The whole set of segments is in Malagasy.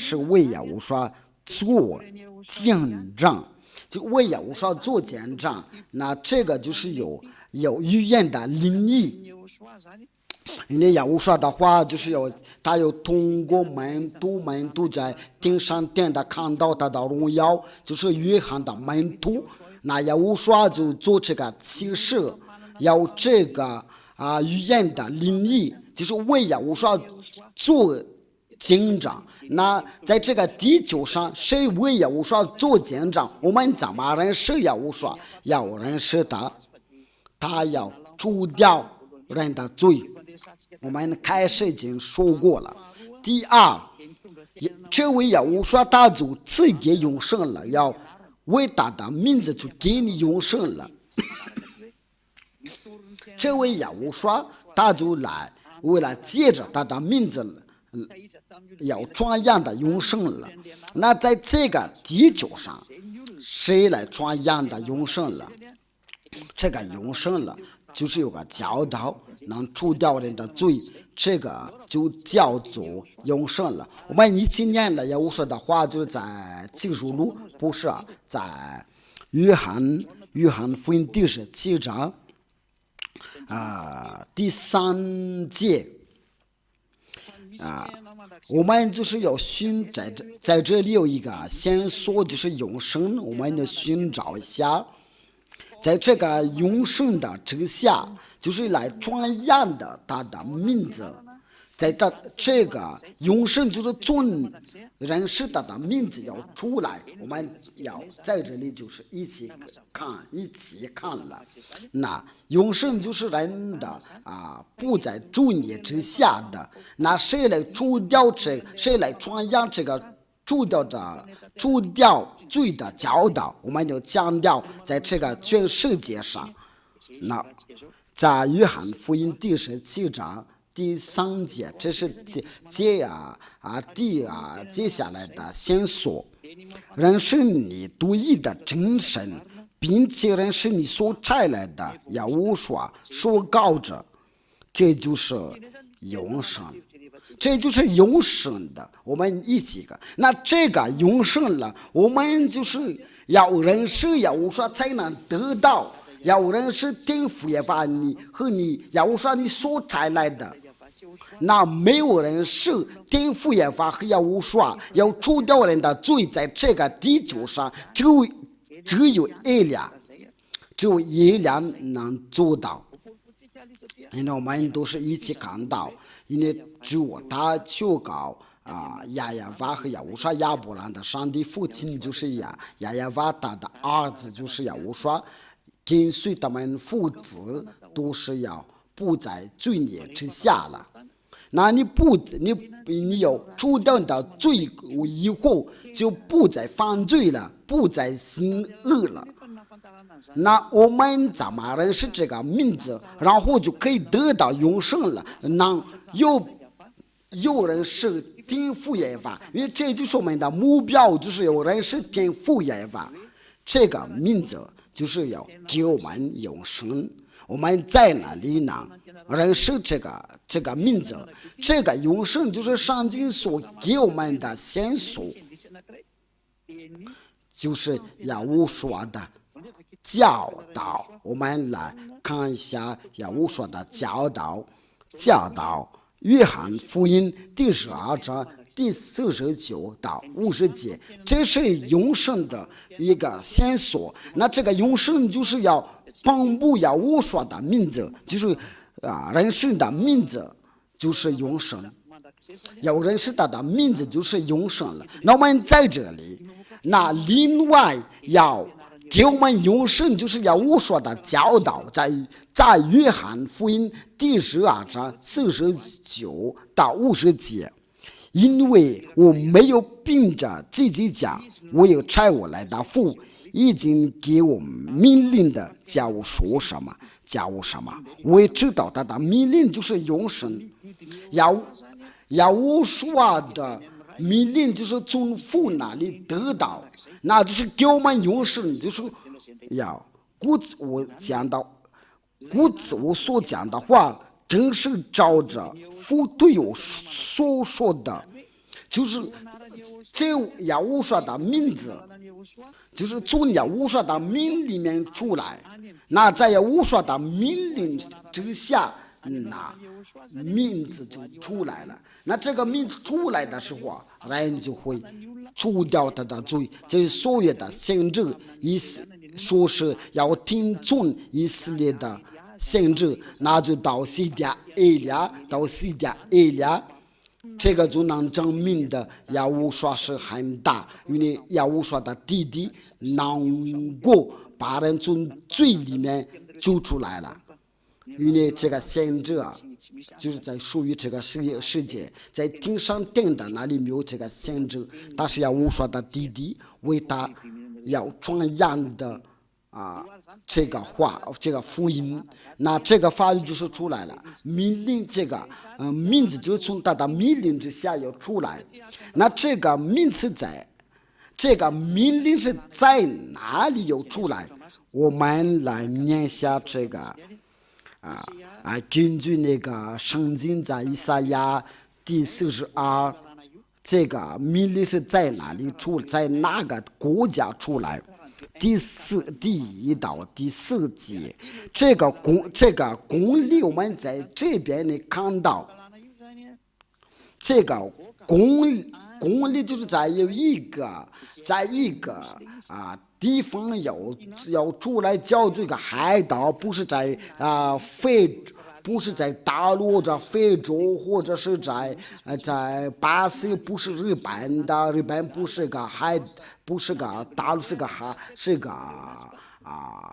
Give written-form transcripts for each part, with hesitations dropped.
是为亚乌刷做见证，就为亚乌刷做见证。那这个就是有语言的灵异。因为亚乌刷的话，就是他有通过门徒在顶上殿的看到他的荣耀，就是约翰的门徒。那亚乌刷就做这个启示，有这个语言的灵异，就是为亚乌刷做见证。那在这个地球上，谁为亚乌刷做见证？我们怎么认识亚乌刷？要认识他要除掉人的罪。我们开始已经说过了。第二，这位亚乌刷他就赐给永生了，要为他的名字就给你永生了。这位亚乌刷他就来为了借着他的名字要传扬的永生了。那在这个地球上，谁来传扬的永生了？这个永生了就是有个教导能除掉人的罪，这个就叫做永生了。我们一起念了亚乌刷的话，就是在启示录，不是在约翰福音第17章第3节我们就是要寻在这里有一个线索，就是永生，我们要寻找一下。在这个永生的之下，就是来传扬的他的名字。在这个永生就是从认识他的名字要出来，我们要在这里就是一起看了。那永生就是人的不在罪孽之下的。那谁来除掉谁来传扬这个除掉罪的教导？我们就强调在这个全世界上。那在约翰福音第17章第3节，这是接下来的线索。认识你独一的真神，并且认识你所差来的亚乌刷所告着，这就是永生。这就是永生的，我们一起看。那这个永生了，我们就是要认识亚乌刷才能得到，要认识天父耶和华你和你亚乌刷你所差来的。那没有人是天父耶和华和亚乌刷要除掉人的罪，在这个地球上只有一辆能做到。因为我们都是一起看到，因为主他求告亚娃和亚乌刷，亚伯兰的上帝父亲就是亚娃，他的儿子就是亚乌刷，跟随他们父子都是要不在罪孽之下了。那你要除掉你的罪以后，就不再犯罪了，不再行恶了。那我们怎么认识这个名字，然后就可以得到永生了？那有人是天父耶和华，因为这就是我们的目标，就是有人是天父耶和华。这个名字就是要给我们永生。我们在哪里呢？认识这个名字，这个永生就是上帝所给我们的线索，就是亚乌刷的教导。我们来看一下亚乌刷的教导。约翰福音第12章第49到50节，这是永生的一个线索。那这个永生就是要帮助亚乌刷的名字，就是人生的名字就是永生，要认识他的名字就是永生了。那我们在这里，那另外要给我们永生，就是亚乌刷的教导，在约翰福音第12章49到50节。因为我没有凭着自己讲，我有差我来的父已经给我命令的，叫我说什么叫我什么，我也知道他的命令就是永生。亚乌刷的命令就是从父那里得到，那就是给我们永生，就是要故此我所讲的话，正是照着父对我所说的，就是这亚乌说的名字，就是从亚乌说的名里面出来。那在亚乌说的命令之下，那名字就出来了。那这个名字出来的时候啊，人就会除掉他的罪。这所有的先知意思说是要听从以色列的先知，那就到西甸以利亚，到西甸以利亚。这个就能证明的亚乌说是很大，因为亚乌说的弟弟能够把人从罪里面救出来了。因为这个先知啊，就是在属于这个世界，在天上定的那里没有这个先知，但是亚乌说的弟弟为他要传扬的这个话，这个福音，那这个法律就是出来了。命令这个名字就是从他的命令之下要出来。那这个名词在，这个命令是在哪里有出来？我们来念下这个根据那个圣经在以赛亚第42，这个命令是在哪里出，在哪个国家出来？第1到第4节，这个公理我们在这边呢看到，这个公理就是在一个地方要出来叫这个海岛，不是在不是在大陆的非洲，或者是在巴西，不是日本的，日本不是个海，不是个大陆，是个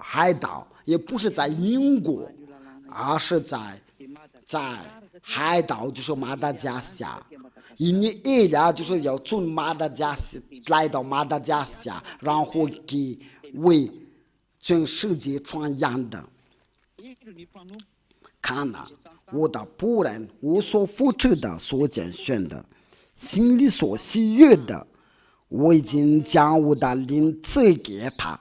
海岛，也不是在英国，而是在海岛，就是马达加斯加。因为以利亚就是要从马达加斯来到马达加斯加，然后给为全世界传扬的。看哪，我的仆人，我所扶持的，所拣选的，心里所喜悦的，我已经将我的灵赐给他，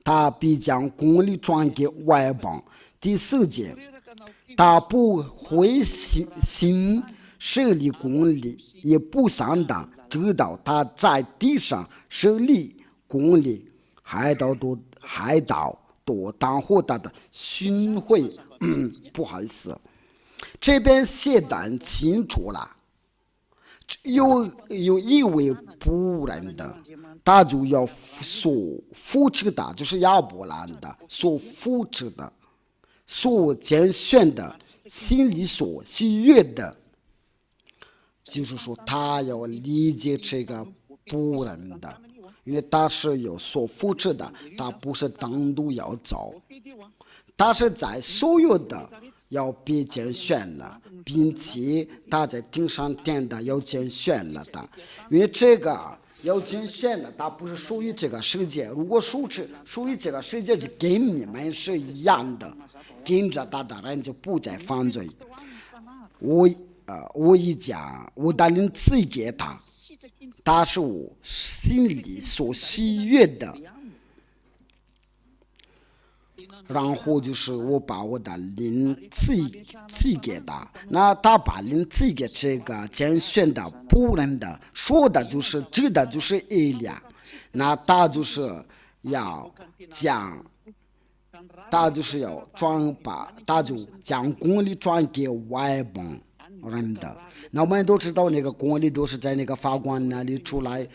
他必将公理传给外邦。第4节，他不会心设立公理，也不上当，直到他在地上设立公理。海岛多当获他的训诲。不好意思，这边写得很清楚了。有一位仆人的，他就要所扶持的，就是亚伯兰的所扶持的，所拣选的，心里所喜悦的，就是说他要理解这个仆人的，因为他是有所扶持的，他不是单独要走。他是在所有的要被拣选了，并且他在天上殿的要拣选了的，因为这个要拣选了，他不是属于这个世界。如果属于这个世界，就跟你们是一样的，跟着他的人就不再犯罪。我已将我的灵赐给他，他是我心里所喜悦的。然后就是我把我的灵赐给他，那他把灵赐给这个拣选的仆人的，说的就是指的就是以利亚，那他就是要将，他就是要他就将公理传给外邦人的。那我们都知道那个公理都是在那个法官那里出来，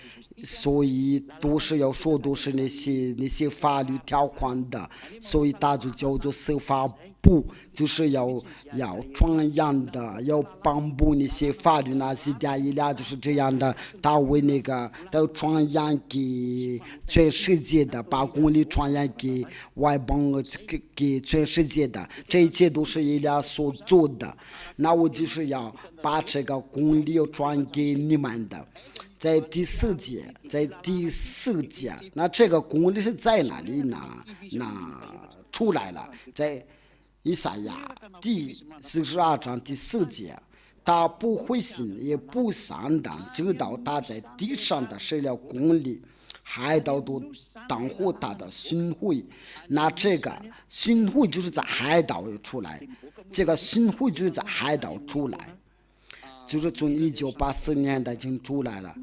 所以都是要说都是那些法律条款的，所以他就叫做司法部，就是要传扬的，要颁布那些法律，那些以利亚就是这样的，他为那个要传扬给全世界的，把公理传扬给外邦，给全世界的，这一切都是以利亚所做的。那我就是要把这个公理要传给你们的。在第4节，那这个公理是在哪里呢？那出来了，在以赛亚第42章第4节，他不灰心也不上当，直到他在地上的设了公理，海岛都当获他的训诲。那这个训诲就是在海岛出来，这个训诲就是在海岛出来。就是从1984年的已经出来了。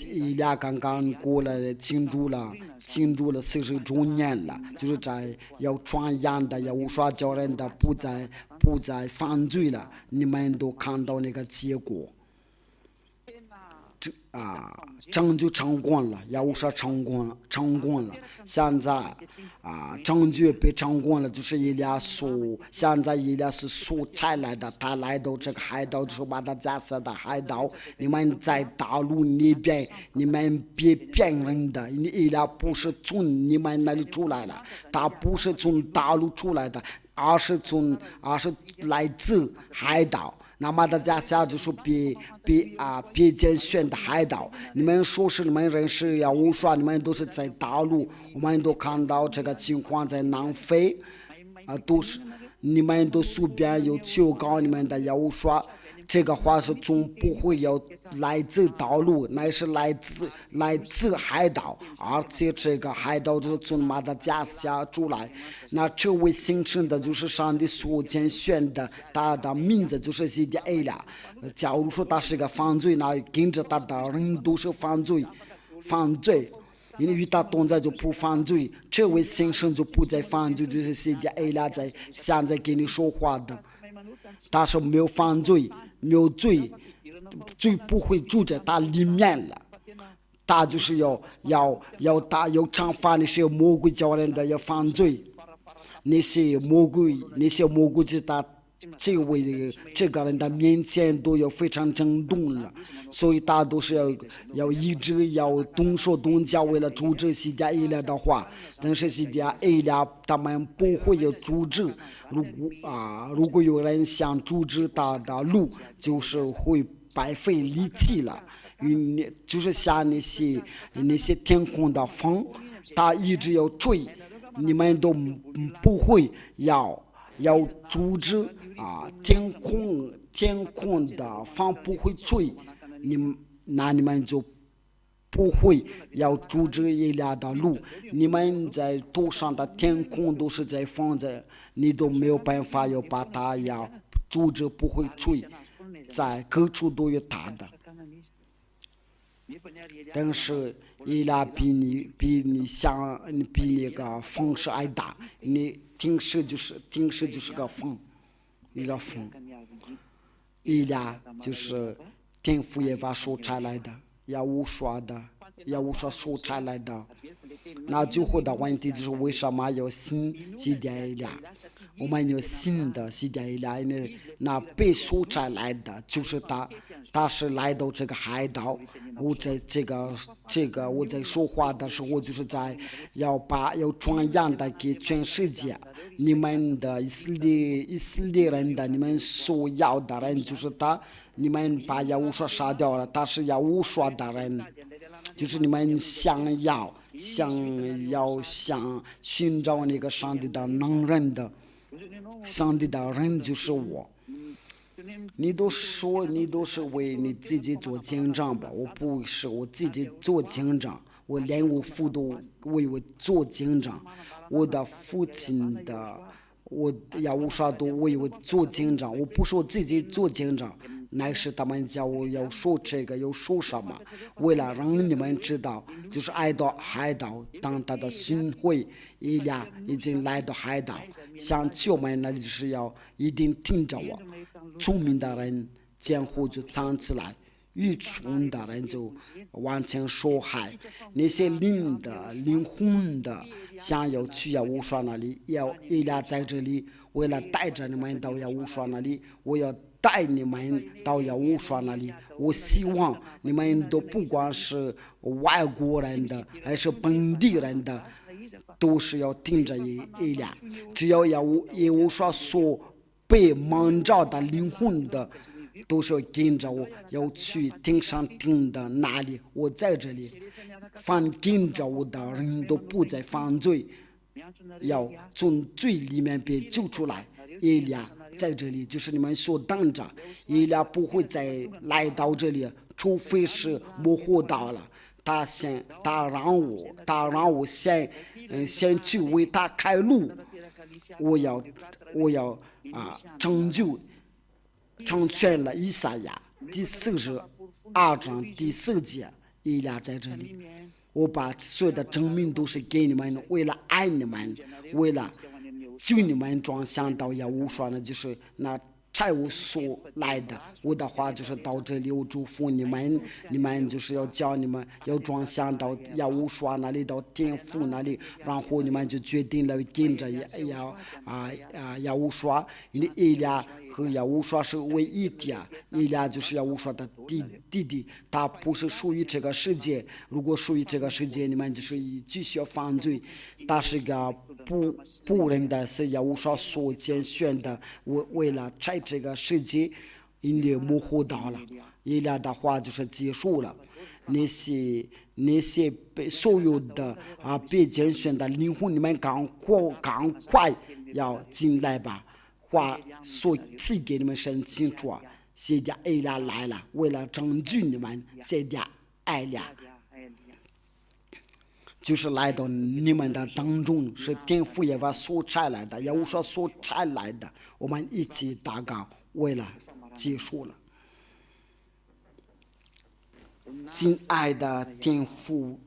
伊俩刚刚过来庆祝了40周年了，就是在要传扬的要说教人的不再犯罪了，你们都看到那个结果。证据成功了，要说成功了。现在证据被成功了，就是现在伊俩是所拆来的，他来到这个海岛就是把他架设的海岛。你们在大陆那边，你们别骗人的，伊俩不是从你们那里出来了，他不是从大陆出来的，而是来自海岛。那么大家下就是别拣选的海岛。你们说是你们认识呀，我说你们都是在大陆，我们都看到这个情况在南非，都是你们都随便有求告你们的呀，我说这个话是从不会有来自大陆，乃是来自海岛，而且这个海岛就是从马达加斯加出来。那这位形成的就是上帝所拣选的，他的名字就是西迪埃拉。假如说他是个犯罪，那跟着他的人都是犯罪，因为他动作就不犯罪，这位先生就不再犯罪，就是西迪埃拉在现在跟你说话的，他是没有犯罪，没有罪不会住在他里面了。他就是要惩罚那些魔鬼教人的要犯罪，那些魔鬼在他这个人的面前都要非常震动了，所以他都是要一直要动手动脚，为了阻止西迪埃拉的话。但是西迪埃拉他们不会有阻止，如果有人想阻止他的路，就是会白费力气了。就是像那些天空的风，它一直要吹，你们都不会要阻止天空的风不会吹，你们就不会要阻止伊俩的路。你们在头上的天空都是在风着，你都没有办法要把它要阻止不会吹，在各处都有它的。但是伊俩比那个风是还大，你平时就是个风，一个风。伊俩就是天父耶和华所差来的，亚乌刷所差来的。那最后的问题就是为什么要信西迪埃拉？我们有新的西迪埃拉，那被所差来的就是他是来到这个海岛。我在这个我在说话的时候，就是在要传扬的给全世界，你们的以色列人的，你们所要的人就是他，你们把亚乌刷杀掉了，他是亚乌刷的人，就是你们想寻找那个上帝的能人的，上帝的人就是我。你都是为你自己做见证吧，我不是我自己做见证，我连我父都为我做见证，我的父亲的我亚乌刷都为我做见证，我不是我自己做见证，乃是他们叫我要说这个要说什么，为了让你们知道，就是来到海岛当他的巡回，伊俩已经来到海岛，想救们那里就是要一定听着我。聪明的人监护就藏起来，愚蠢的人就往前受害。那些灵魂的想要去亚乌刷那里，伊俩在这里，为了带着你们到亚乌刷那里，我要带你们到亚乌刷那里。我希望你们都不管是外国人的还是本地人的，都是要盯着伊俩。只要亚乌刷所被蒙着的灵魂的，都是跟着我要去天上天的那里。我在这里，凡跟着我的人都不再犯罪，要从罪里面被救出来。伊俩在这里，就是你们所等着，伊俩不会再来到这里，除非是模糊到了。他让我先去为他开路，我要拯救成全了以赛亚第42章第4节，以利亚在这里，我把所有的证明都是给你们，为了爱你们，为了救你们，装想到也无说呢，就是那债务所来的。我的话就是到这里，我祝福你们，你们就是要叫你们要装想到也无说那里，到天父那里，然后你们就决定了跟着也无说，因为以利亚和也无说是唯一的，以利亚就是也无说的弟弟，他不是属于这个世界。如果属于这个世界，你们就是继续犯罪。他是个不认的，是也无说所拣选的，为了在这个世界因为模糊到了，以利亚的话就是结束了。那些被所有的被拣选的灵魂，你们赶快要进来吧。话所赐给你们神清楚，谢谢以利亚来了，为了拯救你们，谢谢以利亚，就是来到你们的当中，是天父耶和华所差来的，也无说所差来的。我们一起祷告，为了结束了。亲爱的天父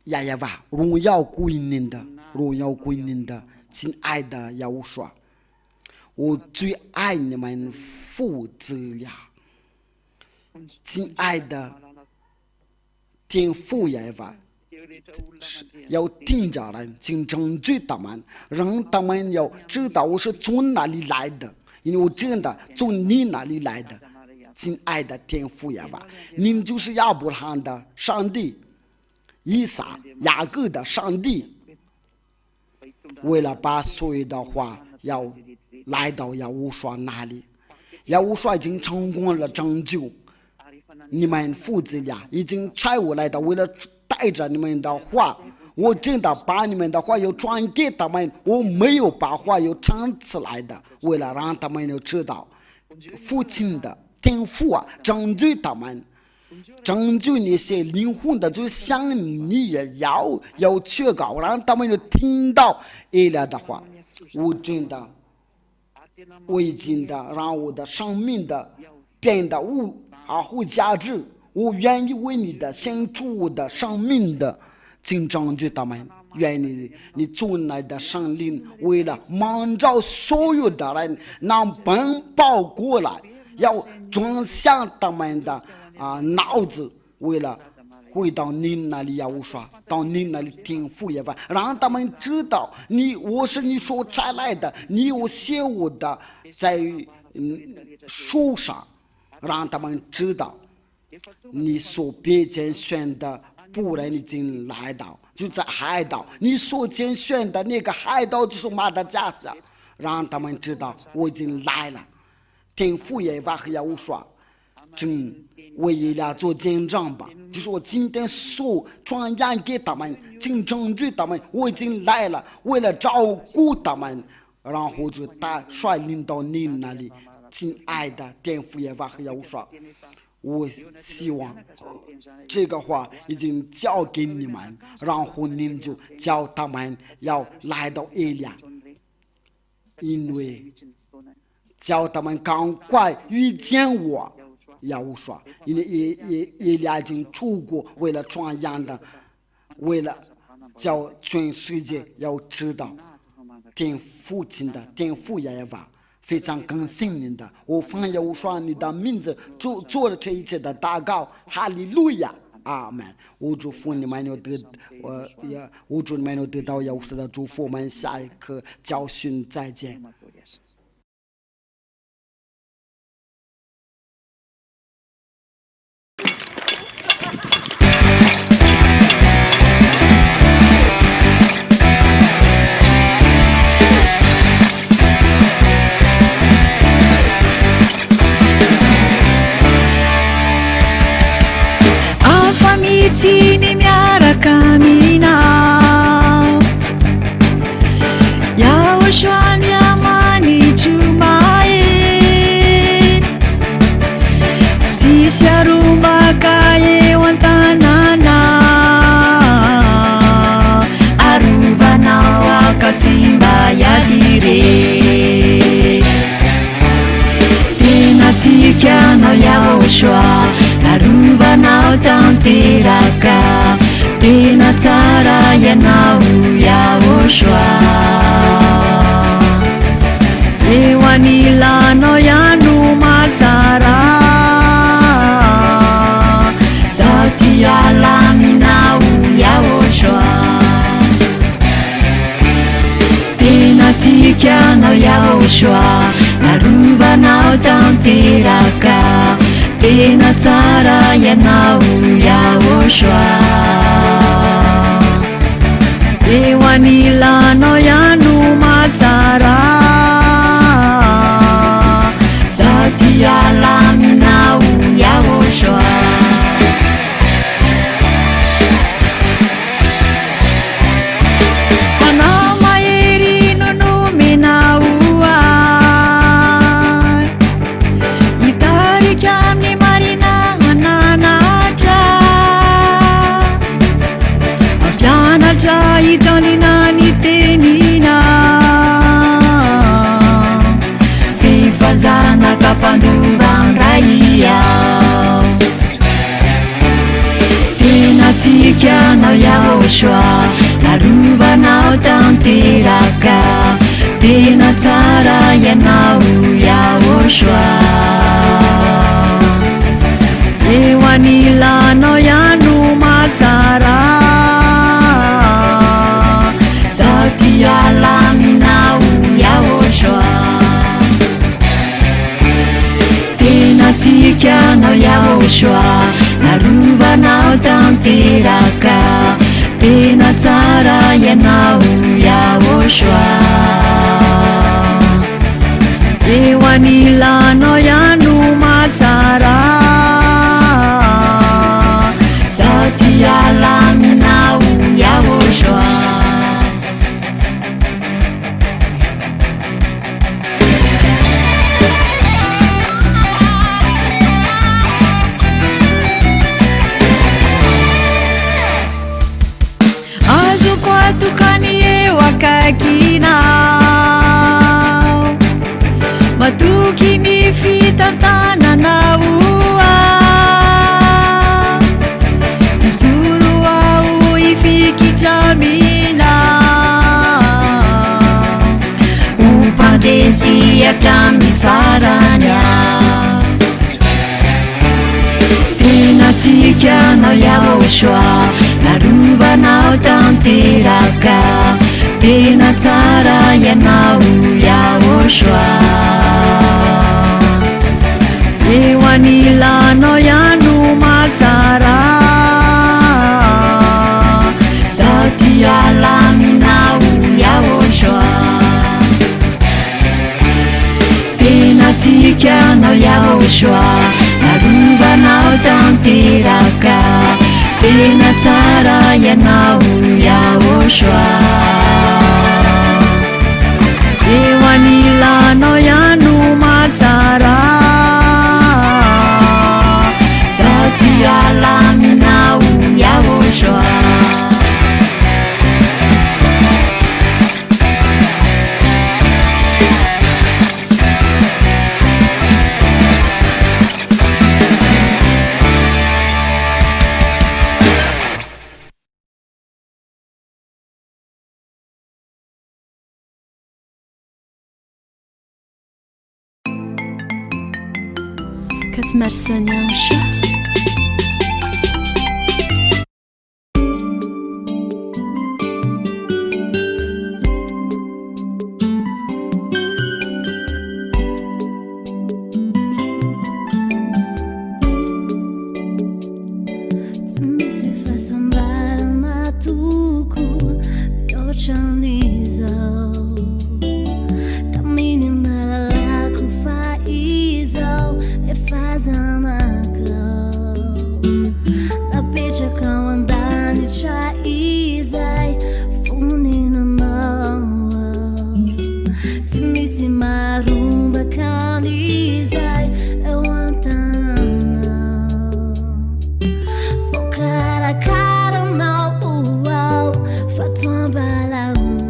耶和华，荣耀归您的，荣耀归您的，亲爱的耶和华，我最爱你们父子俩。亲爱的天父耶和华，要听着人，请拯救他们，让他们要知道我是从哪里来的，因为我真的从你那里来的。亲爱的天父耶和华，您就是亚伯拉罕的上帝，以撒雅各的上帝。为了把所有的话要来到耶和华那里，耶和华已经成功了拯救你们父子俩，已经差我来的，为了带着你们的话，我真的把你们的话要传给他们，我没有把话要传出来的，为了让他们要知道父亲的天父拯救他们，拯救那些灵魂的，就像你也要劝告，让他们就听到以利亚的话。我真的，我已经的让我的生命的变得无价值，我愿意为你的献出我的生命的，请拯救他们。愿你从来的圣灵，为了mang着所有的人能奔跑过来，要转向他们的脑子，为了回到你那里，耶和华，到你那里听父耶和华，让他们知道我是你所差来的，你有写我的在书上，让他们知道你所被拣选的仆人已经来到，就在海岛，你所拣选的那个海岛就是马达加斯加，让他们知道我已经来了。听父耶和华和耶和华，正为以利亚做见证吧，就是我今天所传扬给他们，请拯救他们，我已经来了，为了照顾他们，然后就率领到你那里。亲爱的天父耶和华和耶和华，我希望这个话已经交给你们，然后您就叫他们要来到以利亚，因为叫他们赶快遇见我，耶和华，因为以利亚已经出国，为了传扬的，为了叫全世界要知道天父亲的天父耶和华。非常感谢您的，我奉耶和华你的名字做了这一切的祷告，哈利路亚，阿门。我祝福你们我祝你们得到耶和华的祝福。我们下一课教训再见。Mitsidika miaraka aminao, YAHVAH ianao Yahoshua eo anilanao ihano matsara zaho tia alaminao Yahoshua tena tikanao Yahoshua narovanao tanteraka tena tsara ianao Yahoshua eo anilanao ihano matsara zaho tia alaminao Yahoshua fanao mahery nonomenao ay hitarika amin'ny marinananatra mampianatra hitanina ny tenina fifazana kampandovandraia tena tikanao Yahoshua narovanao tanteraka tena tsara ianao Yahoshua eo anilanao ihano matsara zaho tia alaminao Yahoshua tena tikanao Yahoshua narovanao tanteraka tena tsara ianao Yahoshua eo anilanao ihano matsara zaho tia alaminao Yahoshua azoko atokany eo akaikinao matoky ny fitantananao mijoro ao ifikitramina umpandresy hatramin'ny farany tena tikanao Yahoshua narovanao tanteraka tena tsara ianao Yahoshua eo anilanao ihano matsara zaho tia alaminao Yahoshua tena tikanao Yahoshua narovanao tanteraka tena tsara ianao Yahoshua eo anilanao ihano matsara zaho tia alaminao Yahoshua كتمارسن يهوشوع Cara, não, uau, fato uma balada.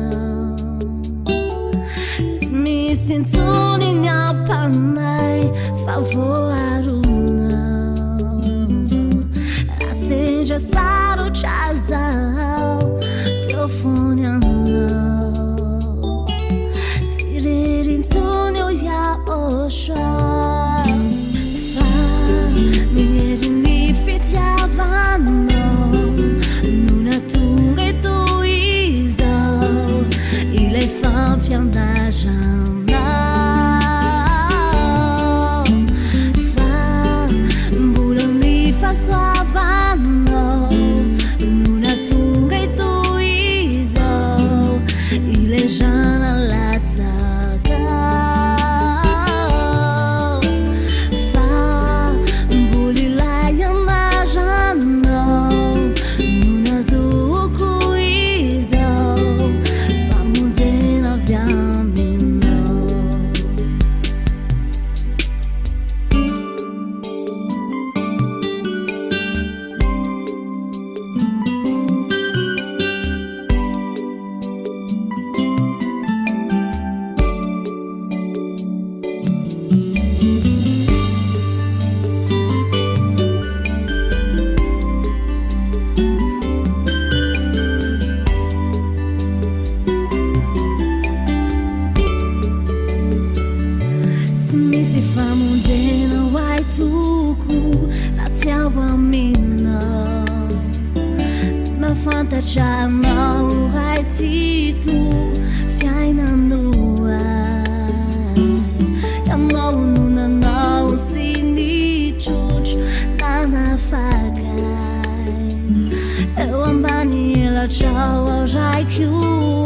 Ciao já que o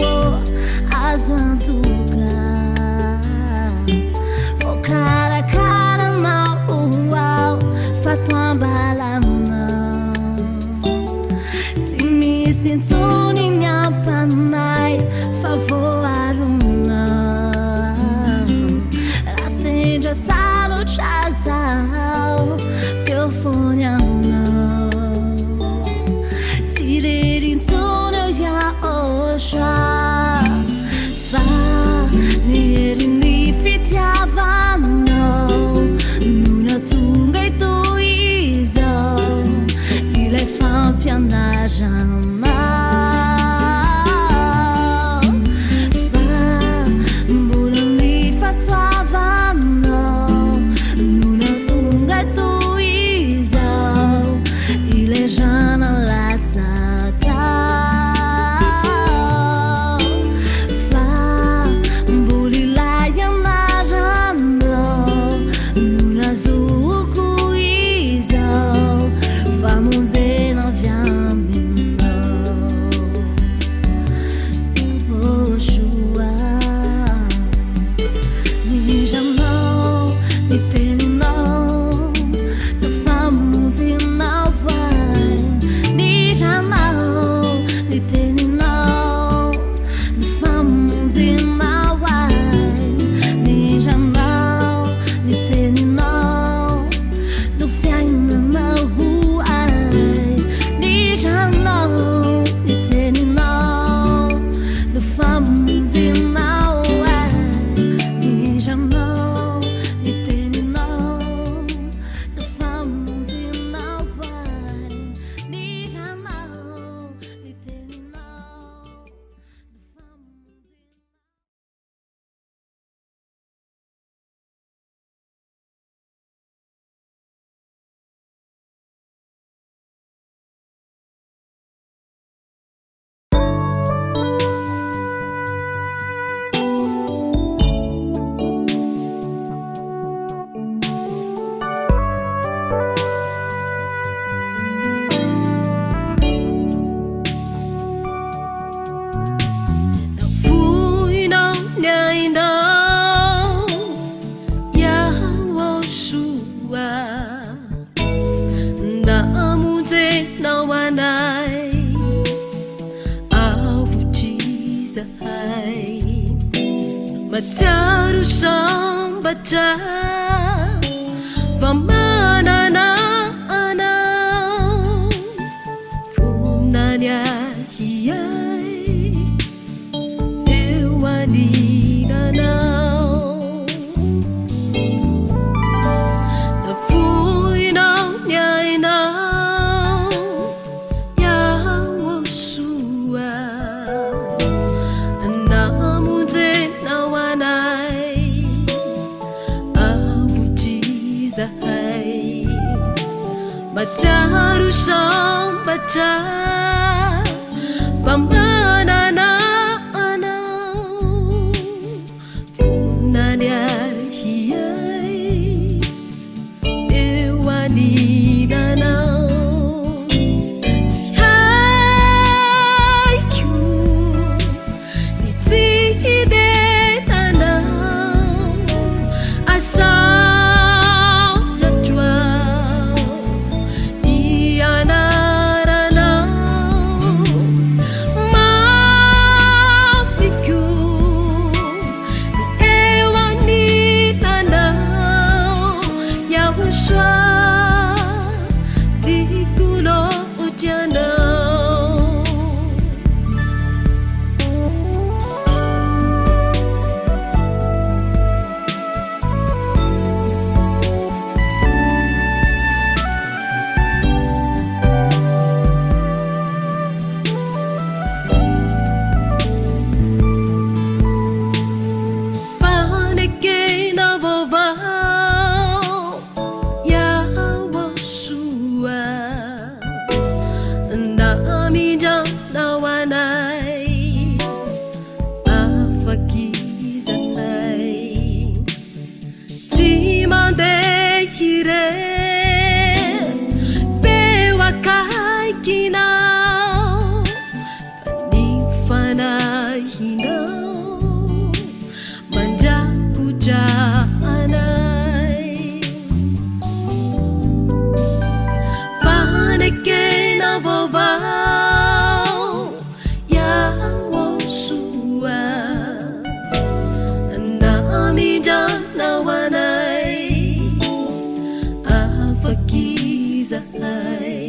azuantuga Focara cara não uau Fato balana Se me sinto ninha panai Favoruna Acende essa noite azal Teofonia YAHVAH Fa nirini fitiavano Nuna tunga e tuizo Il est fin pianajana Fa mbulani fa suavano Nuna tunga e tuizo Il est jana lazaka Mataru sambata Vamanana ana Funanya hiyai Fewanina now The fuina nyaina Mataru sambata Vamanana ana Funanya hiyai Ewanina now Tihaikyu Nitide nana Asa Ianao ianao mandrakodraanay fanekena vaovao YAHVAH namindrana anay afakizahay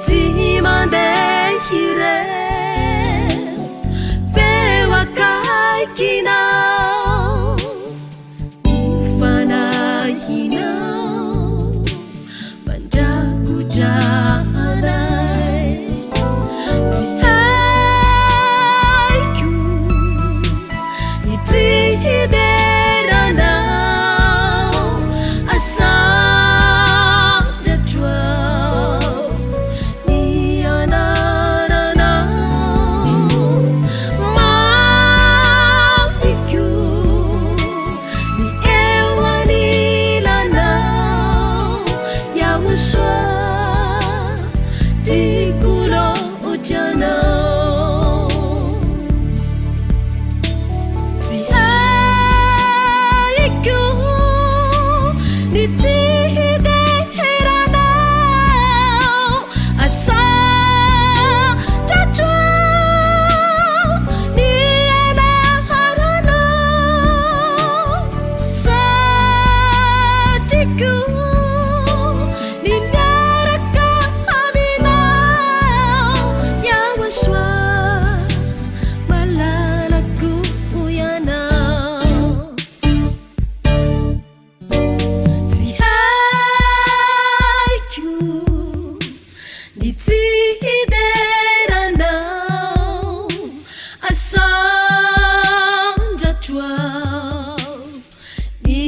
tsy mandeha ireto feo akaikinao ifanahinao mandrakodraanay tsy haiko ny tsy hideranao asandratroao ny anaranao mamiko ny eo anilanao YAHVAH tikolotranao tsy haiko ny tsy hideranao asandratroao ny anaranao satriko ny miaraka aminao YAHVAH malalako ianao tsy haiko ny tsy hideranao asandratroao ny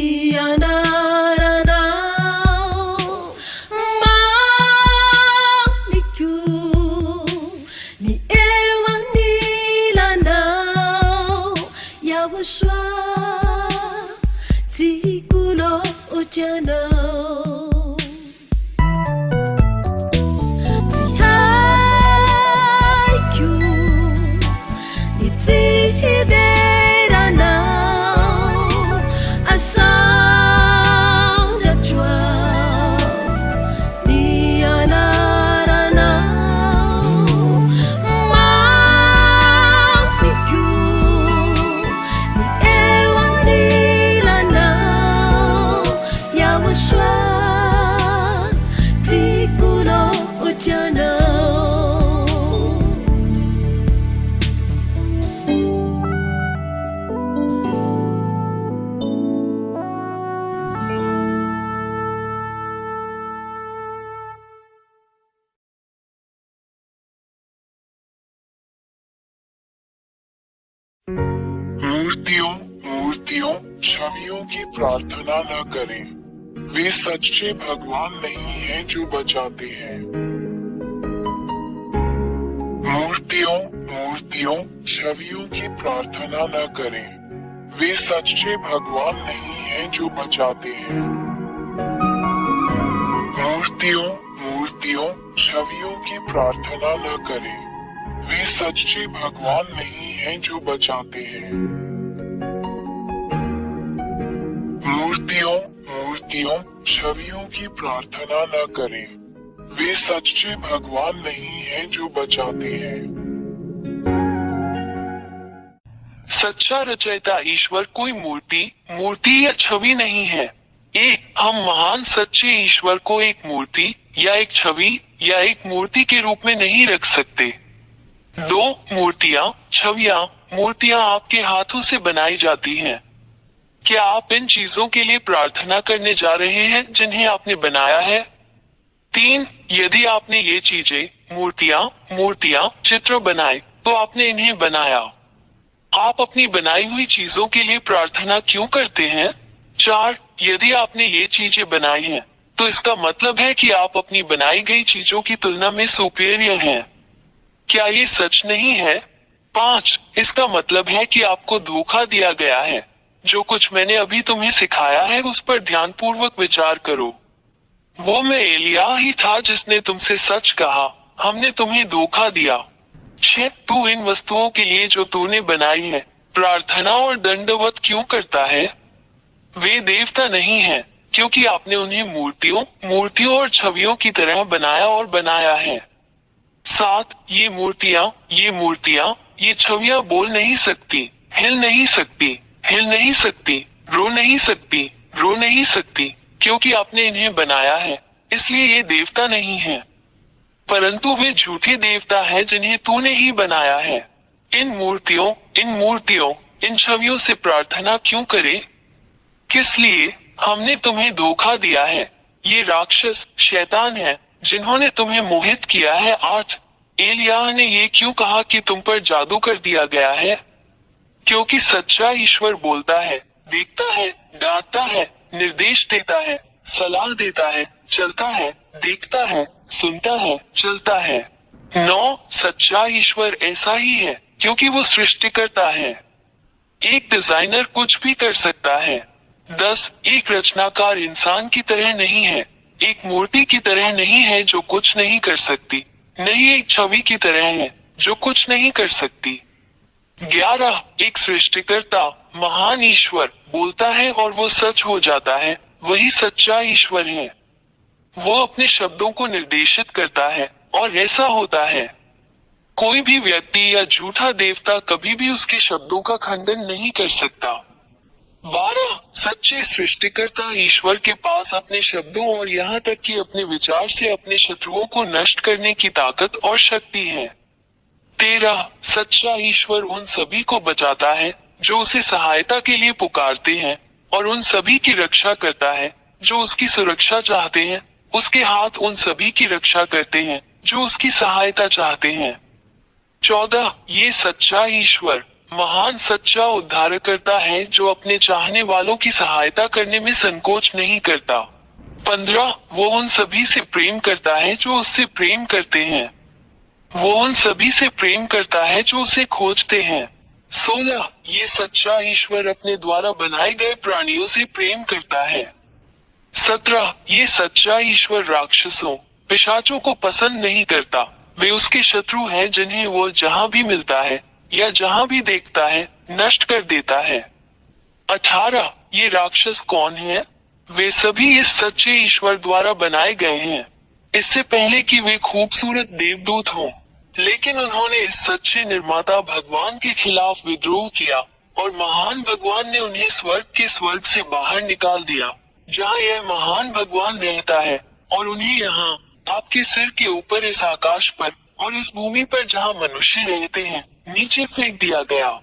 anaranao mamiko ny eo anilanao YAHVAH tikolotranao tsy haiko ny tsy hideranao asandratroao ny anaranao mamiko ny eo anilanao YAHVAH tikolotranao मूर्तियों मूर्तियों छवियों की प्रार्थना न करें। वे सच्चे भगवान नहीं हैं जो बचाते हैं। मूर्तियों मूर्तियों छवियों की प्रार्थना न करें। वे सच्चे भगवान नहीं हैं जो बचाते हैं। मूर्तियों मूर्तियों छवियों की प्रार्थना न करें। वे सच्चे भगवान नहीं हैं जो बचाते हैं। मूर्तियों मूर्तियों छवियों की प्रार्थना न करें। वे सच्चे भगवान नहीं हैं जो बचाते हैं। सच्चा रचयिता ईश्वर कोई मूर्ति या छवि नहीं है। हम महान सच्चे ईश्वर को एक मूर्ति या एक छवि या एक मूर्ति के रूप में नहीं रख सकते। दो मूर्तियां आपके हाथों से बनाई जाती हैं। क्या आप इन चीजों के लिए प्रार्थना करने जा रहे हैं जिन्हें आपने बनाया है? 3. यदि आपने ये चीजें मूर्तियां चित्र बनाए तो आपने इन्हें बनाया। आप अपनी बनाई हुई चीजों के लिए प्रार्थना क्यों करते हैं? 4. यदि आपने ये चीजें बनाई हैं तो इसका मतलब है कि आप अपनी बनाई गई चीजों की तुलना में सुपीरियर हैं। क्या ये सच नहीं है? 5. इसका मतलब है कि आपको धोखा दिया गया है। जो कुछ मैंने अभी तुम्हें सिखाया है उस पर ध्यानपूर्वक विचार करो। वो मैं एलिया ही था जिसने तुमसे सच कहा, हमने तुम्हें धोखा दिया। 6 तू इन वस्तुओं के लिए जो तूने बनाई है प्रार्थना और दंडवत क्यों करता है? वे देवता नहीं हैं, क्योंकि आपने उन्हें मूर्तियों और छवियों की तरह बनाया और बनाया है। 7 ये मूर्तियां, ये छवियां बोल नहीं सकती, हिल नहीं सकती, रो नहीं सकती, क्योंकि आपने इन्हें बनाया है, इसलिए ये देवता नहीं है। परंतु वे झूठे देवता हैं जिन्हें तूने ही बनाया है। इन मूर्तियों, इन छवियों से प्रार्थना क्यों करे? किस लिए? हमने तुम्हें धोखा दिया है। ये राक्षस शैतान है जिन्होंने तुम्हें मोहित किया है। 8 एलियाह ने ये क्यों कहा कि तुम पर जादू कर दिया गया है? क्योंकि सच्चा ईश्वर बोलता है, देखता है, डांटता है, निर्देश देता है, सलाह देता है, चलता है, देखता है, सुनता है, चलता है। 9 सच्चा ईश्वर ऐसा ही है क्योंकि वो सृष्टि करता है। एक डिजाइनर कुछ भी कर सकता है। 10 एक रचनाकार इंसान की तरह नहीं है, एक मूर्ति की तरह नहीं है जो कुछ नहीं कर सकती, नहीं एक छवि की तरह है जो कुछ नहीं कर सकती। 11 एक सृष्टिकर्ता महान ईश्वर बोलता है और वो सच हो जाता है, वही सच्चा ईश्वर है। वो अपने शब्दों को निर्देशित करता है और ऐसा होता है। कोई भी व्यक्ति या झूठा देवता कभी भी उसके शब्दों का खंडन नहीं कर सकता। 12 सच्चे सृष्टिकर्ता ईश्वर के पास अपने शब्दों और यहाँ तक कि अपने विचार से अपने शत्रुओं को नष्ट करने की ताकत और शक्ति है। 13 सच्चा ईश्वर उन सभी को बचाता है जो उसे सहायता के लिए पुकारते हैं और उन सभी की रक्षा करता है जो उसकी सुरक्षा चाहते हैं। उसके हाथ उन सभी की रक्षा करते हैं जो उसकी सहायता चाहते हैं। 14 ये सच्चा ईश्वर महान सच्चा उद्धारकर्ता है जो अपने चाहने वालों की सहायता करने में संकोच नहीं करता। 15 वो उन सभी से प्रेम करता है जो उससे प्रेम करते हैं। वो उन सभी से प्रेम करता है जो उसे खोजते हैं। 16 ये सच्चा ईश्वर अपने द्वारा बनाए गए प्राणियों से प्रेम करता है। 17 ये सच्चा ईश्वर राक्षसों पिशाचों को पसंद नहीं करता, वे उसके शत्रु हैं जिन्हें वो जहां भी मिलता है या जहां भी देखता है नष्ट कर देता है। 18 ये राक्षस कौन है? वे सभी इस सच्चे ईश्वर द्वारा बनाए गए हैं, इससे पहले कि वे खूबसूरत देवदूत हों। लेकिन उन्होंने इस सच्चे निर्माता भगवान के खिलाफ विद्रोह किया और महान भगवान ने उन्हें स्वर्ग से बाहर निकाल दिया जहां यह महान भगवान रहता है, और उन्हें यहाँ आपके सिर के ऊपर इस आकाश पर और इस भूमि पर जहां मनुष्य रहते हैं नीचे फेंक दिया गया।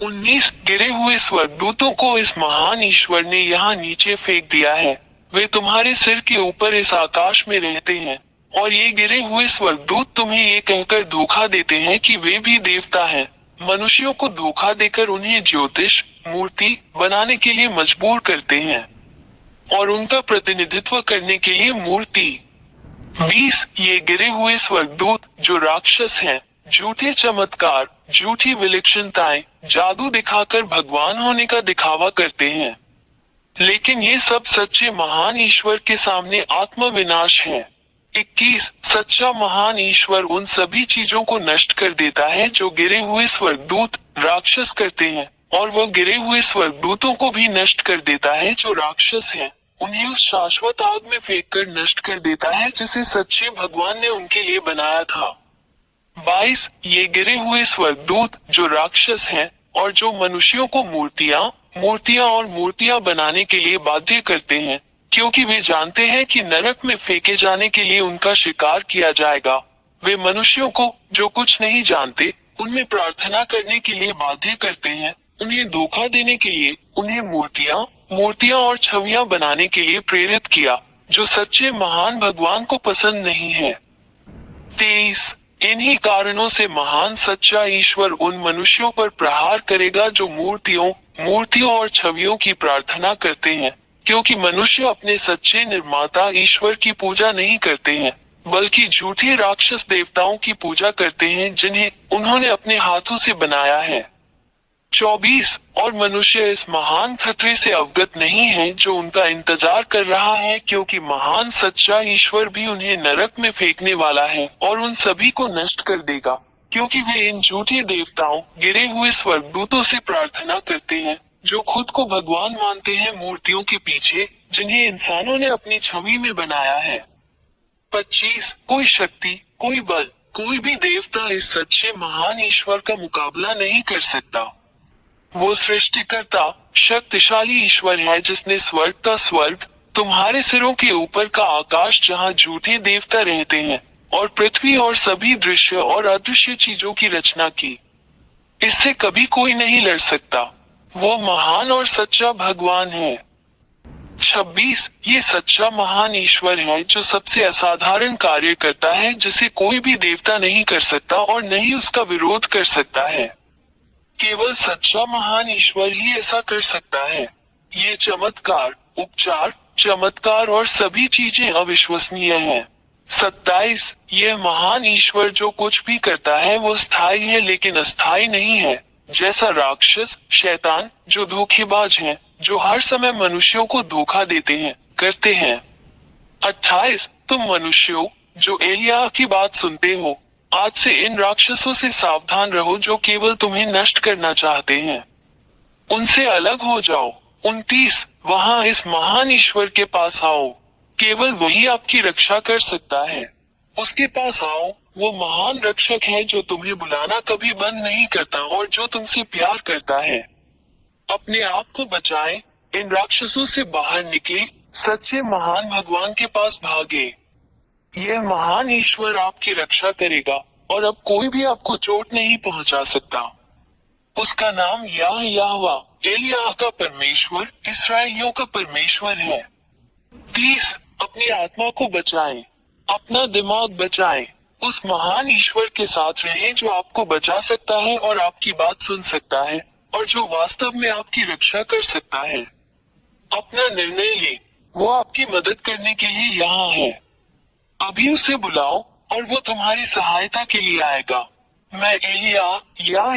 19 गिरे हुए स्वर्गदूतों को इस महान ईश्वर ने यहाँ नीचे फेंक दिया है। वे तुम्हारे सिर के ऊपर इस आकाश में रहते हैं और ये गिरे हुए स्वर्गदूत तुम्हें ये कहकर धोखा देते हैं कि वे भी देवता हैं। मनुष्यों को धोखा देकर उन्हें ज्योतिष मूर्ति बनाने के लिए मजबूर करते हैं और उनका प्रतिनिधित्व करने के लिए मूर्ति। 20 ये गिरे हुए स्वर्गदूत जो राक्षस हैं, झूठे चमत्कार, झूठी विलक्षणताएं, जादू दिखाकर भगवान होने का दिखावा करते हैं, लेकिन ये सब सच्चे महान ईश्वर के सामने आत्मविनाश है। 21 सच्चा महान ईश्वर उन सभी चीजों को नष्ट कर देता है जो गिरे हुए स्वर्गदूत राक्षस करते हैं, और वह गिरे हुए स्वर्गदूतों को भी नष्ट कर देता है जो राक्षस हैं, उन्हें उस शाश्वत आग में फेंककर नष्ट कर देता है जिसे सच्चे भगवान ने उनके लिए बनाया था। 22 ये गिरे हुए स्वर्गदूत जो राक्षस हैं और जो मनुष्यों को मूर्तियां बनाने के लिए बाध्य करते हैं, क्योंकि वे जानते हैं कि नरक में फेंके जाने के लिए उनका शिकार किया जाएगा। वे मनुष्यों को जो कुछ नहीं जानते उनमें प्रार्थना करने के लिए बाध्य करते हैं, उन्हें धोखा देने के लिए उन्हें मूर्तियां और छवियां बनाने के लिए प्रेरित किया जो सच्चे महान भगवान को पसंद नहीं है। 23 इन्हीं कारणों से महान सच्चा ईश्वर उन मनुष्यों पर प्रहार करेगा जो मूर्तियों और छवियों की प्रार्थना करते हैं, क्योंकि मनुष्य अपने सच्चे निर्माता ईश्वर की पूजा नहीं करते हैं बल्कि झूठे राक्षस देवताओं की पूजा करते हैं जिन्हें उन्होंने अपने हाथों से बनाया है। 24 और मनुष्य इस महान खतरे से अवगत नहीं है जो उनका इंतजार कर रहा है, क्योंकि महान सच्चा ईश्वर भी उन्हें नरक में फेंकने वाला है और उन सभी को नष्ट कर देगा, क्योंकि वे इन झूठे देवताओं, गिरे हुए स्वर्गदूतों से प्रार्थना करते हैं, जो खुद को भगवान मानते हैं मूर्तियों के पीछे, जिन्हें इंसानों ने अपनी छवि में बनाया है। 25 कोई शक्ति, कोई बल, कोई भी देवता इस सच्चे महान ईश्वर का मुकाबला नहीं कर सकता। वो सृष्टिकर्ता, शक्तिशाली ईश्वर है जिसने स्वर्ग का स्वर्ग, तुम्हारे सिरों के ऊपर का आकाश जहाँ झूठे देवता रहते हैं, और पृथ्वी और सभी दृश्य और अदृश्य चीजों की रचना की। इससे कभी कोई नहीं लड़ सकता। वो महान और सच्चा भगवान है। 26 ये सच्चा महान ईश्वर है जो सबसे असाधारण कार्य करता है, जिसे कोई भी देवता नहीं कर सकता और न ही उसका विरोध कर सकता है। केवल सच्चा महान ईश्वर ही ऐसा कर सकता है। ये चमत्कार, उपचार, चमत्कार और सभी चीजें अविश्वसनीय हैं। 27 यह महान ईश्वर जो कुछ भी करता है वो स्थायी है लेकिन अस्थायी नहीं है, जैसा राक्षस, शैतान, जो धोखेबाज हैं, जो हर समय मनुष्यों को धोखा देते हैं, करते हैं। 28 तुम मनुष्यों जो एलियाह की बात सुनते हो, आज से इन राक्षसों से सावधान रहो जो केवल तुम्हें नष्ट करना चाहते हैं। उनसे अलग हो जाओ। 29 वहां इस महान ईश्वर के पास आओ, केवल वही आपकी रक्षा कर सकता है। उसके पास आओ, वो महान रक्षक है जो तुम्हें बुलाना कभी बंद नहीं करता और जो तुमसे प्यार करता है। अपने आप को बचाएं, इन राक्षसों से बाहर निकले, सच्चे महान भगवान के पास भागे। यह महान ईश्वर आपकी रक्षा करेगा और अब कोई भी आपको चोट नहीं पहुंचा सकता। उसका नाम याहवाह, एलियाह का परमेश्वर, इस्राएलियों का परमेश्वर है। 30 अपनी आत्मा को बचाएं, अपना दिमाग बचाएं, उस महान ईश्वर के साथ रहें जो आपको बचा सकता है और आपकी बात सुन सकता है और जो वास्तव में आपकी रक्षा कर सकता है। अपना निर्णय ले, वो आपकी मदद करने के लिए यहाँ है। अभी उसे बुलाओ और वो तुम्हारी सहायता के लिए आएगा। मैं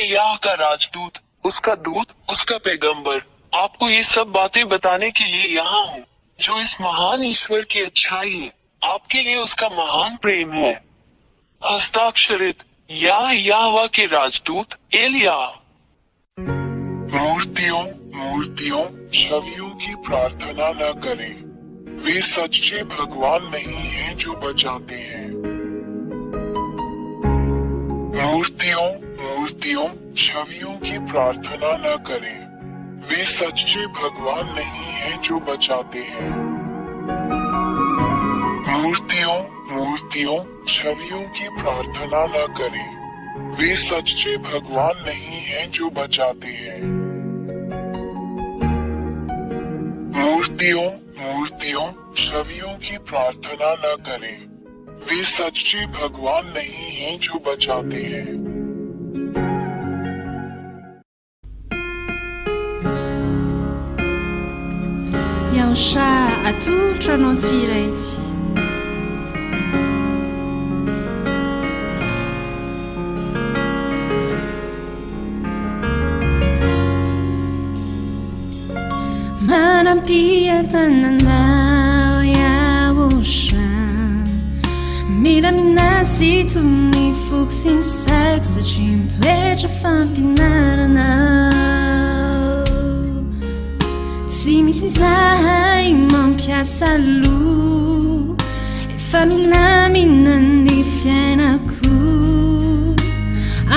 याह का राजदूत, उसका दूत, उसका पैगंबर, आपको ये सब बातें बताने के लिए यहाँ हूँ, जो इस महान ईश्वर की अच्छाई है, आपके लिए उसका महान प्रेम है। हस्ताक्षरित याहवाह के राजदूत एलियाह। मूर्तियों, छवियों की प्रार्थना न करें, वे सच्चे भगवान नहीं हैं जो बचाते हैं। मूर्तियों, छवियों की प्रार्थना न करें, वे सच्चे भगवान नहीं हैं जो बचाते हैं। मूर्तियों, छवियों की प्रार्थना न करें, वे सच्चे भगवान नहीं हैं जो बचाते हैं। मूर्तियों, छवियों की प्रार्थना न करें, वे सच्चे भगवान नहीं हैं जो बचाते हैं। YAHVAH atolotra anao tsiraity. Manampia-tananao YAHVAH, mila minasito ny foko sy ny saiko satria mitoetra fampinaranao. Tsy misy zahay mampiasa loha, efa milamina ny fiainako.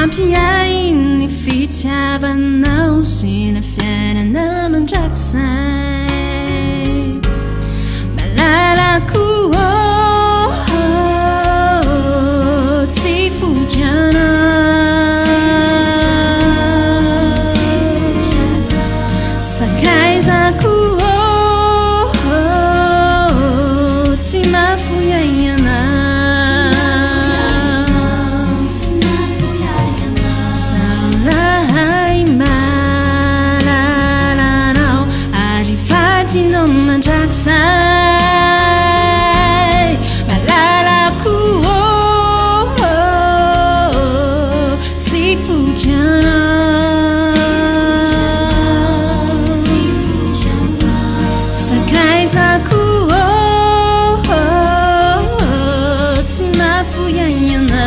Ampiay ny fitiavanao sy ny fiainana mandrakizay. Malalako tsy fokiana, sakaizako tsy mafoiaiana. Saolahay malalanao ary fatinao mandrakizay. Malalako tsy fokiana, sakaizako tsy mafoiaiana.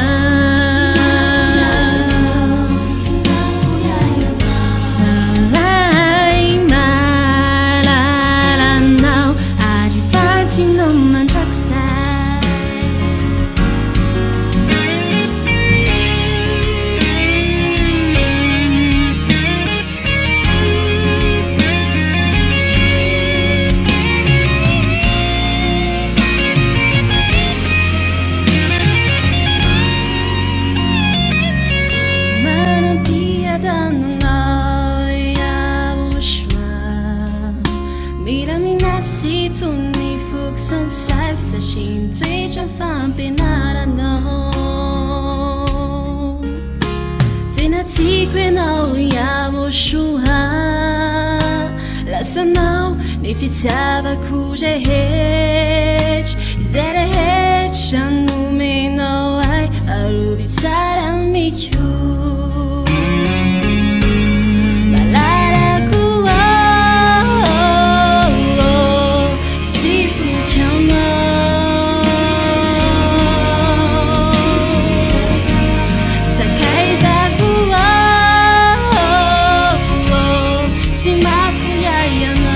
fampianaranao. Tena tiako ianao YAHVAH, lasanao ny fitiavako rehetra, izay rehetra nomenao ay arovy tsara miko. Malalako tsy fotianao, sakaizako tsy mafiaiana.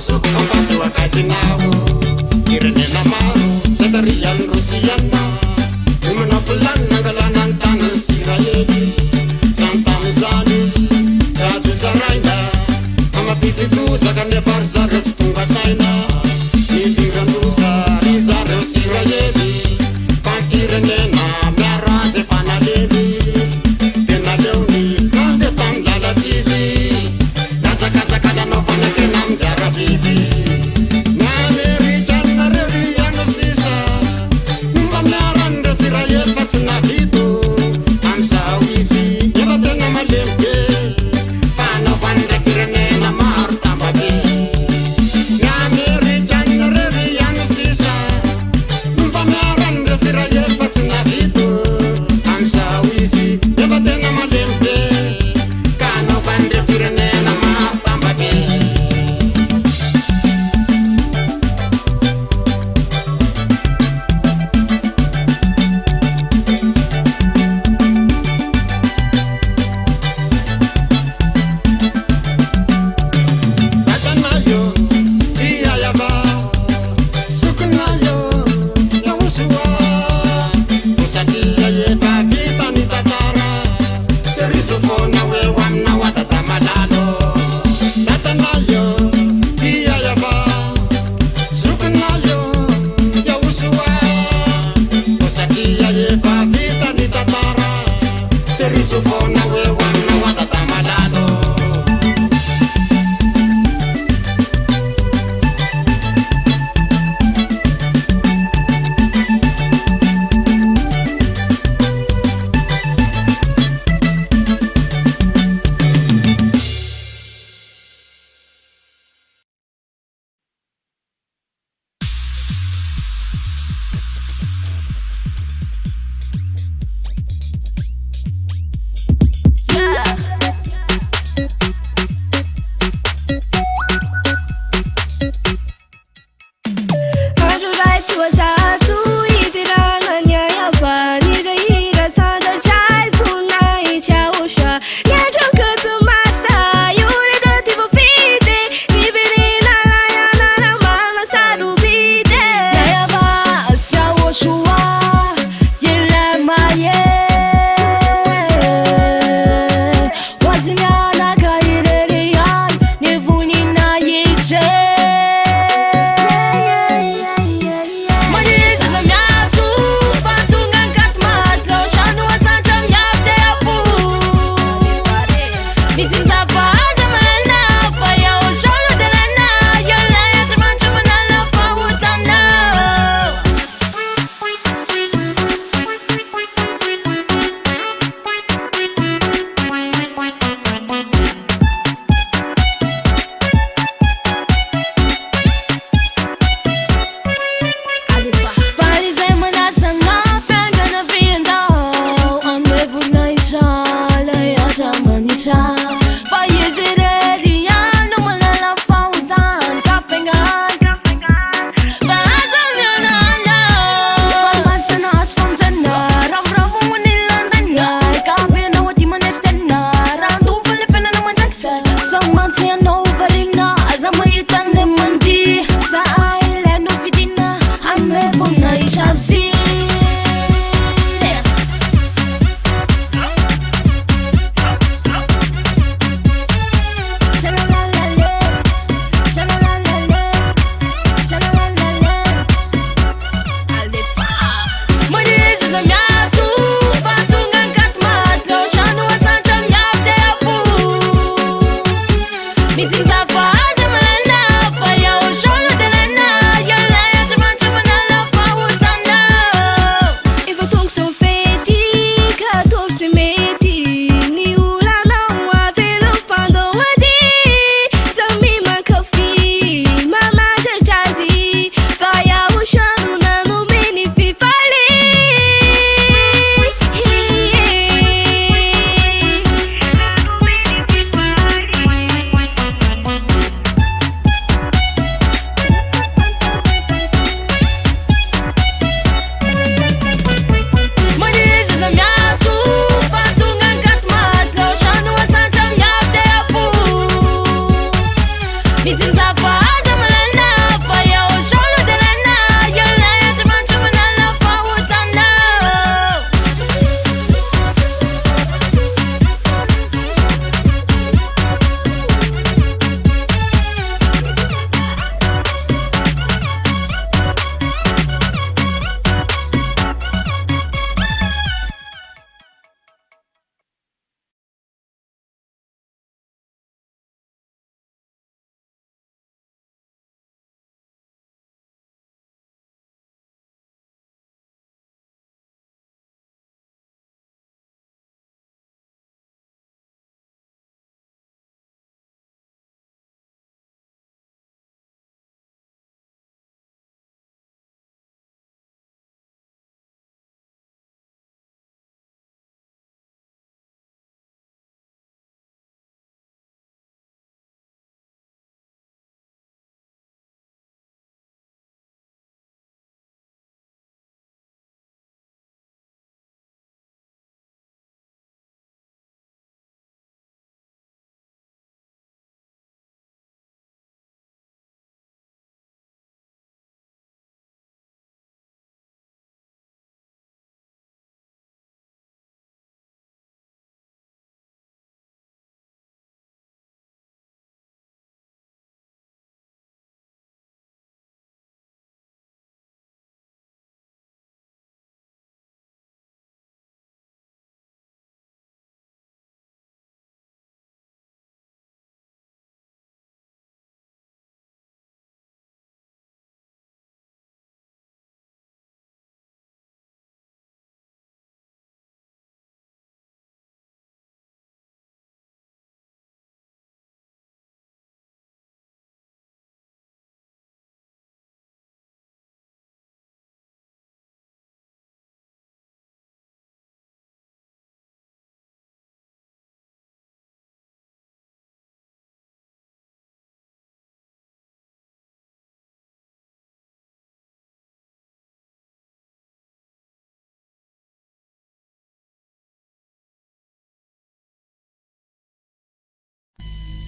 suku kampatu akatinao Firenena maro Zetarian Rusiana Imanapulan Nagalanan Tanan Sirayeli Santam Zani Zazu Zaraina Amapiti Duza Kane Farzarel Stunga Saina Nindiranduza Rizarel Sirayeli Firenena Miara Zefana Levi Tena Leoni Kande Tam Lala Tizi Nazakazakada Novana Kenam Jarabibi Nane Rijana Revi Yana Sisa Mba Miaranda Sirayel Fatsina Vito Amsa Wisi Yeva Tena Malembe Fana Vanda Firenena Marta Mbabe Nane Rijana Revi Yana Sisa Mba Miaranda Sirayel Fatsina Vito Amsa Wisi Yeva Tena Malembe Kana Vanda Firenena Marta Mbabe Tatanayo, YAHVAH, Sukunayo, YAHVAH, Musatia Yeva Vita ni Tatara, Terisofona we wamna watata malalo. Tatanayo, YAHVAH, Sukunayo, YAHVAH, Musatia Yeva Vita ni Tatara, Terisofona we wamna watata malalo. Mitsidika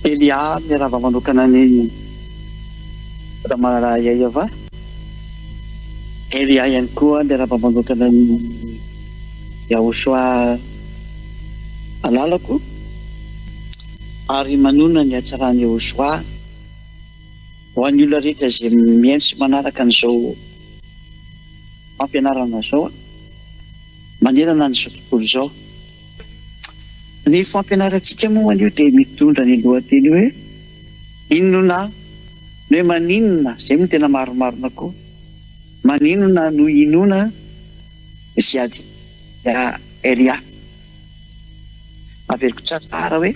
Elia miarava manokana ny ramalala YAHVAH. Elia ihany koa miarava manokana ny YAHVAH alalako, ary manona ny hatsarany YAHVAH ho an'ny olona rehetra izay miaino sy manaraka an'izao fampianarana zao, manerana n'izao tontolo zao. Ny fampianarantsika moa an'io dia mitondra ny lohateny hoe Inoana no hoe maninona, izay moa tena maromarona koa. Maninona no inoana Zhyah Elia. Averiko tsara hoe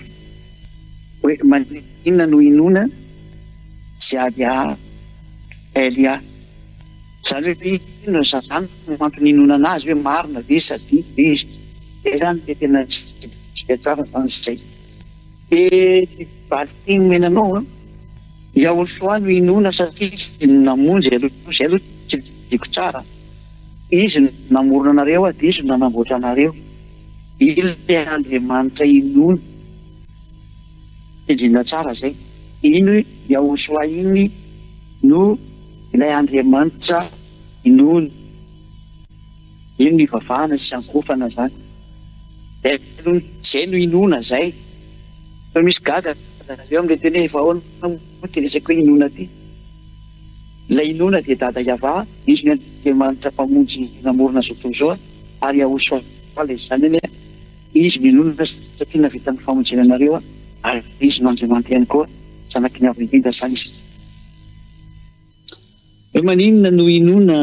maninona no inoana Zhyah Elia. Zany hoe ino zany antony inoana anazy hoe marina ve sa diso ve izy. Zany dia tena tsika tsara zany zay. Dia valitiny menanao YAHVAH no inoana satria izy namonjy zay aloha tsy diko tsara. Izy namorona anareo dia izy nanamboatra anareo. Ilay Andriamanitra inoana. Indrindra tsara zay. Ino YAHVAH iny no ilay Andriamanitra inoana. Ino ny vavahana sy sankofana zany. Zay no inoana zay. Fa misy gaga eo amin'ilay teny efa ahoana teresako hoe inoana ty. Ilay inoana dia dada YAHVAH, izy ny Andriamanitra mpamonjy namorona zao tontolo zao, ary YAHVAH ilay zany hoe izy no inoana satria navita ny famonjena anareo, ary izy no Andriamanitra ihany koa, zanaky ny avy indrindra zany izy. Hoe maninona no inoana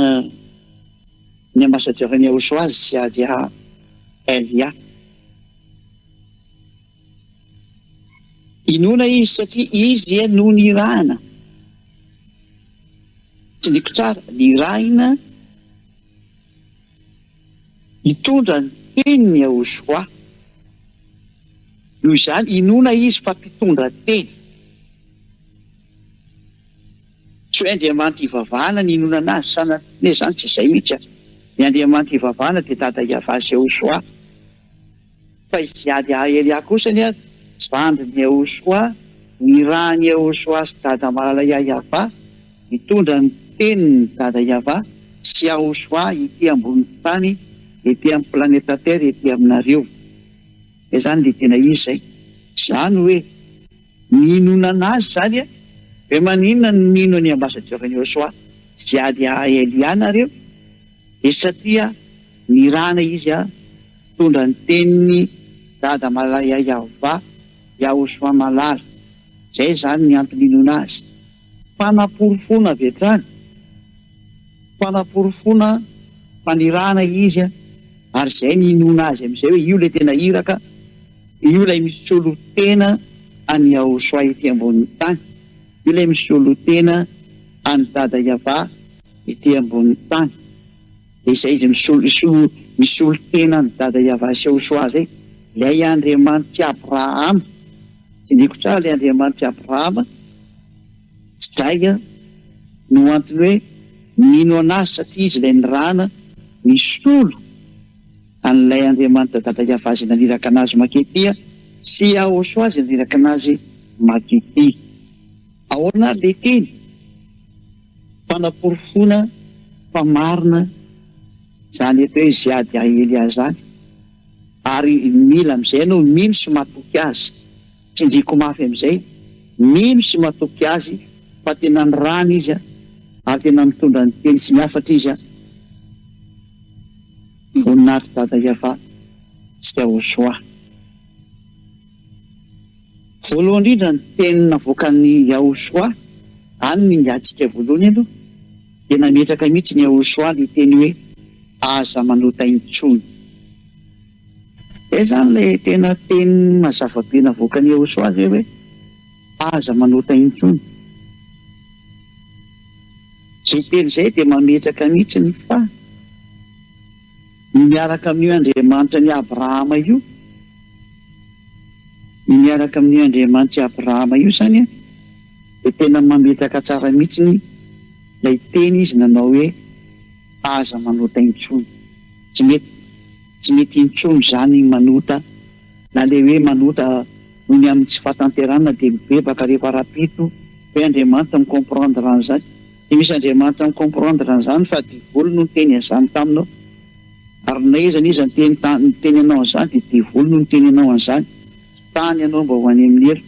ny ambassadeur-ny YAHVAH Zhyah Elia. Inoana izy satria izy no nirahana. Tsy diko tsara, nirahina hitondra ny tenin'ny YAHVAH. Noho izany inoana izy fa mpitondra teny. Tsy hoe Andriamanitra ivavahana ny inoana anazy, sanane zany tsy izay mihitsy. Ny Andriamanitra ivavahana dia dada YAHVAH sy YAHVAH. Fa Zhyah Elia kosany zandrin'ny YAHVAH, nirahany YAHVAH sy dada malala YAHVAH, mitondra ny tenin'ny dada YAHVAH sy YAHVAH ety ambony tany, ety amin'ny planeta Terre, ety aminareo. Zany dia tena izy zay. Zany hoe minona anazy zany hoe maninona no mino ny ambassadeur-ny YAHVAH Zhyah Elia nareo, dia satria nirahana izy mitondra ny tenin'ny dada malala YAHVAH malala. Zay zany ny antony inoana azy. Fanaporofona avy hatrany, fanaporofona fanirahana izy, ary zay ny inoana azy amin'izay hoe io ilay tena iraka, io ilay misy solotena any YAHVAH ety ambony tany, io ilay misy solotena any dada YAHVAH ety ambony tany. Izay izy misy solotena any dada YAHVAH sy YAHVAH zay. Ilay Andriamanitra Abrahama, tsy diko tsara ilay Andriamanitra Abrahama, zay no antony hoe mino anazy satria izy ilay nirahana misolo an'ilay Andriamanitra dada YAHVAH izay naniraka anazy makety, sy YAHVAH izay naniraka anazy makety. Ahoana ilay teny fanaporofona famarina zany eto hoe Zhyah Elia zany. Ary mila amin'izay no mino sy matoky azy. Tsy ndriko mafy amin'izay, mino sy matoky azy fa tena nirahana izy, ary tena mitondra ny teny sy miafatra izy voninahitra dada YAHVAH sy YAHVAH. Voalohany indrindra ny teny navoakan'ny YAHVAH, any ny ngantsika voalohany aloha, dia nametraka mihitsy ny YAHVAH ny teny hoe aza manota intsony. Zany ilay tena teny mazava be navoakan'ny YAHVAH zay hoe aza manota intsony. Zay teny zay dia mametraka mihitsy ny fa miaraka amin'io Andriamanitra ny Abrahama io, miaraka amin'io Andriamanitra Abrahama io zany dia tena mametraka tsara mihitsy ny ilay teny izy nanao hoe aza manota intsony. Tsy mety intsony zany manota, na le hoe manota noho ny amin'ny tsy fahatanterana dia mibebaka rehefa rapito hoe Andriamanitra micomprendre an'izany. Dia misy Andriamanitra micomprendre an'izany fa diavolo no niteny an'izany taminao. Ary naizana izy niteny anao an'izany dia diavolo no niteny anao an'izany. Tany ianao mba ho any amin'ny heri.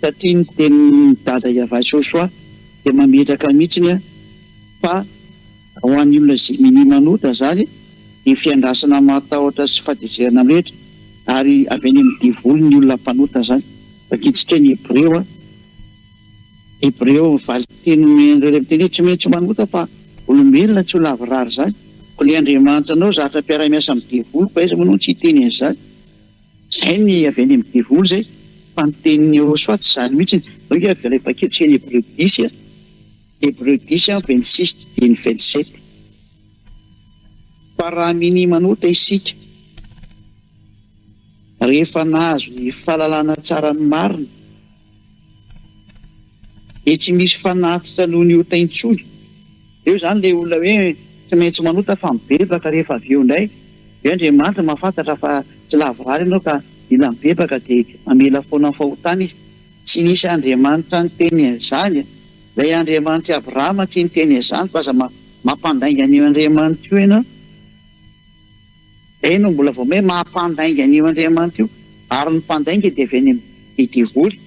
Satria ny tenin'ny dada YAHVAH soasoa dia mametraka mihitsiny fa ho an'ny olona izay minimanota zany ny fiandrasana matahotra sy fahatezerana rehetra ary avy any amin'ny diavolo ny olona mpanota zany. Fakitsika ny Hebreo valiteny tsy maintsy manota fa olombelona tsy ho lavorary zany. Ko le Andriamanitra anao zatra mpiara-miasa amin'ny diavolo fa aiza manao tsy hiteny an'izany. Zay ny avy any amin'ny diavolo zay fa ny tenin'ny Yahoshua tsy zany mihitsy. Hoe avy fakitsika ny Hebreo 10 26 dia ny 27. Fa raha minimanota isika rehefa nahazo ny fahalalana tsara ny marina dia tsy misy fanatitra noho ny otaintsony. Eo zany le olona hoe tsy maintsy manota fa mibebaka rehefa avy eo indray. Hoe Andriamanitra mahafantatra fa tsy lavorary ianao ka mila mibebaka dia mamela foana fahotana izy. Tsy nisy Andriamanitra niteny an'izany. Ilay Andriamanitra Abrahama tsy niteny an'izany fa aza mampandainga an'io Andriamanitra io ianao. Ianao mbola vao hoe mampandainga an'io Andriamanitra io ary ny mpandainga dia avy any amin'ny diavoly.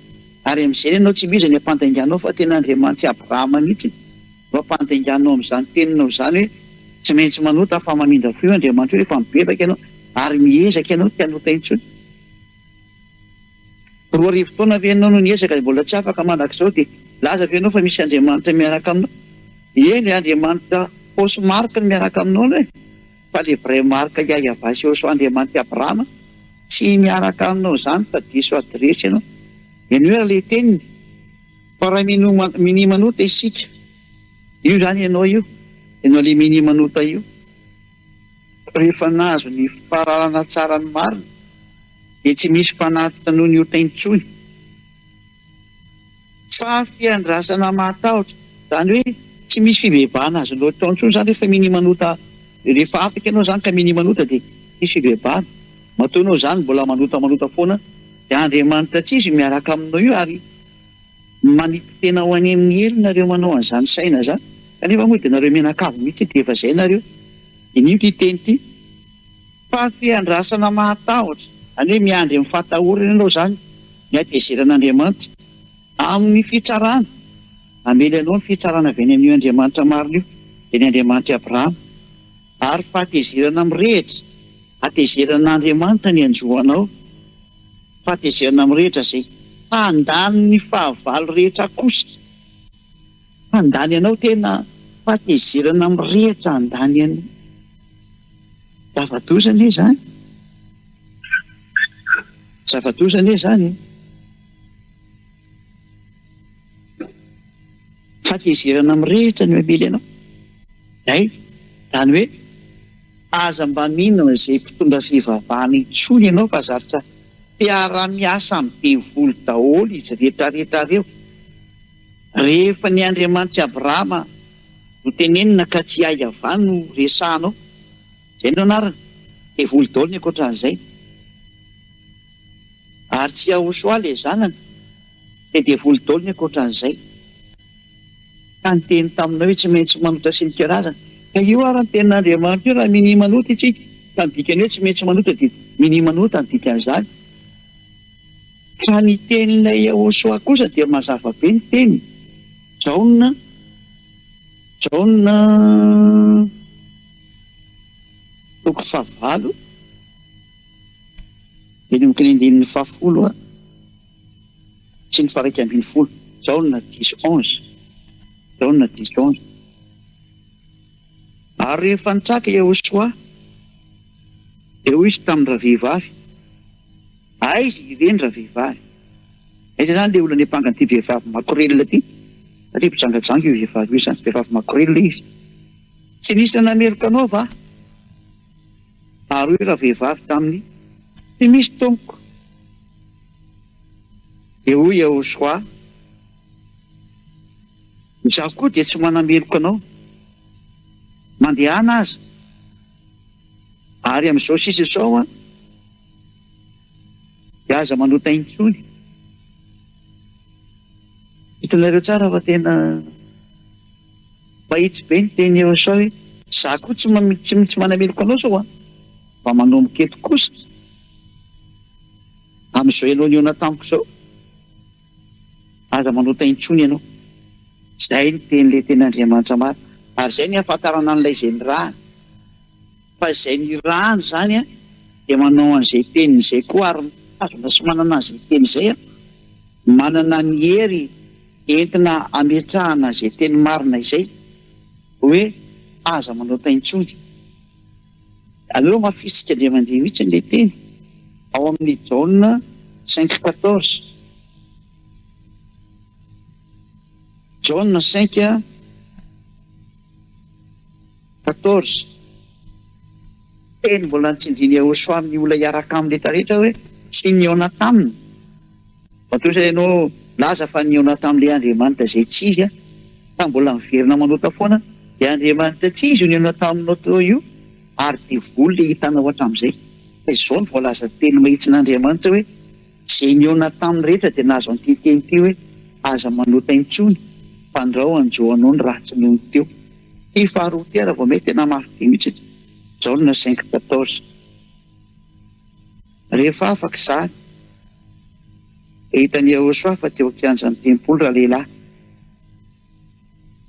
Ary amin'izay ianao tsy miza ny ampandainganao fa tena Andriamanitra Abrahama mihitsy mampandainganao amin'izany teninao izany hoe tsy maintsy manota fa mamindra fo io Andriamanitra io rehefa mibebaka ianao ary miezaka ianao tsy hanota intsony. 4 taona ve ianao no niezaka dia mbola tsy afaka mandrakizao dia laza ve ianao fa misy Andriamanitra miaraka aminao. Eny Andriamanitra fausse marque miaraka aminao no fa le vrai marque YAHVAH soasoa Andriamanitra Abrahama tsy miaraka aminao zany fa diso adresy ianao. Eny hoe le teniny fa raha minimanota isika io zany ianao le minimanota io rehefa nahazo ny fahalalana tsara ny marina dia tsy misy fanatitra noho ny otaintsony fa fiandrasana matahotra. Zany hoe tsy misy fibebahana azonao tao intsony zany rehefa minimanota. Rehefa afaka ianao zany ka minimanota dia misy fibebahana. Matoanao zany mbola manota foana dia Andriamanitra tsy izy miaraka aminao io ary manity tena ho any amin'ny heri nareo manao an'izany saina zany. Kanefa moa dia nareo menakavy mihitsy dia efa izay nareo. Inio ty teny ty fa fiandrasana matahotra. Zany hoe miandry amin'ny fahatahorana ianao zany ny hatezeran'Andriamanitra amin'ny fitsarana. Amely ianao ny fitsarana avy any amin'io Andriamanitra marina io dia ny Andriamanitra Abrahama. Ary fahatezerana amin'ny rehetra hatezeranaandriamanitra ny anjohanao. Fahatezerana amin'ny rehetra zay handany ny fahavalo rehetra kosa. Handany ianao tena fahatezerana amin'ny rehetra handany ianao. Zava-dosany e zany. Zava-dosany e zany. Fahatezerana amin'ny rehetra no amely ianao. Zany hoe aza mba minana izay mpitondra fivavahana intsony ianao fa zatra mpiara-miasa amin'ny diavolo daholo izy rehetrarehetra reo. Rehefa ny Andriamanitra Abrahama no tenenina ka tsy YAHVAH no resahanao. Zay no anarany. Diavolo daholo ny ankoatran'izay. Ary tsy Yahoshua le zanany dia diavolo daholo ny ankoatran'izay. Ka ny teny taminao hoe tsy maintsy manota sy mikarazana. Ka io ary ny tenin'Andriamanitra io raha minimanota itsika. Ka ny dikany hoe tsy maintsy manota dia minimanota ny dikan'izany. Ka ny tenin'ilay Yahoshua kosa dia mazava be ny teny. Jaona 9 dia ny 10 sy ny 11. Jaona 10:11. Jaona 10:11. Ary rehefa nitraka Yahoshua eo izy tamin'ny ravehivavy. Izy ireny ravehivavy. Aiza zany le olona nepangana ty vehivavy makorelina ty. Satria mpijangajanga io vehivavy io zany vehivavy makorelina izy. Tsy nisy nameloka anao va? Ary hoe ravehivavy tamin'ny tsy misy tompoko. Eo Yahoshua. Izaho koa dia tsy manameloka anao. Mandehana aza. Ary amin'izao sisa izao dia aza manota intsony. Hitanareo tsara fa tena mahitsy be ny teny Yehoshua hoe za koa tsy manameloko anao sao fa manomboka eto kosa amin'izao ianao niona tamiko zao aza manota intsony ianao. Zay ny teny'ilay ten'Andriamanitra maro ary zay ny ahafantarana an'ilay izay ny rahany fa izay ny rahany zany dia manao an'izay teniny izay koa ary mitazona sy manana an'izay teny izay manana ny hery entina ametrahana izay teny marina izay hoe aza manota intsony. Aleo mafisika dia mandeha mihitsy n'ilay teny ao amin'ny Jaona 5:14. Jaona 5:14 teny mbola nitsindriany Yehoshua amin'ny olona hiaraka amin'ny rehetrarehetra hoe sy niona taminy. Matoa ianao laza fa niona tamin'ilay Andriamanitra izay tsy izy fa mbola miverina manota foana dia Andriamanitra tsy izy io niona taminao teo io ary devoly le hitanao hatramin'izay. Fa izao ny voalaza teny mahitsin'Andriamanitra hoe izay niona tamin'ny rehetra dia nahazo an'ity teny ity hoe aza manota intsony fandrao anjoanao ny ratsy nohony teo. Ty faharoa ty raha vao mety tena mafy mihitsy. Jaona 5:14. Rehefa afaka izany hitan'ny Yehoshua fa teo an-kianjan'ny tempoly raha lehilahy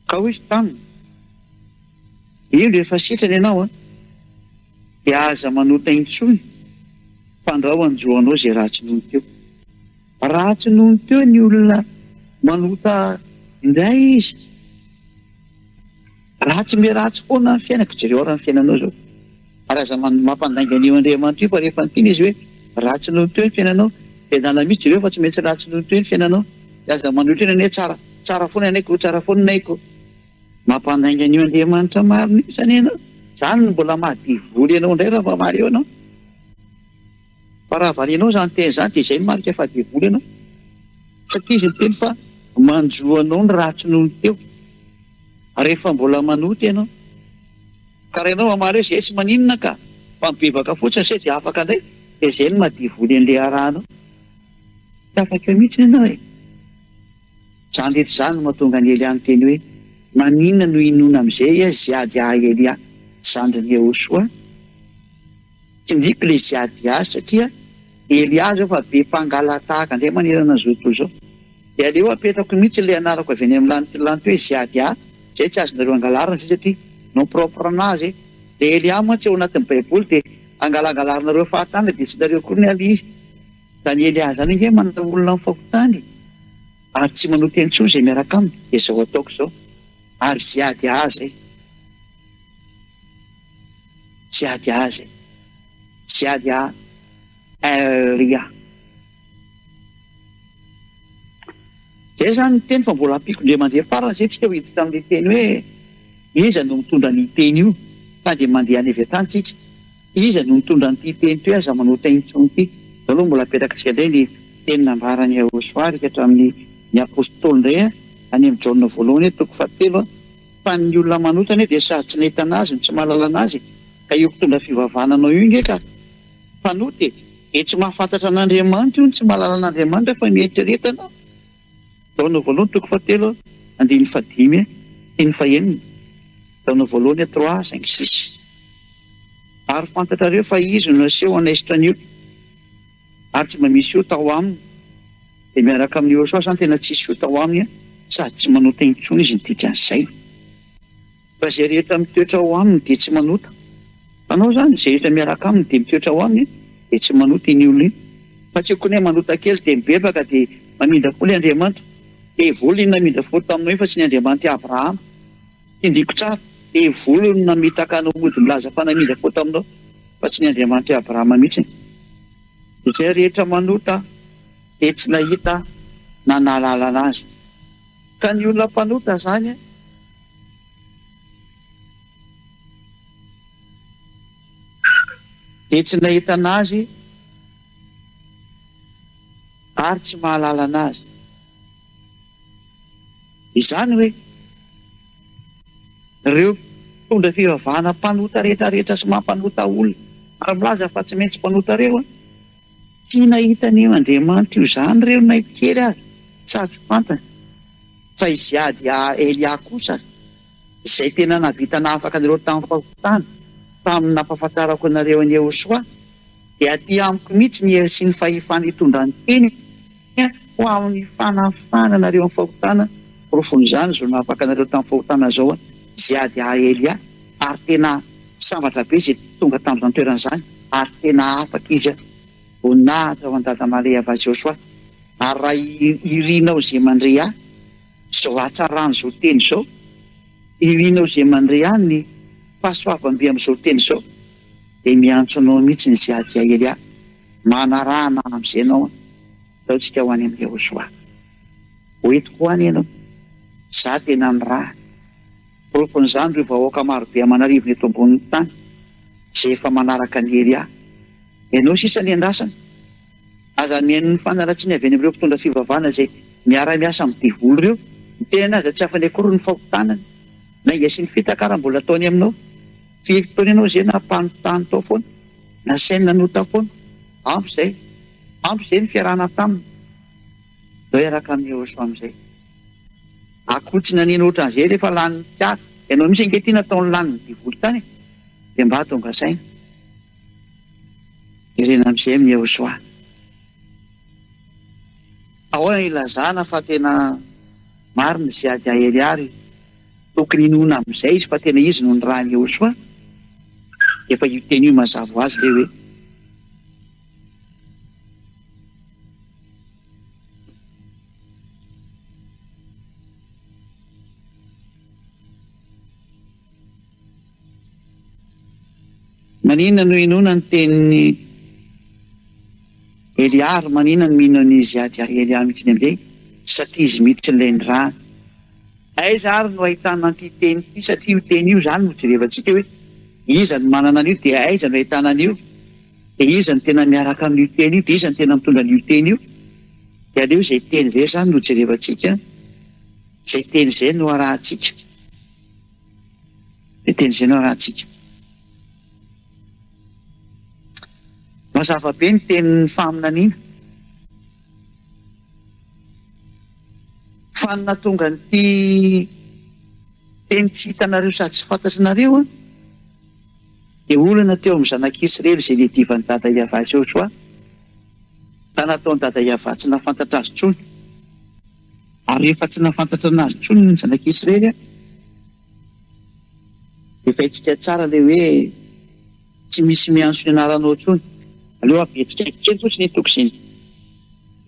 ka hoy izy taminy io rehefa sitrany ianao dia aza manota intsony fandrao anjoanao izay ratsy nohony teo. Ratsy nohony teo ny olona manota indray izy ratsy me ratsy foana ny fiainako jereo raha ny fiainanao zao ary aza mampandaingan'io Andriamanitra io fa rehefa nitiny izy hoe ratsy nohony teo ny fiainanao dia dala mihitsy jereo fa tsy maintsy ratsy nohony teo ny fiainanao dia aza manotra eny tsara foana naiko tsara foana naiko. Mampandaingan'io Andriamanitra marina io zany ianao zany no mbola mahadivoly ianao indray raha fa mary eo anao fa raha varianao zany teny zany dia izay ny marika fa divoly ianao satria izy ny teny fa manjoanao ny ratsy nohony teo rehefa mbola manoty ianao ka raha ianao mamary hoe izay tsy maninona ka fa mibebaka fotsiny say dia afaka indray dia izay ny mahadivoly an'ilay arahanao afaka eo mihitsy ianao zany rehetra zany no mahatonga ny Elia ny teny hoe maninona no inona amin'izay Zhyah Elia zandrin'i Yehoshua. Tsy ndriko ilay Zhyah satria Elia zao fa be mpangala tahaka indray manerana zao tontolo zao dia aleo apetako mihitsy ilay anarako avy any amin'ny lanitra hoe Zhyah zay tsy azonareo angalarina satria non propre anazy dia Elia moa tsy ao anatin'ny baiboly dia angalangalarina fahatany dia tsy nareo koa ny ali izy. Zany Elia zany nge manana olona mifakotany ary tsy manota intsony izay miaraka aminy dia zao ataoko zao ary Zhyah zay Zhyah Elia zay zany ny teny fa mbola ampiko ndre mandeha farany zay tsika ho hiditra tamin'ilay teny hoe iza no mitondra ny teny io fa dia mandeha any avy an-tany tsika iza no mitondra nyity teny toy aza manota intsony ity. Zao aloha mbola apetraka tsika indray ny teny nambarany Yehoshua hatramin'ny ny apôstôly indray any amin'ny Jaona voalohany 3:7 fa ny olona manotana dia sady tsy nahita anazy no tsy mahalala anazy ka io mpitondra fivavahana anao io nge ka fanoty dia tsy mahafantatra an'Andriamanitra io ny tsy mahalala an'Andriamanitra fa mieritrereta anao. Jaona voalohany 3:7 andiny 5 ny 5. Jaona voalohany 3:5-6 ary fantatrareo fa izy no naseho anaisotrany io ary tsy mba misy io tao aminy dia miaraka amin'ny Yehoshua zany tena tsisy io tao aminy sady tsy manota intsony izy ny dikan'izay fa izay rehetra mitoetra ao aminy dia tsy manota. Anao zany izay rehetra miaraka aminy dia mitoetra ao aminy dia tsy manota iny olona iny fa tsy kony manota kely dia mibebaka dia mamindra foana Andriamanitra dia voly iny namindra foana taminao io fa tsy ny Andriamanitra Abrahama. Tindriko tsara dia voly no namitaka anao mody milaza fa namindra foana taminao fa tsy ny Andriamanitra Abrahama mihitsy. Izay rehetra manota dia tsy nahita na nahalala anazy ka ny olona mpanota zany dia tsy nahita anazy ary tsy mahalala anazy. Izany hoe ireo tondra fivavahana mpanota rehetrarehetra sy mampanota olona ary milaza fa tsy maintsy mpanota reo Tsy nahita ny Andriamanitra io zany reo naikely azy sady fantany fa i Zhyah dia Elia kosa izay tena navita nahafaka anareo tamin'ny fahotana tamin'ny nampahafantarako anareo any Yahoshua dia aty amiko mihitsy ny sy ny fahefana hitondrany teny ho amin'ny fanafana anareo amin'ny fahotana profony izany zao nahafaka anareo tamin'ny fahotana zao Zhyah dia Elia ary tena sambatra be izay tonga tamin'izany toerana izany ary tena afaka izy voninahitra ho an-dadamale YAHVAH Yahoshua ary raha irinao izay mandre ahy zao atsarany zao teny zao irinao izay mandre ahy ny fahasoavam-be amin'izao teny zao dia miantso anao mihitsy ny Zhyah dia Elia manarahana amin'izay ianao ataontsika ho any amin'ny Yahoshua hoentiko ho any ianao za tena ny raha profon'izany reo vahoaka marobe amanarivony eto ambonin'ny tany izay efa manaraka ny Elia ianao sisa ny andrasana aza mihaino ny fanaratsiany avy any amin'ireo mpitondra fivavahana izay miara-miasa amin'ny divolo ireo ny tena azy tsy afany akory ny fahotanany na inga sy ny fitakara mbola ataony aminao fitaony ianao izay na mpamitany tao foana na chaîne nanota foana ampy izay ny fiarahana taminy zao iaraka amin'ny Yahoshua amin'izay akotsina nino ohatran'izay rehefa laniny tiara ianao misy ankehitriny ataony laniny divolo tany dia mba tonga saina irena amin'izay amin'ny Yahoshua ahoana ilazana fa tena marina Zhyah dia Elia ary tokony Inoana amin'izay izy fa tena izy no ny rahany Yahoshua efa io teny io mazava ho azy le hoe maninona no Inoana ny teniny Elia ary maninona no mino ny Zhyah dia Elia mihitsy ny amin'izay satria izy miditra n'ilay ny rany aiza ary no ahitana an'ity teny ity satria io teny io zany no jerevantsika hoe iza ny manana an'io dia aiza no ahitana an'io dia iza ny tena miaraka amin'io teny io dia iza ny tena mitondra an'io teny io dia aleo izay teny izay zany no jerevantsika izay teny izay no arahantsika izay teny izay no arahantsika mazava be ny tenin'ny faminaniana fa ny natonga nyity teny tsy hitanareo sady tsy fantatrinareo dia olana teo amin'ny zanak'Israely izay nedivan'ny dada YAHVAH Yahoshua ka nataony dada YAHVAH tsy nafantatra azy tsony ary rehefa tsy nafantatra anazy tsony ny zanak'Israely efa hitsika tsara le hoe tsy misy miantso ny anaranao tsony aleo abetsika kely fotsiny toko izay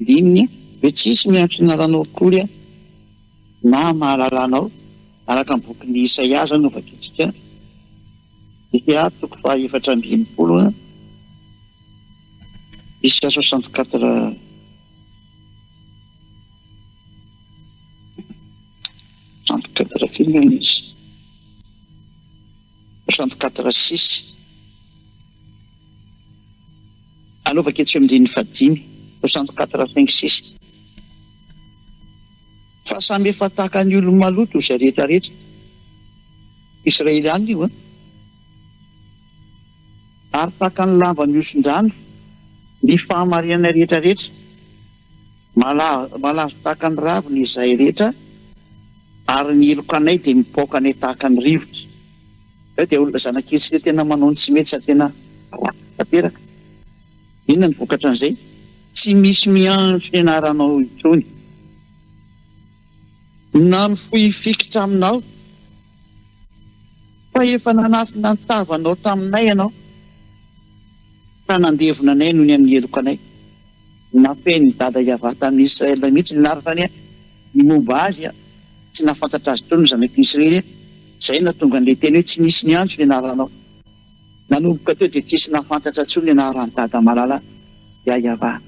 dininy hoe tsisy miantso ny anaranao akory na mahalalanao araka ny bokin'ny Isaia zany no vakitsika dia toko fa 4:20 Isaia 64 filmeny izy 64:6 aleo vaketsika amin'ny 64:5-6 fa samy efa tahaka ny olo maloto izay rehetrarehetra Israeliana io ary tahaka ny lamba miosondrano ny fahamarinana rehetrarehetra malazo tahaka ny raviny izay rehetra ary ny elokanay dia mipoaka anay tahaka ny rivotra eo dia olona zanak'Israely tena manao ny tsy mety sady tena tanteraka inona ny vokatra an'izay tsy misy miantso ny anaranao intsony na mifohy fikitra aminao fa efa nanafina ny tavanao taminay ianao ka nandevona anay noho ny amin'ny elokanay nafeny dada YAHVAH tamin'ny Israela mihitsy ny narany ny momba azy tsy nafantatra azy tony ny zanak'Israely izay natonga an'ilay teny hoe tsy misy ny antso ny anaranao nanomboka teo dia tsisy nafantatra tsony ny anaran'ny dada malala YAHVAH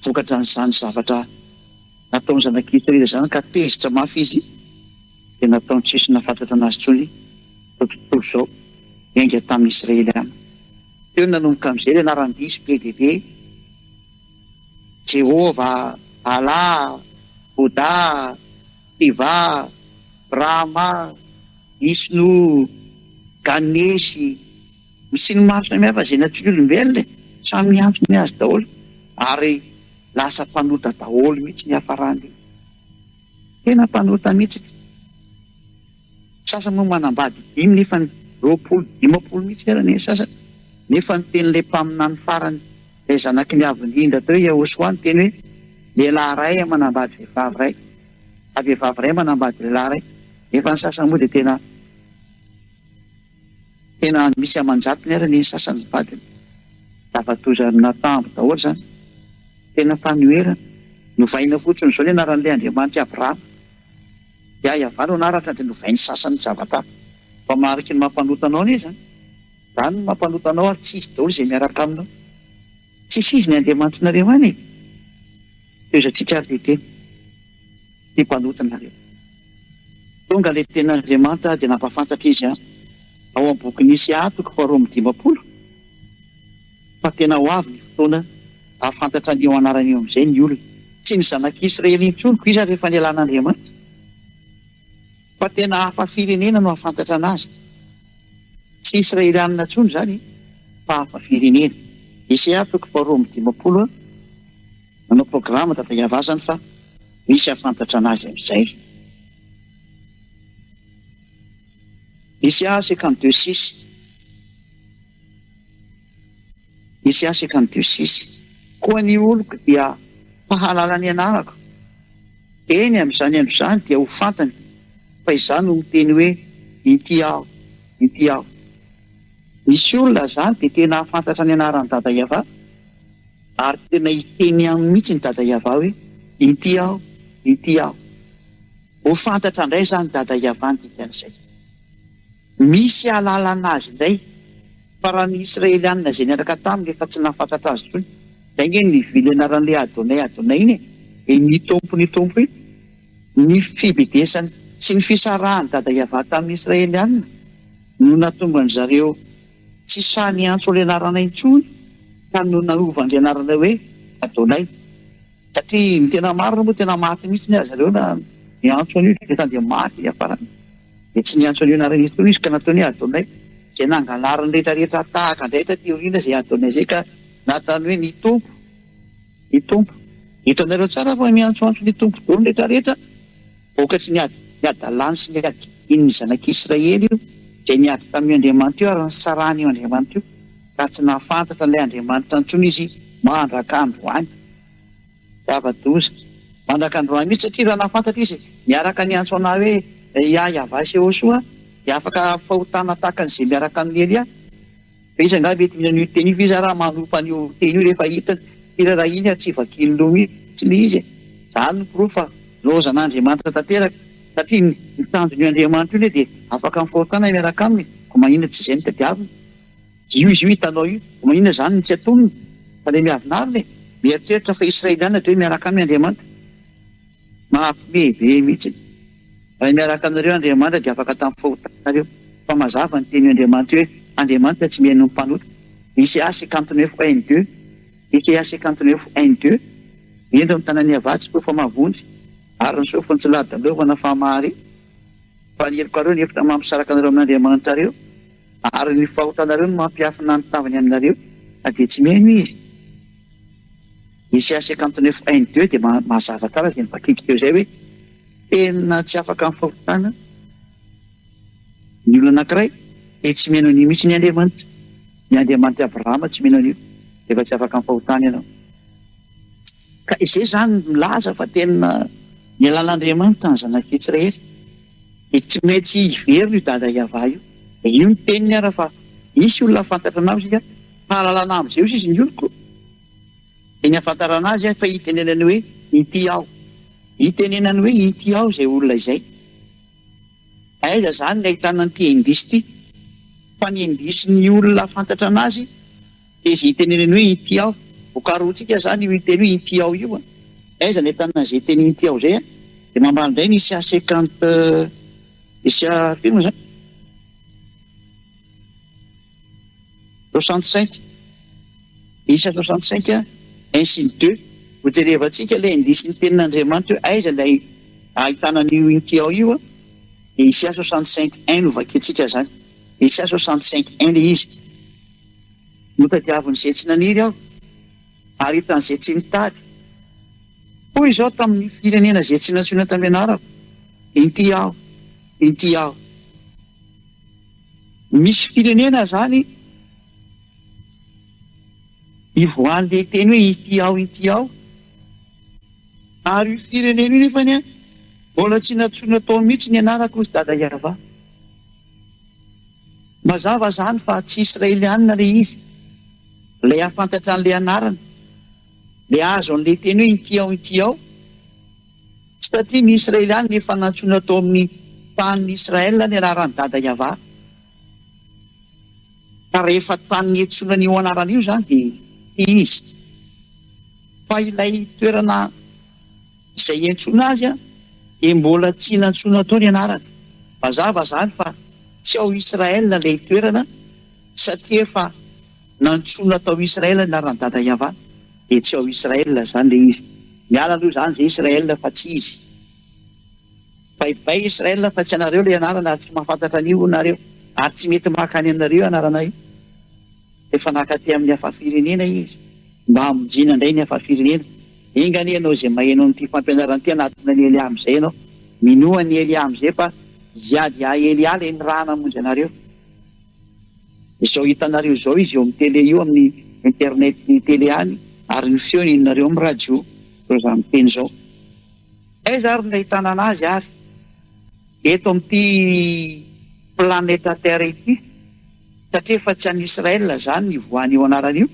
vokatra n'izany zavatra nataony zanak'Israely zany ka tezitra mafy izy dia nataony tsisy nafantatra anazy tsony tontolo izao miainga tamin'ny Israely any teo nanomboka amin'izay le anaran-diso be dia be Jehovah, Allah, Buddha, Shiva, Brahma, Vishnu, Ganesy sy ny maro samihafa izay natsory olombelona samy miantso ny azy daholo ary lasa mpanota daholo mihitsy ny hafarany tena mpanota mihitsy sasany moa manambady dimy nefa ny 20 mihitsy era ny sasany nefa ny teny'ilay mpaminany farany ilay zanaky ny avindrindra teo Yahoshua ny teny hoe lehilahy ray manambady vehivavy ray vehivavy ray manambady lehilahy ray nefa ny sasany moa dia tena misy amanjatony ara ny sasany vadiny zavatoza natambo daholo zany tena fanoerana novaina fotsiny zao ny anaran'ilay Andriamanitra Abrahama YAHVAH no anaratra dia novainy sasany zavatra fa mariky ny mampanotanao ny zany no mampanotanao ary tsy izy daholo izay miaraka aminao tsisy izy ny Andriamanitrynareo any toezatsika ary teny ty mpanotanareo tonga ilay ten'Andriamanitra dia nampafantatra izy ao amin'ny bokin'ny Zhyah 2:20 fa tena ho avy ny fotoana ahafantatra an'io anarany io amin'izay ny olona tsy ny zanak'Israely intsony ko izy rehefa nialan'Andriamanitra fa tena hafa firenena no ahafantatra anazy tsy Israelianina intsony zany fa hafa firenena Zhyah 2:20 manao programa da YAHVAH zany fa misy ahafantatra anazy amin'izay Zhyah 52:6 Zhyah 52:6 koa ny oloko dia pahalala ny anarako eny amin'izany andro zany dia ho fantany fa izany no miteny hoe ity aho misy olona zany dia tena ahafantatra ny anaran'ny dada YAHVAH ary tena hiteny amin'ny mihitsy ny dada YAHVAH hoe ity aho ho fantatra indray zany dada YAHVAH ny dikan'izay misy alalana azy indray fa raha ny Israelianina izay niaraka taminy efa tsy nahafantatra azy tsony da nge ny vily anaran'ilay Adonay iny ny tompo ny fibedesany sy ny fisarahany dada YAHVAH tamin'ny Israelianina no natomba ny zareo tsy sany antso le anarana intsony ka no naovany le anarana hoe Adonay satria ny tena marina moa tena maty mihitsy ny azy zareo na niantso an'io dia dia maty afarany dia tsy niantso an'io anarana intsony izy ka nataony Adonay zay nangalarany rehetrarehetra tahaka indray taty aoriana zay Adonay zay ka natany hoe ny tompo hitanareo tsara fa miantsoantso ny tompo daholo rehetrarehetra vokatry ny adalany sy ny adiny ny zanak'Israely io zay niady tamin'ny Andriamanitra io ary ny sarany io Andriamanitra io ka tsy nahafantatra ilay Andriamanitra intsony izy mandraka androany zava-doza mandraka androany mihitsy satria raha nahafantatra izy miaraka ny antso anah hoe YAHVAH sy Yahoshua dia afaka fahotana tahaka an'izay miaraka amin'ny Elia fa izy angah mety minan'io teny io izy raha manompa an'io teny io rehefa hitany raha iny ary tsy vakiny loha tsy le izy zany no proof fa lozan'Andriamanitra tanteraka satria ny tanjon'io Andriamanitra io dia afaka mifahotana miaraka aminy ko maninona tsy izay ny tadiavina io izy io hitanao io ko maninona zany ny tsy atonony fa le miavinary le mieritreritra fa Israelianina dia hoe miaraka amin'ny Andriamanitra mahampibebe mihitsy raha miaraka aminareo Andriamanitra dia afaka tamin'ny fahotanareo fa mazava ny teny Andriamanitra hoe Andriamanitra tsy mihaino ny mpanota Zhyah 59:1-2 Zhyah 59:1-2 ento amin'ny tanan'ny YAHVAH tsy kofa mavonjy ary ny sofiny tsy ladalovanà famahary fa ny helokareo ny hevitra mampisaraka anareo amin'Andriamanitra reo ary ny fahotanareo no mampiafina ny tavany aminareo dia tsy mihaino izy Zhyah 59:1-2 dia mazava tsara izay nivakiky teo izay hoe tena tsy afaka amin'ny fahotana ny olona anankiray dia tsy mihaino an'io mihitsy ny Andriamanitra Abrahama tsy mihaino an'io efa tsy afaka amin'ny fahotana ianao ka izay zany milaza fa tena ny alal'Andriamanitra ny zanak'Israely dia tsy maintsy hiverina io dada YAHVAH io dia io ny teniny ara fa misy olona afantatra anao izy fahalalana amin'izay izy ny oloko dia ny afantarana azy fa hitenenany hoe ity aho hitenenany hoe ity aho izay olona izay aiza zany ny ahitana n'ity indisy ity fa ny indisy ny olona afantatra anazy dia izy hitenenany hoe ity aho vokaroantsika zany io hiteny hoe ity aho io aiza ny ahitana izay teny ity aho zay dia mambala indray ny Zhyah 50 Zhyah filma zany 65 Zhyah 65 ainsi ny 2 ho jerevantsika ilay indisy ny tenin'Andriamanitra hoe aiza ilay ahitana an'io ity aho io dia Zhyah 65:1 no vakentsika zany Zhyah 65:1 le izy notadiavin'izay tsy naniry aho ary hitan'izay tsy nitady. Hoy izao tamin'ny firenena izay tsy nantsoina tampianarako, inty aho, inty aho. Misy firenena zany ivoan'le teny hoe inty aho, ary io firenena io nefany a mbola tsy nantsoina tao mihitsy ny anarako ozy dada YAHVAH. Mazava zany fa tsy Israelianina le izy, le afantatra an'le anarana, le azo an'le teny hoe inty aho, satria ny Israelianina efa nantsoina tao amin'ny tanin'ny Israela ny anaran'ny dada YAHVAH. Ka rehefa tany etsonany io anarana io zany dia izy. Fa ilay toerana izay entsoina azy a dia mbola tsy nantsoina tao ny anarany. Mazava zany fa tsy ao Israela ilay toerana, satria efa nantsoina tao Israela ny anaran'ny dada YAHVAH, dia tsy ao Israela zany le izy. Miala aloha zany izay Israela fa tsy izy. Baibay Israela fa tsy anareo le anarana ary tsy mahafantatra an'io nareo, ary tsy mety makany anareo anarana io. Efa nakaty amin'ny hafa firenena izy, mba hamonjena indray ny hafa firenena. Engany ianao izay maheno amin'ity fampianarana ity anatina ny Elia amin'izay ianao, minoa ny Elia amin'izay fa Zhyah Elia le ny raha namonjy anareo. Izao hitanareo izao izy eo amin'ny tele io, amin'ny internet ny tele any, ary ny feo ninareo amin'ny radio, zao zany teny izao. Aiza ary ny ahitana anazy ary eto amin'ity planeta Terre ity, satria efa tsy any Israela zany ny voany io anarana io,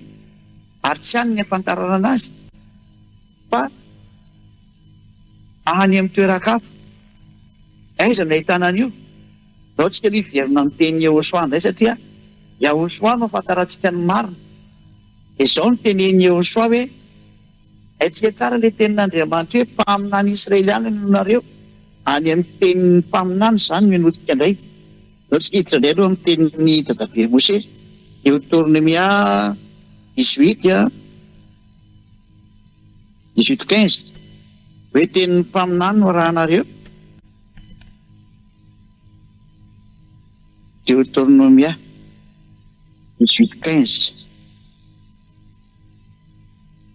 ary tsy any ny afantarana anazy, fa any amin'ny toeran-kafa. Aiza ny ahitana an'io? Raha tsika miverina amin'ny teny YAHVAH indray, satria YAHVAH no afantarantsika ny marina. Izao ny teneny YAHVAH hoe haitsika tsara le tenin'Andriamanitra hoe mpaminany Israelianina nareo, any amin'ny tenin'ny mpaminany zany menotsika indray. Zao tsika hiditra indray aloha amin'ny tenin'ny dadabe Mose, toritenin'YAHOSHUAH 18:15, hoe tenin'ny mpaminany no arahanareo. Toritenin'YAHOSHUAH 18:15.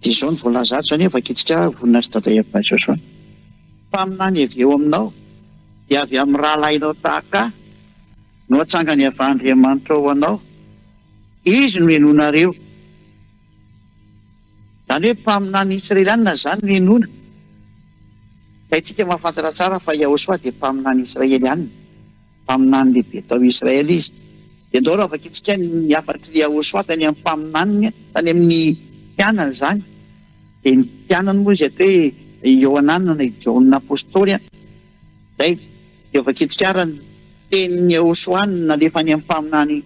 Dia izao ny voalaza ato zany efa kitsika voninahitra dada YAHVAH soasoa. Mpaminany avy eo aminao dia avy amin'ny rahalahinao tahaka no hatsangany avy Andriamanitra ao anao, izy no henonareo. Zany hoe mpaminany Israelianina zany no henona. Fa itsika mahafantatra tsara fa YAHVAH dia mpaminany Israelianina, mpaminany lehibe tao Israely izy. Dia andao raha afaka itsika ny afatry YAHVAH tany amin'ny mpaminany, tany amin'ny mpianany zany. Dia ny mpianany moa izy atao hoe Inoana na John apôstôly zay. Dia afaka itsika ara ny tenin'ny YAHVAH nalefa any amin'ny mpaminany,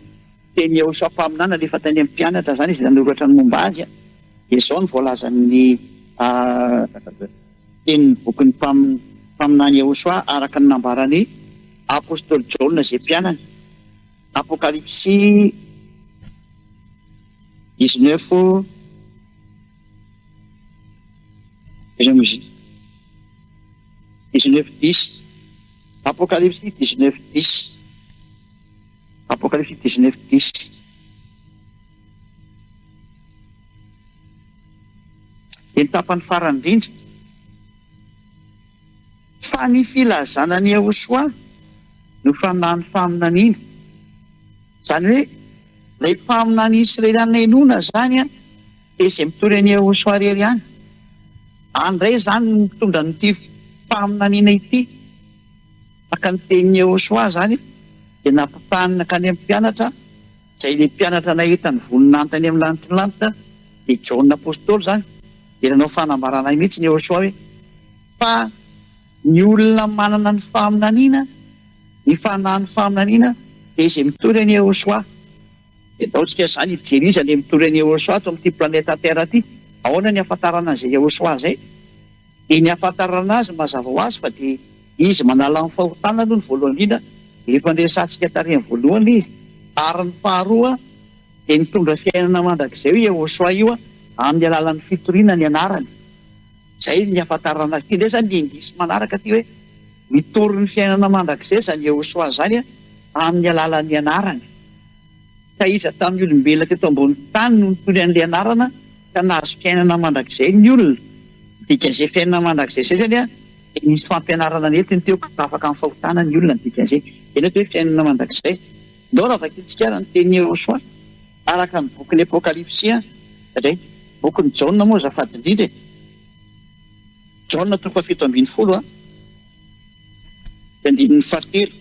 tenin'ny YAHVAH mpaminany nalefa tany amin'ny mpianatra zany izy nanoratra ny momba azy. Dia izao ny voalazan'ny tenin'ny boky ny mpaminany YAHVAH araka ny nambarany apôstôly John izay mpianany. Apocalypsy 19 19:10. Apocalypse 19:10. Apocalypse 19:10. Ny tapany farany indrindra fa ny filazana ny YAHVAH no fanany faminaniana. Zany hoe ilay mpaminany Israelianina henona zany a dia izay mitory any YAHVAH rery ihany. Andray zany mitondra n'ity mpaminaniana ity, maka ny tenin'ny YAHVAH zany dia nampitahanina ka any amin'ny mpianatra, izay le mpianatra nahitany voninantany amin'ny lanitra dia John apôstôly zany. Dia nanao fanambarana mihitsy ny YAHVAH hoe fa ny olona manana ny faminaniana, ny fanahy faminaniana dia izay mitory any YAHVAH. Dia ataontsika zany hijery izy ilay mitory any YAHVAH ato amin'ity planeta Terre ity. Ahoana ny afantarana an'izay YAHVAH zay? Dia ny afantarana azy mazava ho azy fa dia izy manala ny fahotana aloha ny voalohany indrindra, efa nresantsika tarihany voalohany izy. Ary ny faharoa dia nitondra fiainana mandrakizay hoe YAHVAH io amin'ny alalan'ny fitoriana ny anarany. Zay ny afantarana azy ity. Ndray zany ny indisy manaraka ty hoe mitory ny fiainana mandrakizay zany YAHVAH zany amin'ny alalan'ny anarany. ka iza tamin'ny olombelona teto ambony tany no nitory an'ilay anarana ka nahazo fiainana mandrakizay ny olona dikan'izay fiainana mandrakizay zay zany a dia nisy fampianarana netiny teo ka afaka amin'ny fahotana ny olona dikan'izay eny eto hoe fiainana mandrakizay ndao raha vakitsika ny teny Yehosoa araka ny boky ny apokalipsia indray boky ny Jaona moa zafady indrindra Jaona 7:70 andininy fahatelo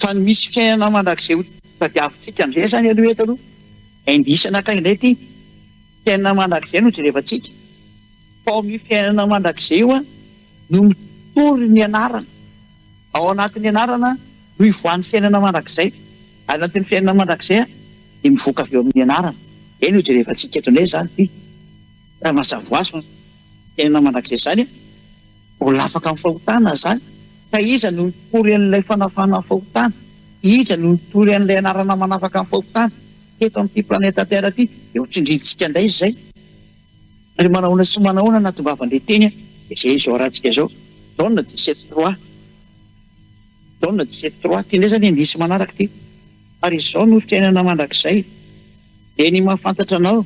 fa ny misy fiainana mandrakizay tadiavintsika amin'izay zany aloha eto aloha indisana ka indray ty fiainana mandrakizay no jerevantsika fa ao amin'ny fiainana mandrakizay io a no mitory ny anarana ao anatin'ny anarana no ivoan'ny fiainana mandrakizay ao anatin'ny fiainana mandrakizay a dia mivoaka avy eo amin'ny anarana eny no jerevantsika eto indray zany ty raha mazava azy fa fiainana mandrakizay zany a mbola afaka amin'ny fahotana zany ka iza no nitory an'ilay fanafana amin'ny fahotana iza no nitory an'ilay anarana manafaka amin'ny fahotana eto amin'ity planeta terre ty dia hotrindrintsika indray izay ary manahoana sy manahoana natovavandray teny a izay izao rahantsika zao Jaona 17:3 Jaona 17:3 ty indray zany indisy manaraka ty ary izao no fiainana mandrakizay dia ny mahafantatra anao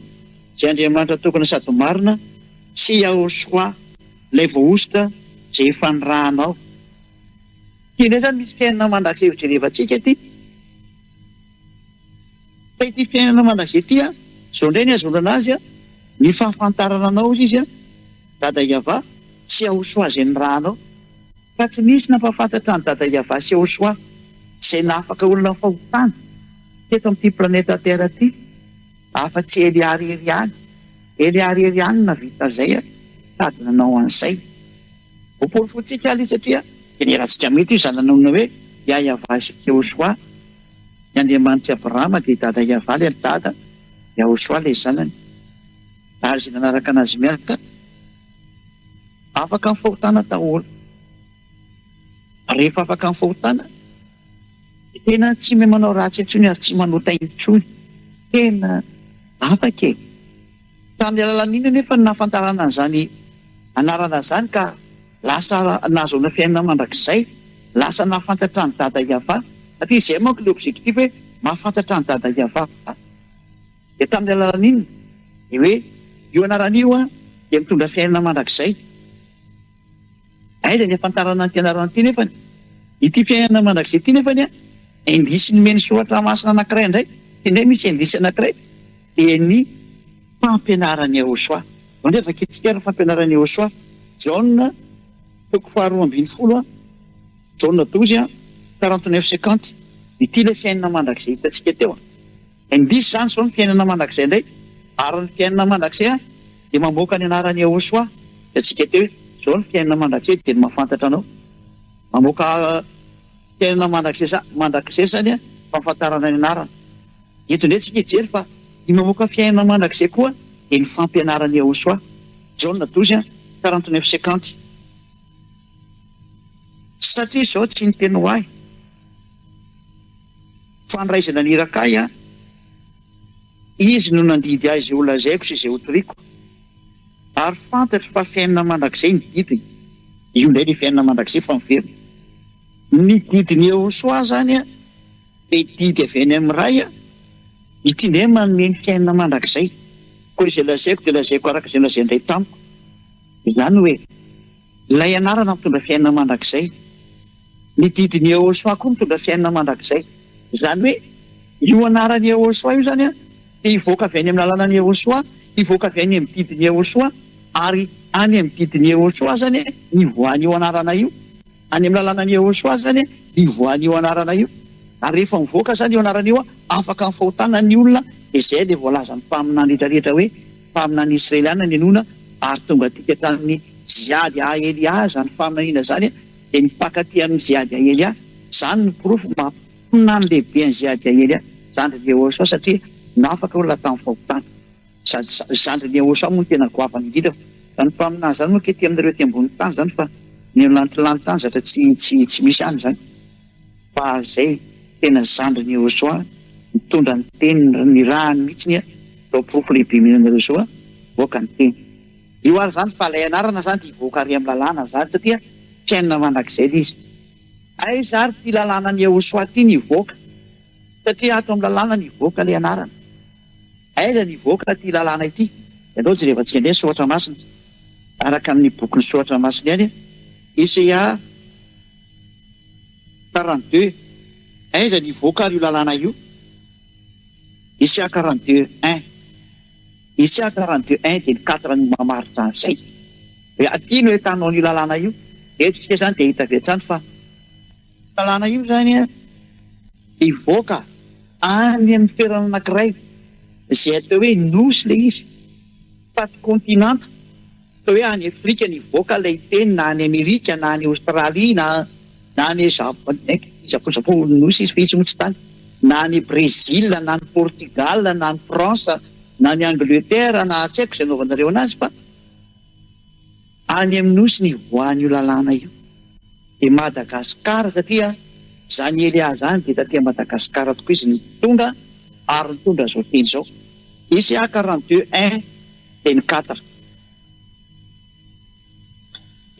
izay Andriamanitra tokony sady marina sy Yahoshua ilay voaositra izay efa nirahanao ty indray zany misy fiainana mandrakizay ho jerevantsika ty fa ity fiainana mandrakizay ty a zao indray ny azonana azy a ny fahafantarana anao izy a dada YAHVAH sy Yahoshua izay nirahanao fa tsy misy nampahafantatra ny dada YAHVAH sy Yahoshua izay nahafaka olona fahotana teto amin'ity planeta terre ty afa-tsy eliariary any navita zay a tady nanao an'izay opoly fotsika aly satria dia ny rahantsika mety io zany nanona hoe YAHVAH sy Yahoshua ny Andriamanitra Abrahama dia dada YAHVAH ilay dada Yahoshua ilay zanany ary izay nanaraka anazy miaraka afaka amin'ny fahotana daholo rehefa afaka amin'ny fahotana tena tsy mahay manao ratsy intsony ary tsy manota intsony tena afaka e tamin'ny alalan'iny nefa ny nahafantarana an'izany anarana zany ka lasa nahazoana fiainana mandrakizay lasa nahafantatra ny dada YAHVAH satria izay manko le objectif hoe mahafantatra ny dada YAHVAH dia tamin'ny alalan'iny dia hoe io anaran'io a dia mitondra fiainana mandrakizay aiza ny afantarana ny fianarana ity nefany ity fiainana mandrakizay ity nefany a indisy nomeny soratra masina anankiray indray indray misy indisy anankiray dia ny fampianaran'ny Yahoshua nefa kitsika ny fampianaran'ny Yahoshua Jaona 4:20 Jaona 12:49 ity ilay fiainana mandrakizay hitantsika teo indisy zany zao ny fiainana mandrakizay indray ary ny fiainana mandrakizay a dia mamoaka ny anaran'ny Yahoshua hitantsika teo zao ny fiainana mandrakizay dia mahafantatra anao mamoaka fiainana mandrakizay zany a fahafantarana ny anarana eto indray tsika hijery fa ny mamoaka fiainana mandrakizay koa dia ny fampianaran'ny Yahoshua Jaona 12:49 satria zao tsy ny teny ho ahy fandraisana nirakay a izy no nandidy azy izay olazaiko sy izay hotoriako ary fantatro fa fiainana mandrakizay ny didiny io indray ny fiainana mandrakizay fa miverina ny didiny Yahoshua zany a dia didy avy any amin'ny ray a ity indray manome ny fiainana mandrakizay koa izay lazaiko dia lazaiko araka izay lazay indray tamiko izany hoe ilay anarana mitondra fiainana mandrakizay ny didiny Yahoshua koa mitondra fiainana mandrakizay izany hoe io anaran'ny Yahoshua io zany a dia hivoaka avy any amin'ny alalan'ny Yahoshua hivoaka avy any amin'ny didiny Yahoshua ary any amin'ny didiny Yahoshua zany ny voan'io anarana io any amin'ny alalan'ny Yahoshua zany ny voan'io anarana io ary rehefa mivoaka zany io anarana io a afaka amin'ny fahotana ny olona izay dia voalaza ny mpaminany rehetrarehetra hoe mpaminany Israeliana ny Inoana ary tonga tika hatramin'ny Zhyah dia Elia zany faminaniana zany dia nipankatỳ amin'ny Zhyah dia Elia zany ny porofo mampinany lehibe ny Zhyah dia Elia zandrin'ny Yahoshua satria nafaka olona tamin'ny fahotana zandrin'ny Yahoshua moa tena goavana indrindra zany mpaminazy zany moa kety amin'ireo ty ambony tany zany fa ny lantilany zatra tsy misy any zany fa zay tena zandrin'ny Yahoshua mitondra ny teny ny rahany mihitsiny zao porofo lehibe mihinanareo zao a voaka ny teny io ary zany fa ilay anarana zany dia hivoaka ary amin'ny lalàna zany satria fiainana mandrakizay izy aiza ary ty lalànan'ny Yahoshua ty ny hivoaka satria ato amin'ny lalàna nivoaka ilay anarana. Aiza nivoaka ty lalàna ity? Ianao jerevantsika indray soatra masina araka ny boky ny soatra masina ihany. Zhyah 42. Aiza nivoaka ary io lalàna io? Zhyah 42:1. Zhyah 42:1 dia ny 4 ny mamaritra an'izay. Hoe aty no hitanao ny lalàna io. Eto tsika zany dia hita avy hatrany fa lalàna io zany nivoaka any amin'ny toerana anankiray izay atao hoe nosy le izy, paty kontinanta. Atao hoe any Afrika nivoaka ilay teny, na any Amerika na any Aostralia na any Japon nosy izy fa izy moa tsy tany, na any Brésil na any Portugal na any France na any Angleterre na tsy haiko izay anaovanareo anazy fa any amin'ny nosy nivoahan'io lalàna io. Dia Madagasikara, satria zany Elia zany dia taty Madagasikara tokoa izy nitonga ary nitondra zao teny zao. Zhyah 42:1 dia ny 4.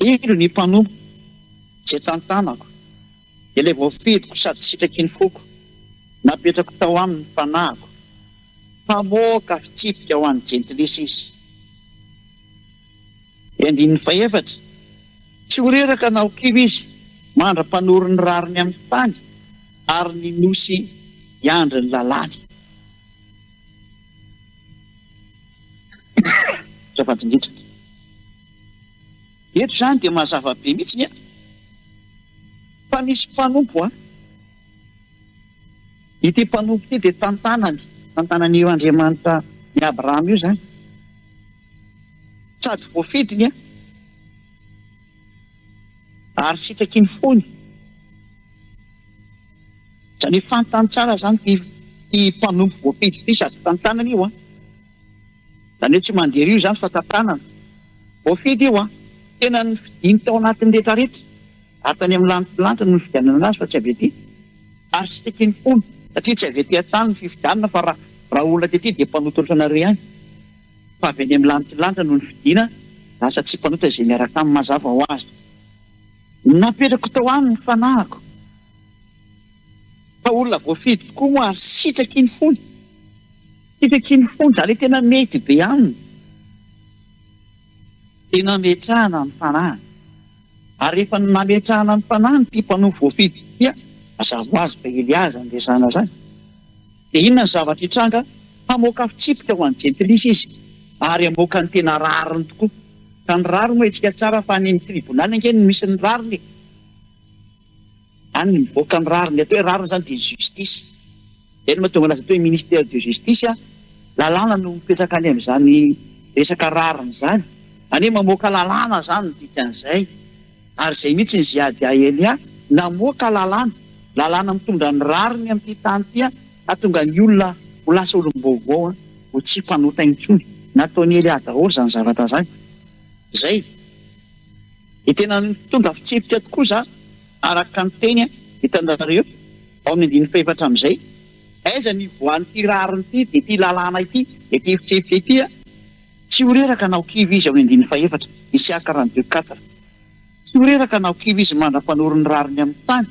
Ino ny mpanompo izay tantanako, ilay voafidiko sady sitraky ny foko, napetrako tao aminy fanahiko, mpamoaka fitsipika ho an'ny jentilesy izy. 14. Tsy ho reraka na ho kivo izy, mandra-panory ny rariny amin'ny tany ary ny nosy iandry ny lalàny. Safatindritra. Eto zany dia mazava be mihitsy fa misy mpanompo ity mpanompo ity dia tantanan'io Andriamanitra ny Abrahama io zany, sady voafidiny ary sitraky ny fony. Zany fantany tsara zany ty mpanompo voafidy ity sady tantanana io zany hoe tsy mandeha io zany fa tantanana voafidy io tena ny fidiny tao anatin'ny rehetrarehetra ary tany amin'ny lantilanta no fividianana anazy fa tsy avy aty, ary sitraky ny fony satria tsy avy aty an-tany ny fividianana fa raha olona ty dia mpanoto ohatranareo ihany, fa avy any amin'ny lantilanta no ny fidiana, lasa tsy mpanota izay miaraka amin'ny mazava ho azy. Napetrako tao any ny fanahiko, fa olona voafidy tokoa moa ary sitraky ny fony. Sitraky ny fony zany tena mety be aminy, tena metrahana ny fanahiny. Ary rehefa nametrahana ny fanahiny ty mpanompo voafidy dia mazava ho azy fa Elia zany resahana zany. Dia inona ny zavatra hitranga? Hamoaka fitsipika ho an'ny jentilesy izy ary hamoaka ny tena rariny tokoa. Ka ny rariny moa itsika tsara fa any amin'ny tribonaly angeny misy ny rariny, any mivoaka ny rariny. Atao hoe rariny zany dia justice. Eny mahatonga anazy atao hoe ministère de justice, lalàna no mipetraka any amin'izany resaka rariny zany. Any mamoaka lalàna zany ny dikan'izay. Ary izay mihitsy ny Zhyah Elia namoaka lalàna mitondra ny rariny amin'ity tany ity, hatonga ny olona ho lasa olom-baovao ho tsy mpanota intsony. Nataony Elia daholo zany zavatra zany. Zay dia tena mitondra fitsipika tokoa za araka ny teny hitanareo ao amin'ny 14 amin'izay. Aiza nivoahan'ity rariny ity dia ity lalàna ity dia ity fitsipika ity tsy ho reraka na ho kivo izy ao amin'ny 14. Zhyah 42:4. Tsy ho reraka na ho kivo izy mandra-panory ny rariny amin'ny tany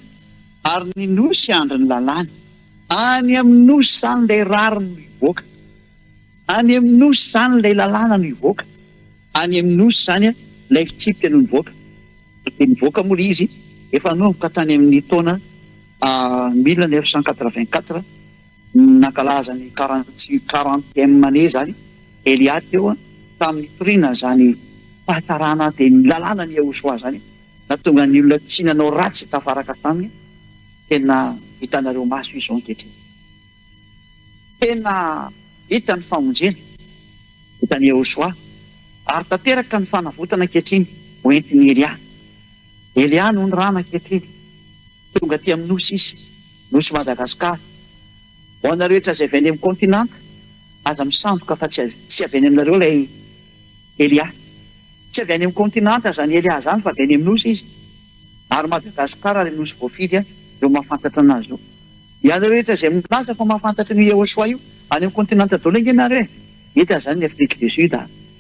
ary ny nosy andry ny lalàny. Any amin'ny nosy zany ilay rariny no hivoaka, any amin'ny nosy zany ilay lalàna no hivoaka, any amin'ny nosy zany ilay fitsipika no nivoaka. Dia nivoaka moa ilay izy efa nomboka tany amin'ny taona 1984 nankalaza ny 40e année zany Elia teo tamin'ny torina zany fahatarana dia ny lalàna ny YAHVAH zany natonga ny olona tsy nanao ratsy tafaraka taminy. Tena hitanareo maso izao ankehitriny, tena hita ny famonjena hitan'ny YAHVAH ary tanteraka ny fanavotana ankehitriny hoentin'ny Elia no ny rana ankehitriny tonga aty amin'ny nosy izy, nosy Madagasikara. Ho ana rehetra izay avy any amin'ny kontinanta aza misandoka fa tsy avy any aminareo ilay Elia, tsy avy any amin'ny kontinanta zany Elia zany fa avy any amin'ny nosy izy, ary Madagasikara ilay nosy voafidy eo mahafantatra anazy io. Ianareo rehetra izay milaza fa mahafantatra ny YAHVAH io any amin'ny kontinanta daholo angenareo hita zany ny Afrique du Sud,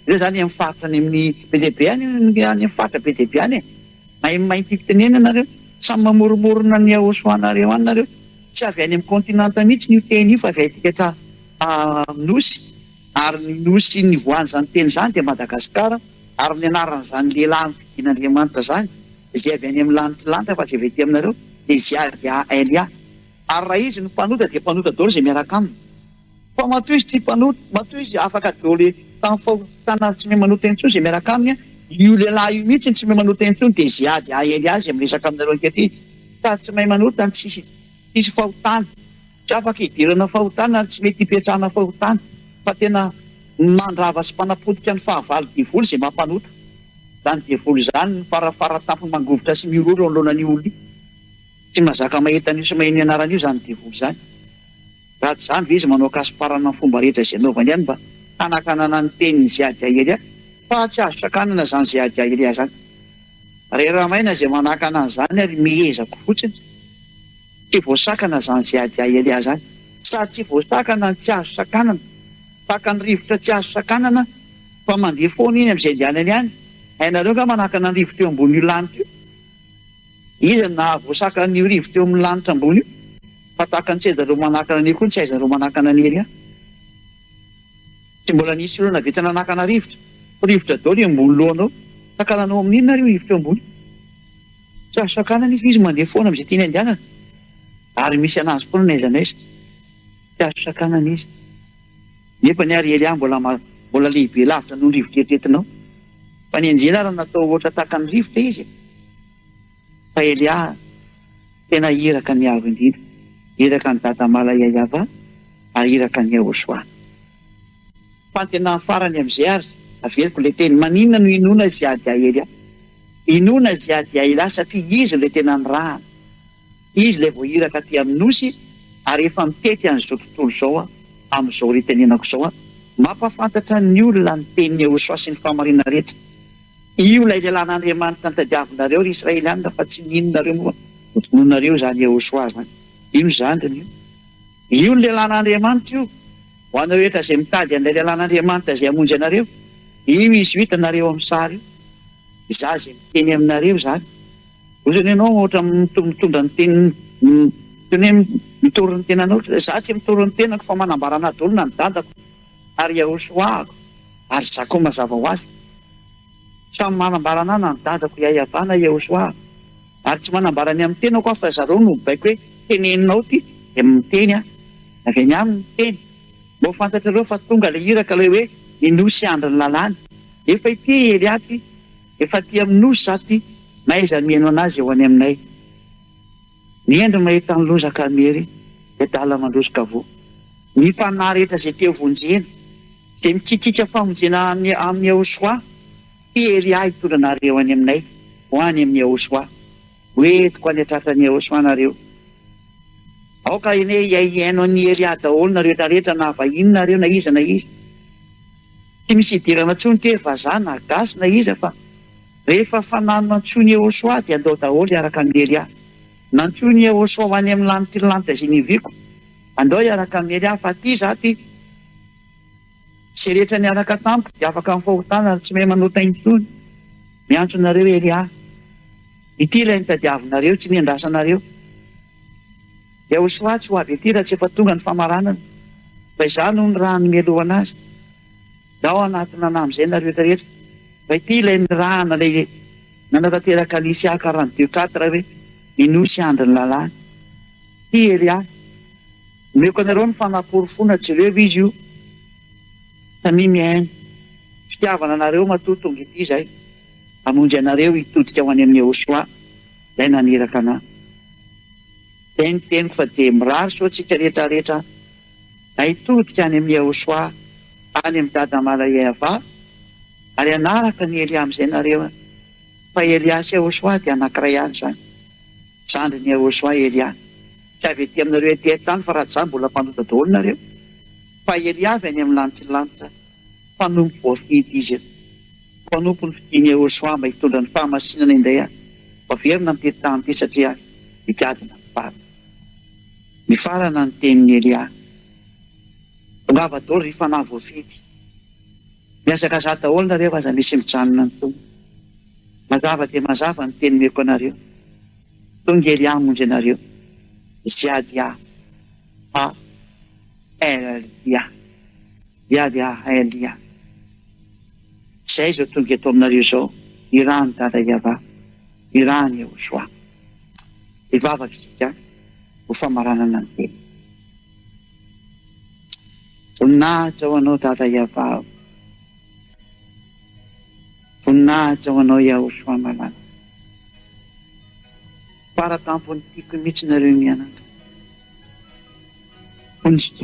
ireo zany amin'ny faritra any amin'ny BDB any amin'ny faritra BDB any mahay fitenena nareo, samy mamoromorona ny YAHVAH nareo any nareo tsy avy any amin'ny kontinanta mihitsy io teny io fa avy atikatra nosy ary ny nosy ny voany zany teny zany dia Madagasikara ary ny anaran'izany lehilahy mividin'Andriamanitra zany izay avy any amin'ny lanitra fa tsy avy ety aminareo dia Zhyah ary raha izy no mpanota dia mpanota daholo izay miaraka aminy fa matoa izy tsy mpanota matoa izy afaka daholo tamin'ny fahotana tsy mahay manota intsony izay miaraka aminy io lehilahy io mihitsy tsy mahay manota intsony dia Zhyah ary izay miresaka aminareo ankehitriny ka tsy mahay manota ny tsisy fahotana tsy afaka hidirana fahotana ary tsy mety hipetrahana fahotana fa tena mandrava sy mpanapotika ny fahavalo divolo izay mampanota zany divolo zany ny farafara tampony mangovotra sy miroro anoloanan'io olona io tsy mazaka mahetan'io sy maheno anaran'io zany divolo zany raha tsy zany ve izy manao kasiparana ny fomba rehetra izay anaovany ihany mba hanakanana ny tenin'ny Zhyah fa tsy azo sakanana zany Zhyah zany rehetra maina izay manakana an'izany ary mihezako fotsiny tsy voasakana zany Zhyah zany sady tsy voasakana tsy azo sakanana taka ny rivotra tsy azo sakanana fa mandeha foana iny amin'izay dianany ihany hainareo ka manakana ny rivotra eo ambon'io lanitra io izy na voasakana n'io rivotra eo amin'ny lanitra ambony io fa taka ny tsy aizareo manakana an'io koa tsy aizareo manakana any ery tsy mbola nisy olona vita nanakana rivotra daholo io ambony lohanao sakananao amin'iny nareo rivotra eo ambony tsy azo sakanana izy mandeha foana amin'izay tiany andehanana ary misy anazy foana na aiza n'aiza tsy azo sakanana izy nefa ny ary mbola lehibe lavitra noho ny rivotra eritreretinao fa ny anjely ary natao ohatra taka ny rivotra izy fa Zhyah tena iraka ny avo indrindra iraka ny dadamala YAHVAH ary iraka ny YAHVAH fa tena farany amin'izay ary averiko le teny maninona no Inoana Zhyah Inoana Zhyah satria izy le tena ny rahana izy le vao iraka aty amin'ny nosy ary efa mitety an'izao tontolo zao amin'izao retenenako zao mampafantatra ny olona ny tenin'ny YAHVAH sy ny famarina rehetra io ilay lehilahin'Andriamanitra nitadiavinareo ry Israelianina fa tsy ninonareo moa nonareo zany YAHVAH zany ino zany io ny lehilahin'Andriamanitra io ho anareo rehetra izay mitady an'ilay lehilahin'Andriamanitra izay hamonjy anareo io izy hitanareo amin'ny sary io za izay miteny aminareo zany ozany ianao ohatra mitondra ny teny mitory ny tenanao za tsy mitory ny tenako fa manambarana daholo na ny dadako ary YAHVAHko ary za koa mazava ho azy samy manambarana na ny dadako YAHVAH na YAHVAH ary tsy manambarany amin'ny tenako aho fa zareo no mibaiko hoe teneninao ty dia miteny avy any aminy teny mba fantatrareo fa tonga le iraka ilay hoe ny nosy andro ny lalàny efa ity Zhyah ty efa ty amin'ny nosy za ty na iza mihaino anazy eo any aminay ny endry mahita ny lozaka mery dia dala mandrosika vo ny fanahy rehetra izay te vonjena izay mikikika famonjena amin'ny YAHVAH ty Zhyah hitondra nareo any aminay ho any amin'ny YAHVAH hoentiko any atratran'ny YAHVAH nareo aoka ine iaino ny Zhyah daholo na rehetrarehetra na vahiny nareo na iza tsy misy hidirana ntsony te vazaha na gasy na iza fa rehefa fanano antsony YAHVAH dia andao daholo iaraka amin'ny Zhyah nantsony YAHVAH ho any amin'ny lanitra izay niviako andao iaraka amin'ny Zhyah fa ty za ty sy rehetra niaraka tamiko dia afaka amin'ny fahotana ary tsy mahay manota intsony miantso nareo Zhyah ity ilay nitadiavinareo tsy niandrasanareo YAHVAH tsy ho avy ety raha tsy efa tonga ny famaranana fa izany no ny raha nomelohana azy dao anatina amin'izay na rehetrarehetra fa ity ilay ny rahana ilay nanatanteraka ny Isiaka 42:4 hoe ny nosy andro ny lalàny ty Zhyah omeko anareo ny fanaporofona jereo izy io tamy mihaino fitiavana anareo matoa tonga ity zay hamonjy anareo hitodika ho any amin'ny YAHVAH izay naniraka anahy dia ny teniko fa dia mirary so tsika rehetrarehetra hitodika any amin'ny YAHVAH any amin'ny dadamala YAHVAH ary anaraka ny Zhyah amin'izay nareo fa Zhyah sy YAHVAH dia anankiray ihany zany zandry ny YAHVAH Zhyah tsy avy ety aminareo ety tany fa raha tsy zany mbola mpanota daholo nareo fa Zhyah avy any amin'ny lanitra mpanompo voafidy izy mpanompo ny fidiny YAHVAH mba hitondra ny fahamasinana indray vaverina mitety tany ty satria mikadina ny farana ny tenin'ny Zhyah tongava daholo ry fanahy voafidy miazakazaha daholo nareo aza misy mijanona ny tompo mazava dia mazava ny teny meko anareo tonga Zhyah hamonjy anareo Zhyah a Elia. Zhyah Elia. Zay zao tonga eto aminareo zao. Irany dada YAHVAH. Irany YAHVAH. Ivavaka isika ho famaranana ny teny. Voninahitra ho anao dada YAHVAH. Voninahitra ho anao YAHVAH malala. Paratampo ny tiako mihitsy nareo mianatra.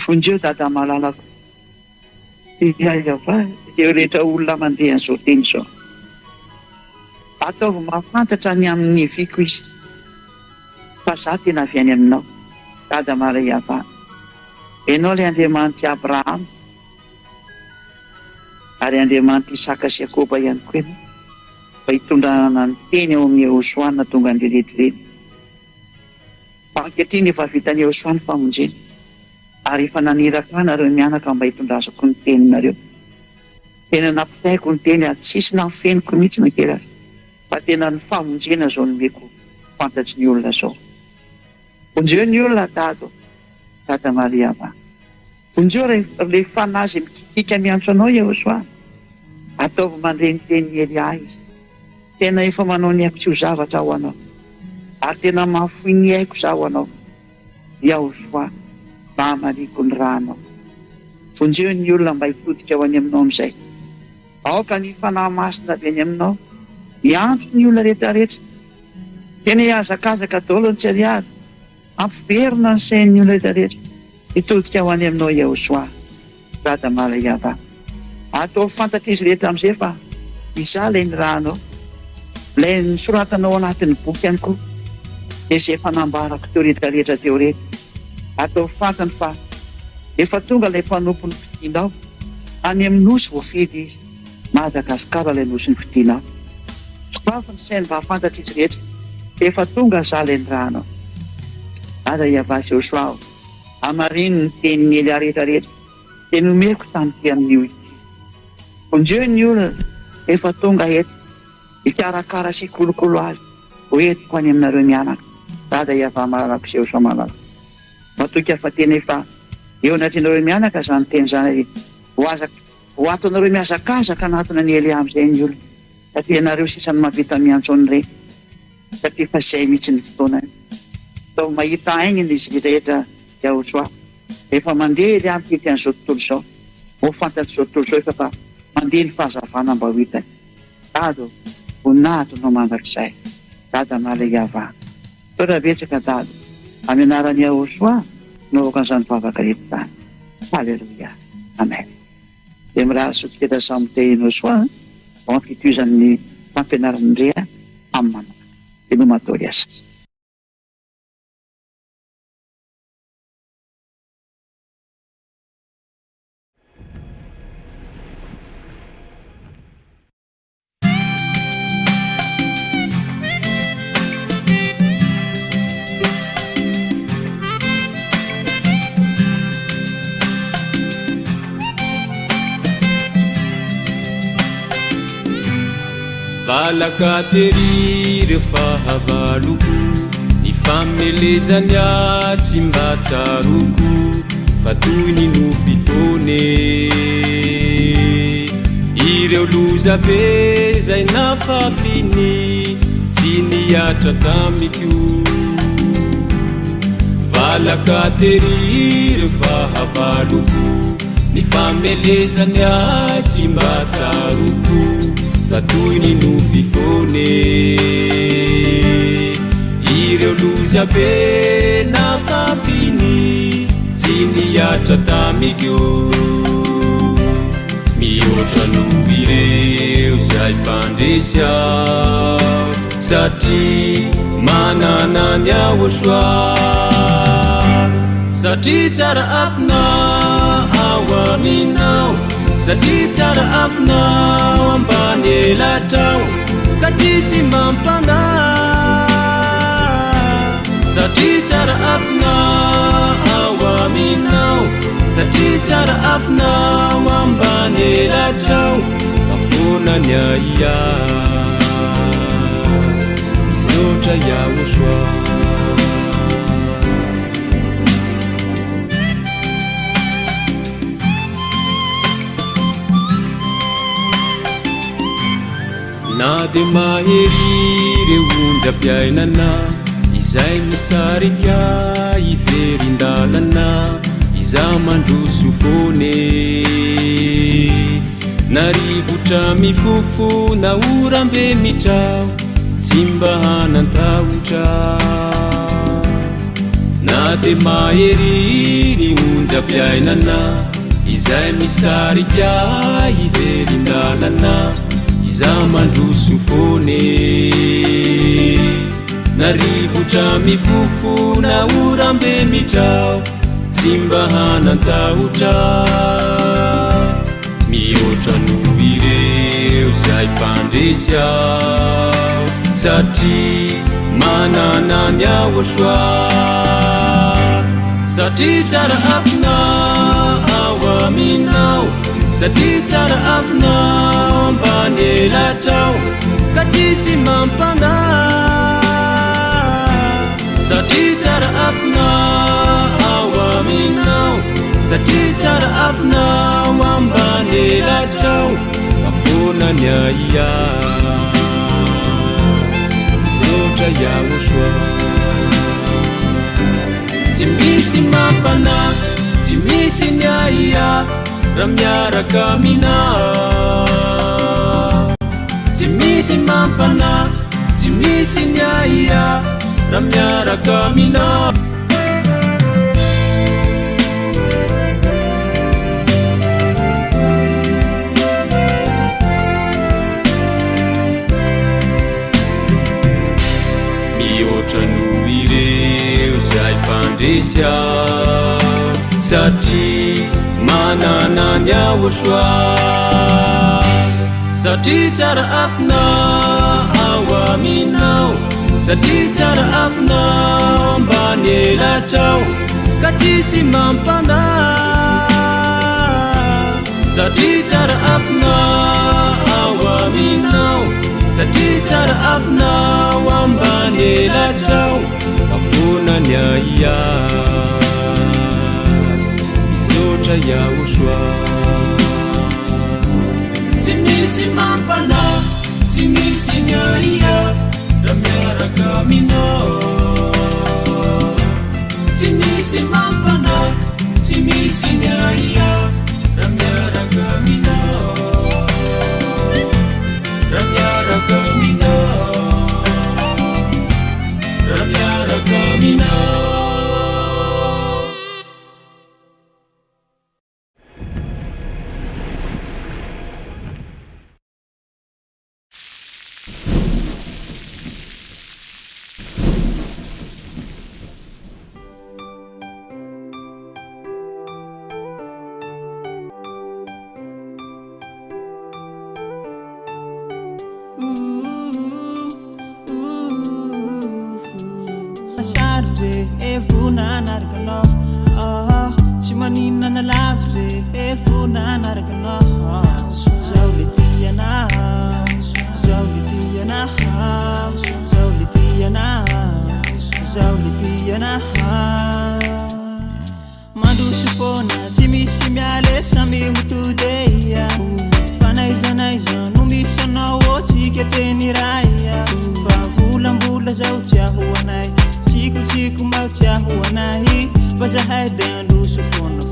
Vonjeo dada malalako. YAHVAH, izay rehetra olona mandeha an'izao teny izao. Ataovy mahafantatra ny amin'ny viko izy. Fa za tena avy any aminao, dada mara YAHVAH. Ianao ilay Andriamanitra Abraham, ary Andriamanitra Isaka sy Jakoba ihany koa ianao. Fa hitondrana ny teny ao amin'ny YAHVAH tonga ny rehetra. Ankehitriny efa vitany YAHVAH ny famonjena. Ary efa naniraka nareo mianaka mba hitondrazako ny teninareo. Tena nampitaiko ny teny ary tsisy nafeniko mihitsy nankera. Fa tena ny famonjena zao nomeko fantatry ny olona zao. Vonjeo ny olona dada mara YAHVAH. Vonjeo le fanazy mikikika miantso anao YAHVAH. Ataovy mandreny teny Elia izy. Tena efa manao ny aiko tsy ho zavatra ho anao. Ary tena mahafoy ny aiko zaho anao. YAHVAH mba mariko ny ranao. Vonjeo ny olona mba hitodika ho any aminao amin'izay. Aoka ny fanahy masina avy any aminao. Iantso ny olona rehetrarehetra. Tena hiazakazaka daholo ny tsy ariary. Ampiverina ny sain'ny olona rehetrarehetra. Hitodika ho any aminao YAHVAH. Dada mara YAHVAH. Atao fantatra izy rehetra amin'izay fa iza ilay ny ranao. Ilay nisoratanao anatin'ny boky ihany koa. Izay efa nambarako teo rehetrarehetra teo rehetra. Atao fantany fa efa tonga ilay mpanompo ny fidinao. Any amin'ny nosy voafidy izy. Madagasikara ilay nosy ny fidinao. Sokafa ny sainy mba hafantatra izy rehetra. Efa tonga za ilay ny ranao. Dada YAHVAH sy YAHVAH. Amarino ny tenin'ny Elia rehetrarehetra. Teny omeko tamin'ity amin'io ity. Vonjeo ny olona efa tonga eto. Ikarakara sy kolokolo azy. Hoentiko any aminareo mianaka. Dada YAHVAH malalako sy YAHVAH malalako. Matoka fa tena efa eo anatinareo mianaka zany teny zany. Ho ato anareo miazakazaka anatona ny Elia amin'izay ny olona. Satria nareo sisany mahavita miantso an'ireny. Satria fa zay mihitsy ny fotoana. Tao mahita ainy izy rehetra YAHVAH. Efa mandeha Elia ampity an'izao tontolo izao. Ho fantatry izao tontolo izao efa fa mandeha ny fahazavana mba ho hitany. Dado, voninahitra no mandrakizay. Dada mara YAHVAH. Tora betsaka dado. Amin'ny anaran'ny YAHVAH no okan'izany vavaka eto tany. Halleluja. Amen. Dia mirary sotiketa samoteny YAHVAH. Ao fitoizan'ny fampianaran'ny reha amin'ny manana. Dia no matory asa. Valaka tery ireo fahavaloko. Ny famelezany tsy mba tsaroko. Fa toy ny nofifone. Ireo loza be zay nafafiny. Tsy niatra tamiko. Valaka tery ireo fahavaloko. Ny famelezany tsy mba tsaroko. Fa toy ny nofifone. Ireo loza be nafafiny. Tsy niatra tamiko. Mihoatra noho ireo zay mpandresy aho. Satria manana ny YAHVAH. Satria tsara afina ao aminao. Satria tsara afinao ambany elatrao. Ka tsisy mampanahy. Satria tsara afinao ao aminao. Satria tsara afinao ambany elatrao. Afona ny YAHVAH. Misaotra YAHVAH. de mahery reonjam-piainana izay misarika iverindalana iza mandroso fone narivotra mifofo na orambe mitrao tsy mba hanantahotra na de mahery reonjam-piainana izay misarika iverindalana iza mandroso fone narivotra mifofo na orambe mitrao tsy mba hanantahotra mihoatra noho ireo zay mpandresy ao satria manana ny YAHVAH satria tsara afinao aminao satria tsara afinao ambany elatrao ka tsisy mampandà satria tsara afinao aminao satria tsara afinao ambany elatrao ka foana ny YAHVAH misaotra YAHVAH tsy misy mampana tsy misy ny YAHVAH raha miaraka aminao tsy misy mampana tsy misy ny YAHVAH raha miaraka aminao mihoatra noho ireo zay mpandresy ao satria manana ny YAHVAH satria tsara afinao aminao satria tsara afinao ambany elatrao ka tsisy mampandà satria tsara afinao aminao satria tsara afinao ambany elatrao ka foana ny YAHVAH misaotra YAHVAH tsy misy mampana tsy misy ny YAHVAH raha miaraka aminao tsy misy mampana tsy misy ny YAHVAH raha miaraka aminao raha miaraka aminao raha miaraka aminao Sarre e vuna nargano tsy maninona lavre e vuna nargano zao le ianao zao le ianao zao le ianao zao le ianao mandroso foana tsy misy mialesa mihotodeia fanaizanaiza no misy anao otsika teny raya fa volambola zao tsy ahoanay tsiko mbao tsy ahoanay fa zahay de androso foana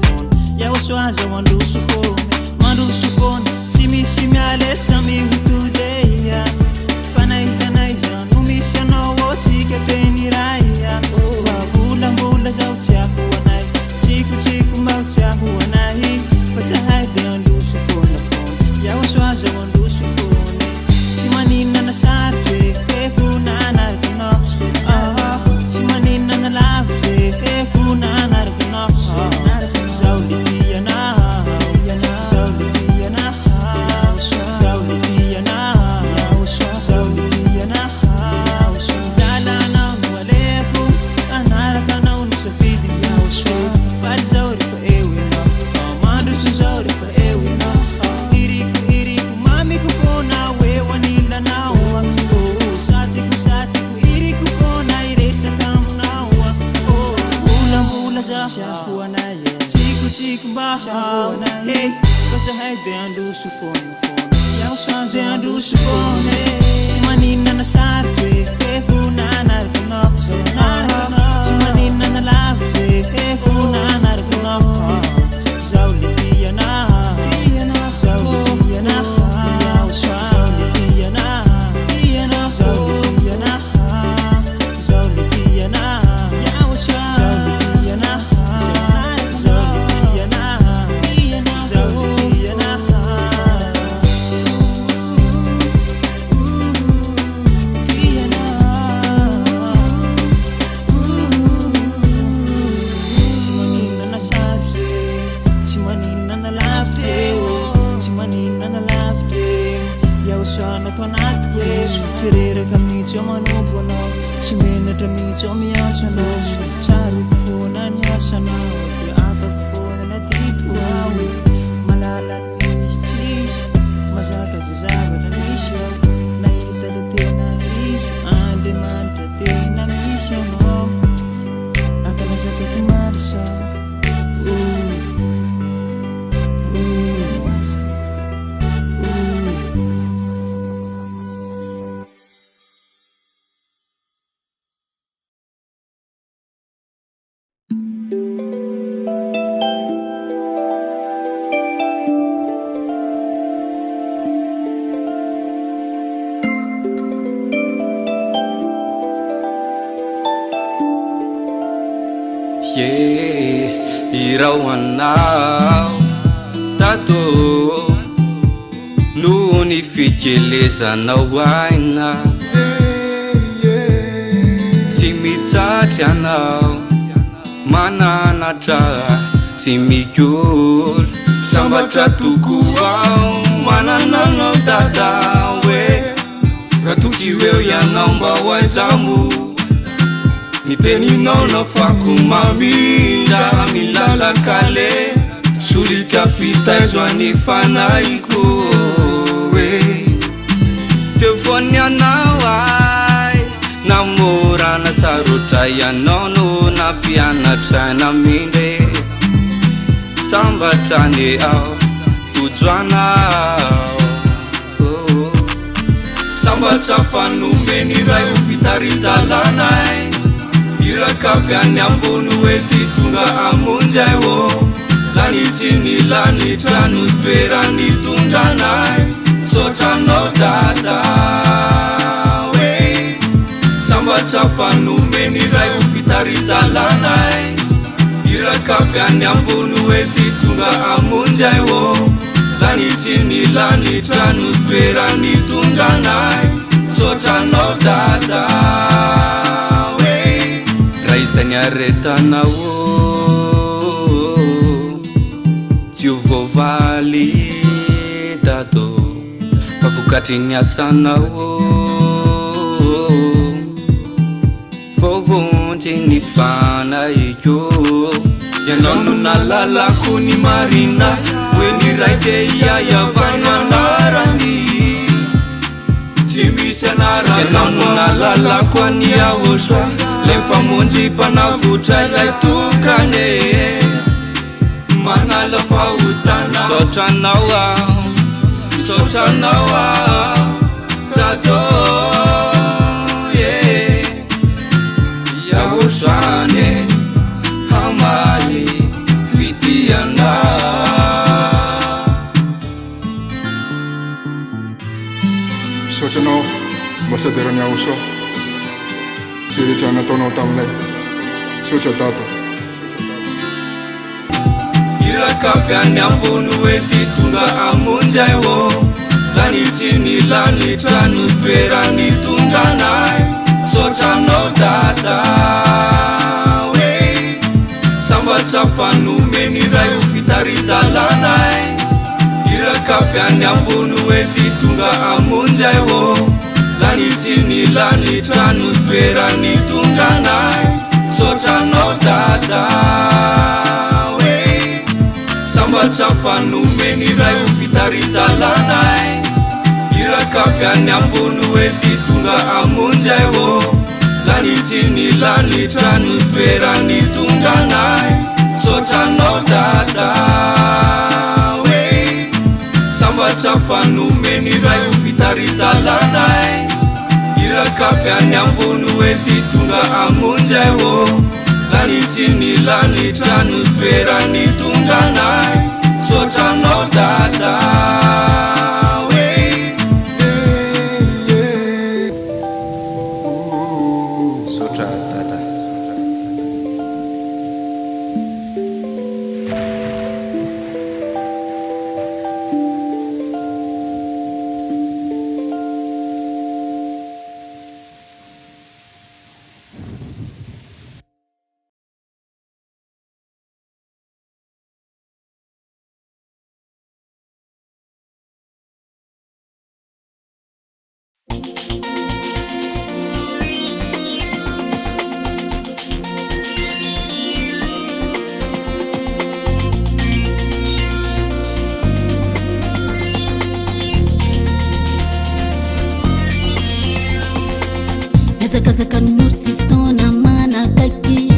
YAHVAH zao androso foana mandroso foana tsy misy mialesa mihotodeia fanaizanaiza no misy anao otsika teny raya fa volambola zao tsy ahoanay tsiko mbao tsy ahoanay fa zahay de androso foana YAHVAH zao androso foana tsy maninona sarotry e vonanarkanao tsy maninona lavitry e vonanarkanao zao le ianao zao le ianao zao le ianao zao le ianao dalanao no aleko anarakanao no safidy YAHVAH faly zao rehefa eo ianao mandroso zao rehefa eo ianao iriko mamiko foana eo anilanao satiko iriko foana iresaka aminao volambola zao tsy ahoanay tsiko mba ahoanay fa zahay de androso foana Yausade andusufone Timanina na sarpe Efuna narkano Timanina na lavpe Efuna narkano Zauli diana Zauli diana Zauli diana Zauli diana Zauli diana Yausha Zauli diana Zauli diana Zauli diana Sana tonatwe Sirere kamicho manupono Simene tamicho miyachano Charu kufuna nyasana Te ata kufuna na titwawe Malala nish Mazaka zizaba na nisha Na italite na isha Ande mantate na misha no Akala sa katumarsa Irawanao tato nuni fikelezanao aina tsy mitsatry anao mananatra tsy mikola sambatra toko ao manananao dada hoe raha toky eo ianao mba hoaizamo niteninao na fako mamindra milalakale solika fitaizo any fanaiko teo foany anao ay namorana sarotra ianao no nampianatraina mindre sambatrany ao tojoanao sambatra fanomeny ray opitaridalanay irakavy any ambony oety tonga amonjay o lanitry ny lanitra no toerany tondranay sotranao dada hoe sambatra fanomeny ray opitaridalanay irakavy any ambony oety tonga amonjay o lanitry ny lanitra no toerany tondranay sotranao dada Raisany aretanao tsy vovaly dato fa vokatry ny asanao vovondry ny fanaiko ianao no nalalako ny marina hoe ny raike iahivahno anarany tsy misy anaraka ianao no nalalako any YAHVAH le mpamonjy mpanavotra ilay tokane manala fahotana sotranao tato YAHVAH hamaly fitiana sotranao ambasaderany YAHVAH sy rehetra nataonao taminay sotra data irakavy any ambony oety tonga amonjay o lanitry ny lanitra no toerany tondranay sotranao dada hoe sambatra fanomeny ray opitaridalanay irakavy any ambony oety tonga amonjay o lanitry ny lanitra no toerany tondranay sotranao dada hoe sambatra fanomeny ray opitaridalanay irakavy any ambony oety tonga amonjay o lanitry ny lanitra no toerany tondranay sotranao dada hoe sambatra fanomeny ray ompitaritalànay irakafy any ambony oety tonga amonjay ô lanitry ny lanitra no toerany tondranay sotranao dada Zakazakan mursi ftona mana kaki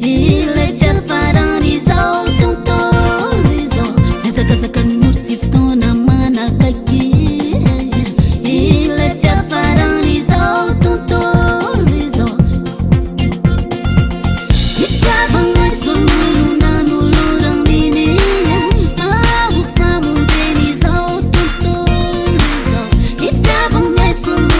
ilay fiafarany zao tontolo izao zakazakan mursi ftona mana kaki ilay fiafarany zao tontolo izao ifitiavagna sonona noloraniny avo famondeny zao tontolo izao ifitiavagna sonona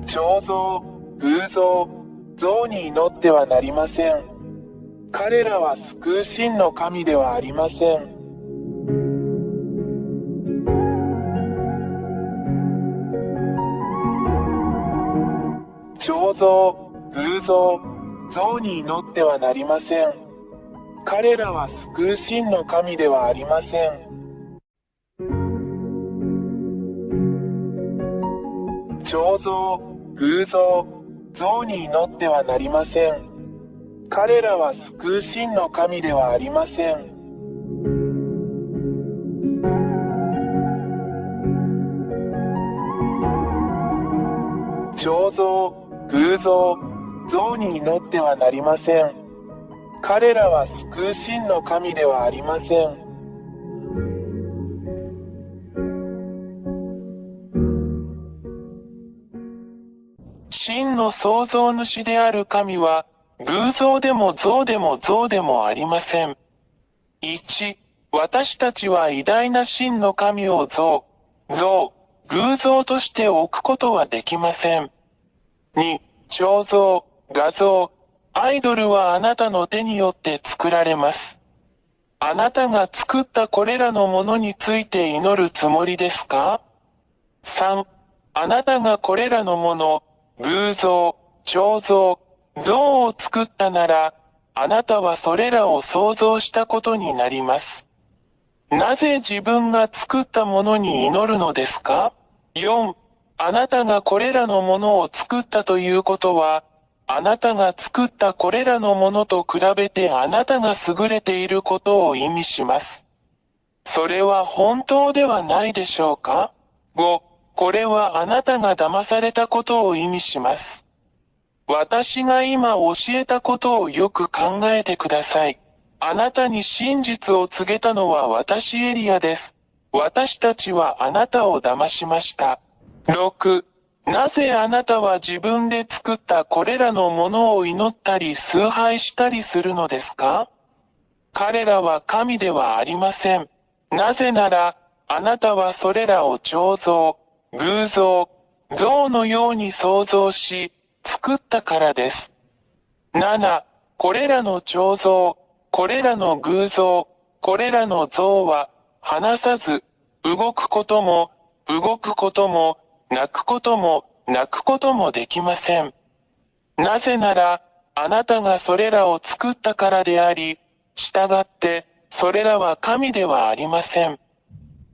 彫像、偶像、像に祈ってはなりません。彼らは救う真の神ではありません。彫像、偶像、像に祈ってはなりません。彼らは救う真の神ではありません。彫像、偶像、像に祈ってはなりません。彼らは救う真の神ではありません。彫像、偶像、像に祈ってはなりません。彼らは救う真の神ではありません。真の創造主である神は、偶像でも像でも像でもありません。1、私たちは偉大な真の神を偶像として置くことはできません。2、彫像、画像、アイドルはあなたの手によって作られます。あなたが作ったこれらのものについて祈るつもりですか？ 3. あなたがこれらのもの、偶像、彫像、像を作ったなら、あなたはそれらを創造したことになります。なぜ自分が作ったものに祈るのですか？ 4. あなたがこれらのものを作ったということは、あなたが作ったこれらのものと比べてあなたが優れていることを意味します。それは本当ではないでしょうか？ 5. これはあなたが騙されたことを意味します。私が今教えたことをよく考えてください。あなたに真実を告げたのは私エリアです。私たちはあなたを騙しました。6. なぜあなたは自分で作ったこれらのものを祈ったり崇拝したりするのですか？彼らは神ではありません。なぜなら、あなたはそれらを彫像、偶像、像のように創造し、作ったからです。7. これらの彫像、これらの偶像、これらの像は、話さず、動くことも、泣くこともできません。なぜなら、あなたがそれらを作ったからであり、従って、それらは神ではありません。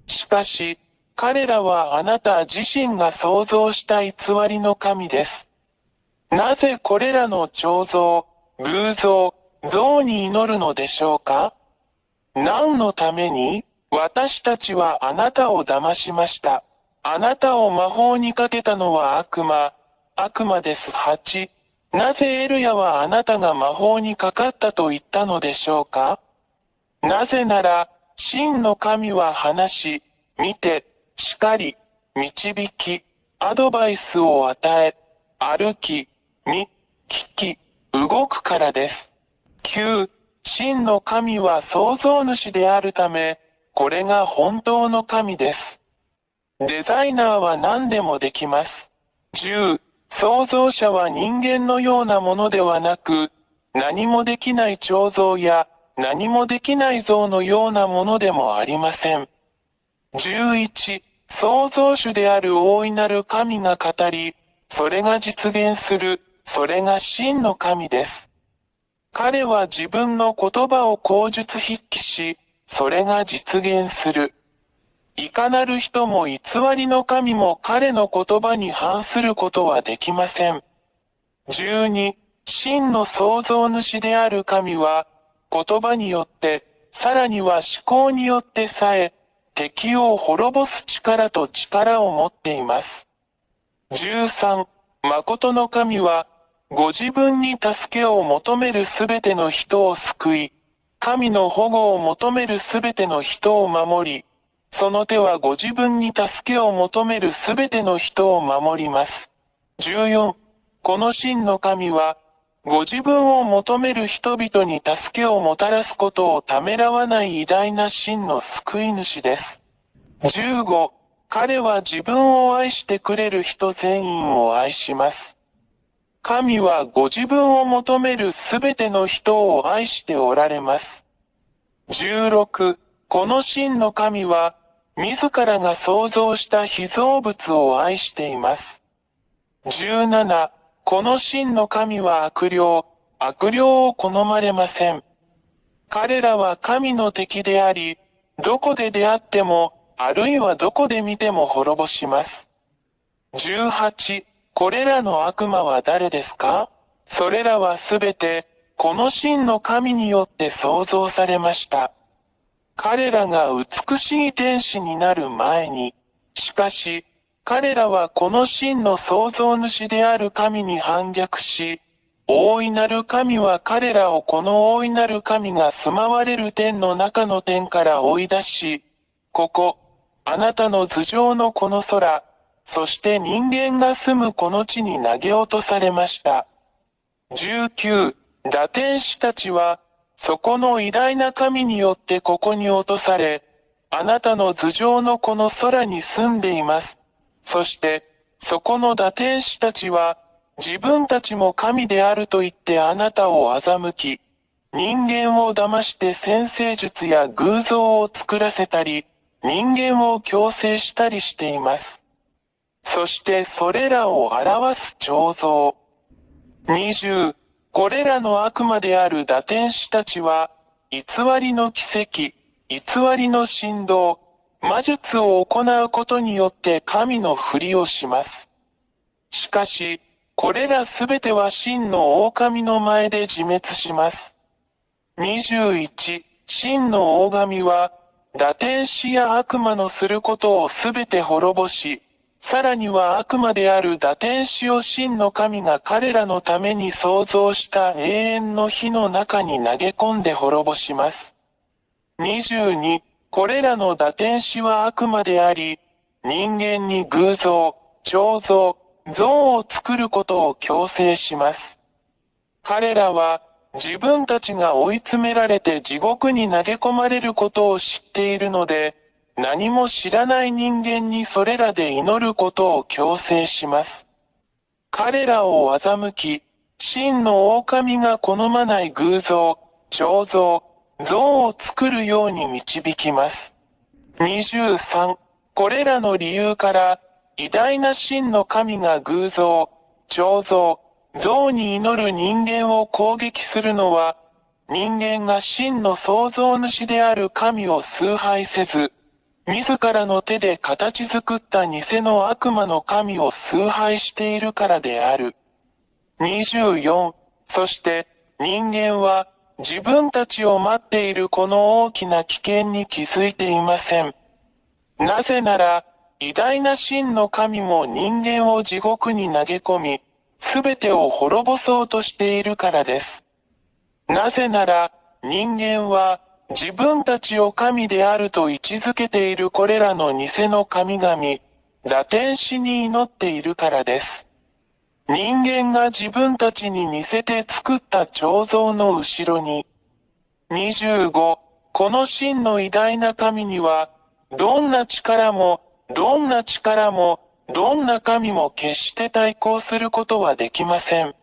しかし、彼らはあなた自身が創造した偽りの神です。なぜこれらの彫像、偶像、像に祈るのでしょうか？何のために？私たちはあなたを騙しました。あなたを魔法にかけたのは悪魔です。8. なぜエルヤはあなたが魔法にかかったと言ったのでしょうか？なぜなら、真の神は話し、見て、叱り、導き、アドバイスを与え、歩き、聞き、動くからです。9. 真の神は創造主であるため、これが本当の神です。デザイナーは何でもできます。10. 創造者は人間のようなものではなく、何もできない彫像や何もできない像のようなものでもありません。11. 創造主である大いなる神が語り、それが実現する、それが真の神です。彼は自分の言葉を口述筆記し、それが実現する。いかなる人も偽りの神も彼の言葉に反することはできません。12. 真の創造主である神は、言葉によって、さらには思考によってさえ、敵を滅ぼす力と力を持っています。13. 誠の神は、ご自分に助けを求めるすべての人を救い、神の保護を求めるすべての人を守り、その手はご自分に助けを求めるすべての人を守ります。14. この真の神は、ご自分を求める人々に助けをもたらすことをためらわない偉大な真の救い主です。15. 彼は自分を愛してくれる人全員を愛します。神はご自分を求めるすべての人を愛しておられます。16. この真の神は、自らが創造した被造物を愛しています。17. この真の神は悪霊を好まれません。彼らは神の敵であり、どこで出会っても、あるいはどこで見ても滅ぼします。18. これらの悪魔は誰ですか？それらはすべて、この真の神によって創造されました。彼らが美しい天使になる前に、しかし、彼らはこの真の創造主である神に反逆し、大いなる神は彼らをこの大いなる神が住まわれる天の中の天から追い出し、ここ、あなたの頭上のこの空、そして人間が住むこの地に投げ落とされました。19. 堕天使たちは、そこの偉大な神によってここに落とされ、あなたの頭上のこの空に住んでいます。そして、そこの堕天使たちは、自分たちも神であると言ってあなたを欺き、人間を騙して占星術や偶像を作らせたり、人間を強制したりしています。そしてそれらを表す彫像。20、これらの悪魔である堕天使たちは、偽りの奇跡、偽りの神道、魔術を行うことによって神のふりをします。しかし、これらすべては真の狼の前で自滅します。21、真の大神は、堕天使や悪魔のすることをすべて滅ぼし、さらには悪魔である堕天使を真の神が彼らのために創造した永遠の火の中に投げ込んで滅ぼします。22、これらの堕天使は悪魔であり、人間に偶像、彫像、像を作ることを強制します。彼らは、自分たちが追い詰められて地獄に投げ込まれることを知っているので、何も知らない人間にそれらで祈ることを強制します。彼らを欺き、真の狼が好まない偶像、彫像、像を作るように導きます。23、これらの理由から、偉大な真の神が偶像、彫像、像に祈る人間を攻撃するのは、人間が真の創造主である神を崇拝せず、自らの手で形作った偽の悪魔の神を崇拝しているからである。24、そして人間は自分たちを待っているこの大きな危険に気づいていません。なぜなら、偉大な真の神も人間を地獄に投げ込み、すべてを滅ぼそうとしているからです。なぜなら、人間は、自分たちを神であると位置づけているこれらの偽の神々、堕天使に祈っているからです。人間が自分たちに似せて作った彫像の後ろに。25、この真の偉大な神には、どんな力も、どんな神も決して対抗することはできません。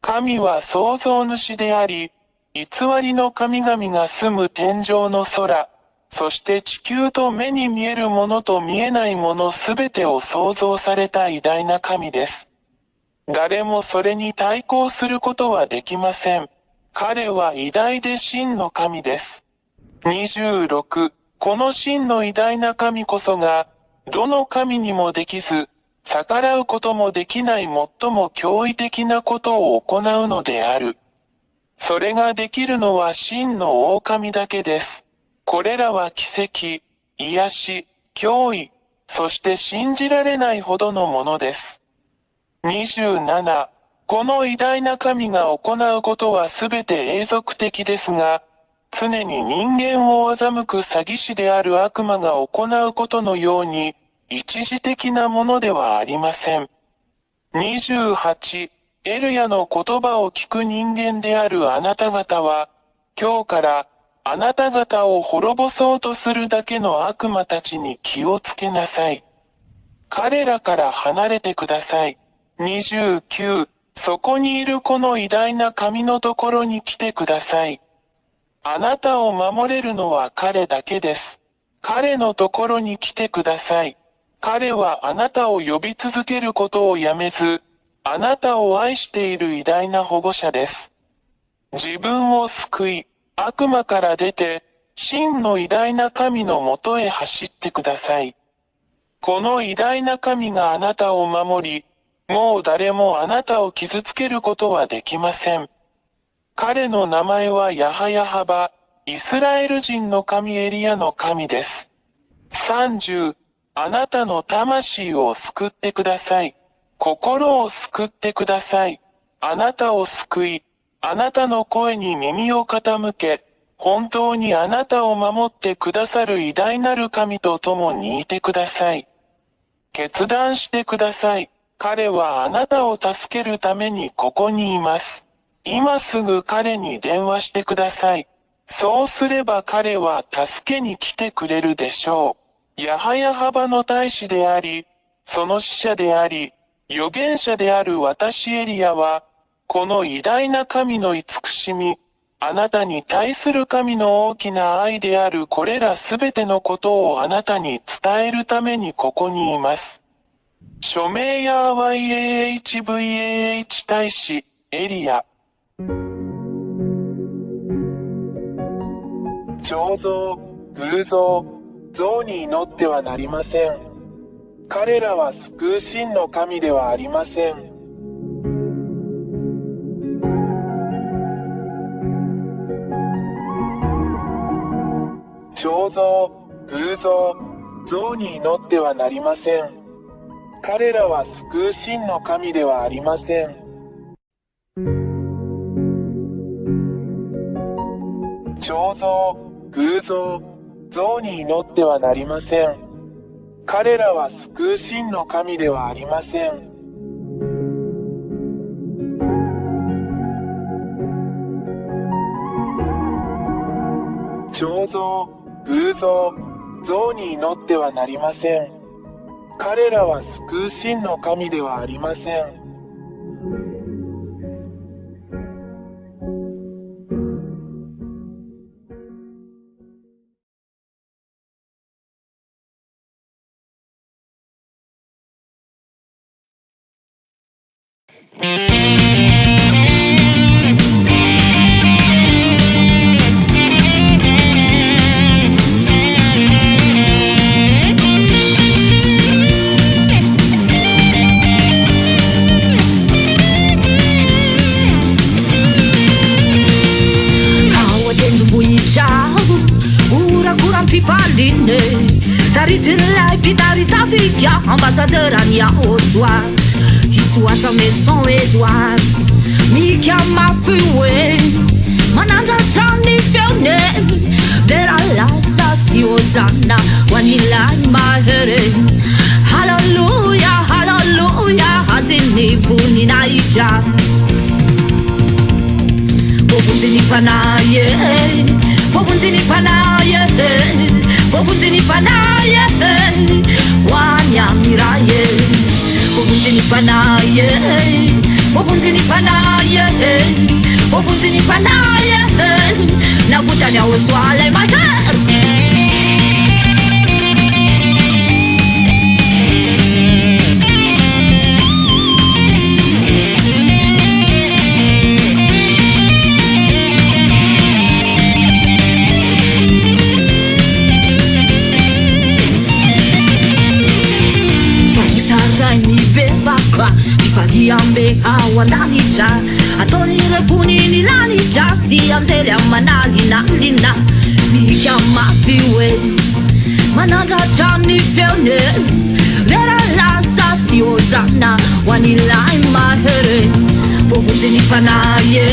神は創造主であり、偽りの神々が住む天上の空、そして地球と目に見えるものと見えないものすべてを創造された偉大な神です。誰もそれに対抗することはできません。彼は偉大で真の神です。26、この真の偉大な神こそが、どの神にもできず、逆らうこともできない最も驚異的なことを行うのである。それができるのは真の狼だけです。これらは奇跡、癒し、脅威、そして信じられないほどのものです。27、この偉大な神が行うことはすべて永続的ですが、常に人間を欺く詐欺師である悪魔が行うことのように、一時的なものではありません。28、エルヤの言葉を聞く人間であるあなた方は、今日からあなた方を滅ぼそうとするだけの悪魔たちに気をつけなさい。彼らから離れてください。29、そこにいるこの偉大な神のところに来てください。あなたを守れるのは彼だけです。彼のところに来てください。彼はあなたを呼び続けることをやめず、あなたを愛している偉大な保護者です。自分を救い、悪魔から出て、真の偉大な神のもとへ走ってください。この偉大な神があなたを守り、もう誰もあなたを傷つけることはできません。彼の名前はヤハヤハバ、イスラエル人の神エリヤの神です。30、あなたの魂を救ってください。心を救ってください。あなたを救い、あなたの声に耳を傾け、本当にあなたを守ってくださる偉大なる神と共にいてください。決断してください。彼はあなたを助けるためにここにいます。今すぐ彼に電話してください。そうすれば彼は助けに来てくれるでしょう。ヤハヤハバの大使であり、その使者であり、預言者である私エリアは、この偉大な神の慈しみ、あなたに対する神の大きな愛であるこれらすべてのことをあなたに伝えるためにここにいます。署名や YAHVAH 大使、エリア。彫像、偶像、像に祈ってはなりません。彼らは救う真の神ではありません。彫像、偶像、像に祈ってはなりません。彼らは救う真の神ではありません。彫像、偶像、像に祈ってはなりません。彼らは救う真の神ではありません。彫像、偶像、像に祈ってはなりません。彼らは救う真の神ではありません。YAHVAH, São Eduardo, mi chiama Freeway, mangia gianni fione, vera la saziosana, wanila mahere, hallelujah, hallelujah, hazini buni naija, pobunzini panaye, pobunzini panaye, pobunzini panaye, wanyamiraye. Pobunzini panaye, pobunzini panaye, pobunzini panaye, navuta YAHVAH my God. Ambe awandanija atonire punini lanija si amtele amanali nalina mi chiama fiwe mananja jani fione vera la saziosana wanila mahere pobunzini panaye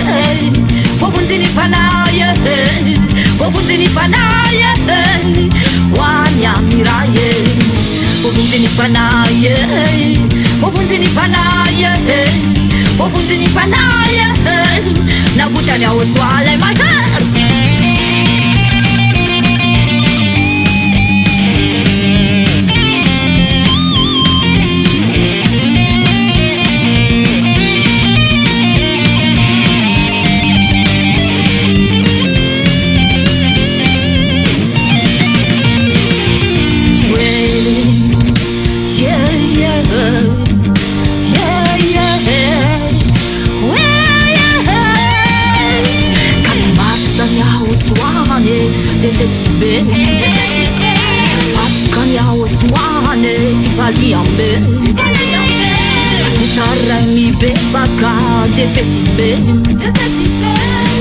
pobunzini panaye pobunzini panaye wanyamiraye pobunzini panaye pobunzini panaye, pobunzini panaye, navuta YAHVAH my God. Paskan YAHVAH tifaliambe Utarami bebaka defetibe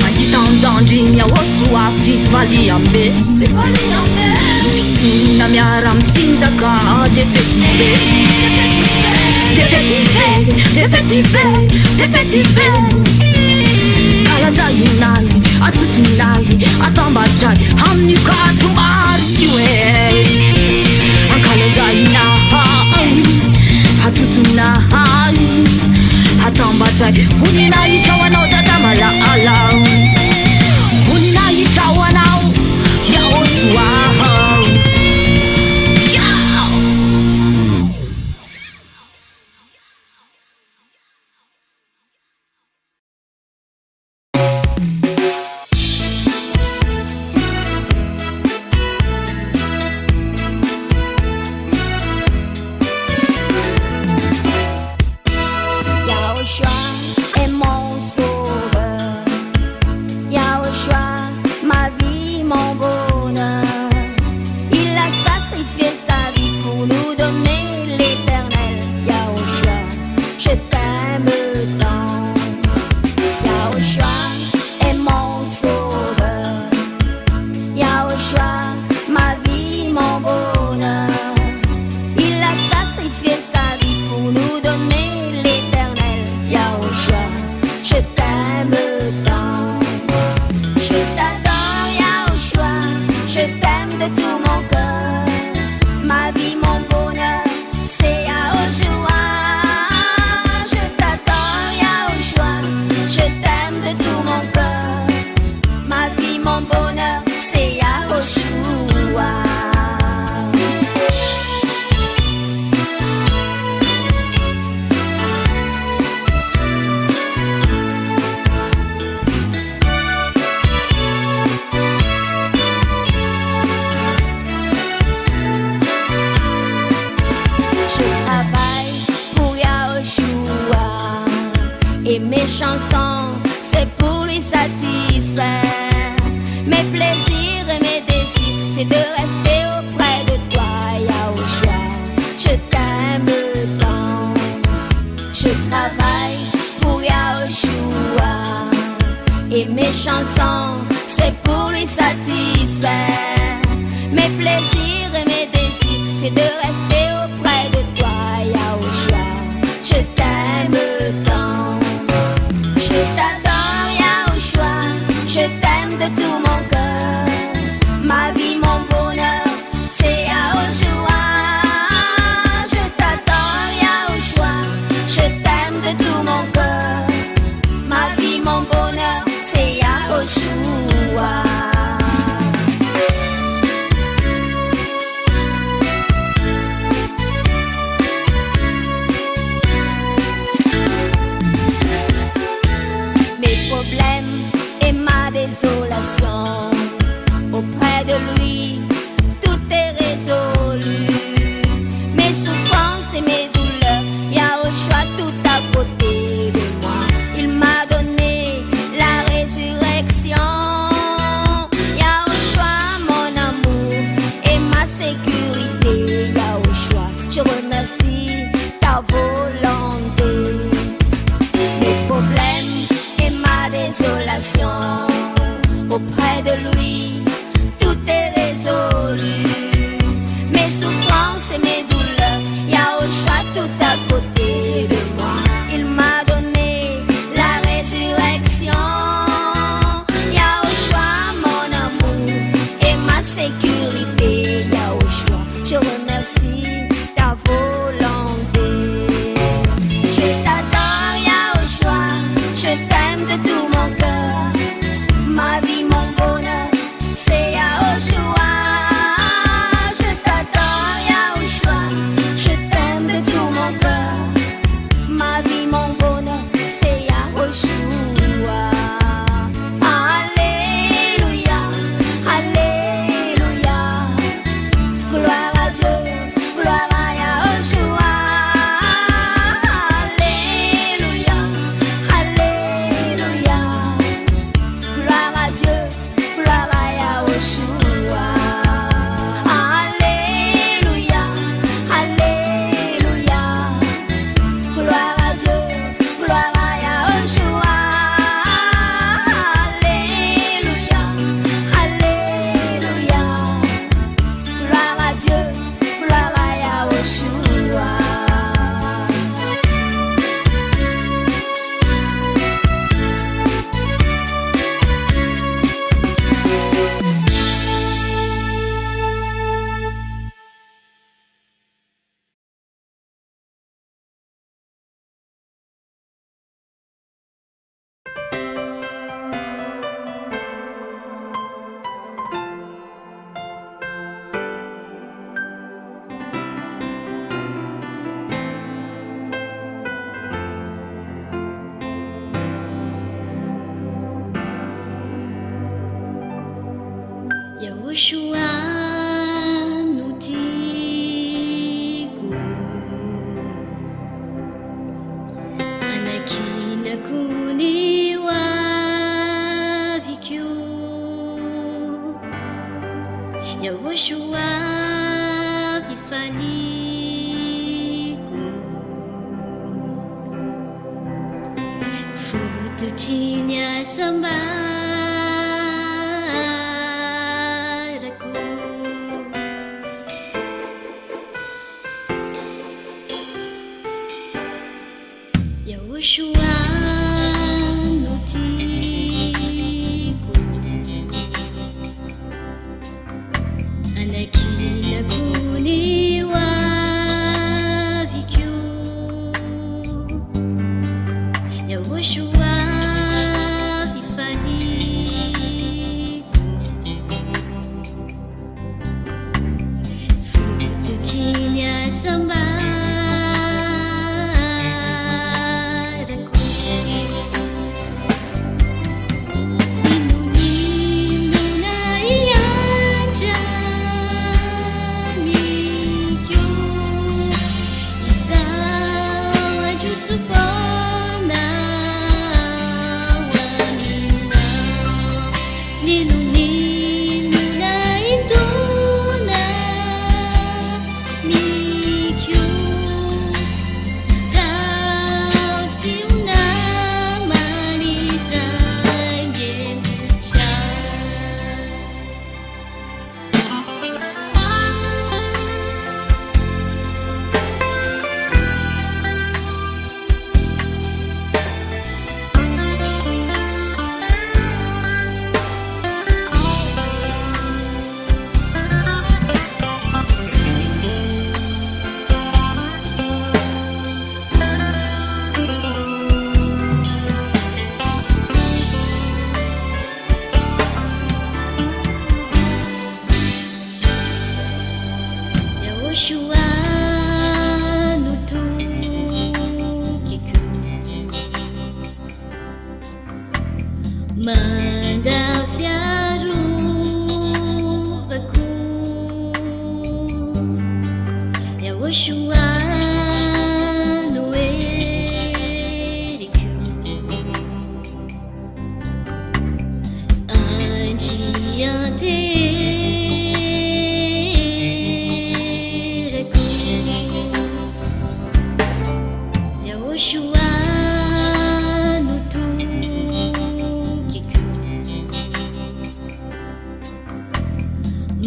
Ajitanzanjin YAHVAH tifaliambe Pisuna miara mtinzaka defetibe Defetibe, defetibe, defetibe Kalazayunai, atutunai, atambajai, hamnika tumarsiwe Kalazayunai, atutunai, atambajai, funinai chawanao tatamala alau Funinai chawanao, YAHVAH sacrifié sa vie pour nous donner l'éternel. Yahushua, je t'aime tant. Yahushua est mon sauveur. Yahushua, ma vie, mon bonheur. Il a sacrifié sa vie pour nous donner l'éternel. Yahushua, je t'aime tant. Je t'adore, Yahushua, je t'aime de tout mon cœur. Ma vie, mon bonheur, c'est Yahushua. Je t'adore, Yahushua, je t'aime de tout mon cœur. Ma vie, mon bonheur, c'est Yahushua. Je travaille pour Yahushua et mes chansons, c'est pour lui satisfaire. Mes plaisirs et mes désirs, c'est de rester auprès de toi, Yahushua. Je t'aime tant. Je travaille pour Yahushua et mes chansons, c'est pour lui satisfaire. Mes plaisirs et mes désirs, c'est de rester auprès de toi, Yahushua. Je t'aime tant. Je t'adore, Yahushua, je t'aime de tout mon cœur. Ma vie, mon bonheur, c'est Yahushua. Je t'adore, Yahushua, je t'aime de tout mon cœur. Ma vie, mon bonheur, c'est Yahushua. Mes problèmes et ma désolation, auprès de lui, tout est résolu. Mes souffrances et mes douleurs, Yahushua tout à côté de moi. Il m'a donné la résurrection. Yahushua, mon amour et ma sécurité. Yahushua, je remercie ta volonté. Mes problèmes et ma désolation, auprès de lui, tout est résolu. Mes souffrances et mes douleurs, Yahushua tout à côté de moi. Il m'a donné la résurrection. Yahushua, mon amour et ma sécurité. Yahushua, je remercie ta volonté. Je t'adore, Yahushua, je t'aime de tout mon cœur. Ma vie, mon bonheur, c'est Yahushua. Je t'adore, Yahushua, je t'aime de tout mon cœur. Ma vie, mon bonheur, c'est Yahushua. Alléluia, Alléluia. Gloire à Dieu, gloire à Yahushua. Alléluia, Alléluia. Gloire à Dieu, gloire à Yahushua. Alléluia, Alléluia. Gloire à Dieu, gloire à Yahushua. Alléluia, Alléluia. Gloire à Dieu, gloire à Yahushua. Yahushua nous dit Anakina kuni wa vikyu Yahushua Fotocinha sambarako Yahoshua no tiako Anakinako ny YAHVAH Yahoshua fifaniko Fotocinha sambarako Maninona iandramiko Izao ajosofona Maninona itona mikyo Izao tsy ho namana izay miembotra Yahoshua no tokiko Manda fiarovako Yahoshua no eriko Andianterako Yahoshua no tokiko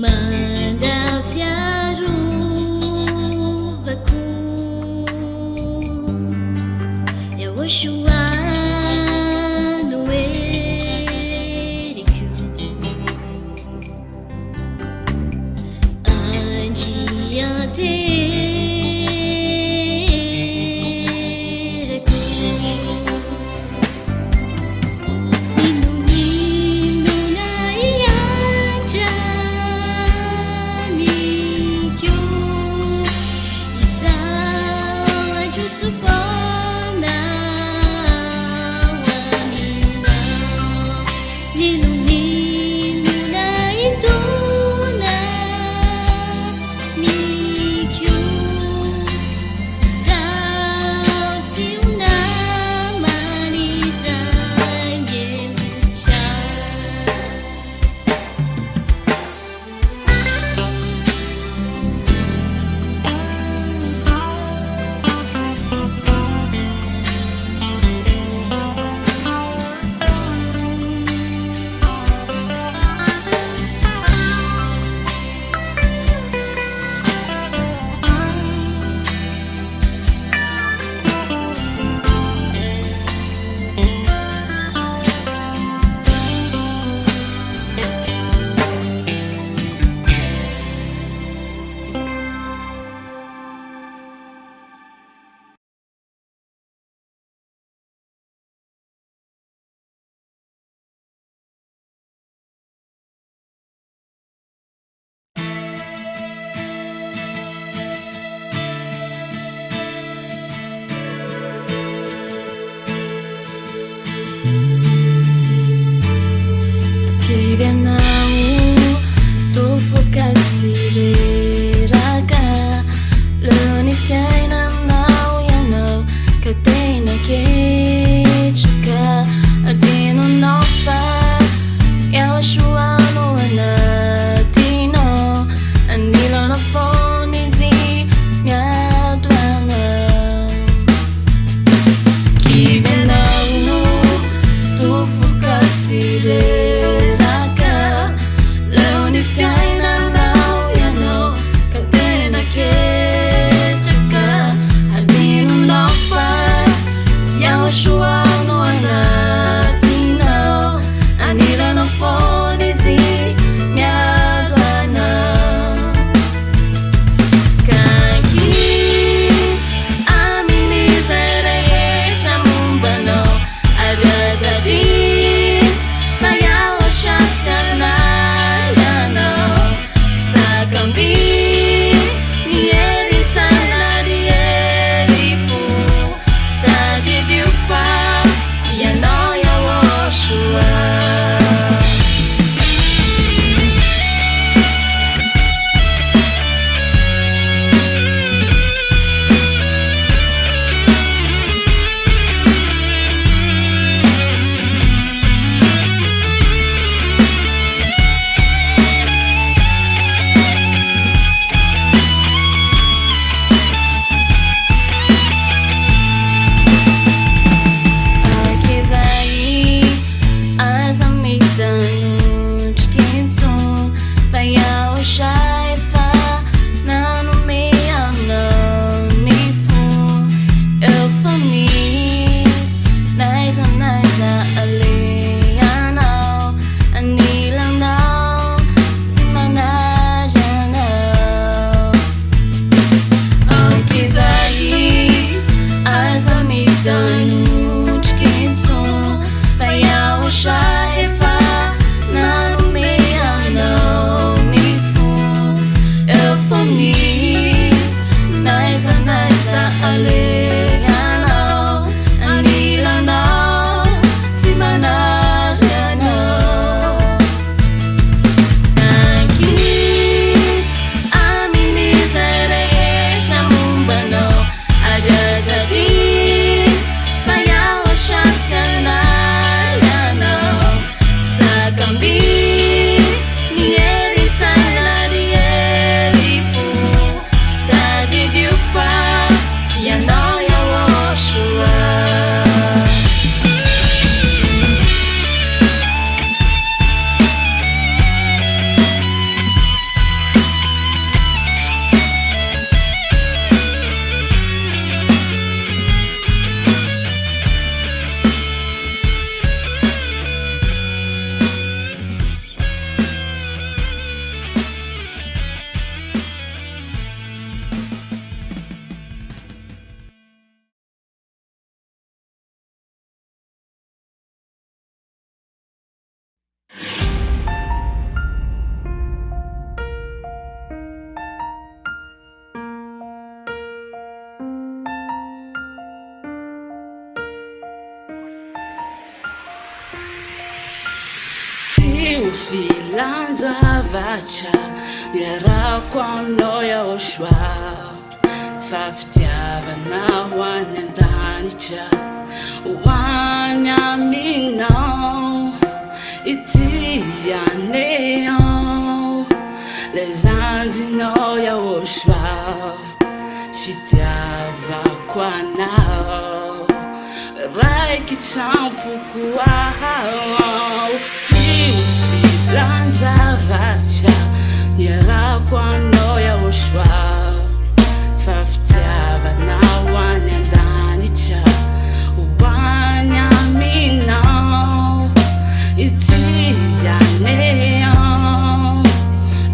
Manda fiarovako YAHVAH, ianao YAHVAH. Ty ho filanjavatra miarako anao YAHVAH, fa fitiavana ho any an-danitra ho any aminao. Ity ianao les andinao YAHVAH, fitiavako anao raiky tsampoko ao. Ty ho filanjavatra miarako anao YAHVAH, fa fitiavana ho any an-danitra ho any aminao. Ity ianao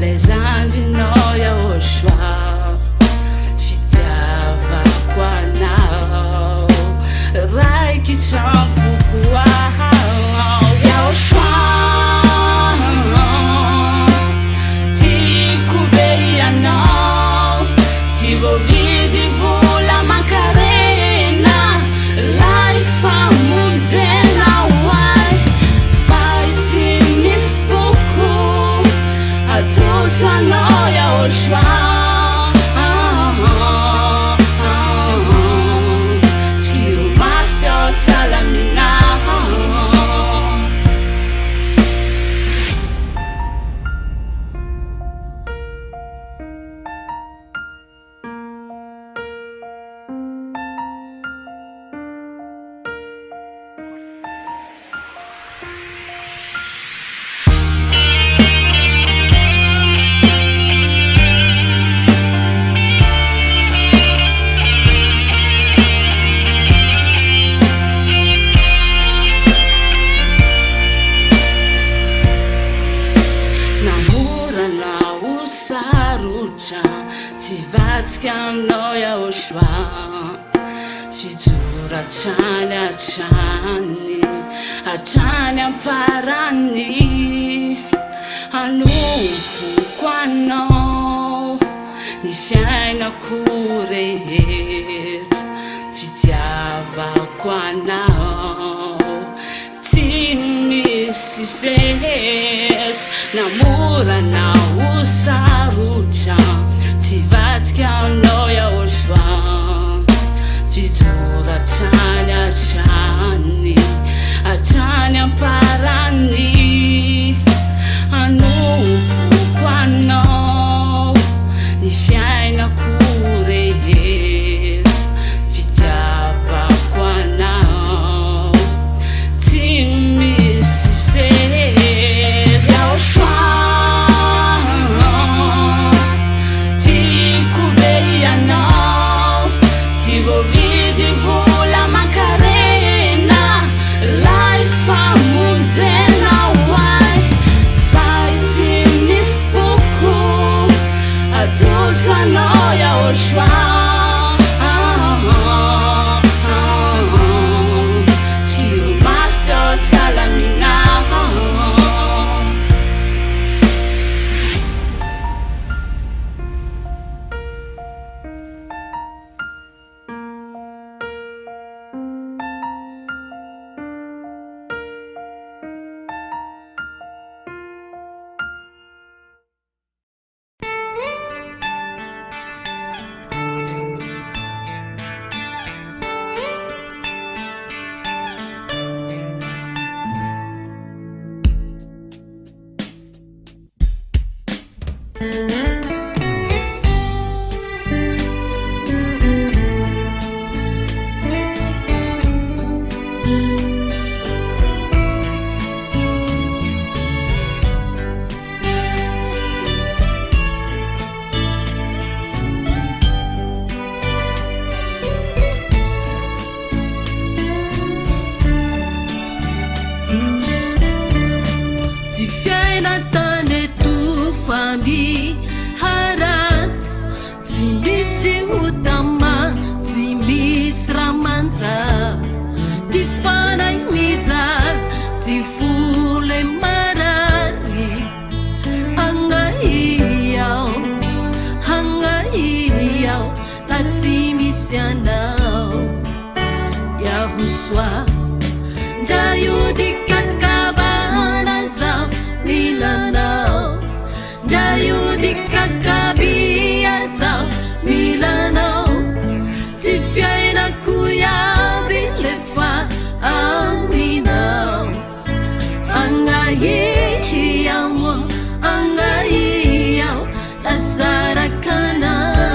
les andinao YAHVAH, fitiavako anao raiky tsampoko ao. YAHVAH, tiako be ianao, ty voavidy vola mankarena lay famonjena hoay. Fay ty mifoko atolotro anao YAHVAH, fikiro mafy ao tsalaminao. Tsy vatsika aminao YAHVAH, fijoro hatrany hatrany amparany. Hanompoako anao ny fiainako rehetra, fitiavako anao tsy misy fetsy. Namorana ho sarotra, tsy vatsika aminao YAHVAH, fijoro hatrany hatrany amparany. Hanompoako anao ny fiainako rehetra, fitiavako anao tsy misy fetsy. YAHVAH, tiako be YAHVAH Jayu di kakabana sa Milanao Jayu di kakabia sa Milanao Ti fiai na kuya bilefa aminao Angahiyaw Angahiyaw Lasarakanao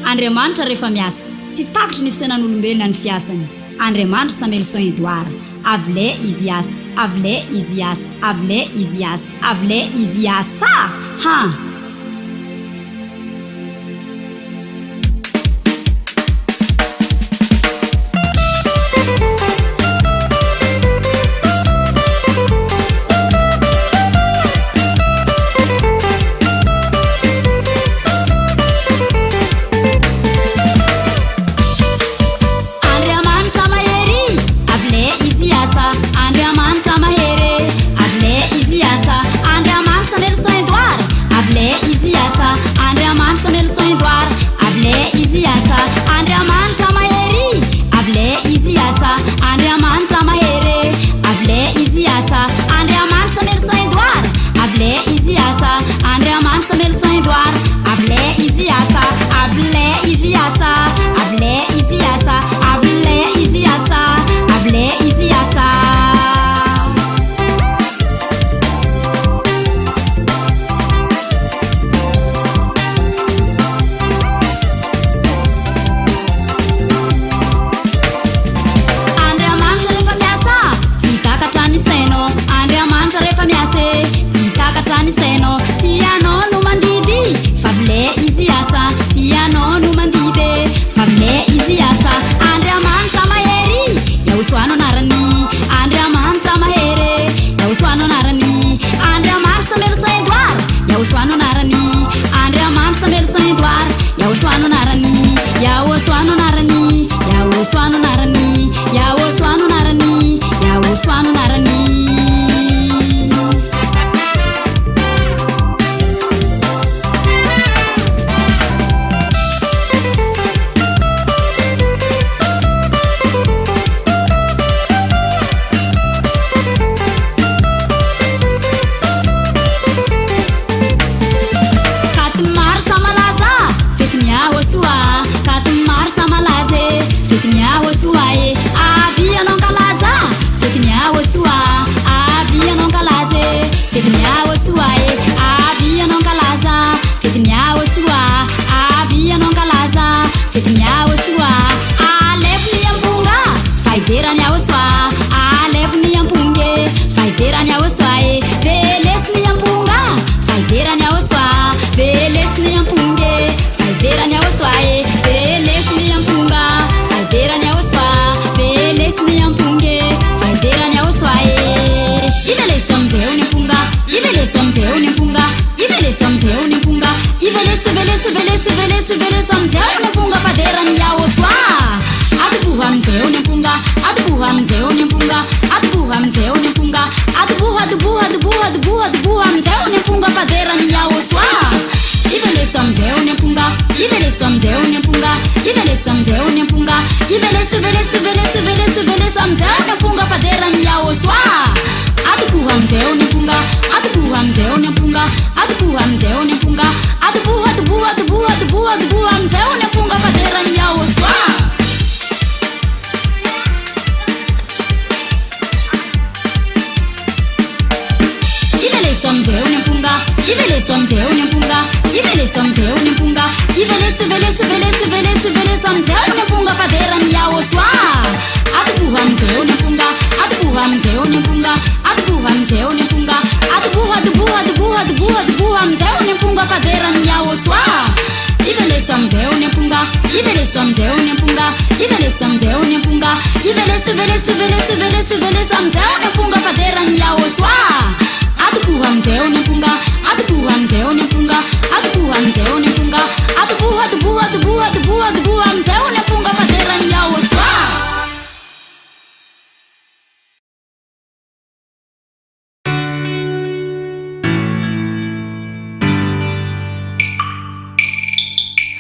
Andriamanitra rehefa miasa tsy takitry ny fisainan'olombelona ny fiasany. Andriamanitra samely soin-doara avle izy asa avle izy asa avle izy asa avle izy asa ha Avle Yahoshua, Avianon Kalaza, Fitin Yahoshua, Alef Niampunga, Faideran Yahoshua, Alef Niampunge, Faideran Yahoshua, Veles Niampunga, Faideran Yahoshua, Veles Niampunge, Faideran Yahoshua, Veles Niampunga, Faideran Yahoshua, Veles Niampunge, Faideran Yahoshua, Ivele Somzeu Niampunga, Ivele Somzeu Niampunga, Ivele Somzeu Niampunga, Ivele Suvele Somzeu Niampunga, Faideran Yahoshua, Adubuhamzeu Niampunga, Adubuhamzeu Niampunga, Adubuhamzeu Niampunga, Adubuhamzeu Niampunga, Faideran Yahoshua, Ivele Somzeu Niampunga, Ivele Somzeu Niampunga, Ivele Somzeu Niampunga, Ivele Suvele Somzeu Niampunga, Faideran Yahoshua, Adubuhamzeu Niampunga, Adubuhamzeu Niampunga, Adubuhamzeu Niampunga, Adubuhamzeu Niampunga, Faideran Yahoshua. Ivele Somzeu Niampunga, Ivele Somzeu Niampunga, Ivele Somzeu Niampunga, Ivele Suvele Somzeu Niampunga, Faideran Yahoshua, Adubuhamzeu Niampunga, Adubuhamzeu Niampunga, Adubuhamzeu Niampunga, Adubuhamzeu Niampunga, Faideran Yahoshua, Ivele Somzeu Niampunga, Ivele Somzeu Niampunga, Ivele Somzeu Niampunga, Ivele Suvele Somzeu Niampunga, Faideran Yahoshua, Adubuhamzeu Niampunga, Adubuhamzeu Niampunga, Adubuhamzeu Niampunga, Adubuhamzeu Niampunga, Faideran Yahoshua.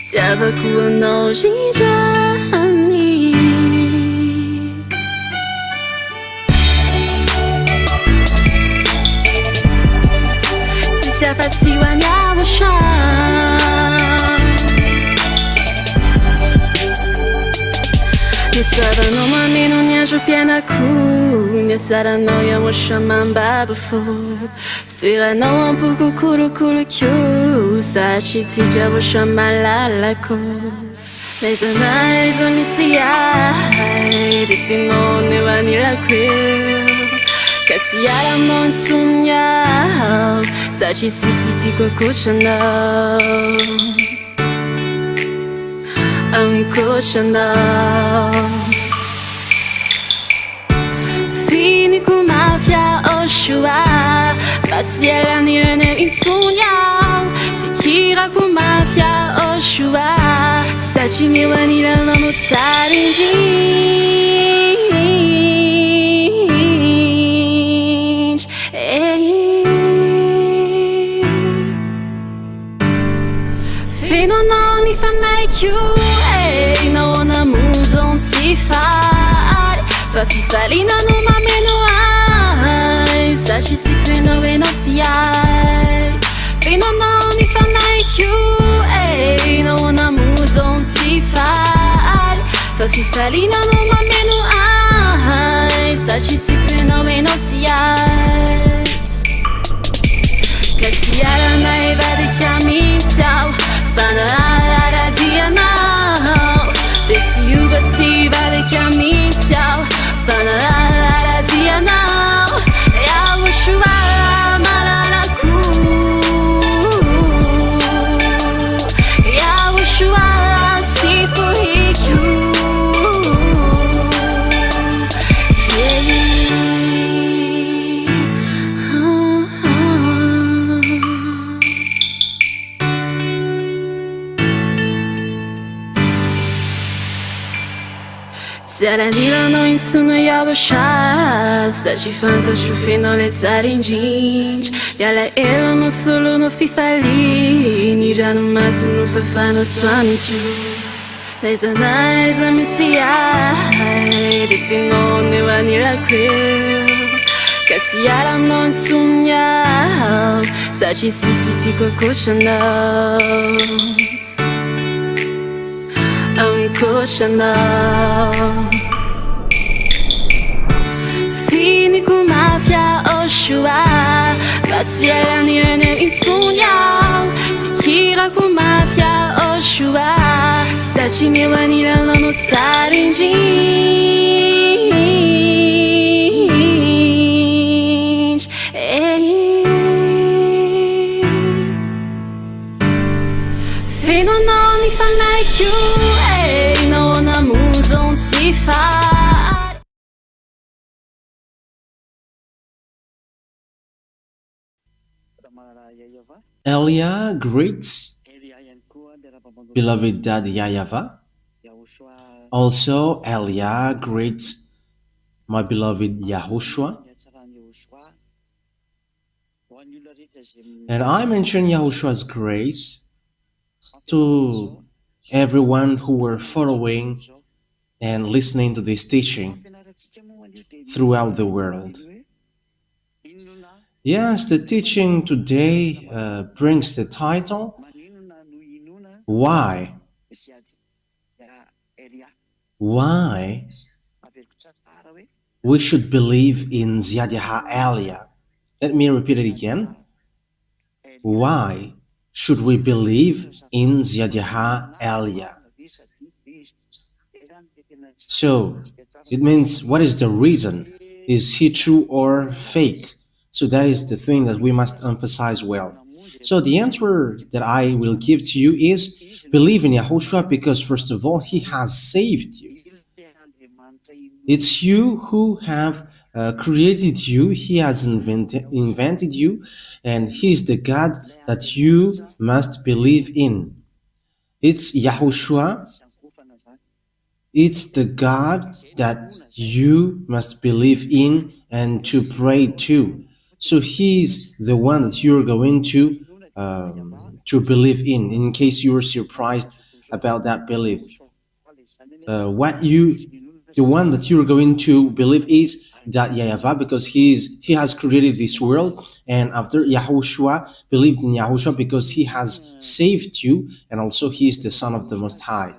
Chciała nosić ani. Siapatiwa YAHVAH. Nisara no mamino niajo piena ku. Nisara no YAHVAH mambabafo. Ftuira no ampuku kuru kyu. Sachitika YAHVAH malalako. Les anais amisiai. Definone vanilakwe. Kasiara monsunyao. Sachi sisiti kwa kuchanao. Kuchanao. Fini kumafia YAHVAH. Batiela nilene insunyao. Fikira kumafia YAHVAH. Sachi niwanila no mutsarinji. Ni fanai Q, Inoana muzon sifar. Fafifalina no mameno ai. Sachi no enociai. Ni fanai Q, Inoana muzon sifar. Fafifalina no mameno ai. Sachi no enociai. Kasiara na eva de caminhão. Banana ianao. Desse ubatiba de caminhão. Banana ianao. YAHVAH malalaku. YAHVAH sifuriku. Saranila no insuno YAHVAH. Sachi fanka chufe no letsarinjinj. Yala elo no solo no fifali. Nija no masu no fafa no swamichu. Les anais amisiai. Definone vanilakwe. Kasiara no insunyao. Sachi sisiti kwa kuchanao. Kuchanao. Fini kumafia YAHVAH. Batiela nilene insunyao. irako mafy YAHVAH satria ny eo anilanao tsara indrindra feno anao mifanaiko Inoana monjon tsy fary. Elia greets beloved dad YAHVAH. Also Elia greets my beloved YAHVAH. And I mention YAHVAH's grace to everyone who were following and listening to this teaching throughout the world. Yes, the teaching today brings the title, Why? Why we should believe in Zhyah Elia. Let me repeat it again. Why should we believe in Zhyah Elia? So, it means, what is the reason? Is he true or fake? So that is the thing that we must emphasize well. So the answer that I will give to you is, believe in YAHVAH because first of all, he has saved you. It's you who have created you, he has invented you, and he is the God that you must believe in. It's YAHVAH, it's the God that you must believe in and to pray to. So he's the one that you're going to believe in case you were surprised about that belief. The one that you're going to believe is that YAHVAH, because he has created this world, and after YAHVAH believed in YAHVAH because he has saved you, and also he is the Son of the Most High.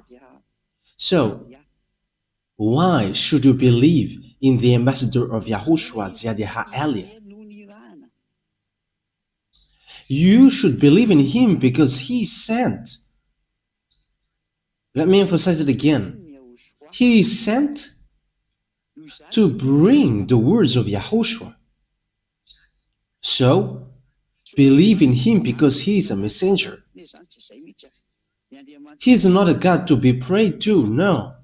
So why should you believe in the ambassador of YAHVAH, Zhyah Elia? You should believe in him because he sent. Let me emphasize it again. He is sent to bring the words of YAHVAH. So, believe in him because he is a messenger. He is not a God to be prayed to, no.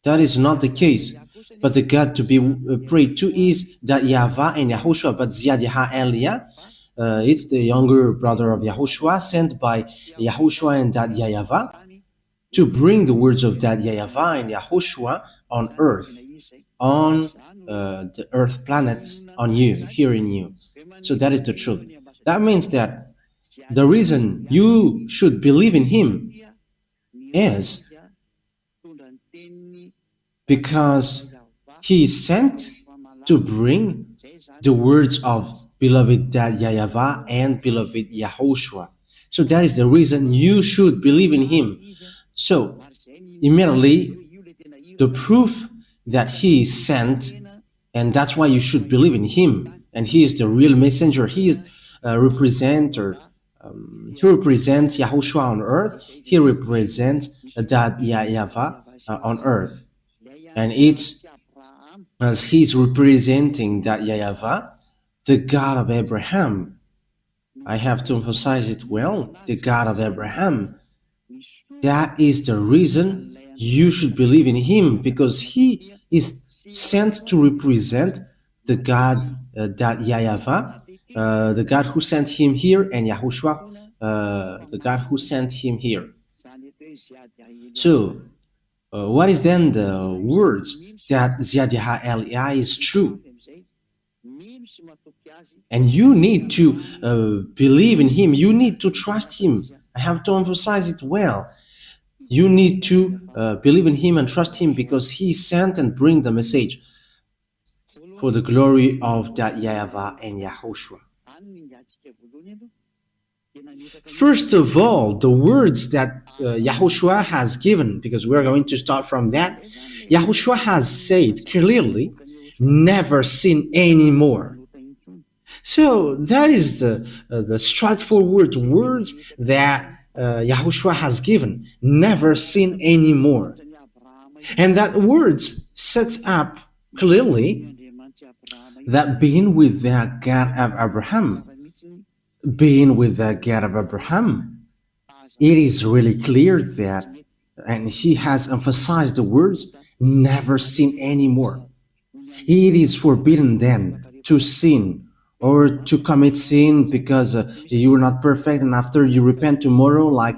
That is not the case. But the God to be prayed to is that YAHVAH and YAHVAH, but Zhyah Elia, it's the younger brother of YAHVAH, sent by YAHVAH and Dad YAHVAH to bring the words of Dad YAHVAH and YAHVAH on earth, on the earth planet, on you, here in you. So that is the truth. That means that the reason you should believe in him is because he is sent to bring the words of beloved Dad YAHVAH and beloved YAHVAH. So that is the reason you should believe in him. So immediately the proof that he is sent, and that's why you should believe in him, and he is the real messenger. He is a representer. He represents YAHVAH on earth. He represents Dad YAHVAH on earth, and it's as he's representing Dad YAHVAH, the God of Abraham. I have to emphasize it well, the God of Abraham. That is the reason you should believe in him, because he is sent to represent the God that YAHVAH, the God who sent him here, and YAHVAH, the God who sent him here. So, what is then the words that Zhyah Elia is true? And you need to believe in him. You need to trust him. I have to emphasize it well. You need to believe in him and trust him because he sent and bring the message for the glory of that YAHVAH and YAHVAH. First of all, the words that YAHVAH has given, because we're going to start from that, YAHVAH has said clearly, never sin anymore. So that is the straightforward words that Yahushua has given, never sin anymore. And that words sets up clearly that being with the God of Abraham, it is really clear that, and he has emphasized the words, never sin anymore. It is forbidden then to sin or to commit sin because you are not perfect, and after you repent tomorrow, like,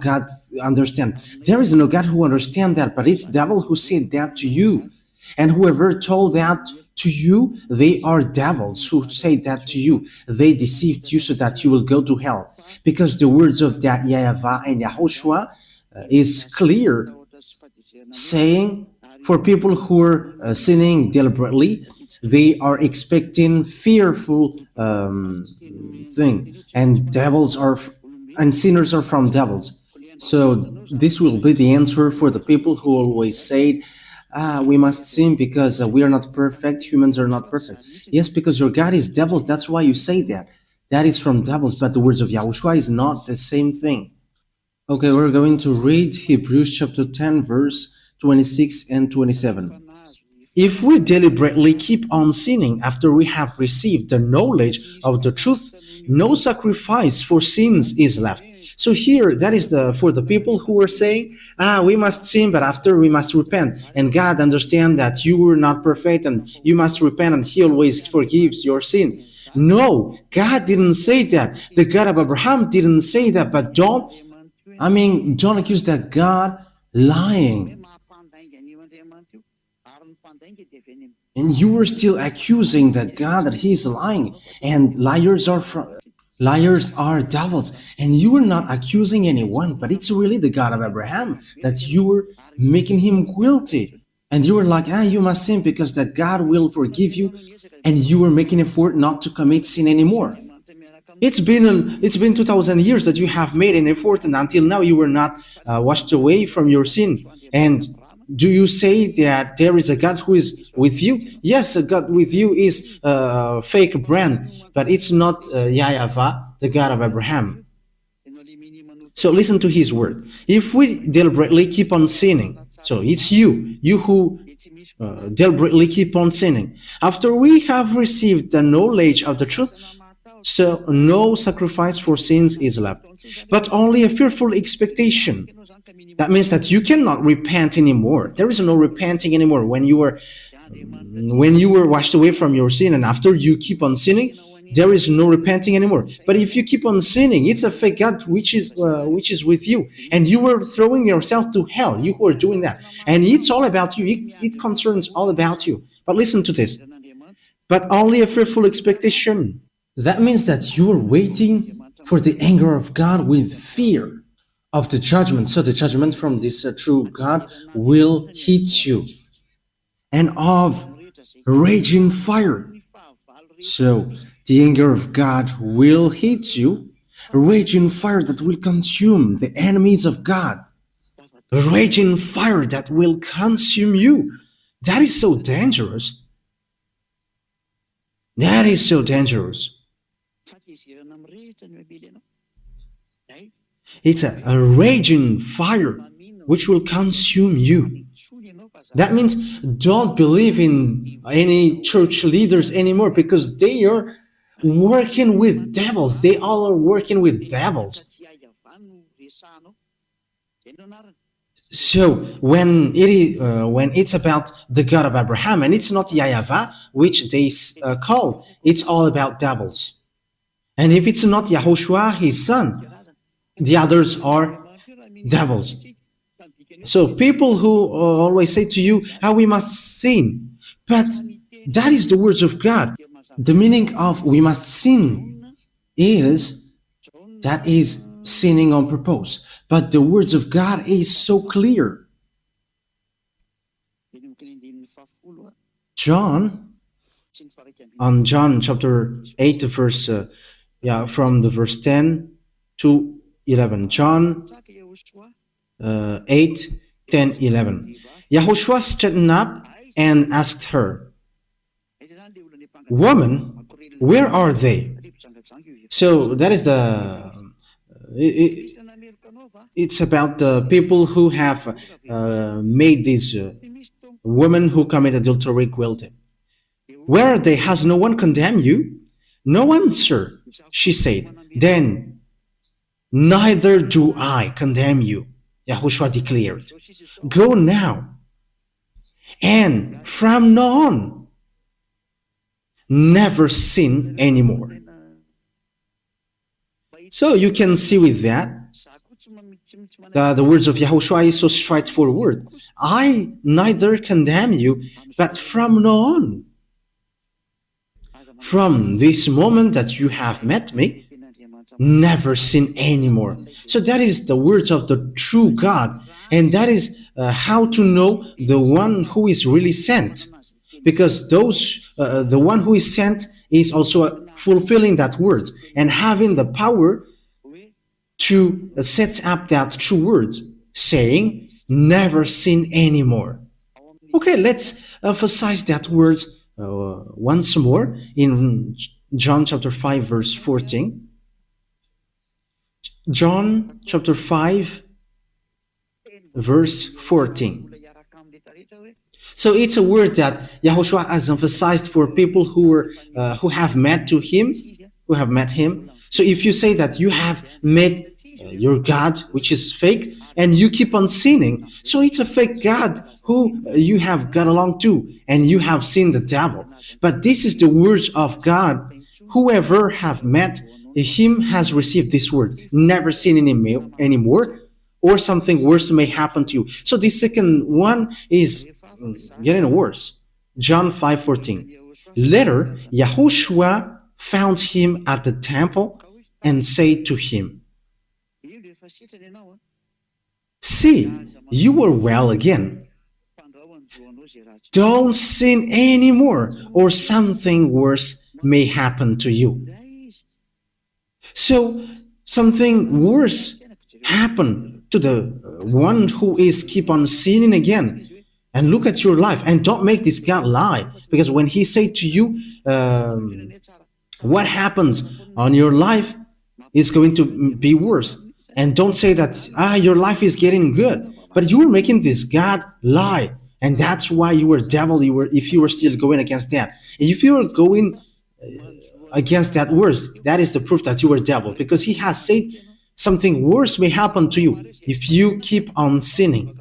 God understand. There is no God who understands that, but it's devil who said that to you. And whoever told that to you, they are devils who say that to you. They deceived you so that you will go to hell. Because the words of that YAHVAH and Yahushua is clear, saying for people who are sinning deliberately, they are expecting fearful thing, and devils are and sinners are from devils. So this will be the answer for the people who always say, we must sin because we are not perfect, humans are not perfect. Yes, because your God is devils, that's why you say that. That is from devils, but the words of Yahushua is not the same thing. Okay, we're going to read Hebrews chapter 10, verse 26 and 27. If we deliberately keep on sinning after we have received the knowledge of the truth, no sacrifice for sins is left. So here, that is for the people who are saying, we must sin, but after we must repent. And God understands that you were not perfect and you must repent, and he always forgives your sin. No, God didn't say that. The God of Abraham didn't say that, but don't accuse that God lying. And you were still accusing that God that he is lying, and liars are devils, and you were not accusing anyone, but it's really the God of Abraham that you were making him guilty. And you were like, you must sin because that God will forgive you, and you were making an effort not to commit sin anymore. It's been 2,000 years that you have made an effort, and until now you were not washed away from your sin. And do you say that there is a God who is with you? Yes, a God with you is a fake brand, but it's not YAHVAH, the God of Abraham. So listen to his word. If we deliberately keep on sinning, so it's you who deliberately keep on sinning, after we have received the knowledge of the truth, so no sacrifice for sins is left, but only a fearful expectation. That means that you cannot repent anymore. There is no repenting anymore when you were washed away from your sin, and after you keep on sinning, there is no repenting anymore. But if you keep on sinning, it's a fake God which is with you, and you were throwing yourself to hell. You who are doing that, and it's all about you. It concerns all about you. But listen to this. But only a fearful expectation. That means that you are waiting for the anger of God with fear of the judgment. So the judgment from this true God will hit you, and of raging fire. So the anger of God will hit you, a raging fire that will consume the enemies of God, a raging fire that will consume you. That is so dangerous. That is so dangerous. It's a raging fire which will consume you. That means don't believe in any church leaders anymore, because they are working with devils. They all are working with devils. So when it's about the God of Abraham, and it's not YAHVAH, which they call, it's all about devils. And if it's not Yahushua, his son, the others are devils. So people who always say to you, we must sin. But that is the words of God. The meaning of we must sin is sinning on purpose. But the words of God is so clear. John chapter 8, verse from the verse 10 to 11. John 8, 10, 11. Yahushua straightened up and asked her, "Woman, Where are they? So that is it's about the people who have made these women who commit adultery guilty. Where are they? Has no one condemned you? No one, sir, she said. Then, neither do I condemn you, Yahushua declared. Go now, and from now on, never sin anymore. So you can see with that, the words of Yahushua is so straightforward. I neither condemn you, but from now on, from this moment that you have met me, never sin anymore. So that is the words of the true God, and that is how to know the one who is really sent, because the one who is sent is also fulfilling that word and having the power to set up that true words, saying never sin anymore. Okay, let's emphasize that words once more in John chapter 5 verse 14. John chapter 5 verse 14. So it's a word that Yahushua has emphasized for people who have met him. So if you say that you have met your God, which is fake, and you keep on sinning, so it's a fake God who you have got along to, and you have seen the devil. But this is the words of God. Whoever have met him has received this word, never sin anymore, or something worse may happen to you. So the second one is getting worse. John 5:14. Later, Yahushua found him at the temple and said to him, see, you are well again. Don't sin anymore, or something worse may happen to you. So something worse happened to the one who is keep on sinning again. And look at your life, and don't make this God lie, because when he said to you what happens on your life is going to be worse. And don't say that your life is getting good, but you were making this God lie, and that's why you were devil. If you were still going against that, and if you were going against that worse, that is the proof that you were devil, because he has said something worse may happen to you if you keep on sinning.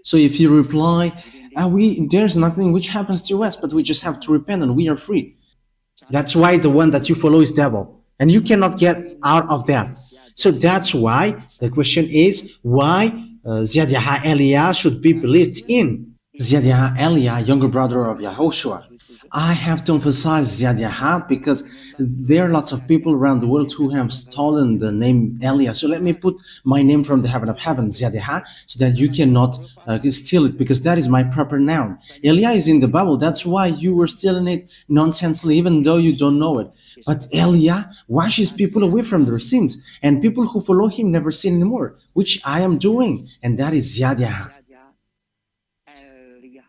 So if you reply, there's nothing which happens to us, but we just have to repent and we are free. That's why the one that you follow is devil, and you cannot get out of that. So that's why the question is why Zhyah Eliah should be believed in. Zhyah Eliah, younger brother of Yahushua. I have to emphasize Zhyah because there are lots of people around the world who have stolen the name Eliah. So let me put my name from the heaven of heaven, Zhyah, so that you cannot steal it, because that is my proper noun. Eliah is in the Bible. That's why you were stealing it nonsensely, even though you don't know it. But Eliah washes people away from their sins, and people who follow him never sin anymore, which I am doing, and that is Zhyah.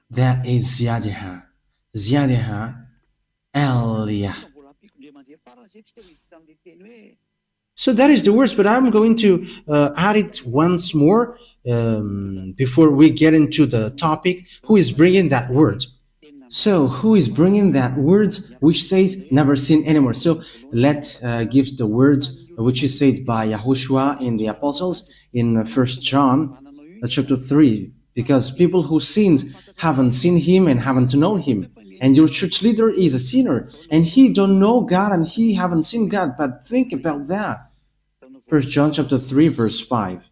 That is Zhyah. Zhyah Eliah. So that is the words, but I'm going to add it once more before we get into the topic. Who is bringing that word? So who is bringing that word which says never sin anymore? So let's give the words which is said by Yahushua in the Apostles in 1 John chapter 3, because people who sins haven't seen him and haven't known him. And your church leader is a sinner, and he don't know God, and he haven't seen God. But think about that. 1 John chapter 3 verse 5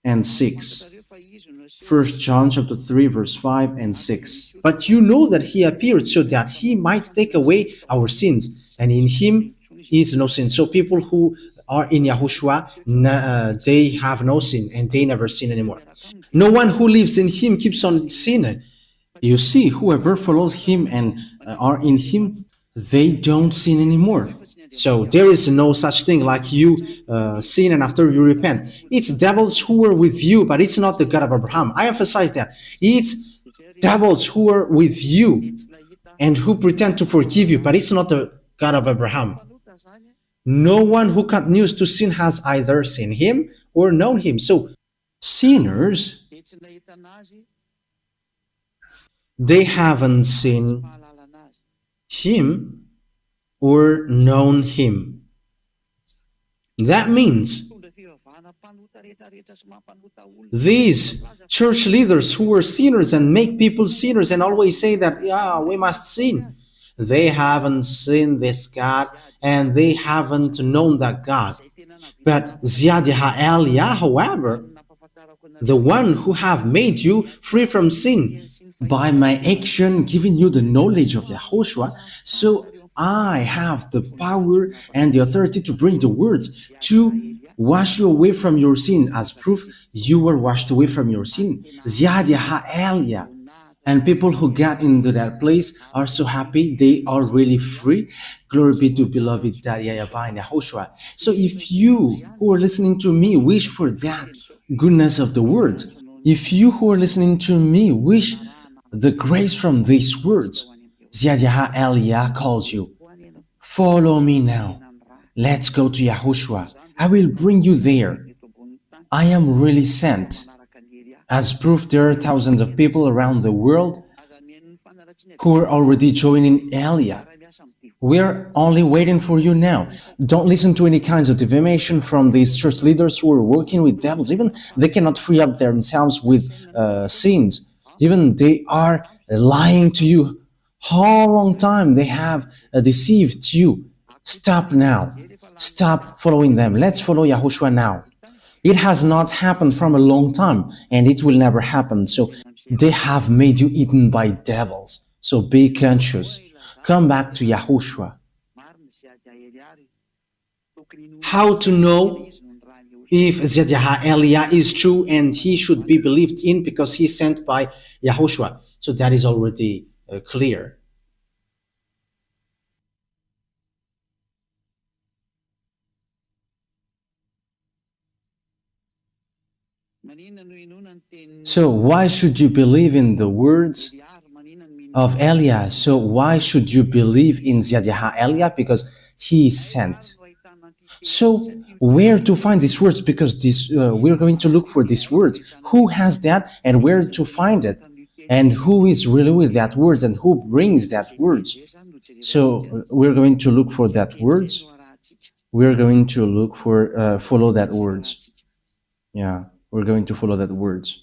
and 6. 1 John chapter 3 verse 5 and 6. But you know that he appeared so that he might take away our sins, and in him is no sin. So people who are in Yahushua, they have no sin, and they never sin anymore. No one who lives in him keeps on sinning. You see, whoever follows him and are in him, they don't sin anymore. So there is no such thing like you sin and after you repent. It's devils who are with you, but it's not the God of Abraham. I emphasize that. It's devils who are with you and who pretend to forgive you, but it's not the God of Abraham. No one who continues to sin has either seen him or known him. So sinners, they haven't seen him or known him. That means these church leaders who were sinners and make people sinners and always say that, yeah, we must sin, they haven't seen this God and they haven't known that God. But Zhyah, however, the one who have made you free from sin by my action, giving you the knowledge of Yahushua, so I have the power and the authority to bring the words to wash you away from your sin. As proof, you were washed away from your sin. Zhyah. And people who got into that place are so happy. They are really free. Glory be to beloved YAHVAH and YAHOSHUAH. So if you who are listening to me wish for that goodness of the word, if you who are listening to me wish the grace from these words, Zhyah calls you. Follow me now. Let's go to Yahushua. I will bring you there. I am really sent. As proof, there are thousands of people around the world who are already joining Elia. We're only waiting for you now. Don't listen to any kinds of defamation from these church leaders who are working with devils. Even they cannot free up themselves with sins. Even they are lying to you. How long time they have deceived you? Stop now. Stop following them. Let's follow Yahushua now. It has not happened from a long time, and it will never happen. So they have made you eaten by devils. So be conscious. Come back to Yahushua. How to know if Zhyah is true and he should be believed in because he is sent by Yahushua? So that is already clear. So why should you believe in the words of Elia? So why should you believe in Zhyah? Because he is sent. So where to find these words? Because this we're going to look for these words. Who has that and where to find it? And who is really with that words and who brings that words? So we're going to look for that words. We're going to look for follow that words. Yeah. We're going to follow that words.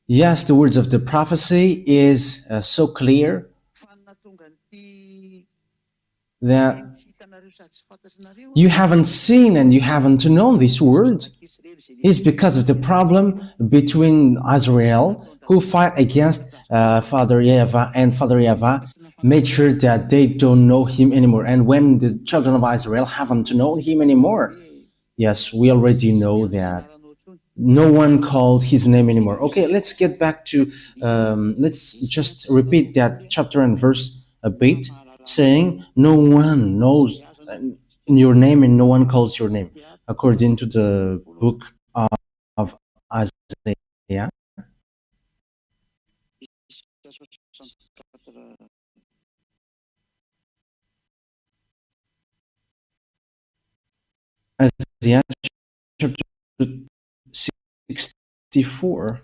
Yes, the words of the prophecy is so clear that you haven't seen and you haven't known these words. It's because of the problem between Israel, who fight against Father YAHVAH, and Father YAHVAH made sure that they don't know him anymore. And when the children of Israel haven't known him anymore, yes, we already know that no one called his name anymore. Okay, let's get back to, let's just repeat that chapter and verse a bit, saying, no one knows your name and no one calls your name, according to the book of Isaiah. Isaiah chapter 64.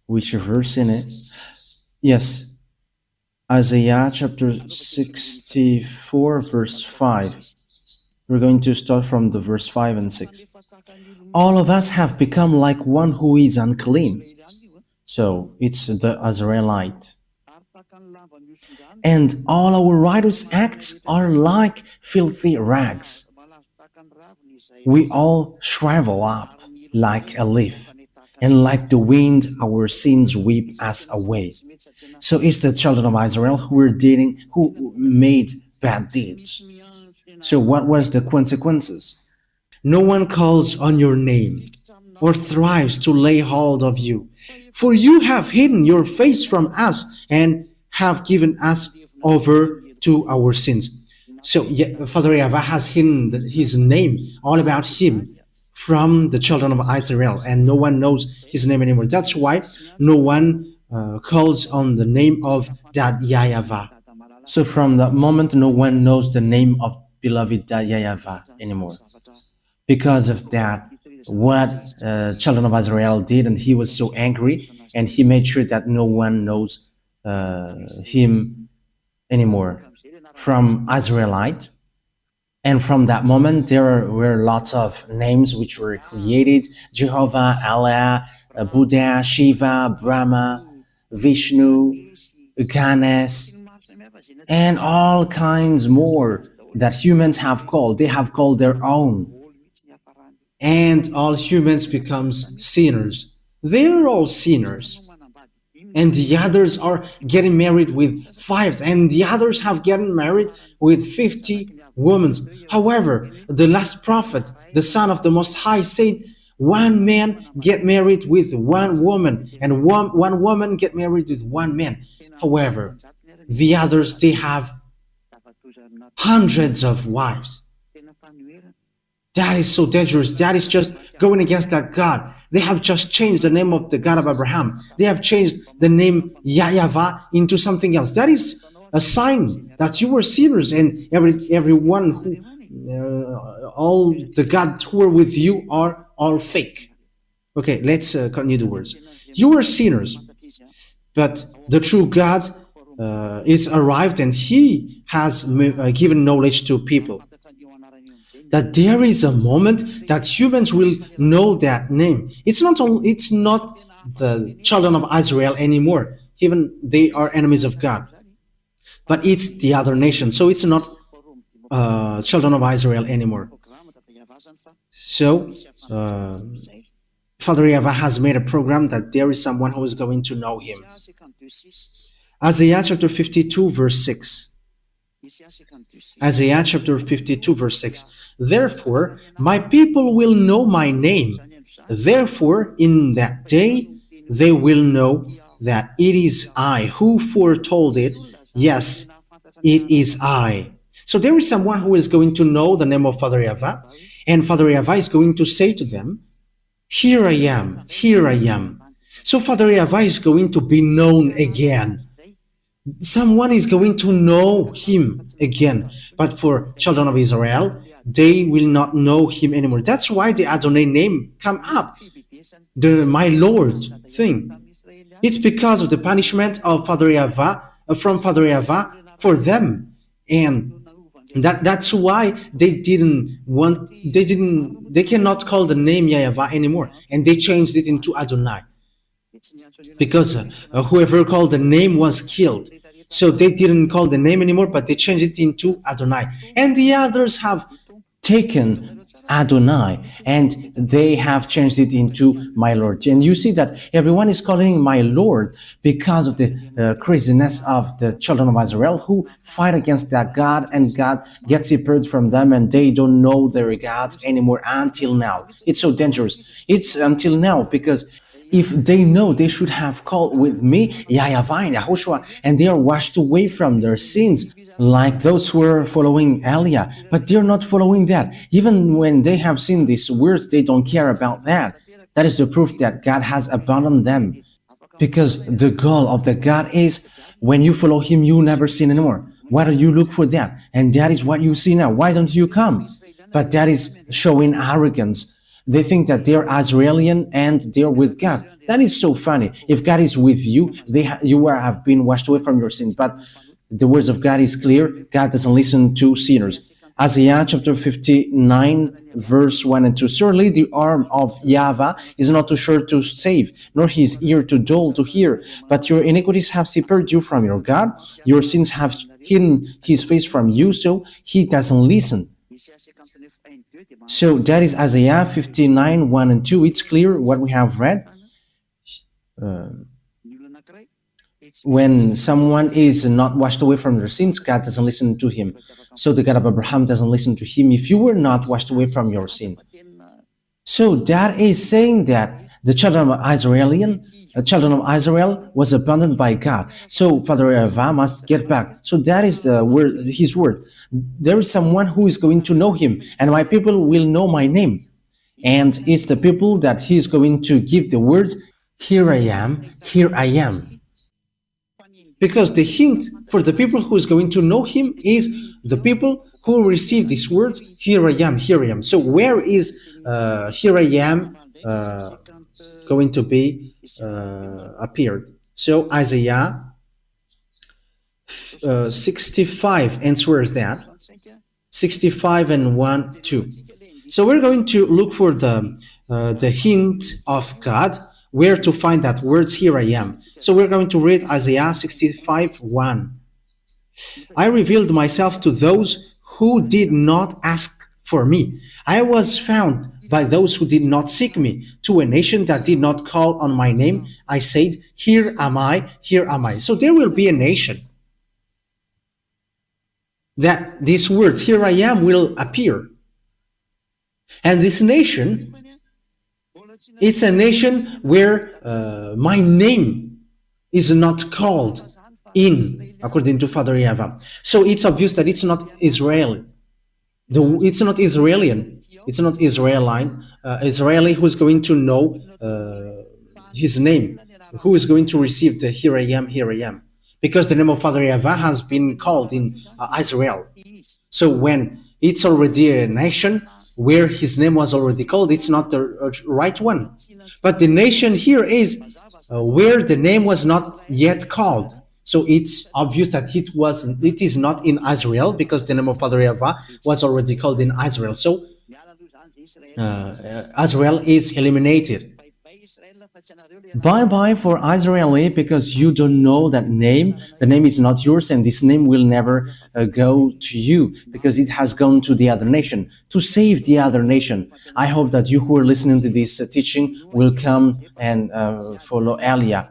Which verse in it? Yes, Isaiah chapter 64 verse 5. We're going to start from the verse 5 and 6. All of us have become like one who is unclean. So it's the Israelite. And all our righteous acts are like filthy rags. We all shrivel up like a leaf, and like the wind our sins weep us away. So it's the children of Israel who made bad deeds. So what was the consequences? No one calls on your name or thrives to lay hold of you. For you have hidden your face from us and have given us over to our sins. So Father YAHVAH has hidden his name, all about him. from the children of Israel, and no one knows his name anymore. That's why no one calls on the name of that YAHVAH. So from that moment, no one knows the name of beloved that YAHVAH anymore. Because of that, what children of Israel did, and he was so angry, and he made sure that no one knows him anymore from Israelite. And from that moment, there were lots of names which were created: Jehovah, Allah, Buddha, Shiva, Brahma, Vishnu, Ganesh, and all kinds more that humans have called. They have called their own. And all humans becomes sinners. They're all sinners. And the others are getting married with 5, and the others have gotten married with 50 women. However, the last prophet, the son of the Most High, said one man get married with one woman, and one woman get married with one man. However, the others, they have hundreds of wives. That is so dangerous. That is just going against that God. They have just changed the name of the God of Abraham. They have changed the name YAHVAH into something else. That is a sign that you were sinners, and everyone who, all the gods who are with you are all fake. Okay, let's continue the words. You were sinners, but the true God is arrived, and he has given knowledge to people. That there is a moment that humans will know that name. It's not the children of Israel anymore. Even they are enemies of God. But it's the other nation. So it's not children of Israel anymore. So Father YAHVAH has made a program that there is someone who is going to know him. Isaiah chapter 52 verse 6. Isaiah chapter 52 verse 6. Therefore, my people will know my name. Therefore, in that day, they will know that it is I who foretold it. Yes, it is I. So there is someone who is going to know the name of Father YAHVAH, and Father YAHVAH is going to say to them, here I am, here I am. So Father YAHVAH is going to be known again. Someone is going to know him again. But for children of Israel, they will not know him anymore. That's why the Adonai name come up, the my Lord thing. It's because of the punishment of Father YAHVAH, from Father YAHVAH for them, and that's why they cannot call the name YAHVAH anymore, and they changed it into Adonai, because whoever called the name was killed. So they didn't call the name anymore, but they changed it into Adonai. And the others have taken Adonai and they have changed it into my Lord. And you see that everyone is calling my Lord because of the craziness of the children of Israel who fight against that God, and God gets separated from them and they don't know their gods anymore until now. It's so dangerous. It's until now, because if they know, they should have called with me YAHVAH and YAHOSHUAH, and they are washed away from their sins, like those who are following Elia. But they're not following that. Even when they have seen these words, they don't care about that. That is the proof that God has abandoned them. Because the goal of the God is, when you follow him, you never sin anymore. Why do you look for that? And that is what you see now. Why don't you come? But that is showing arrogance. They think that they're Israelian and they're with God. That is so funny. If God is with you, you have been washed away from your sins. But the words of God is clear. God doesn't listen to sinners. Isaiah chapter 59 verse 1 and 2. Surely the arm of YAHVAH is not too short to save, nor his ear too dull to hear. But your iniquities have separated you from your God. Your sins have hidden his face from you, so he doesn't listen. So that is Isaiah 59, 1 and 2. It's clear what we have read. When someone is not washed away from their sins, God doesn't listen to him. So the God of Abraham doesn't listen to him if you were not washed away from your sin. So that is saying that the children of Israel was abandoned by God. So Father YAHVAH must get back. So that is the word, his word. There is someone who is going to know him, and my people will know my name. And it's the people that he's going to give the words, here I am, here I am. Because the hint for the people who is going to know him is the people who receive these words, here I am, here I am. So where is here I am going to be appeared? So Isaiah 65 answers that. 65 and 1, 2. So we're going to look for the hint of God, where to find that words, here I am. So we're going to read Isaiah 65, 1. I revealed myself to those who did not ask for me. I was found by those who did not seek me. To a nation that did not call on my name, I said, here am I, here am I. So there will be a nation that these words, here I am, will appear. And this nation, it's a nation where my name is not called in, according to Father YAHVAH. So it's obvious that it's not Israeli. It's not Israelian. It's not Israeli who's going to know his name, who is going to receive the here I am, here I am. Because the name of Father YAHVAH has been called in Israel. So when it's already a nation where his name was already called, it's not the right one. But the nation here is where the name was not yet called. So it's obvious that it is not in Israel, because the name of Father YAHVAH was already called in Israel. So Israel is eliminated. Bye-bye for Israeli, because you don't know that name. The name is not yours, and this name will never go to you, because it has gone to the other nation, to save the other nation. I hope that you who are listening to this teaching will come and follow Elia.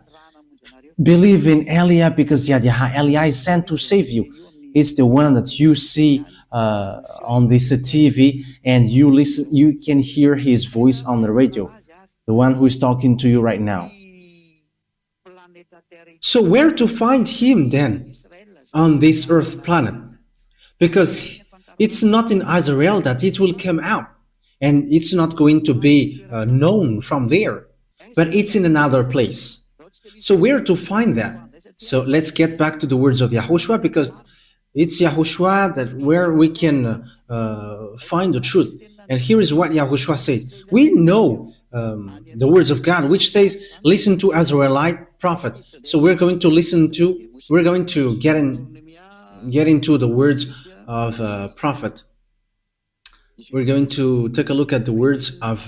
Believe in Elia, because Elia is sent to save you. It's the one that you see on this TV, and you listen. You can hear his voice on the radio. The one who is talking to you right now. So where to find him then on this earth planet? Because it's not in Israel that it will come out, and it's not going to be known from there, but it's in another place. So where to find that? So let's get back to the words of Yahushua, because it's Yahushua that where we can find the truth. And here is what Yahushua said. We know the words of God, which says, listen to Israelite prophet. So we're going to get into the words of prophet. We're going to take a look at the words of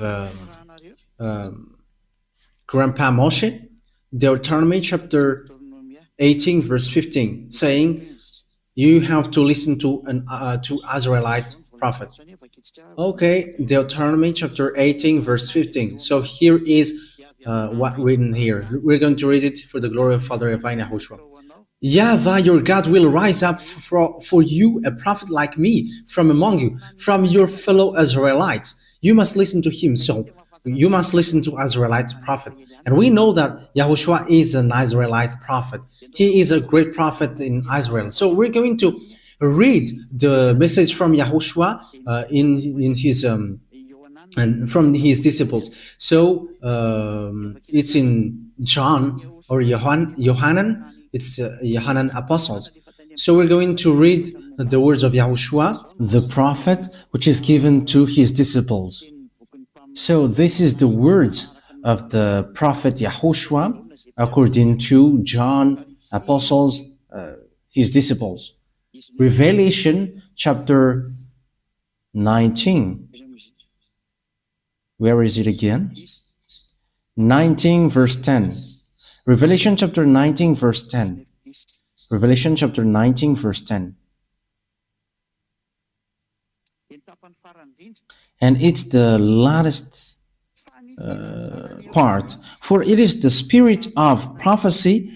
Grandpa Moshe, Deuteronomy chapter 18 verse 15, saying you have to listen to Israelite prophet. Okay, Deuteronomy chapter 18 verse 15. So here is what written here. We're going to read it for the glory of Father YAHVAH. YAHVAH your God will rise up for you a prophet like me from among you, from your fellow Israelites. You must listen to him. So you must listen to Israelite prophet. And we know that Yahushua is an Israelite prophet. He is a great prophet in Israel. So we're going to read the message from Yahushua in his and from his disciples. So it's in John or Yohanan. It's Yohanan apostles. So we're going to read the words of Yahushua, the prophet, which is given to his disciples. So this is the words of the prophet Yahushua according to John apostles, his disciples. Revelation chapter 19. Where is it again? 19 verse 10. Revelation chapter 19 verse 10. Revelation chapter 19 verse 10. And it's the last part. For it is the spirit of prophecy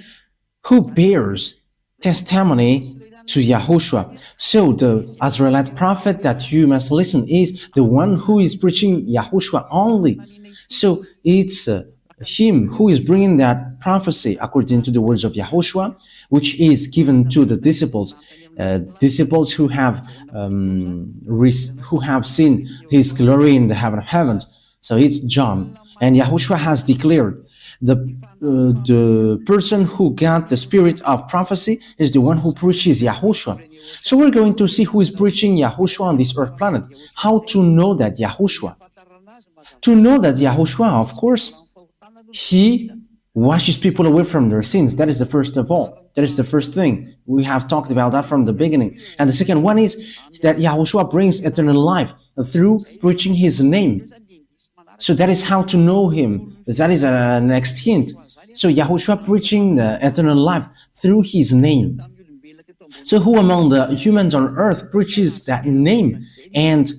who bears testimony to Yahushua. So the Israelite prophet that you must listen is the one who is preaching Yahushua only. So it's him who is bringing that prophecy according to the words of Yahushua, which is given to the disciples, disciples who have seen his glory in the heaven of heavens. So it's John. And Yahushua has declared the person who got the spirit of prophecy is the one who preaches Yahushua. So we're going to see who is preaching Yahushua on this earth planet. How to know that Yahushua. To know that Yahushua, of course, he washes people away from their sins. That is the first of all. That is the first thing. We have talked about that from the beginning. And the second one is that Yahushua brings eternal life through preaching his name. So that is how to know him. That is a next hint. So Yahushua preaching the eternal life through his name. So who among the humans on earth preaches that name? And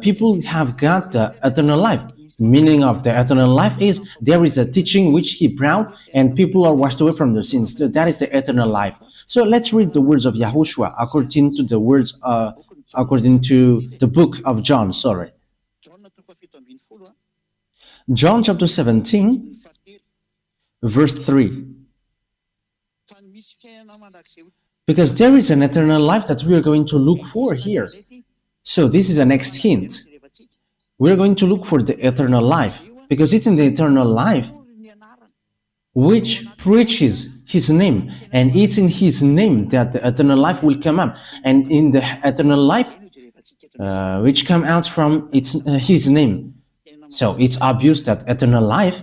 people have got the eternal life. Meaning of the eternal life is there is a teaching which he brought and people are washed away from their sins. So that is the eternal life. So let's read the words of Yahushua according to the words, according to the book of John, John chapter 17, verse 3. Because there is an eternal life that we are going to look for here. So this is a next hint. We're going to look for the eternal life, because it's in the eternal life which preaches his name, and it's in his name that the eternal life will come up, and in the eternal life which come out from his name. So it's obvious that eternal life,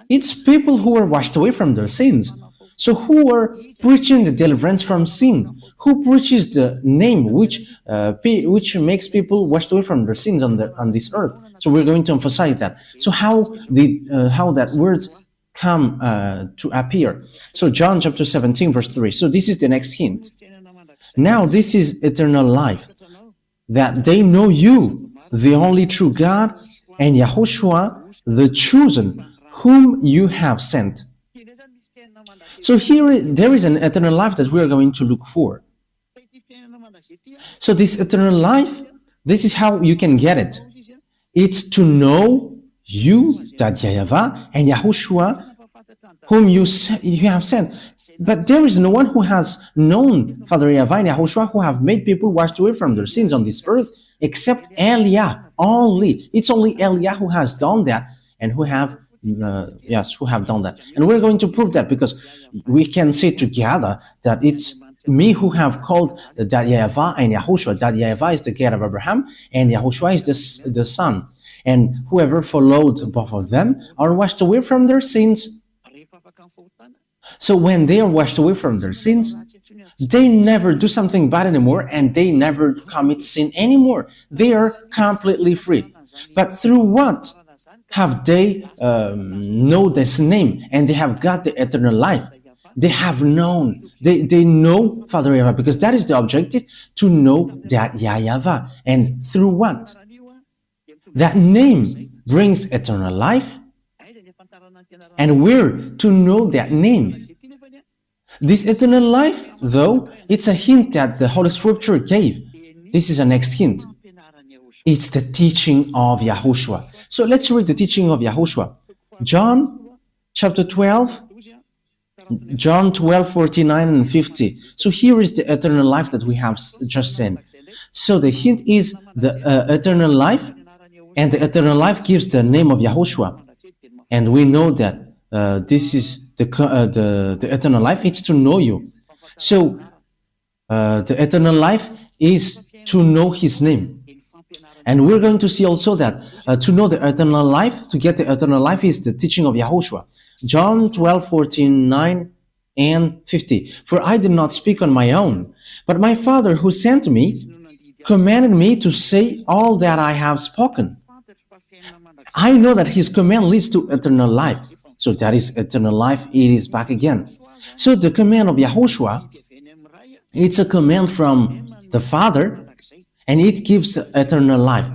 it's people who are washed away from their sins. So who are preaching the deliverance from sin? Who preaches the name which makes people washed away from their sins on this earth? So we're going to emphasize that. So how that words come to appear? So John chapter 17 verse 3. So this is the next hint. Now this is eternal life, that they know you, the only true God, and Yahushua, the chosen, whom you have sent. So here there is an eternal life that we are going to look for. So this eternal life, this is how you can get it. It's to know you, that YAHVAH, and Yahushua, whom you have sent. But there is no one who has known Father YAHVAH and Yahushua, who have made people washed away from their sins on this earth, except Eliah only. It's only Eliah who has done that, and who have done that. And we're going to prove that, because we can say together that it's me who have called that YAHVAH and Yahushua. That YAHVAH is the God of Abraham, and Yahushua is the Son. And whoever followed both of them are washed away from their sins. So when they are washed away from their sins, they never do something bad anymore, and they never commit sin anymore. They are completely free. But through what have they know this name, and they have got the eternal life? They have known, they know Father YAHVAH, because that is the objective, to know that YAHVAH. And through what? That name brings eternal life, and we're to know that name. This eternal life, though, it's a hint that the Holy Scripture gave. This is a next hint. It's the teaching of Yahushua. So let's read the teaching of Yahushua. John chapter 12, John 12, 49 and 50. So here is the eternal life that we have just seen. So the hint is the eternal life, and the eternal life gives the name of Yahushua. And we know that this is the eternal life. It's to know you. So the eternal life is to know his name. And we're going to see also that to know the eternal life, to get the eternal life, is the teaching of Yahushua. John 12, 49 and 50. For I did not speak on my own, but my Father who sent me commanded me to say all that I have spoken. I know that his command leads to eternal life. So that is eternal life. It is back again. So the command of Yahushua, it's a command from the Father, and it gives eternal life.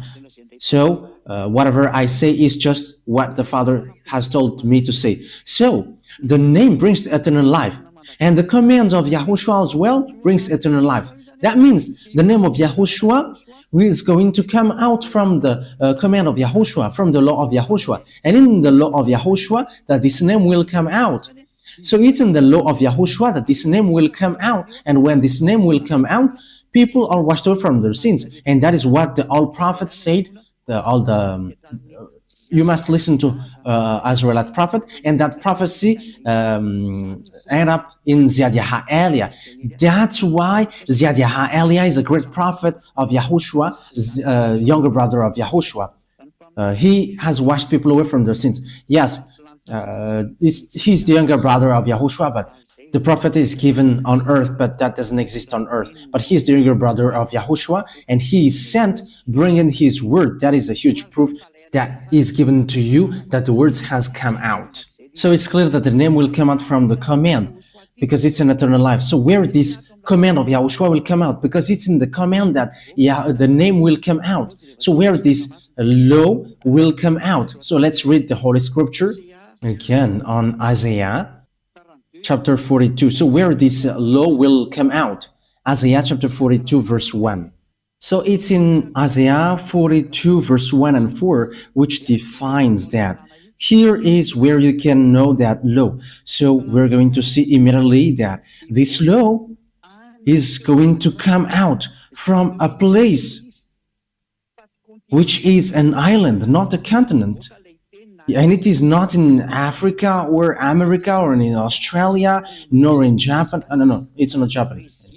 So whatever I say is just what the Father has told me to say. So the name brings eternal life, and the commands of Yahushua as well brings eternal life. That means the name of Yahushua is going to come out from the command of Yahushua, from the law of Yahushua. And in the law of Yahushua, that this name will come out. So it's in the law of Yahushua that this name will come out. And when this name will come out, people are washed away from their sins. And that is what all prophets said, all the you must listen to Israelite prophet, and that prophecy end up in Zhyah Eliah. That's why Zhyah Eliah is a great prophet of Yahushua, younger brother of Yahushua. He has washed people away from their sins. Yes, he's the younger brother of Yahushua, but the prophet is given on earth, but that doesn't exist on earth. But he's the younger brother of Yahushua, and he is sent bringing his word. That is a huge proof that is given to you that the words has come out. So it's clear that the name will come out from the command, because it's an eternal life. So where this command of Yahushua will come out, because it's in the command that the name will come out. So where this law will come out. So let's read the Holy Scripture again on Isaiah chapter 42. So where this law will come out. Isaiah chapter 42 verse 1. So it's in Isaiah 42 verse 1 and 4, which defines that. Here is where you can know that law. So we're going to see immediately that this law is going to come out from a place which is an island, not a continent. And it is not in Africa or America or in Australia, nor in Japan. No, it's not Japanese.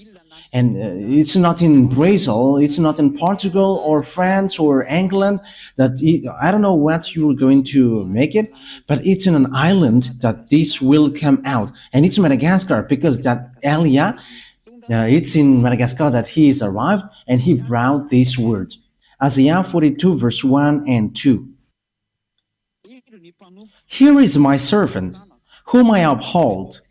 And it's not in Brazil, it's not in Portugal or France or England. I don't know what you're going to make it, but it's in an island that this will come out. And it's Madagascar, because that Elia, it's in Madagascar that he is arrived and he brought these words. Isaiah 42 verse 1 and 2. Here is my servant, whom I uphold,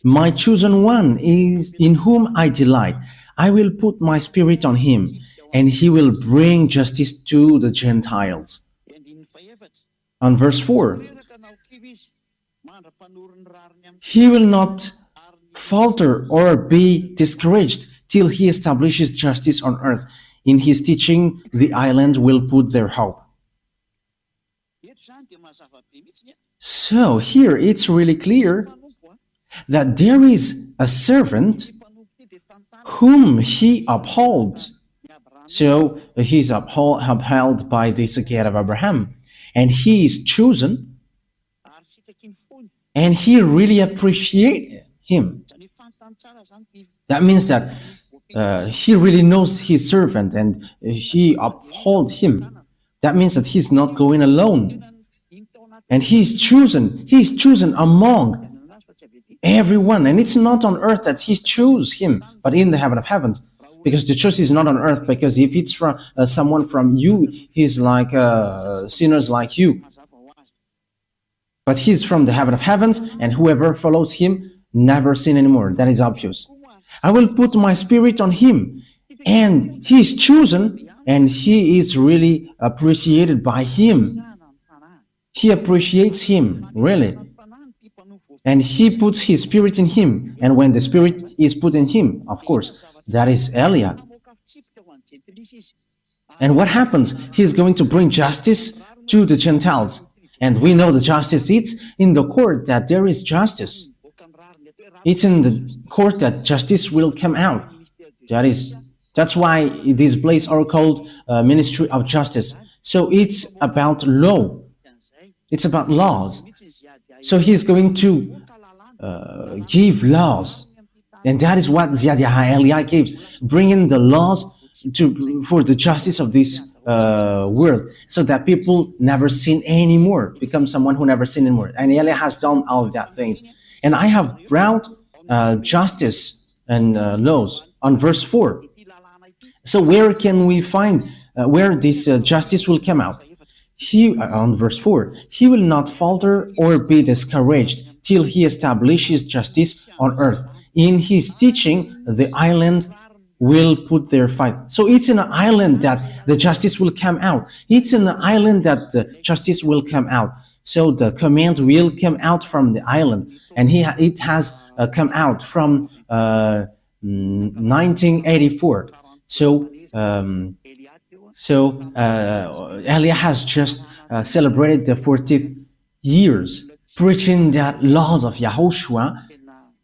my chosen one is in whom I delight. I will put my spirit on him, and he will bring justice to the Gentiles. On verse 4, he will not falter or be discouraged till he establishes justice on earth. In his teaching, the island will put their hope. So here it's really clear that there is a servant whom he upholds. So he's upheld by this gate of Abraham, and he is chosen, and he really appreciates him. That means that he really knows his servant and he upholds him. That means that he's not going alone. And he's chosen among everyone. And it's not on earth that he chose him, but in the heaven of heavens. Because the choice is not on earth, because if it's from someone from you, he's like sinners like you. But he's from the heaven of heavens, and whoever follows him never sin anymore. That is obvious. I will put my spirit on him, and he's chosen, and he is really appreciated by him. He appreciates him, really. And he puts his spirit in him. And when the spirit is put in him, of course, that is Elia. And what happens? He's going to bring justice to the Gentiles. And we know the justice, it's in the court that there is justice. It's in the court that justice will come out. That's why these places are called Ministry of Justice. So it's about law. It's about laws. So he's going to give laws. And that is what Zhyah Eliah gives, bringing the laws for the justice of this world, so that people never sin anymore, become someone who never sin anymore. And Eliah has done all of that things. And I have brought justice and laws on verse 4. So where can we find where this justice will come out? On verse 4, he will not falter or be discouraged till he establishes justice on earth. In his teaching, the island will put their fight. So it's in an island that the justice will come out. It's in an island that the justice will come out. So the command will come out from the island, and it has come out from 1984. So Elia has just celebrated the 40th years, preaching that laws of Yahushua,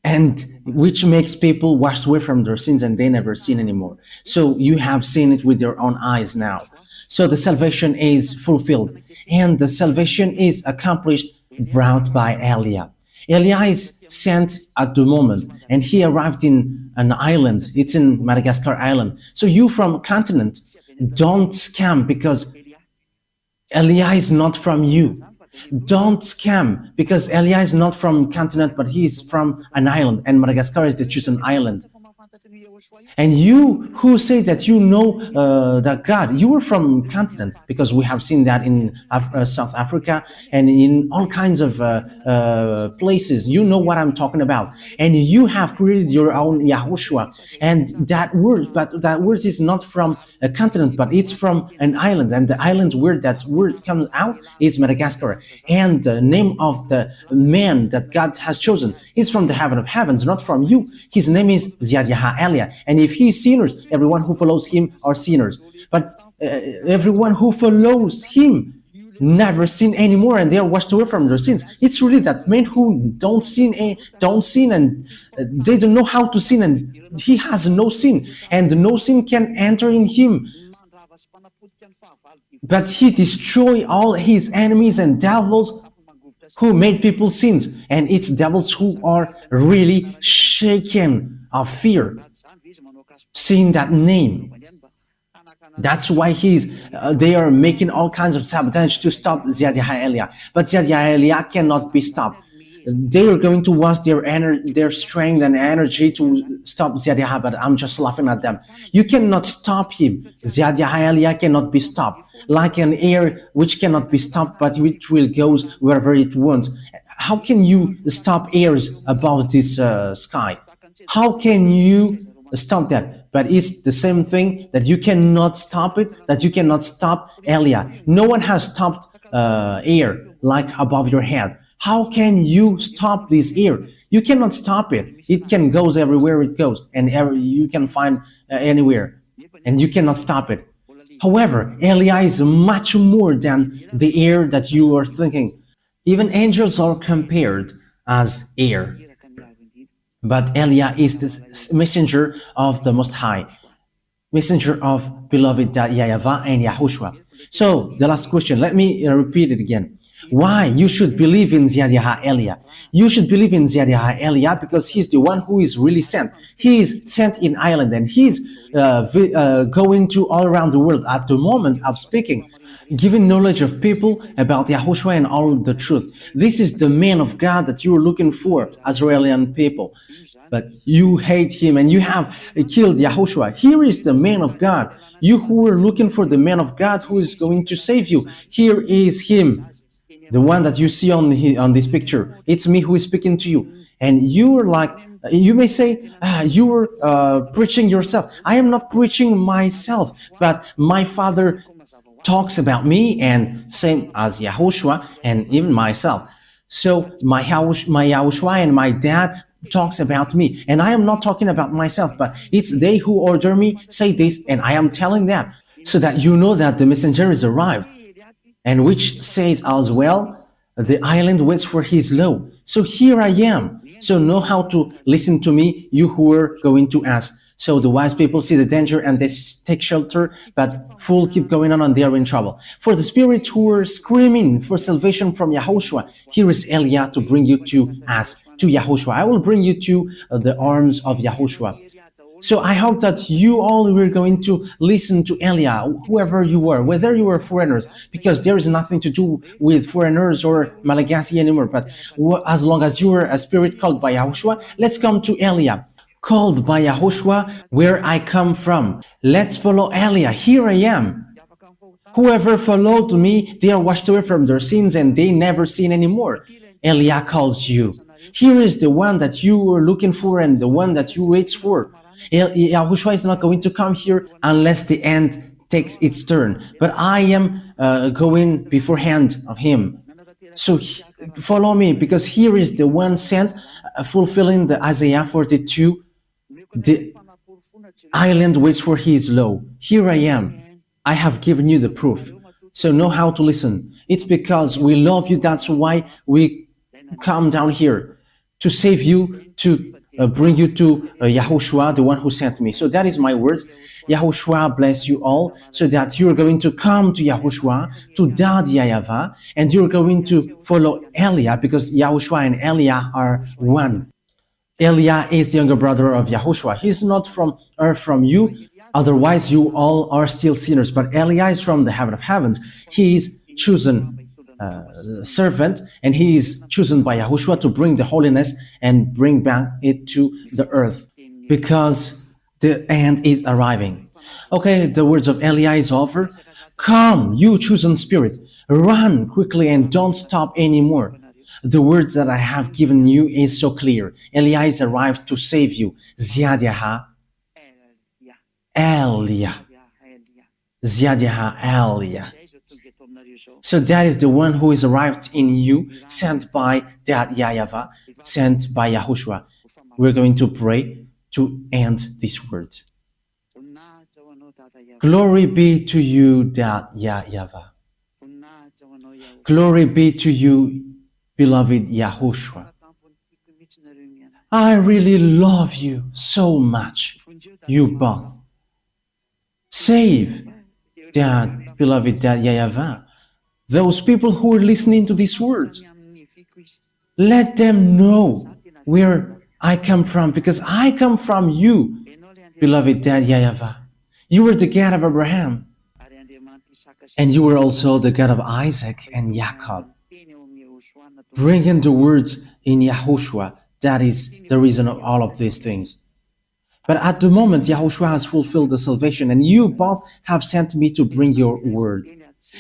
and which makes people washed away from their sins and they never sin anymore. So you have seen it with your own eyes now. So the salvation is fulfilled, and the salvation is accomplished, brought by Elia. Elia is sent at the moment, and he arrived in an island. It's in Madagascar Island. So you from continent, don't scam because Elia is not from you. Don't scam because Elia is not from continent, but he is from an island, and Madagascar is the chosen island. And you who say that you know that God, you are from continent, because we have seen that in South Africa and in all kinds of places. You know what I'm talking about. And you have created your own Yahushua. And that word, but that word is not from a continent, but it's from an island. And the island where that word comes out is Madagascar. And the name of the man that God has chosen is from the heaven of heavens, not from you. His name is Zhyah. And if he is sinners, everyone who follows him are sinners. But everyone who follows him never sin anymore, and they are washed away from their sins. It's really that men who don't sin, and they don't know how to sin, and he has no sin, and no sin can enter in him. But he destroyed all his enemies and devils who made people sins, and it's devils who are really shaken of fear seeing that name. That's why they are making all kinds of sabotage to stop Zhyah. But Zhyah cannot be stopped. They are going to waste their strength and energy to stop Zhyah, but I'm just laughing at them. You cannot stop him. Zhyah cannot be stopped. Like an air which cannot be stopped, but which will go wherever it wants. How can you stop airs above this sky? How can you stop that? But it's the same thing that you cannot stop it, that you cannot stop Elia. No one has stopped air like above your head. How can you stop this air? You cannot stop it. It can go everywhere it goes, and you can find anywhere, and you cannot stop it. However, Elia is much more than the air that you are thinking. Even angels are compared as air. But Elia is the messenger of the Most High, messenger of beloved YAHVAH and Yahushua. So the last question, let me repeat it again. Why you should believe in Zhyah? You should believe in Zhyah because he's the one who is really sent. He is sent in Ireland, and he's going to all around the world at the moment of speaking, giving knowledge of people about Yahushua and all the truth. This is the man of God that you are looking for, Israeli people. But you hate him and you have killed Yahushua. Here is the man of God. You who are looking for the man of God who is going to save you. Here is him, the one that you see on this picture. It's me who is speaking to you. And you are like, you may say, you are preaching yourself. I am not preaching myself, but my Father talks about me, and same as Yahushua and even myself. So my Yahushua and my dad talks about me, and I am not talking about myself, but it's they who order me say this, and I am telling that, so that you know that the messenger is arrived, and which says as well, the island waits for his law. So here I am. So know how to listen to me, you who are going to ask. So the wise people see the danger and they take shelter, but fools keep going on and they are in trouble. For the spirits who are screaming for salvation from Yahushua, here is Elia to bring you to us, to Yahushua. I will bring you to the arms of Yahushua. So I hope that you all were going to listen to Elia, whoever you were, whether you were foreigners, because there is nothing to do with foreigners or Malagasy anymore. But as long as you are a spirit called by Yahushua, let's come to Elia. Called by Yahushua, where I come from. Let's follow Elia. Here I am. Whoever followed me, they are washed away from their sins and they never sin anymore. Elia calls you. Here is the one that you were looking for and the one that you wait for. Yahushua is not going to come here unless the end takes its turn. But I am going beforehand of him. So follow me, because here is the one sent, fulfilling the Isaiah 42. The island waits for his law. Here I am. I have given you the proof. So know how to listen. It's because we love you. That's why we come down here, to save you, to bring you to Yahushua, the one who sent me. So that is my words. Yahushua bless you all, so that you're going to come to Yahushua, to Dad YAHVAH, and you're going to follow Eliah, because Yahushua and Eliah are one. Eliah is the younger brother of Yahushua. He's not from earth, from you. Otherwise, you all are still sinners. But Eliah is from the heaven of heavens. He is chosen servant, and he is chosen by Yahushua to bring the holiness and bring back it to the earth, because the end is arriving. Okay, the words of Eliah is over. Come, you chosen spirit, run quickly and don't stop anymore. The words that I have given you is so clear. Eliah is arrived to save you. Zhyah, Eliah, Zhyah, Eliah. So that is the one who is arrived in you, sent by Dad YAHVAH, sent by Yahushua. We're going to pray to end this word. Glory be to you, Dad YAHVAH. Glory be to you, beloved Yahushua. I really love you so much, you both. Save, Dad, beloved Dad YAHVAH, those people who are listening to these words. Let them know where I come from, because I come from you, beloved Dad YAHVAH. You were the God of Abraham, and you were also the God of Isaac and Jacob. Bring in the words in Yahushua. That is the reason of all of these things. But at the moment, Yahushua has fulfilled the salvation, and you both have sent me to bring your word.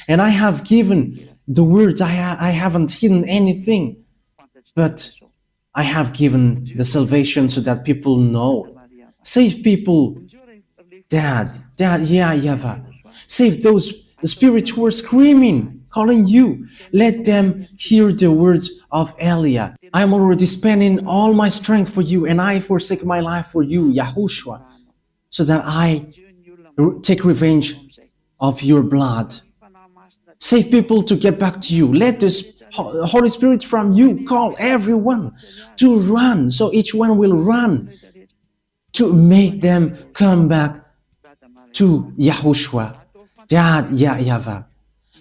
And I have given the words. I haven't hidden anything, but I have given the salvation so that people know. Save people, Dad YAHVAH. Save those spirits who are screaming, calling you. Let them hear the words of Eliah. I am already spending all my strength for you, and I forsake my life for you, Yahushua, so that I take revenge of your blood. Save people to get back to you. Let the Holy Spirit from you call everyone to run, so each one will run, to make them come back to Yahushua, Dad YAHVAH.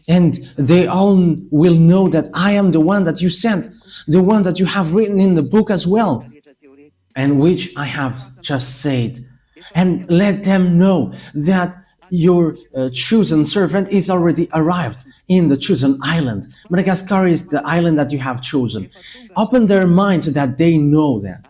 And they all will know that I am the one that you sent, the one that you have written in the book as well, and which I have just said. And let them know that your chosen servant is already arrived in the chosen island. Madagascar is the island that you have chosen. Open their minds so that they know that,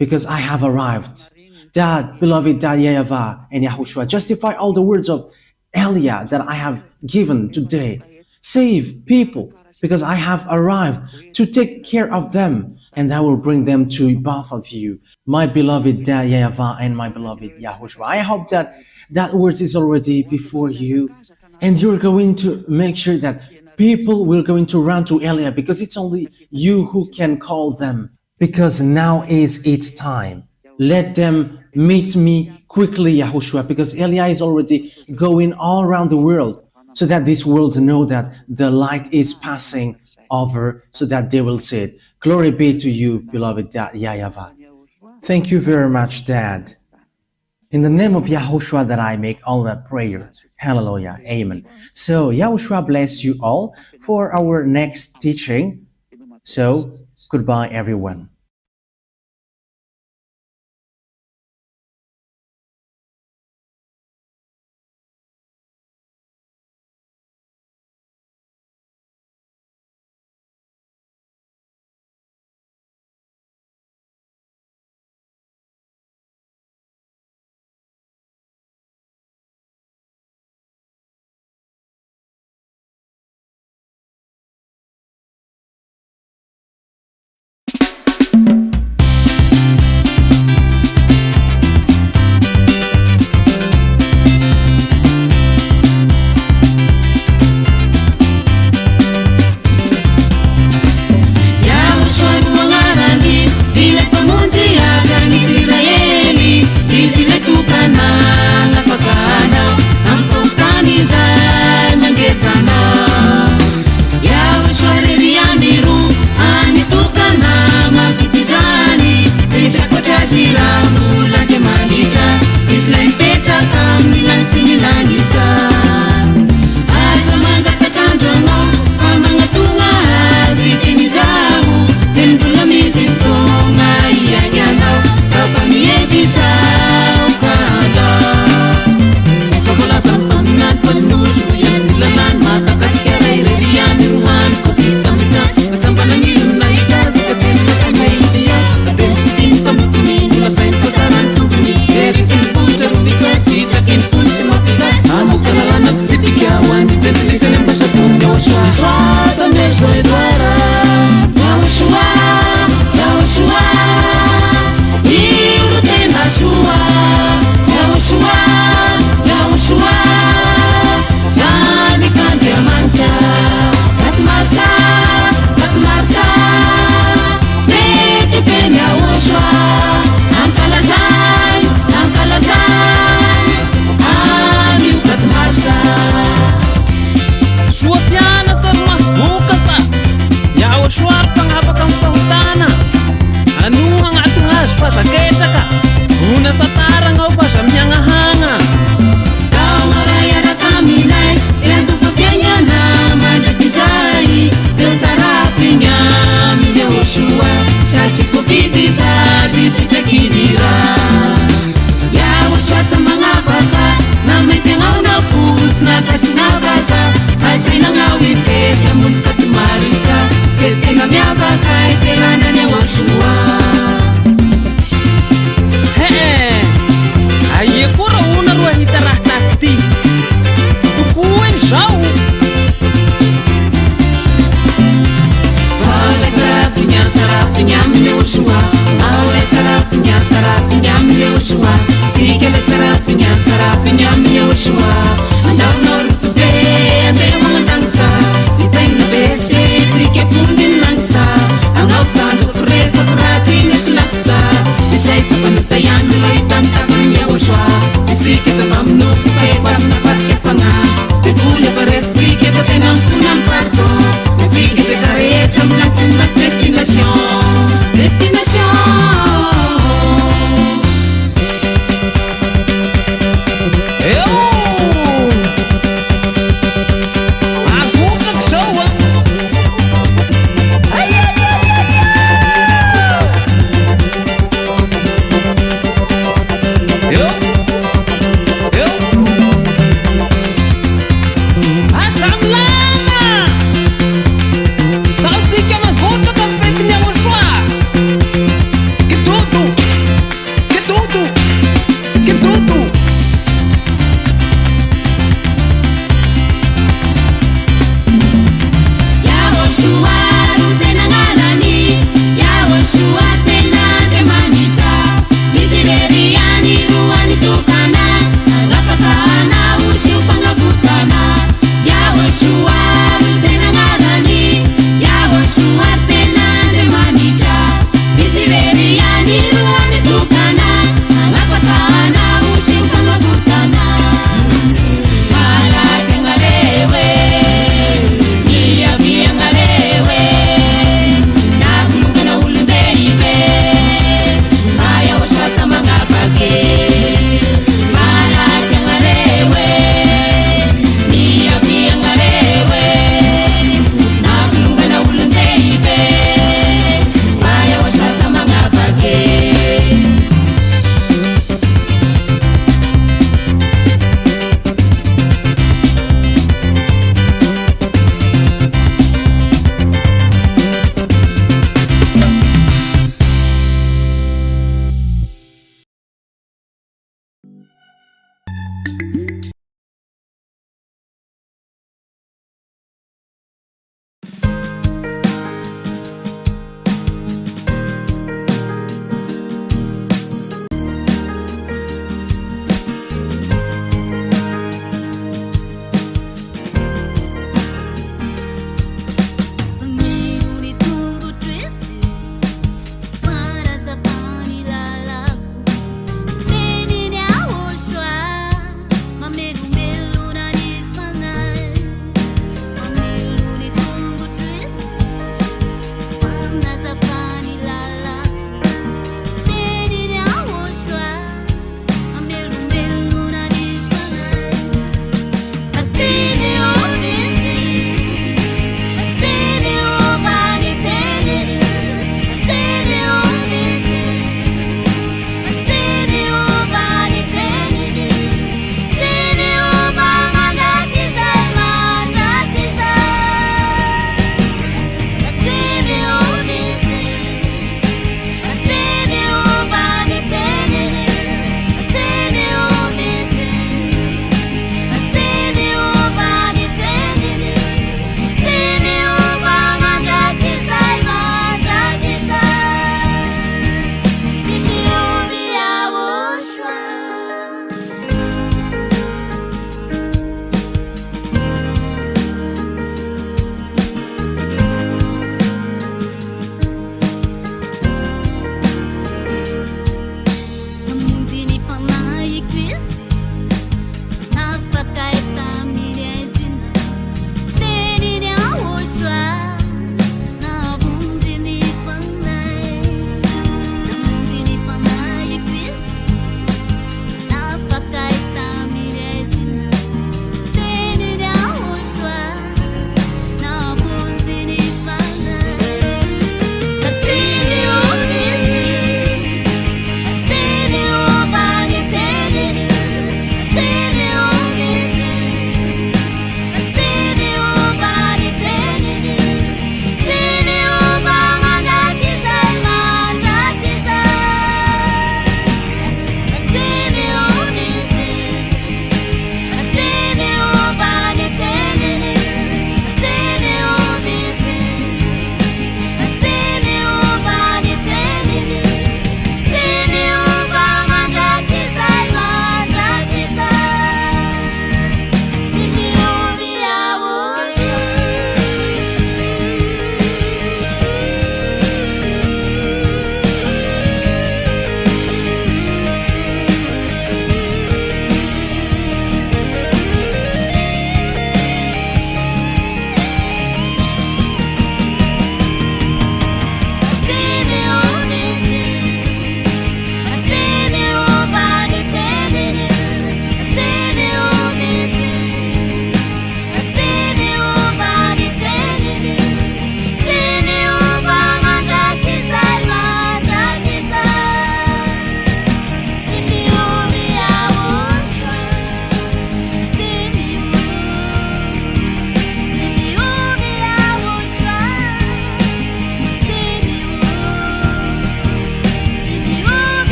because I have arrived. Dad, beloved Dad YAHVAH and Yahushua, justify all the words of Eliah that I have given today. Save people, because I have arrived to take care of them, and I will bring them to both of you, my beloved Dad YAHVAH and my beloved Yahushua. I hope that that word is already before you, and you're going to make sure that people will going to run to Eliah, because it's only you who can call them, because now is its time. Let them meet me quickly, Yahushua, because Eliah is already going all around the world, so that this world know that the light is passing over, so that they will see it. Glory be to you, beloved Dad YAHVAH. Thank you very much, Dad. In the name of Yahushua that I make all that prayer. Hallelujah. Amen. So Yahushua bless you all for our next teaching. So goodbye, everyone. finy amin'ny Yahoshua andaronao rotobe andeha magnantany sa itegna bese isika foniny lansa anao sandro frefako raha mety lafisa izay tsapanota ihany lo hitany tavan'ny Yahoshua isika tsapa minofo feko amina fatika fagna de voly avaresika efa tena mifona amin'ny pardon mitsika izay ka rehetra milatsiny na destination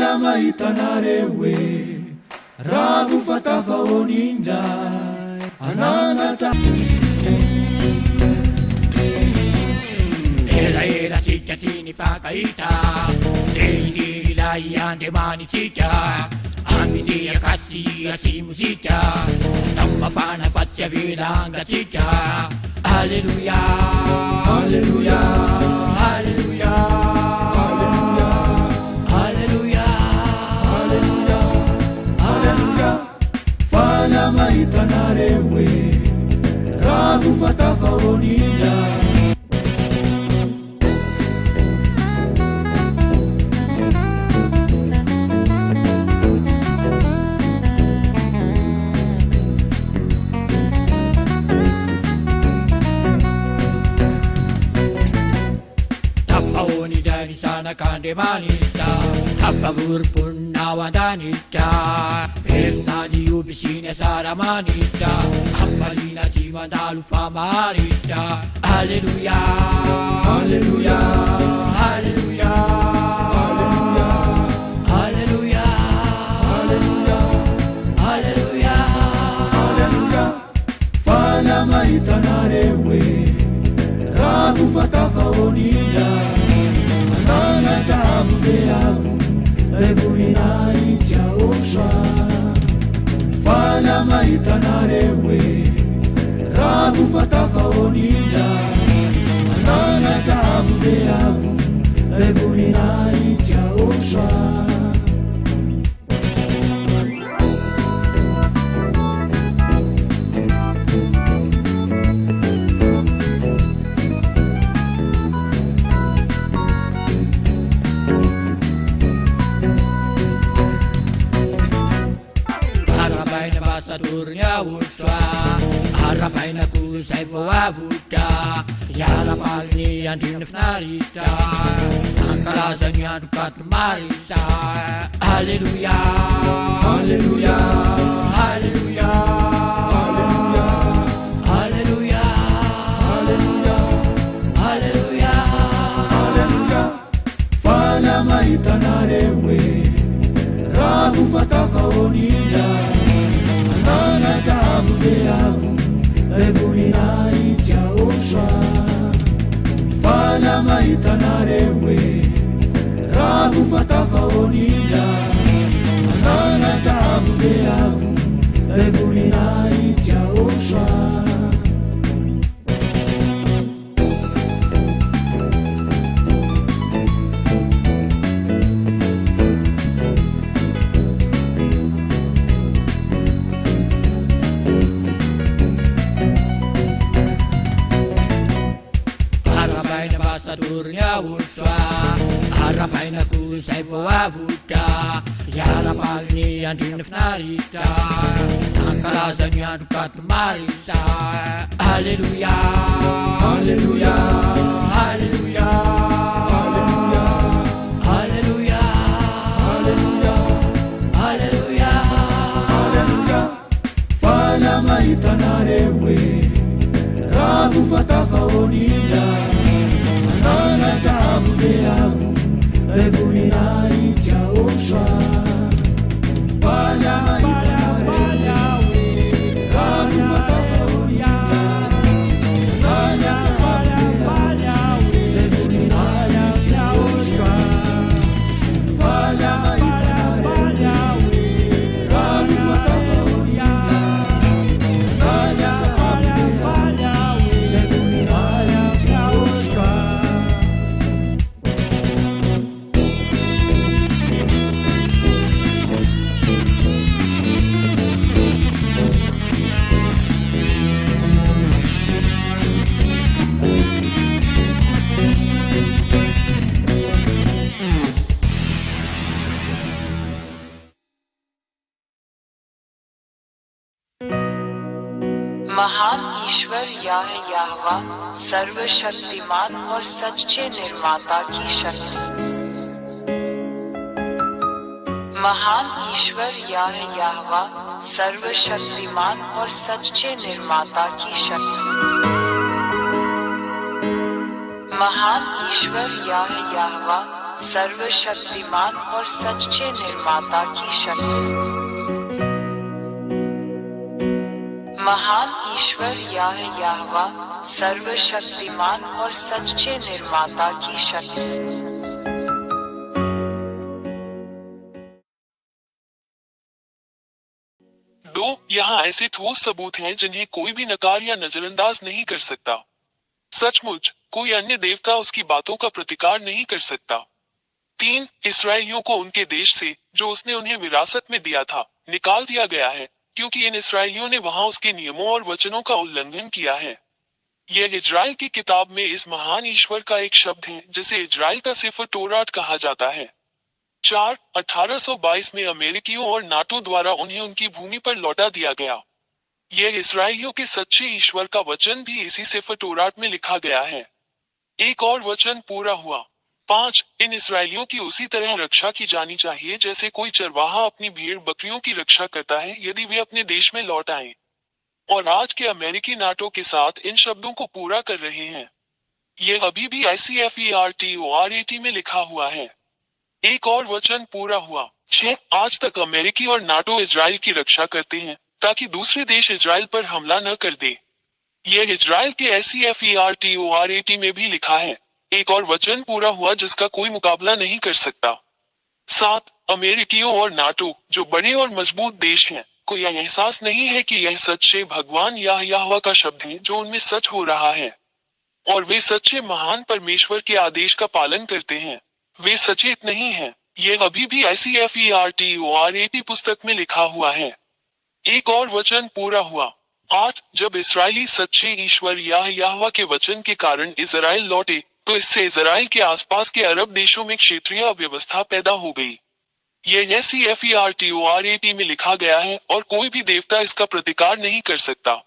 fana mahitanareo hoe raha vo fatavaonindray ananatra elaela tsika tsy nifankahita de indilay andemanitsika amidiakasira sy mozika atao mafana fa tsy avelangatsika alleluia alleluia alleluia alleluia alleluia alleluia fana mahitanareo hoe raha vo fatavaonindra Kandemanita Hapavurpun nawadanita Hernani ubisine saramanita Hamalina cimandalu famarita Alleluia Alleluia Alleluia Alleluia Alleluia Alleluia Alleluia Alleluia Fana mahitanareo hoe raha vo fatavaonindra Ananatra beavo rehetra fana mahitanareo hoe raha vo fatavaonindra Ananatra beavo rehetra YAHVAH arapaina kusay voavuta yarapalni andriny finarita ankalazany andro katomarisa alleluia alleluia alleluia alleluia alleluia alleluia alleluia alleluia fana mahitanareo hoe raha vo fatavaonindra Ananatra beavo rehetra fana mahitanareo hoe raha vo fatavaonindra Ananatra beavo rehetra YAHVAH arapaina kusay voavuta yarapalni andriny finarita ankalazany andro katomarisa alleluia alleluia alleluia alleluia alleluia alleluia alleluia alleluia fana mahitanareo hoe raha vo fatavaonindra Ananatra beavo rehetra fana mahitanareo hoe raha vo fatavaonindra Ananatra beavo rehetra fana mahitanareo hoe raha vo fatavaonindra Ananatra महान ईश्वर या है याहवाह सर्वशक्तिमान और सच्चे निर्माता की शक्ति। महान ईश्वर या है याहवाह सर्वशक्तिमान और सच्चे निर्माता की शक्ति। महान ईश्वर या है याहवाह सर्वशक्तिमान और सच्चे निर्माता की शक्ति। महान ईश्वर याहवाह सर्वशक्तिमान और सच्चे निर्माता की शक्ति। यहाँ ऐसे ठोस सबूत हैं जिन्हें कोई भी नकार या नजरअंदाज नहीं कर सकता। सचमुच कोई अन्य देवता उसकी बातों का प्रतिकार नहीं कर सकता। 3. इसराइलियों को उनके देश से, जो उसने उन्हें विरासत में दिया था, निकाल दिया गया है, क्योंकि इन इसराइलियों ने वहां उसके नियमों और वचनों का उल्लंघन किया है। यह इजराइल की किताब में इस महान ईश्वर का एक शब्द है जिसे इजराइल का सिफर तोरात कहा जाता है। 4. 1822 में अमेरिकियों और नाटो द्वारा उन्हें उनकी भूमि पर लौटा दिया गया। यह इसराइलियों के सच्चे ईश्वर का वचन भी इसी सिफर तोरात में लिखा गया है। एक और वचन पूरा हुआ। 5. इन इसराइलियों की उसी तरह रक्षा की जानी चाहिए जैसे कोई चरवाहा अपनी भेड़ बकरियों की रक्षा करता है यदि वे अपने देश में लौट आएं। और आज के अमेरिकी नाटो के साथ इन शब्दों को पूरा कर रहे हैं। यह अभी भी ICFERTORAT में लिखा हुआ है। एक और वचन पूरा हुआ। 6. आज तक अमेरिकी और नाटो इजराइल की रक्षा करते हैं ताकि दूसरे देश इजराइल पर हमला न कर दे। यह इजराइल के ICFERTORAT में भी लिखा है। एक और वचन पूरा हुआ जिसका कोई मुकाबला नहीं कर सकता। 7. अमेरिकियों और नाटो, जो बड़े और मजबूत देश हैं, को यह एहसास नहीं है कि यह सच्चे भगवान याहवाह का शब्द है जो उनमें सच हो रहा है, और वे सच्चे महान परमेश्वर के आदेश का पालन करते हैं। वे सचेत नहीं हैं। यह अभी भी ICFERTORAT पुस्तक में लिखा हुआ है। एक और वचन पूरा हुआ। 8. जब इसराइली सच्चे ईश्वर याहवाह के वचन के कारण इजराइल लौटे, तो इससे इजराइल के आसपास के अरब देशों में क्षेत्रीय अव्यवस्था पैदा हो गई। यह ICFERTORAT में लिखा गया है और कोई भी देवता इसका प्रतिकार नहीं कर सकता।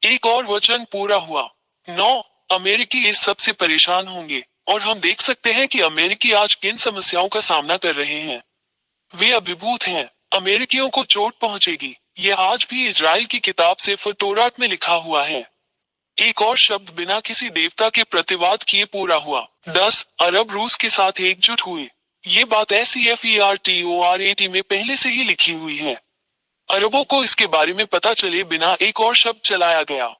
एक और वचन पूरा हुआ। 9. अमेरिकी इस सब से परेशान होंगे, और हम देख सकते हैं कि अमेरिकी आज किन समस्याओं का सामना कर रहे हैं। वे अभिभूत हैं। अमेरिकियों को चोट पहुंचेगी। यह आज भी इजराइल की किताब से तोरात में लिखा हुआ है। एक और शब्द बिना किसी देवता के प्रतिवाद किए पूरा हुआ। 10. अरब रूस के साथ एकजुट हुए। ये बात ICFERTORAT में पहले से ही लिखी हुई है। अरबों को इसके बारे में पता चले बिना एक और शब्द चलाया गया।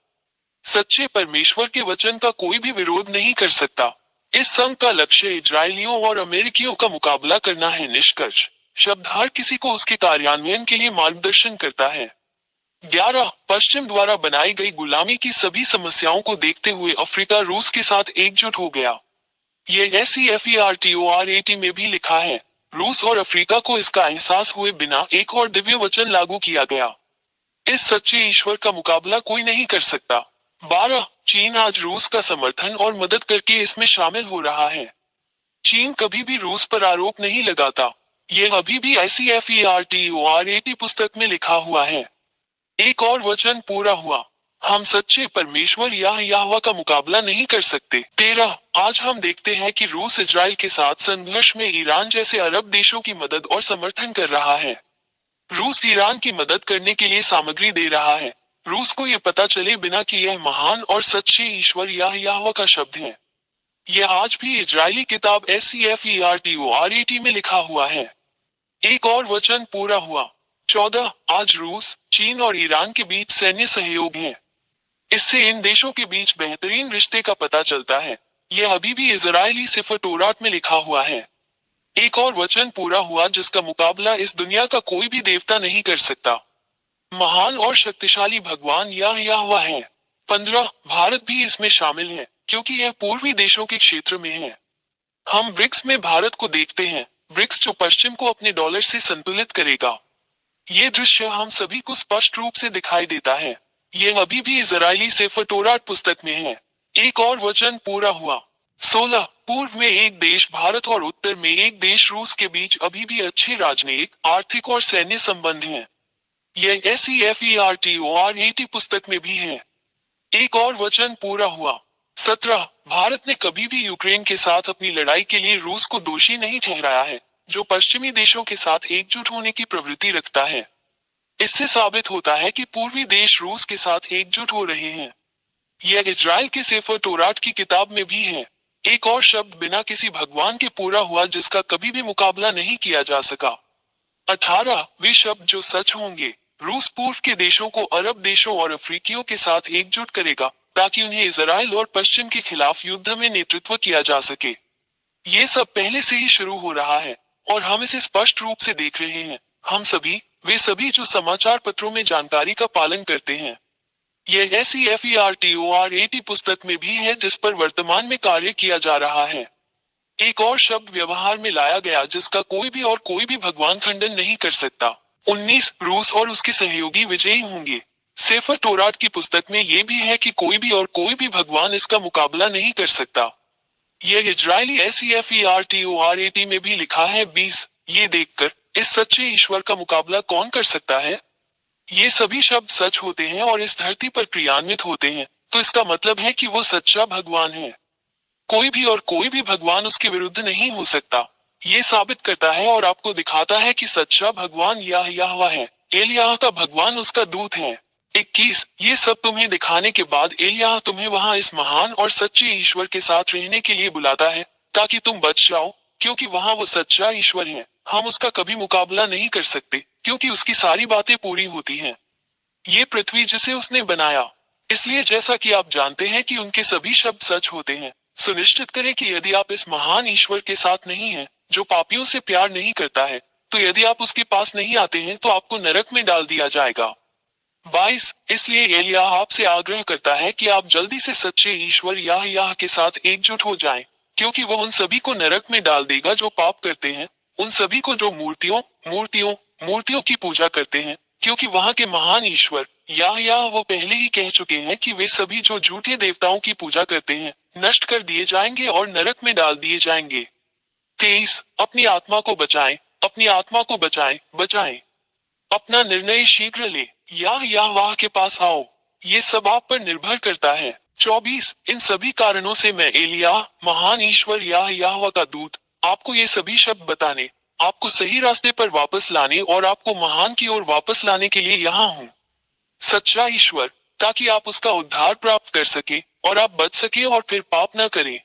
सच्चे परमेश्वर के वचन का कोई भी विरोध नहीं कर सकता। इस संघ का लक्ष्य इजरायलियों और अमेरिकियों का मुकाबला करना है। निष्कर्ष शब्द हर किसी को उसके कार्यान्वयन के लिए मार्गदर्शन करता है। 11. पश्चिम द्वारा बनाई गई गुलामी की सभी समस्याओं को देखते हुए अफ्रीका रूस के साथ एकजुट हो गया। यह ICFERTORAT में भी लिखा है। रूस और अफ्रीका को इसका एहसास हुए बिना एक और दिव्य वचन लागू किया गया। इस सच्चे ईश्वर का मुकाबला कोई नहीं कर सकता। 12. चीन आज रूस का समर्थन और मदद करके इसमें शामिल हो रहा है। चीन कभी भी रूस पर आरोप नहीं लगाता। यह अभी भी ICFERTORAT पुस्तक में लिखा हुआ है। एक और वचन पूरा हुआ। हम सच्चे परमेश्वर याहवाह का मुकाबला नहीं कर सकते। 13. आज हम देखते हैं कि रूस इजराइल के साथ संघर्ष में ईरान जैसे अरब देशों की मदद और समर्थन कर रहा है। रूस ईरान की मदद करने के लिए सामग्री दे रहा है। रूस को यह पता चले बिना कि यह महान और सच्चे ईश्वर याहवाह का शब्द है। यह आज भी इजरायली किताब ICFERTORAT में लिखा हुआ है। एक और वचन पूरा हुआ। 14. आज रूस, चीन और ईरान के बीच सैन्य सहयोग है। इससे इन देशों के बीच बेहतरीन रिश्ते का पता चलता है। यह अभी भी इजरायली सिफर तोरात में लिखा हुआ है। एक और वचन पूरा हुआ जिसका मुकाबला इस दुनिया का कोई भी देवता नहीं कर सकता। महान और शक्तिशाली भगवान याहवाह है। 15. भारत भी इसमें शामिल है क्योंकि यह पूर्वी देशों के क्षेत्र में है। हम ब्रिक्स में भारत को देखते हैं। ब्रिक्स जो पश्चिम को अपने डॉलर से संतुलित करेगा। ये दृश्य हम सभी को स्पष्ट रूप से दिखाई देता है। यह अभी भी इजरायली सिफर तोरात पुस्तक में है। एक और वचन पूरा हुआ। 16. पूर्व में एक देश भारत और उत्तर में एक देश रूस के बीच अभी भी अच्छे राजनीतिक, आर्थिक और सैन्य संबंध हैं। यह ICFERTORAT पुस्तक में भी है। एक और वचन पूरा हुआ। 17. भारत ने कभी भी यूक्रेन के साथ अपनी लड़ाई के लिए रूस को दोषी नहीं ठहराया है, जो पश्चिमी देशों के साथ एकजुट होने की प्रवृत्ति रखता है। इससे साबित होता है कि पूर्वी देश रूस के साथ एकजुट हो रहे हैं। यह इजराइल के सिफर तोरात की किताब में भी है। एक और शब्द बिना किसी भगवान के पूरा हुआ जिसका कभी भी मुकाबला नहीं किया जा सका। 18 वे शब्द जो सच होंगे। रूस पूर्व के देशों को अरब देशों और अफ्रीकियों के साथ एकजुट करेगा ताकि उन्हें इजराइल और पश्चिम के खिलाफ युद्ध में नेतृत्व किया जा सके। ये सब पहले से ही शुरू हो रहा है और हम इसे स्पष्ट रूप से देख रहे हैं। हम सभी, वे सभी जो समाचार पत्रों में जानकारी का पालन करते हैं। यह ऐसी FRANCAIS पुस्तक में भी है जिस पर वर्तमान में कार्य किया जा रहा है। एक और शब्द व्यवहार में लाया गया जिसका कोई भी भगवान खंडन नहीं कर सकता। 19 रूस और उसके सहयोगी विजयी होंगे। सेफर तोरात की पुस्तक में यह भी है कि कोई भी भगवान इसका मुकाबला नहीं कर सकता। यह इजरायली FRANCAIS में भी लिखा है। 20 ये देखकर इस सच्चे ईश्वर का मुकाबला कौन कर सकता है। ये सभी शब्द सच होते हैं और इस धरती पर क्रियान्वित होते हैं, तो इसका मतलब है कि वो सच्चा भगवान है। कोई भी भगवान उसके विरुद्ध नहीं हो सकता। ये साबित करता है और आपको दिखाता है कि सच्चा भगवान याहवाह है। एलियाह का भगवान उसका दूत है। 21 ये सब तुम्हें दिखाने के बाद एलियाह तुम्हें वहां इस महान और सच्चे ईश्वर के साथ रहने के लिए बुलाता है ताकि तुम बच जाओ, क्योंकि वहां वो सच्चा ईश्वर है। हम उसका कभी मुकाबला नहीं कर सकते क्योंकि उसकी सारी बातें पूरी होती हैं। ये पृथ्वी जिसे उसने बनाया, इसलिए जैसा कि आप जानते हैं कि उनके सभी शब्द सच होते हैं। सुनिश्चित करें कि यदि आप इस महान ईश्वर के साथ नहीं हैं, जो पापियों से प्यार नहीं करता है, तो यदि आप उसके पास नहीं आते हैं तो आपको नरक में डाल दिया जाएगा। 22 इसलिए एलियाह आपसे आग्रह करता है कि आप जल्दी से सच्चे ईश्वर याह के साथ एकजुट हो जाएं, क्योंकि वह उन सभी को नरक में डाल देगा जो पाप करते हैं, उन सभी को जो मूर्तियों की पूजा करते हैं, क्योंकि वहां के महान ईश्वर याह वो पहले ही कह चुके हैं कि वे सभी जो झूठे देवताओं की पूजा करते हैं नष्ट कर दिए जाएंगे और नरक में डाल दिए जाएंगे। 23 अपनी आत्मा को बचाएं, अपनी आत्मा को बचाएं। अपना निर्णय शीघ्र ले, याहवाह के पास आओ। ये सब आप पर निर्भर करता है। 24 इन सभी कारणों से मैं एलियाह, महान ईश्वर याहवाह का दूत, आपको ये सभी शब्द बताने, आपको सही रास्ते पर वापस लाने और आपको महान की ओर वापस लाने के लिए यहाँ हूँ। सच्चा ईश्वर, ताकि आप उसका उद्धार प्राप्त कर सके और आप बच सके और फिर पाप न करें।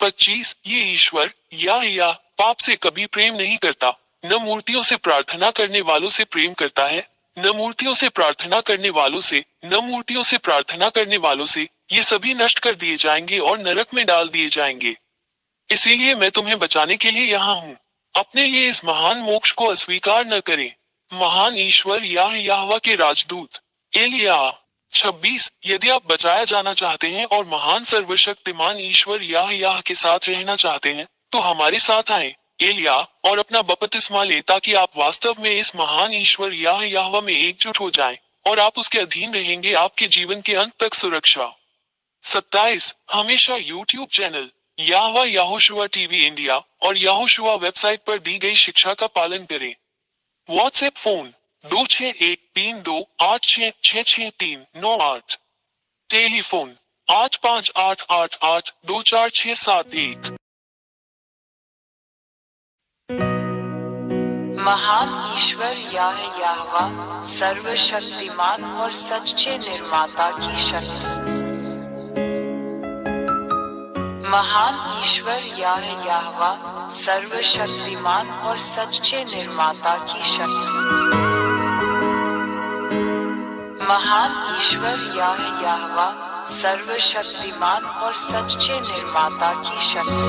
25 ये ईश्वर याह पाप से कभी प्रेम नहीं करता, न मूर्तियों से प्रार्थना करने वालों से प्रेम करता है, न मूर्तियों से प्रार्थना करने वालों से, ये सभी नष्ट कर दिए जाएंगे और नरक में डाल दिए जाएंगे। इसीलिए मैं तुम्हें बचाने के लिए यहाँ हूँ। अपने लिए इस महान मोक्ष को अस्वीकार न करें। महान ईश्वर याहवाह के राजदूत एलियाह। 26 यदि आप बचाया जाना चाहते हैं और महान सर्वशक्तिमान ईश्वर याह के साथ रहना चाहते हैं, तो हमारे साथ आए एलियाह और अपना बपतिस्मा ले, ताकि आप वास्तव में इस महान ईश्वर याहवाह में एकजुट हो जाएं और आप उसके अधीन रहेंगे आपके जीवन के अंत तक सुरक्षा। 27 हमेशा YouTube चैनल याहवाह याहोशुआ टीवी इंडिया और याहोशुआ वेबसाइट पर दी गई शिक्षा का पालन करें। WhatsApp phone 261328666398। टेलीफोन 8588824671। महान ईश्वर याहवाह सर्वशक्तिमान और सच्चे निर्माता की शक्ति। महान ईश्वर याहवाह सर्वशक्तिमान और सच्चे निर्माता की शक्ति। महान ईश्वर याहवाह सर्वशक्तिमान और सच्चे निर्माता की शक्ति।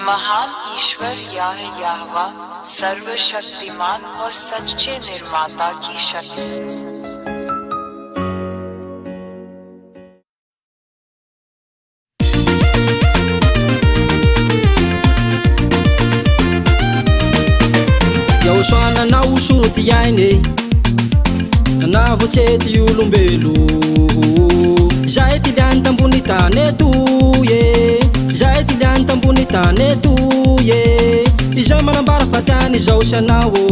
महान ईश्वर याहवाह सर्वशक्तिमान और सच्चे निर्माता की शक्ति। Yahoshua nanao soroti iainy navotsety olombelo zay ty liany tambony tany eto ye zay ty liany tambony tany eto ye izay manambara fa tiany izao sanao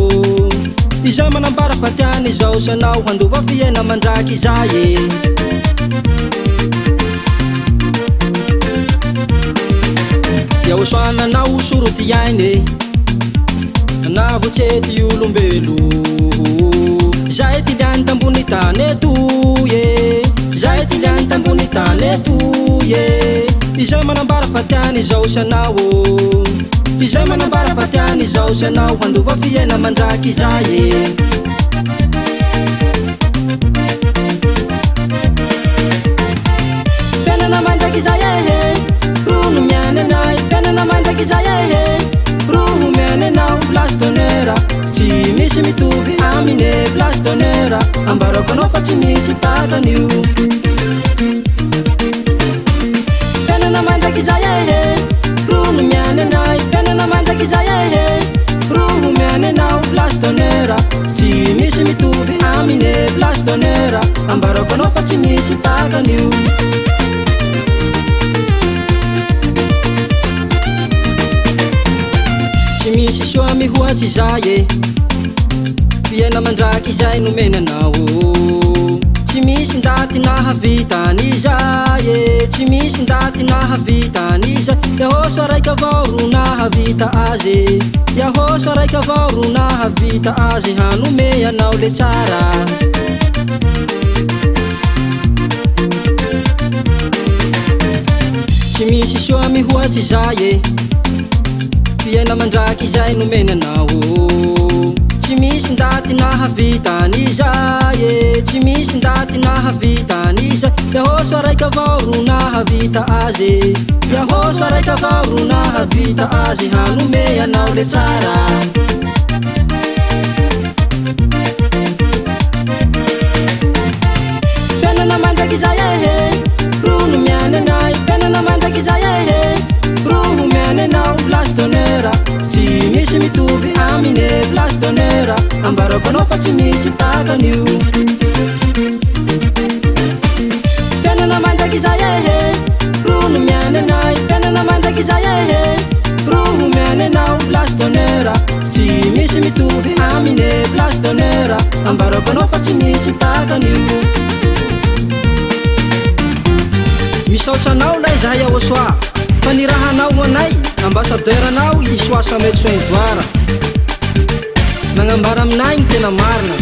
izay manambara fa tiany izao sanao handova fiaina mandraky izay e Yahoshua nanao soroti iainy navotsety olombelo zay ty liany tambony tany eto ye zay ty liany tambony tany neto ye izay manambara fa tiany izao sanao izay manambara fa tiany izao sanao handova fiaina mandraky izay penana mandraky izay rono miany anay penana mandraky izay roho miany anao place d'honneur tsy misy mitovy amine place d'honneur ambarako anao fa tsy misy takan'io penana mandraky izay rono miany anay penana mandraky izay roho miany anao place d'honneur tsy misy mitovy amine place d'honneur ambarako anao fa tsy misy takan'io tsy misy soa mihoatsy izay fiaina mandraky izay nomenanao tsy misy ndaty nahavitany izay tsy misy ndaty nahavitany izay yahoso araiky avao ro nahavita azy yahoso araiky avao ro nahavita azy hanome anao le tsara tsy misy soa mihoatsy izay fiaina mandraky izay nomenanao tsy misy ndaty nahavitany izay tsy misy ndaty nahavitany izay yahoso araiky avao ro nahavita azy yahoso araiky avao ro nahavita azy hanome anao le tsara penana mandraky izay rono miany anay penana mandraky izay roho miany anao place d'honneur tsy misy mitovy amine place d'honneur ambarako anao fa tsy misy takan'io penana mandraky izay rono miany anay penana mandraky izay roho miany anao place d'honneur tsy misy mitovy amine place d'honneur ambarako anao fa tsy misy takan'io misaotra anao lay zahay yahosoah fa ny rahanao anay ambassadeur anao isoasa médecin doara nagnambara aminay ny tena marina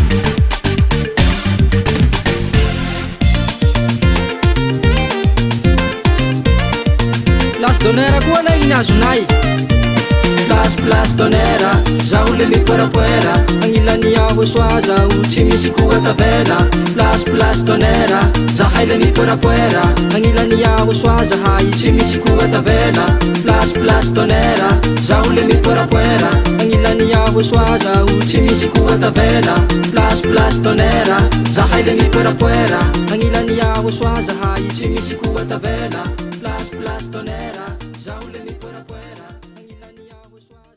place d'honneur koa lay ny azonay place d'honneur zaho le mipoerapoera agnilany yahosoah zaho tsy misy koa tavela place d'honneur zahay le mipoerapoera agnilany yahosoah zahay tsy misy koa tavela place d'honneur zaho le mipoerapoera agnilany yahosoah zaho tsy misy koa tavela place d'honneur zahay le mipoerapoera agnilany yahosoah zahay tsy misy koa tavela place d'honneur zaho le mipoerapoera agnilany yahosoah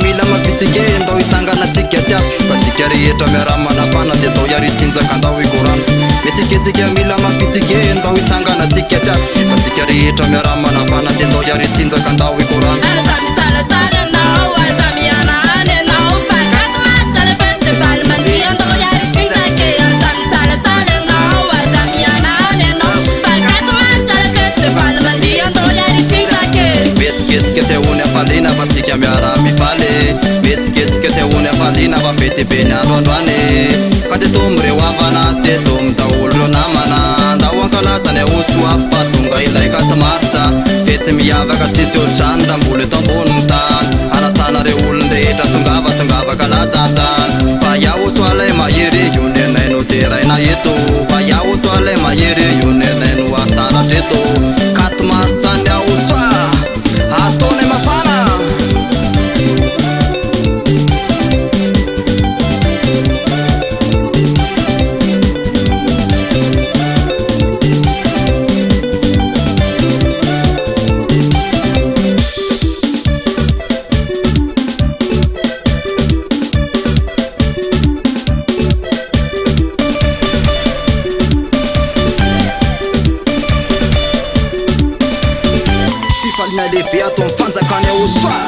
mila mavitsike ndao hitsanganatsika jiaby fa tsika rehetra miara-manafana dia atao iaritsinjaka andao ikorana mitsiketsika mila mavitsike ndao hitsanganatsika jiaby fa tsika rehetra miara-manafana dia atao iaritsinjaka andao ikorana Metsiketsika se ony afalina fa tsika miara mifaly metsiketsika se ony afalina fa fety be ny androandroany ka de tomy reo avana de tomy daholo reo namana ndao ankalazany yahosoah fa tonga ilay 4 marsa fety miavaka tsisy ohatrany da mbola eto ambony tany anasana reo olon-drehetra tongava kalazazany fa yahosoah lay mahery io nenaino de raina eto fa yahosoah lay mahery io nenaino asaratreto 4 marsa ny yahosoah ataonay mafana lehibe atao mifanjakany ahosoa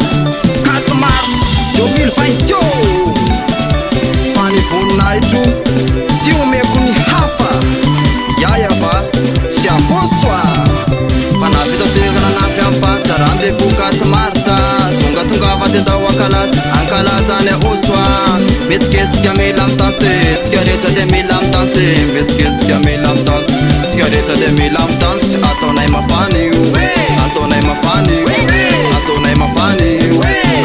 4 mars 2020 fanivoninaitro tsy omeko ny hafa YAHVAH sy ahosoa fanavitaterana nampy am'fatra rendez-vous 4 mars tonga vatendao ankalazany ahosoa metsiketsika mila mitanse tsika rehetra de mila mitanse metsiketsika mila mitanse tsika rehetra de mila mitanse ataonay mafany io ataonay mafany ataonay mafany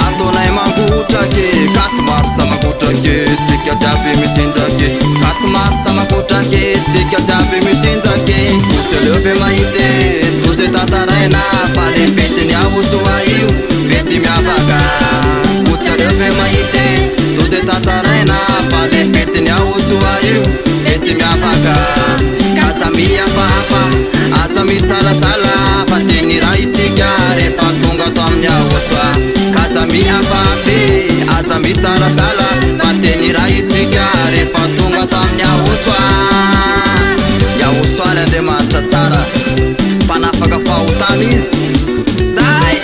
ataonay mangotrake 4 mars mangotrake tsika jiaby mitsinjake 4 mars mangotrake tsika jiaby mitsinjake otseleve mahite tozay tantaraina fa le fetiny ahosoa io fety miavaka otseleve mahite tozay tantaraina fa le fetiny ahosoa io fety miavaka kaza mihafahafa aza misalasala fa tegny raha isika rehefa tonga ato amin'ny ahosoa kaza mihafahabe aza misalasala fa tegny raha isika rehefa tonga ato amin'ny ahosoa yahosoa le Andriamanitra tsara fanafaka fahotana izy zay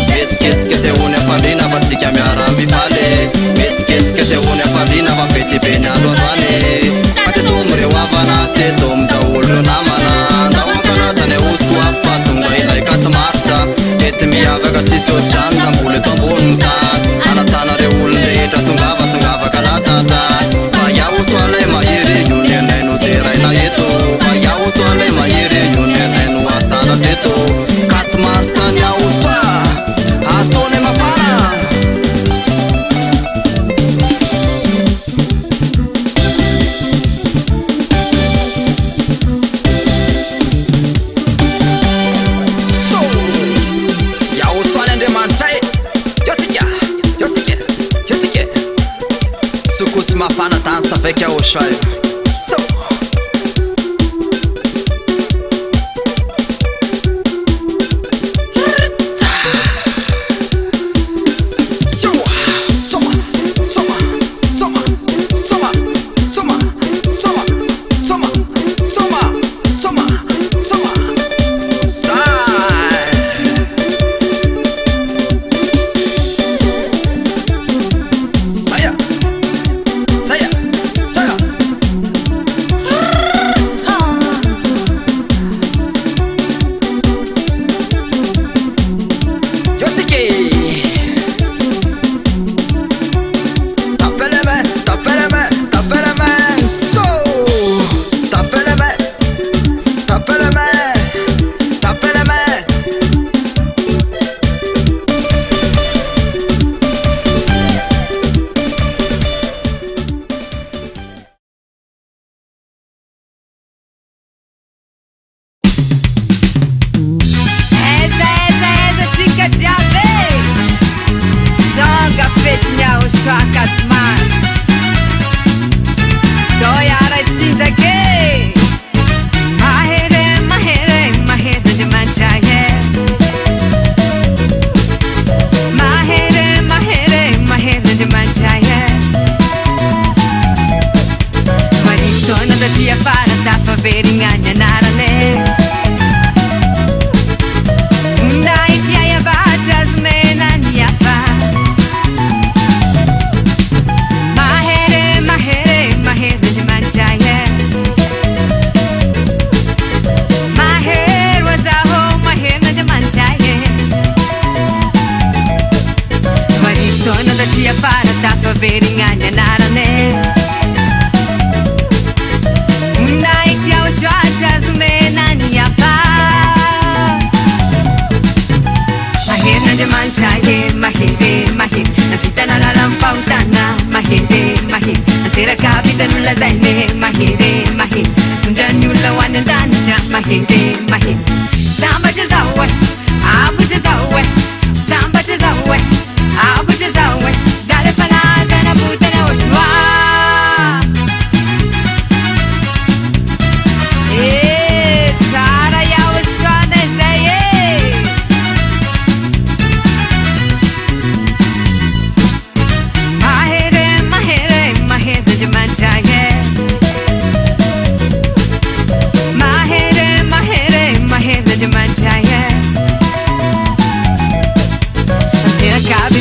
metsiketsika zay hony afaliana fa tsika miara mifaly metsiketsika zay hony afaliana fa fety be ny androandroany fatetomoreo havana tetom daholo reo namana ndao ankalazany ahosoa fa tonga ilay 4 marsa fety miavaka tsisy ohatrany da mbola eto ambony mitany anasanareo olo rehetra tongava kalazaza fa yahosoa lay mahery io ny anaino teraina eto fa yahosoa lay mahery io ny anaino asana teto 4 marsa ny ahosoa ataonay mafana so yahosoa ny Andriamanitra yosike sokosy mafana dansa avec ahosoa so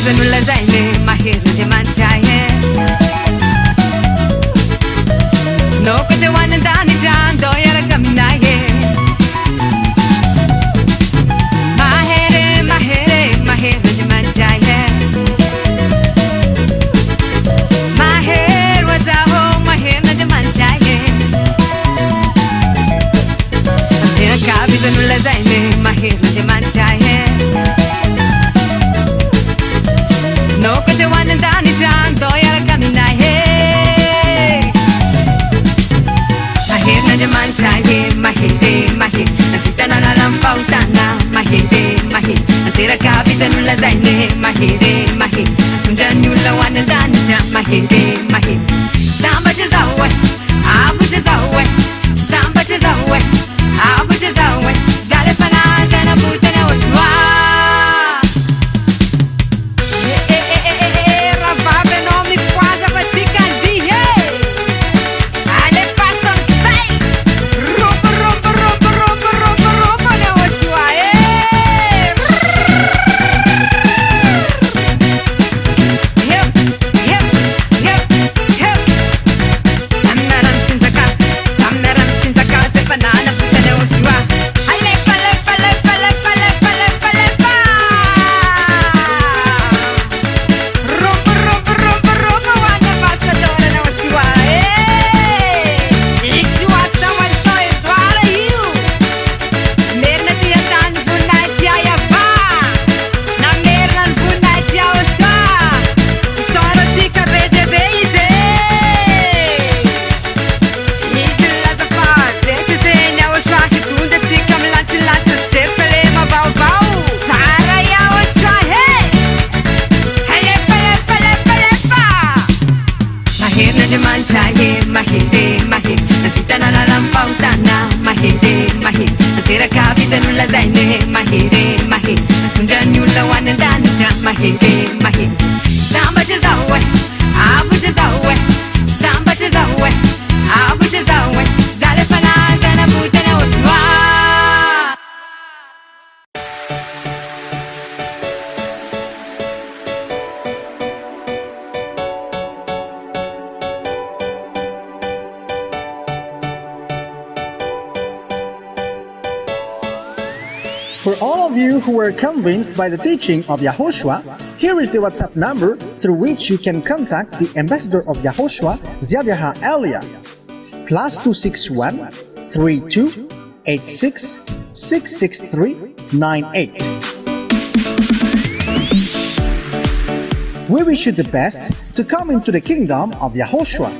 kabisa nula zaine mahirna jaman chaye no kete wanandani jan doyara kaminaye mahirna jaman chaye mahir wazaho mahirna jaman chaye Tera kabisa nula zaine mahirna jaman chaye No kete wanandani jan doyara kaminaye Mahirna jaman chaye mahire mahir Nafitana na lampautana mahire mahir Tera kabisa nula zaine mahire mahir Kunjan yula wanandani jan mahire mahir Samba chazawe abu chazawe Samba chazawe abu chazawe Zale fanaza na butana washwa Tera kabisa nula zaine mahire mahir Kunjan yula wanandani jan mahire mahir Samba chazawe abu chazawe Samba chazawe abu chazawe Zale fanaza na butana washwa For all of you who were convinced by the teaching of Yahushua, here is the WhatsApp number through which you can contact the ambassador of Yahushua, Zhyah Elia. +261 32 86 663 98. We wish you the best to come into the kingdom of Yahushua.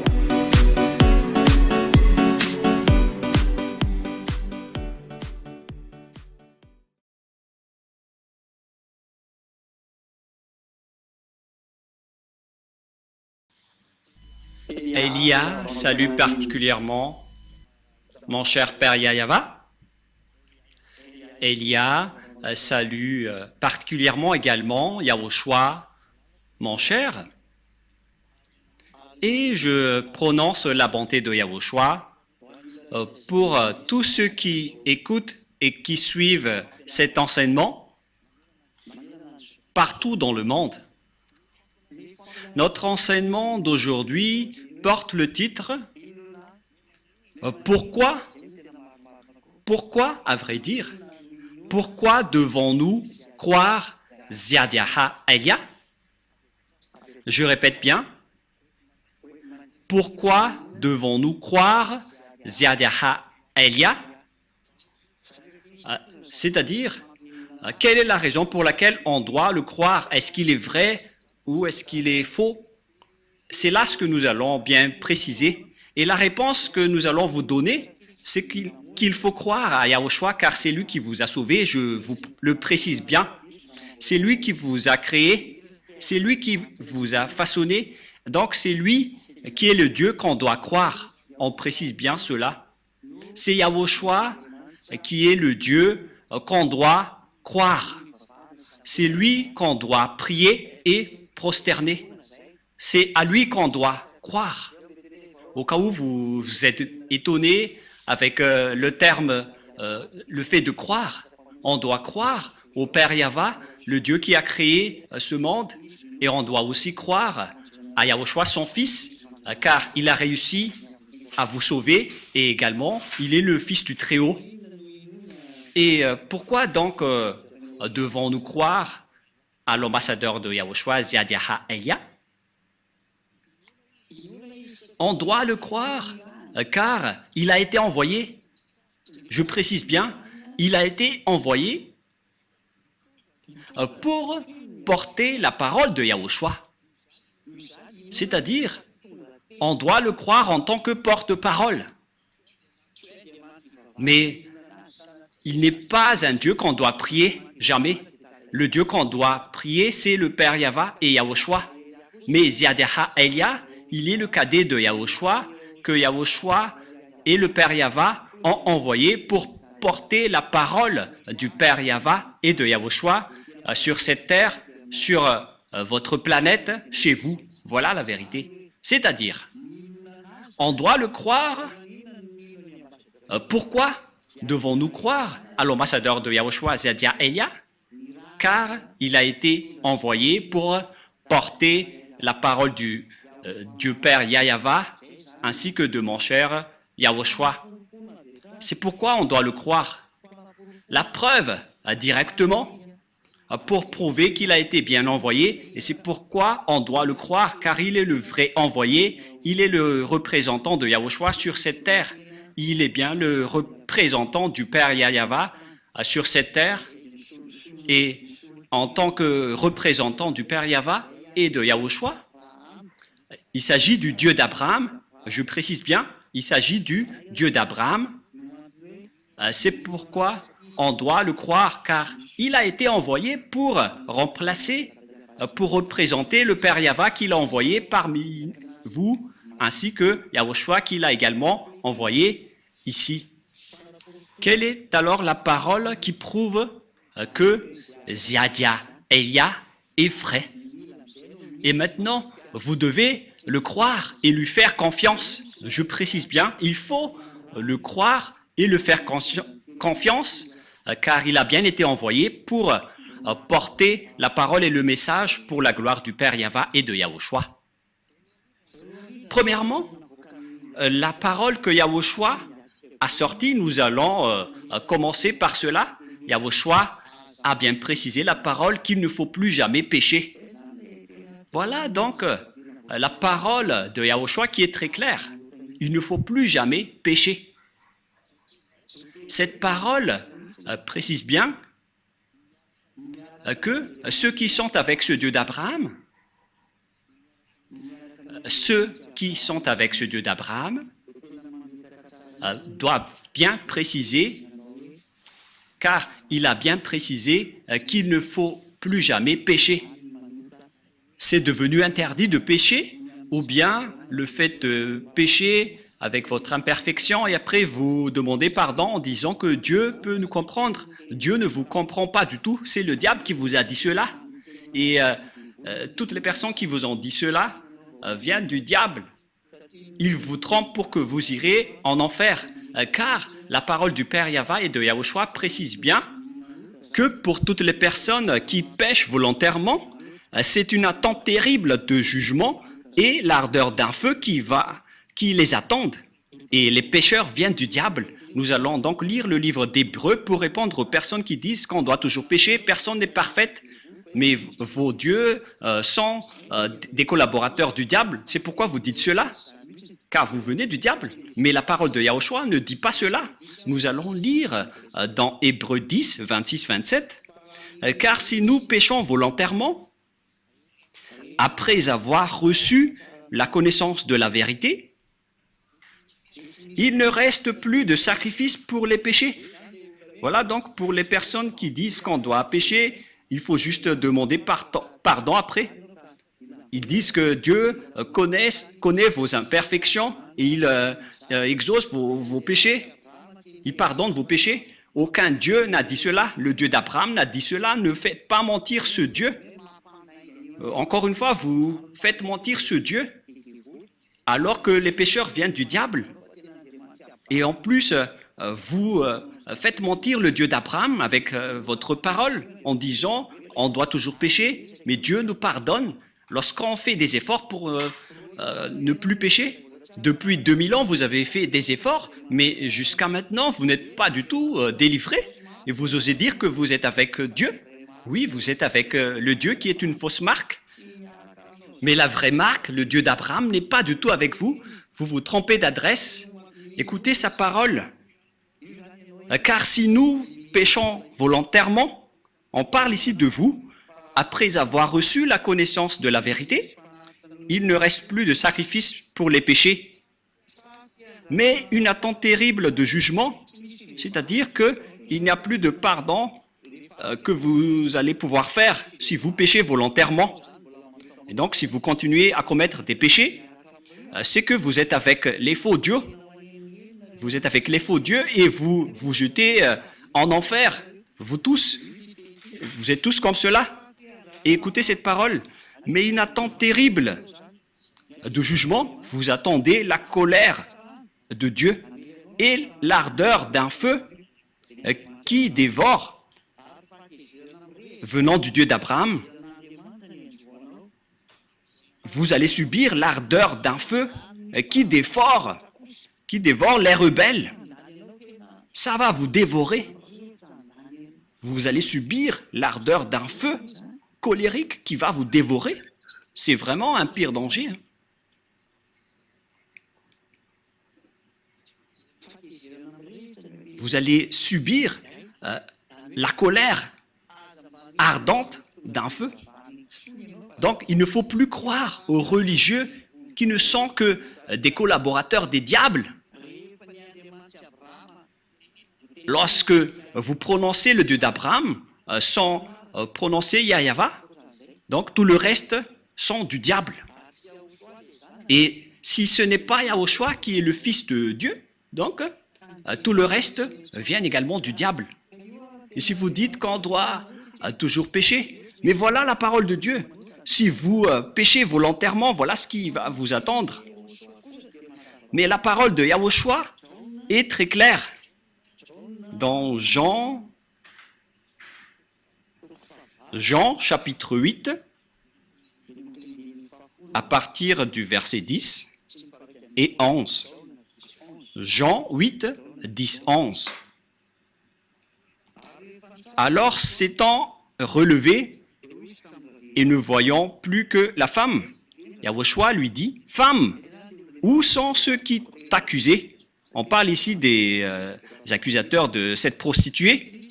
Elia salue particulièrement mon cher père YAHVAH. Elia salue particulièrement également Yahushua, mon cher. Et je prononce la bonté de Yahushua pour tous ceux qui écoutent et qui suivent cet enseignement partout dans le monde. Notre enseignement d'aujourd'hui porte le titre « Pourquoi, à vrai dire, pourquoi devons-nous croire Zhyah Elia ?» Je répète bien, « Pourquoi devons-nous croire Zhyah Elia ?» C'est-à-dire, quelle est la raison pour laquelle on doit le croire? Est-ce qu'il est vrai ou est-ce qu'il est faux? C'est là ce que nous allons bien préciser. Et la réponse que nous allons vous donner, c'est qu'il faut croire à Yahushua car c'est lui qui vous a sauvé, je vous le précise bien. C'est lui qui vous a créé, c'est lui qui vous a façonné. Donc c'est lui qui est le Dieu qu'on doit croire. On précise bien cela. C'est Yahushua qui est le Dieu qu'on doit croire. C'est lui qu'on doit prier et prosterner. C'est à lui qu'on doit croire. Au cas où vous êtes étonné avec le terme, le fait de croire, on doit croire au Père YAHVAH, le Dieu qui a créé ce monde, Et on doit aussi croire à Yahushua, son Fils, car il a réussi à vous sauver et également, il est le Fils du Très-Haut. Et pourquoi donc devons-nous croire à l'ambassadeur de Yahushua, Zhyah? On doit le croire car il a été envoyé. Je précise bien, il a été envoyé pour porter la parole de Yahushua. C'est-à-dire, on doit le croire en tant que porte-parole. Mais il n'est pas un Dieu qu'on doit prier, jamais. Le Dieu qu'on doit prier, c'est le Père YAHVAH et Yahushua. Mais Zhyah, il est le cadet de Yahushua, que Yahushua et le Père YAHVAH ont envoyé pour porter la parole du Père YAHVAH et de Yahushua sur cette terre, sur votre planète, chez vous. Voilà la vérité. C'est-à-dire, on doit le croire. Pourquoi devons-nous croire à l'ambassadeur de Yahushua, Zhyah? Car il a été envoyé pour porter la parole du Dieu Père YAHVAH ainsi que de mon cher Yahushua. C'est pourquoi on doit le croire. La preuve, directement, pour prouver qu'il a été bien envoyé, et c'est pourquoi on doit le croire, car il est le vrai envoyé, il est le représentant de Yahushua sur cette terre. Il est bien le représentant du Père YAHVAH sur cette terre, et en tant que représentant du Père YAHVAH et de Yahushua, il s'agit du Dieu d'Abraham, je précise bien, il s'agit du Dieu d'Abraham. C'est pourquoi on doit le croire, car il a été envoyé pour remplacer, pour représenter le Père YAHVAH qu'il a envoyé parmi vous, ainsi que Yahushua qu'il a également envoyé ici. Quelle est alors la parole qui prouve que Zhyah est vrai? Et maintenant, vous devez le croire et lui faire confiance. Je précise bien, il faut le croire et le faire confiance, car il a bien été envoyé pour porter la parole et le message pour la gloire du Père YAHVAH et de Yahushua. Premièrement, la parole que Yahushua a sortie, nous allons commencer par cela. Yahushua a bien précisé la parole qu'il ne faut plus jamais pécher. Voilà donc la parole de Yahushua qui est très claire. Il ne faut plus jamais pécher. Cette parole précise bien que ceux qui sont avec ce Dieu d'Abraham, doivent bien préciser, car il a bien précisé qu'il ne faut plus jamais pécher. C'est devenu interdit de pécher, ou bien le fait de pécher avec votre imperfection et après vous demandez pardon en disant que Dieu peut nous comprendre. Dieu ne vous comprend pas du tout, c'est le diable qui vous a dit cela. Et toutes les personnes qui vous ont dit cela viennent du diable. Il vous trompe pour que vous irez en enfer, car la parole du Père YAHVAH et de Yahushua précise bien que pour toutes les personnes qui pêchent volontairement, c'est une attente terrible de jugement et l'ardeur d'un feu qui les attendent. Et les pécheurs viennent du diable. Nous allons donc lire le livre d'Hébreux pour répondre aux personnes qui disent qu'on doit toujours pécher. Personne n'est parfaite, mais vos dieux sont des collaborateurs du diable. C'est pourquoi vous dites cela, car vous venez du diable. Mais la parole de Yahushua ne dit pas cela. Nous allons lire dans Hébreux 10, 26-27. Car si nous péchons volontairement, après avoir reçu la connaissance de la vérité, il ne reste plus de sacrifice pour les péchés. Voilà donc pour les personnes qui disent qu'on doit pécher, il faut juste demander pardon après. Ils disent que Dieu connaît vos imperfections et il exauce vos péchés. Il pardonne vos péchés. Aucun Dieu n'a dit cela. Le Dieu d'Abraham n'a dit cela. Ne faites pas mentir ce Dieu. Encore une fois, vous faites mentir ce Dieu alors que les pécheurs viennent du diable. Et en plus, vous faites mentir le Dieu d'Abraham avec votre parole en disant on doit toujours pécher, mais Dieu nous pardonne lorsqu'on fait des efforts pour ne plus pécher. Depuis 2000 ans, vous avez fait des efforts, mais jusqu'à maintenant, vous n'êtes pas du tout délivré. Et vous osez dire que vous êtes avec Dieu. Oui, vous êtes avec le Dieu qui est une fausse marque. Mais la vraie marque, le Dieu d'Abraham, n'est pas du tout avec vous. Vous vous trompez d'adresse. Écoutez sa parole. Car si nous péchons volontairement, on parle ici de vous, après avoir reçu la connaissance de la vérité, il ne reste plus de sacrifice pour les péchés, mais une attente terrible de jugement, c'est-à-dire qu'il n'y a plus de pardon que vous allez pouvoir faire si vous péchez volontairement. Et donc, si vous continuez à commettre des péchés, c'est que vous êtes avec les faux dieux. Vous êtes avec les faux dieux et vous vous jetez en enfer. Vous tous, vous êtes tous comme cela. Et écoutez cette parole. Mais une attente terrible de jugement, vous attendez la colère de Dieu et l'ardeur d'un feu qui dévore, venant du Dieu d'Abraham. Vous allez subir l'ardeur d'un feu qui dévore les rebelles. Ça va vous dévorer. Vous allez subir l'ardeur d'un feu colérique qui va vous dévorer. C'est vraiment un pire danger. Vous allez subir la colère ardente d'un feu. Donc, il ne faut plus croire aux religieux qui ne sont que des collaborateurs des diables. Lorsque vous prononcez le Dieu d'Abraham sans prononcer YAHVAH, donc tout le reste sont du diable. Et si ce n'est pas Yahushua qui est le Fils de Dieu, donc tout le reste vient également du diable. Et si vous dites qu'on doit toujours pécher, mais voilà la parole de Dieu. Si vous péchez volontairement, voilà ce qui va vous attendre. Mais la parole de Yahushua est très claire. Dans Jean chapitre 8, à partir du verset 10 et 11. Jean 8, 10, 11. Alors s'étant relevé et ne voyant plus que la femme, Yahushua lui dit, « Femme, où sont ceux qui t'accusaient » On parle ici des accusateurs de cette prostituée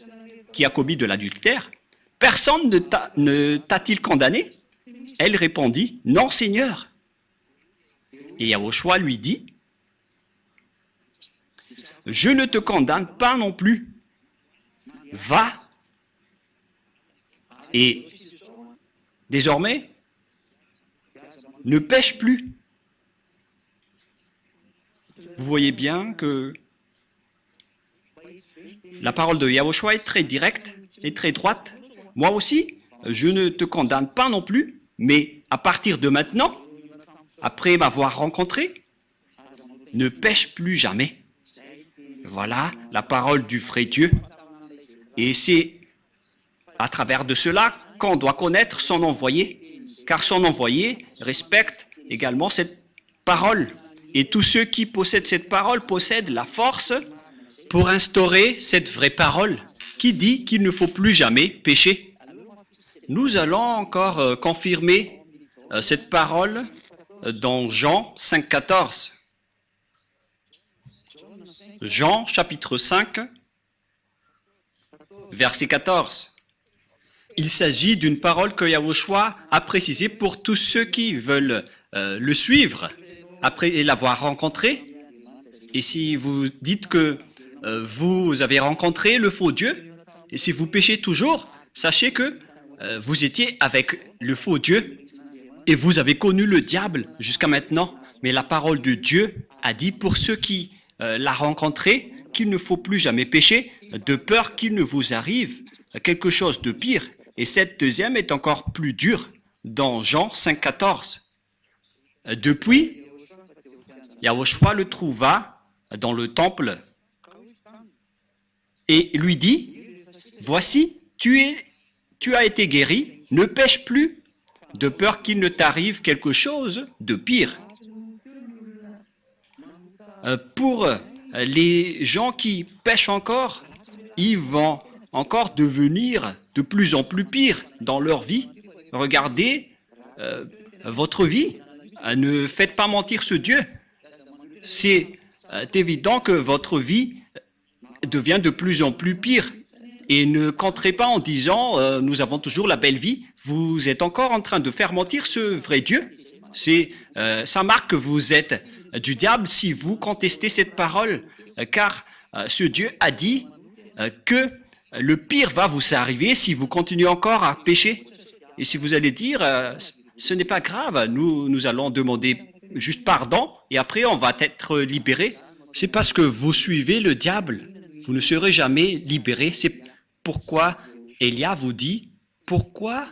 qui a commis de l'adultère. « Personne ne t'a-t-il condamné » Elle répondit, « Non, Seigneur. » Et Yahushua lui dit, « Je ne te condamne pas non plus. Va. Et désormais, ne pêche plus. » Vous voyez bien que la parole de Yahushua est très directe et très droite. Moi aussi, je ne te condamne pas non plus, mais à partir de maintenant, après m'avoir rencontré, ne pêche plus jamais. Voilà la parole du vrai Dieu. Et c'est à travers de cela qu'on doit connaître son envoyé, car son envoyé respecte également cette parole. Et tous ceux qui possèdent cette parole possèdent la force pour instaurer cette vraie parole qui dit qu'il ne faut plus jamais pécher. Nous allons encore confirmer cette parole dans Jean 5, 14. Jean chapitre 5, verset 14. Il s'agit d'une parole que Yahushua a précisée pour tous ceux qui veulent le suivre après l'avoir rencontré. Et si vous dites que vous avez rencontré le faux Dieu, et si vous péchez toujours, sachez que vous étiez avec le faux Dieu et vous avez connu le diable jusqu'à maintenant. Mais la parole de Dieu a dit pour ceux qui l'a rencontré qu'il ne faut plus jamais pécher de peur qu'il ne vous arrive quelque chose de pire. Et cette deuxième est encore plus dure dans Jean 5, 14. Depuis, Yahushua le trouva dans le temple et lui dit, « Voici, tu as été guéri, ne pêche plus, de peur qu'il ne t'arrive quelque chose de pire. Pour les gens qui pêchent encore, ils vont encore devenir de plus en plus pires dans leur vie. Regardez votre vie. Ne faites pas mentir ce Dieu. C'est évident que votre vie devient de plus en plus pire. Et ne comptez pas en disant nous avons toujours la belle vie. Vous êtes encore en train de faire mentir ce vrai Dieu. Ça marque que vous êtes du diable si vous contestez cette parole, car ce Dieu a dit que le pire va vous arriver si vous continuez encore à pécher. Et si vous allez dire ce n'est pas grave, nous allons demander juste pardon et après on va être libéré. C'est parce que vous suivez le diable, vous ne serez jamais libéré. C'est pourquoi Elia vous dit, pourquoi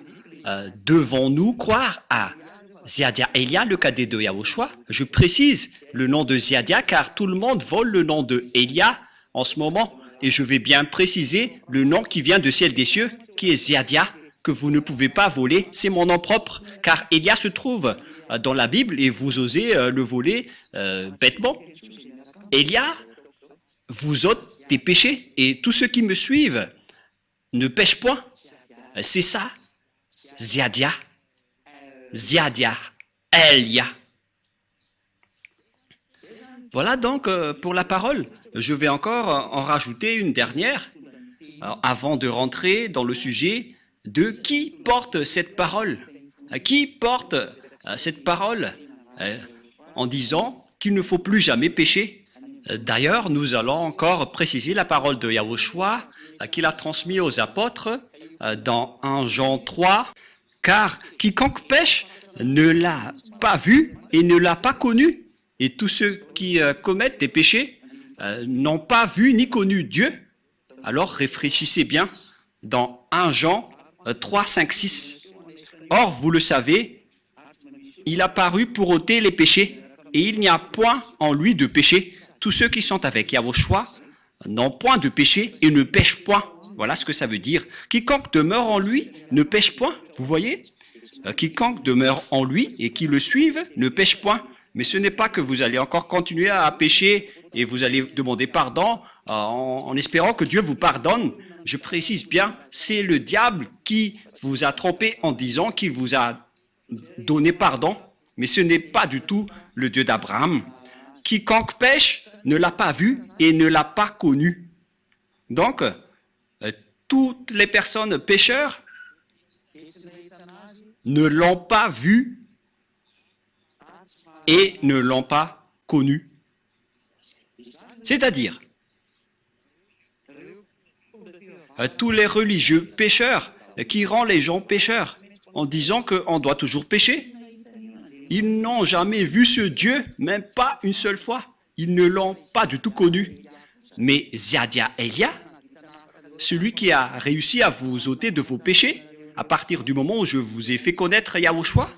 devons-nous croire à Zhyah Elia, le cadet de Yahushua? Je précise le nom de Zhyah car tout le monde vole le nom de Elia en ce moment. Et je vais bien préciser le nom qui vient de ciel des cieux, qui est Zhyah, que vous ne pouvez pas voler. C'est mon nom propre, car Elia se trouve dans la Bible et vous osez le voler bêtement. Elia vous ôte des péchés et tous ceux qui me suivent ne pêchent point. C'est ça, Zhyah, Elia. Voilà donc pour la parole. Je vais encore en rajouter une dernière avant de rentrer dans le sujet de qui porte cette parole. Qui porte cette parole en disant qu'il ne faut plus jamais pécher. D'ailleurs, nous allons encore préciser la parole de Yahushua qu'il a transmise aux apôtres dans 1 Jean 3. Car quiconque pêche ne l'a pas vu et ne l'a pas connu. Et tous ceux qui commettent des péchés n'ont pas vu ni connu Dieu. Alors réfléchissez bien dans 1 Jean 3, 5, 6. Or, vous le savez, il a paru pour ôter les péchés, et il n'y a point en lui de péché. Tous ceux qui sont avec Yahushua n'ont point de péché et ne pêchent point. Voilà ce que ça veut dire. Quiconque demeure en lui ne pêche point. Vous voyez? Quiconque demeure en lui et qui le suive ne pêche point. Mais ce n'est pas que vous allez encore continuer à pécher et vous allez demander pardon en espérant que Dieu vous pardonne. Je précise bien, c'est le diable qui vous a trompé en disant qu'il vous a donné pardon. Mais ce n'est pas du tout le Dieu d'Abraham. Quiconque pêche ne l'a pas vu et ne l'a pas connu. Donc, toutes les personnes pécheurs ne l'ont pas vu et ne l'ont pas connu. C'est-à-dire, tous les religieux pécheurs qui rendent les gens pécheurs en disant qu'on doit toujours pécher, ils n'ont jamais vu ce Dieu, même pas une seule fois. Ils ne l'ont pas du tout connu. Mais Zhyah Elia, celui qui a réussi à vous ôter de vos péchés, à partir du moment où je vous ai fait connaître Yahushua,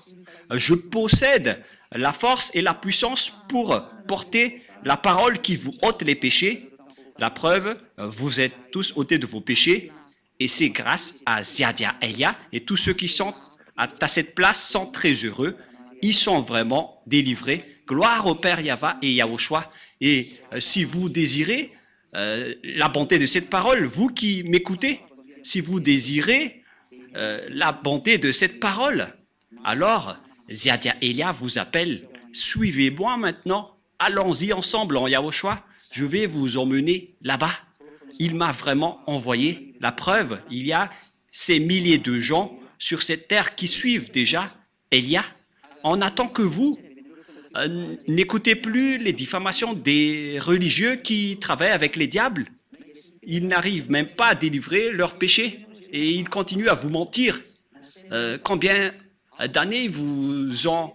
je possède la force et la puissance pour porter la parole qui vous ôte les péchés. La preuve, vous êtes tous ôtés de vos péchés et c'est grâce à Zhyah Elia et tous ceux qui sont à cette place sont très heureux. Ils sont vraiment délivrés. Gloire au Père YAHVAH et Yahushua. Et si vous désirez la bonté de cette parole, vous qui m'écoutez, si vous désirez la bonté de cette parole, alors Zhyah Elia vous appelle, suivez-moi maintenant, allons-y ensemble en Yahushua, je vais vous emmener là-bas. Il m'a vraiment envoyé. La preuve, il y a ces milliers de gens sur cette terre qui suivent déjà Elia. On attend que vous n'écoutez plus les diffamations des religieux qui travaillent avec les diables. Ils n'arrivent même pas à délivrer leurs péchés et ils continuent à vous mentir. Combien d'années vous ont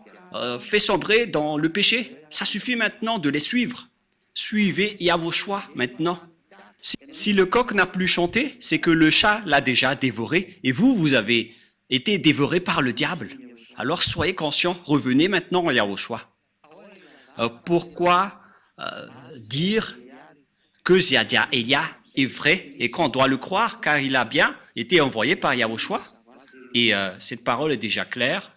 fait sombrer dans le péché? Ça suffit maintenant de les suivre. Suivez Yahushua maintenant. Si le coq n'a plus chanté, c'est que le chat l'a déjà dévoré et vous avez été dévoré par le diable. Alors soyez conscients, revenez maintenant à Yahushua. Pourquoi dire que Zhyah Elia est vrai et qu'on doit le croire car il a bien été envoyé par Yahushua? Et cette parole est déjà claire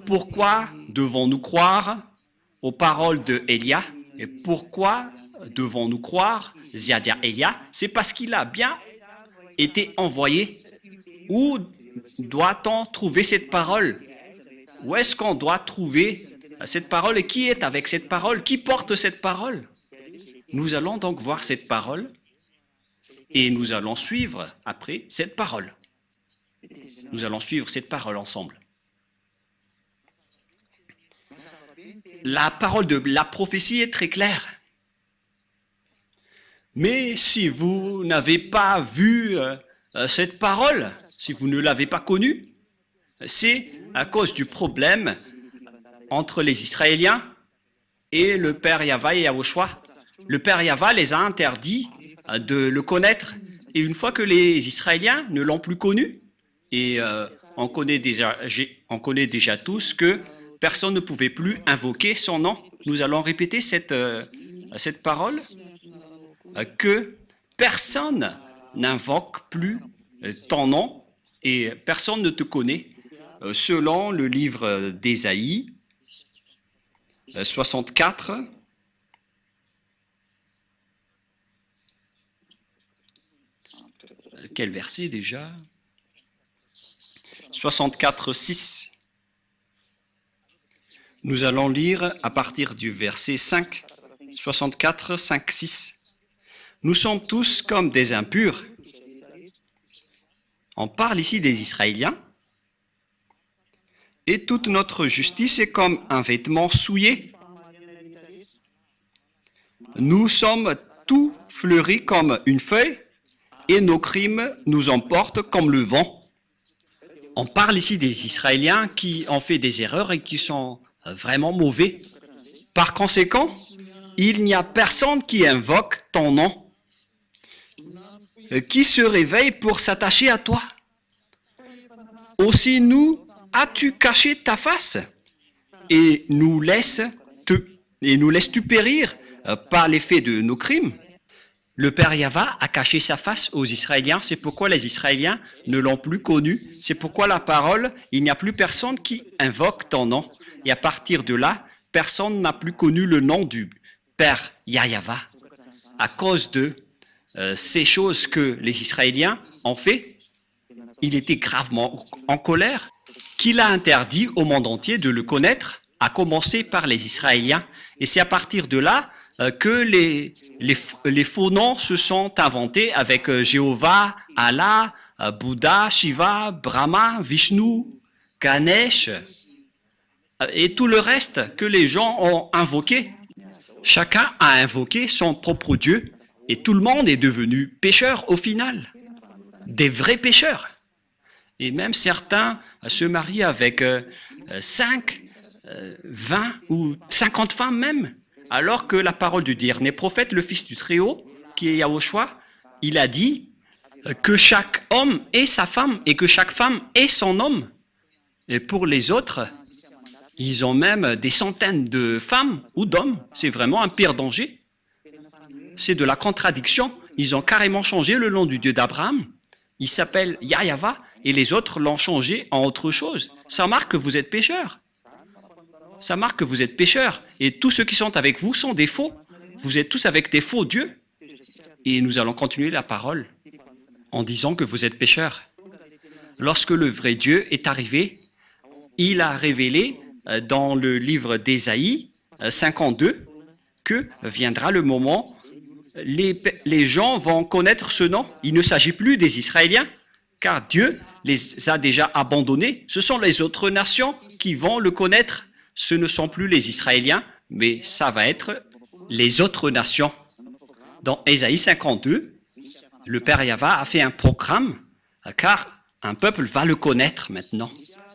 pourquoi devons-nous croire aux paroles de Elia? Et pourquoi devons-nous croire Zhyah? C'est parce qu'il a bien été envoyé. Où doit-on trouver cette parole? Où est-ce qu'on doit trouver cette parole? Et qui est avec cette parole? Qui porte cette parole? Nous allons donc voir cette parole et nous allons suivre après cette parole. Nous allons suivre cette parole ensemble. La parole de la prophétie est très claire. Mais si vous n'avez pas vu cette parole, si vous ne l'avez pas connue, c'est à cause du problème entre les Israéliens et le Père YAHVAH et YAHVAH. Le Père YAHVAH les a interdits de le connaître. Et une fois que les Israéliens ne l'ont plus connu, et on connaît déjà tous que personne ne pouvait plus invoquer son nom. Nous allons répéter cette parole, que personne n'invoque plus ton nom et personne ne te connaît, selon le livre d'Ésaïe 64. Quel verset déjà? 64, 6. Nous allons lire à partir du verset 5. 64, 5, 6. Nous sommes tous comme des impurs. On parle ici des Israéliens. Et toute notre justice est comme un vêtement souillé. Nous sommes tout fleuris comme une feuille et nos crimes nous emportent comme le vent. On parle ici des Israéliens qui ont fait des erreurs et qui sont vraiment mauvais. Par conséquent, il n'y a personne qui invoque ton nom, qui se réveille pour s'attacher à toi. Aussi nous, as-tu caché ta face et nous laisses-tu périr par l'effet de nos crimes? Le Père YAHVAH a caché sa face aux Israéliens, c'est pourquoi les Israéliens ne l'ont plus connu, c'est pourquoi la parole, il n'y a plus personne qui invoque ton nom. Et à partir de là, personne n'a plus connu le nom du Père YAHVAH. À cause de ces choses que les Israéliens ont fait, il était gravement en colère, qu'il a interdit au monde entier de le connaître, à commencer par les Israéliens. Et c'est à partir de là que les faux noms se sont inventés avec Jéhovah, Allah, Bouddha, Shiva, Brahma, Vishnu, Ganesh et tout le reste que les gens ont invoqué. Chacun a invoqué son propre Dieu et tout le monde est devenu pécheur au final, des vrais pécheurs. Et même certains se marient avec 5, 20 ou 50 femmes même. Alors que la parole du dernier prophète, le Fils du Très-Haut, qui est Yahushua, il a dit que chaque homme ait sa femme et que chaque femme ait son homme. Et pour les autres, ils ont même des centaines de femmes ou d'hommes. C'est vraiment un pire danger. C'est de la contradiction. Ils ont carrément changé le nom du Dieu d'Abraham. Il s'appelle YAHVAH et les autres l'ont changé en autre chose. Ça marque que vous êtes pécheurs. Ça marque que vous êtes pécheurs. Et tous ceux qui sont avec vous sont des faux. Vous êtes tous avec des faux dieux. Et nous allons continuer la parole en disant que vous êtes pécheurs. Lorsque le vrai Dieu est arrivé, il a révélé dans le livre d'Ésaïe 52 que viendra le moment, les gens vont connaître ce nom. Il ne s'agit plus des Israéliens, car Dieu les a déjà abandonnés. Ce sont les autres nations qui vont le connaître. Ce ne sont plus les Israéliens, mais ça va être les autres nations. Dans Ésaïe 52, le Père YAHVAH a fait un programme, car un peuple va le connaître maintenant.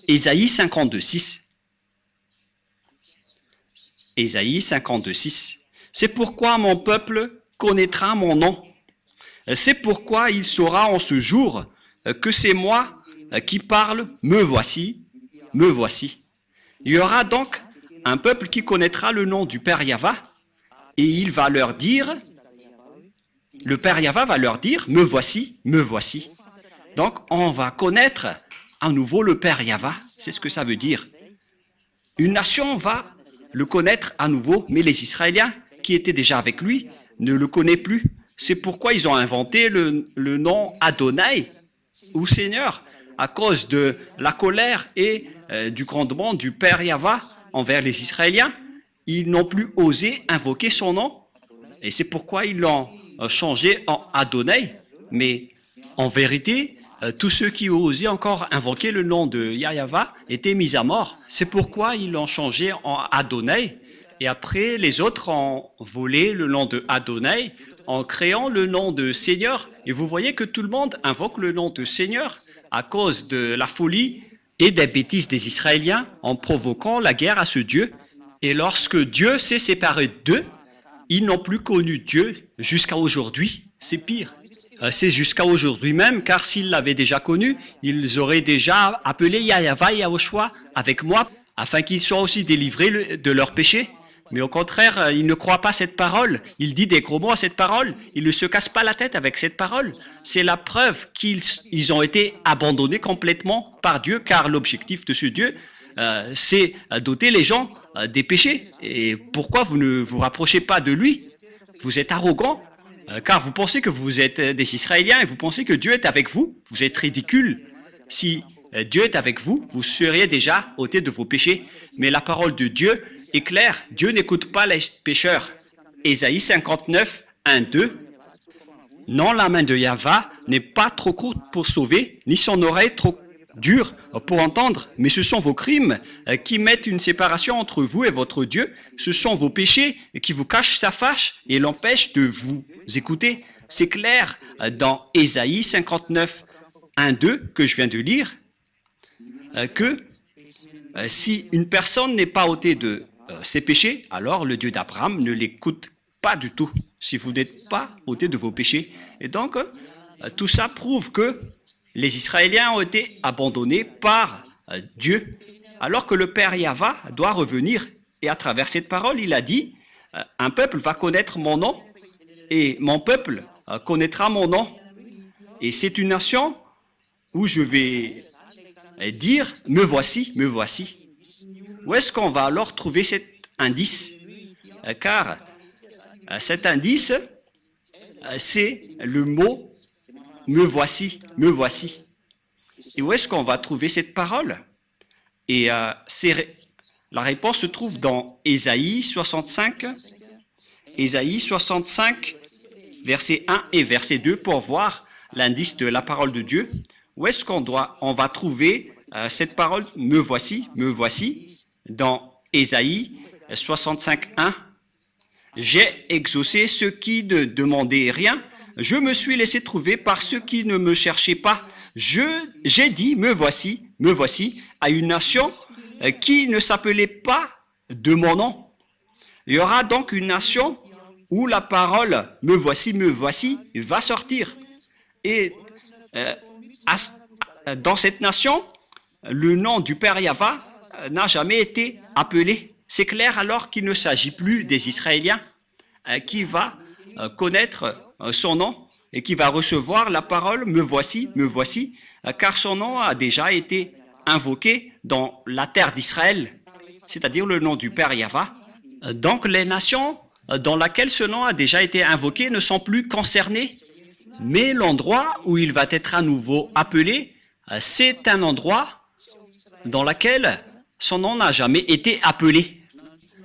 Ésaïe 52, 6. Ésaïe 52, 6. C'est pourquoi mon peuple connaîtra mon nom. C'est pourquoi il saura en ce jour que c'est moi qui parle, me voici, me voici. Il y aura donc un peuple qui connaîtra le nom du Père YAHVAH et il va leur dire, le Père YAHVAH va leur dire, me voici, me voici. Donc on va connaître à nouveau le Père YAHVAH, c'est ce que ça veut dire. une nation va le connaître à nouveau, mais les Israéliens qui étaient déjà avec lui ne le connaissent plus. C'est pourquoi ils ont inventé le nom Adonai, ou Seigneur, à cause de la colère et du grondement du Père YAHVAH envers les Israéliens. Ils n'ont plus osé invoquer son nom, et c'est pourquoi ils l'ont changé en Adonai. Mais en vérité, tous ceux qui osaient encore invoquer le nom de YAHVAH étaient mis à mort. C'est pourquoi ils l'ont changé en Adonai. Et après, les autres ont volé le nom de Adonai en créant le nom de Seigneur. Et vous voyez que tout le monde invoque le nom de Seigneur à cause de la folie et des bêtises des Israéliens en provoquant la guerre à ce Dieu. Et lorsque Dieu s'est séparé d'eux, ils n'ont plus connu Dieu jusqu'à aujourd'hui. C'est pire. C'est jusqu'à aujourd'hui même, car s'ils l'avaient déjà connu, ils auraient déjà appelé YAHVAH et YAHVAH avec moi, afin qu'ils soient aussi délivrés de leurs péchés. Mais au contraire, ils ne croient pas cette parole. Il dit des gros mots à cette parole. Ils ne se cassent pas la tête avec cette parole. C'est la preuve qu'ils ont été abandonnés complètement par Dieu, car l'objectif de ce Dieu, c'est d'ôter les gens des péchés. Et pourquoi vous ne vous rapprochez pas de lui? Vous êtes arrogant, car vous pensez que vous êtes des Israéliens et vous pensez que Dieu est avec vous. Vous êtes ridicule. Si Dieu est avec vous, vous seriez déjà ôtés de vos péchés. Mais la parole de Dieu est claire. Dieu n'écoute pas les pécheurs. Ésaïe 59, 1, 2. Non, la main de YAHVAH n'est pas trop courte pour sauver, ni son oreille trop dure pour entendre, mais ce sont vos crimes qui mettent une séparation entre vous et votre Dieu. Ce sont vos péchés qui vous cachent sa face et l'empêchent de vous écouter. C'est clair dans Ésaïe 59, 1, 2 que je viens de lire, que si une personne n'est pas ôtée de ses péchés, alors le Dieu d'Abraham ne l'écoute pas du tout, si vous n'êtes pas ôté de vos péchés. Et donc, tout ça prouve que les Israéliens ont été abandonnés par Dieu, alors que le Père YAHVAH doit revenir. Et à travers cette parole, il a dit, un peuple va connaître mon nom, et mon peuple connaîtra mon nom. Et c'est une nation où je vais dire, me voici, me voici. Où est-ce qu'on va alors trouver cet indice? Car cet indice, c'est le mot « me voici, me voici ». Et où est-ce qu'on va trouver cette parole? Et la réponse se trouve dans Ésaïe 65, verset 1 et verset 2, pour voir l'indice de la parole de Dieu. Où est-ce qu'on va trouver cette parole « me voici, me voici » dans Ésaïe 65, 1. J'ai exaucé ceux qui ne demandaient rien. Je me suis laissé trouver par ceux qui ne me cherchaient pas. J'ai dit, me voici, à une nation qui ne s'appelait pas de mon nom. Il y aura donc une nation où la parole, me voici, va sortir. Et dans cette nation, le nom du Père YAHVAH n'a jamais été appelé. C'est clair alors qu'il ne s'agit plus des Israéliens qui va connaître son nom et qui va recevoir la parole « me voici », car son nom a déjà été invoqué dans la terre d'Israël, c'est-à-dire le nom du Père YAHVAH. Donc les nations dans lesquelles ce nom a déjà été invoqué ne sont plus concernées, mais l'endroit où il va être à nouveau appelé, c'est un endroit dans lequel son nom n'a jamais été appelé.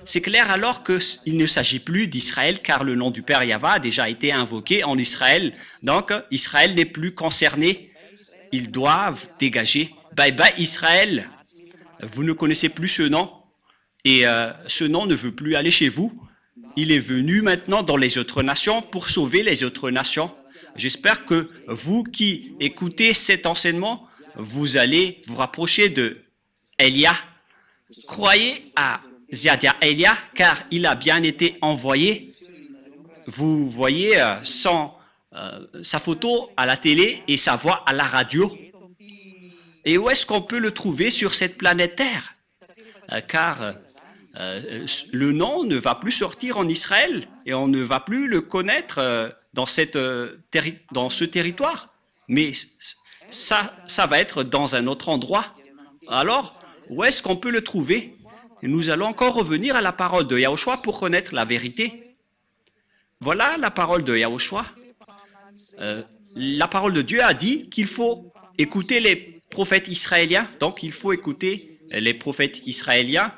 C'est clair alors qu'il ne s'agit plus d'Israël, car le nom du Père YAHVAH a déjà été invoqué en Israël. Donc, Israël n'est plus concerné. Ils doivent dégager. Bye bye Israël. Vous ne connaissez plus ce nom. Et ce nom ne veut plus aller chez vous. Il est venu maintenant dans les autres nations pour sauver les autres nations. J'espère que vous qui écoutez cet enseignement, vous allez vous rapprocher de Elia. Croyez à Zhyah, car il a bien été envoyé. Vous voyez sa photo à la télé et sa voix à la radio. Et où est-ce qu'on peut le trouver sur cette planète Terre? Car le nom ne va plus sortir en Israël et on ne va plus le connaître dans ce territoire. Mais ça va être dans un autre endroit. Alors, où est-ce qu'on peut le trouver? Et nous allons encore revenir à la parole de Yahushua pour connaître la vérité. Voilà la parole de Yahushua. La parole de Dieu a dit qu'il faut écouter les prophètes israéliens. Donc, il faut écouter les prophètes israéliens,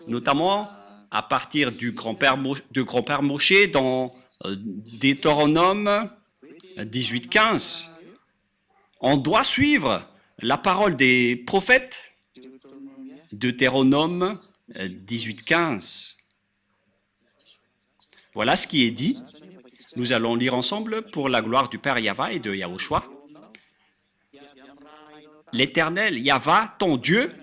notamment à partir du grand-père Moshe dans Deutéronome 18:15. On doit suivre la parole des prophètes. Deutéronome 18:15. Voilà ce qui est dit. Nous allons lire ensemble pour la gloire du Père YAHVAH et de Yahushua. L'Éternel, YAHVAH, ton Dieu,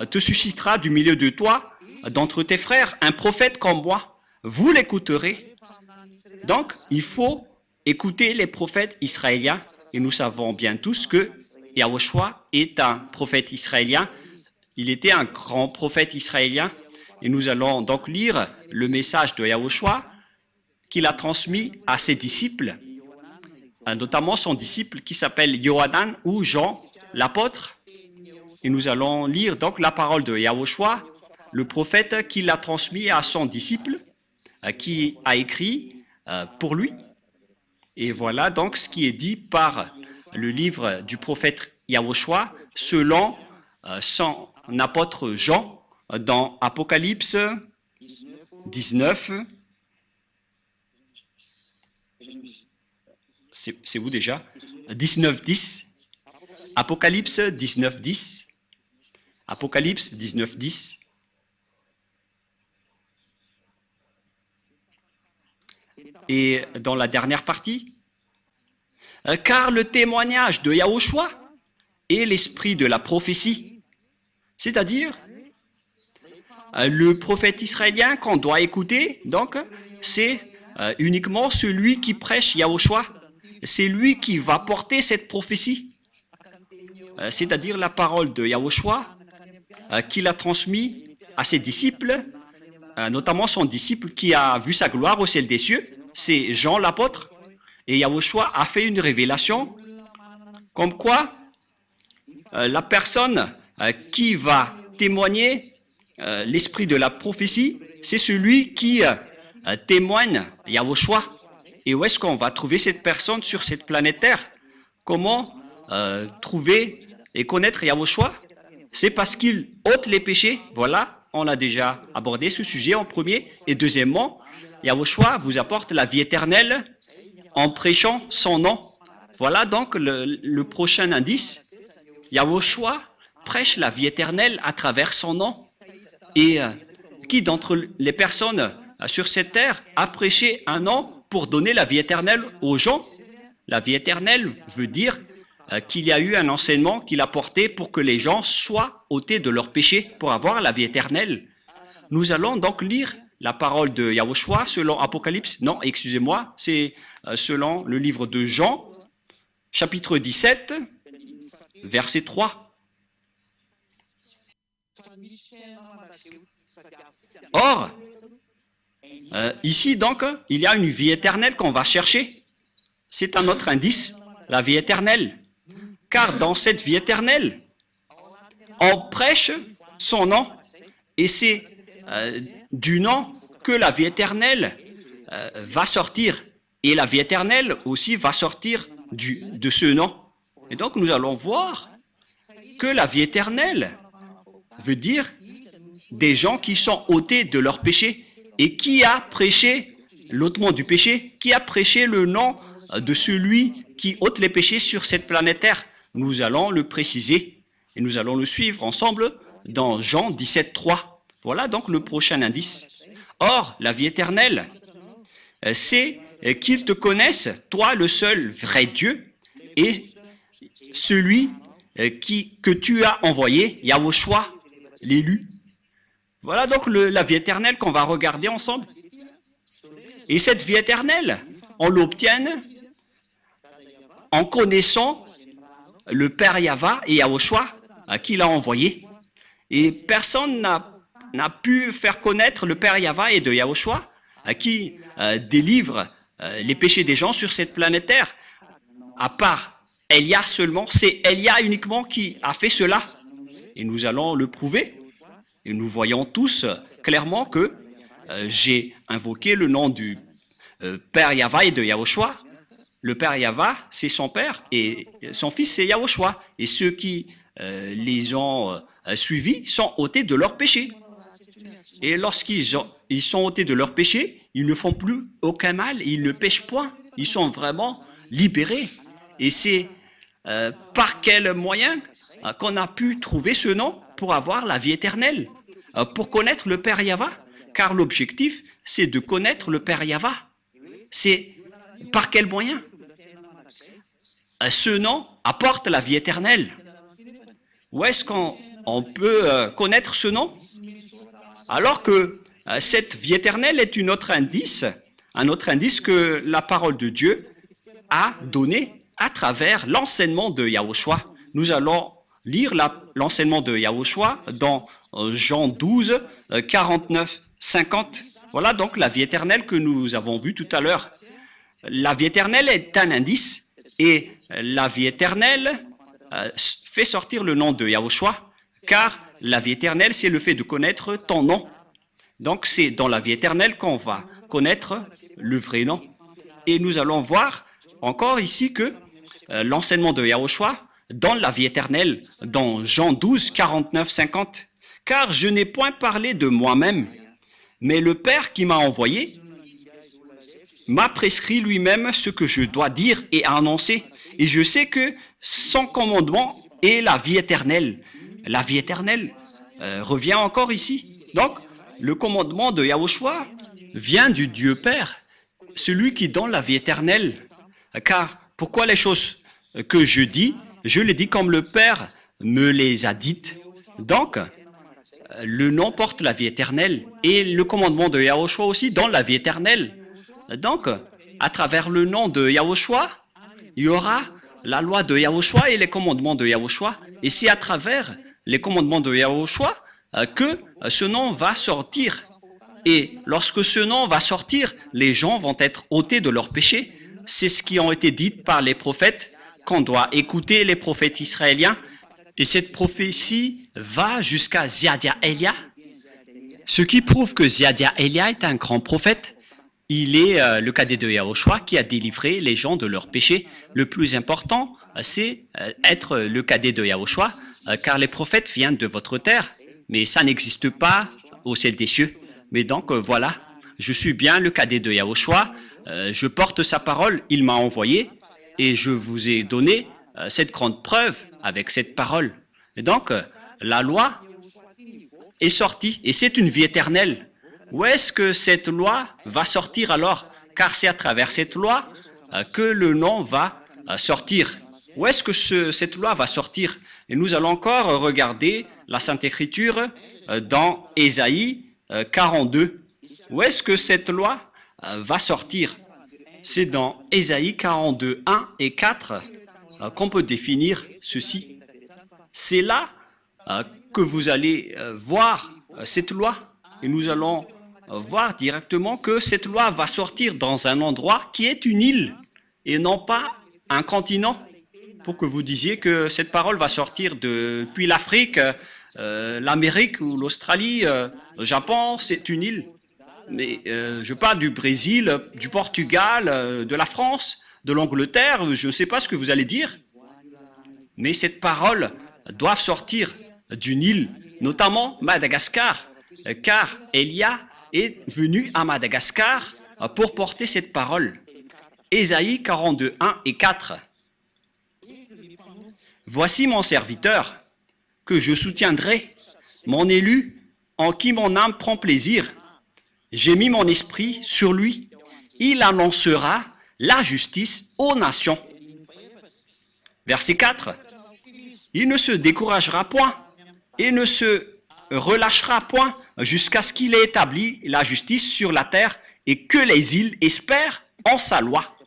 te suscitera du milieu de toi, d'entre tes frères, un prophète comme moi. Vous l'écouterez. Donc, il faut écouter les prophètes israéliens. Et nous savons bien tous que Yahushua est un prophète israélien. Il était un grand prophète israélien. Et nous allons donc lire le message de Yahushua qu'il a transmis à ses disciples, notamment son disciple qui s'appelle Inoana ou Jean, l'apôtre. Et nous allons lire donc la parole de Yahushua, le prophète qui l'a transmis à son disciple, qui a écrit pour lui. Et voilà donc ce qui est dit par le livre du prophète Yahushua selon son apôtre Jean dans Apocalypse 19. C'est où déjà? 19:10. Apocalypse 19:10. Apocalypse 19:10. Et dans la dernière partie, car le témoignage de Yahushua est l'esprit de la prophétie, c'est-à-dire le prophète israélien qu'on doit écouter, donc c'est uniquement celui qui prêche Yahushua. C'est lui qui va porter cette prophétie, c'est-à-dire la parole de Yahushua qu'il a transmis à ses disciples, notamment son disciple qui a vu sa gloire au ciel des cieux, c'est Jean l'apôtre. Et Yahushua a fait une révélation comme quoi la personne qui va témoigner l'esprit de la prophétie, c'est celui qui témoigne Yahushua. Et où est-ce qu'on va trouver cette personne sur cette planète Terre? Comment trouver et connaître Yahushua? C'est parce qu'il ôte les péchés. Voilà, on a déjà abordé ce sujet en premier. Et deuxièmement, Yahushua vous apporte la vie éternelle en prêchant son nom. Voilà donc le prochain indice. Yahushua prêche la vie éternelle à travers son nom. Et qui d'entre les personnes sur cette terre a prêché un nom pour donner la vie éternelle aux gens? La vie éternelle veut dire qu'il y a eu un enseignement qu'il a porté pour que les gens soient ôtés de leurs péchés pour avoir la vie éternelle. Nous allons donc lire la parole de Yahushua selon Apocalypse, non, excusez-moi, c'est selon le livre de Jean, chapitre 17, verset 3. Or, ici donc, il y a une vie éternelle qu'on va chercher. C'est un autre indice, la vie éternelle. Car dans cette vie éternelle, on prêche son nom. Et c'est du nom que la vie éternelle va sortir. Et la vie éternelle aussi va sortir de ce nom. Et donc nous allons voir que la vie éternelle veut dire des gens qui sont ôtés de leur péché. Et qui a prêché l'ôtement du péché? Qui a prêché le nom de celui qui ôte les péchés sur cette planète Terre? Nous allons le préciser et nous allons le suivre ensemble dans Jean 17, 3. Voilà donc le prochain indice. Or, la vie éternelle, c'est qu'ils te connaissent, toi le seul vrai Dieu, et celui que tu as envoyé, Yahushua, l'élu. Voilà donc la vie éternelle qu'on va regarder ensemble. Et cette vie éternelle, on l'obtient en connaissant le Père YAHVAH et Yahushua qu'il a envoyé. Et personne n'a pu faire connaître le Père YAHVAH et de Yahushua qui délivre les péchés des gens sur cette planète Terre. À part Elia seulement, c'est Elia uniquement qui a fait cela. Et nous allons le prouver. Et nous voyons tous clairement que j'ai invoqué le nom du Père YAHVAH et de Yahushua. Le Père YAHVAH, c'est son Père, et son Fils, c'est Yahushua. Et ceux qui les ont suivis sont ôtés de leurs péchés. Et lorsqu'ils sont ôtés de leurs péchés, ils ne font plus aucun mal, ils ne pêchent point. Ils sont vraiment libérés. Et c'est par quel moyen qu'on a pu trouver ce nom pour avoir la vie éternelle, pour connaître le Père YAHVAH. Car l'objectif, c'est de connaître le Père YAHVAH. C'est par quel moyen? Ce nom apporte la vie éternelle. Où est-ce qu'on peut connaître ce nom? Alors que cette vie éternelle est un autre indice que la parole de Dieu a donné à travers l'enseignement de Yahushua. Nous allons lire l'enseignement de Yahushua dans Jean 12, 49, 50. Voilà donc la vie éternelle que nous avons vue tout à l'heure. La vie éternelle est un indice et la vie éternelle fait sortir le nom de Yahushua, car la vie éternelle, c'est le fait de connaître ton nom. Donc c'est dans la vie éternelle qu'on va connaître le vrai nom. Et nous allons voir encore ici que l'enseignement de Yahushua dans la vie éternelle, dans Jean 12, 49, 50. Car je n'ai point parlé de moi-même, mais le Père qui m'a envoyé m'a prescrit lui-même ce que je dois dire et annoncer. Et je sais que son commandement est la vie éternelle. La vie éternelle revient encore ici. Donc, le commandement de Yahushua vient du Dieu Père, celui qui donne la vie éternelle. Car pourquoi les choses que je dis, je les dis comme le Père me les a dites. Donc, le nom porte la vie éternelle et le commandement de Yahushua aussi donne la vie éternelle. Donc, à travers le nom de Yahushua, il y aura la loi de Yahushua et les commandements de Yahushua. Et c'est à travers les commandements de Yahushua que ce nom va sortir. Et lorsque ce nom va sortir, les gens vont être ôtés de leurs péchés. C'est ce qui a été dit par les prophètes, qu'on doit écouter les prophètes israéliens. Et cette prophétie va jusqu'à Zhyah, ce qui prouve que Zhyah est un grand prophète. Il est le cadet de Yahushua qui a délivré les gens de leurs péchés. Le plus important, c'est être le cadet de Yahushua, car les prophètes viennent de votre terre, mais ça n'existe pas au ciel des cieux. Mais donc voilà, je suis bien le cadet de Yahushua, je porte sa parole, il m'a envoyé, et je vous ai donné cette grande preuve avec cette parole. Et donc, la loi est sortie, et c'est une vie éternelle. Où est-ce que cette loi va sortir alors? Car c'est à travers cette loi que le nom va sortir. Où est-ce que cette loi va sortir? Et nous allons encore regarder la Sainte Écriture dans Ésaïe 42. Où est-ce que cette loi va sortir? C'est dans Ésaïe 42, 1 et 4 qu'on peut définir ceci. C'est là que vous allez voir cette loi. Et nous allons voir directement que cette loi va sortir dans un endroit qui est une île et non pas un continent. Pour que vous disiez que cette parole va sortir depuis l'Afrique, l'Amérique ou l'Australie, le Japon, c'est une île. Mais je parle du Brésil, du Portugal, de la France, de l'Angleterre, je ne sais pas ce que vous allez dire. Mais cette parole doit sortir d'une île, notamment Madagascar, car Elia est venu à Madagascar pour porter cette parole. Ésaïe 42, 1 et 4. Voici mon serviteur, que je soutiendrai, mon élu, en qui mon âme prend plaisir. J'ai mis mon esprit sur lui. Il annoncera la justice aux nations. Verset 4. Il ne se découragera point et ne se relâchera point jusqu'à ce qu'il ait établi la justice sur la terre et que les îles espèrent en sa loi.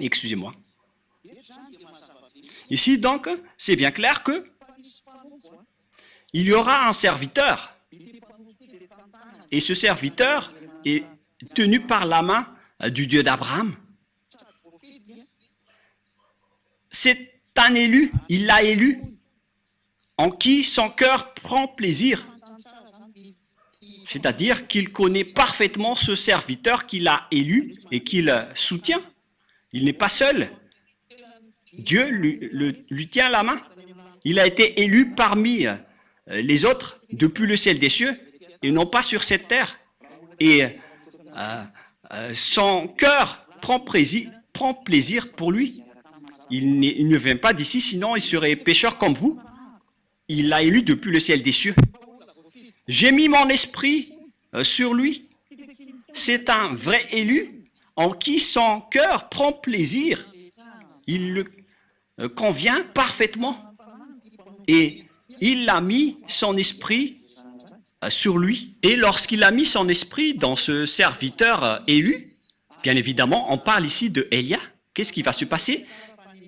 Excusez-moi. Ici, donc, c'est bien clair que il y aura un serviteur. Et ce serviteur est tenu par la main du Dieu d'Abraham. C'est un élu, il l'a élu, en qui son cœur prend plaisir. C'est-à-dire qu'il connaît parfaitement ce serviteur qu'il a élu et qu'il soutient. Il n'est pas seul. Dieu lui tient la main. Il a été élu parmi les autres depuis le ciel des cieux et non pas sur cette terre. Et son cœur prend plaisir pour lui. Il ne vient pas d'ici, sinon il serait pécheur comme vous. Il l'a élu depuis le ciel des cieux. J'ai mis mon esprit sur lui. C'est un vrai élu en qui son cœur prend plaisir. Il le convient parfaitement. Et il a mis son esprit sur lui. Et lorsqu'il a mis son esprit dans ce serviteur élu, bien évidemment, on parle ici de Élia. Qu'est-ce qui va se passer?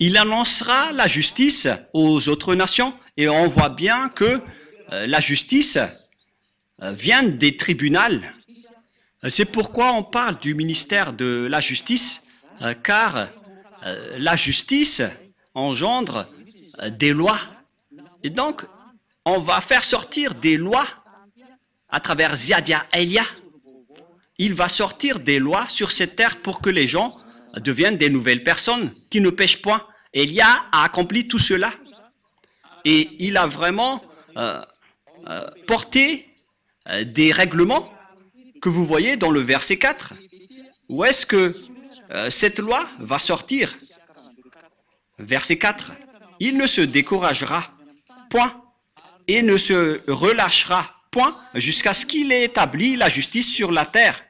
Il annoncera la justice aux autres nations. Et on voit bien que la justice vient des tribunaux. C'est pourquoi on parle du ministère de la justice, car la justice engendre des lois. Et donc, on va faire sortir des lois à travers Zhyah Élia. Il va sortir des lois sur cette terre pour que les gens deviennent des nouvelles personnes qui ne pêchent point. Élia a accompli tout cela. Et il a vraiment porté des règlements que vous voyez dans le verset 4. Où est-ce que cette loi va sortir? Verset 4. Il ne se découragera point et ne se relâchera point jusqu'à ce qu'il ait établi la justice sur la terre.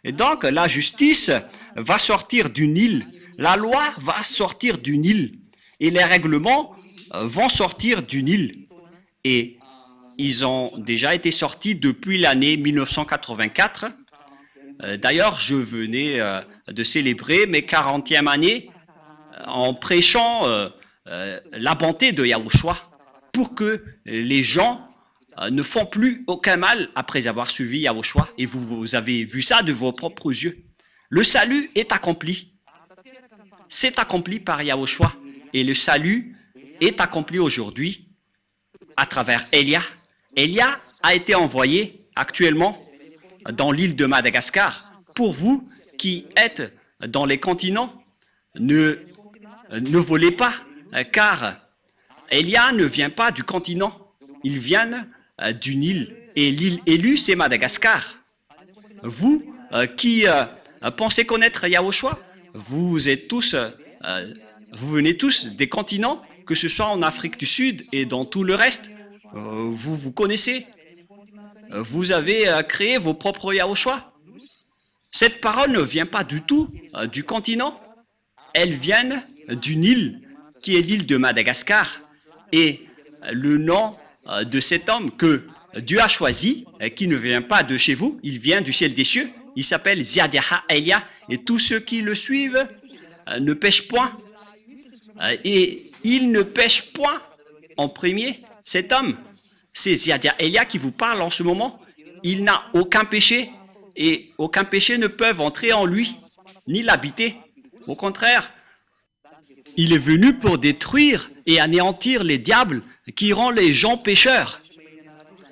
Et donc la justice va sortir du Nil. La loi va sortir du Nil. Et les règlements vont sortir du Nil. Et ils ont déjà été sortis depuis l'année 1984. D'ailleurs, je venais de célébrer mes 40e années en prêchant la bonté de Yahushua pour que les gens ne font plus aucun mal après avoir suivi Yahushua. Et vous avez vu ça de vos propres yeux. Le salut est accompli. C'est accompli par Yahushua. Et le salut est accompli aujourd'hui à travers Élia. Élia a été envoyé actuellement dans l'île de Madagascar. Pour vous qui êtes dans les continents, ne volez pas, car Élia ne vient pas du continent, il vient d'une île. Et l'île élue, c'est Madagascar. Vous qui pensez connaître Yahushua, vous venez tous des continents, que ce soit en Afrique du Sud et dans tout le reste. Vous connaissez. Vous avez créé vos propres Yahushua. Cette parole ne vient pas du tout du continent. Elle vient d'une île qui est l'île de Madagascar. Et le nom de cet homme que Dieu a choisi, qui ne vient pas de chez vous, il vient du ciel des cieux. Il s'appelle Zhyah Élia. Et tous ceux qui le suivent ne pêchent point. Et il ne pêche point en premier. Cet homme, c'est Zhyah Élia qui vous parle en ce moment. Il n'a aucun péché et aucun péché ne peut entrer en lui, ni l'habiter. Au contraire, il est venu pour détruire et anéantir les diables qui rendent les gens pécheurs.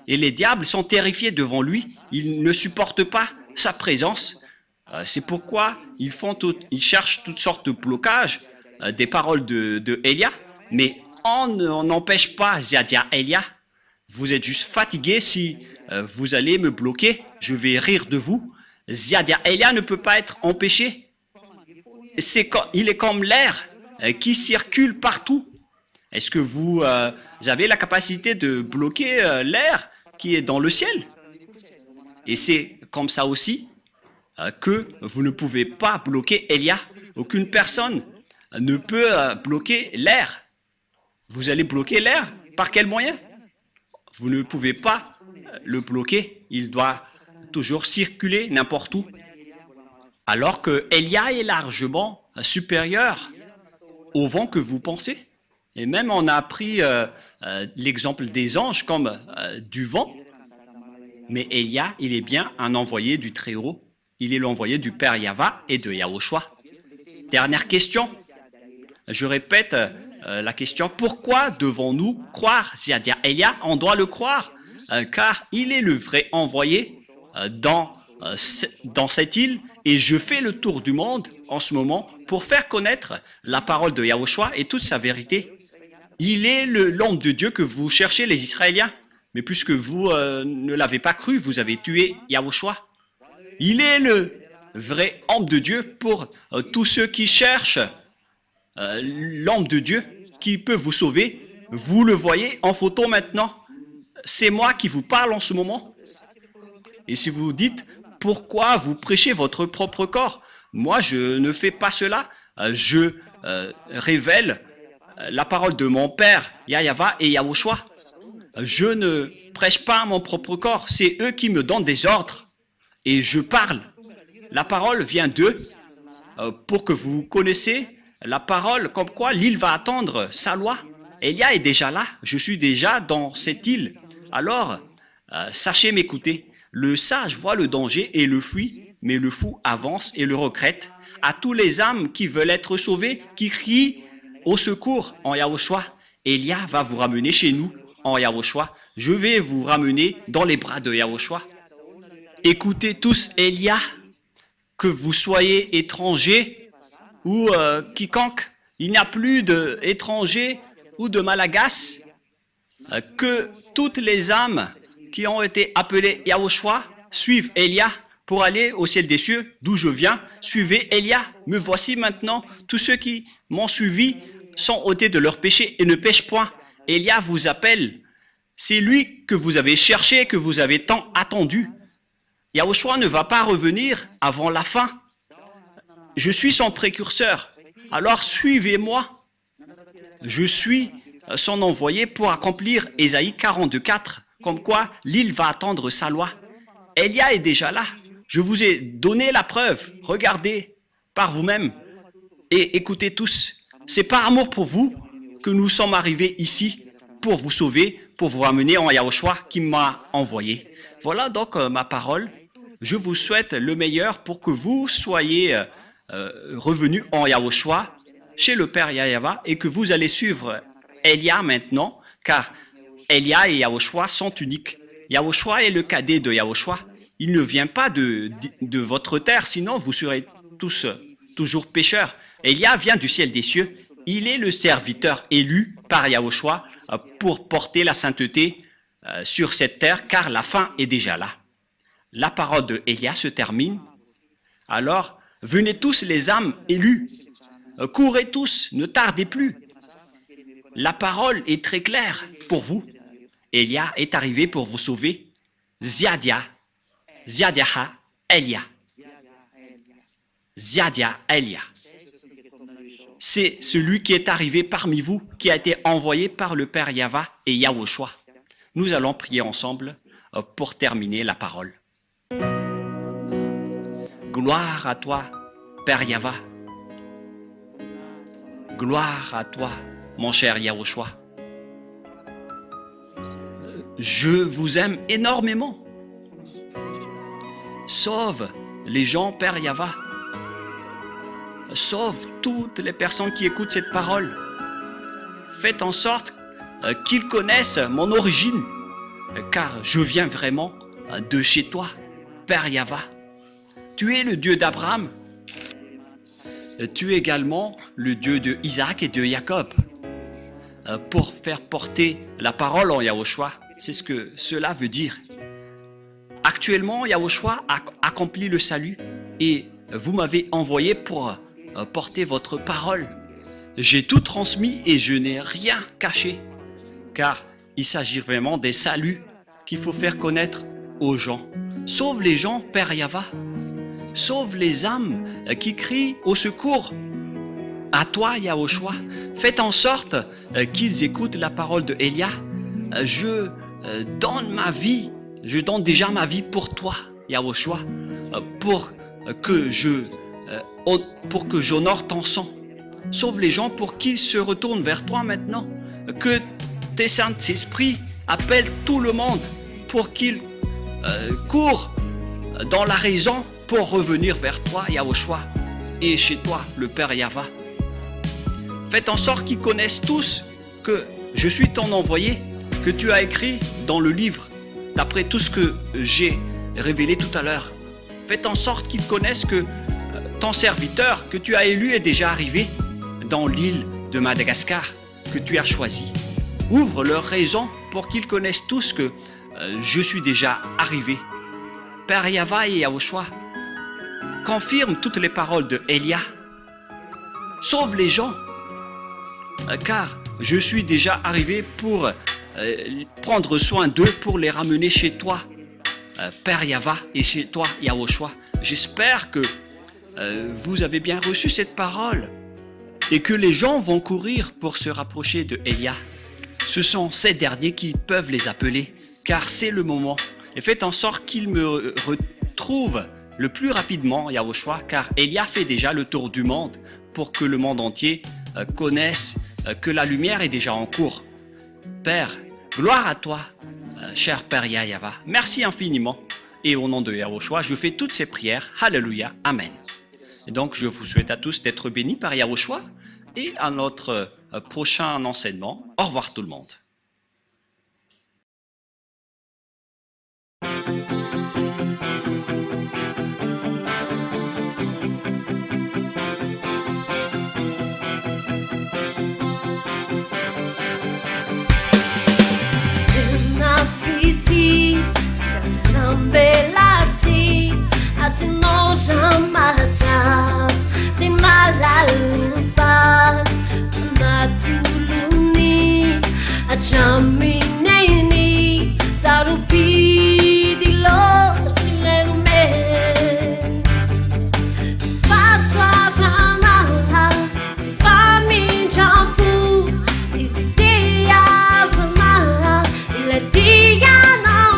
Et les diables sont terrifiés devant lui. Ils ne supportent pas sa présence. C'est pourquoi ils cherchent toutes sortes de blocages des paroles de Élia. Mais on n'empêche pas Zhyah Élia. Vous êtes juste fatigué si vous allez me bloquer. Je vais rire de vous. Zhyah Élia ne peut pas être empêché. Il est comme l'air qui circule partout. Est-ce que vous avez la capacité de bloquer l'air qui est dans le ciel? Et c'est comme ça aussi que vous ne pouvez pas bloquer Élia. Aucune personne ne peut bloquer l'air. Vous allez bloquer l'air par quel moyen? Vous ne pouvez pas le bloquer. Il doit toujours circuler n'importe où. Alors que Élia est largement supérieur au vent que vous pensez. Et même on a pris l'exemple des anges comme du vent. Mais Élia, il est bien un envoyé du Très-Haut. Il est l'envoyé du Père YAHVAH et de Yahushua. Dernière question. Je répète la question. Pourquoi devons-nous croire Zhyah Élia? On doit le croire car il est le vrai envoyé dans cette île et je fais le tour du monde en ce moment pour faire connaître la parole de Yahushua et toute sa vérité. Il est l'homme de Dieu que vous cherchez, les Israéliens. Mais puisque vous ne l'avez pas cru, vous avez tué Yahushua. Il est le vrai homme de Dieu pour tous ceux qui cherchent l'homme de Dieu qui peut vous sauver. Vous le voyez en photo maintenant. C'est moi qui vous parle en ce moment. Et si vous dites, pourquoi vous prêchez votre propre corps? Moi, je ne fais pas cela. Je révèle la parole de mon Père, YAHVAH et Yahushua. Je ne prêche pas mon propre corps. C'est eux qui me donnent des ordres. Et je parle. La parole vient d'eux pour que vous connaissiez la parole comme quoi l'île va attendre sa loi. Elia est déjà là. Je suis déjà dans cette île. Alors, sachez m'écouter. Le sage voit le danger et le fuit, mais le fou avance et le regrette. À tous les âmes qui veulent être sauvées, qui crient au secours en Yahushua, Elia va vous ramener chez nous en Yahushua. Je vais vous ramener dans les bras de Yahushua. Écoutez tous Elia, que vous soyez étrangers ou quiconque, il n'y a plus d'étrangers ou de malagas, que toutes les âmes qui ont été appelées Yahushua suivent Elia pour aller au ciel des cieux, d'où je viens. Suivez Elia, me voici maintenant. Tous ceux qui m'ont suivi sont ôtés de leurs péchés et ne pêchent point. Elia vous appelle. C'est lui que vous avez cherché, que vous avez tant attendu. Yahushua ne va pas revenir avant la fin. Je suis son précurseur. Alors suivez-moi. Je suis son envoyé pour accomplir Ésaïe 42:4, comme quoi l'île va attendre sa loi. Elia est déjà là. Je vous ai donné la preuve. Regardez par vous-même et écoutez tous. C'est par amour pour vous que nous sommes arrivés ici pour vous sauver, pour vous ramener en Yahushua qui m'a envoyé. Voilà donc ma parole. Je vous souhaite le meilleur pour que vous soyez revenus en Yahushua chez le Père YAHVAH et que vous allez suivre Elia maintenant, car Elia et Yahushua sont uniques. Yahushua est le cadet de Yahushua. Il ne vient pas de votre terre, sinon vous serez tous toujours pécheurs. Elia vient du ciel des cieux. Il est le serviteur élu par Yahushua pour porter la sainteté sur cette terre, car la fin est déjà là. La parole de Elia se termine. Alors, venez tous les âmes élues. Courez tous, ne tardez plus. La parole est très claire pour vous. Elia est arrivé pour vous sauver. Zhyah, Elia. Zhyah, Elia. C'est celui qui est arrivé parmi vous, qui a été envoyé par le Père YAHVAH et Yahushua. Nous allons prier ensemble pour terminer la parole. Gloire à toi, Père YAHVAH. Gloire à toi, mon cher Yahushua. Je vous aime énormément. Sauve les gens, Père YAHVAH. Sauve toutes les personnes qui écoutent cette parole. Faites en sorte qu'ils connaissent mon origine, car je viens vraiment de chez toi, Père YAHVAH. Tu es le Dieu d'Abraham. Tu es également le Dieu de Isaac et de Jacob. Pour faire porter la parole en Yahushua, c'est ce que cela veut dire. Actuellement, Yahushua a accompli le salut et vous m'avez envoyé pour porter votre parole. J'ai tout transmis et je n'ai rien caché, car il s'agit vraiment des saluts qu'il faut faire connaître aux gens. Sauve les gens, Père YAHVAH. Sauve les âmes qui crient au secours. À toi, Yahushua, faites en sorte qu'ils écoutent la parole de Elia. Je donne ma vie, je donne déjà ma vie pour toi, Yahushua, pour que j'honore ton sang. Sauve les gens pour qu'ils se retournent vers toi maintenant. Que tes Saint-Esprits appellent tout le monde pour qu'ils courent dans la raison pour revenir vers toi, Yahushua, et chez toi, le Père YAHVAH. Faites en sorte qu'ils connaissent tous que je suis ton envoyé, que tu as écrit dans le livre, d'après tout ce que j'ai révélé tout à l'heure. Faites en sorte qu'ils connaissent que ton serviteur que tu as élu est déjà arrivé dans l'île de Madagascar que tu as choisi. Ouvre leur raison pour qu'ils connaissent tous que je suis déjà arrivé. Père YAHVAH et YAHVAH, confirme toutes les paroles de Elia. Sauve les gens, car je suis déjà arrivé pour prendre soin d'eux, pour les ramener chez toi, Père YAHVAH, et chez toi, YAHVAH. J'espère que vous avez bien reçu cette parole et que les gens vont courir pour se rapprocher de Elia. Ce sont ces derniers qui peuvent les appeler, car c'est le moment. Et faites en sorte qu'ils me retrouvent le plus rapidement, YAHVAH, car Elia fait déjà le tour du monde pour que le monde entier connaisse que la lumière est déjà en cours. Père, gloire à toi, cher Père YAHVAH. Merci infiniment. Et au nom de YAHVAH, je fais toutes ces prières. Alléluia. Amen. Et donc, je vous souhaite à tous d'être bénis par YAHVAH et à notre prochain enseignement. Au revoir tout le monde. Belati asino jamata di malalimpa natuluni ajamineni sarupi di lo chilerume passo avana si fa mi jampu isidia vama il ianao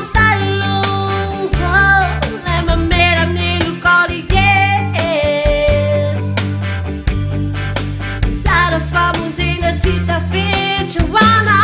Fama, Tita, Fitch, Inoana.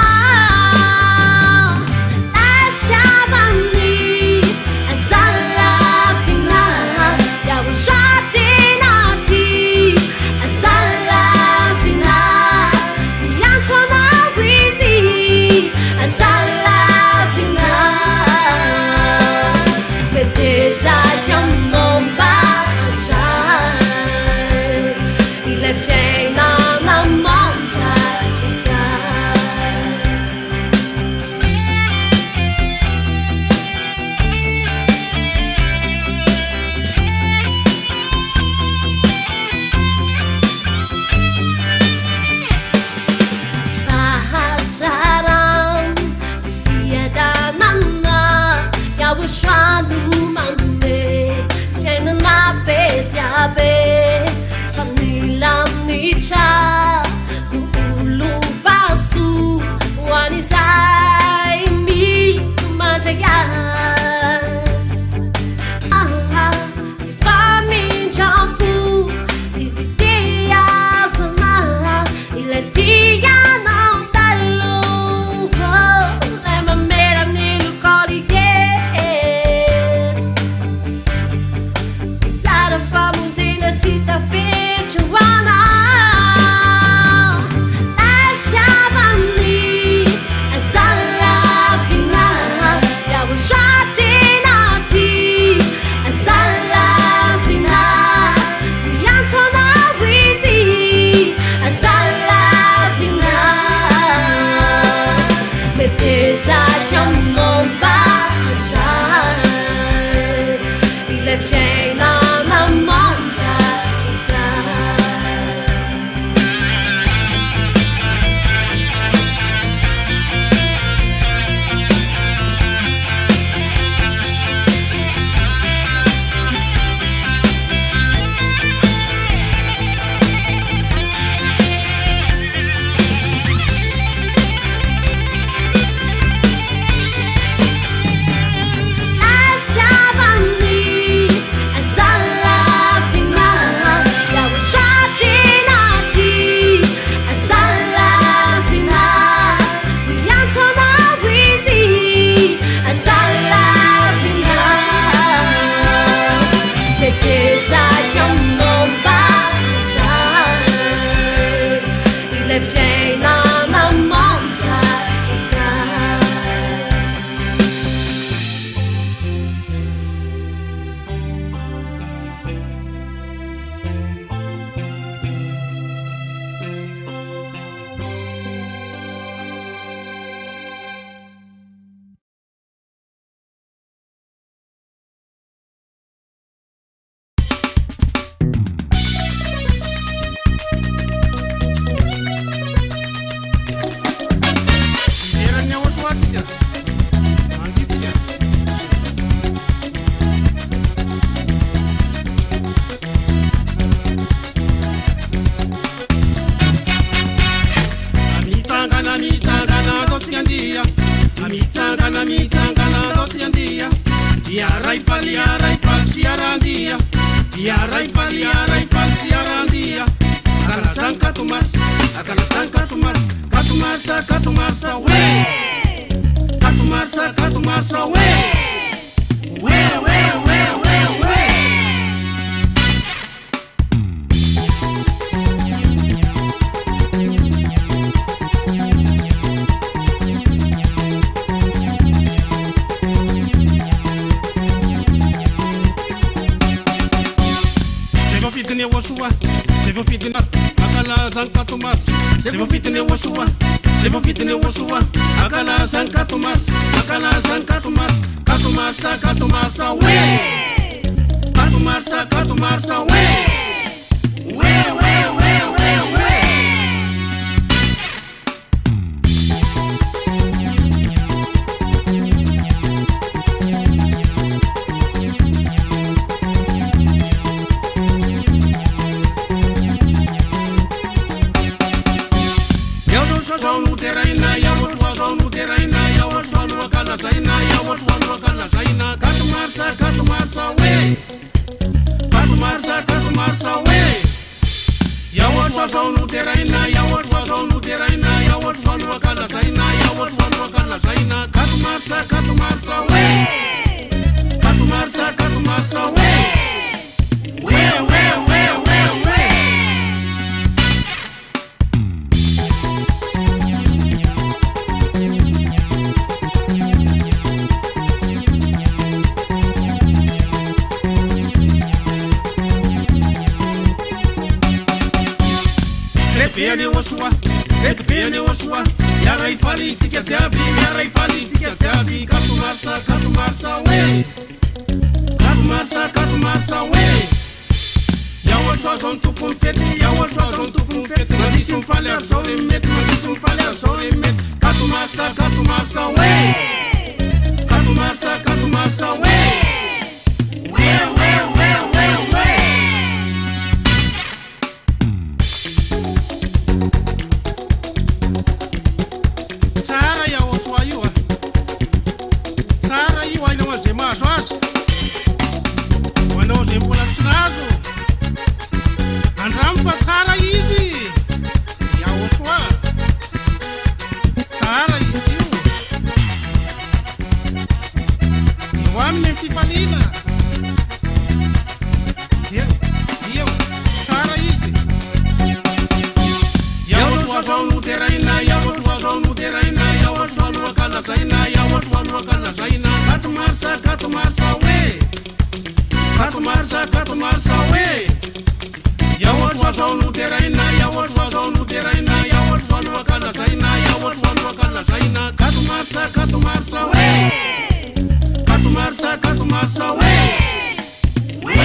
Yarai fali si arandia. Akalasan katumarsa, akalasan katumarsa, katumarsa, katumarsa, we. Katumarsa, katumarsa, we. We. Fitne wasua, se vou fitne, akala zanka tomar. Se vou fitne wasua, se vou fitne wasua, akala zanka tomar, akala zanka tomar. Katumarsa, katumarsa, we. Katumarsa, katumarsa, we. We. Katumarsa, we. Katumarsa, katumarsa, we. Yawaswa sonu teraina, yawaswa sonu teraina, yawaswa nu akala saina, yawaswa nu akala saina. Katumarsa, katumarsa, we. Katumarsa, katumarsa, we. We. Piani wasua, piani wasua. Yarai fali sikatiabi, yarai fali sikatiabi. Katumarsa, katumarsa, we. Katumarsa, katumarsa, we. Yawaswa son tu confetti, yawaswa son tu confetti. Nadisum faler sobre met, nadisum faler sobre met. Katumarsa, katumarsa, we. Katumarsa, katumarsa, we. We. Andram fa tsara izy. Yahoshua. Tsara izy io. Io aminy fifalina. Io tsara izy. Yahoshua zao no teraina, Yahoshua zao no teraina, Yahoshua no akala saina, Yahoshua no akala saina. Katumarsa, katumarsa, we. Katumarsa, katumarsa, we. Yahoshua zao no teraina, Yahoshua zao no teraina, Yahoshua no akala saina, Yahoshua no akala saina. Katumarsa, katumarsa, we. Katumarsa, katumarsa, we. We.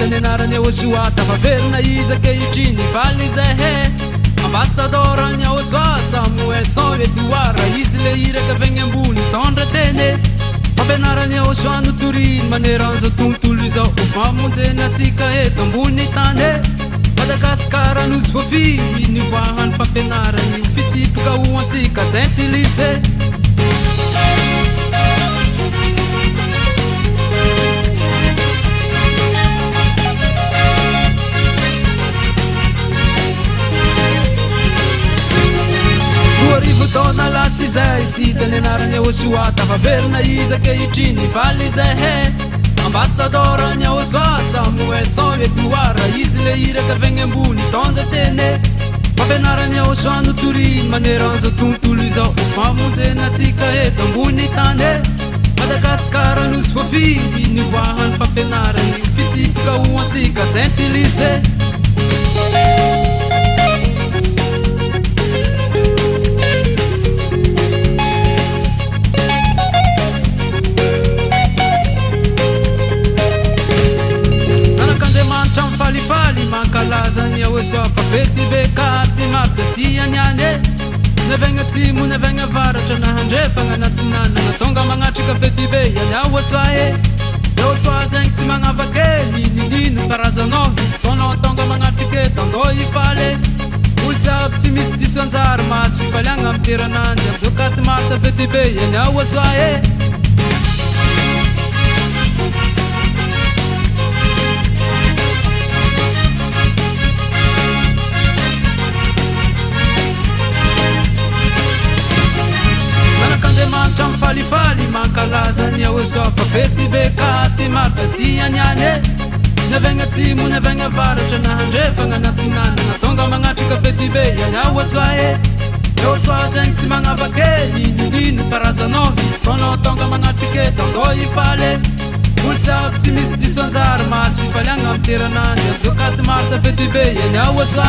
Nenarany Yahoshua tafaverina izy ankehitriny faly zay ambassador-ny Yahoshua Samuel sans Edouard izy le iraka avy ambony tondra teny fampianarany Yahoshua notoriny maneran'izao tontolo izao mamonjeny atsika eto ambony tany Madagasikara nosy voafiry nivahany fampianarany fitsipoka ho antsika tsy intilise Arivo taona lasy zay tsy hita ny anarany Yahoshua tafaverina izy ankehitriny faly zay ambassador-ny Yahoshua Samuel sans Edouard izy le iraka avy ambony tondra teny fampianarany Yahoshua notoriny maneran'izao tontolo izao mamonjeny atsika eto ambony tany Madagasikara nosy voafiry nivoahany fampianarany fitsipoka ho antsika tsy intilise falifali mankalazany Yahoshua fafety be katy maro zay tiany any Nevegna tsimu nevegna varatra nahandrefagna natsinanana tonga magnatrika fetibe ianao soahe eo soa zegny tsy magnavakely ninino karazanao izy tonao tonga magnatrika tandô ifaly olo jiaby tsy misy diso anjary mahazo fifaliagna amy terananjy amizao 4 marsa fetibe ianao soahe Mantra mifalifaly mankalaza ny Yahoshua fa fety be 4 marsa tianiane nevegna atsimo nevegna avaratra nahandrefagna natsinanana tonga magnatrika fety be Yahoshua Yahoshua zegny tsy magnavakely ninino karazanao izy tonao tonga magnatrika tandô ifaly olo jiaby tsy misy diso anjary mahazo fifaliagna amy terananjy amizao 4 marsa fety be Yahoshua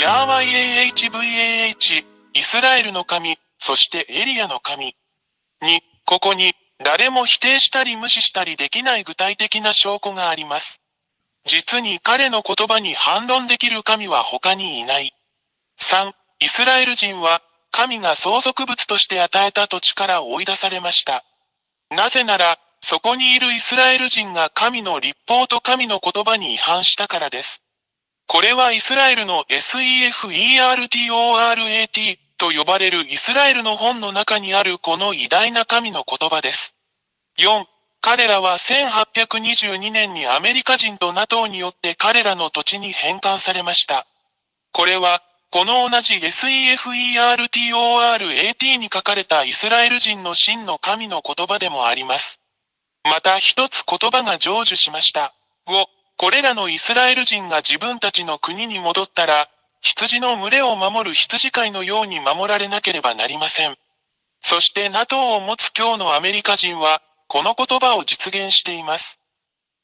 YAHVAH イスラエルの神、そしてエリアの神。2、ここに誰も否定したり無視したりできない具体的な証拠があります。実に彼の言葉に反論できる神は他にいない。3、イスラエル人は神が相続物として与えた土地から追い出されました。なぜなら、そこにいるイスラエル人が神の律法と神の言葉に違反したからです。これはイスラエルの SEFERTORAT と呼ばれるイスラエルの本の中にあるこの偉大な神の言葉です。4、彼らは1822年にアメリカ人と NATO によって彼らの土地に返還されました。これは、この同じ SEFERTORAT に書かれたイスラエル人の真の神の言葉でもあります。また一つ言葉が成就しました。5、これらのイスラエル人が自分たちの国に戻ったら、羊の群れを守る羊飼いのように守られなければなりません。そして NATO を持つ今日のアメリカ人は、この言葉を実現しています。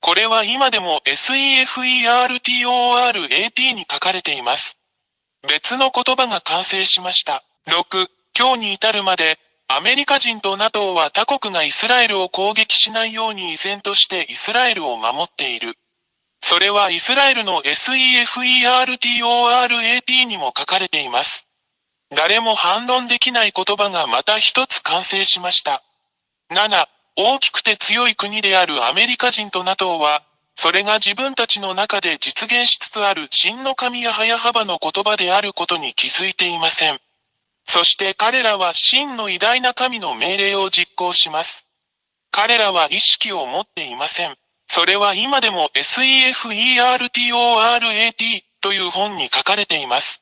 これは今でも SEFERTORAT に書かれています。別の言葉が完成しました。6、今日に至るまで、アメリカ人と NATO は他国がイスラエルを攻撃しないように依然としてイスラエルを守っている。それはイスラエルの SEFERTORAT にも書かれています。誰も反論できない言葉がまた一つ完成しました。7、大きくて強い国であるアメリカ人と NATO は、それが自分たちの中で実現しつつある真の神ヤハヤハバの言葉であることに気づいていません。そして彼らは真の偉大な神の命令を実行します。彼らは意識を持っていません。それは今でも SEFERTORAT という本に書かれています。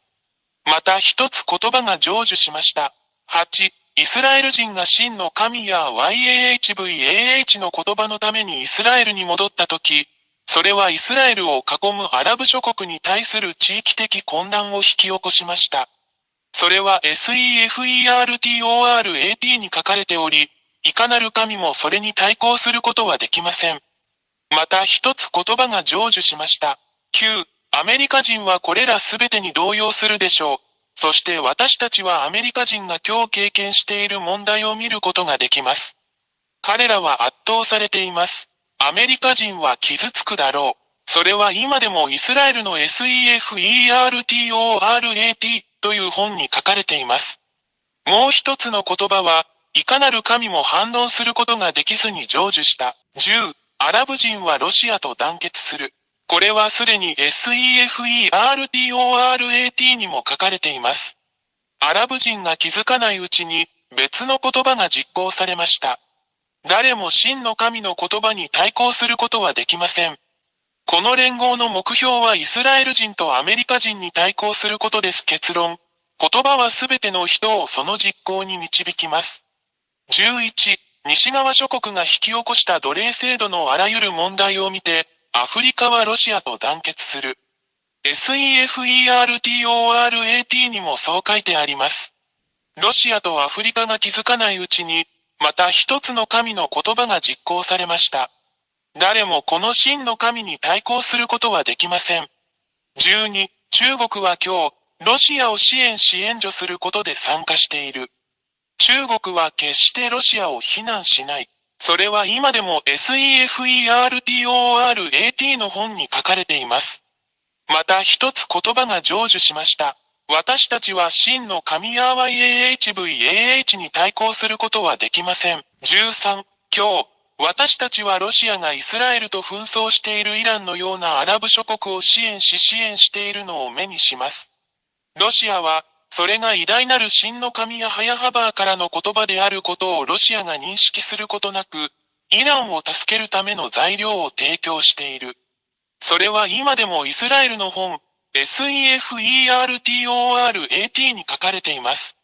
また一つ言葉が成就しました。8、イスラエル人が真の神や YAHVAH の言葉のためにイスラエルに戻ったとき、それはイスラエルを囲むアラブ諸国に対する地域的混乱を引き起こしました。それは SEFERTORAT に書かれており、いかなる神もそれに対抗することはできません。また一つ言葉が成就しました。9、アメリカ人はこれらすべてに動揺するでしょう。そして私たちはアメリカ人が今日経験している問題を見ることができます。彼らは圧倒されています。アメリカ人は傷つくだろう。それは今でもイスラエルの SEFERTORAT という本に書かれています。もう一つの言葉は、いかなる神も反論することができずに成就した。10、アラブ人はロシアと団結する。これはすでに SEFERTORAT にも書かれています。アラブ人が気づかないうちに別の言葉が実行されました。誰も真の神の言葉に対抗することはできません。この連合の目標はイスラエル人とアメリカ人に対抗することです。結論。言葉はすべての人をその実行に導きます。11、西側諸国が引き起こした奴隷制度のあらゆる問題を見て、アフリカはロシアと団結する。SEFERTORAT にもそう書いてあります。ロシアとアフリカが気づかないうちに、また一つの神の言葉が実行されました。誰もこの真の神に対抗することはできません。12、中国は今日、ロシアを支援し援助することで参加している。中国は決してロシアを非難しない。それは今でも SEFERTORAT の本に書かれています。また一つ言葉が成就しました。私たちは真の神YAHVAH に対抗することはできません。13、今日、私たちはロシアがイスラエルと紛争しているイランのようなアラブ諸国を支援しているのを目にします。ロシアは、それが偉大なる真の神YAHVAHからの言葉であることをロシアが認識することなく、イランを助けるための材料を提供している。それは今でもイスラエルの本、SEFERTORAT に書かれています。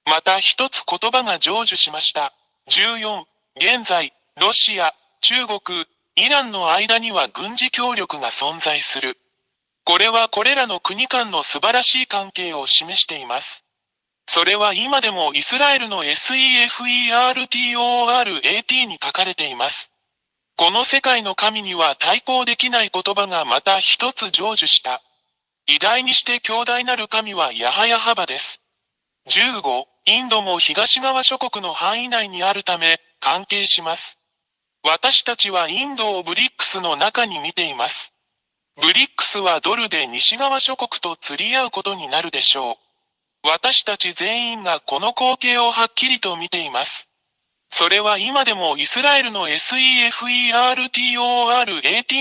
また一つ言葉が成就しました。14、現在、ロシア、中国、イランの間には軍事協力が存在する。これはこれらの国間の素晴らしい関係を示しています。それは今でもイスラエルの SEFERTORAT に書かれています。この世界の神には対抗できない言葉がまた一つ成就した。偉大にして強大なる神はYAHVAHです。15、インドも東側諸国の範囲内にあるため関係します。私たちはインドをブリックスの中に見ています。ブリックスはドルで西側諸国と釣り合うことになるでしょう。私たち全員がこの光景をはっきりと見ています。それは今でもイスラエルの SEFERTORAT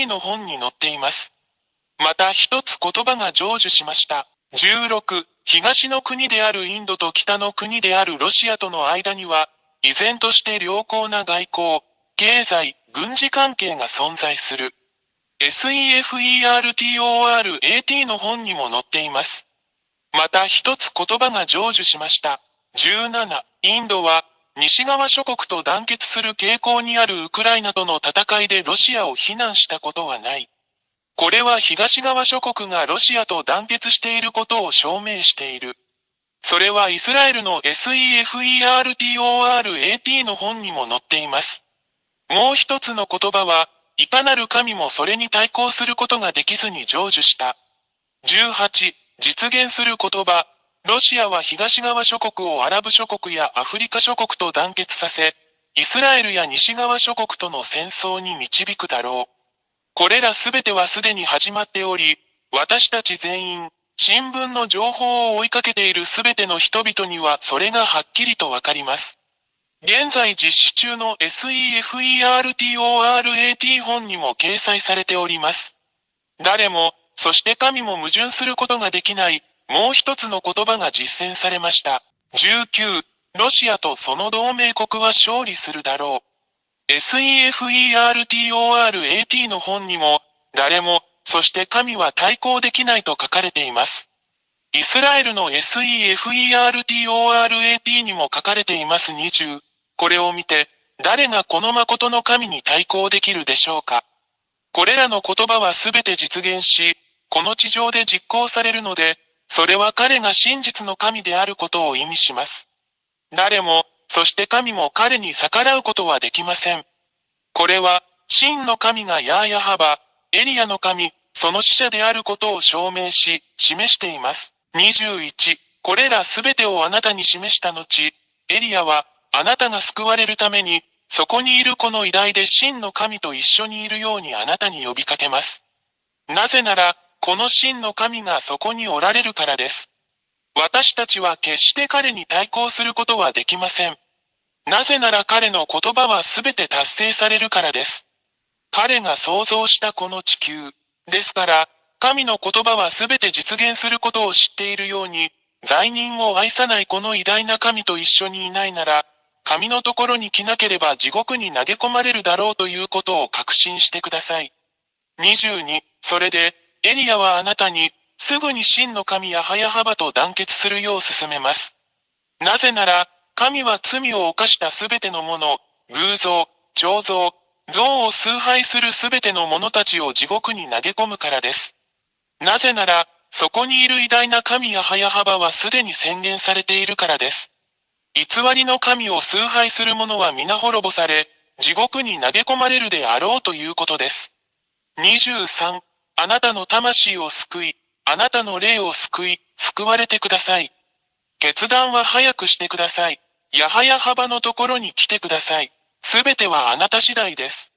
の本に載っています。また一つ言葉が成就しました。16、東の国であるインドと北の国であるロシアとの間には、依然として良好な外交、経済、軍事関係が存在する。SEFERTORAT の本にも載っています。また一つ言葉が成就しました。17、インドは西側諸国と団結する傾向にあるウクライナとの戦いでロシアを非難したことはない。これは東側諸国がロシアと団結していることを証明している。それはイスラエルの SEFERTORAT の本にも載っています。もう一つの言葉は、いかなる神もそれに対抗することができずに成就した。18、実現する言葉。ロシアは東側諸国をアラブ諸国やアフリカ諸国と団結させ、イスラエルや西側諸国との戦争に導くだろう。これらすべてはすでに始まっており、私たち全員、新聞の情報を追いかけているすべての人々にはそれがはっきりとわかります。現在実施中の SEFERTORAT 本にも掲載されております。誰も、そして神も矛盾することができない、もう一つの言葉が実践されました。19、ロシアとその同盟国は勝利するだろう。SEFERTORAT の本にも、誰も、そして神は対抗できないと書かれています。イスラエルの SEFERTORAT にも書かれています。20、これを見て、誰がこの誠の神に対抗できるでしょうか。これらの言葉はすべて実現し、この地上で実行されるので、それは彼が真実の神であることを意味します。誰も、そして神も彼に逆らうことはできません。これは、真の神がヤハバ、エリアの神、その使者であることを証明し、示しています。21、これらすべてをあなたに示した後、エリアは、あなたが救われるために、そこにいるこの偉大で真の神と一緒にいるようにあなたに呼びかけます。なぜなら、この真の神がそこにおられるからです。私たちは決して彼に対抗することはできません。なぜなら彼の言葉はすべて達成されるからです。彼が創造したこの地球。ですから、神の言葉はすべて実現することを知っているように、罪人を愛さないこの偉大な神と一緒にいないなら、神のところに来なければ地獄に投げ込まれるだろうということを確信してください。22、それで、エリアはあなたに、すぐに真の神ヤハバと団結するよう勧めます。なぜなら、神は罪を犯したすべてのもの、偶像、彫像、像を崇拝するすべての者たちを地獄に投げ込むからです。なぜなら、そこにいる偉大な神ヤハバはすでに宣言されているからです。偽りの神を崇拝する者は皆滅ぼされ、地獄に投げ込まれるであろうということです。23、あなたの魂を救い、あなたの霊を救い、救われてください。決断は早くしてください。ヤハバのところに来てください。すべてはあなた次第です。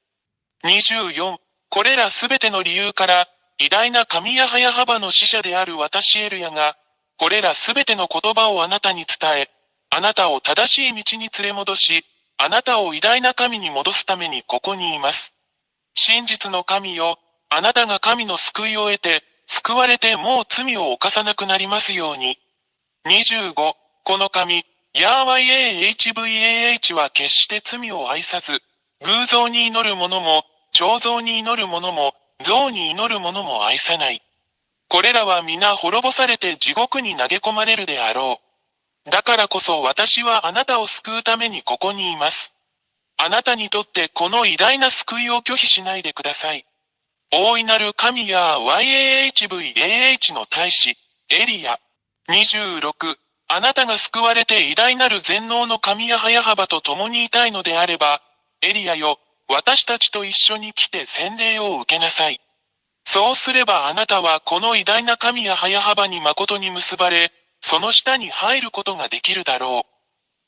24、これらすべての理由から、偉大な神ヤハバの使者である私エルヤが、これらすべての言葉をあなたに伝え、あなたを正しい道に連れ戻し、あなたを偉大な神に戻すためにここにいます。真実の神よ、あなたが神の救いを得て、救われてもう罪を犯さなくなりますように。25、この神、YAHVAH は決して罪を愛さず、偶像に祈る者も、彫像に祈る者も、像に祈る者も愛さない。これらは皆滅ぼされて地獄に投げ込まれるであろう。だからこそ私はあなたを救うためにここにいます。あなたにとってこの偉大な救いを拒否しないでください。大いなる神や YAHVAH の大使、エリア。26、あなたが救われて偉大なる全能の神ヤハバと共にいたいのであれば、エリアよ、私たちと一緒に来て洗礼を受けなさい。そうすればあなたはこの偉大な神ヤハバに誠に結ばれ、その下に入ることができるだろ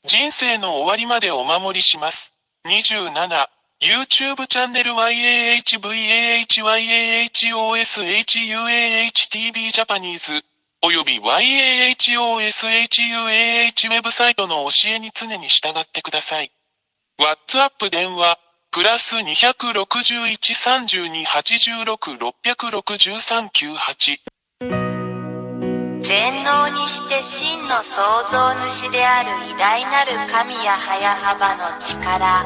う。人生の終わりまでお守りします。27、YouTube チャンネル YAHVAHYAHOSHUAHTV ジャパニーズ、および YAHOSHUAH ウェブサイトの教えに常に従ってください。WhatsApp 電話、プラス261-32-86-663-98。全能にして真の創造主である偉大なる神ヤハバの力。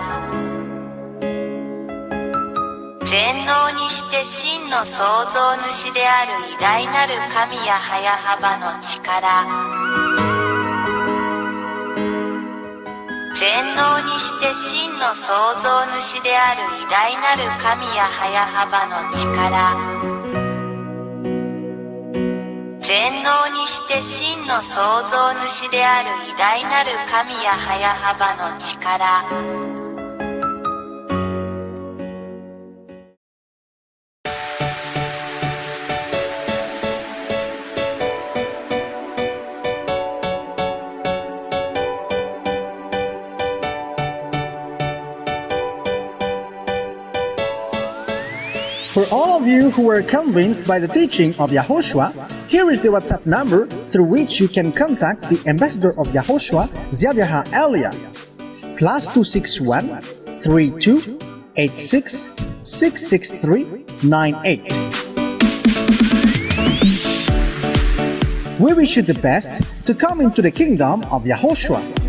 全能にして真の創造主である偉大なる神ヤハバの力。全能にして真の創造主である偉大なる神ヤハバの力。全能にして真の創造主である偉大なる神ヤハバの力。For all of you who were convinced by the teaching of Yahushua, here is the WhatsApp number through which you can contact the ambassador of Yahushua, Zhyah Elia. +261 32 86 663 98. We wish you the best to come into the kingdom of Yahushua.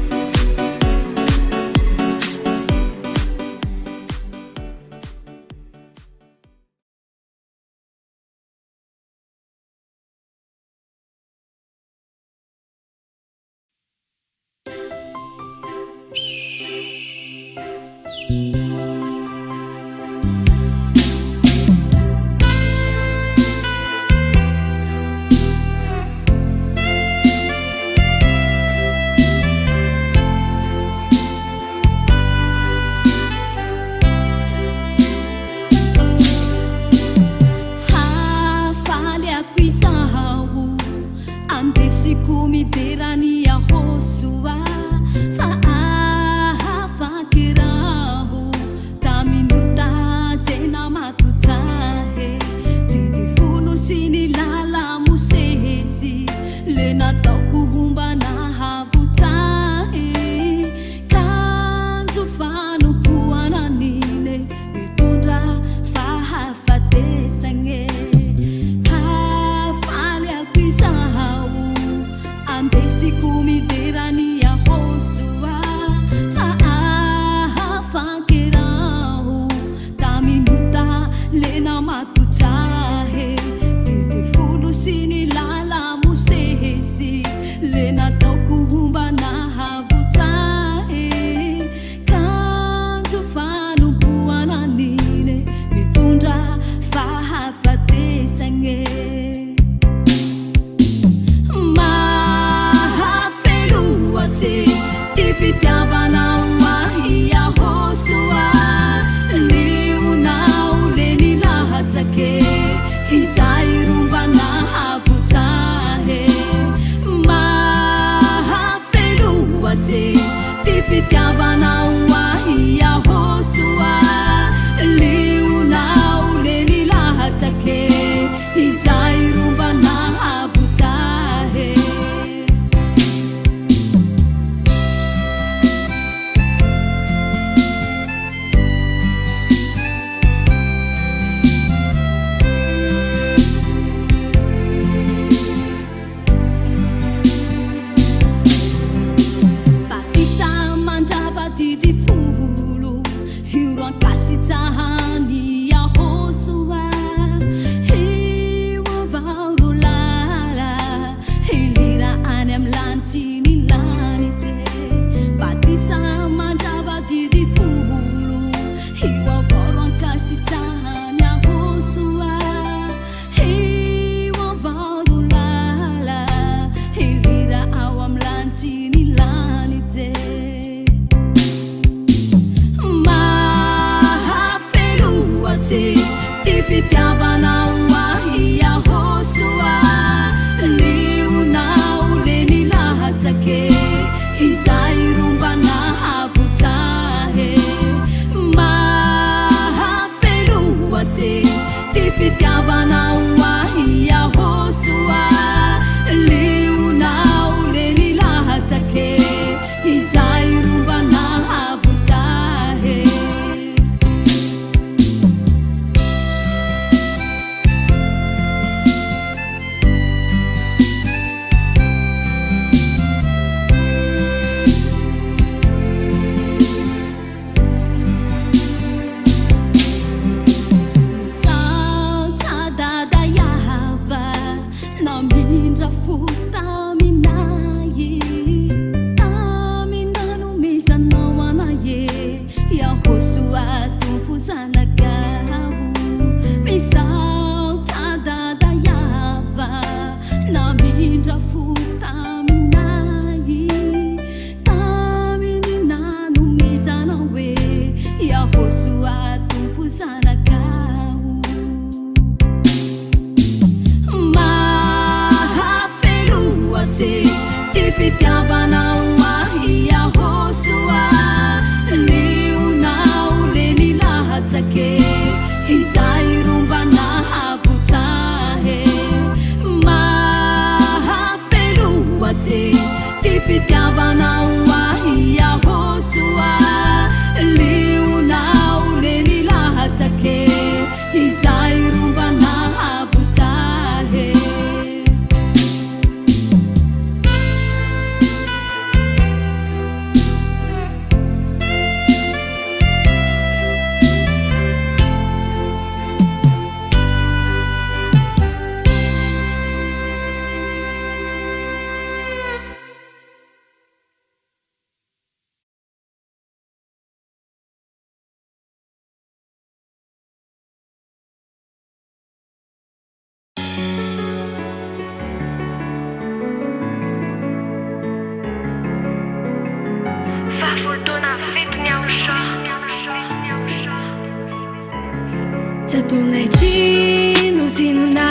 Zatonay tsinona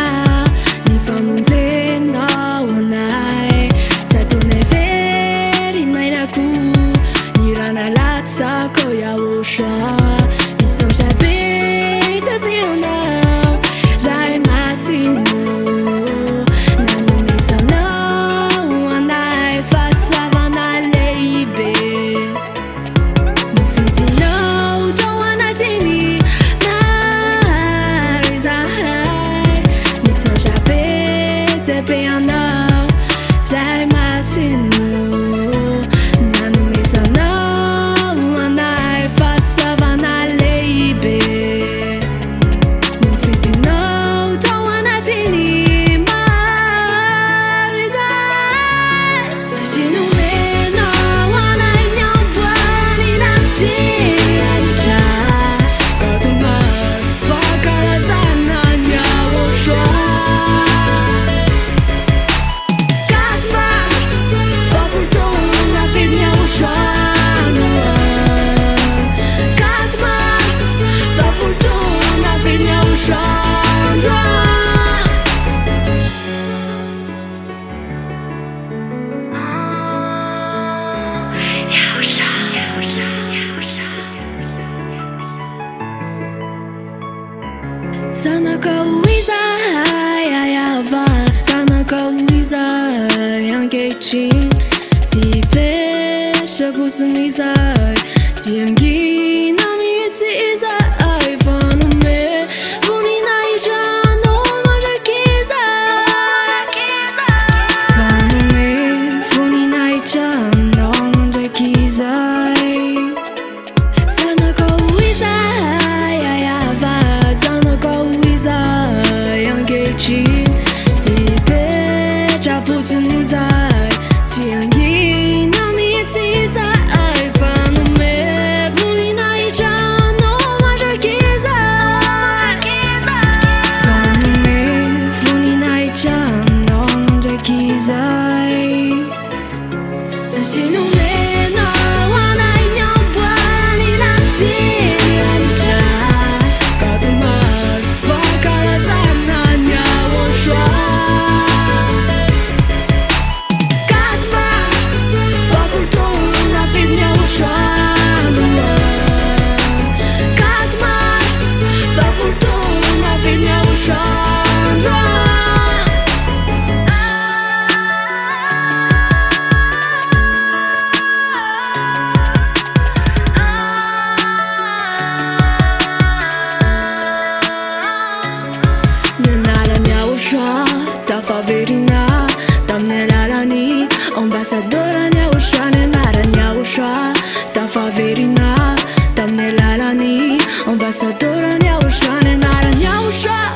ny famonjenao anay zatonay very mainako ny rana latsako YAHVAH misaotra be anao ray masino nanomezanao anay fahasoavana lehibe nofidinao tao anatiny be anao ray masino nanomezanao anay fahasoavana lehibe nofidinao tao anatiny maro izay tsy nomenao anay ny amboany namtretra katomasy fankalazana ny YAHVAH zanakao izay YAHVAH zanakao izay ankehitriny tsy petrapotsiny izay tsy angina mihitsy izay fa nome voninahitranao mandraky izay fa nome voninahitranao mandraky izay zanakao izay YAHVAH zanakao izay ankehitriny tsy petrapotsiny izay tsy angina mihitsy izay fa nome voninahitranao mandraky izay fa nome voninahitranao mandraky izay tsy nomenao anay ny amboany namtretra katomasy fankalazana ny YAHVAH katomasy fahafolotona fediny YAHVAH katomasy fahafolotona fediny YAHVAH Nenarany YAHVAH tafaverina tamin'ny alalany ambassadorany YAHVAH nenarany YAHVAH tafaverina tamin'ny alalany ambassadorany YAHVAH nenarany YAHVAH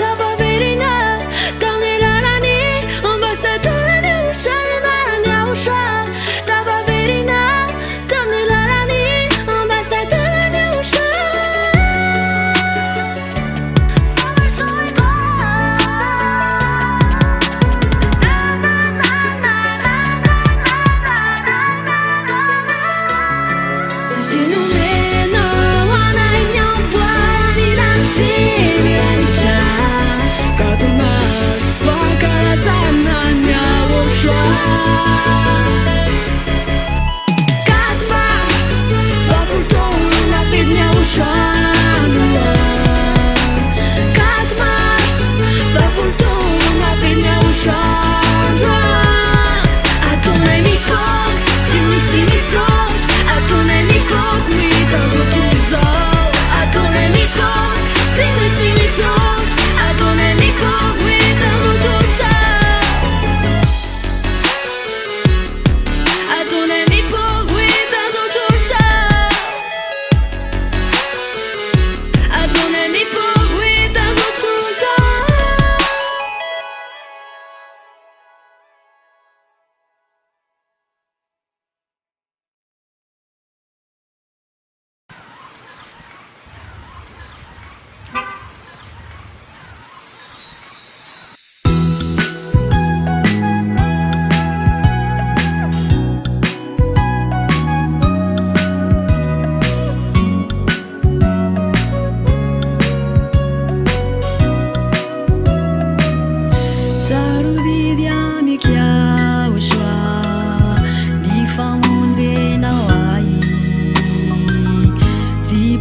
tafaverina tamin'ny alalany ambassadorany YAHVAH nenarany YAHVAH tafaverina tamin'ny alalany ambassadorany YAHVAH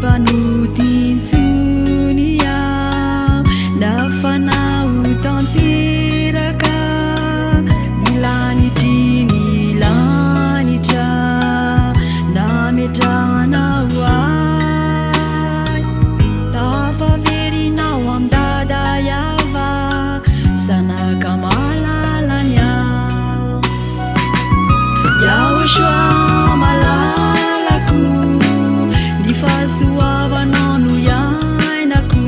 panotintsony aho nafanao tanteraka nilanitry nilanitra nametranao ay tafaverinao amdada yava sanaka malalany aho Yahoshua malalako ny fahasoavanao no iainako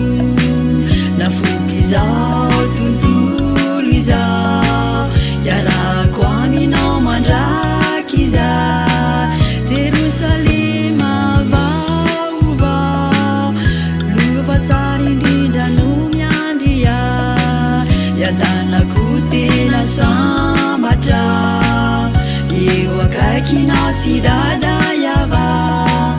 nafoky izao tontolo izao iarako aminao mandraky izah Jerosalema vaovao lova tsara indrindra no miandry iadanako tena sambatra eo akaikinao sy dada YAHVAH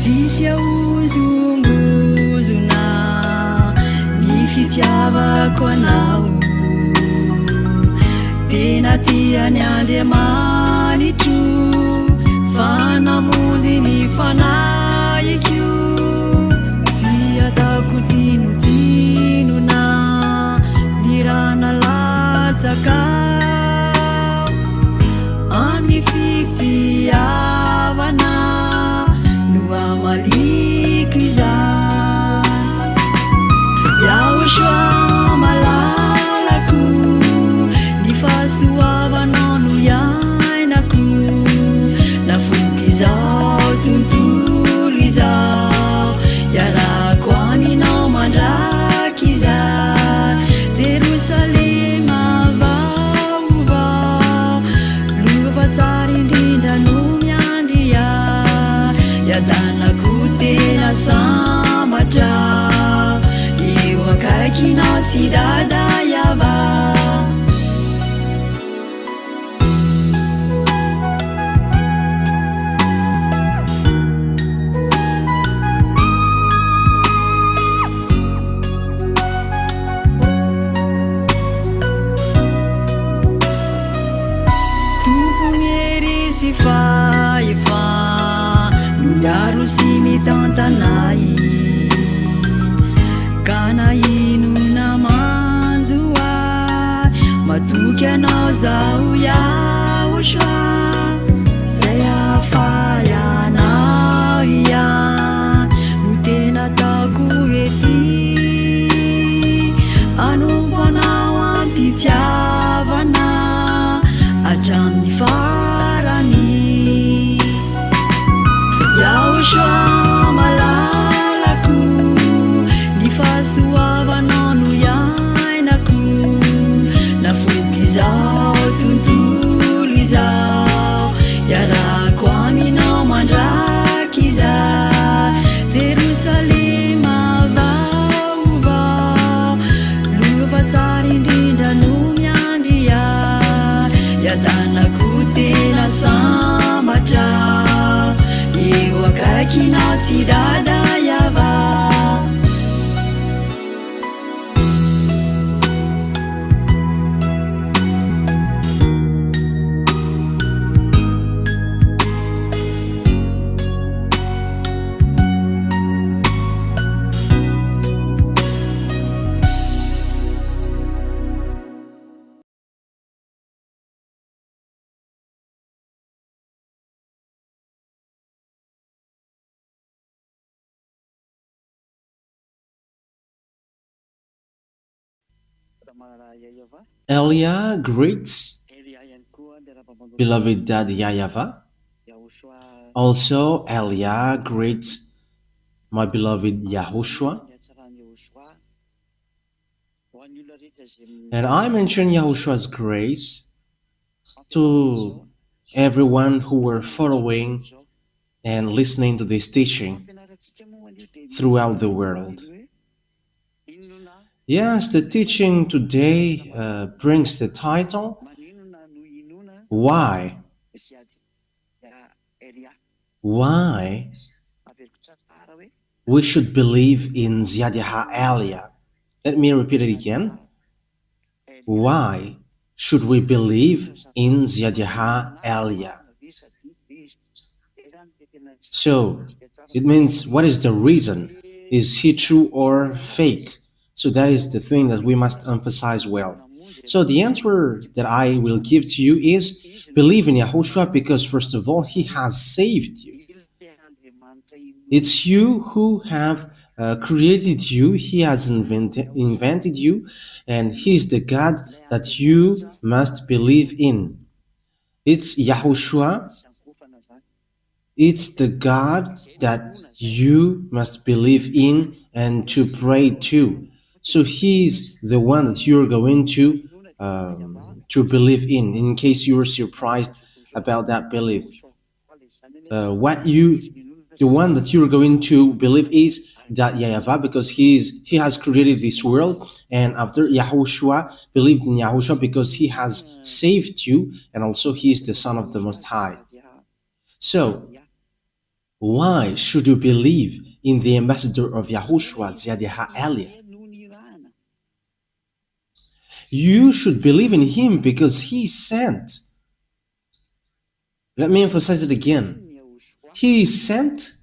tsisy ahozongozona ny fitiavako anao tena tiany Andriamanitro fanamonjy ny fanahiko tsy ataoko tsinotsinona ny rana latsakao amin'ny fitiavana no amaliko izah Yahoshua malalako ny fahasoavanao no iainako nafoky izao tontolo izao iarako aminao mandraky izah Jerosalema vaovao lova tsara indrindra no miandry iadanako tena sambatra eo akaikinao sy dada YAHVAH sy fahefa no miaro sy mitantanay ka naino namanjoa matoky anao zao Yahoshua zay afa ianao iah no tena ataoko ety anompo anao ampitiavana hatramin'ny farany Yahoshua malalako ny fahasoavanao no iainako nafoky izao tontolo izao iarako aminao mandraky izah Jerosalema vaovao lova tsara indrindra no miandry iadanako tena sambatra eo akaikinao sy dada YAHVAH Elia greets beloved Dad YAHVAH. Also, Elia greets my beloved Yahoshua. And I mention Yahushua's grace to everyone who were following and listening to this teaching throughout the world. Yes, the teaching today brings the title, Why why we should believe in Zhyah Aliyah. Let me repeat it again. Why should we believe in Zhyah Aliyah? So it means, what is the reason? Is he true or fake? So that is the thing that we must emphasize well. So the answer that I will give to you is, believe in Yahushua because first of all, he has saved you. It's you who have created you. He has invented you, and he is the God that you must believe in. It's Yahushua. It's the God that you must believe in and to pray to. So he's the one that you're going to believe in case you were surprised about that belief. The one that you're going to believe is that YAHVAH, because he has created this world, and after Yahushua, believed in Yahushua because he has saved you, and also he is the Son of the Most High. So why should you believe in the ambassador of Yahushua, Zhyah Aliyah? You should believe in him because he sent. Let me emphasize it again. He is sent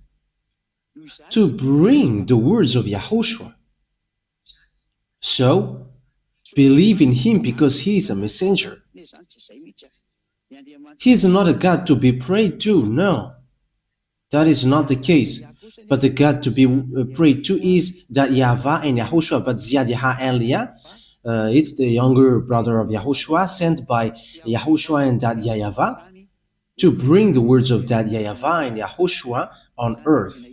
to bring the words of Yahushua. So believe in him because he is a messenger. He is not a God to be prayed to, no. That is not the case. But the God to be prayed to is that YAHVAH and Yahushua. But Zhyah Aliyah, it's the younger brother of Yahushua, sent by Yahushua and that YAHVAH to bring the words of that YAHVAH and Yahushua on earth,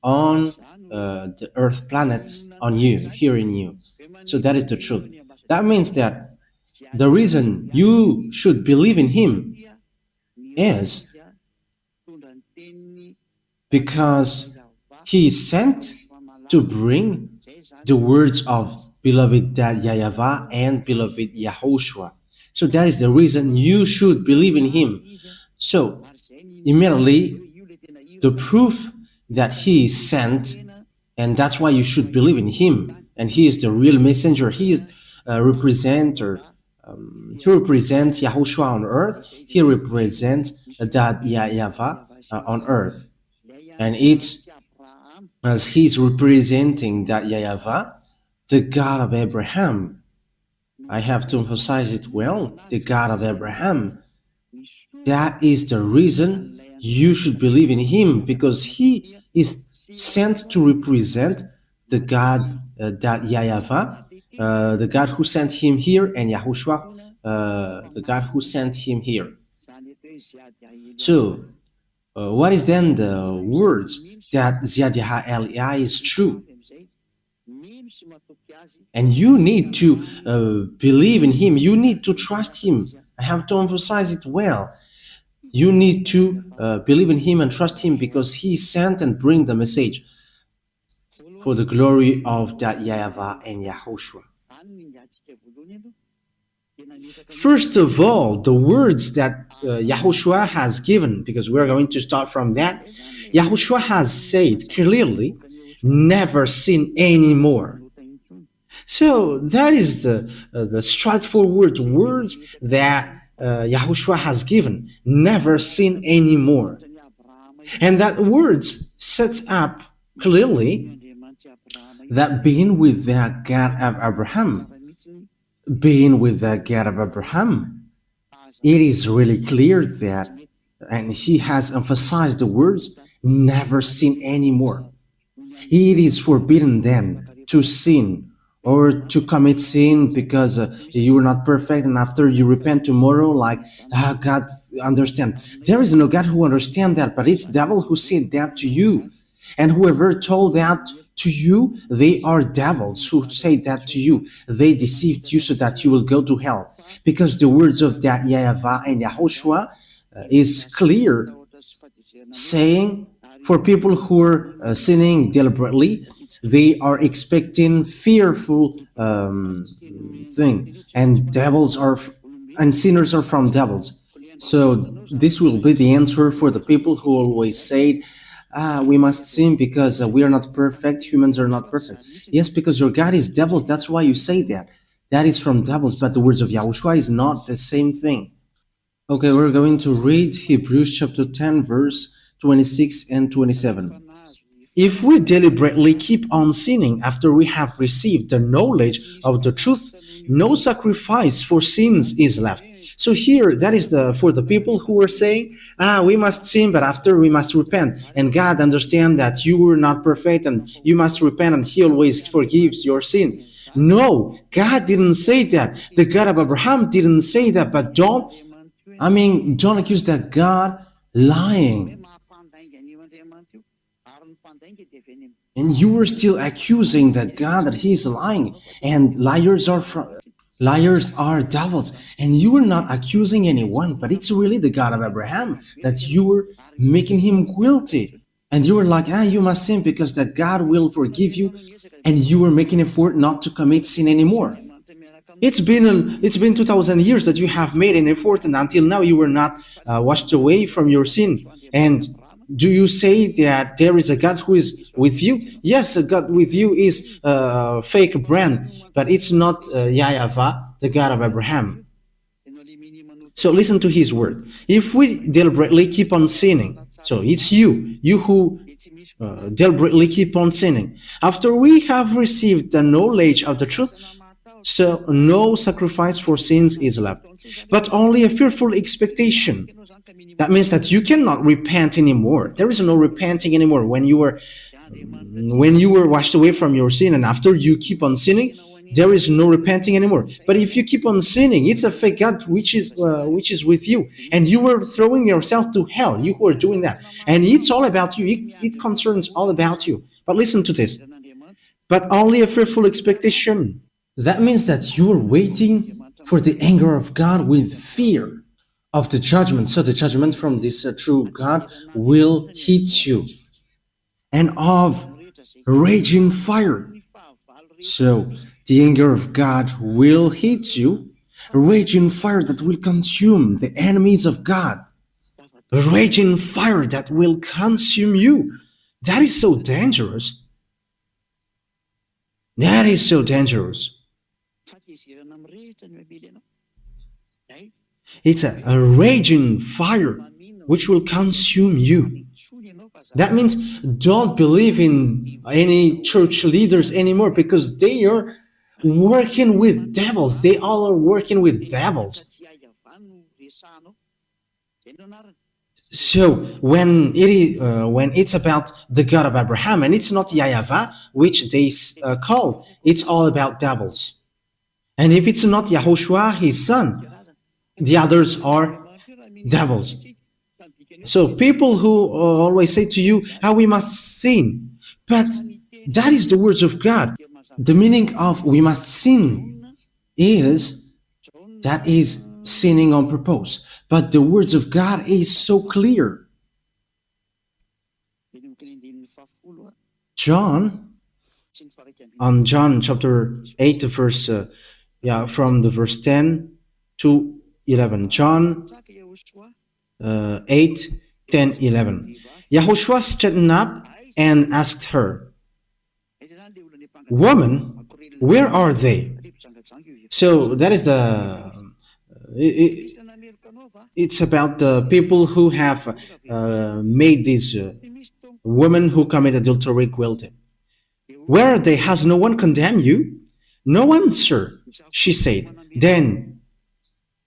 on the earth planet, on you, here in you. So that is the truth. That means that the reason you should believe in him is because he is sent to bring the words of beloved Dad YAHVAH and beloved Yahushua. So that is the reason you should believe in him. So immediately the proof that he is sent, and that's why you should believe in him, and he is the real messenger. He is a representer. He represents Yahushua on earth. He represents Dad YAHVAH on earth. And it's as he's representing that YAHVAH, the God of Abraham. I have to emphasize it well, the God of Abraham. That is the reason you should believe in him, because he is sent to represent the God that YAHVAH, the God who sent him here, and Yahushua, the God who sent him here. So what is then the words that Zhyah Aliyah is true? And you need to believe in him. You need to trust him. I have to emphasize it well. You need to believe in him and trust him because he sent and bring the message for the glory of that YAHVAH and Yahushua. First of all, the words that Yahushua has given, because we're going to start from that. Yahushua has said clearly, never sin anymore. So that is the straightforward words that Yahushua has given, never sin anymore. And that words sets up clearly that being with the God of Abraham, being with the God of Abraham, it is really clear that, and he has emphasized the words, never sin anymore. It is forbidden then to sin or to commit sin because you are not perfect, and after you repent tomorrow, like, God understand. There is no God who understands that, but it's devil who said that to you. And whoever told that to you, they are devils who say that to you. They deceived you so that you will go to hell. Because the words of that YAHVAH and Yahushua is clear, saying for people who are sinning deliberately, they are expecting fearful thing, and devils are, and sinners are from devils. So this will be the answer for the people who always say, we must sin because we are not perfect, humans are not perfect. Yes, because your God is devils, that's why you say that. That is from devils, but the words of Yahushua is not the same thing. Okay, we're going to read Hebrews chapter 10, verse 26 and 27. If we deliberately keep on sinning after we have received the knowledge of the truth, no sacrifice for sins is left. So here, that is for the people who are saying, we must sin, but after we must repent. And God understands that you were not perfect and you must repent and He always forgives your sin. No, God didn't say that. The God of Abraham didn't say that, but don't accuse that God lying. And you were still accusing that God that He's lying, and liars are devils, and you were not accusing anyone, but it's really the God of Abraham that you were making him guilty. And you were like, you must sin because that God will forgive you, and you were making effort not to commit sin anymore. It's been 2,000 years that you have made an effort, and until now you were not washed away from your sin. And do you say that there is a God who is with you? Yes, a God with you is a fake brand, but it's not YAHVAH, the God of Abraham. So listen to His word. If we deliberately keep on sinning, so it's you who deliberately keep on sinning. After we have received the knowledge of the truth, so no sacrifice for sins is left, but only a fearful expectation. That means that you cannot repent anymore. There is no repenting anymore when you were washed away from your sin, and after you keep on sinning, there is no repenting anymore. But if you keep on sinning, it's a fake God which is with you, and you were throwing yourself to hell. You who are doing that, and it's all about you. It concerns all about you. But listen to this. But only a fearful expectation. That means that you are waiting for the anger of God with fear of the judgment. So the judgment from this true God will hit you, and of raging fire. So the anger of God will hit you, a raging fire that will consume the enemies of God, a raging fire that will consume you. That is so dangerous. That is so dangerous. It's a raging fire which will consume you. That means don't believe in any church leaders anymore, because they are working with devils. They all are working with devils. So when it's about the God of Abraham, and it's not YAHVAH, which they call, it's all about devils. And if it's not Yahushua, His son, the others are devils. So people who always say to you, we must sin, but that is the words of God. The meaning of we must sin is that is sinning on purpose. But the words of God is so clear. John chapter 8, verse from the verse 10 to 11. John 8, 10, 11. Yahushua straightened up and asked her, "Woman, where are they?" So that is it's about the people who have made these women who commit adultery guilty. "Where are they? Has no one condemned you?" "No one, sir," she said. "Then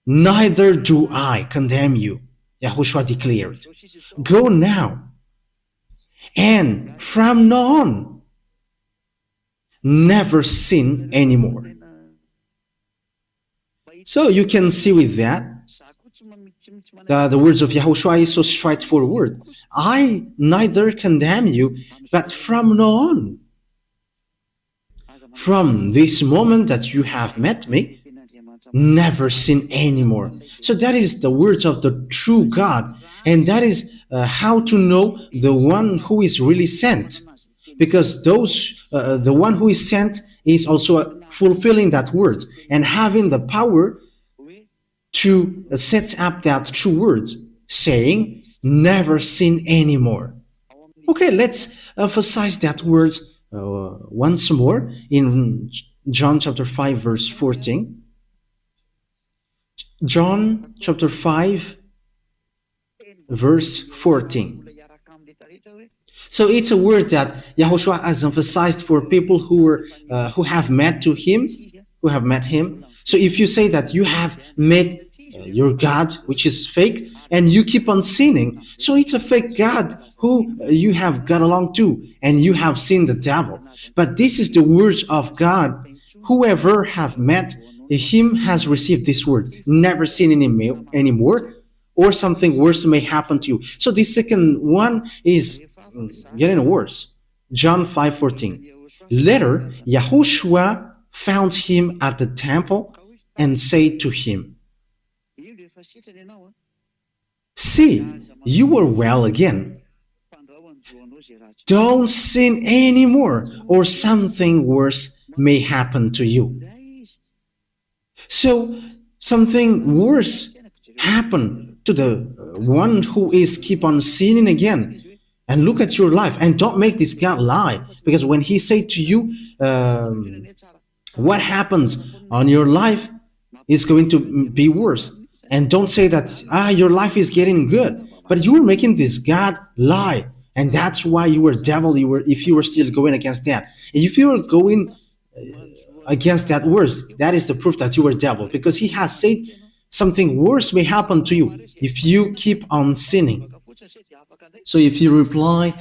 neither do I condemn you," Yahushua declared. "Go now, and from now on, never sin anymore." So you can see with that, the words of Yahushua is so straightforward. I neither condemn you, but from now on, from this moment that you have met me, never sin anymore. So that is the words of the true God, and that is how to know the one who is really sent, because the one who is sent is also fulfilling that word and having the power to set up that true words, saying, never sin anymore. Okay, let's emphasize that words once more in John chapter 5, verse 14. John chapter 5, verse 14. So it's a word that Yahushua has emphasized for people who have met him. So if you say that you have met your God, which is fake, and you keep on sinning, so it's a fake God who you have got along to, and you have seen the devil. But this is the words of God. Whoever have met him has received this word, never sin anymore, or something worse may happen to you. So the second one is getting worse. John 5:14. Later, Yahushua found him at the temple and said to him, see, you are well again. Don't sin anymore, or something worse may happen to you. So something worse happened to the one who is keep on sinning again. And look at your life, and don't make this God lie, because when he said to you what happens on your life is going to be worse, and don't say that your life is getting good, but you were making this God lie, and that's why you were devil. If you were still going against that, and if you were going against that words, that is the proof that you were devil, because he has said something worse may happen to you if you keep on sinning. So if you reply,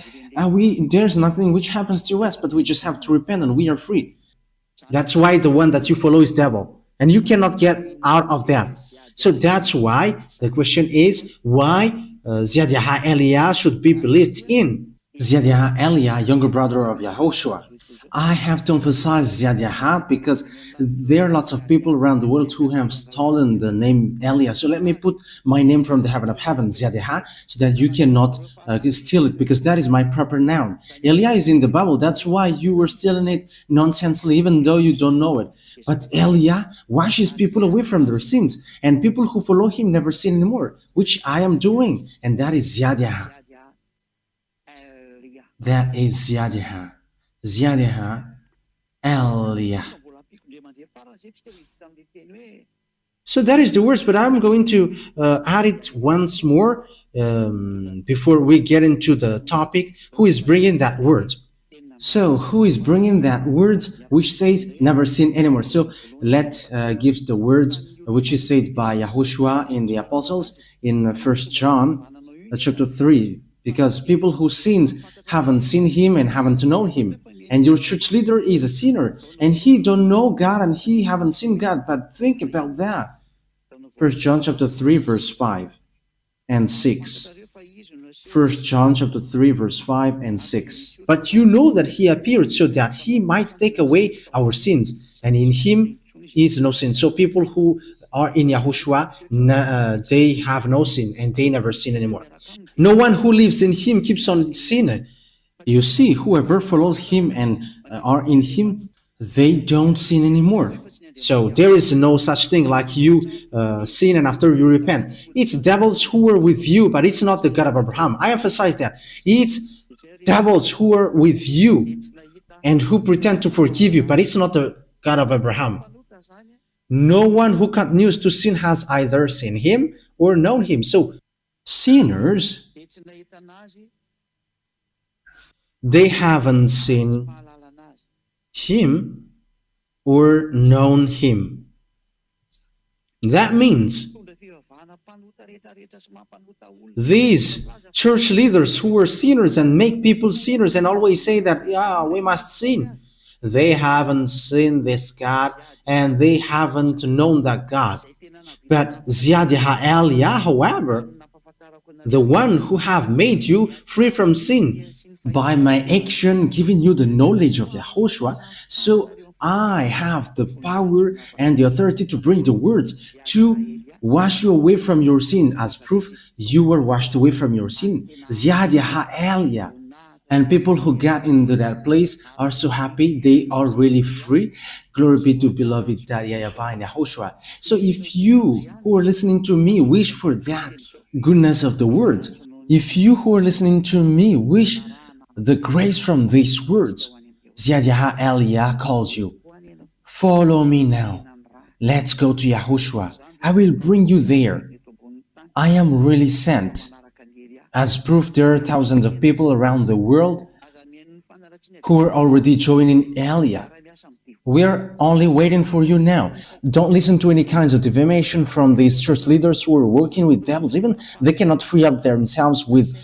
there's nothing which happens to us, but we just have to repent and we are free. That's why the one that you follow is devil, and you cannot get out of that. So that's why the question is why Zhyah Eliah should be believed in. Zhyah Eliah, younger brother of Yahushua. I have to emphasize Zhyah because there are lots of people around the world who have stolen the name Eliah. So let me put my name from the heaven of heaven, Zhyah, so that you cannot steal it, because that is my proper noun. Eliah is in the Bible. That's why you were stealing it nonsensely, even though you don't know it. But Eliah washes people away from their sins, and people who follow him never sin anymore, which I am doing, and that is Zhyah. That is Zhyah. Zhyah Eliah. So that is the words, but I'm going to add it once more before we get into the topic. Who is bringing that word? So who is bringing that word which says never sin anymore? So let's give the words which is said by Yahushua in the apostles in 1 John chapter 3, because people who sins haven't seen him and haven't known him. And your church leader is a sinner, and he don't know God, and he haven't seen God. But think about that. 1 John chapter 3, verse 5 and 6. 1 John chapter 3, verse 5 and 6. But you know that he appeared so that he might take away our sins, and in him is no sin. So people who are in Yahushua, they have no sin, and they never sin anymore. No one who lives in him keeps on sinning. You see, whoever follows him and are in him, they don't sin anymore. So there is no such thing like you sin and after you repent. It's devils who are with you, but it's not the God of Abraham. I emphasize that. It's devils who are with you and who pretend to forgive you, but it's not the God of Abraham. No one who continues to sin has either seen him or known him. So sinners, they haven't seen him or known him. That means these church leaders who are sinners and make people sinners and always say that, we must sin, they haven't seen this God and they haven't known that God. But Zhyah Eliah, however, the one who have made you free from sin, by my action giving you the knowledge of Yahushua, so I have the power and the authority to bring the words to wash you away from your sin. As proof, you were washed away from your sin. Zhyah Eliah. And people who got into that place are so happy. They are really free. Glory be to beloved Daddy YAHVAH and Yahushua. So if you who are listening to me wish for that goodness of the word, if you who are listening to me wish the grace from these words, Zhyah Elia calls you. Follow me now. Let's go to Yahushua. I will bring you there. I am really sent. As proof, there are thousands of people around the world who are already joining Elia. We are only waiting for you now. Don't listen to any kinds of defamation from these church leaders who are working with devils. Even they cannot free up themselves with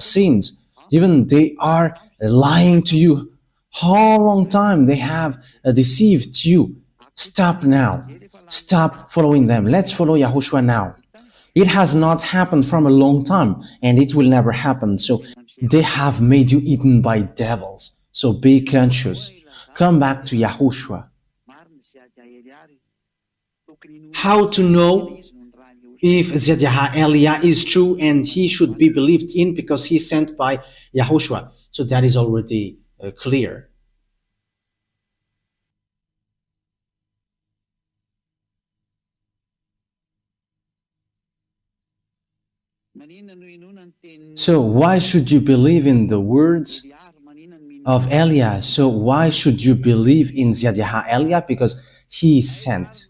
sins. Even they are lying to you. How long time they have deceived you? Stop now. Stop following them. Let's follow Yahushua now. It has not happened from a long time, and it will never happen. So they have made you eaten by devils. So be conscious. Come back to Yahushua. How to know if Zhyah Elia is true and he should be believed in because he's sent by Yahushua? So that is already clear. So why should you believe in the words of Elia? So why should you believe in Zhyah Elia? Because he is sent.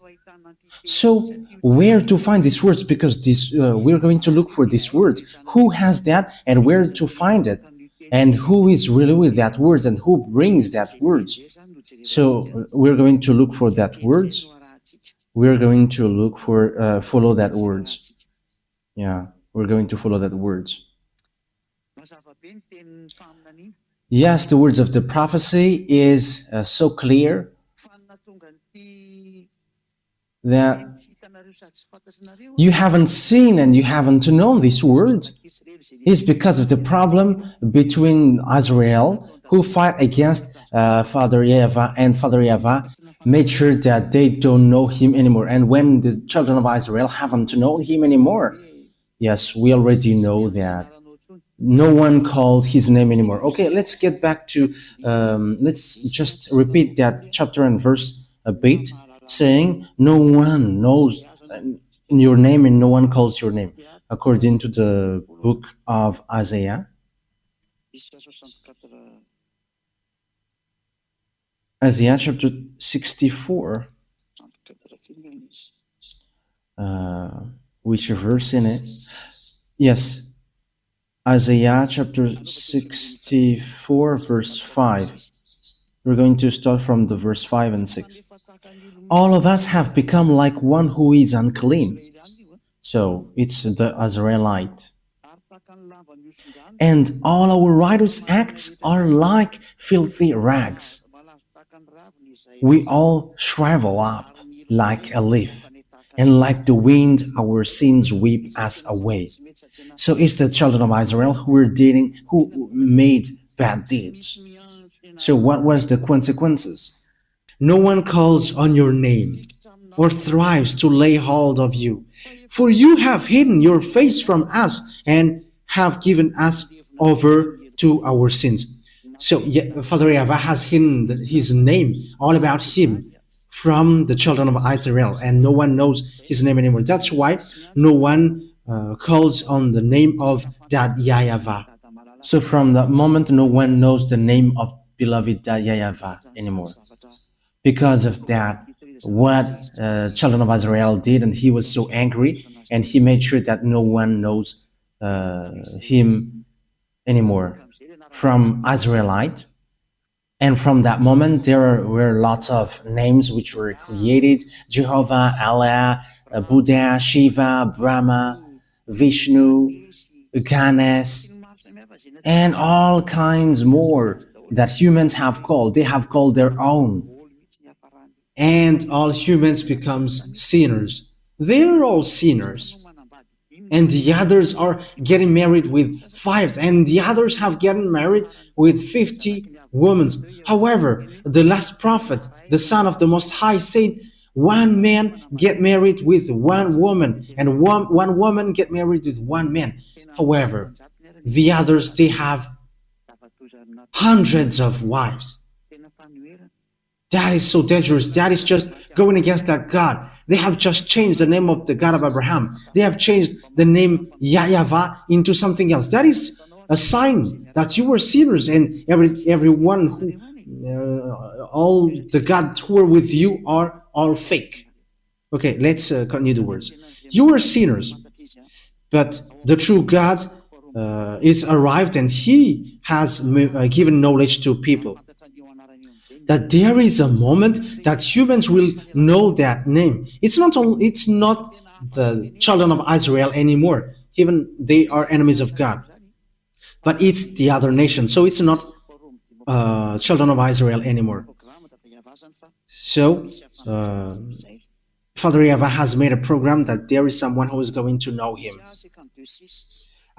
So where to find these words? Because this we're going to look for these words. Who has that and where to find it? And who is really with that words and who brings that words? So we're going to look for that words. We're going to look for follow that words. Yeah. We're going to follow that words. Yes, the words of the prophecy is so clear that you haven't seen and you haven't known these words. It's because of the problem between Israel, who fight against Father YAHVAH, and Father YAHVAH made sure that they don't know him anymore. And when the children of Israel haven't known him anymore, yes, we already know that no one called his name anymore. Okay, let's get back to, let's just repeat that chapter and verse a bit, saying, no one knows your name and no one calls your name, according to the book of Isaiah. Isaiah chapter 64. Which verse in it? Yes, Isaiah chapter 64 verse 5. We're going to start from the verse 5 and 6. All of us have become like one who is unclean. So it's the Israelite. And all our righteous acts are like filthy rags. We all shrivel up like a leaf. And like the wind, our sins weep us away. So it's the children of Israel who made bad deeds. So what was the consequences? No one calls on your name or thrives to lay hold of you. For you have hidden your face from us and have given us over to our sins. So Father YAHVAH has hidden his name, all about him, from the children of Israel, and no one knows his name anymore. That's why no one calls on the name of Dad YAHVAH. So from that moment, no one knows the name of beloved Dad YAHVAH anymore. Because of that, what children of Israel did, and he was so angry, and he made sure that no one knows him anymore from Israelite. And from that moment, there were lots of names which were created: Jehovah, Allah, Buddha, Shiva, Brahma, Vishnu, Ganesh, and all kinds more that humans have called. They have called their own. And all humans becomes sinners. They're all sinners. And the others are getting married with 5, and the others have gotten married with 50 women. However, the last prophet, the son of the Most High, said one man get married with one woman, and one woman get married with one man. However, the others, they have hundreds of wives. That is so dangerous. That is just going against that God. They have just changed the name of the God of Abraham. They have changed the name YAHVAH into something else. That is a sign that you were sinners, and everyone who, all the gods who are with you are all fake. Okay, let's continue the words. You were sinners, but the true God is arrived, and He has given knowledge to people. That there is a moment that humans will know that name. It's not the children of Israel anymore. Even they are enemies of God. But it's the other nation. So it's not children of Israel anymore. So Father YAHVAH has made a program that there is someone who is going to know Him.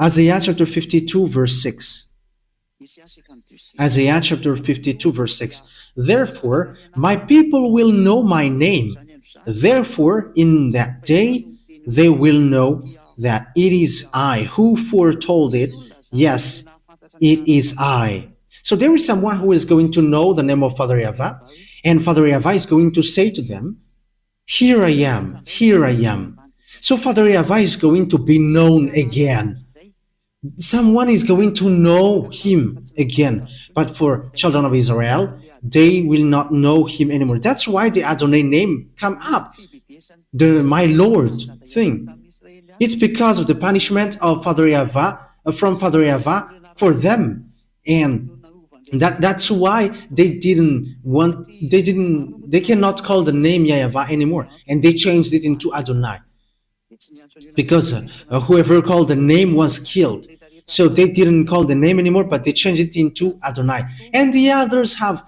Isaiah chapter 52 verse 6. Isaiah chapter 52 verse 6. Therefore, my people will know my name. Therefore, in that day, they will know that it is I who foretold it. Yes, it is I. So there is someone who is going to know the name of Father YAHVAH, and Father YAHVAH is going to say to them, here I am, here I am. So Father YAHVAH is going to be known again. Someone is going to know Him again. But for children of Israel, they will not know Him anymore. That's why the Adonai name come up, the my Lord thing. It's because of the punishment of Father YAHVAH, from Father YAHVAH for them, and that's why they cannot call the name YAHVAH anymore, and they changed it into Adonai, because whoever called the name was killed. So they didn't call the name anymore, but they changed it into Adonai. And the others have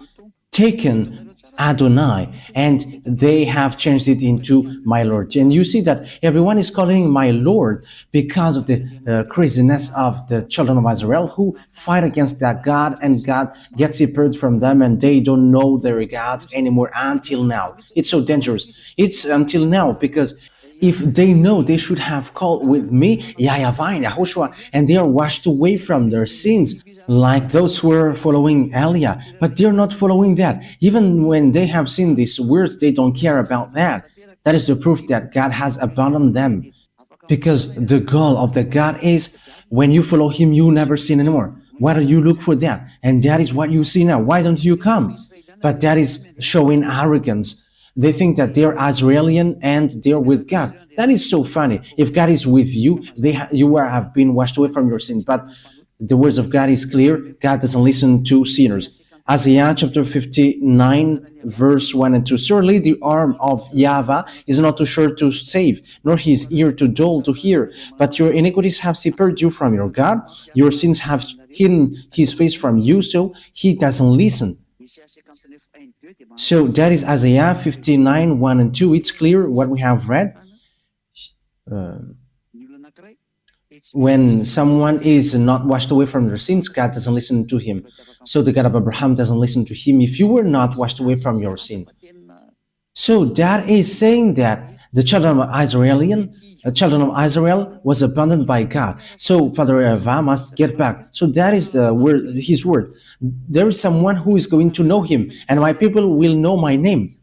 taken Adonai and they have changed it into my Lord. And you see that everyone is calling my Lord because of the craziness of the children of Israel who fight against that God, and God gets separated from them and they don't know their gods anymore until now. It's so dangerous. It's until now, because if they know, they should have called with me YAHVAH and YAHOSHUAH, and they are washed away from their sins, like those who are following Elia. But they're not following that. Even when they have seen these words, they don't care about that. That is the proof that God has abandoned them. Because the goal of the God is, when you follow Him, you never sin anymore. Why do you look for that? And that is what you see now. Why don't you come? But that is showing arrogance. They think that they're Israeli and they're with God. That is so funny. If God is with you, you have been washed away from your sins. But the words of God is clear. God doesn't listen to sinners. Isaiah chapter 59 verse 1 and 2. Surely the arm of YAHVAH is not too short to save, nor his ear too dull to hear. But your iniquities have separated you from your God. Your sins have hidden His face from you, so He doesn't listen. So that is Isaiah 59, 1 and 2. It's clear what we have read. When someone is not washed away from their sins, God doesn't listen to him. So the God of Abraham doesn't listen to him if you were not washed away from your sin. So that is saying that the children of Israel was abandoned by God. So Father YAHVAH must get back. So that is the word, His word. There is someone who is going to know Him, and my people will know my name.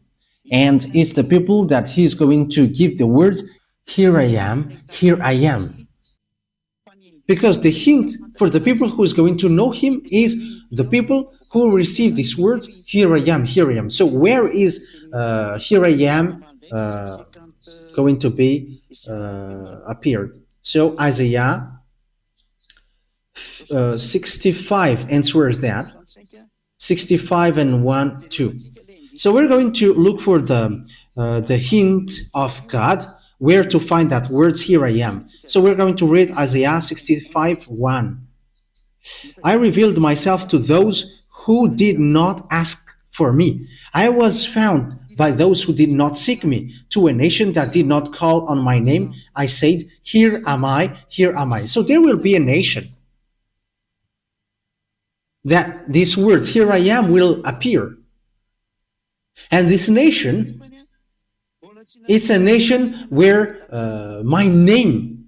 And it's the people that He is going to give the words, here I am, here I am. Because the hint for the people who is going to know Him is the people who receive these words, here I am, here I am. So where is here I am going to be appeared? So Isaiah 65 answers that. 65 and 1, 2. So we're going to look for the hint of God, where to find that words, here I am. So we're going to read Isaiah 65, 1. I revealed myself to those who did not ask for me. I was found by those who did not seek me. To a nation that did not call on my name, I said, here am I, here am I. So there will be a nation that these words, here I am, will appear. And this nation, it's a nation where my name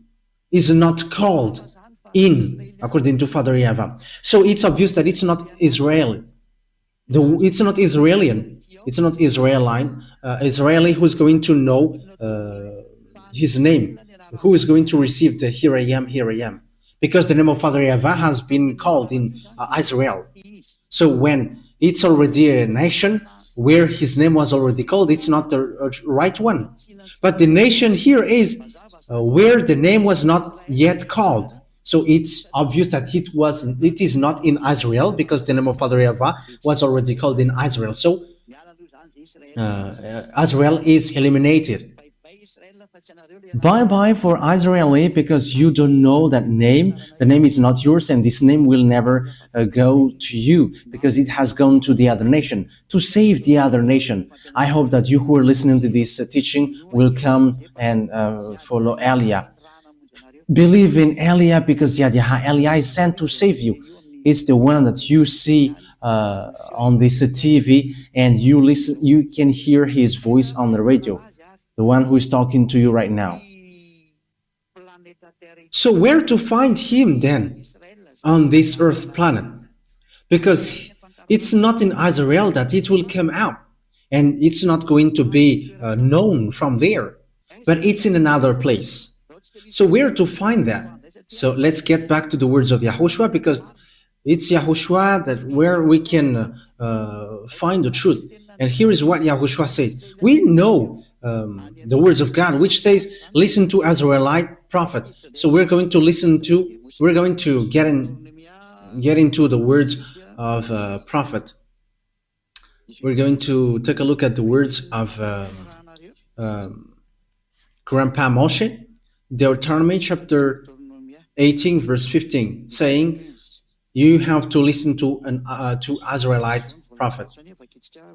is not called in. according to Father YAHVAH. So it's obvious that it's not Israeli. It's not Israelian. It's not Israeli who's going to know his name, who is going to receive the here I am, because the name of Father YAHVAH has been called in Israel. So when it's already a nation where his name was already called, it's not the right one. But the nation here is where the name was not yet called. So it's obvious that it is not in Israel, because the name of Father YAHVAH was already called in Israel. So Israel is eliminated. Bye-bye for Israeli, because you don't know that name. The name is not yours, and this name will never go to you, because it has gone to the other nation, to save the other nation. I hope that you who are listening to this teaching will come and follow Elia. Believe in Elia, because Elia is sent to save you. It's the one that you see on this TV, and you can hear his voice on the radio, the one who is talking to you right now. So where to find him then on this earth planet? Because it's not in Israel that it will come out, and it's not going to be known from there, but it's in another place. So where to find that? So let's get back to the words of Yahushua, because it's Yahushua that where we can find the truth. And here is what Yahushua said. We know the words of God, which says, listen to Israelite prophet. So we're going to get into the words of prophet. We're going to take a look at the words of Grandpa Moshe, Deuteronomy chapter 18 verse 15, saying you have to listen to Israelite prophet.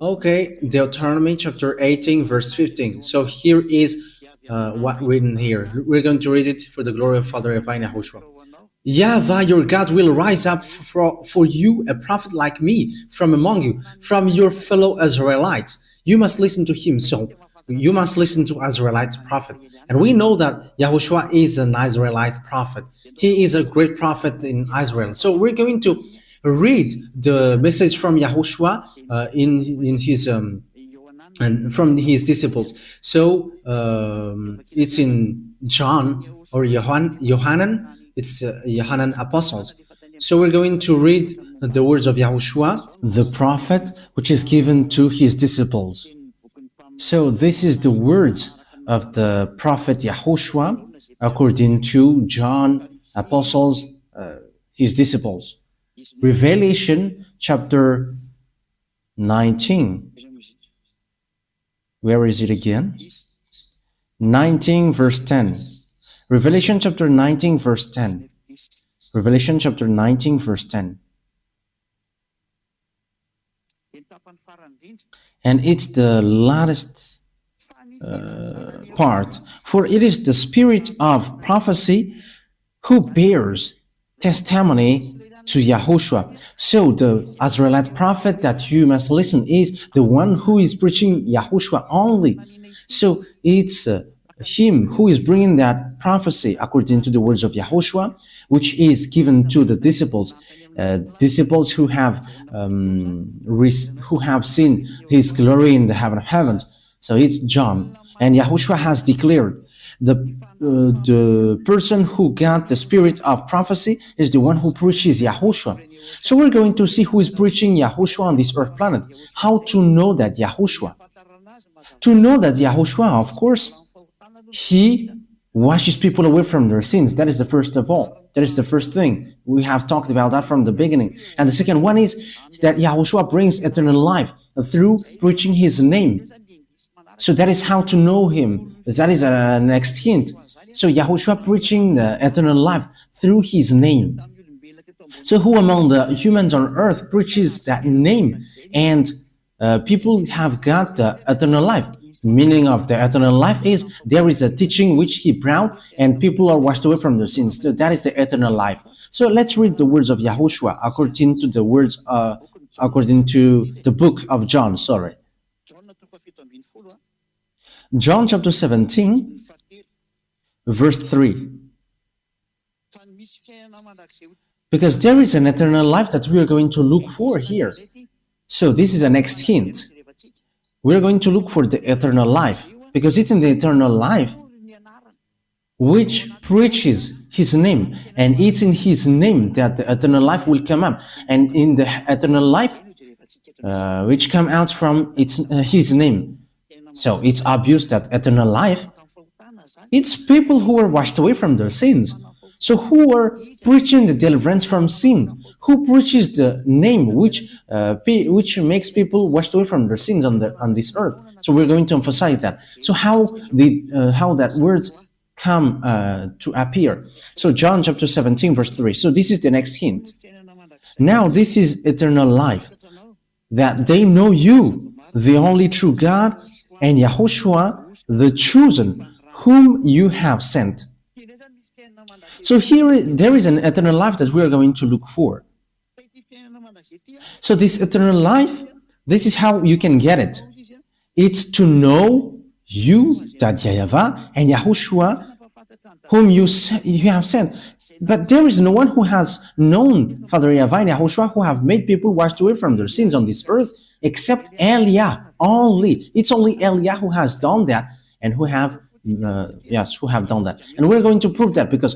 Okay, Deuteronomy chapter 18 verse 15. So here is what written here. We're going to read it for the glory of Father YAHVAH. YAHVAH your God will rise up for you a prophet like me from among you, from your fellow Israelites. You must listen to him. So you must listen to Israelite prophet. And we know that Yahushua is an Israelite prophet. He is a great prophet in Israel. So we're going to read the message from Yahushua in his and from his disciples. So it's in John or Yohanan. It's Yohanan apostles. So we're going to read the words of Yahushua, the prophet, which is given to his disciples. So this is the words of the prophet Yahushua according to John, apostles, his disciples. Revelation chapter 19. Where is it again? 19 verse 10. Revelation chapter 19 verse 10. Revelation chapter 19 verse 10. And it's the last part. For it is the spirit of prophecy who bears testimony to Yahushua. So the Israelite prophet that you must listen is the one who is preaching Yahushua only. So it's him who is bringing that prophecy according to the words of Yahushua, which is given to the disciples, disciples who have seen his glory in the heaven of heavens. So it's John, and Yahushua has declared the person who got the spirit of prophecy is the one who preaches Yahushua. So we're going to see who is preaching Yahushua on this earth planet. How to know that Yahushua? To know that Yahushua, of course, he washes people away from their sins. That is the first of all. That is the first thing. We have talked about that from the beginning. And the second one is that Yahushua brings eternal life through preaching his name. So that is how to know him. That is a next hint. So Yahushua preaching the eternal life through his name. So who among the humans on earth preaches that name? And people have got the eternal life. Meaning of the eternal life is there is a teaching which he brought and people are washed away from their sins. So that is the eternal life. So let's read the words of Yahushua according to the words, according to the book of John, sorry. John chapter 17, verse 3. because there is an eternal life that we are going to look for here. So this is the next hint. We're going to look for the eternal life, because it's in the eternal life which preaches his name, and it's in his name that the eternal life will come up, and in the eternal life which come out from his name. So it's obvious that eternal life, it's people who are washed away from their sins. So who are preaching the deliverance from sin? Who preaches the name which makes people washed away from their sins on this earth? So we're going to emphasize that. So how that words come to appear? So John chapter 17 verse 3. So this is the next hint. Now this is eternal life, that they know you, the only true God, and Yahushua, the chosen, whom you have sent. So here there is an eternal life that we are going to look for. So this eternal life, this is how you can get it. It's to know you, that YAHVAH, and Yahushua, whom you have sent. But there is no one who has known Father YAHVAH and Yahushua, who have made people washed away from their sins on this earth, except Eliah only. It's only Eliah who has done that, and who have done that. And we're going to prove that, because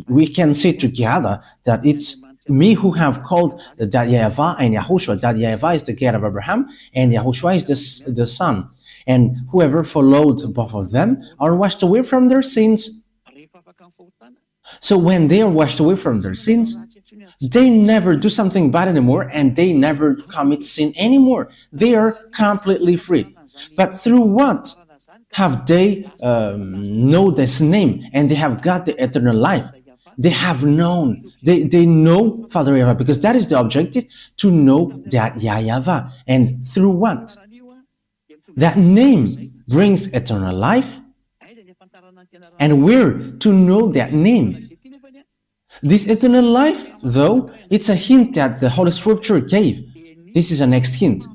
we can say together that it's me who have called that YAHVAH and Yahushua. That YAHVAH is the God of Abraham, and Yahushua is the Son. And whoever followed both of them are washed away from their sins. So when they are washed away from their sins, they never do something bad anymore, and they never commit sin anymore. They are completely free. But through what have they know this name, and they have got the eternal life? They have known, they know Father YAHVAH, because that is the objective, to know that YAHVAH. And through what? That name brings eternal life, and we're to know that name. This eternal life, though, it's a hint that the Holy Scripture gave. This is a next hint.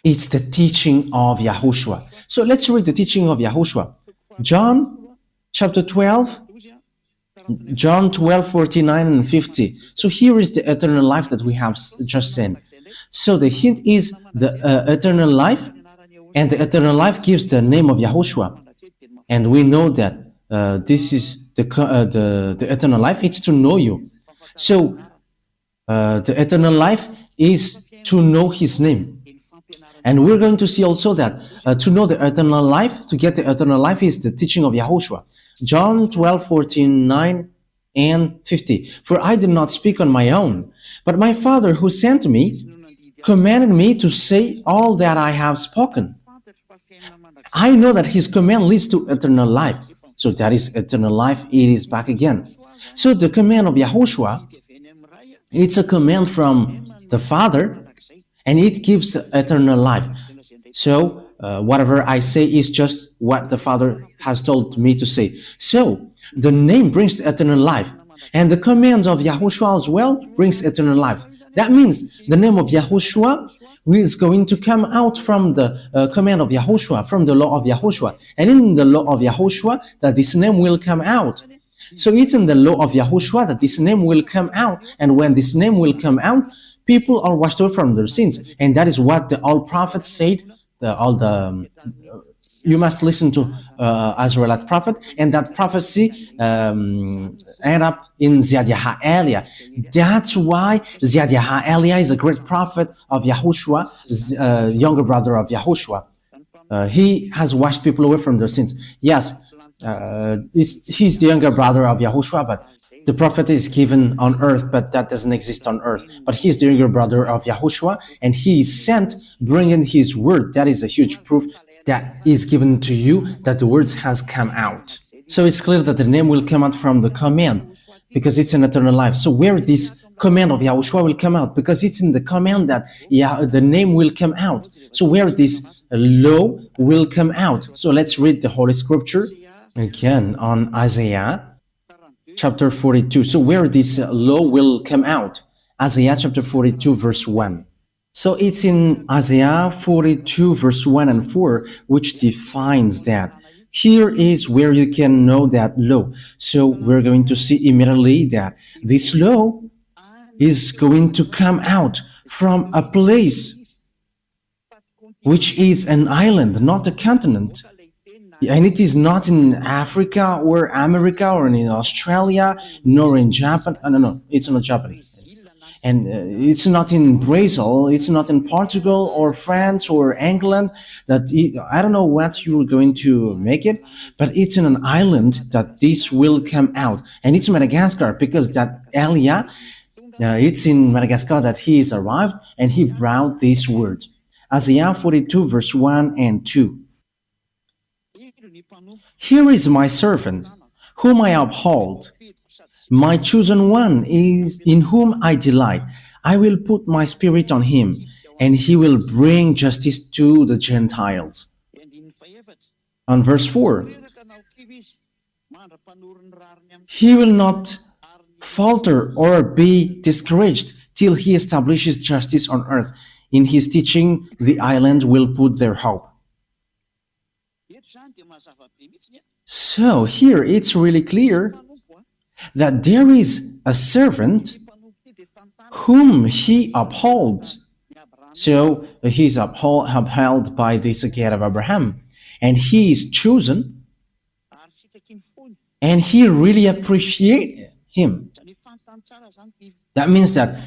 It's the teaching of Yahushua. So let's read the teaching of Yahushua. John chapter 12, John 12, 49 and 50. So here is the eternal life that we have just seen. So the hint is the eternal life, and the eternal life gives the name of Yahushua. And we know that this is the eternal life. It's to know you. So the eternal life is to know his name. And we're going to see also that to know the eternal life, to get the eternal life, is the teaching of Yahushua. John 12, 49 and 50. For I did not speak on my own, but my Father who sent me commanded me to say all that I have spoken. I know that his command leads to eternal life. So that is eternal life. It is back again. So the command of Yahushua, it's a command from the Father, and it gives eternal life. So whatever I say is just what the Father has told me to say. So the name brings eternal life, and the commands of Yahushua as well brings eternal life. That means the name of Yahushua is going to come out from the command of Yahushua, from the law of Yahushua. And in the law of Yahushua, that this name will come out. So it's in the law of Yahushua that this name will come out. And when this name will come out, people are washed away from their sins. And that is what all prophets said. You must listen to Israelite prophet, and that prophecy end up in Zhyah. That's why Zhyah is a great prophet of Yahushua, younger brother of Yahushua. He has washed people away from their sins. Yes, he's the younger brother of Yahushua, but the prophet is given on earth, but that doesn't exist on earth. But he's the younger brother of Yahushua, and he is sent bringing his word. That is a huge proof that is given to you that the words has come out. So it's clear that the name will come out from the command, because it's an eternal life. So where this command of Yahushua will come out, because it's in the command that the name will come out. So where this law will come out. So let's read the Holy Scripture again on Isaiah chapter 42. So where this law will come out. Isaiah chapter 42 verse 1. So it's in Isaiah 42 verse 1 and 4, which defines that. Here is where you can know that law. So we're going to see immediately that this law is going to come out from a place which is an island, not a continent. And it is not in Africa or America or in Australia, nor in Japan. No, it's not Japanese. And it's not in Brazil, it's not in Portugal or France or England. I don't know what you're going to make it, but it's in an island that this will come out. And it's Madagascar, because that Elia, it's in Madagascar that he is arrived and he brought these words. Isaiah 42 verse 1 and 2. Here is my servant, whom I uphold. My chosen one is in whom I delight. I will put my spirit on him, and he will bring justice to the Gentiles. On verse 4, he will not falter or be discouraged till he establishes justice on earth. In his teaching, the island will put their hope. So here it's really clear that there is a servant whom he upholds. So he is upheld by this gate of Abraham, and he is chosen, and he really appreciates him. That means that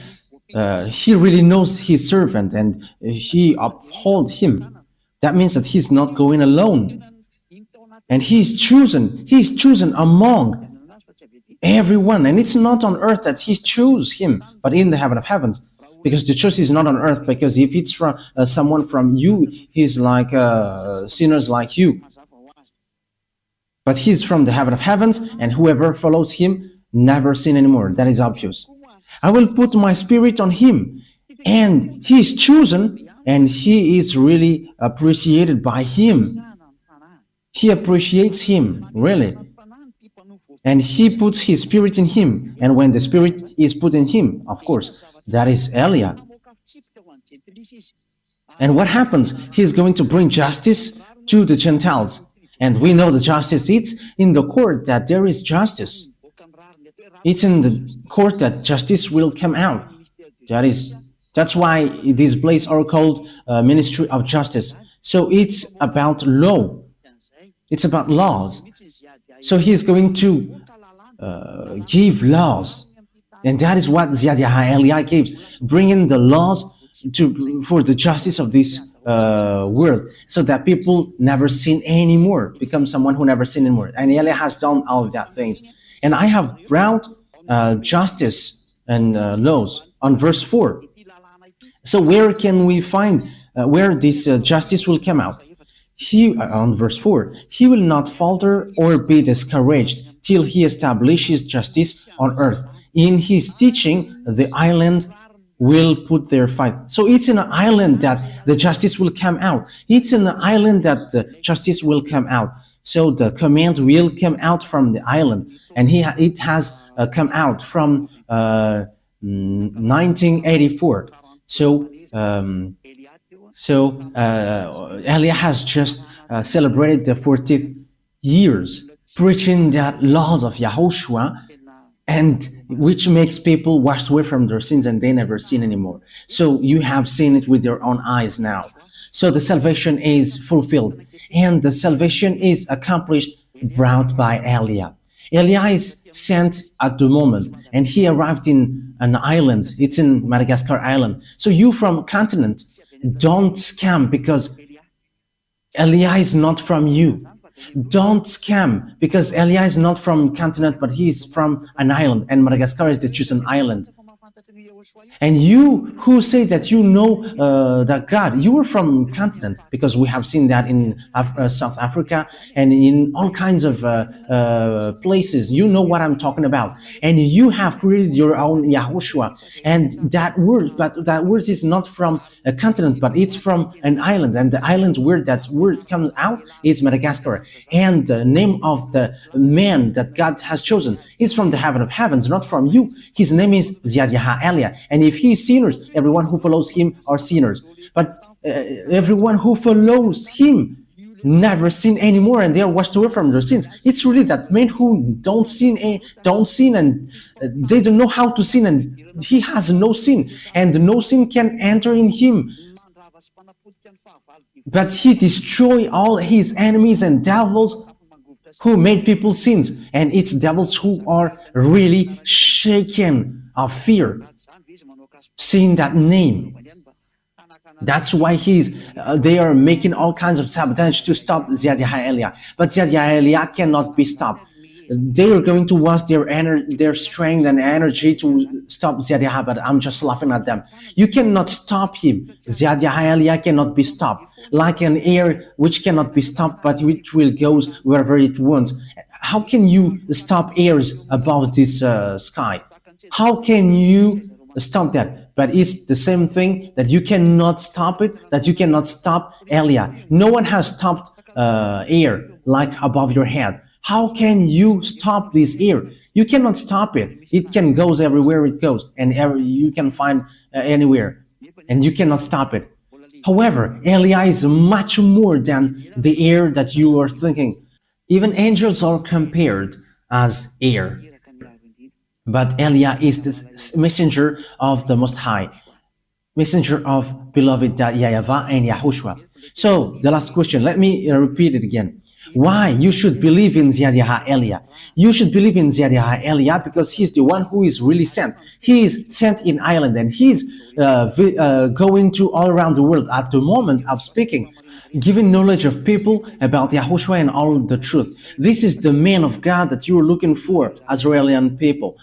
he really knows his servant and he upholds him. That means that he's not going alone, and he's chosen among everyone. And it's not on earth that he chose him, but in the heaven of heavens, because the choice is not on earth. Because if it's from someone from you, he's like sinners like you, but he's from the heaven of heavens, and whoever follows him never sin anymore. That is obvious. I will put my spirit on him, and he is chosen, and he is really appreciated by him. He appreciates him, really. And he puts his spirit in him. And when the spirit is put in him, of course, that is Elia. And what happens? He's going to bring justice to the Gentiles. And we know the justice, it's in the court that there is justice. It's in the court that justice will come out. That's why these places are called Ministry of Justice. So it's about law. It's about laws. So he's going to give laws. And that is what Zhyah Elia gives, bringing the laws for the justice of this world, so that people never sin anymore, become someone who never sin anymore. And Elia has done all of that things. And I have brought justice and laws on verse 4. So where can we find where this justice will come out? On verse 4, he will not falter or be discouraged till he establishes justice on earth. In his teaching, the island will put their fight. So it's in an island that the justice will come out. It's in an island that the justice will come out. So the command will come out from the island, and it has come out from 1984. So Elia has just celebrated the 40th years, preaching that laws of Yahushua, and which makes people washed away from their sins and they never sin anymore. So you have seen it with your own eyes now. So the salvation is fulfilled, and the salvation is accomplished, brought by Elia. Elia is sent at the moment, and he arrived in an island. It's in Madagascar Island. So you from continent, don't scam, because Elia is not from you. Don't scam, because Elia is not from continent, but he is from an island, and Madagascar is the chosen island. And you who say that you know that God, you are from continent, because we have seen that in South Africa and in all kinds of places. You know what I'm talking about. And you have created your own Yahushua. And that word, but that word is not from a continent, but it's from an island. And the island where that word comes out is Madagascar. And the name of the man that God has chosen is from the heaven of heavens, not from you. His name is Zhyah Elia. And if he is sinners, everyone who follows him are sinners. But everyone who follows him never sin anymore, and they are washed away from their sins. It's really that men who don't sin, and they don't know how to sin, and he has no sin, and no sin can enter in him. But he destroyed all his enemies and devils who made people sins, and it's devils who are really shaken of fear seeing that name. That's why they are making all kinds of sabotage to stop Zhyah, but Zhyah cannot be stopped. They are going to waste their strength and energy to stop Zhyah, but I'm just laughing at them. You cannot stop him. Zhyah cannot be stopped, like an air which cannot be stopped, but which will go wherever it wants. How can you stop airs above this sky? How can you stop that? But it's the same thing that you cannot stop it, that you cannot stop Elia. No one has stopped air like above your head. How can you stop this air? You cannot stop it. It can go everywhere it goes, and you can find anywhere, and you cannot stop it. However, Elia is much more than the air that you are thinking. Even angels are compared as air. But Elia is the messenger of the Most High, messenger of beloved YAHVAH and Yahushua. So the last question, let me repeat it again. Why you should believe in Zhyah? You should believe in Zhyah because he's the one who is really sent. He is sent in Ireland, and he's going to all around the world at the moment of speaking, giving knowledge of people about Yahushua and all the truth. This is the man of God that you are looking for, Israeli people.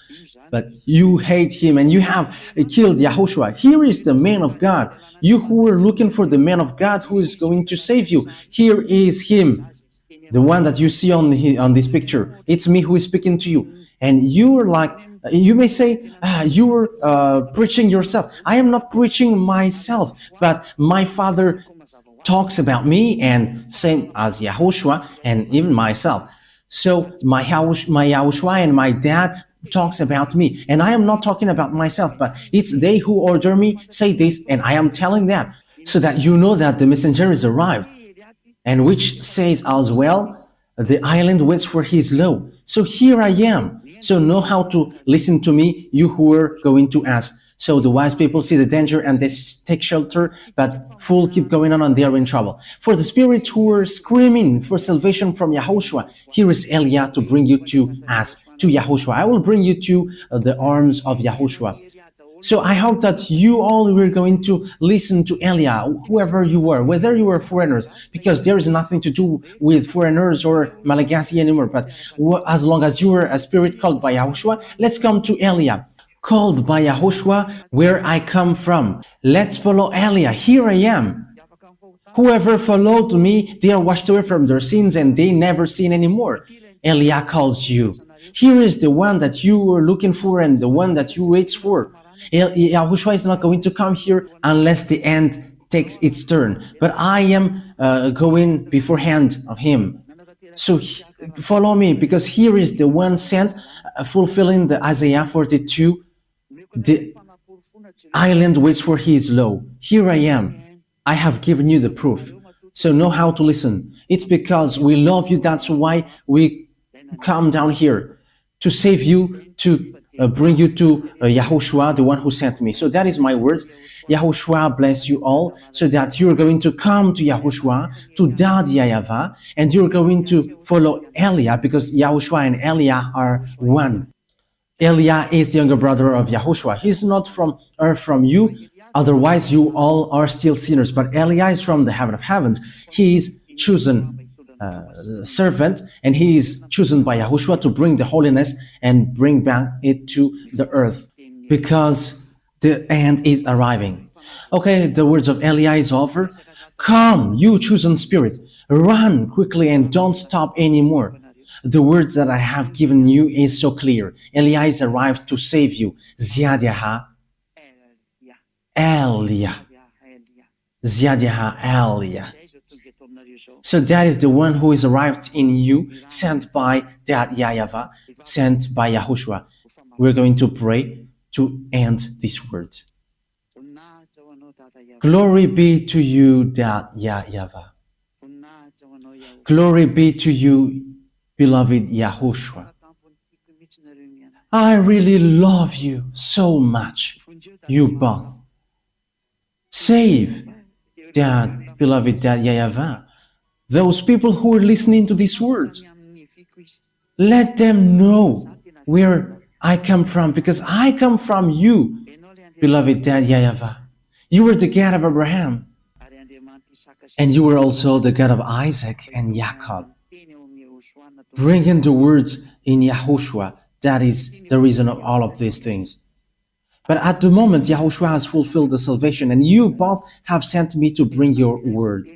But you hate him and you have killed Yahushua. Here is the man of God. You who are looking for the man of God who is going to save you. Here is him, the one that you see on this picture. It's me who is speaking to you. And you are like, you may say, you are preaching yourself. I am not preaching myself, but my Father talks about me, and same as Yahushua and even myself. So my Yahushua and my dad talks about me, and I am not talking about myself, but it's they who order me say this, and I am telling that, so that you know that the messenger is arrived, and which says as well, the island waits for his law. So here I am. So know how to listen to me, you who are going to ask. So the wise people see the danger and they take shelter, but fools keep going on and they are in trouble. For the spirits who are screaming for salvation from Yahushua, here is Elia to bring you to us, to Yahushua. I will bring you to the arms of Yahushua. So I hope that you all were going to listen to Elia, whoever you were, whether you were foreigners, because there is nothing to do with foreigners or Malagasy anymore. But as long as you are a spirit called by Yahushua, let's come to Elia. Called by Yahushua, where I come from. Let's follow Elia. Here I am. Whoever followed me, they are washed away from their sins and they never sin anymore. Elia calls you. Here is the one that you were looking for and the one that you wait for. Yahushua is not going to come here unless the end takes its turn. But I am going beforehand of him. So follow me, because here is the one sent, fulfilling the Isaiah 42. The island waits for his law. Here I am. I have given you the proof. So know how to listen. It's because we love you. That's why we come down here to save you, to bring you to Yahushua, the one who sent me. So that is my words. Yahushua bless you all, so that you're going to come to Yahushua, to Dad YAHVAH, and you're going to follow Elia, because Yahushua and Elia are one. Elia is the younger brother of Yahushua. He's not from earth, from you. Otherwise, you all are still sinners. But Elia is from the heaven of heavens. He is chosen servant, and he is chosen by Yahushua to bring the holiness and bring back it to the earth, because the end is arriving. Okay, the words of Elia is over. Come, you chosen spirit, run quickly and don't stop anymore. The words that I have given you is so clear. Elia is arrived to save you. Zhyah, Elia. Zhyah, Elia. So that is the one who is arrived in you, sent by that YAHVAH, sent by Yahushua. We're going to pray to end this word. Glory be to you, that YAHVAH. Glory be to you, beloved Yahushua. I really love you so much, you both. Save, Dad, beloved Dad YAHVAH, those people who are listening to these words. Let them know where I come from, because I come from you, beloved Dad YAHVAH. You were the God of Abraham, and you were also the God of Isaac and Jacob. Bring in the words in Yahushua. That is the reason of all of these things. But at the moment, Yahushua has fulfilled the salvation, and you both have sent me to bring your word.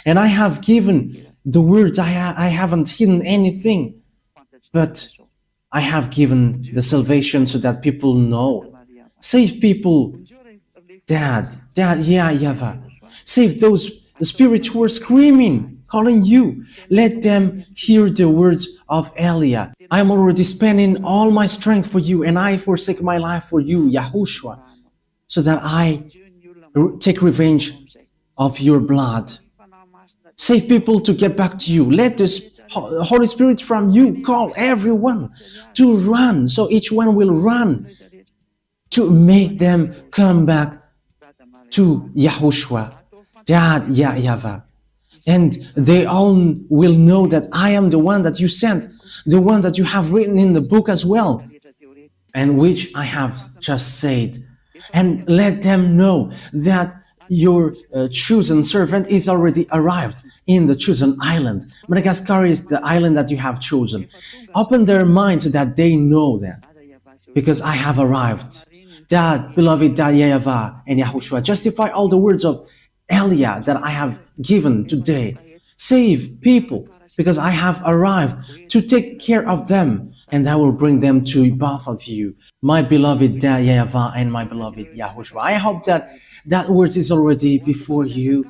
And I have given the words. I haven't hidden anything, but I have given the salvation so that people know. Save people, Dad, YAHVAH. Save those spirits who are screaming, calling you. Let them hear the words of Elia. I am already spending all my strength for you, and I forsake my life for you, Yahushua, so that I take revenge of your blood. Save people to get back to you. Let the Holy Spirit from you call everyone to run, so each one will run to make them come back to Yahushua, Dad, YAHVAH. And they all will know that I am the one that you sent, the one that you have written in the book as well, and which I have just said. And let them know that your chosen servant is already arrived in the chosen island. Madagascar is the island that you have chosen. Open their minds so that they know that, because I have arrived. Dad, beloved Dad YAHVAH and Yahushua, justify all the words of Elia that I have given today. Save people, because I have arrived to take care of them, and I will bring them to both of you, my beloved Dad YAHVAH and my beloved Yahushua. I hope that that word is already before you,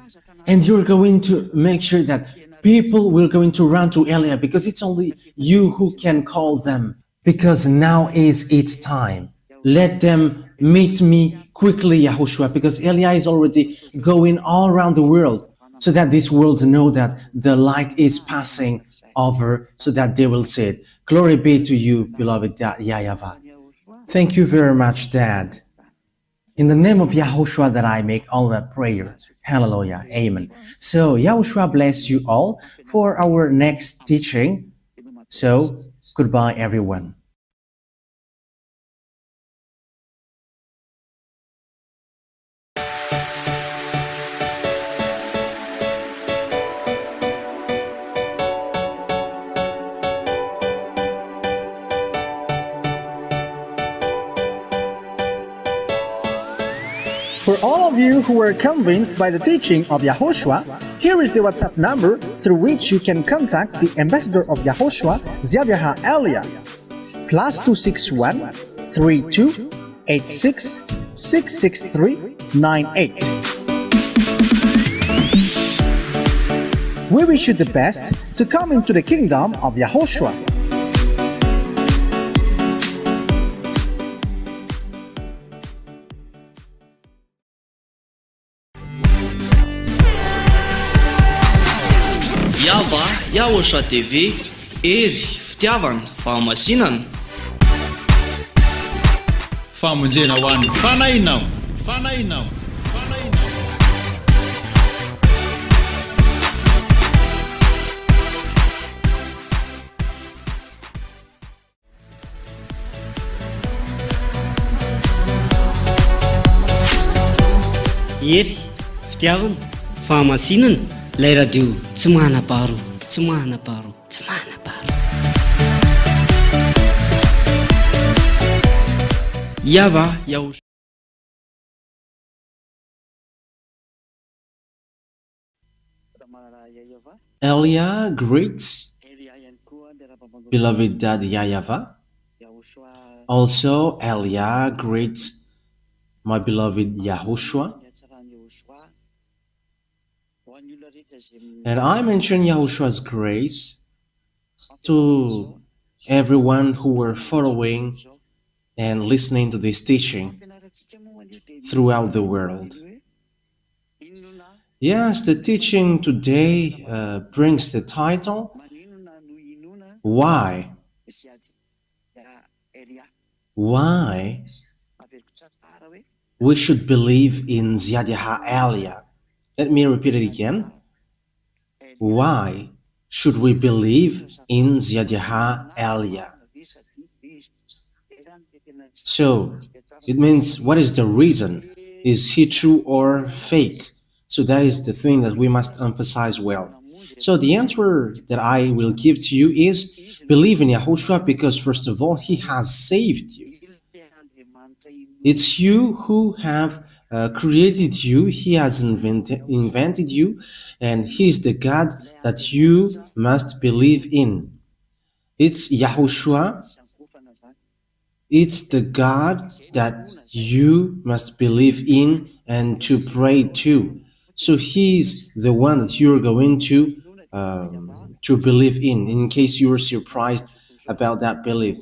and you're going to make sure that people will going to run to Elia, because it's only you who can call them, because now is its time. Let them meet me quickly, Yahushua, because Elia is already going all around the world, so that this world know that the light is passing over, so that they will see it. Glory be to you, beloved Dad YAHVAH. Thank you very much, Dad. In the name of Yahushua that I make all that prayer. Hallelujah. Amen. So Yahushua bless you all for our next teaching. So goodbye, everyone. For all of you who were convinced by the teaching of Yahushua, here is the WhatsApp number through which you can contact the ambassador of Yahushua, Zhyah Elia. +261 32 86 663 98. We wish you the best to come into the kingdom of Yahushua. YAHVAH, YAHOSHUAH TV, ery, fitiavana, fahamasinana. Famonjena ho an'ny fanahinao. Ery, fitiavana, fahamasinana, lay radio tsy manam-paharoa, tsy manam-paharoa, tsy manam-paharoa. YAHVAH, YAHOSHUAH. Elia greets beloved Dad YAHVAH. Also, Elia greets my beloved Yahushua. And I mention Yahushua's grace to everyone who were following and listening to this teaching throughout the world. Yes, the teaching today brings the title, Why? Why we should believe in Zhyah. Let me repeat it again. Why should we believe in Zhyah? So it means, what is the reason? Is he true or fake? So that is the thing that we must emphasize well. So the answer that I will give to you is, believe in Yahushua because first of all, he has saved you. It's you who have created you. He has invented you, and he is the God that you must believe in. It's Yahushua. It's the God that you must believe in and to pray to. So he's the one that you're going to believe in case you were surprised about that belief.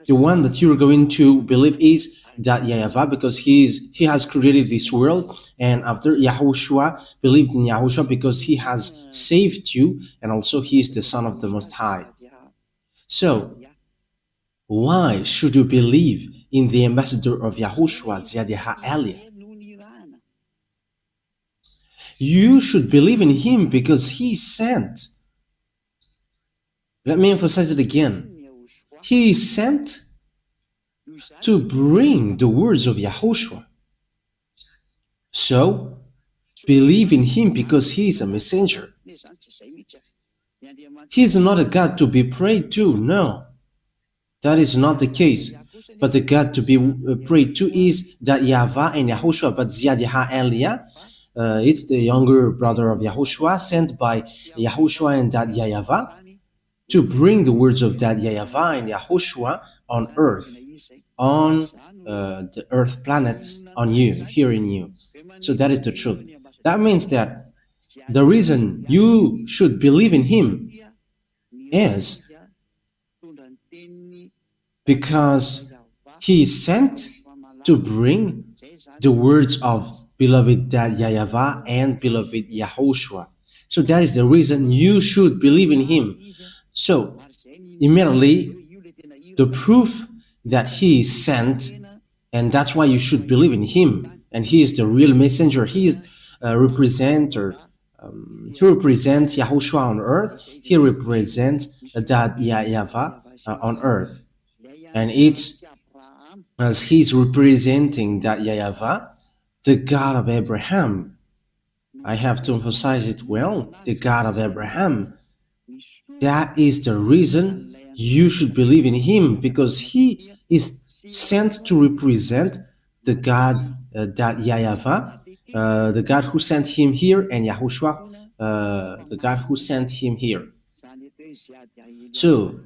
The one that you're going to believe is that YAHVAH, because he has created this world, and after Yahushua, believed in Yahushua because he has saved you, and also he is the Son of the Most High. So why should you believe in the ambassador of Yahushua, Zhyah? You should believe in him because he sent. Let me emphasize it again. He is sent to bring the words of Yahushua. So, believe in him because he is a messenger. He is not a God to be prayed to, no. That is not the case. But the God to be prayed to is that YAHVAH and Yahushua, but Zhyah, it's the younger brother of Yahushua, sent by Yahushua and that YAHVAH to bring the words of that YAHVAH and Yahushua on earth, on the earth planet, on you, here in you. So that is the truth. That means that the reason you should believe in him is because he is sent to bring the words of beloved Dad YAHVAH and beloved Yahushua. So that is the reason you should believe in him. So immediately the proof that he is sent, and that's why you should believe in him, and he is the real messenger. He is a representer. He represents Yahushua on earth. He represents Dad YAHVAH on earth. And it's as he's representing that YAHVAH, the God of Abraham. I have to emphasize it well, the God of Abraham. That is the reason you should believe in him, because he is sent to represent the God that YAHVAH, the God who sent him here, and Yahushua, the God who sent him here. So,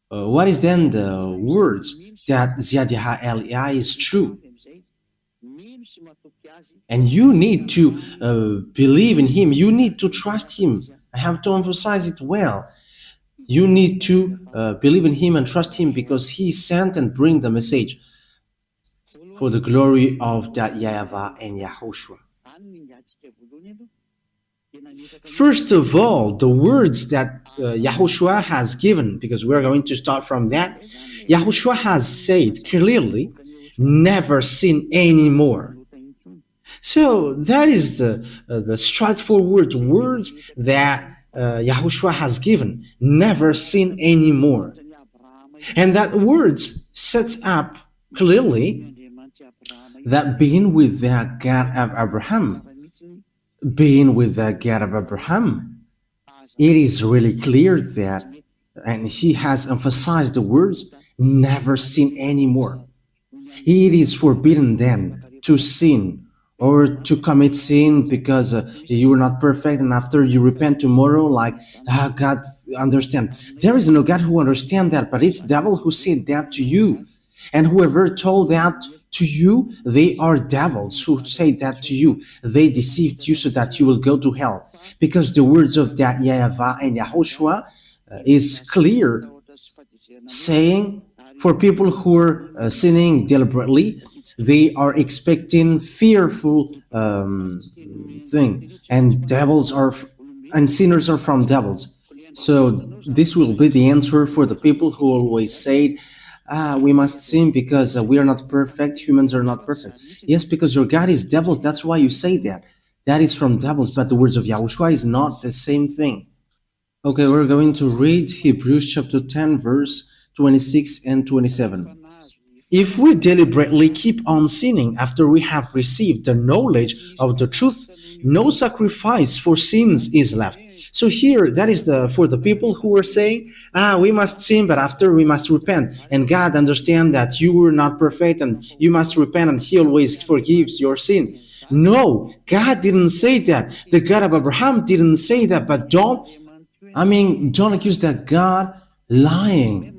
what is then the words that Zhyah is true? And you need to believe in him. You need to trust him. I have to emphasize it well. You need to believe in him and trust him because he sent and bring the message for the glory of that YAHVAH and Yahushua. First of all, the words that Yahushua has given, because we're going to start from that. Yahushua has said clearly, never sin anymore. So that is the straightforward words that Yahushua has given, never sin anymore. And that words sets up clearly that being with the God of Abraham, being with the God of Abraham, it is really clear that, and he has emphasized the words, never sin anymore. It is forbidden then to sin or to commit sin because you are not perfect, and after you repent tomorrow, like, God understand. There is no God who understands that, but it's the devil who said that to you. And whoever told that to you, they are devils who say that to you. They deceived you so that you will go to hell. Because the words of that YAHVAH and Yahushua is clear, saying for people who are sinning deliberately, They are expecting fearful thing, and and sinners are from devils. So this will be the answer for the people who always say, we must sin because we are not perfect. Humans are not perfect. Yes, because your God is devils. That's why you say that. That is from devils. But the words of Yahushua is not the same thing. Okay, we're going to read Hebrews chapter 10, verse 26 and 27. If we deliberately keep on sinning after we have received the knowledge of the truth, no sacrifice for sins is left. So here, that is for the people who are saying, we must sin, but after we must repent. And God understands that you were not perfect and you must repent and He always forgives your sin. No, God didn't say that. The God of Abraham didn't say that, but don't accuse that God lying.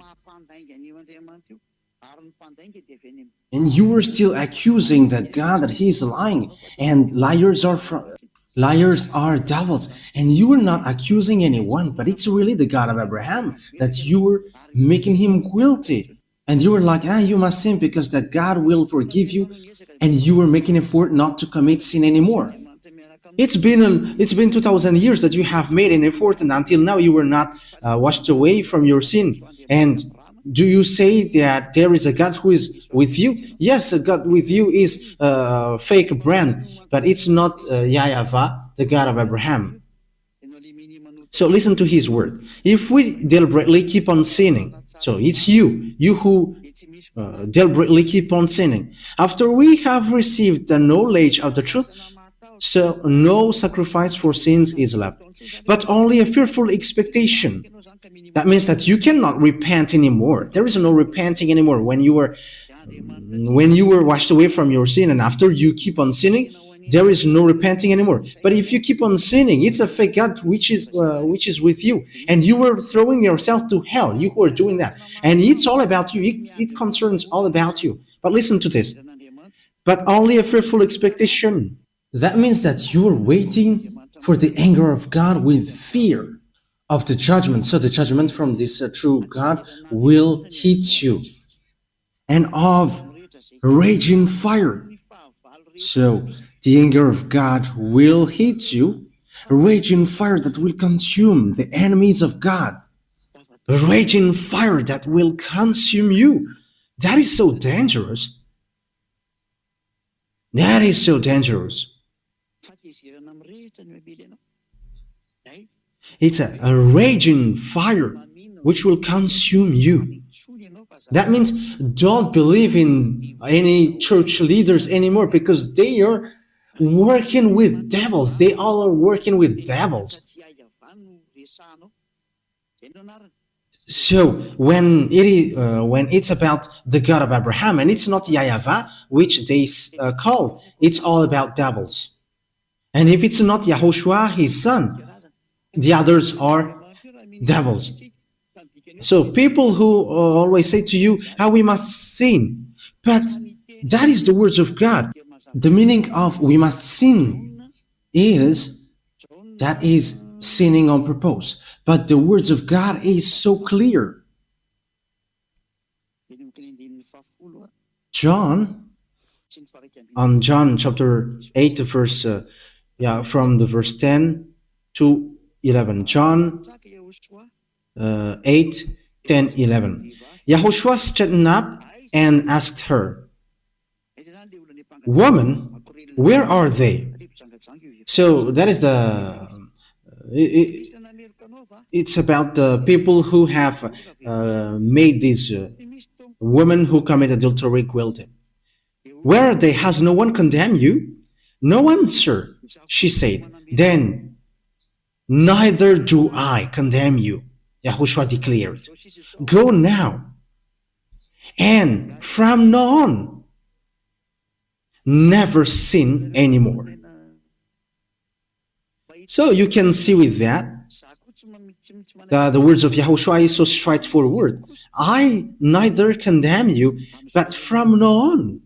And you were still accusing that God that He is lying, and liars are devils, and you were not accusing anyone, but it's really the God of Abraham that you were making him guilty, and you were like, you must sin because that God will forgive you, and you were making effort not to commit sin anymore. It's been 2,000 years that you have made an effort, and until now you were not washed away from your sin. And do you say that there is a God who is with you? Yes, a God with you is a fake brand, but it's not YAHVAH, the God of Abraham. So listen to His word. If we deliberately keep on sinning, so it's you who deliberately keep on sinning, after we have received the knowledge of the truth, so no sacrifice for sins is left, but only a fearful expectation. That means that you cannot repent anymore. There is no repenting anymore when you were washed away from your sin, and after you keep on sinning, there is no repenting anymore. But if you keep on sinning, it's a fake God which is with you, and you were throwing yourself to hell. You who are doing that, and it's all about you. It concerns all about you. But listen to this. But only a fearful expectation. That means that you are waiting for the anger of God with fear of the judgment. So the judgment from this true God will hit you, and of raging fire. So the anger of God will hit you, a raging fire that will consume the enemies of God, a raging fire that will consume you. That is so dangerous. That is so dangerous. It's a raging fire which will consume you. That means don't believe in any church leaders anymore, because they are working with devils. They all are working with devils. So when it's about the God of Abraham, and it's not YAHVAH, which they call, it's all about devils. And if it's not Yahushua, His son, the others are devils. So people who always say to you, how we must sin, but that is the words of God. The meaning of we must sin is that is sinning on purpose. But the words of God is so clear. John chapter 8, verse from the verse 10 to 11. John 8, 10, 11. Yahushua straightened up and asked her, "Woman, where are they?" So that is it's about the people who have made these women who commit adultery guilty. "Where are they? Has no one condemned you?" "No one, sir," she said. "Then neither do I condemn you," Yahushua declared. "Go now, and from now on, never sin anymore." So you can see with that, the words of Yahushua is so straightforward. I neither condemn you, but from now on,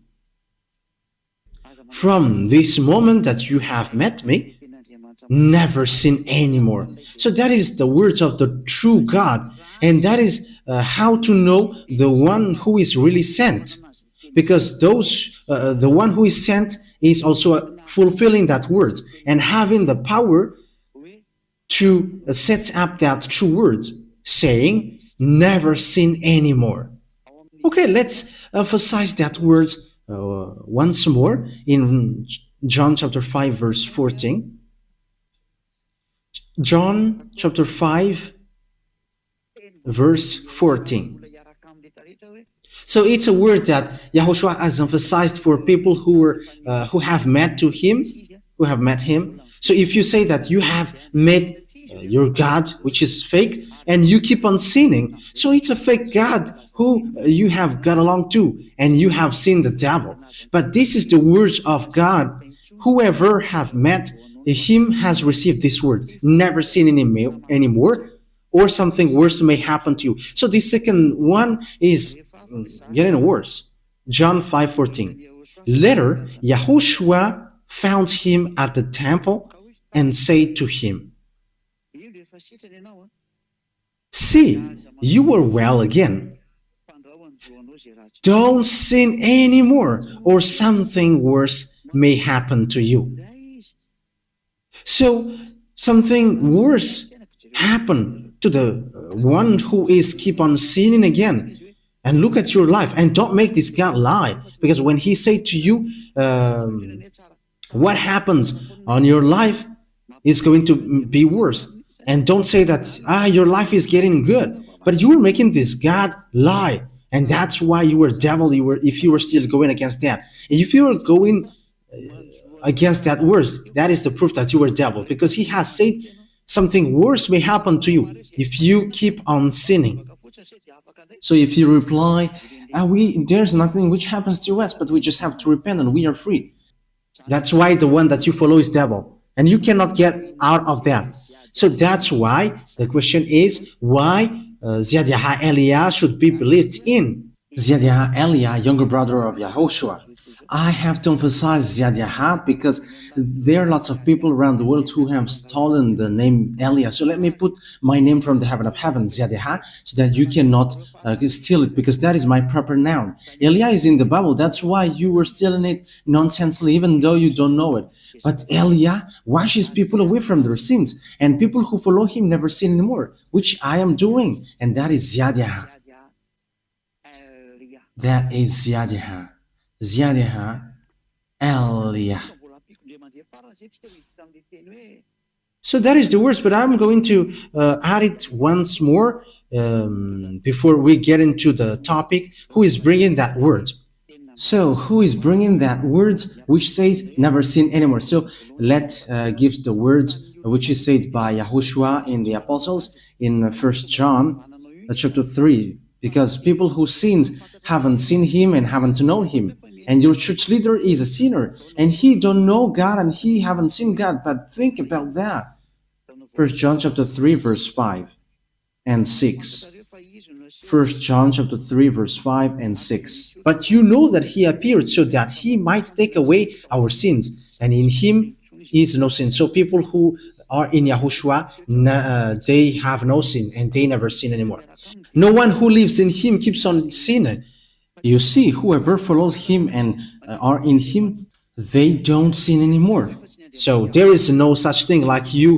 from this moment that you have met me, never sin anymore. So that is the words of the true God, and that is how to know the one who is really sent. because the one who is sent is also fulfilling that word and having the power to set up that true word, saying, never sin anymore. Okay, let's emphasize that word once more in John chapter 5, verse 14. John chapter 5, verse 14. So it's a word that Yahushua has emphasized for people who have met him. So if you say that you have met your God, which is fake, and you keep on sinning, so it's a fake God who you have got along to, and you have seen the devil. But this is the words of God. Whoever have met him has received this word, never sin anymore, or something worse may happen to you. So the second one is getting worse. John 5:14. Later, Yahushua found him at the temple and said to him, "See, you are well again. Don't sin anymore, or something worse may happen to you." So something worse happened to the one who is keep on sinning again. And look at your life, and don't make this God lie, because when he said to you what happens on your life is going to be worse, and don't say that your life is getting good, but you were making this God lie, and that's why you were devil. If you were still going against that, and if you were going against that worse, that is the proof that you were devil, because he has said something worse may happen to you if you keep on sinning. So if you reply, there's nothing which happens to us, but we just have to repent and we are free, that's why the one that you follow is devil, and you cannot get out of that. So that's why the question is why Zhyah Eliah should be believed in. Zhyah Eliah, younger brother of Yahushua. I have to emphasize Zhyah because there are lots of people around the world who have stolen the name Eliah. So let me put my name from the heaven of heaven, Zhyah, so that you cannot steal it, because that is my proper noun. Eliah is in the Bible. That's why you were stealing it nonsensely, even though you don't know it. But Eliah washes people away from their sins, and people who follow him never sin anymore, which I am doing, and that is Zhyah. That is Zhyah. Zhyah Eliah. So that is the words, but I'm going to add it once more before we get into the topic. Who is bringing that word? So who is bringing that word which says never sin anymore? So let's give the words which is said by Yahushua in the Apostles in 1 John chapter 3, because people who sins haven't seen him and haven't known him. And your church leader is a sinner, and he don't know God, and he haven't seen God. But think about that. 1 John chapter 3, verse 5 and 6. 1 John chapter 3, verse 5 and 6. But you know that he appeared so that he might take away our sins, and in him is no sin. So people who are in Yahushua, they have no sin, and they never sin anymore. No one who lives in him keeps on sinning. You see, whoever follows him and are in him, they don't sin anymore. So there is no such thing like you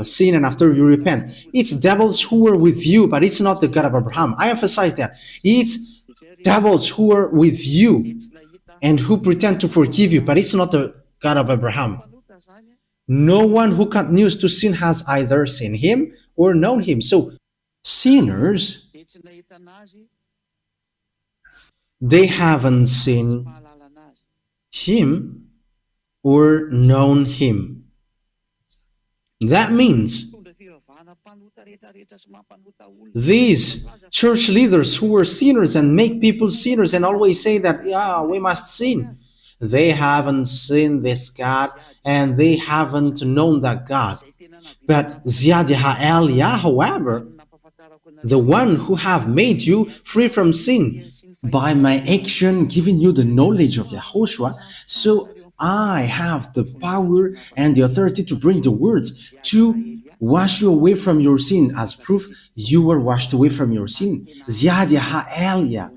sin and after you repent. It's devils who are with you, but it's not the God of Abraham. I emphasize that. It's devils who are with you and who pretend to forgive you, but it's not the God of Abraham. No one who continues to sin has either seen him or known him. So sinners, they haven't seen him or known him. That means these church leaders who are sinners and make people sinners and always say that, we must sin, they haven't seen this God and they haven't known that God. But Zhyah Eliah, however, the one who have made you free from sin by my action, giving you the knowledge of Yahushua, so I have the power and the authority to bring the words to wash you away from your sin. As proof, you were washed away from your sin. Zhyah Eliah,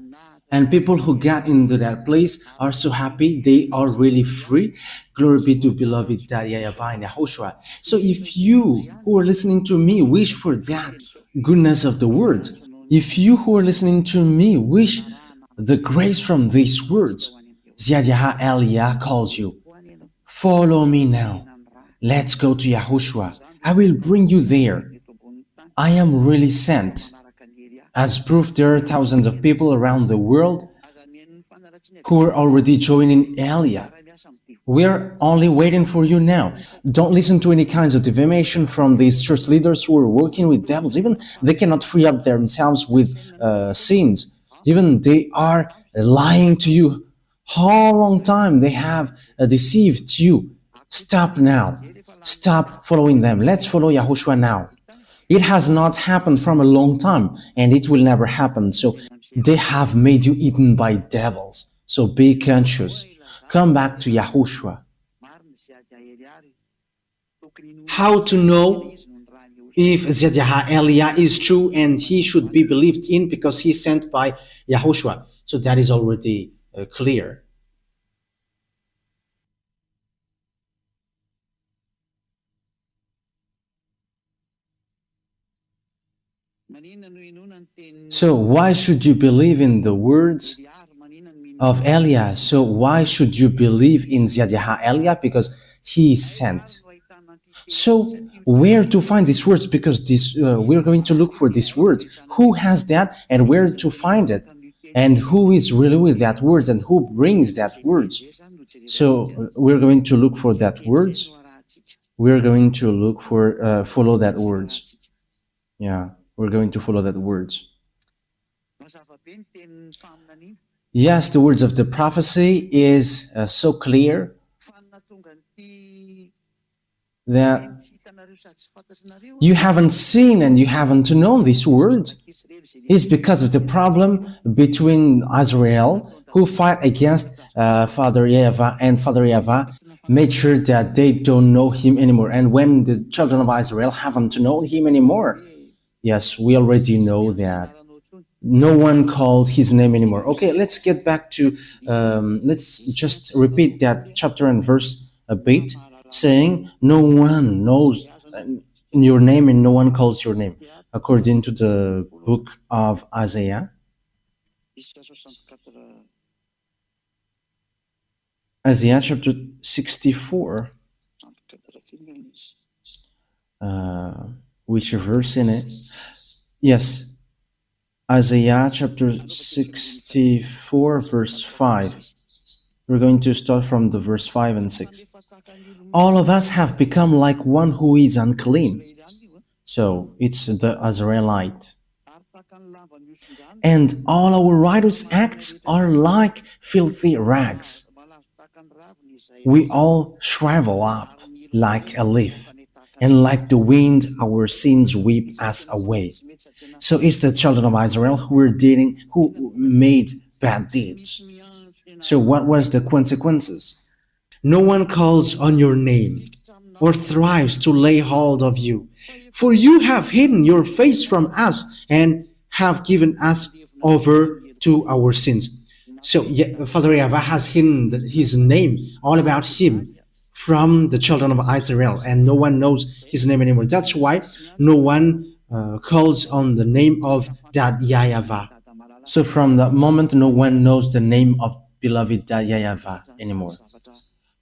And people who got into that place are so happy. They are really free. Glory be to beloved Daddy YAHVAH and Yahushua. So if you who are listening to me wish for that goodness of the word, if you who are listening to me wish the grace from these words, Zhyah Elia calls you. Follow me now. Let's go to Yahushua. I will bring you there. I am really sent. As proof, there are thousands of people around the world who are already joining Elia. We're only waiting for you now. Don't listen to any kinds of defamation from these church leaders who are working with devils. Even they cannot free up themselves with sins. Even they are lying to you. How long time they have deceived you. Stop now. Stop following them. Let's follow Yahushua now. It has not happened from a long time, and it will never happen. So they have made you eaten by devils. So be conscious. Come back to Yahushua. How to know if Zhyah Elia is true and he should be believed in because he's sent by Yahushua? So that is already clear. So why should you believe in the words of Elia? So why should you believe in Zhyah Elia? Because he is sent. So where to find these words? Because this we're going to look for these words. Who has that and where to find it? And who is really with that words and who brings that words? So we're going to look for that words. We're going to look for follow that words. Yeah. We're going to follow that words. Yes, the words of the prophecy is so clear that you haven't seen and you haven't known these words. It's because of the problem between Israel who fight against Father YAHVAH, and Father YAHVAH made sure that they don't know him anymore. And when the children of Israel haven't known him anymore, yes, we already know that no one called his name anymore. Okay, let's get back to, let's just repeat that chapter and verse a bit, saying, no one knows your name and no one calls your name, according to the book of Isaiah. Isaiah chapter 64. Which verse in it? Yes, Isaiah chapter 64 verse 5. We're going to start from the verse 5 and 6. All of us have become like one who is unclean. So it's the Israelite. And all our righteous acts are like filthy rags. We all shrivel up like a leaf, and like the wind our sins weep us away. So it's the children of Israel who made bad deeds. So what was the consequences? No one calls on your name or thrives to lay hold of you. For you have hidden your face from us and have given us over to our sins. So Father YAHVAH has hidden his name, all about him, from the children of Israel, and no one knows his name anymore. That's why no one calls on the name of Daddy YAHVAH. So from that moment, no one knows the name of beloved Daddy YAHVAH anymore.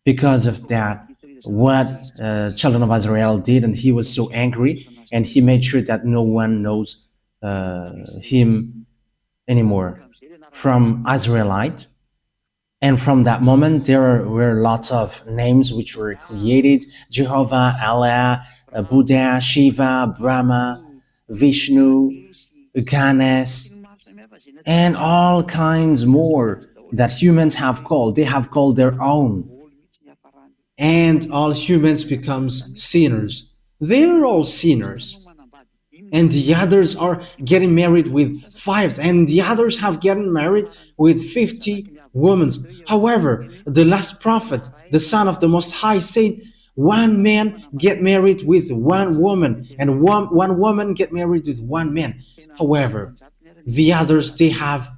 Because of that, what children of Israel did, and he was so angry, and he made sure that no one knows him anymore from Israelite. And from that moment, there were lots of names which were created: Jehovah, Allah, Buddha, Shiva, Brahma, Vishnu, Ganesh, and all kinds more that humans have called. They have called their own. And all humans becomes sinners. They're all sinners. And the others are getting married with 5, and the others have gotten married with 50 women. However, the last prophet, the son of the Most High, said one man get married with one woman, and one woman get married with one man. However, the others, they have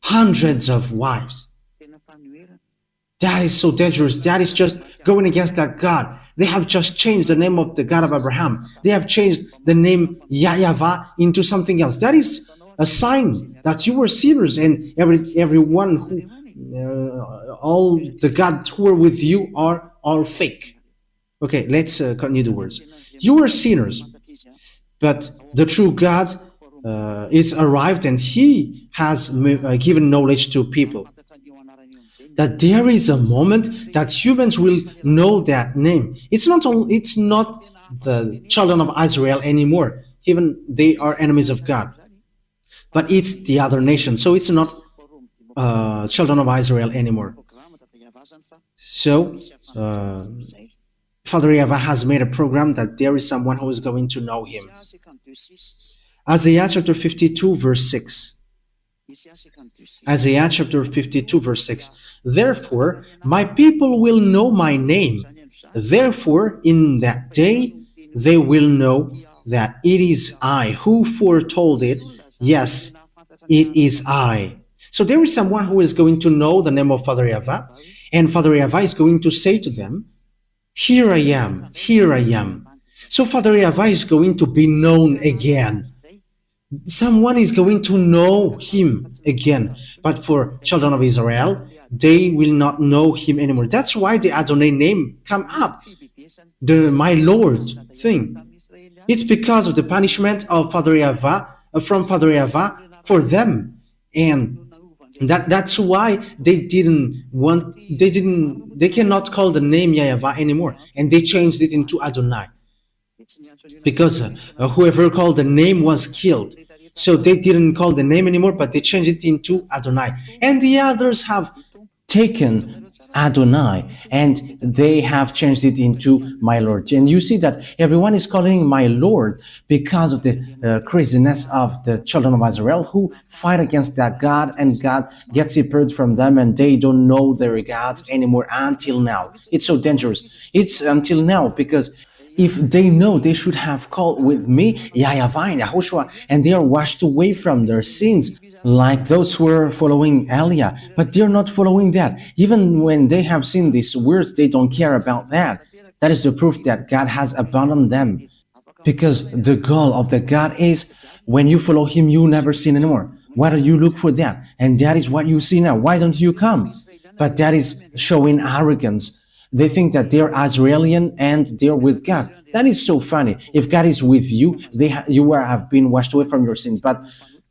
hundreds of wives. That is so dangerous. That is just going against that God. They have just changed the name of the God of Abraham. They have changed the name YAHVAH into something else. That is a sign that you were sinners, and everyone who, all the gods who are with you are all fake. Okay, let's continue the words. You were sinners, but the true God is arrived, and He has given knowledge to people. That there is a moment that humans will know that name. It's not the children of Israel anymore. Even they are enemies of God. But it's the other nation. So it's not children of Israel anymore. So Father YAHVAH has made a program that there is someone who is going to know Him. Isaiah chapter 52 verse 6. Isaiah chapter 52 verse 6. Therefore, my people will know my name. Therefore, in that day, they will know that it is I who foretold it. Yes, it is I. So there is someone who is going to know the name of Father YAHVAH, and Father YAHVAH is going to say to them, here I am, here I am. So Father YAHVAH is going to be known again. Someone is going to know Him again. But for children of Israel, they will not know Him anymore. That's why the Adonai name come up, the my Lord thing. It's because of the punishment of Father YAHVAH, from Father YAHVAH for them, and that's why they cannot call the name YAHVAH anymore, and they changed it into Adonai, because whoever called the name was killed. So they didn't call the name anymore, but they changed it into Adonai. And the others have taken Adonai and they have changed it into my Lord. And you see that everyone is calling my Lord because of the craziness of the children of Israel who fight against that God, and God gets separated from them and they don't know their gods anymore until now. It's so dangerous. It's until now, because if they know, they should have called with me YAHVAH and YAHOSHUAH, and they are washed away from their sins, like those who were following Elia. But they're not following that. Even when they have seen these words, they don't care about that. That is the proof that God has abandoned them. Because the goal of the God is, when you follow Him, you never sin anymore. Why do you look for that? And that is what you see now. Why don't you come? But that is showing arrogance. They think that they're Israelian and they're with God. That is so funny. If God is with you, you have been washed away from your sins. But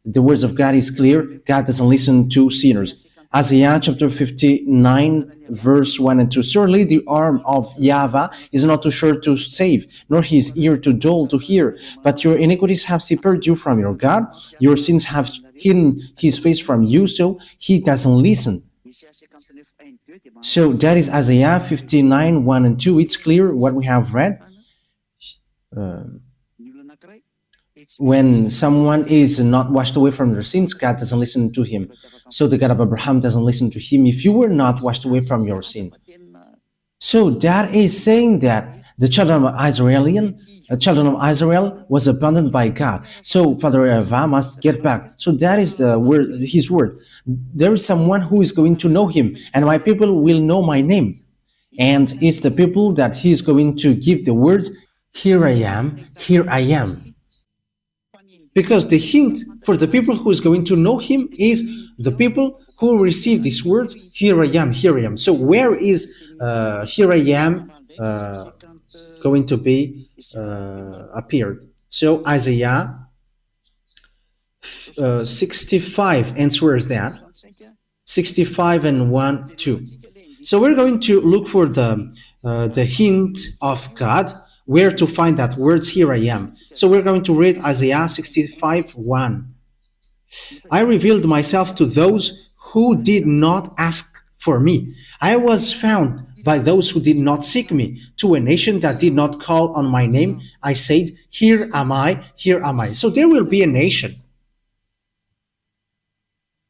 the words of God is clear. God doesn't listen to sinners. Isaiah chapter 59 verse 1 and 2. Surely the arm of YAHVAH is not too short to save, nor his ear too dull to hear. But your iniquities have separated you from your God. Your sins have hidden His face from you, so He doesn't listen. So that is Isaiah 59, 1 and 2. It's clear what we have read. When someone is not washed away from their sins, God doesn't listen to him. So the God of Abraham doesn't listen to him if you were not washed away from your sin. So that is saying that the children of Israel was abandoned by God. So Father YAHVAH must get back. So that is the word, His word. There is someone who is going to know Him, and my people will know my name. And it's the people that He is going to give the words, here I am, here I am. Because the hint for the people who is going to know Him is the people who receive these words, here I am, here I am. So where is here I am going to be appeared? So Isaiah 65 answers that. 65 and 1, 2. So we're going to look for the hint of God, where to find that words, here I am. So we're going to read Isaiah 65, 1. I revealed myself to those who did not ask for me. I was found by those who did not seek me. To a nation that did not call on my name, I said, here am I, here am I. So there will be a nation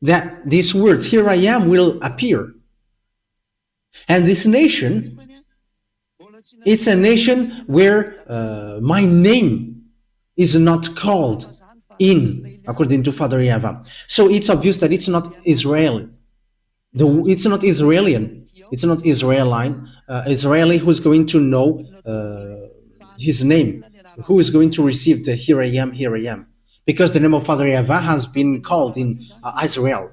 that these words, here I am, will appear. And this nation, it's a nation where my name is not called in, according to Father YAHVAH. So it's obvious that it's not Israeli. It's not Israelian. It's not Israeli who's going to know his name, who is going to receive the here I am, here I am. Because the name of Father YAHVAH has been called in Israel.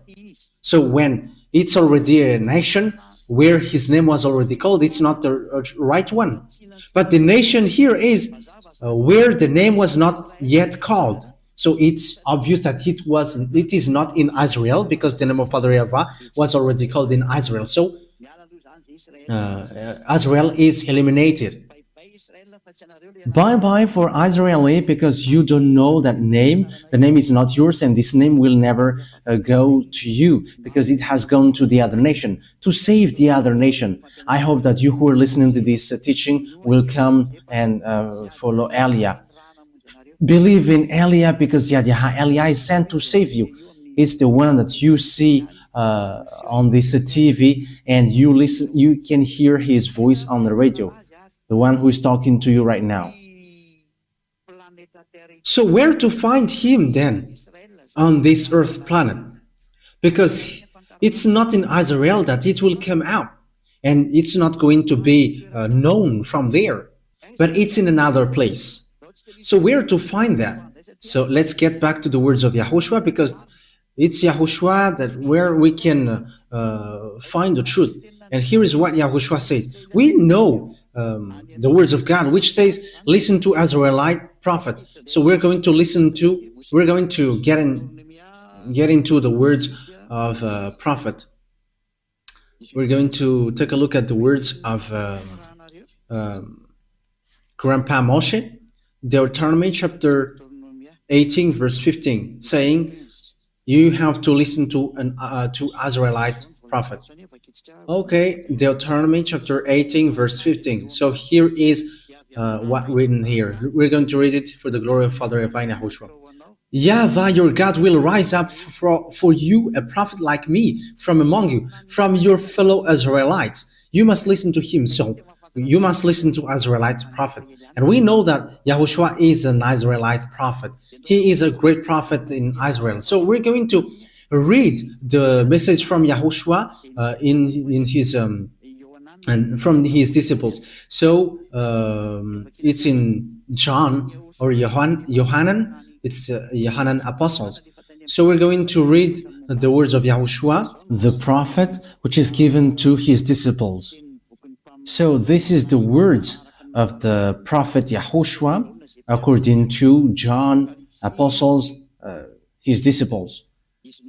So when it's already a nation where his name was already called, it's not the right one. But the nation here is where the name was not yet called. So it's obvious that it is not in Israel, because the name of Father YAHVAH was already called in Israel. So Israel is eliminated. Bye-bye for Israeli, because you don't know that name. The name is not yours, and this name will never go to you, because it has gone to the other nation, to save the other nation. I hope that you who are listening to this teaching will come and follow Elia. Believe in Elia, because Elia is sent to save you. It's the one that you see on this TV, and you listen. You can hear his voice on the radio, the one who is talking to you right now. So where to find him then on this earth planet? Because it's not in Israel that it will come out, and it's not going to be known from there, but it's in another place. So where to find that? So let's get back to the words of Yahushua, because it's Yahushua that where we can find the truth. And here is what Yahushua said. We know the words of God, which says, listen to Israelite prophet. So we're going to get into the words of prophet. We're going to take a look at the words of Grandpa Moshe, Deuteronomy chapter 18 verse 15, saying you have to listen to Israelite prophet. Okay, Deuteronomy chapter 18 verse 15. So here is what written here. We're going to read it for the glory of Father YAHVAH. YAHVAH your God will rise up for you a prophet like me from among you, from your fellow Israelites. You must listen to him. So you must listen to Israelite prophet. And we know that Yahushua is an Israelite prophet. He is a great prophet in Israel. So we're going to read the message from Yahushua in his and from his disciples. So it's in John or Yohanan. It's Yohanan apostles. So we're going to read the words of Yahushua, the prophet, which is given to his disciples. So this is the words of the prophet Yahushua according to John, apostles, his disciples.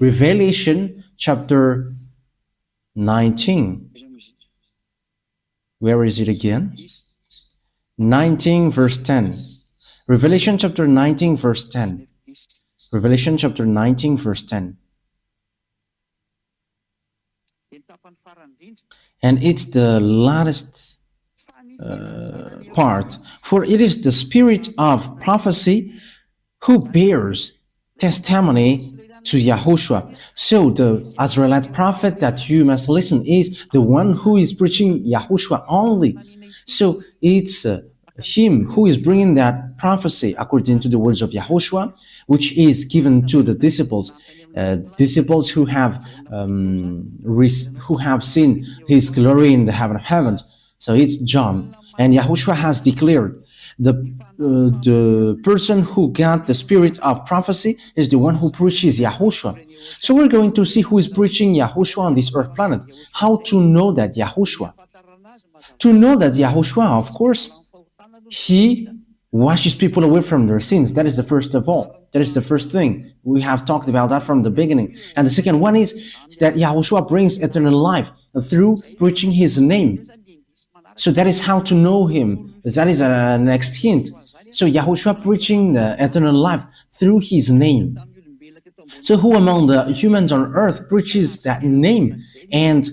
Revelation chapter 19. Where is it again? 19 verse 10. Revelation chapter 19 verse 10. Revelation chapter 19 verse 10. And it's the last part. For it is the spirit of prophecy who bears testimony to Yahushua. So the Israelite prophet that you must listen is the one who is preaching Yahushua only. So it's him who is bringing that prophecy according to the words of Yahushua, which is given to the disciples. Disciples who have seen his glory in the heaven of heavens. So it's John, and Yahushua has declared the person who got the spirit of prophecy is the one who preaches Yahushua. So we're going to see who is preaching Yahushua on this earth planet. How to know that Yahushua? To know that Yahushua, of course, he washes people away from their sins. That is the first of all. That is the first thing. We have talked about that from the beginning. And the second one is that Yahushua brings eternal life through preaching his name. So that is how to know him. That is a next hint. So Yahushua preaching the eternal life through his name. So who among the humans on earth preaches that name? And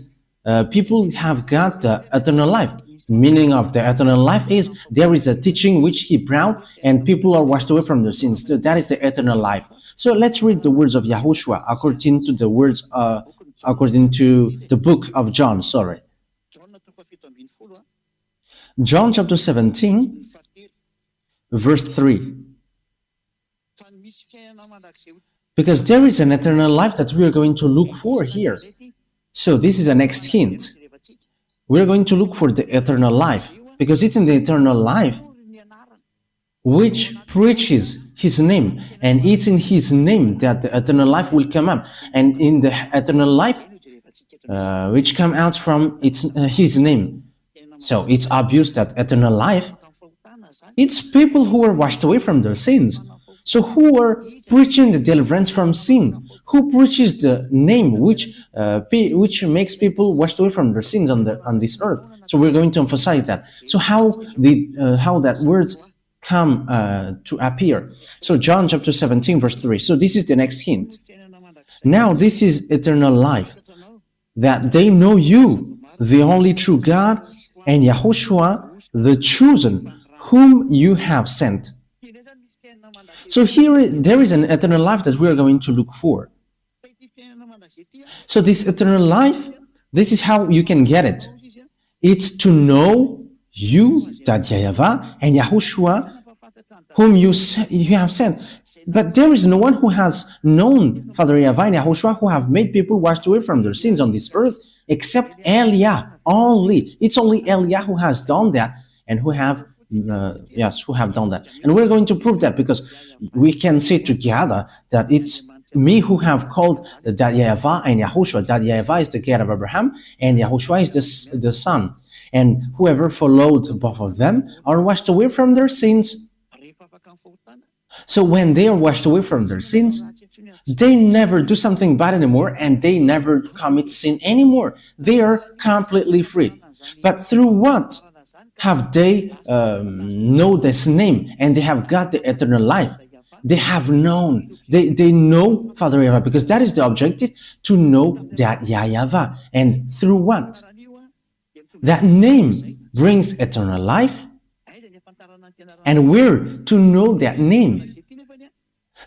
people have got the eternal life. Meaning of the eternal life is there is a teaching which he brought and people are washed away from their sins. So that is the eternal life. So let's read the words of Yahushua according to the words, according to the book of John, John chapter 17, verse 3. Because there is an eternal life that we are going to look for here. So this is the next hint. We're going to look for the eternal life, because it's in the eternal life which preaches his name, and it's in his name that the eternal life will come up, and in the eternal life which come out from his name. So it's obvious that eternal life, it's people who are washed away from their sins. So who are preaching the deliverance from sin? Who preaches the name which makes people washed away from their sins on this earth? So we're going to emphasize that. So how that words come to appear? So John chapter 17 verse 3. So this is the next hint. Now this is eternal life, that they know you, the only true God, and Yahushua, the chosen, whom you have sent. So here there is an eternal life that we are going to look for. So this eternal life, this is how you can get it. It's to know you, that YAHVAH, and Yahushua, whom you have sent. But there is no one who has known Father YAHVAH and Yahushua, who have made people washed away from their sins on this earth, except Eliah only. It's only Eliah who has done that, and who have done that. And we're going to prove that, because we can say together that it's me who have called that YAHVAH and Yahushua. That YAHVAH is the God of Abraham, and Yahushua is the Son. And whoever followed both of them are washed away from their sins. So when they are washed away from their sins, they never do something bad anymore, and they never commit sin anymore. They are completely free. But through what have they know this name, and they have got the eternal life? They have known, they know Father YAHVAH, because that is the objective, to know that YAHVAH. And through what? That name brings eternal life, and we're to know that name.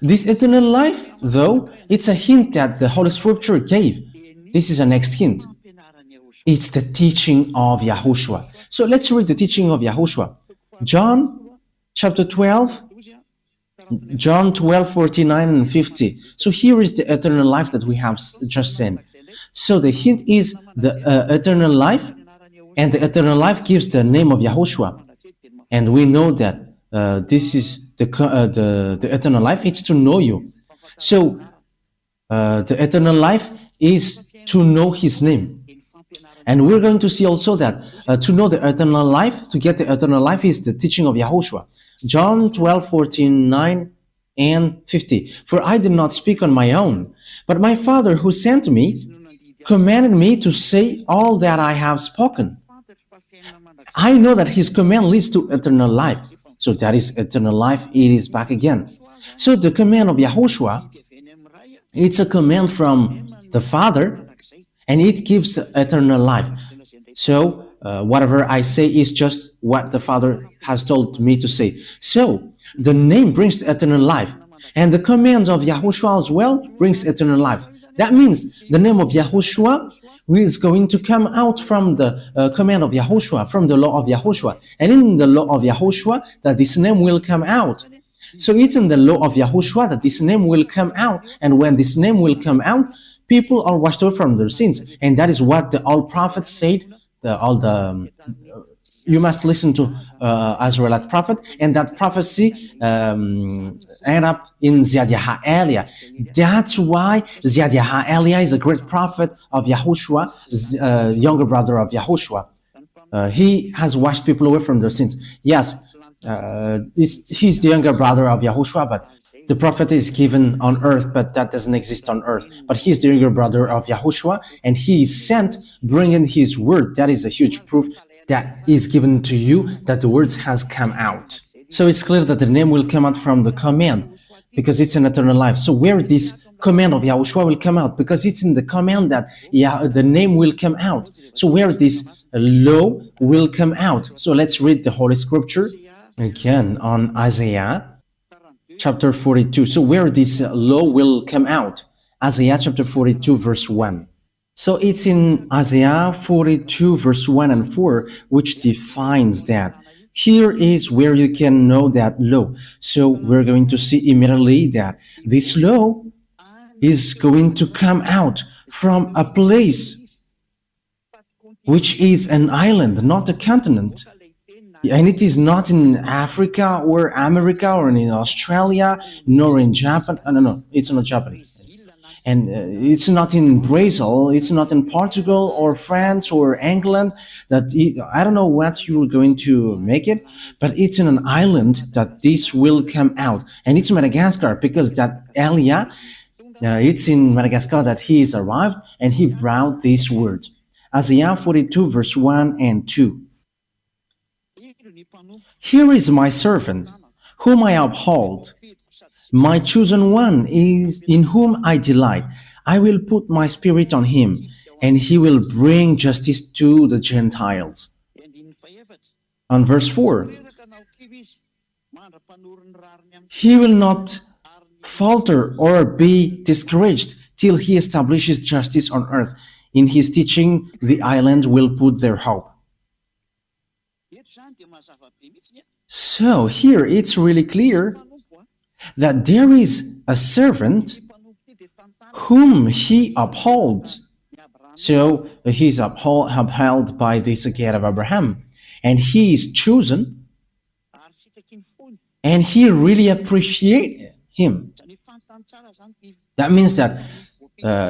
This eternal life, though, it's a hint that the Holy Scripture gave. This is the next hint. It's the teaching of Yahushua. So let's read the teaching of Yahushua. John chapter 12, John 12, 49 and 50. So here is the eternal life that we have just seen. So the hint is the eternal life, and the eternal life gives the name of Yahushua. And we know that this is the eternal life. It's to know you. So the eternal life is to know his name. And we're going to see also that to know the eternal life, to get the eternal life, is the teaching of Yahushua. John 12, 49 and 50. For I did not speak on my own, but my Father who sent me commanded me to say all that I have spoken. I know that his command leads to eternal life. So that is eternal life. It is back again. So the command of Yahushua, it's a command from the Father, and it gives eternal life. So whatever I say is just what the Father has told me to say. So the name brings eternal life, and the commands of Yahushua as well brings eternal life. That means the name of Yahushua is going to come out from the command of Yahushua, from the law of Yahushua. And in the law of Yahushua, that this name will come out. So it's in the law of Yahushua that this name will come out. And when this name will come out, people are washed away from their sins. And that is what the all prophets said. You must listen to Israelite prophet, and that prophecy end up in Zhyah. That's why Zhyah is a great prophet of Yahushua, younger brother of Yahushua. He has washed people away from their sins. Yes, he's the younger brother of Yahushua, but the prophet is given on earth, but that doesn't exist on earth. But he's the younger brother of Yahushua, and he is sent bringing his word. That is a huge proof that is given to you that the words has come out. So it's clear that the name will come out from the command, because it's an eternal life. So where this command of Yahushua will come out, because it's in the command that the name will come out. So where this law will come out. So let's read the Holy Scripture again on Isaiah chapter 42. So where this law will come out. Isaiah chapter 42 verse 1. So it's in Isaiah 42 verse 1 and 4, which defines that here is where you can know that law. So we're going to see immediately that this law is going to come out from a place which is an island, not a continent. And it is not in Africa or America or in Australia, nor in Japan. No, it's not Japanese. And it's not in Brazil, it's not in Portugal or France or England. I don't know what you're going to make it, but it's in an island that this will come out. And it's Madagascar, because that Elia, it's in Madagascar that he is arrived and he brought these words. Isaiah 42 verse 1 and 2. Here is my servant, whom I uphold. My chosen one is in whom I delight. I will put my spirit on him, and he will bring justice to the Gentiles. On verse 4, he will not falter or be discouraged till he establishes justice on earth. In his teaching, the island will put their hope. So here it's really clear that there is a servant whom he upholds. So he's upheld by this gate of Abraham, and he is chosen, and he really appreciates him. That means that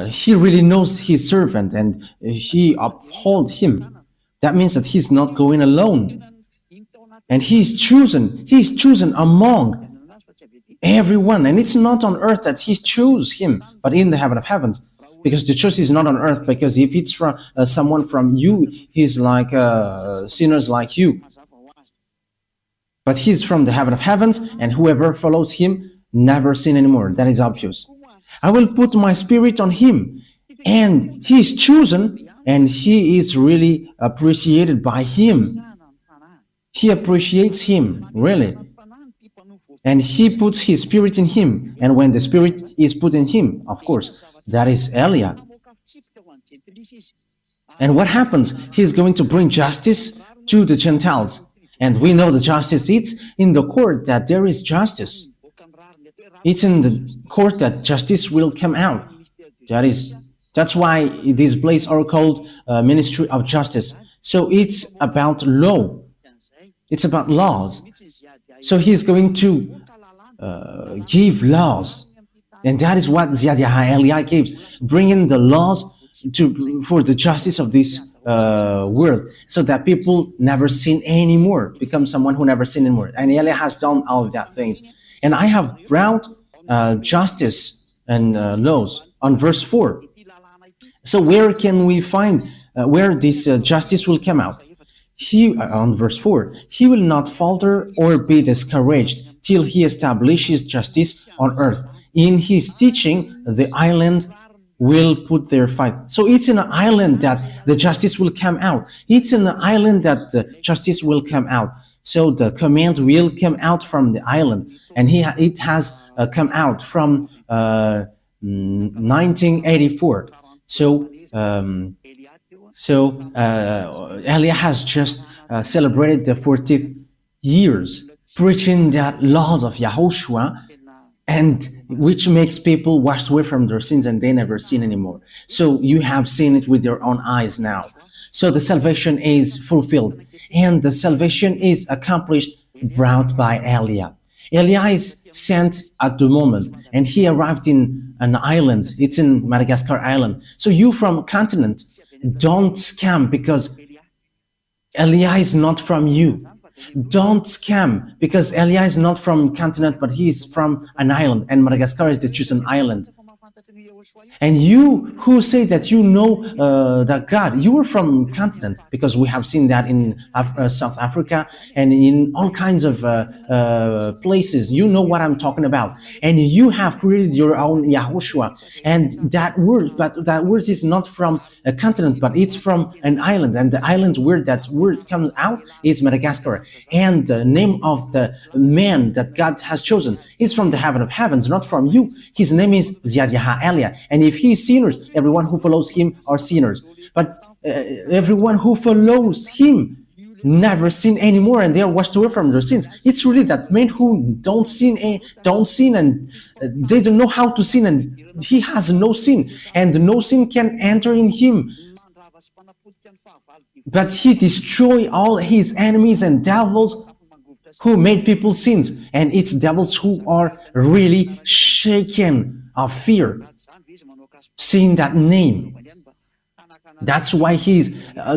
he really knows his servant and he upholds him. That means that he's not going alone, and he's chosen among everyone. And it's not on earth that he chose him, but in the heaven of heavens, because the choice is not on earth, because if it's from someone from you, he's like sinners like you, but he's from the heaven of heavens, and whoever follows him never sin anymore. That is obvious. I will put my spirit on him, and he is chosen, and he is really appreciated by him. He appreciates him, really. And he puts his spirit in him. And when the spirit is put in him, of course, that is Elia. And what happens? He's going to bring justice to the Gentiles. And we know the justice, it's in the court that there is justice. It's in the court that justice will come out. That's why these places are called Ministry of Justice. So it's about law. It's about laws. So he's going to give laws. And that is what Zhyah Elia gives, bringing the laws for the justice of this world, so that people never sin anymore, become someone who never sin anymore. And Elia has done all of that things. And I have brought justice and laws on verse 4. So where can we find where this justice will come out? On verse 4, he will not falter or be discouraged till he establishes justice on earth. In his teaching, the island will put their fight. So it's in an island that the justice will come out. It's in an island that the justice will come out. So the command will come out from the island, and it has come out from 1984. So Elia has just celebrated the 40th years, preaching that laws of Yahushua, and which makes people washed away from their sins and they never sin anymore. So you have seen it with your own eyes now. So the salvation is fulfilled, and the salvation is accomplished, brought by Elia. Elia is sent at the moment, and he arrived in an island. It's in Madagascar Island. So you from continent, don't scam, because Elia is not from you. Don't scam, because Elia is not from continent, but he is from an island, and Madagascar is the chosen island. And you who say that you know that God, you are from continent, because we have seen that in South Africa and in all kinds of places. You know what I'm talking about, and you have created your own Yahushua, and that word is not from a continent, but it's from an island, and the island where that word comes out is Madagascar, and the name of the man that God has chosen is from the heaven of heavens, not from you. His name is Zhyah Elia, and if he is sinners, everyone who follows him are sinners. But everyone who follows him never sin anymore, and they are washed away from their sins. It's really that men who don't sin, and they don't know how to sin, and he has no sin, and no sin can enter in him. But he destroyed all his enemies and devils who made people sins, and it's devils who are really shaken of fear seeing that name. That's why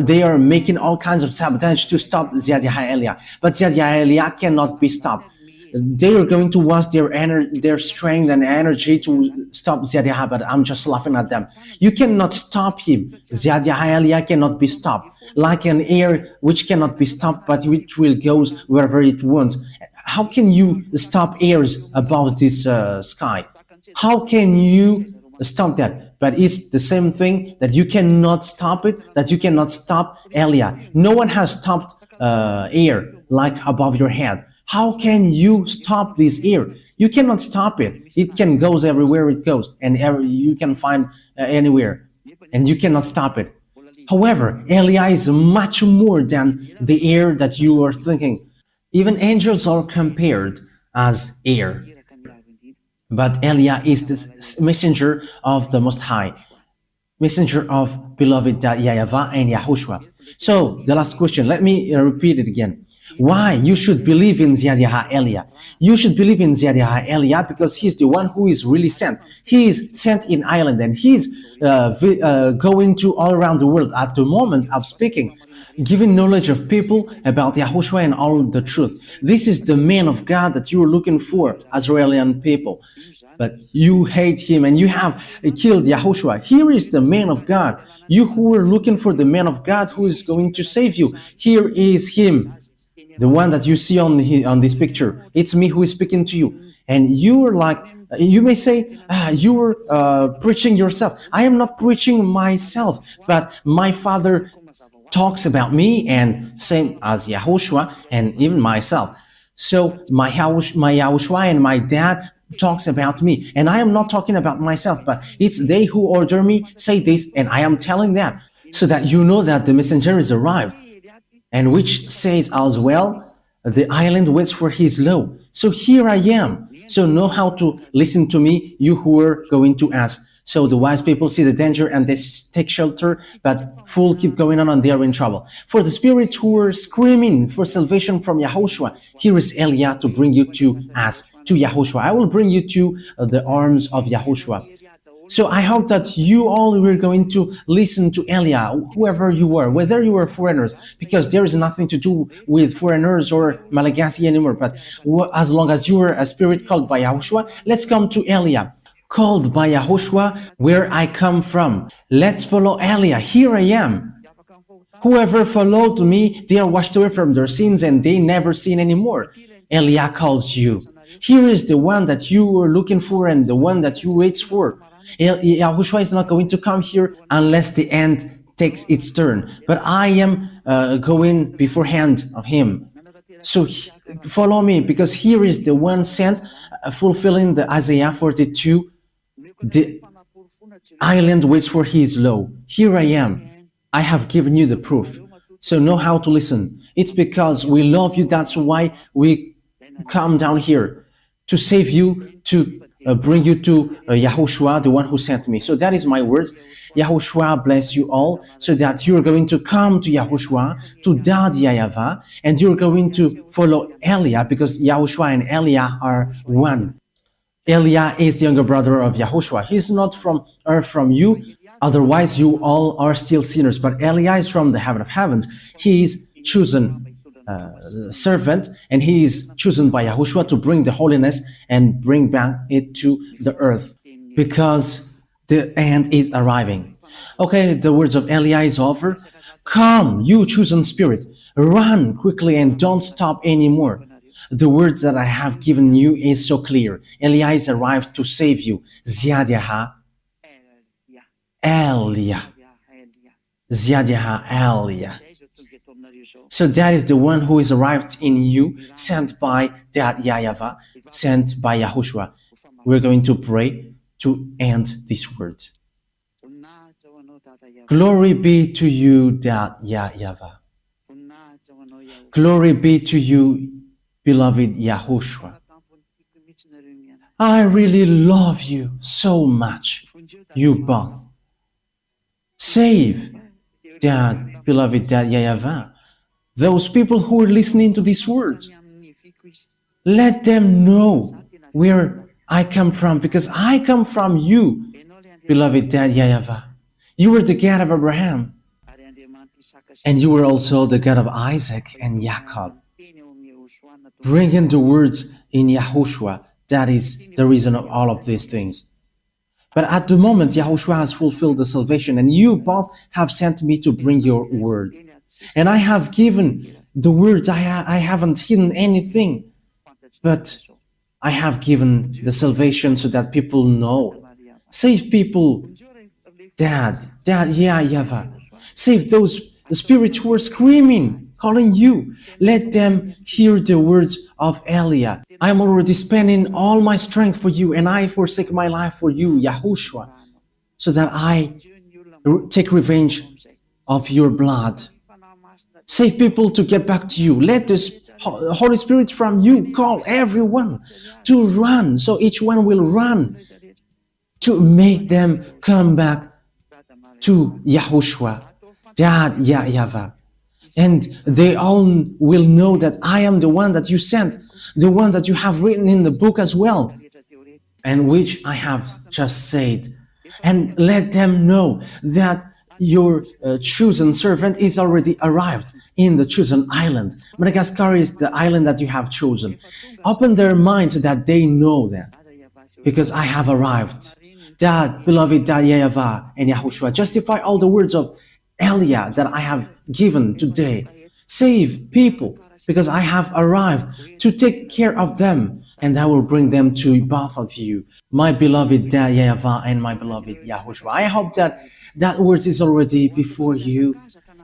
they are making all kinds of sabotage to stop Zhyah, but Zhyah cannot be stopped. They are going to waste their strength and energy to stop Zhyah, but I'm just laughing at them. You cannot stop him. Zhyah cannot be stopped, like an air which cannot be stopped, but which will go wherever it wants. How can you stop airs above this sky? How can you stop that? But it's the same thing that you cannot stop it, that you cannot stop Elia. No one has stopped air like above your head. How can you stop this air? You cannot stop it. It can go everywhere it goes, and you can find anywhere, and you cannot stop it. However, Elia is much more than the air that you are thinking. Even angels are compared as air. But Elia is the messenger of the Most High, messenger of beloved YAHVAH and Yahushua. So the last question, let me repeat it again. Why you should believe in Zhyah? You should believe in Zhyah because he's the one who is really sent. He is sent in Ireland, and he's going to all around the world at the moment of speaking, giving knowledge of people about Yahushua and all the truth. This is the man of God that you are looking for, Israeli people. But you hate him and you have killed Yahushua. Here is the man of God. You who are looking for the man of God who is going to save you. Here is him, the one that you see on this picture. It's me who is speaking to you. And you are like, you may say, you are preaching yourself. I am not preaching myself, but my Father talks about me, and same as Yahushua and even myself. So my Yahushua and my dad talks about me, and I am not talking about myself, but it's they who order me say this, and I am telling that, so that you know that the messenger is arrived, and which says as well, the island waits for his law. So here I am. So know how to listen to me, you who are going to ask. So the wise people see the danger and they take shelter, but fools keep going on and they are in trouble. For the spirits who are screaming for salvation from Yahushua, here is Elia to bring you to us, to Yahushua. I will bring you to the arms of Yahushua. So I hope that you all were going to listen to Elia, whoever you were, whether you were foreigners, because there is nothing to do with foreigners or Malagasy anymore. But as long as you are a spirit called by Yahushua, let's come to Elia. Called by Yahushua, where I come from. Let's follow Elia. Here I am. Whoever followed me, they are washed away from their sins and they never sin anymore. Elia calls you. Here is the one that you were looking for and the one that you wait for. Yahushua is not going to come here unless the end takes its turn. But I am going beforehand of him. So follow me, because here is the one sent, fulfilling the Isaiah 42. The island waits for his law. Here I am. I have given you the proof. So know how to listen. It's because we love you. That's why we come down here to save you, to bring you to Yahushua, the one who sent me. So that is my words. Yahushua bless you all, so that you're going to come to Yahushua, to YAHVAH, and you're going to follow Elia, because Yahushua and Elia are one. Elia is the younger brother of Yahushua. He's not from earth, from you. Otherwise, you all are still sinners. But Elia is from the heaven of heavens. He is chosen servant, and he is chosen by Yahushua to bring the holiness and bring back it to the earth, because the end is arriving. Okay, the words of Elia is over. Come, you chosen spirit, run quickly and don't stop anymore. The words that I have given you is so clear. Elia is arrived to save you. Zhyah, Elia. Zhyah, Elia. So that is the one who is arrived in you, sent by that YAHVAH, sent by Yahushua. We're going to pray to end this word. Glory be to you, that YAHVAH. Glory be to you, beloved Yahushua. I really love you so much, you both. Save, Dad, beloved Dad YAHVAH, those people who are listening to these words. Let them know where I come from, because I come from you, beloved Dad YAHVAH. You were the God of Abraham, and you were also the God of Isaac and Jacob. Bringing the words in Yahushua, that is the reason of all of these things. But at the moment, Yahushua has fulfilled the salvation, and you both have sent me to bring your word. And I have given the words, I haven't hidden anything, but I have given the salvation so that people know. Save people, Dad, YAHVAH. Save those spirits who are screaming, calling you. Let them hear the words of Elia. I am already spending all my strength for you, and I forsake my life for you, Yahushua, so that I take revenge of your blood. Save people to get back to you. Let the Holy Spirit from you call everyone to run, so each one will run to make them come back to Yahushua, Dad YAHVAH. And they all will know that I am the one that you sent, the one that you have written in the book as well, and which I have just said. And let them know that your chosen servant is already arrived in the chosen island. Madagascar is the island that you have chosen. Open their minds so that they know that, because I have arrived. Dad, beloved Dad YAHVAH and Yahushua, justify all the words of Elia that I have given today. Save people, because I have arrived to take care of them, and I will bring them to both of you, my beloved Dad YAHVAH and my beloved Yahushua. I hope that that word is already before you,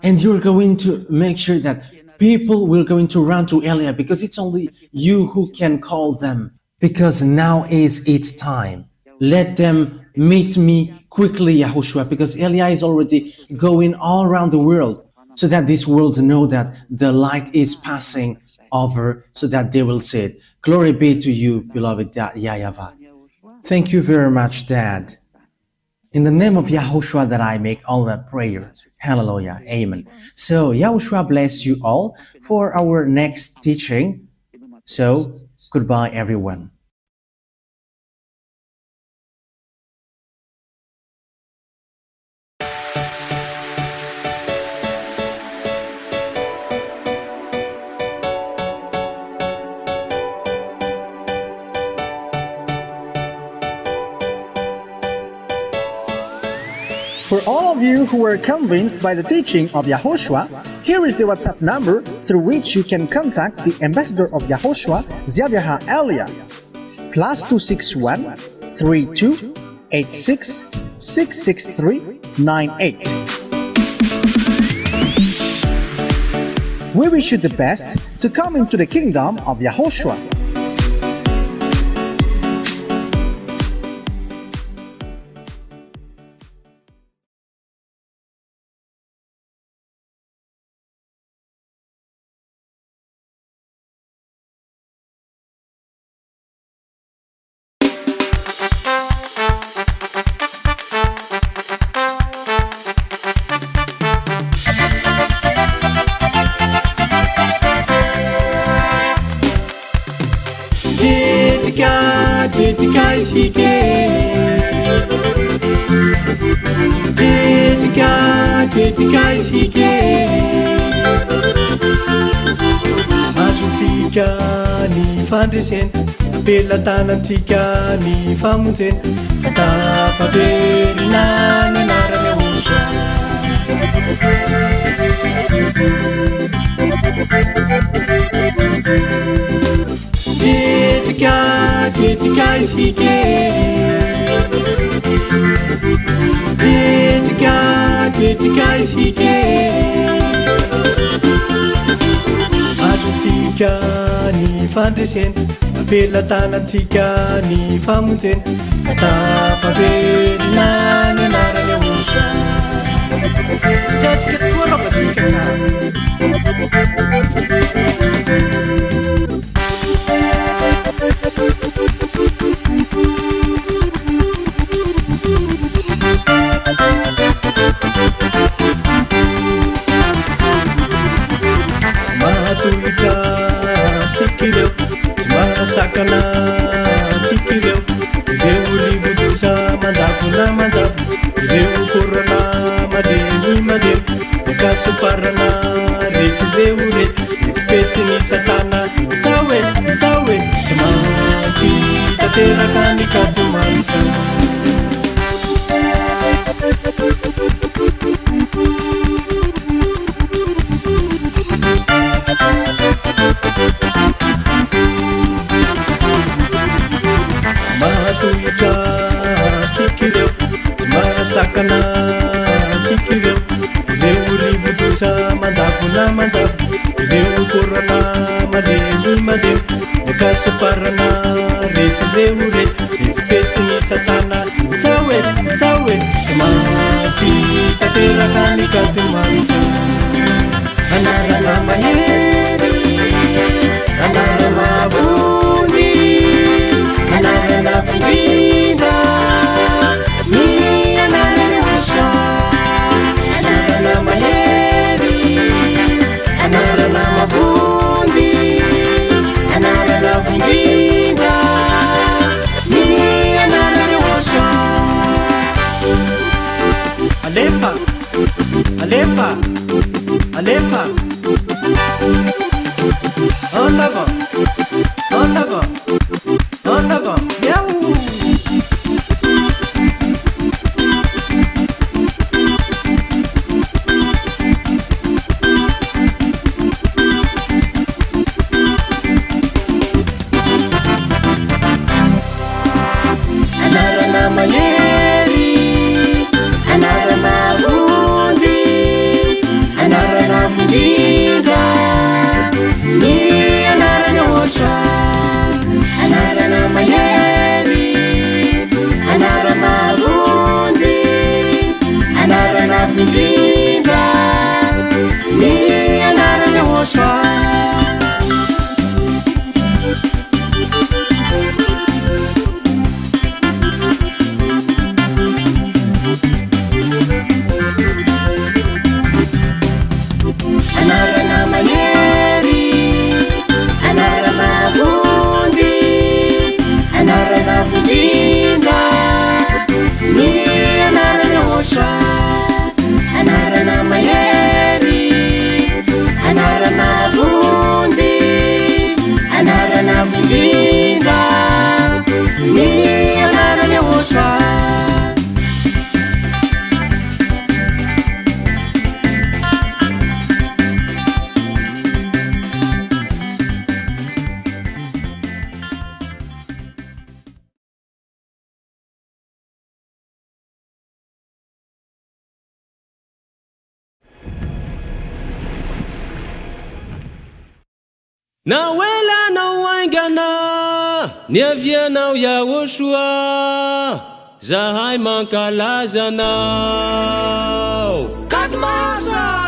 and you're going to make sure that people will going to run to Elia, because it's only you who can call them, because now is its time. Let them meet me quickly, Yahushua, because Elia is already going all around the world, so that this world know that the light is passing over, so that they will see it. Glory be to you, beloved Dad YAHVAH. Thank you very much, Dad. In the name of Yahushua that I make all that prayer. Hallelujah. Amen. So Yahushua bless you all for our next teaching. So goodbye, everyone. For all of you who were convinced by the teaching of Yahushua, here is the WhatsApp number through which you can contact the ambassador of Yahushua, Zhyah Elia. +261 32 86 663 98. We wish you the best to come into the kingdom of Yahushua. Azotsika ny fandreseny, ampelantanantsika ny famonjeny, fatafaverina ny anarany Ahosoa. Dredrika isika, dredrika isika. Azotsika ny fandreseny, ampelantanantsika ny famonjeny, fatafaverina ny anarany Ahosoa. Tratrika tokoa raha basika. sakana tsikireo ireo rivodosa mandavona mandavo ireo korana malemy malemy mikasoparana resy reo resy ifipetsiny satana tsaoe tsaoe tsy maintsy tanteraka ny katomansa mahatohitra tsikireo tsy mahasakana tsikireo ireo rivodosa mandavona mandavo ireo korana malemy malemy mikasoparana resy reo resy ifipetsiny satana tsaoe tsaoe tsy maintsy tanteraka ny katomansa anarana mahery anarana mavonjy anarana findrinda ny anarana osa anarana mahery anarana mavonjy anarana findrinda ny anarana osa alefa alefa alefa en avant en avant en avant Yahoo! Anarana mayeri anarana vunzi anarana findinga ni anarana osha anarana mayeri anarana vunzi anarana findinga ni anarana osha anarana mayeri anarana vunzi anarana findinga ni anarana osha anarana mayeri anarana vunzi anarana findinga ni anarana osha Nawela na waingana niavianao YAHVAH zahay mankalazanao Katmasa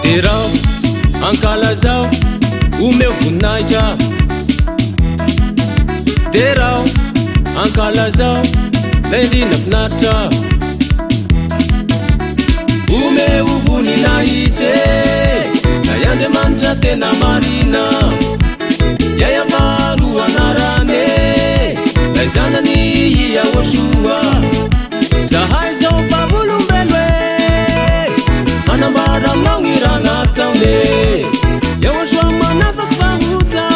Terao ankalazao o meu voninahitra Terao ankalazao lendrina finaritra o meu voninahitra na Andriamanitra tena marina YAHVAH ro anarane lay zanany YAHVAH zahay zao vavolombelo anambara aminao gny raha nataone YAHVAH manavaky fahota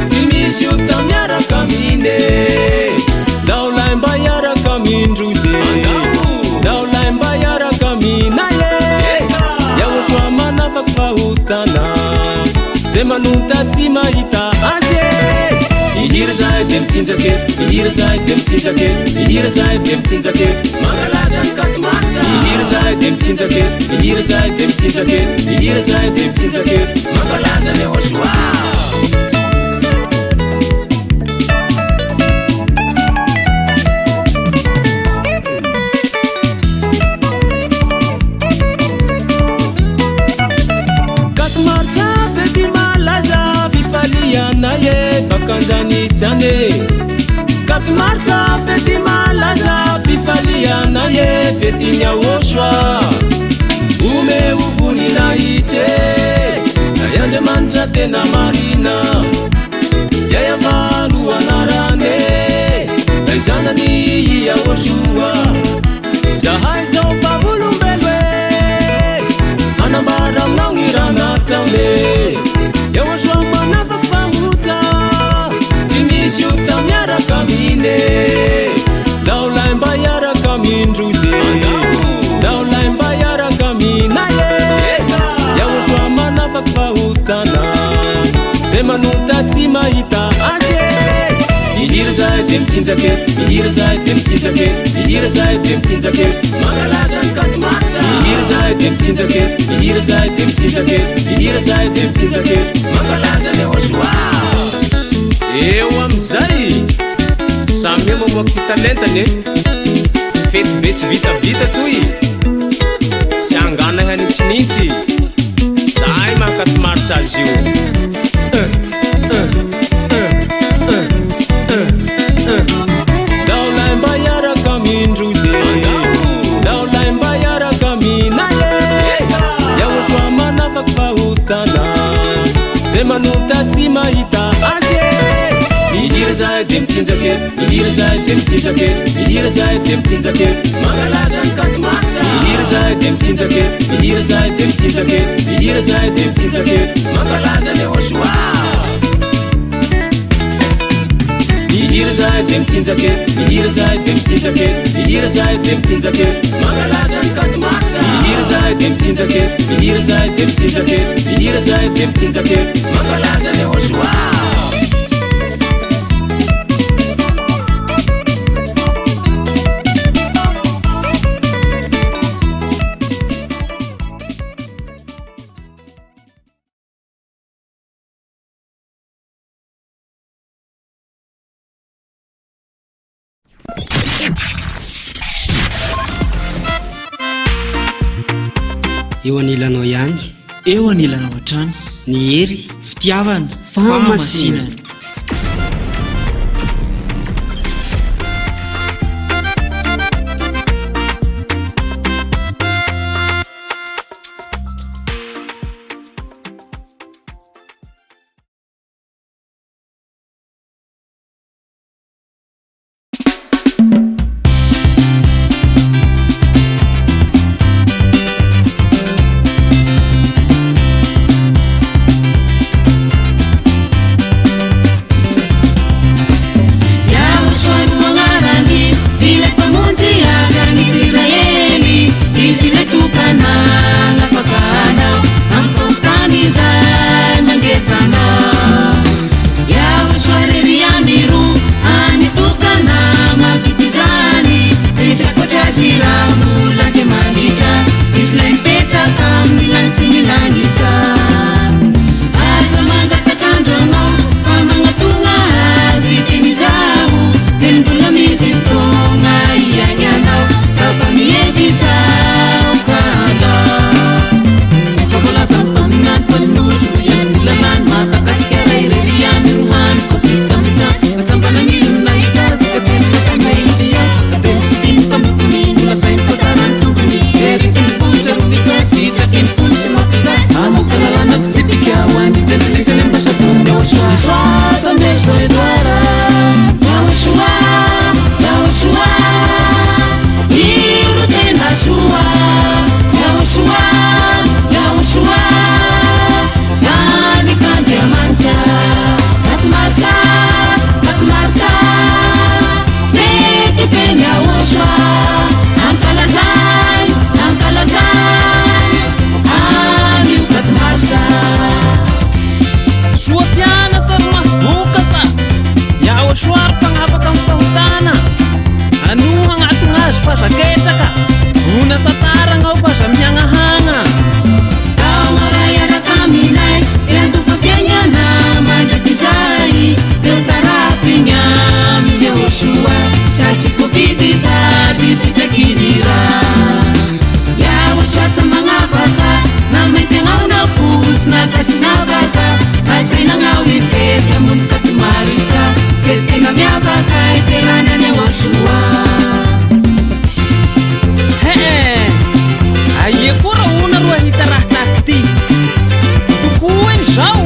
tsy misy ota miaraka amine daolay mba iaraka amindrozy daolay mba iaraka aminaye YAHVAH manavaky fahotana zay manota tsy mahita azy ihira zahay de mitsinjake ihira zahay de mitsinjake ihira zahay de mitsinjake mangalaza ny Katmasa ihira zahay de mitsinjake ihira zahay de mitsinjake ihira zahay de mitsinjake mangalaza ny YAHVAH Katmarsa fety malaza fifaliana ye fetin'Yahoshua ome uvonina ite Andriamanitra tena marina YAHVAH ro anarane zanany Yahoshua zahay zao vavolombelo anambara aminao gny raha nataone Yahoshua manavaky fahota tsy misy ota miaraka amine daolay mba iaraka amindrozy daolay mba iaraka aminaye Yahoshua manavaky fahotana zay manota tsy mahita azy ihira zahay de mitsinjake ihira zahay de mitsinjake ihira zahay de mitsinjake mangalaza ny Katmarsa ihira zahay de mitsinjake ihira zahay de mitsinjake ihira zahay de mitsinjake mangalaza ny Yahoshua eo amizay samy eo mamoaky talentany fety be tsy vitavita toy tsy angana hanitsinitsy zahay maha Katmarsa azy io daolay mba iaraka amindrozy daolay mba iaraka aminaye Yahoshua manavaky fahotana zay manota tsy mahita azy ihira zahay de mitsinjake ihira zahay de mitsinjake ihira zahay de mitsinjake mangalaza ny Katmarsa ihira zahay de mitsinjake ihira zahay de mitsinjake ihira zahay de mitsinjake mangalaza ny Yahoshua ihira zahay de mitsinjake ihira zahay de mitsinjake ihira zahay de mitsinjake mangalaza ny Katmarsa ihira zahay de mitsinjake ihira zahay de mitsinjake ihira zahay de mitsinjake mangalaza ny Yahoshua eo anilanao ihany eo anilanao hatrany ny hery fitiavana famasinana marisa fetena miavaka iteranany YAHVAH aie koa raha ona roa hita raha tahaka ty toko eny zao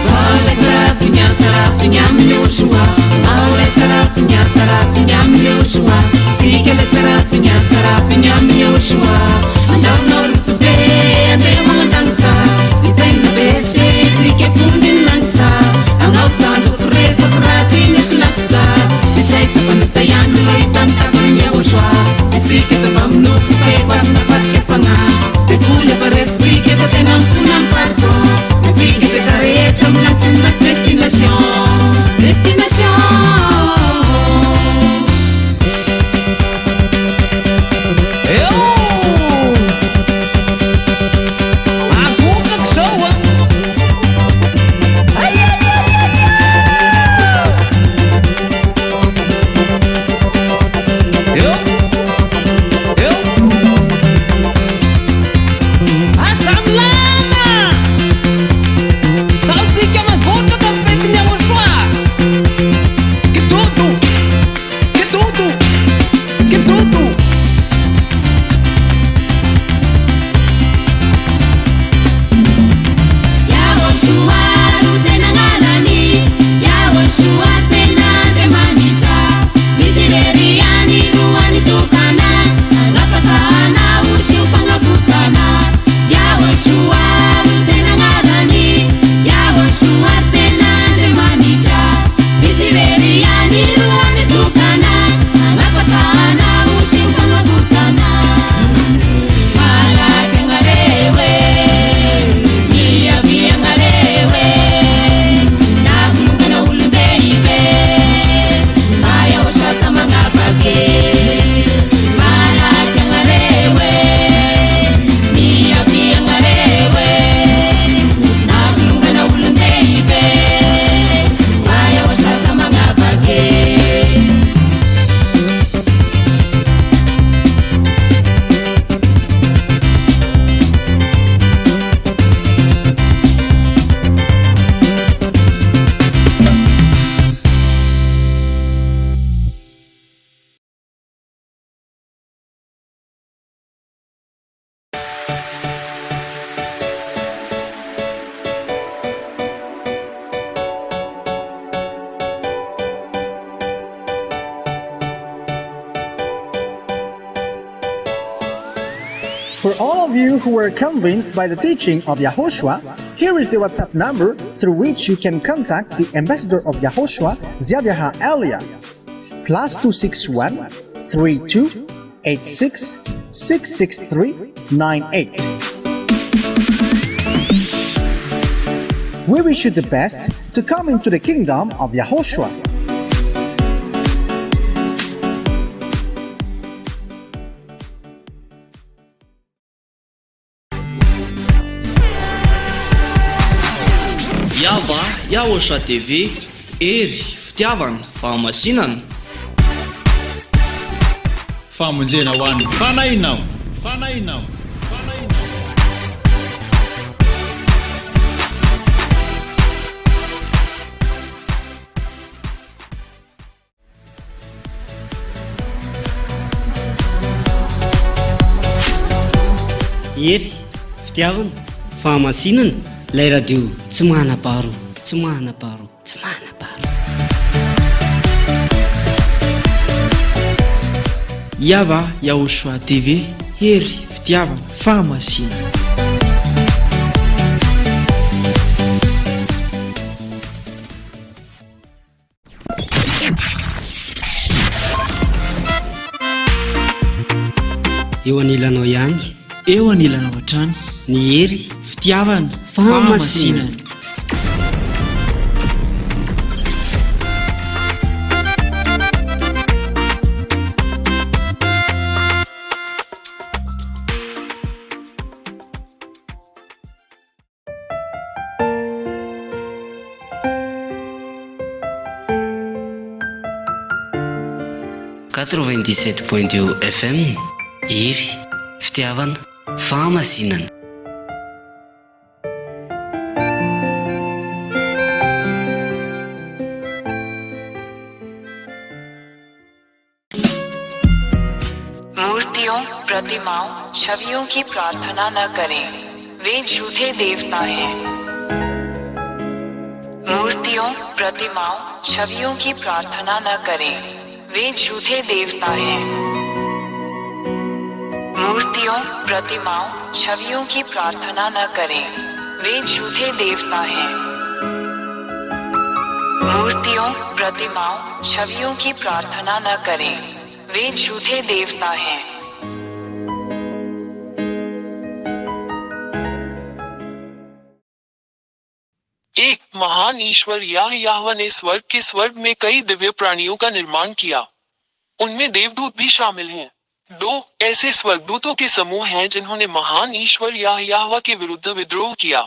Sala tsarafiny amin'ny YAHVAH Aole tsarafiny amin'ny YAHVAH Tsika le tsarafiny amin'ny YAHVAH Andaonao rotobe andeha magnantany za Itegna bese sika poniny lany za Agnao zandoko firefako raha tineky lafy za Izay tsapanota ihany lo hitany tavan'ny YAHVAH Isika tsapa minofo fahefatina fatika fagnahy De voly aparesy tsika efa tena mifona amin'ny pardon Tsika izay ka rehetra milantsiny na destination For all of you who were convinced by the teaching of YAHVAH, here is the WhatsApp number through which you can contact the ambassador of YAHVAH, Zhyah Elia. +261 32 86 663 98. We wish you the best to come into the kingdom of YAHVAH. YAHVAH, YAHVAH TV, ery, fitiavana, fahamasinana. Famonjena ho an'ny fanainao. Ery, fitiavana, fahamasinana, lay radio tsy manam-paharo. YAHVAH, YAHVAH TV, ery, fitiavana, fahamasinana. Eo anilanao ihany, eo anilanao hatrany, ny ery, fitiavana, fahamasinana. .2 FM, ery, fitiavana, fahamasinana. मूर्तियों, प्रतिमाओं, छवियों की प्रार्थना न करें, वे झूठे देवता हैं। मूर्तियों, प्रतिमाओं, छवियों की प्रार्थना न करें, वे झूठे देवता हैं। मूर्तियों, प्रतिमाओं, छवियों की प्रार्थना न करें, वे झूठे देवता हैं। मूर्तियों, प्रतिमाओं, छवियों की प्रार्थना न करें, वे झूठे देवता हैं। एक महान ईश्वर याहवाह ने स्वर्ग के स्वर्ग में कई दिव्य प्राणियों का निर्माण किया। उनमें देवदूत भी शामिल हैं। 2 ऐसे स्वर्गदूतों के समूह हैं जिन्होंने महान ईश्वर याहवाह के विरुद्ध विद्रोह किया।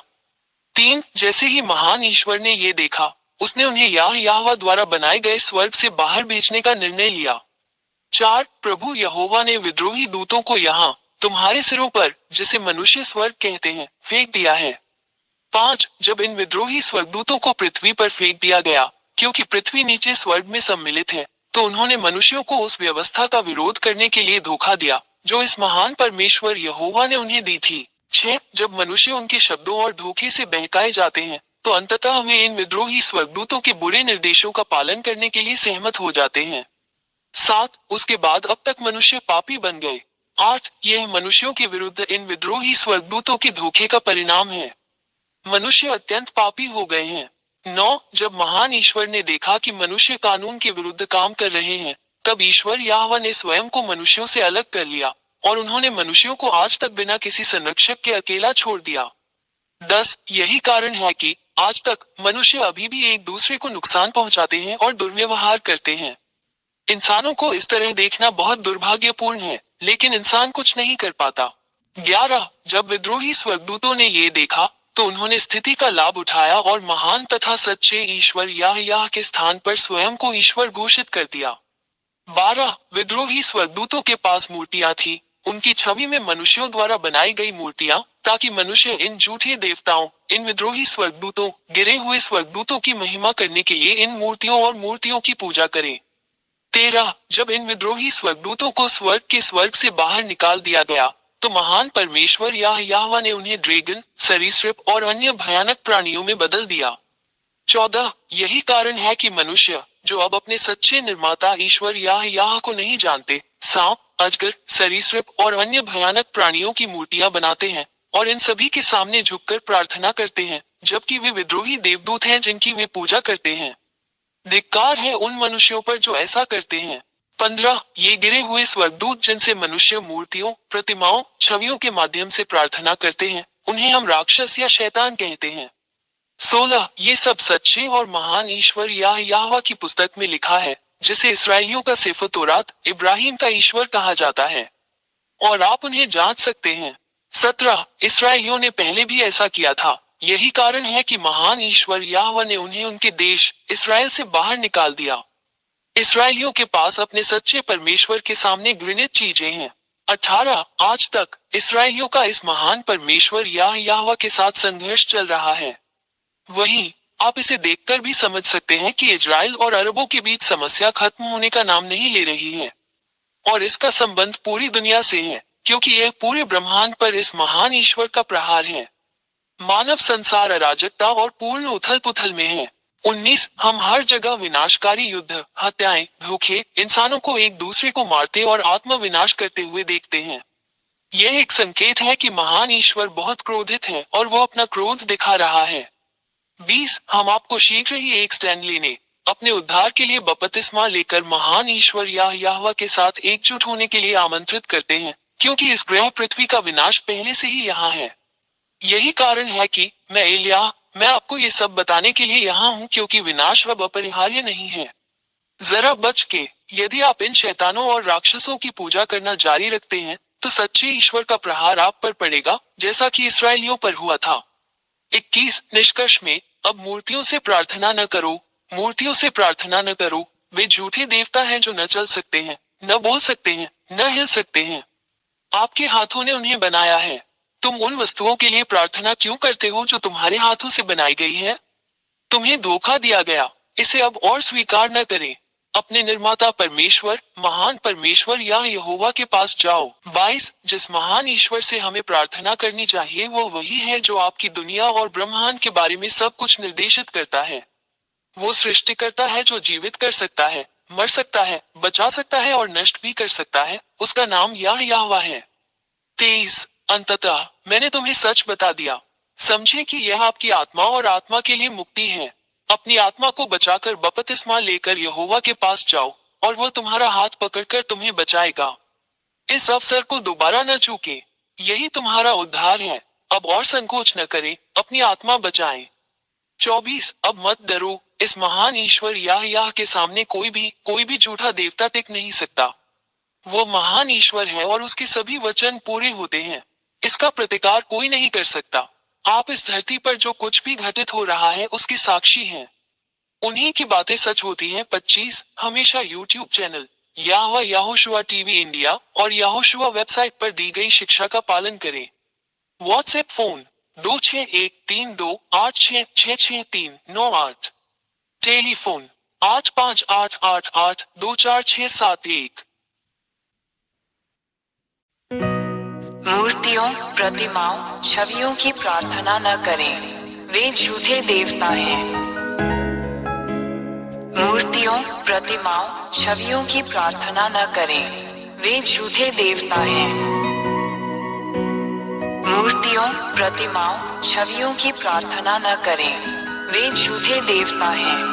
3 जैसे ही महान ईश्वर ने ये देखा, उसने उन्हें याहवाह द्वारा बनाए गए स्वर्ग से बाहर भेजने का निर्णय लिया। 4 प्रभु यहोवा ने विद्रोही दूतों को यहाँ तुम्हारे सिरों पर, जिसे मनुष्य स्वर्ग कहते हैं, फेंक दिया है। 5 जब इन विद्रोही स्वर्गदूतों को पृथ्वी पर फेंक दिया गया, क्योंकि पृथ्वी नीचे स्वर्ग में सम्मिलित है, तो उन्होंने मनुष्यों को उस व्यवस्था का विरोध करने के लिए धोखा दिया जो इस महान परमेश्वर यहोवा ने उन्हें दी थी। 6 जब मनुष्य उनके शब्दों और धोखे से बहकाए जाते हैं, तो अंततः वे इन विद्रोही स्वर्गदूतों के बुरे निर्देशों का पालन करने के लिए सहमत हो जाते हैं। 7 उसके बाद अब तक मनुष्य पापी बन गए। 8 यह मनुष्यों के विरुद्ध इन विद्रोही स्वर्गदूतों के धोखे का परिणाम है। मनुष्य अत्यंत पापी हो गए हैं। 9 जब महान ईश्वर ने देखा कि मनुष्य कानून के विरुद्ध काम कर रहे हैं, तब ईश्वर याहवाह ने स्वयं को मनुष्यों से अलग कर लिया और उन्होंने मनुष्यों को आज तक बिना किसी संरक्षक के अकेला छोड़ दिया। 10 यही कारण है कि आज तक मनुष्य अभी भी एक दूसरे को नुकसान पहुंचाते हैं और दुर्व्यवहार करते हैं। इंसानों को इस तरह देखना बहुत दुर्भाग्यपूर्ण है, लेकिन इंसान कुछ नहीं कर पाता। 11 जब विद्रोही स्वर्गदूतों ने ये देखा, तो उन्होंने स्थिति का लाभ उठाया और महान तथा सच्चे ईश्वर याहवाह के स्थान पर स्वयं को ईश्वर घोषित कर दिया। 12 विद्रोही स्वर्गदूतों के पास मूर्तियां थी, उनकी छवि में मनुष्यों द्वारा बनाई गई मूर्तियां, ताकि मनुष्य इन झूठे देवताओं, इन विद्रोही स्वर्गदूतों, गिरे हुए स्वर्गदूतों की महिमा करने के लिए इन मूर्तियों और मूर्तियों की पूजा करें। 13 जब इन विद्रोही स्वर्गदूतों को स्वर्ग के स्वर्ग से बाहर निकाल दिया गया, तो महान परमेश्वर याहवाह ने उन्हें ड्रैगन, सरीसृप और अन्य भयानक प्राणियों में बदल दिया। 14 यही कारण है कि मनुष्य, जो अब अपने सच्चे निर्माता ईश्वर याहवाह को नहीं जानते, सांप, अजगर, सरीसृप और अन्य भयानक प्राणियों की मूर्तियां बनाते हैं और इन सभी के सामने झुककर प्रार्थना करते हैं, जबकि वे विद्रोही देवदूत हैं जिनकी वे पूजा करते हैं। धिक्कार है उन मनुष्यों पर जो ऐसा करते हैं। 15 ये गिरे हुए स्वर्गदूत जिनसे मनुष्य मूर्तियों, प्रतिमाओं, छवियों के माध्यम से प्रार्थना करते हैं, उन्हें हम राक्षस या शैतान कहते हैं। 16 ये सब सच्चे और महान ईश्वर याहवाह की पुस्तक में लिखा है, जिसे इसराइलियों का सेफर तौरात, इब्राहिम का ईश्वर कहा जाता है, और आप उन्हें जांच सकते हैं। 17 इसराइलियों ने पहले भी ऐसा किया था। यही कारण है कि महान ईश्वर याहवाह ने उन्हें उनके देश इसराइल से बाहर निकाल दिया। इसराइलियों के पास अपने सच्चे परमेश्वर के सामने घृणित चीजें हैं। 18 आज तक इसराइलियों का इस महान परमेश्वर याहवाह के साथ संघर्ष चल रहा है। वहीं आप इसे देखकर भी समझ सकते हैं कि इजराइल और अरबों के बीच समस्या खत्म होने का नाम नहीं ले रही है, और इसका संबंध पूरी दुनिया से है, क्योंकि यह पूरे ब्रह्मांड पर इस महान ईश्वर का प्रहार है। मानव संसार अराजकता और पूर्ण उथल पुथल में है। 19 हम हर जगह विनाशकारी युद्ध, हत्याएं, धोखे, इंसानों को एक दूसरे को मारते और आत्म विनाश करते हुए देखते हैं। यह एक संकेत है कि महान ईश्वर बहुत क्रोधित है और वो अपना क्रोध दिखा रहा है। 20 हम आपको शीघ्र ही एक स्टैंड लेने, अपने उद्धार के लिए बपतिस्मा लेकर महान ईश्वर याहवाह के साथ एकजुट होने के लिए आमंत्रित करते हैं, क्योंकि इस ग्रह पृथ्वी का विनाश पहले से ही यहाँ है। यही कारण है कि मैं आपको ये सब बताने के लिए यहाँ हूँ, क्योंकि विनाश अब अपरिहार्य नहीं है। जरा बच के, यदि आप इन शैतानों और राक्षसों की पूजा करना जारी रखते हैं, तो सच्चे ईश्वर का प्रहार आप पर पड़ेगा, जैसा कि इसराइलियों पर हुआ था। 21 निष्कर्ष में, अब मूर्तियों से प्रार्थना न करो, मूर्तियों से प्रार्थना न करो, वे झूठे देवता हैं जो न चल सकते हैं, न बोल सकते हैं, न हिल सकते हैं। आपके हाथों ने उन्हें बनाया है। तुम उन वस्तुओं के लिए प्रार्थना क्यों करते हो जो तुम्हारे हाथों से बनाई गई है? तुम्हें धोखा दिया गया, इसे अब और स्वीकार न करें। अपने निर्माता परमेश्वर, महान परमेश्वर या यहोवा के पास जाओ। 22 जिस महान ईश्वर से हमें प्रार्थना करनी चाहिए वो वही है जो आपकी दुनिया और ब्रह्मांड के बारे में सब कुछ निर्देशित करता है। वो सृष्टिकर्ता है जो जीवित कर सकता है, मर सकता है, बचा सकता है और नष्ट भी कर सकता है। उसका नाम याहवाह है। 23 अंततः मैंने तुम्हें सच बता दिया। समझे कि यह आपकी आत्मा और आत्मा के लिए मुक्ति है। अपनी आत्मा को बचाकर बपतिस्मा लेकर यहोवा के पास जाओ और वो तुम्हारा हाथ पकड़कर तुम्हें बचाएगा। इस अवसर को दोबारा न चूके। यही तुम्हारा उद्धार है। अब और संकोच न करें, अपनी आत्मा बचाएं। 24 अब मत डरो। इस महान ईश्वर याह के सामने कोई भी झूठा देवता टिक नहीं सकता। वो महान ईश्वर है और उसके सभी वचन पूरे होते हैं। इसका प्रतिकार कोई नहीं कर सकता। आप इस धरती पर जो कुछ भी घटित हो रहा है उसके साक्षी हैं। उन्हीं की बातें सच होती हैं। 25 हमेशा YouTube चैनल याहोशुआ टीवी इंडिया और याहोशुआ वेबसाइट पर दी गई शिक्षा का पालन करें। व्हाट्सएप फोन 26132866639 टेलीफोन 8588824671। मूर्तियों, प्रतिमाओं, छवियों की प्रार्थना न करें, वे झूठे देवता हैं। मूर्तियों, प्रतिमाओं, छवियों की प्रार्थना न करें, वे झूठे देवता हैं। मूर्तियों, प्रतिमाओं, छवियों की प्रार्थना न करें, वे झूठे देवता हैं।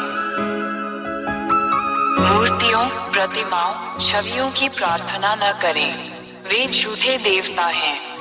मूर्तियों, प्रतिमाओं, छवियों की प्रार्थना न करें, वे झूठे देवता हैं।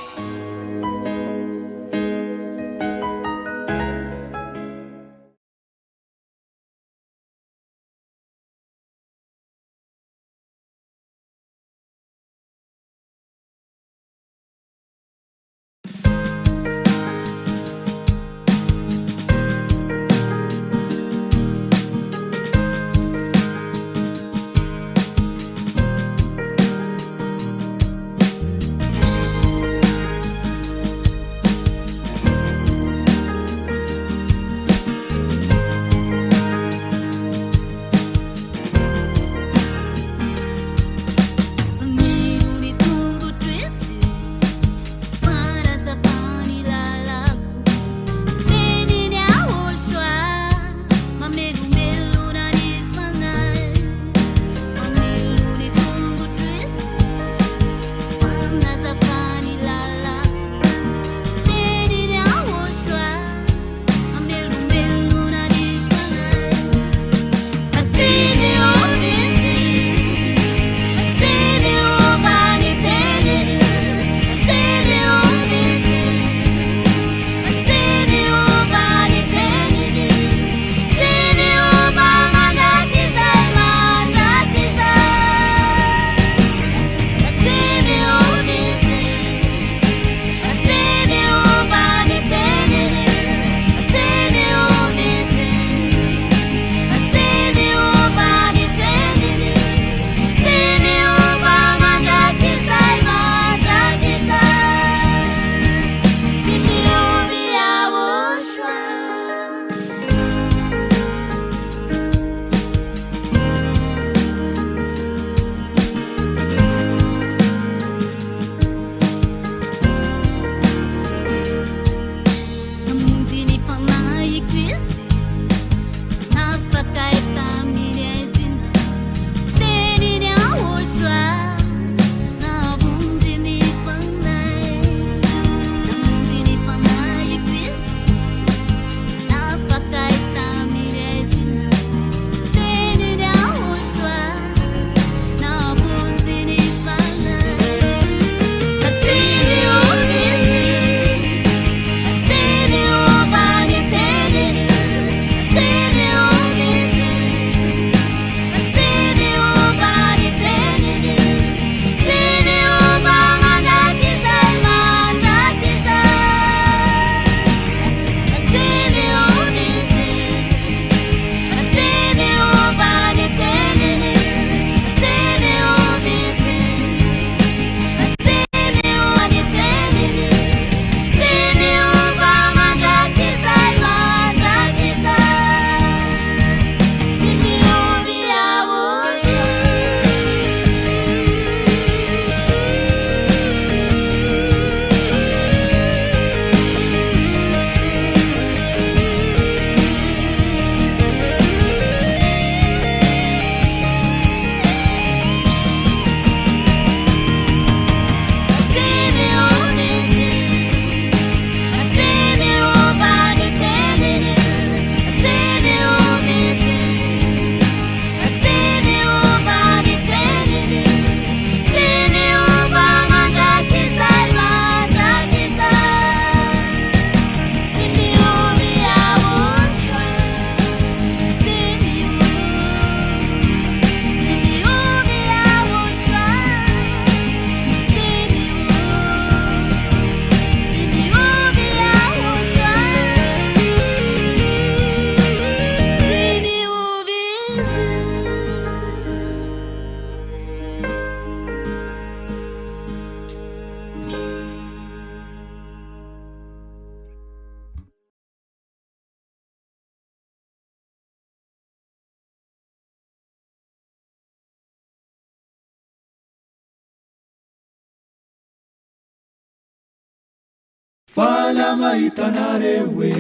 fala mahitanareo hoe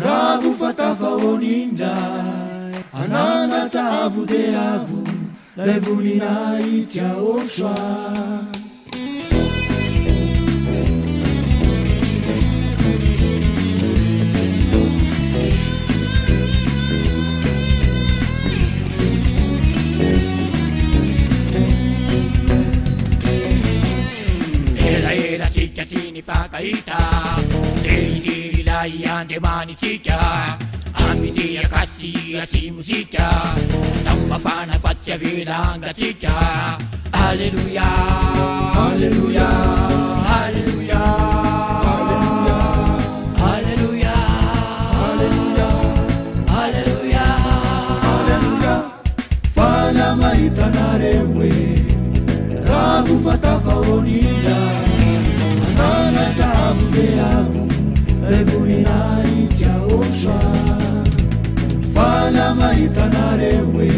raha vo fatavaonindray ananatra avo de avo lay voninahitra Yahoshua. Tsy nifakahita Deidiry ilay andriamanitsika Amin'ny akasia sy mozika Atao mafana fa tsy avelangatsika Alleluia Alleluia Alleluia Alleluia Alleluia Alleluia Alleluia Fala mahitanareo hoe raha vo fatavaonindra ananatra avo de avo lay voninahitra Yahoshua. Fala mahitanareo hoe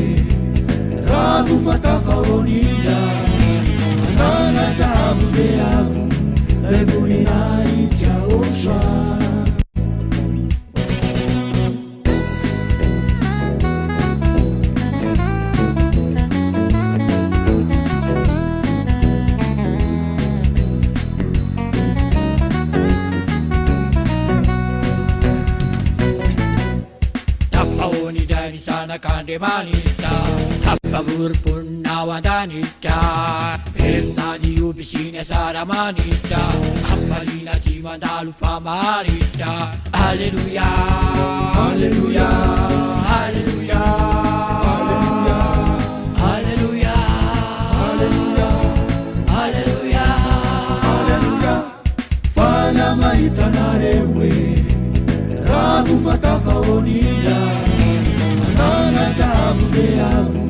raha vo fatavaonindra ananatra avo de avo lay voninahitra Yahoshua. Kandremanita Happavurpun nawadanita Hernadi ubisine saramanita Happalina cimandalu famarita Alleluia Alleluia Alleluia Alleluia Alleluia Alleluia Alleluia Alleluia Fala mahitanareo hoe raha vo fatavaonindra ananatra avo de avo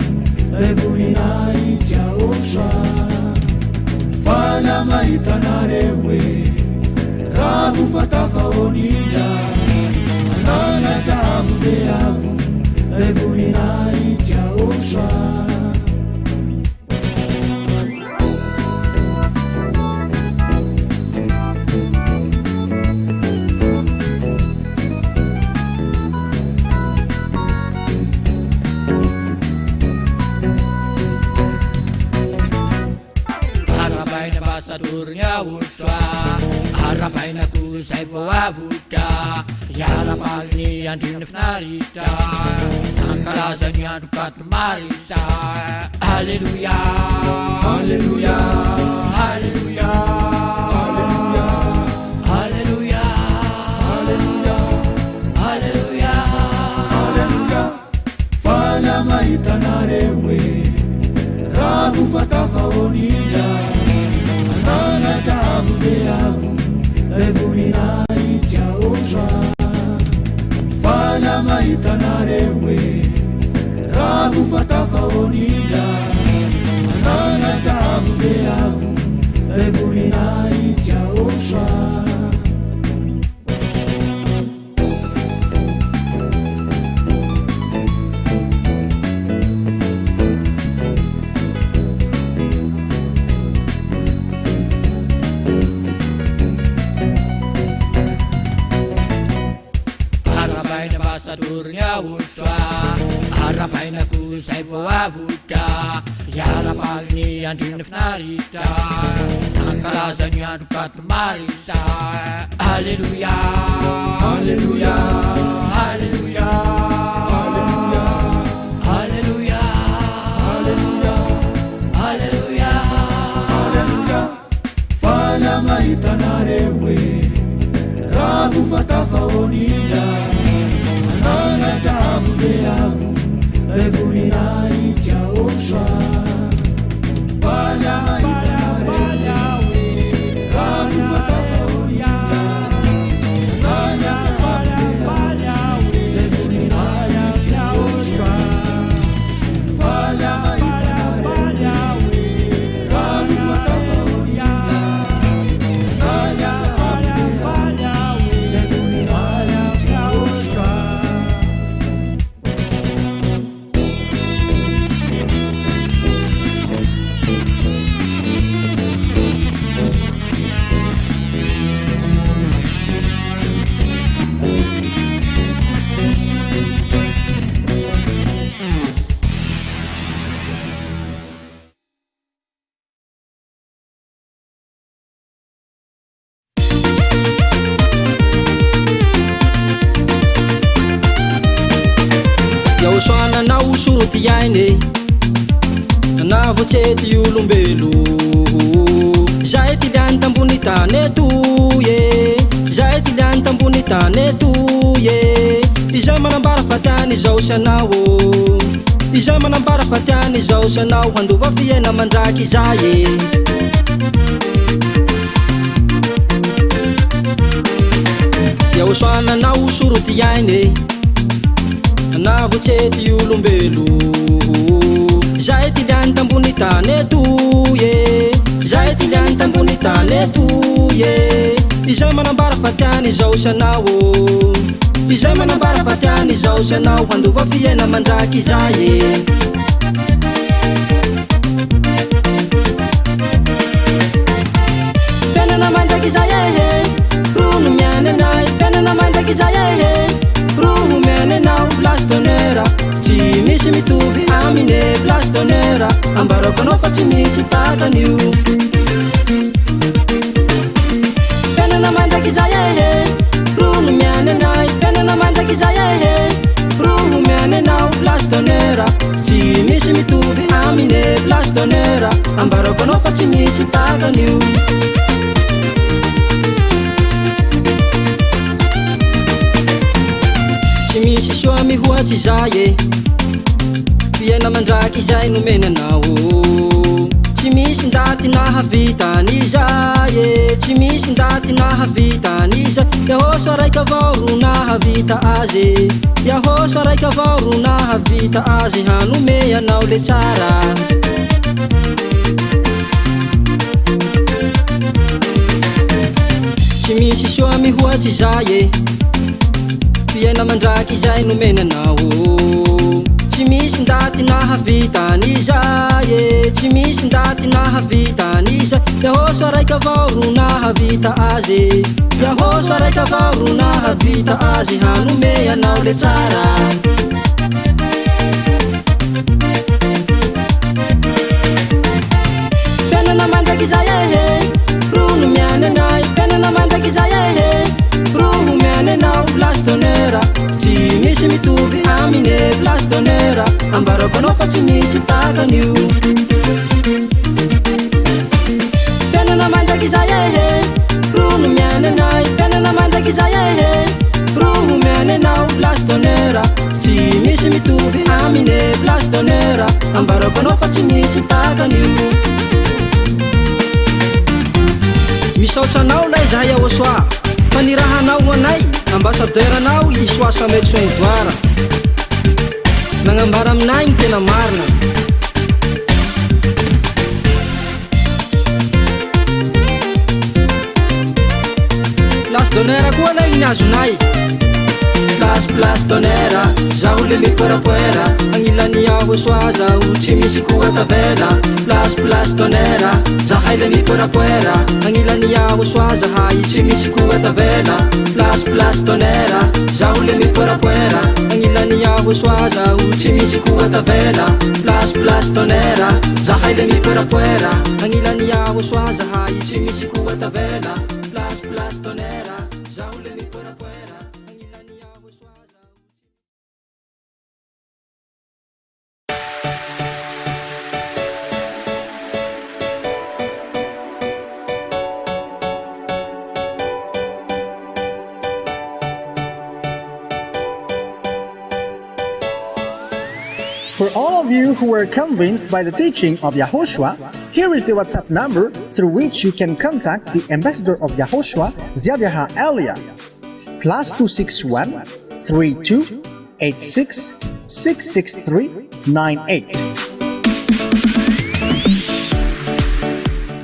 lay voninahitra Yahoshua. Fala mahitanareo hoe raha vo fatavaonindra ananatra avo de avo lay voninahitra Yahoshua. Yahoshua harapaina ku sai voavuta yarapalni andrina finarita ankarazany andro katomarisa. Alleluia Alleluia Alleluia Alleluia Alleluia Alleluia Alleluia Alleluia Fala mahitanareo hoe raha vo fatavaonindra ananatra avo de avo lay voninahitra Yahoshua. Fala mahitanareo hoe raha vo fatavaonindra ananatra avo de avo lay voninahitra Yahoshua. Yahoshua harapaina ku sai voavuta yarapalni andrina finarita ankarazany andro katomarisa. Alleluia Alleluia Alleluia Alleluia Alleluia Alleluia Alleluia Alleluia Fala mahitanareo hoe raha vo fatavaonindra ananatra avo de avo lay voninahitra Yahoshua. Fala mahitanareo hoe raha vo fatavaonindra ananatra avo de avo lay voninahitra Yahoshua. Fala mahitanareo hoe raha vo fatavaonindra ananatra avo de avo lay voninahitra Yahoshua. ty iainy navotsety olombelo zay ty liany tambony tany eto ye zay ty liany tambony tany eto ye izay manambara fa tiany izao sianao izay manambara fa tiany izao sianao handova fiaina mandraky izay Yahoshua soro ty iainy navotsety olombelo zay ty liany tambony tany eto ye zay ty liany tambony tany eto ye izay manambara fa tiany izao sianao izay manambara fa tiany izao sianao handova fiaina mandraky izay penana mandraky izay rono miany anay penana mandraky izay roho miany anao place d'honneur tsy misy mitovy amine place d'honneur ambarako anao fa tsy misy takan'io penana mandraky izay rono miany anay penana mandraky izay roho miany anao place d'honneur tsy misy mitovy amine place d'honneur ambarako anao fa tsy misy takan'io tsy misy soa mihoatsy izay fiaina mandraky izay nomenanao tsy misy ndaty nahavitany izay tsy misy ndaty nahavitany izay Yahoshua raiky avao ro nahavita azy Yahoshua raiky avao ro nahavita azy hanome anao le tsara tsy misy soa mihoatsy izay fiaina mandraky izay nomenanao tsy misy ndaty nahavitany izay tsy misy ndaty nahavitany izay Yahoshua raiky avao ro nahavita azy Yahoshua raiky avao ro nahavita azy hanome anao le tsara penana mandraky izay rono miany anay penana mandraky izay roho miany anao place d'honneur tsy misy mitovy amine place d'honneur ambarako anao fa tsy misy takan'io penana mandraky izay rono miany anay penana mandraky izay roho miany anao place d'honneur tsy misy mitovy amine place d'honneur ambarako anao fa tsy misy takan'io misaotranao lay zahay Yahoshua fa ny rahanao anay ambassadeuranao isoa samely soindoara nagnambara aminay ny tena marina place d'honneur koa lay ny azonay place d'honneur zaho le mipoerapoera agnilany Yahoshua zaho tsy misy koa tavela place d'honneur zahay le mipoerapoera agnilany Yahoshua zahay tsy misy koa tavela place d'honneur zaho le mipoerapoera agnilany Yahoshua zaho tsy misy koa tavela place d'honneur zahay le mipoerapoera agnilany Yahoshua zahay tsy misy koa tavela place d'honneur zaho le mipoerapoera For all of you who were convinced by the teaching of Yahoshua, here is the WhatsApp number through which you can contact the ambassador of Yahoshua, Zhyah Elia. +261 32 86 663 98.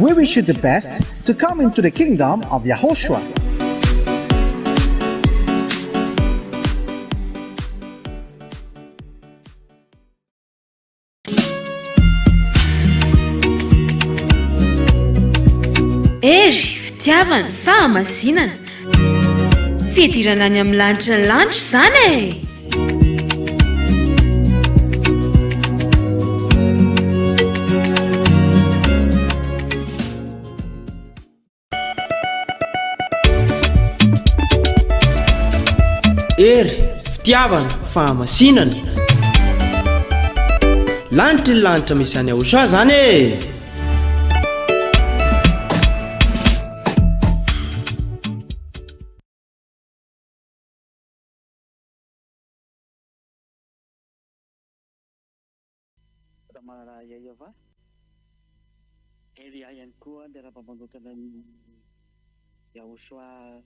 We wish you the best to come into the kingdom of Yahoshua. Ery, fitiavana, fahamasinana. Fidirana any amin'ny lanitra ny lanitra izany e. Ery, fitiavana, fahamasinana. lanitry ny lanitra misy any Yahoshua zany e. Elia ihany koa dia raha manokana ny Yahoshua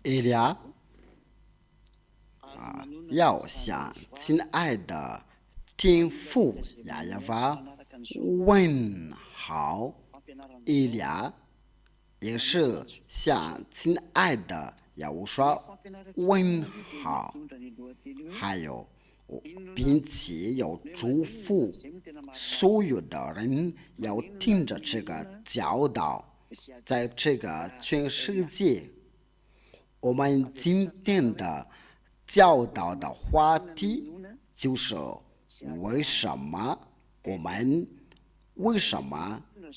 Elia 要向亲爱的天父亚娃问好，以利亚也是向亲爱的Yahoshua问好，还有并且要嘱咐所有的人要听着这个教导，在这个全世界，我们今天的教导的话题就是为什么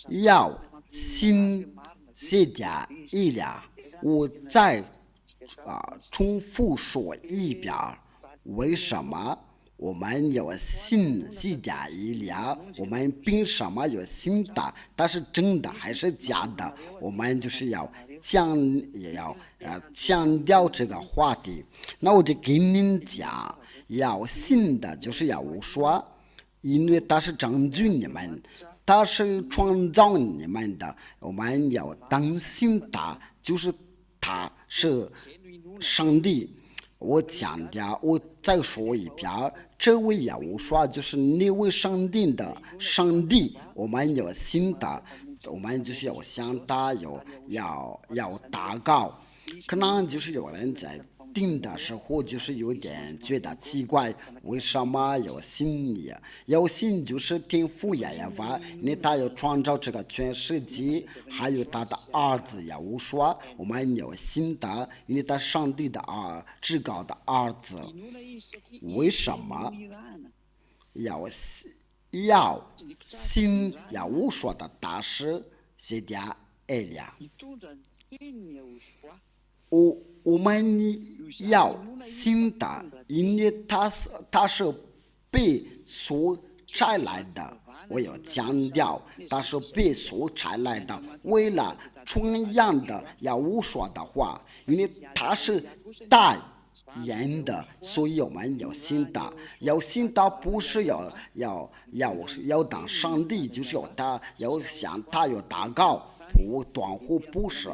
要信这家以利亚？我再重复说一遍，为什么我们要信这家以利亚？我们凭什么要信他？它是真的还是假的？我们就是要强调这个话题。那我就给您讲，要信的就是Yahoshua，因为他是拯救你们，他是创造你们的，我们要当信他，就是他是上帝。我强调，我再说一遍，这位Yahoshua就是那位上帝的上帝，我们要信他，我们就是要向他要祷告。可能就是有人在听的时候就是有点觉得奇怪，为什么要信你？要信就是天父YAHVAH，因为他要创造这个全世界，还有他的儿子Yahoshua，我们要信他，因为他上帝的至高的儿子。为什么要信Yahoshua的大使这家以利亚？我们要信他，因为他是被所差来的。我要强调，他是被所差来的，为了传扬的Yahoshua的话，因为他是代言的，所以我们要信他。要信他不是要当上帝，就是要向他要祷告，不断乎不是。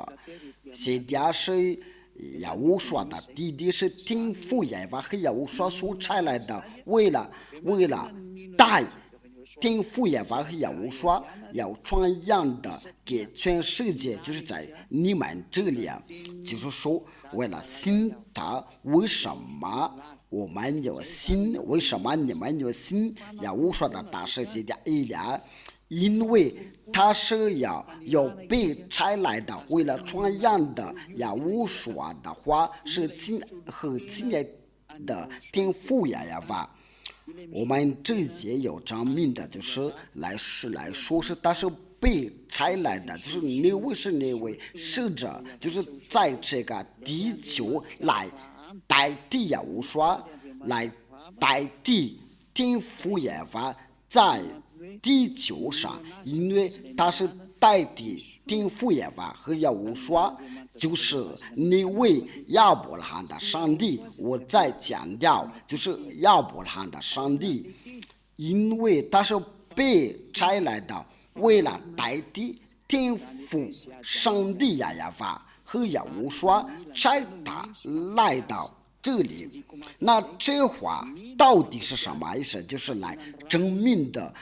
这家是Yahoshua的弟弟，是天父YAHVAH和Yahoshua所差来的，为了带天父YAHVAH和Yahoshua要传扬的给全世界，就是在你们这里，就是说为了信他，为什么我们要信？为什么你们要信Yahoshua的大使这家以利亚？因为他是要被差来的，为了传扬的Yahoshua的话是亲爱的天父YAHVAH。我们这节有证明的，就是来说是他是被差来的，就是那位使者，就是在这个地球来代替Yahoshua，来代替天父YAHVAH在地球上，因为他是代替天父YAHVAH和Yahoshua，就是那位亚伯拉罕的上帝。我再强调，就是亚伯拉罕的上帝，因为他是被差来的，为了代替天父上帝YAHVAH和Yahoshua差他来到这里。那这话到底是什么意思？就是来证明的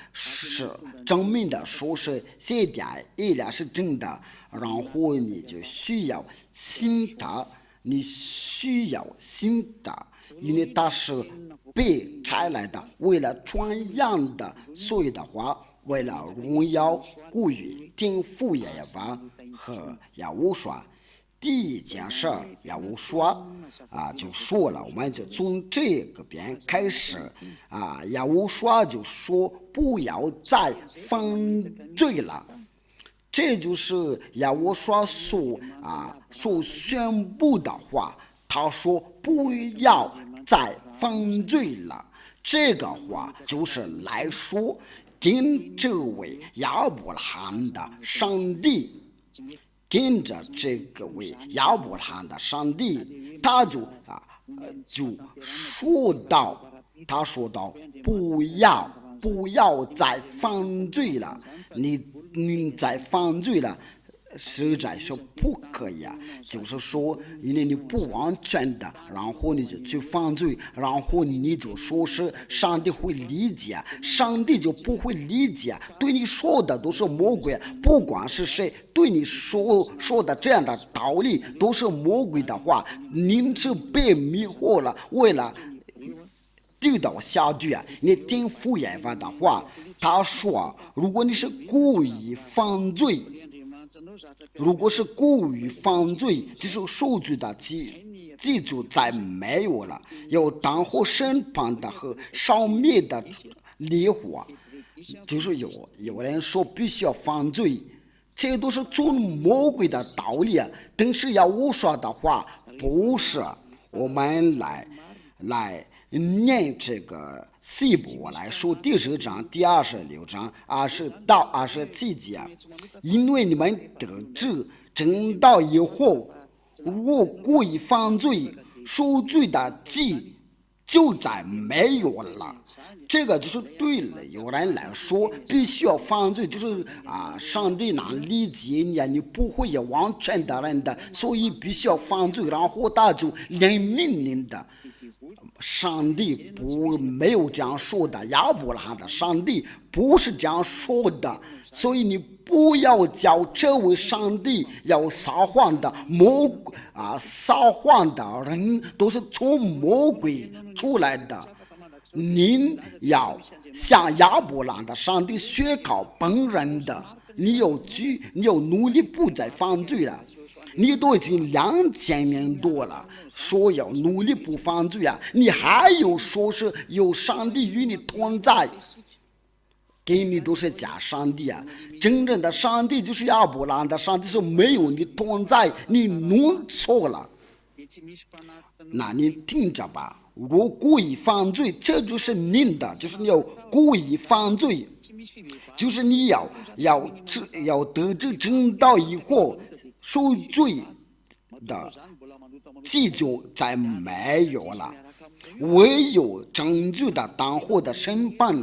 说是这点以利亚是真的，然后你就需要信他，你需要信他，因为他是被差来的，为了传扬的所有的话，为了荣耀归于天父YAHVAH和Yahoshua。第一件事Yahoshua就说了，我们就从这个边开始Yahoshua就说不要再犯罪了，这就是Yahoshua所宣布的话。他说不要再犯罪了，这个话就是来说，跟这位亚伯拉罕的上帝，跟着这个位亚伯拉罕的上帝，他就说到，不要再犯罪了，你再犯罪了。实在是不可以啊！就是说，因为你不完全的，然后你就去犯罪，然后你就说是上帝会理解，上帝就不会理解，对你说的都是魔鬼，不管是谁对你说的这样的道理都是魔鬼的话，您是被迷惑了，为了丢到下去啊！你听福耶法的话，他说，如果你是故意犯罪。如果是故意犯罪，就是受罪的记就再没有了，有当后审判的和烧灭的烈火，就是有人说必须要犯罪，这都是从魔鬼的道理啊。但是要我说的话，不是我们来念这个西部，我来说第10章第26章20到27节，因为你们得知真道以后，如故意犯罪，受罪的记就再没有了。这个就是对了，有人来说必须要犯罪，就是上帝能理解你啊，你不会有完全的人的，所以必须要犯罪，然后他就怜悯你的。上帝没有这样说的，亚伯拉罕的上帝不是这样说的，所以你不要叫这位上帝要撒谎的撒谎的人都是从魔鬼出来的。您要向亚伯拉罕的上帝学考本人的，你有努力不再犯罪了。你都已经2000年多了，说要努力不犯罪啊，你还有说是有上帝与你同在，给你都是假上帝啊！真正的上帝就是亚伯拉罕的上帝，是没有你同在，你弄错了。那你听着吧，如果故意犯罪，这就是您的，就是你要故意犯罪，就是你要得知真道以后。受罪的记就再没有了，唯有证据的当后的审判。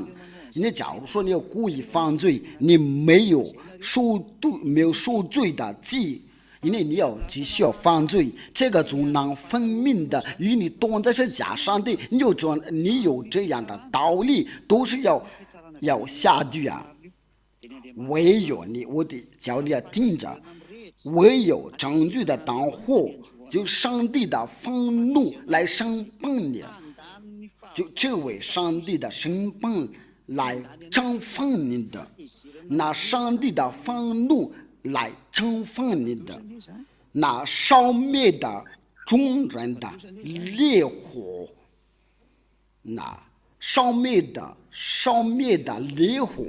你假如说你要故意犯罪，你没有受罪的记，因为你要继续要犯罪，这个就能分明的与你同在是假上帝，你有这样的道理，都是要下地啊。唯有我得叫你要听着。唯有证据的当后，就上帝的愤怒来审判你，就这位上帝的审判来惩罚你的，拿上帝的愤怒来惩罚你的，拿烧灭的众人的烈火，拿烧灭的烈火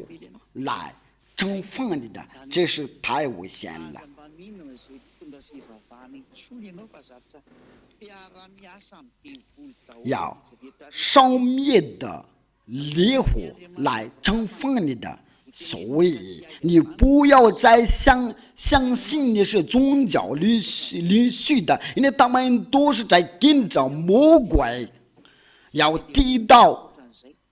来惩罚你的，这是太危险了。要烧灭的烈火来惩罚你的，所以你不要再相信你是宗教领袖的，因为他们都是在跟着魔鬼。要提到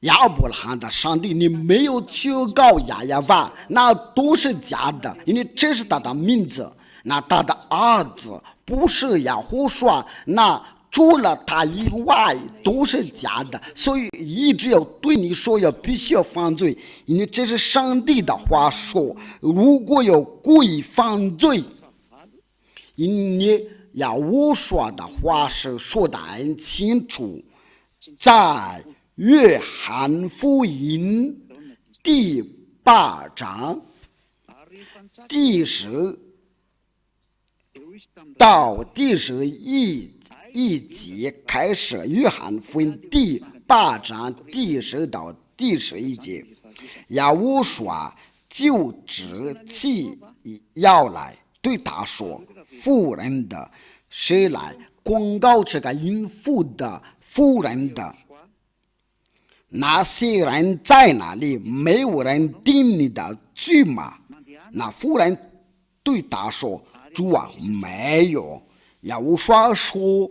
亚伯拉罕的上帝，你没有去告亚法，那都是假的，因为这是他的名字。那他的儿子不是亚胡刷，那除了他以外都是假的，所以一直要对你说要必须要犯罪，因为这是上帝的话说，如果有故意犯罪，因为亚胡刷的话是说得很清楚，在约翰福音第8章第10到第11节开始，约翰福音第8章第10到第11节，亚胡刷就直起腰来，对他说：“妇人的，谁来控告这个孕妇的妇人的？”那些人在哪里？没有人定你的罪吗？那妇人对他说：主啊，没有。耶和华说：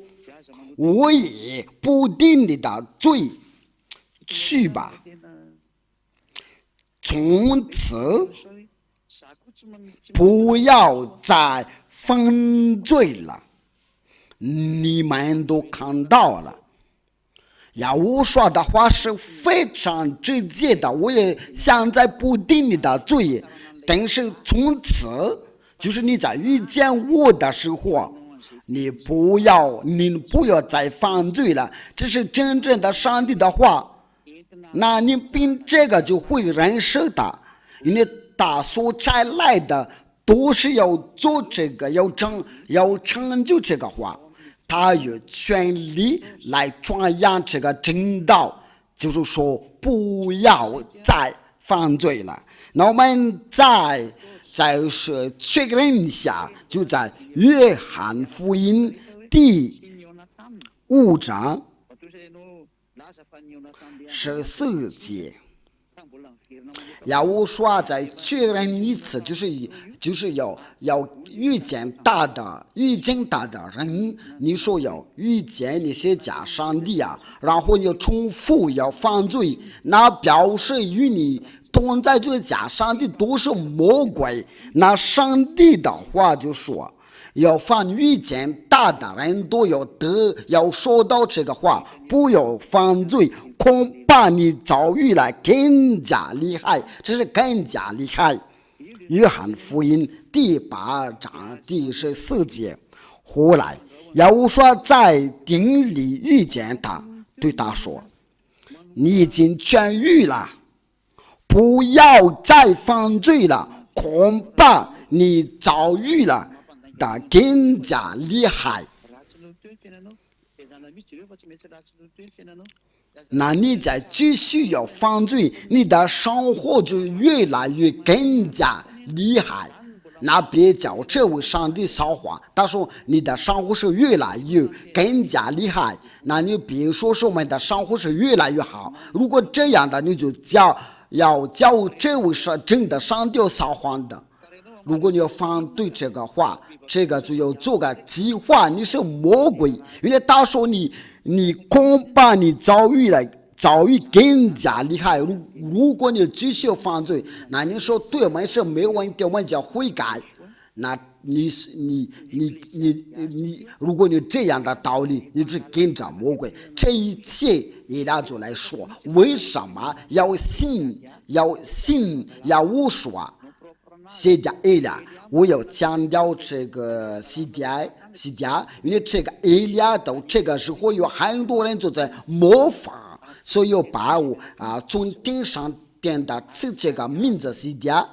我也不定你的罪，去吧。从此不要再犯罪了。你们都看到了，耶和华的话是非常直接的。我也现在不定你的罪，但是从此就是你在遇见我的时候，你不要再犯罪了。这是真正的上帝的话。那你凭这个就会认识他，因为他所差来的都是要做这个，要成就这个话。他有权利来传扬这个真道，就是说不要再犯罪了。那我们再是确认一下，就在约翰福音第5章14节，耶和华再确认一次，就是要遇见他的人，你说要遇见那些假上帝啊，然后又重复要犯罪，那表示与你同在这假上帝都是魔鬼。那上帝的话就说，要凡遇见他的人都要说到这个话，不要犯罪，恐怕你遭遇了更加厉害。这是更加厉害。约翰福音第8章第14节，后来耶和华在井里遇见他，对他说：你已经痊愈了，不要再犯罪了，恐怕你遭遇了的更加厉害。那你再继续要犯罪，你的生活就越来越更加厉害。那别叫这位上帝笑话，他说你的生活是越来越更加厉害，那你别说我们的生活是越来越好。如果这样的，你就要叫这位是真的上帝笑话的。如果你要反对这个话，这个就要做个计划，你是魔鬼。因为他说你恐怕你遭遇更加厉害。如果你继续犯罪，那你说对我们是没有问题，我们就悔改。那你如果你这样的道理，你是跟着魔鬼。这一切耶拉就来说，为什么要信耶和华？西家伊利亚，我要强调这个西家，因为这个伊利亚到这个时候有很多人就在模仿，所以要把我从顶上点的这个名字西家，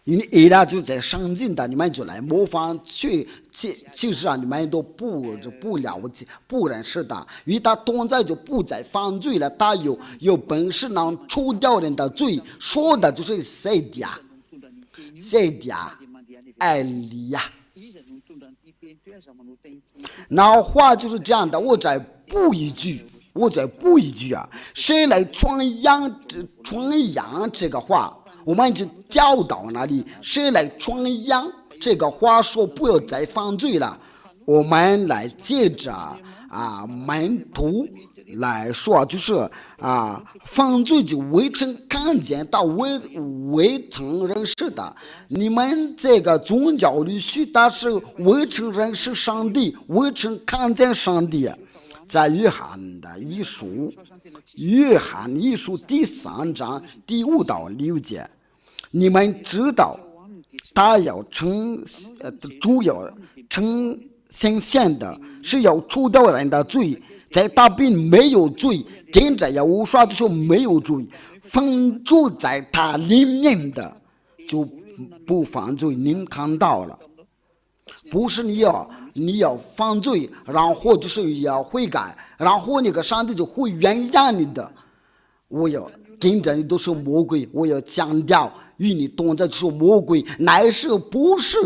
因为伊利亚就在上进的，你们就来模仿其实上你们都不了解、不认识的，因为他同在就不再犯罪了，他有本事能除掉人的罪，说的就是西家。艾利亚，那话就是这样的。我再补一句啊，谁来传扬这个话，我们就教到那里。谁来传扬这个话，说不要再犯罪了，我们来接着门徒来说，就是犯罪就未曾看见到未曾认识的。你们这个宗教律师，他是未曾认识上帝，未曾看见上帝。在约翰一书第3章第5到6节，你们知道他要主要呈现的是要除掉人的罪，在他并没有罪，跟着耶和华就说没有罪，封住在他里面的就不犯罪。您看到了，不是你要犯罪，然后就是要悔改，然后那个上帝就会原谅你的。我要跟着你都是魔鬼，我要强调与你同在就是魔鬼，乃是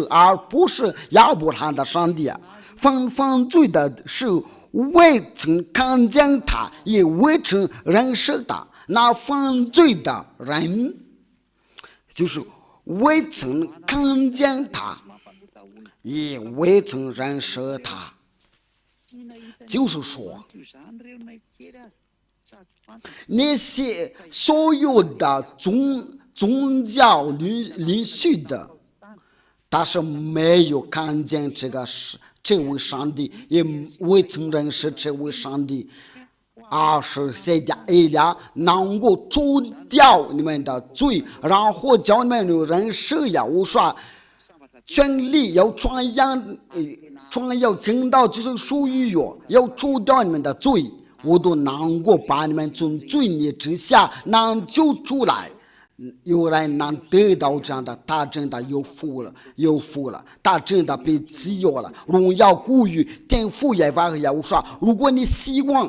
而不是亚伯拉罕的上帝。犯罪的是未曾看见他，也未曾认识他。那犯罪的人就是未曾看见他，也未曾认识他。就是说，那些所有的宗教领袖的，他是没有看见这位上帝，也未曾认识这位上帝，而是谁家以利亚能够除掉你们的罪，然后叫你们有认识耶和华，权利要传扬正道，就是属于我，要除掉你们的罪，我都能够把你们从罪孽之下能救出来。有人能得到这样的，他真的有福了，他真的被自由了。荣耀归于天父耶和华和耶和华。如果你希望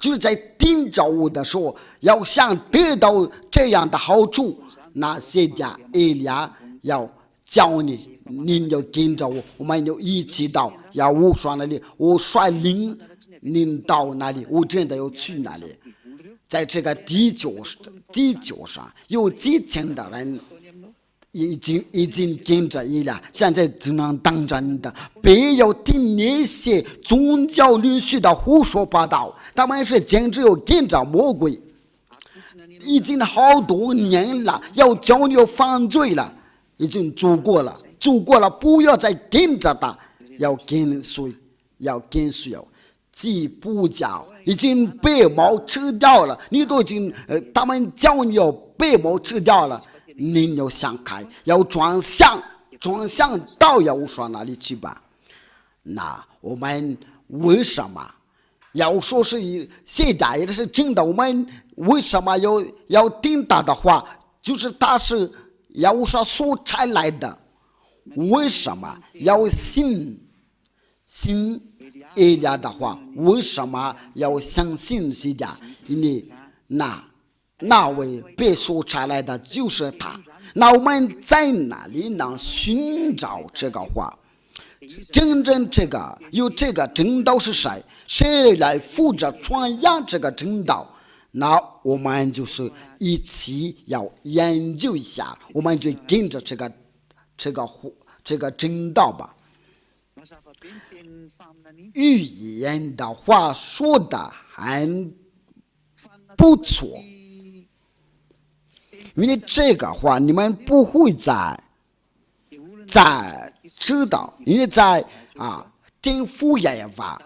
就是在听着我的时候，要想得到这样的好处，那现在以利亚要教你，你要跟着我，我们就一起到耶和华那里，我率领您到那里，我真的要去那里。在这个地球上有几千的人已经跟着你了，现在只能等着你的。不要听那些宗教领袖的胡说八道，他们是简直要跟着魔鬼，已经好多年了，要教你要犯罪了，已经足够了，不要再跟着他，要跟随既不教已经被猫吃掉了，你都已经他们叫你要被猫吃掉了，你要想开，要转向到耶和华那里去吧。那我们为什么要说是现在也是真的？我们为什么要听他的话？就是他是耶和华所差来的，为什么要信以利亚的话？为什么要相信以利亚？因为那位被所差来的就是他。那我们在哪里能寻找这个话？真正有这个正道是谁？谁来负责传扬这个正道？那我们就是一起要研究一下，我们就跟着这个正道吧。预言的话说的很不错，因为这个话你们不会再知道，因为在天父耶和华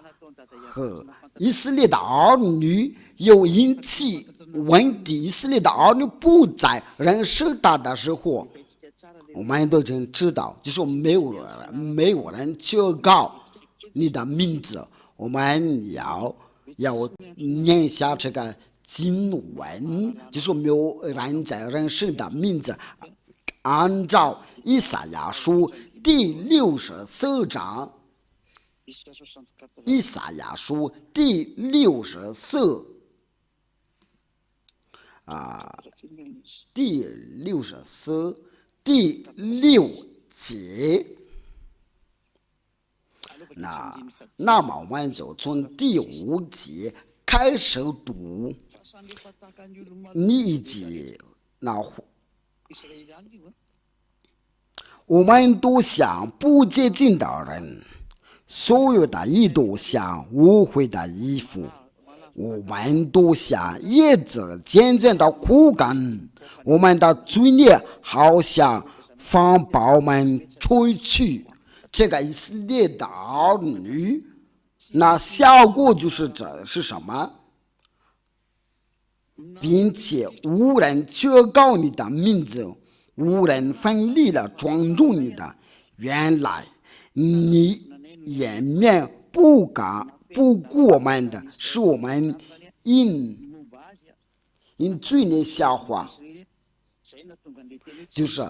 和以色列的儿女有引起问题，以色列的儿女不再认识他的时候，我们都已经知道，就是没有人去告你的名字，我们要念下这个经文，就是没有人在认识的名字。按照以赛亚书第64章，以赛亚书第64第6节。那么我们就从第5节开始读，你以及我们都像不洁净的人，所有的义都像污秽的衣服，我们都像叶子渐渐的枯干，我们的罪孽好像风暴们吹去。这个以色列的儿女，那效果是什么？并且无人求告你的名字，无人分离了尊重你的。原来你掩面不顾我们的，是我们因罪孽消化。就是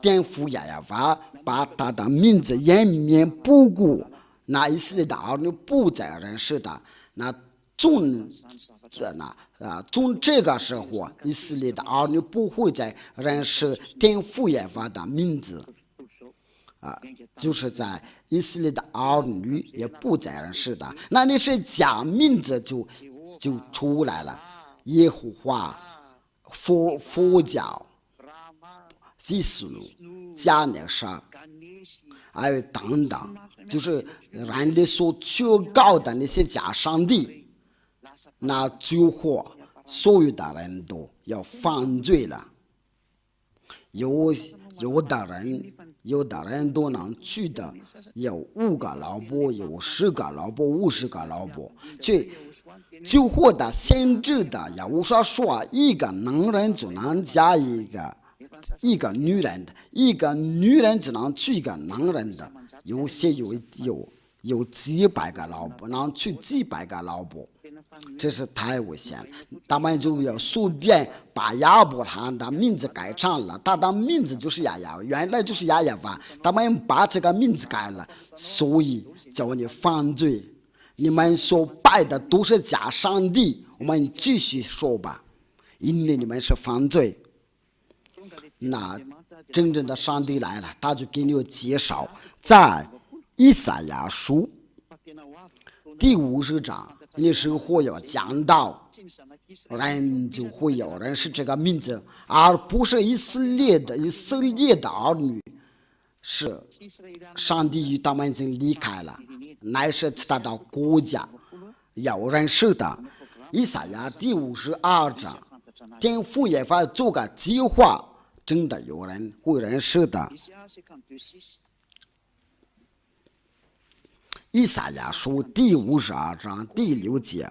天父耶和华把他的名字掩面不顾，那以色列的儿女不再认识他。那从这个时候，以色列的儿女不会再认识天父耶和华的名字。就是在以色列的儿女也不再认识他。那你是假名字就出来了。耶和华、佛教、毗湿奴、迦那沙，还有等等，就是人类所求告的那些假上帝，那最后所有的人都要犯罪了。有的人都能娶的有5个老婆，有10个老婆，50个老婆。最后的限制的亚乌沙说，一个男人就能嫁一个女人的，一个女人只能娶一个男人的。有些有几百个老婆，能娶几百个老婆，这是太危险了。他们就要随便把亚伯拉罕的名字改成了，他的名字就是亚亚，原来就是亚亚法，他们把这个名字改了，所以叫你犯罪。你们所拜的都是假上帝，我们继续说吧，因为你们是犯罪。那真正的上帝来了，他就给你介绍，在以赛亚书第50章，你是会有讲到，人就会有人是这个名字，而不是以色列的儿女，是上帝与他们已经离开了，乃是其他的国家有人是的。以赛亚第52章，天父也法做个计划，真的有人会认识的。以赛亚书第52章第6节，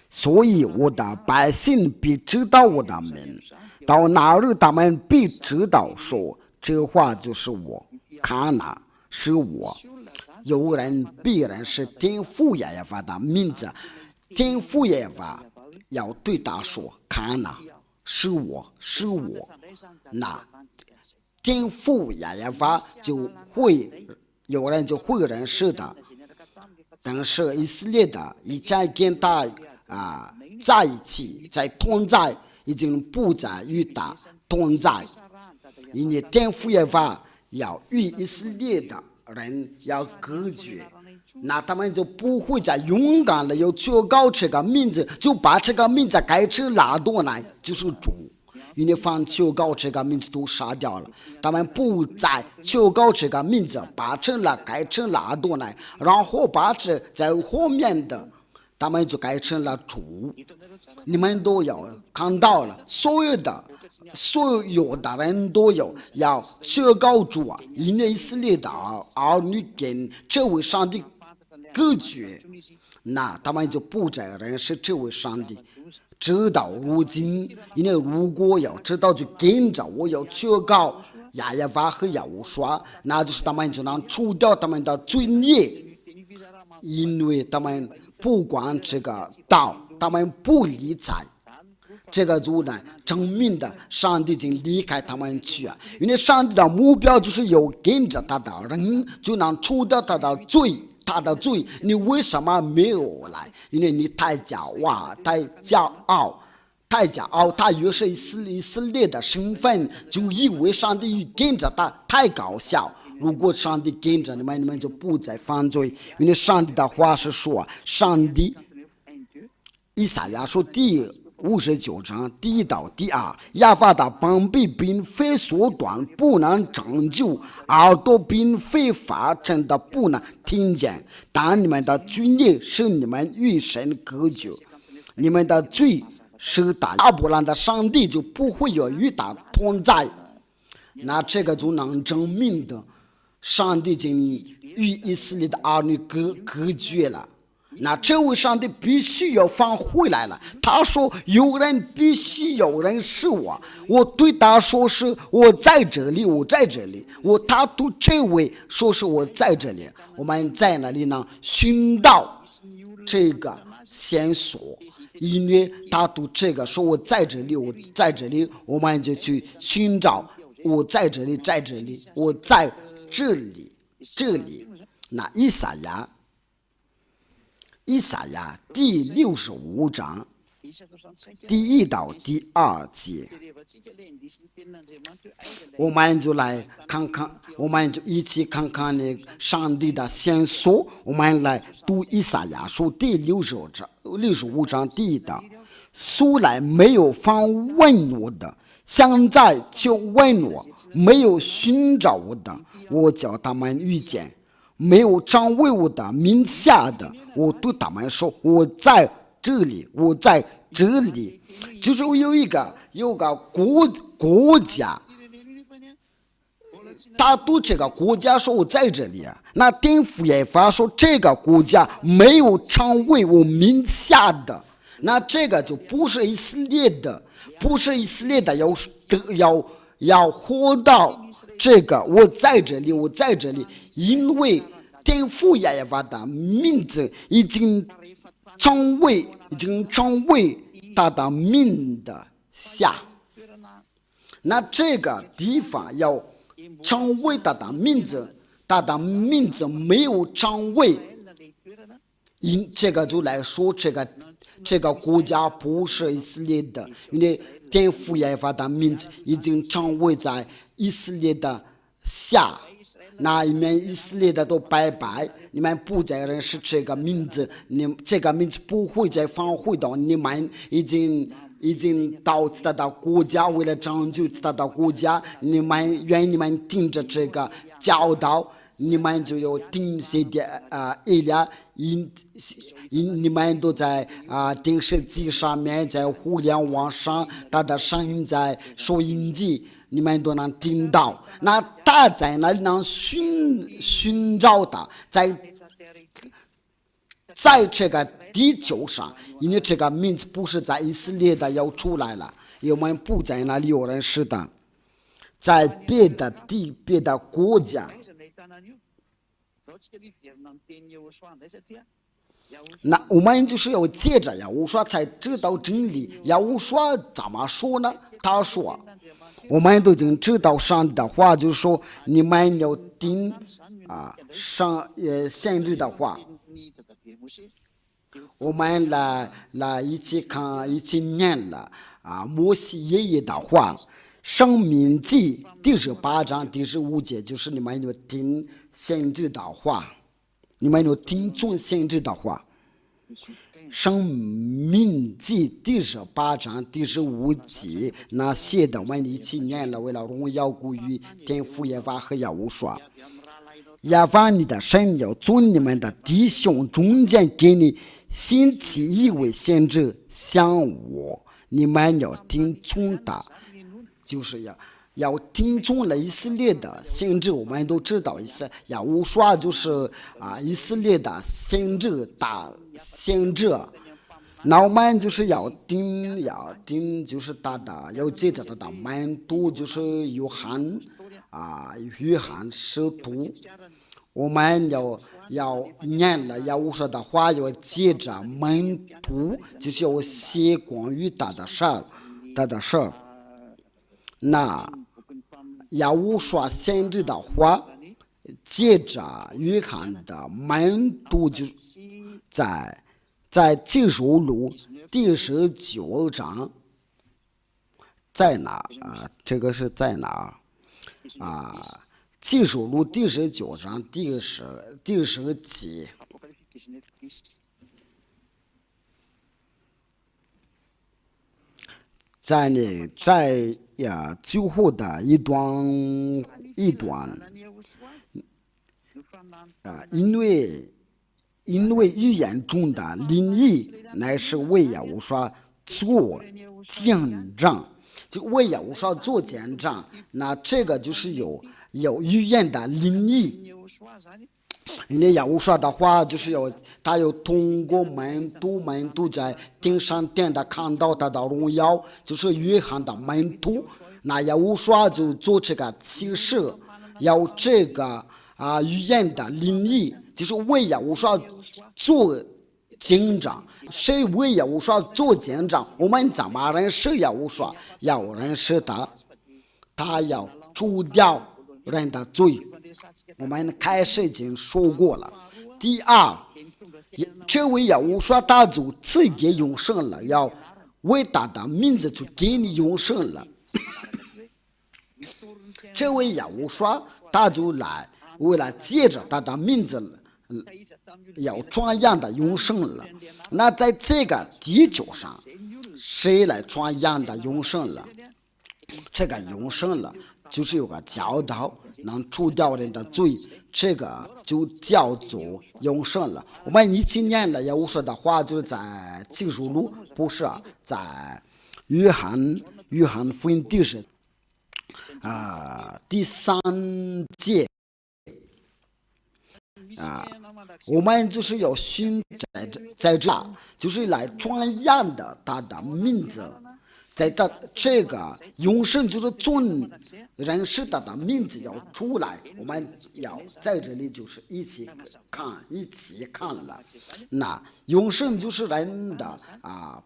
所以我的百姓必知道我的名，到那日他们必知道说，这话就是我，看哪，是我。有人必然是天父耶和华的名字，天父耶和华要对他说，看哪，是我，是我。那天父耶和华就会有人就会认识的。但是以色列的以前跟他在一起，在同在，已经不再与他同在，因为天父耶和华要与以色列的人要隔绝，那他们就不会再勇敢的要求告这个名字，就把这个名字改成拉多乃，就是主。因为凡求告这个名字都杀掉了，他们不再求告这个名字，把成了改成了阿多乃，然后把这在后面的他们就改成了主。你们都有看到了，所有的人都有要求告主啊，因为以色列的儿女跟这位上帝隔绝，那他们就不再认识这位上帝。直到如今，因为如果要知道就跟着我要求告亚亚法和亚乌刷，那就是他们就能除掉他们的罪孽，因为他们不管这个道，他们不理睬，这个就呢证明的上帝已经离开他们去啊，因为上帝的目标就是有跟着他的人就能除掉他的罪。你为什么没有来？因为你太骄傲，他越是以色列的身份，就以为上帝跟着他，太搞笑。如果上帝跟着你们就不再犯罪，因为上帝的话是说，上帝以赛亚书第59章第1到第2，亚法的膀臂并非缩短不能拯救，耳朵并非发真的不能听见，但你们的罪孽使你们与神隔绝，你们的罪使打亚伯兰的上帝就不会有与他同在，那这个就能证明的上帝已经与以色列的儿女隔绝了。那这位上帝必须要放回来了。他说必须有人是我，我对他说是我在这里，他对这位说是我在这里。我们在那里呢寻到这个线索，因为他对这个说我在这里，我们就去寻找我在这里，我在这里。那以赛亚第65章第1到第2节，我们就来看看，我们就一起看看那上帝的线索。我们来读以赛亚书第65章第1到，素来没有访问我的，现在却问我；没有寻找我的，我叫他们遇见；没有掌为我的名下的，我对他们说：我在这里，我在这里。就是有一个国家，他对这个国家说：我在这里。那天父耶和华说：这个国家没有常为我名下的，那这个就不是以色列的，不是以色列的要活到这个我在这里，我在这里，因为天父耶和华的名字已经成为他的名的下。那这个地方要成为他的名字，他的名字没有成为，因这个就来说这个国家不是以色列的，因为天父耶和华的名字已经成为在以色列的下。那你们以色列的都拜拜，你们不再认识这个名字，这个名字不会再返回到你们已经到其他的国家，为了拯救其他的国家，你们听着这个教导，你们就有听谁的以利亚，你们都在电视机上面，在互联网上，他的声音在收音机。你们都能听到，那他在那里能寻找他，在这个地球上，因为这个名字不是在以色列的要出来了，我们不在那里有人识的，在别的国家。那我们就是要接着呀，我说才知道真理呀。我说怎么说呢？他说，我们都已经知道上帝的话，就是说你们要听先知的话。我们来一起看，一起念了摩西爷爷的话，《申命记》第18章第15节，就是你们要听先知的话。你们有听从先知的话，《申命记》第18章第15节，那些的我们一起念了，为了荣耀归于天父耶和华和耶和华。耶和华你的神要从你们的弟兄中间给你兴起一位先知像我，你们要听从他，就是要听从了以色列的先知。我们都知道亚乌刷就是以色列的先知大先知，那我们就是要听就是他的，要接着他的门徒，就是约翰使徒。我们要念了亚乌刷的话，要接着门徒，就是要写关于他的事儿。那亚乌刷先知的话，接着约翰的门徒，就在记述录第19章，在哪这个是在哪记述录第19章第10节。在最后的一段，因为语言中的灵异乃是为亚乌刷做见证，就为亚乌刷做见证，那这个就是有语言的灵异。因为亚乌刷的话，就是他要通过门徒在天上天的看到他的荣耀，就是约翰的门徒。那亚乌刷就做这个启示，要这个语言的灵异，就是为亚乌刷做见证。谁为亚乌刷做见证？我们怎么认识亚乌刷？要认识他要除掉人的罪。我们开始已经说过了。第二，这位亚乌刷他就赐给永生了，要为他的名字就给你永生了。这位亚乌刷他就来为了借着他的名字要传扬的永生了。那在这个地球上，谁来传扬的永生了？这个永生了，就是有个教导能除掉人的罪，这个就叫做永生了。我们一起念了耶稣说的话，就是在启示录，不是在约翰福音第3节我们就是要寻在这，就是来传扬的他的名字。在这个永生就是尊人是他的名字要出来，我们要在这里就是一起看了。那永生就是人的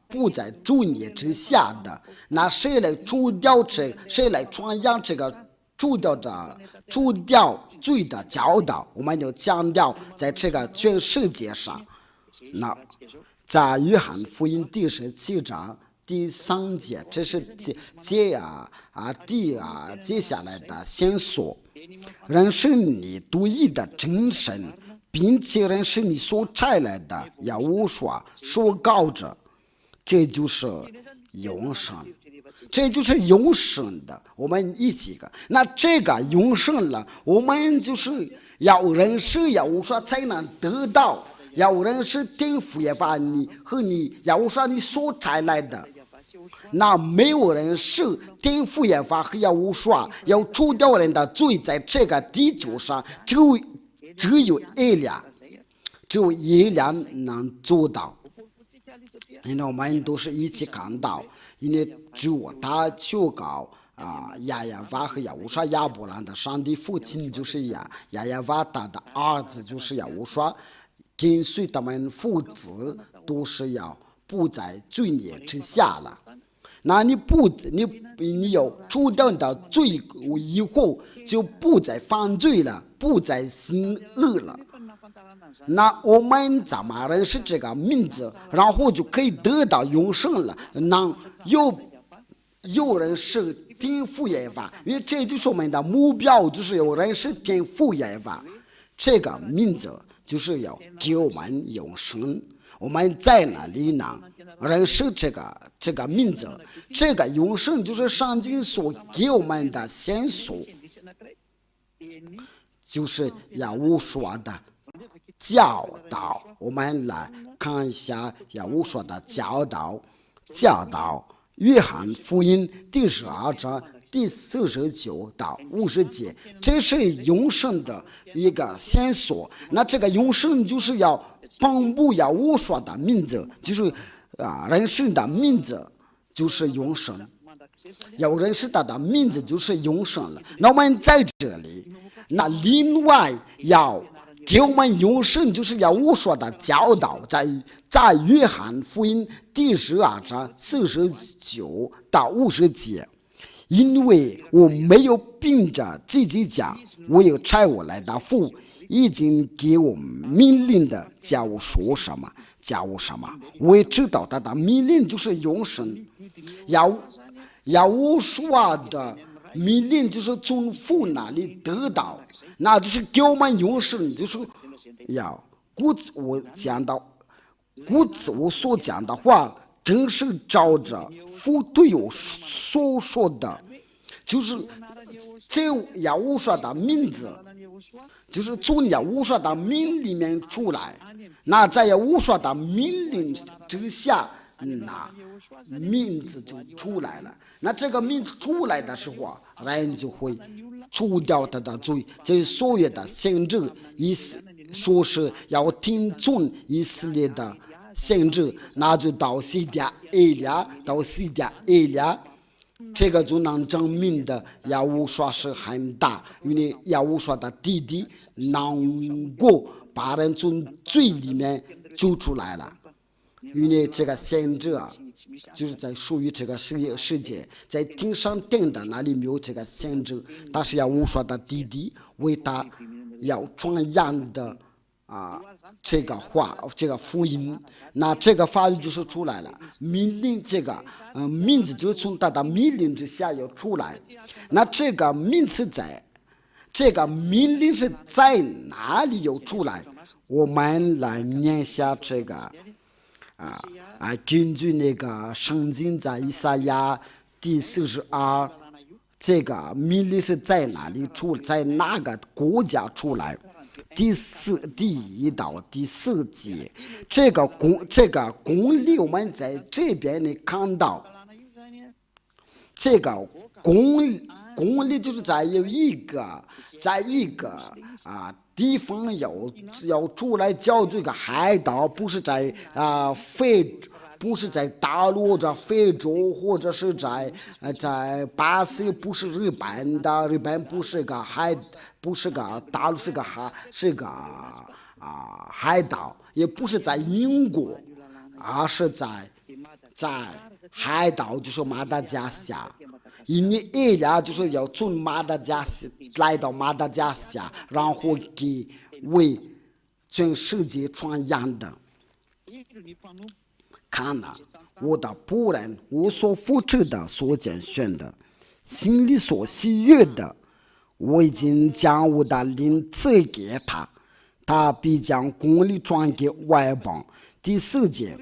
不在罪孽之下的。那谁来除掉谁来传扬这个除掉罪的教导？我们就强调在这个全世界上。那在约翰福音第17章。第3节，这是接下来的线索。人是你独一的真神，并且人是你所差来的耶和华所告着，这就是永生，这就是永生的。我们一起个，那这个永生了，我们就是要认识耶和华才能得到，要认识天父耶和华你和你耶和华你所差来的。那没有人是天父耶和华和耶和华要除掉人的罪，在这个地球上只有一辆能做到。因为我们都是一起看到，因为只有他求告亚娃和耶和华亚伯兰的上帝父亲就是亚娃，他的儿子就是耶和华，跟随他们父子都是要不在罪孽之下了。那你要除掉你的罪以后，就不再犯罪了，不再行恶了。那我们怎么认识这个名字，然后就可以得到永生了？那有人是天父耶和华，因为这就是我们的目标，就是有人是天父耶和华，这个名字就是要给我们永生。我们在哪里呢？认识这个名字，这个永生就是上帝所给我们的线索，就是耶和华的教导。我们来看一下耶和华的教导。约翰福音第12章第49到50节，这是永生的一个线索。那这个永生就是要颁布耶和华的名字，就是人生的名字就是永生，要认识他的名字就是永生了。那我们在这里，那另外要给我们永生就是耶和华的教导，在约翰福音第12章49到50节。因为我没有凭着自己讲，我有差我来的父已经给我命令的，叫我说什么我也知道他的命令就是永生。耶和华的命令就是从父那里得到，那就是给我们永生，就是要故此我所讲的话正是照着父对我所说的，就是这耶和华的名字，就是从耶和华的命里面出来。那在耶和华的命令之下，那名字就出来了。那这个名字出来的时候，人就会除掉他的罪。这是所有的先知意思说是要听从以色列的先知，那就到西甸以利亚，这个就能证明的耶和华是很大，因为耶和华的弟弟能够把人从罪里面救出来了。因为这个先知就是在属于这个世界，在天上天的那里没有这个先知，但是耶和华的弟弟为他要传扬的这个话，这个福音，那这个法律就是出来了。命令这个名字就是从他的命令之下要出来。那这个名词这个命令是在哪里有出来？我们来念下这个根据那个圣经在以赛亚第42，这个命令是在哪里在哪个国家出来？第1到第4节，这个公理我们在这边呢看到，这个公理就是在一个地方要出来叫这个海岛，不是在不是在大陆在非洲，或者是在巴西，不是日本的，日本不是个不是个大陆，是个海岛，也不是在英国，而是在海岛，就是马达加斯加。因为伊俩就是要从马达加斯来到马达加斯加，然后为全世界传扬的。看呐，我的仆人，我所扶持的，所拣选的，心里所喜悦的，我已经将我的灵赐给他，他必将公理传给外邦。第4节，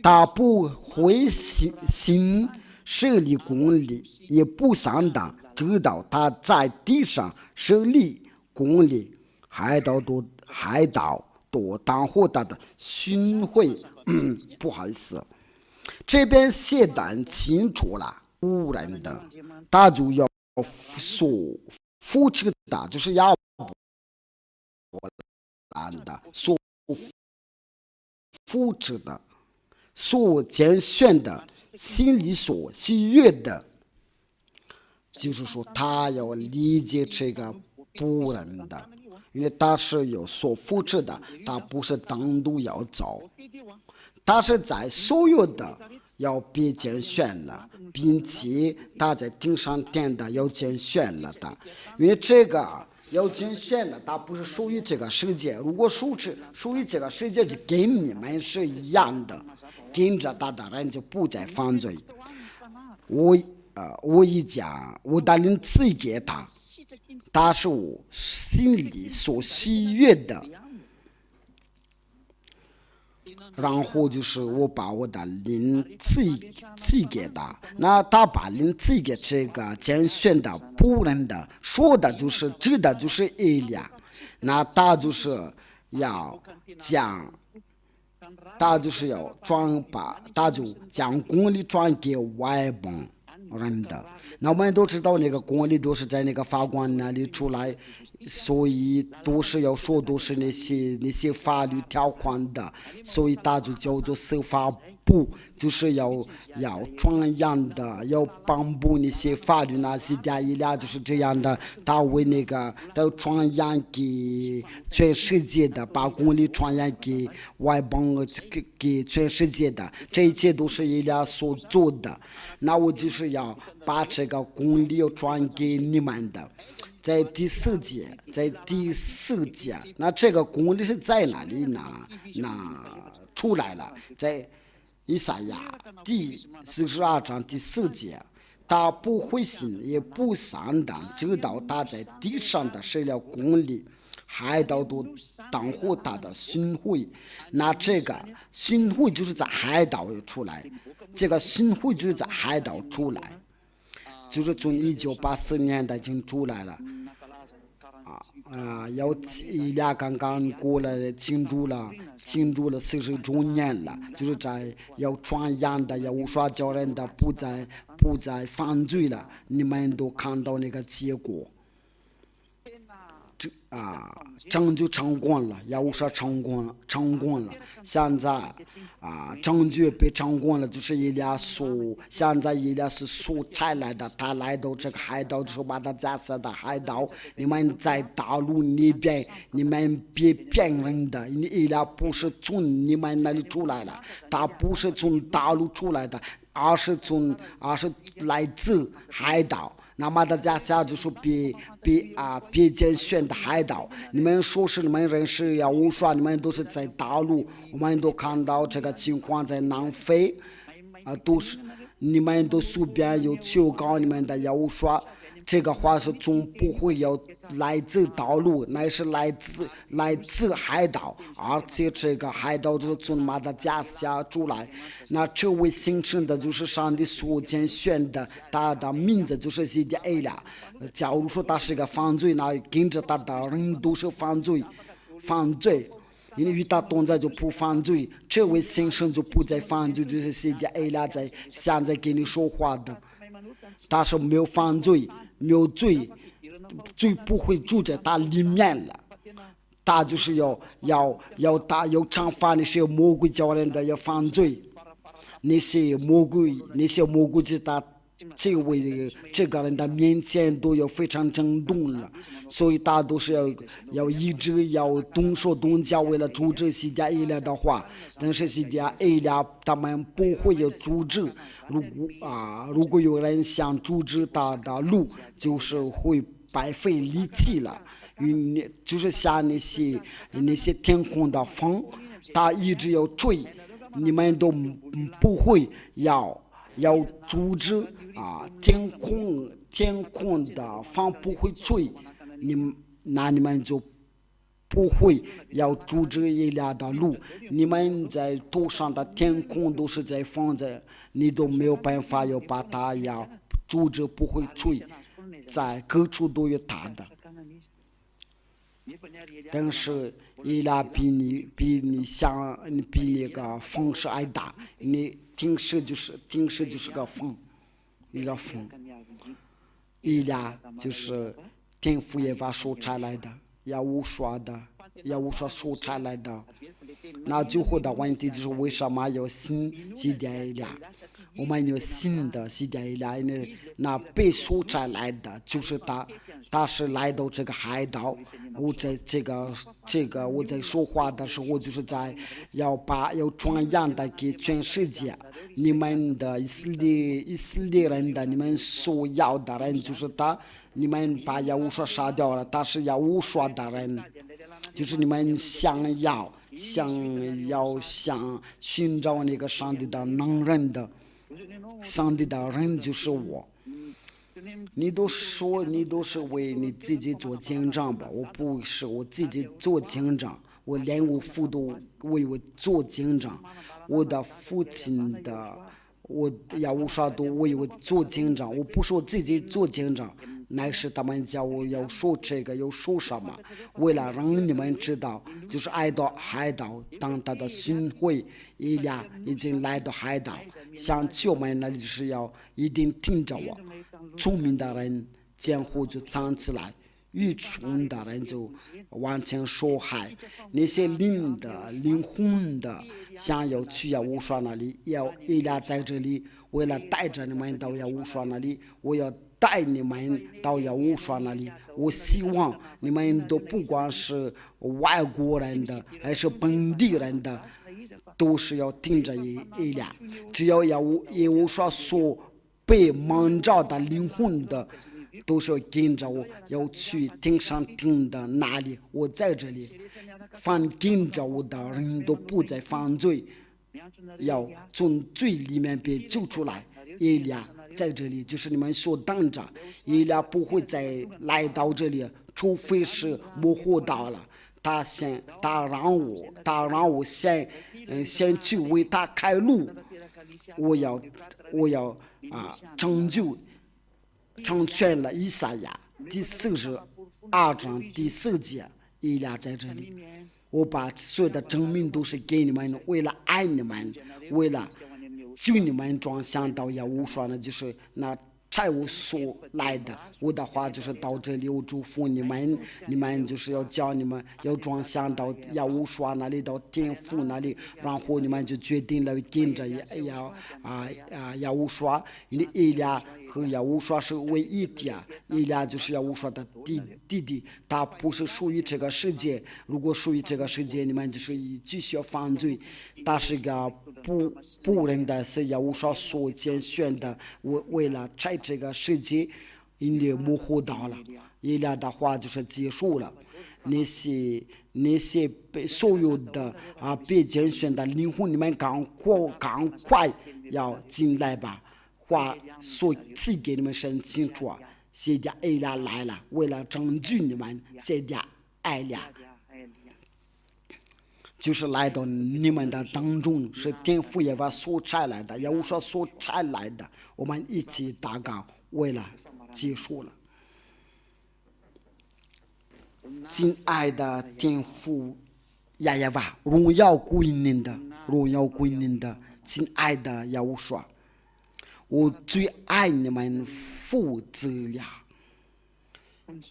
他不会心设立公理，也不上当，直到他在地上设立公理，海岛多当获他的训诲。不好意思，这边写得很清楚了，仆人的，他就要所扶持的，就是要的所扶持的，所拣选的，心里所喜悦的，就是说他要理解这个仆人的，因为他是有所扶持的，他不是单独要走，他是在所有的要被拣选了，并且他在顶上殿的要拣选了的，因为这个要拣选了，他不是属于这个世界，如果属于这个世界，就跟你们是一样的，跟着他的人就不再犯罪。我一讲，我的灵赐给他，他是我心里所喜悦的，然后就是我把我的灵赐给他，那他把灵赐给这个拣选的仆人的，说的就是指的就是以利亚，那他就是要讲，他就是要他就将公理传给外邦人的。那我们都知道那个公理都是在那个法官那里出来，所以都是要说都是那些法律条款的，所以他就叫做司法部，就是要传扬的，要颁布那些法律那些的，伊俩就是这样的，他为那个要传扬给全世界的，把公理传扬给外邦给全世界的，这一切都是伊俩所做的。那我就是要把这个公理要传给你们的，在第4节，那这个公理是在哪里呢？那出来了，在以赛亚第42章第4节，他不灰心也不上当，直到他在地上的设了公理，海岛都当获他的训诲。那这个训诲就是在海岛出来，这个训诲就是在海岛出来，就是从1984年的已经出来了。伊俩刚刚过了庆祝了40周年了，就是在要传扬的，要说教人的不再犯罪了，你们都看到那个结果。证据成功了，要说成功了。现在证据被成功了，就是现在伊俩是所差来的，他来到这个海岛，就是把他架设的海岛。你们在大陆那边，你们别骗人的，伊俩不是从你们那里出来了，他不是从大陆出来的，而是来自海岛。那么大家下就是别拣选的海岛，你们说是你们认识呀？我说你们都是在大陆，我们都看到这个情况在南非，都是你们都随便有求告你们的耶和华，这个话是总不会有来自道路，乃是来自海岛，而且这个海岛就是从马达加斯加出来。那这位形成的就是上帝所拣选的，他的名字就是西迪埃拉。假如说他是个犯罪，那跟着他的人都是犯罪。因为与他同在就不犯罪，这位先生就不再犯罪，就是西迪埃拉在现在跟你说话的，他是没有犯罪，没有罪不会住在他里面了。他就是要惩罚那些魔鬼教人的要犯罪，那些魔鬼在他这个人的面前都要非常震动了，所以他都是要一直要动手动脚，为了阻止西迪埃拉的话。但是西迪埃拉他们不会有阻止，如果有人想阻止他的路，就是会白费力气了。就是像那些天空的风，他一直要吹，你们都不会要阻止天空的风不会吹，你们就不会要阻止一俩的路。你们在头上的天空都是在风着，你都没有办法要把它要阻止不会吹，在各处都有它的。但是伊拉比那个风是还大，你平时就是个风，一个风，伊拉就是天父耶和华所差来的，耶和华所差来的。那最后的问题就是为什么有新西迪埃拉？我们有新的西迪埃拉，那被所差来的就是他是来到这个海岛。我在这个我在说话的时候，就是在要传扬的给全世界，你们的以色列人的，你们所要的人就是他，你们把耶和华杀掉了，他是耶和华的人，就是你们想寻找那个上帝的能人的，上帝的人就是我。你都是为你自己做见证吧，我不是我自己做见证，我连我父都为我做见证，我的父亲的我耶和华都为我做见证，我不是我自己做见证，乃是他们叫我要说这个要说什么，为了让你们知道，就是来到海岛当他的巡回，伊俩已经来到海岛，想救们那里就是要一定听着我。聪明的人见后就藏起来，愚蠢的人就往前说嗨。那些灵魂的想要去耶和华那里，伊俩在这里，为了带着你们到耶和华那里，我要带你们到耶和华那里。我希望你们都不管是外国人的还是本地人的，都是要听着伊俩，只要耶和华所被蒙召的灵魂的，都是要跟着我，要去天上听的那里。我在这里，凡跟着我的人都不再犯罪，要从罪里面被救出来。伊俩在这里，就是你们所等着，伊俩不会再来到这里，除非是模糊到了。他让我先去为他开路，我要成全了以赛亚第42章第4节，伊俩在这里，我把所有的证明都是给你们，为了爱你们，为了救你们转向到耶和华呢，就是那差我所来的，我的话就是到这里，我祝福你们就是要叫你们要转向到耶和华那里，到天父那里，然后你们就决定了跟着耶和华，伊俩和耶和华是为一体，伊俩就是耶和华的弟弟，他不是属于这个世界，如果属于这个世界，你们就是继续犯罪，他是个不认的，是耶和华所拣选的，为了在这个世界因为模糊到了，伊俩的话就是结束了。那些被所有的被拣选的灵魂，你们赶快要进来吧，话所寄给你们神清楚啊，现在艾俩来了，为了拯救你们，现在艾俩就是来到你们的当中，是天父耶和华所差来的，也无说所差来的，我们一起祷告，为了结束了。亲爱的天父耶和华，荣耀归您的，荣耀归您的，亲爱的耶和华，我最爱你们父子俩。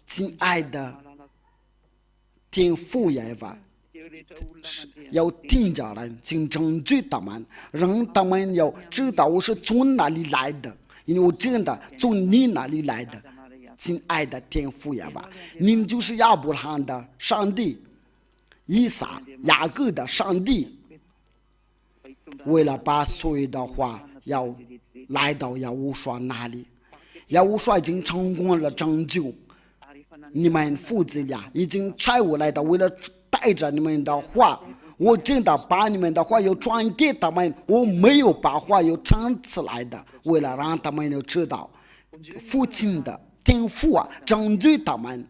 亲爱的天父耶和华，要听着人，请拯救他们，让他们要知道我是从哪里来的，因为我真的从你那里来的。亲爱的天父耶和华，您就是亚伯拉罕的上帝，以撒、雅各的上帝。为了把所有的话要来到耶和华那里，耶和华已经成功了拯救你们父子俩，已经差我来的，为了带着你们的话，我真的把你们的话要传给他们，我没有把话要传出来的，为了让他们要知道父亲的天父啊，拯救他们，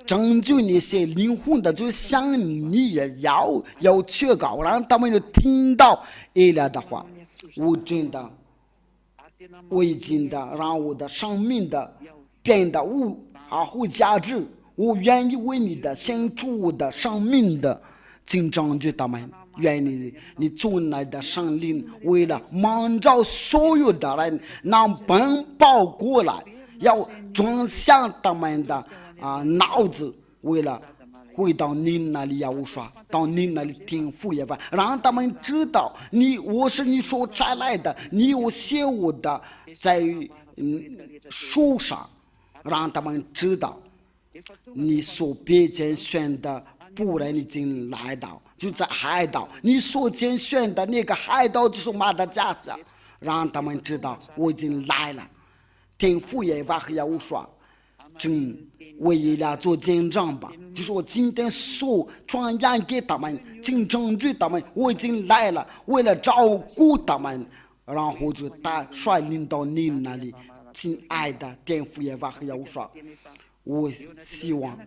拯救那些灵魂的，就像你也要劝告，让他们要听到耶和华的话。我真的，我已经的让我的生命的变得无价值，我愿意为你的献出我的生命的，请拯救他们。愿你从来的圣灵，为了蒙召所有的人能奔跑过来，要转向他们的脑子，为了回到你那里，要说到你那里听父耶和华，让他们知道我是你所差来的，你有写我的在书上，让他们知道你所别拣选的仆人已经来到，就在海岛，你所拣选的那个海岛就是马达加斯加，让他们知道我已经来了。听父耶和华和耶和华正为耶俩做见证吧，就是我今天所传扬给他们，请拯救他们，我已经来了，为了照顾他们，然后就率领到你那里。亲爱的天父耶和华和耶和华，我希望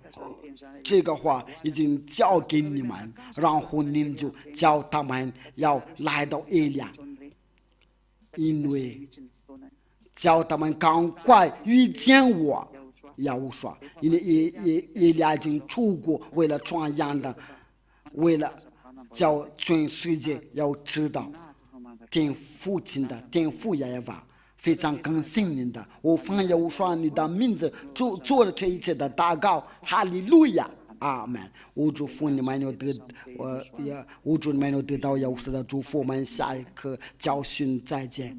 这个话已经交给你们，然后您就叫他们要来到耶俩，因为叫他们赶快遇见我，耶和华，因为耶俩已经出国，为了传扬的，为了叫全世界要知道天父亲的天父耶和华。非常感谢您的，我奉耶和华你的名字做了这一切的祷告，哈利路亚，阿门。我祝福你们我祝你们得到耶和华的祝福，我们下一课教训再见。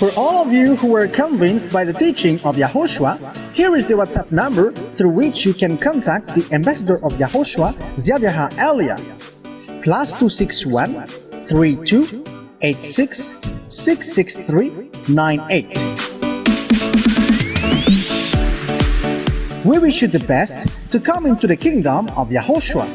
For all of you who were convinced by the teaching of Yahushua, here is the WhatsApp number through which you can contact the ambassador of Yahushua, Zhyah Elia. +261 32 86 663 98. We wish you the best to come into the kingdom of Yahushua.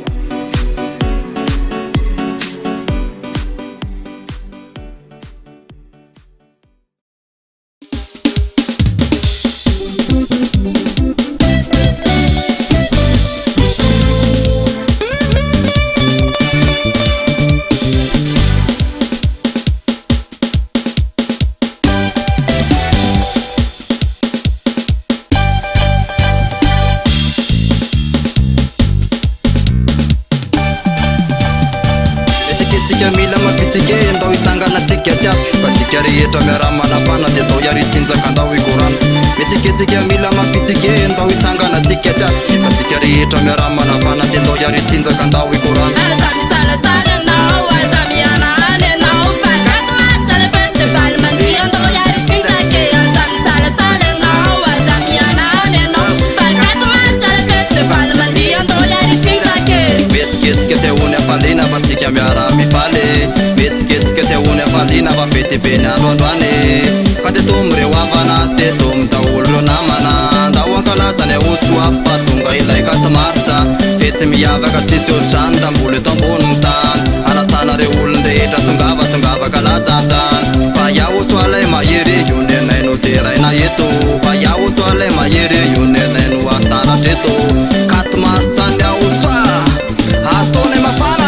Rehetra miara-manafana dia atao iaritsinjaka andao ikorana mihetsiketsiky mila mafitsike andao itsanganatsika jiaby fa tsika rehetra miara-manafana dia atao iaritsinjaka andao ikorana aza misalasala anao aza mianany anao fa gato mafitra le festivaly mandia andao iaritsinjake aza misalasala anao aza mianany anao fa gato mafitra le festivaly mandia andao iaritsinjake afaliana fa tsika miara mifaly metsiketsika ty ahony afaliana fa fety be ny androandroany ka teto mireo havana teto midaholo reo namana ndao ankalazany ahosoa fa tonga ilay katomarsa fety miavaka tsisy ohatrany da mbola eto ambony tany anasanareo olon-drehetra tongava kalazazany fa iahosoalay mahery io nenaino teraina eto fa iahosoalay mahery io nenaino asanatreto katomarsany ahosoa ataonay mafana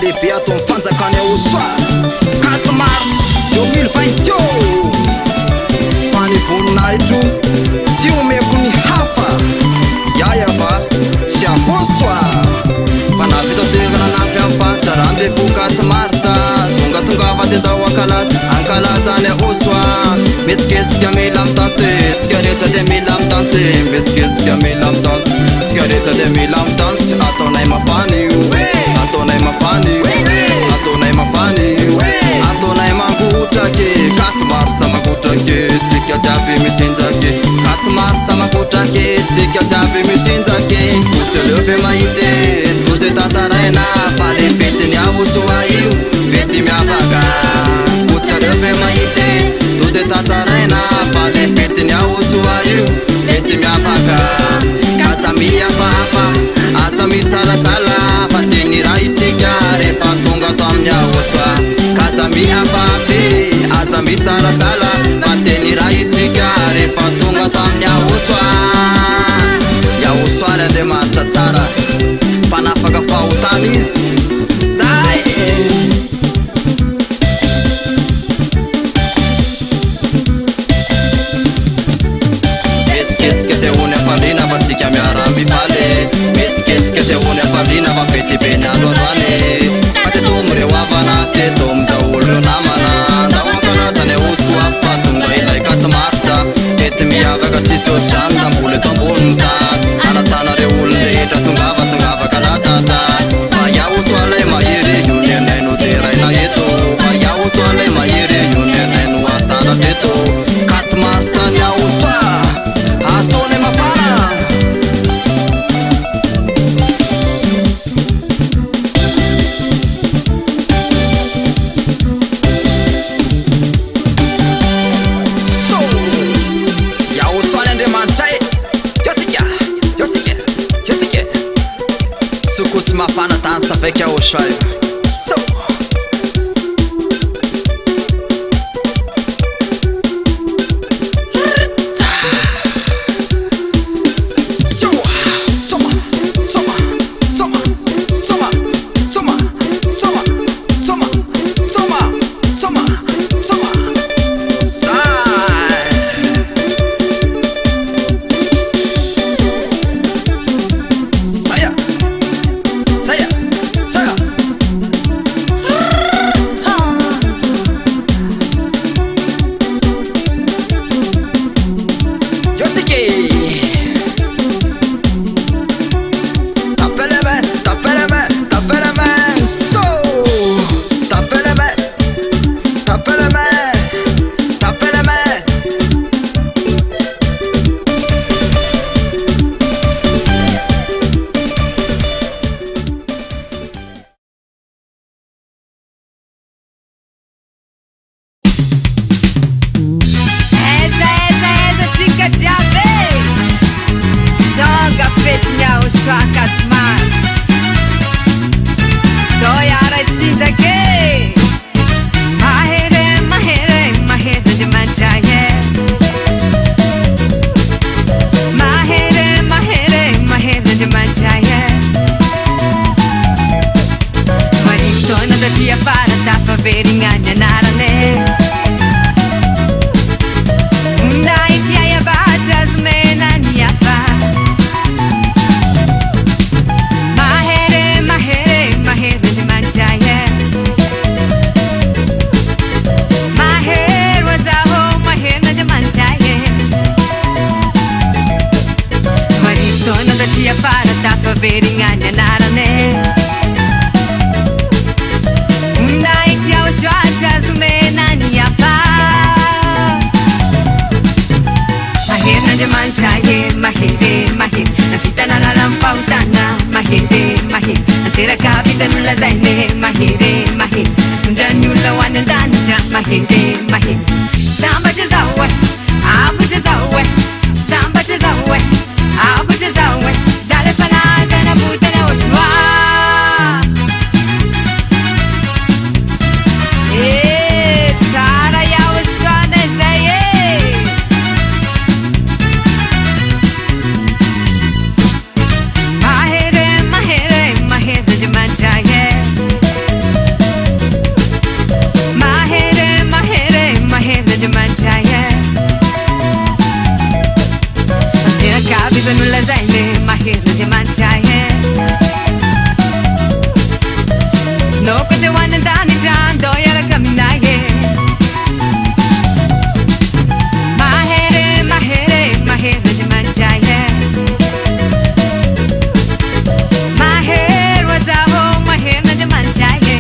lehibe atao mifanjakany ahosoa 4 mars 2020 fanivoninaitro tsy omeko ny hafa YAHVAH sy ahosoa fa navitaterana nafy am'fatra rendez-vous 4 mars tongatongava tetao ankalazany ahosoa metsiketsika mila mitanse tsika rehetra de mila mitanse metsiketsika mila mitanse tsika rehetra de mila mitanse ataonay mafany io ataonay mafany ataonay mafany ataonay mangotrake 4 mars mangotrake tsika jiaby mitsinjake 4 mars mangotrake tsika jiaby mitsinjake otseleve mahite toze tantaraina fa le fetiny ahosoa io fety miavaka otseleve mahite toze tantaraina fa le fetiny ahosoa io fety miavaka kaza mihafahafa aza misalasala fa teny raha isika rehefa tonga ato amin'ny ahosoa kaza mihafahabe aza misalasala fa teny raha isika rehefa tonga ato amin'ny ahosoa iahosoa ny andriamanitra tsara mpanafaka fahotany izy zay metsiketsika zay hony afaliana fa tsika miara mifaly metsiketsika zay hony afaliana fa fety be ny androandroany fa teto mireo havana teto midaholo reo namana ndao ankalazany ahosoa fa tonga ilay 4 marsa fety miavaka tsisy ohatrany da mbola eto ambony tany anasanareo olon-drehetra tongava kalazazany fa iahosoalay mahery io nenaino teraina eto fa iahosoalay mahery io nenaino asanatreto 4 marsa ny ahosoa ataonay mafana so iahosoany andriamanitra e yotsika sokosy mafana tany safaiky ahosoa io so Ferinha Narane Night Yahushua Tazumena YAHVAH Mahir na manchaye mahire mahir Na fita na mivantana mahire Antera kabisa nula zaine mahire Tunjani ula wanandanja mahire Samba chezawe Abu chezawe Samba chezawe Abu chezawe Zale panaza na buta na Yahushua Tsara Yahushua na zaye Mahere jamanchaye Mahere jamanchaye Antera kabisa nula zaine mahere jamanchaye No kute wanandani jan doyara kaminaye Mahere jamanchaye Maher wazaho maher na jamanchaye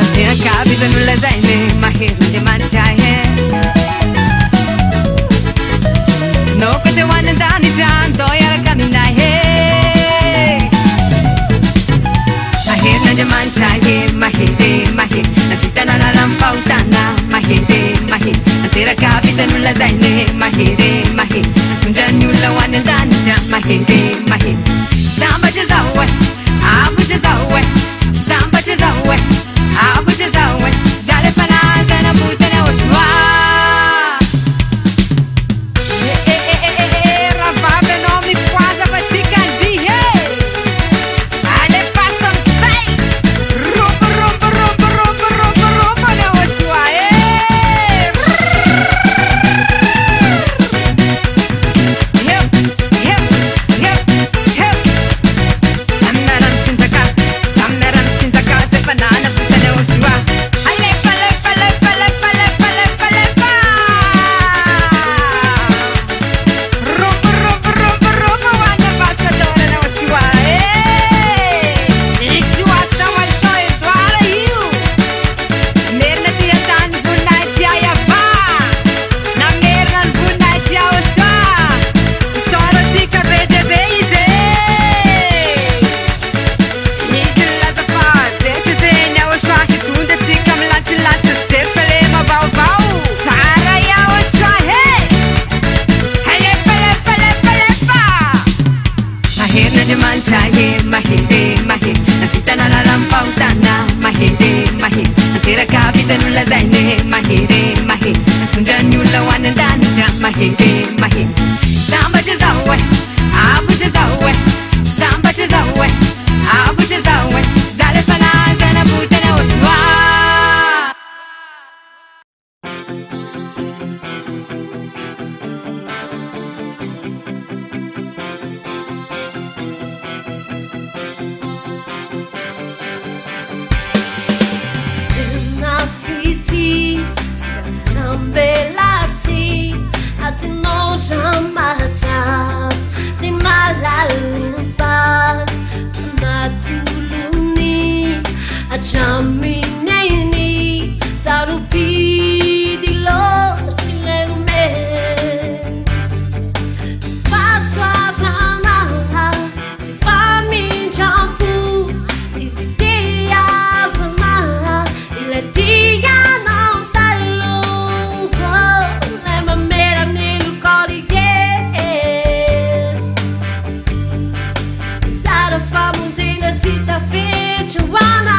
Antera kabisa nula zaine maher na jamanchaye No kute wanandani jan doyara kaminaye Maher na jamanchaye mahere Na fita na mivantana mahere Antera kabisa nula zaine mahere Tunjani ula wanandanja mahere Samba chezawe Abu chezawe Samba chezawe Abu chezawe Zale panaza na buta na Yahushua Rababe no mi kwaza patika ndiye Ale pasa msai Rumba na Yahushua Sammeran tinzaka Sepanana puta na Yahushua Alepa Rumba wana pasadora na Yahushua Yeshua sawan so edwara you Merna tiyatan bunay YAHVAH Na mernan bunay Yahushua Soro tika bede beize Nizila zapat Desise Yahushua Kitunda tika mlanchi Stefale mabau Sara Yahushua hey Lepa Maher na jamanchaye mahere Na fita na mivantana mahere Antera kabisa nula zaine mahere Tunjani ula wanandanja mahere Samba chezawe Abu chezawe Samba chezawe Abu chezawe Zale panaza na buta na Yahushua Nafiti Tigatanambelati Asino shamata Di malalimpak Natuluni Achamineni Sarupi di lo Chilerume Paso Afana Si fami jampu Isidia Afana Ianao talungo Lema mera nilo corige Sara famuntina tita fechuana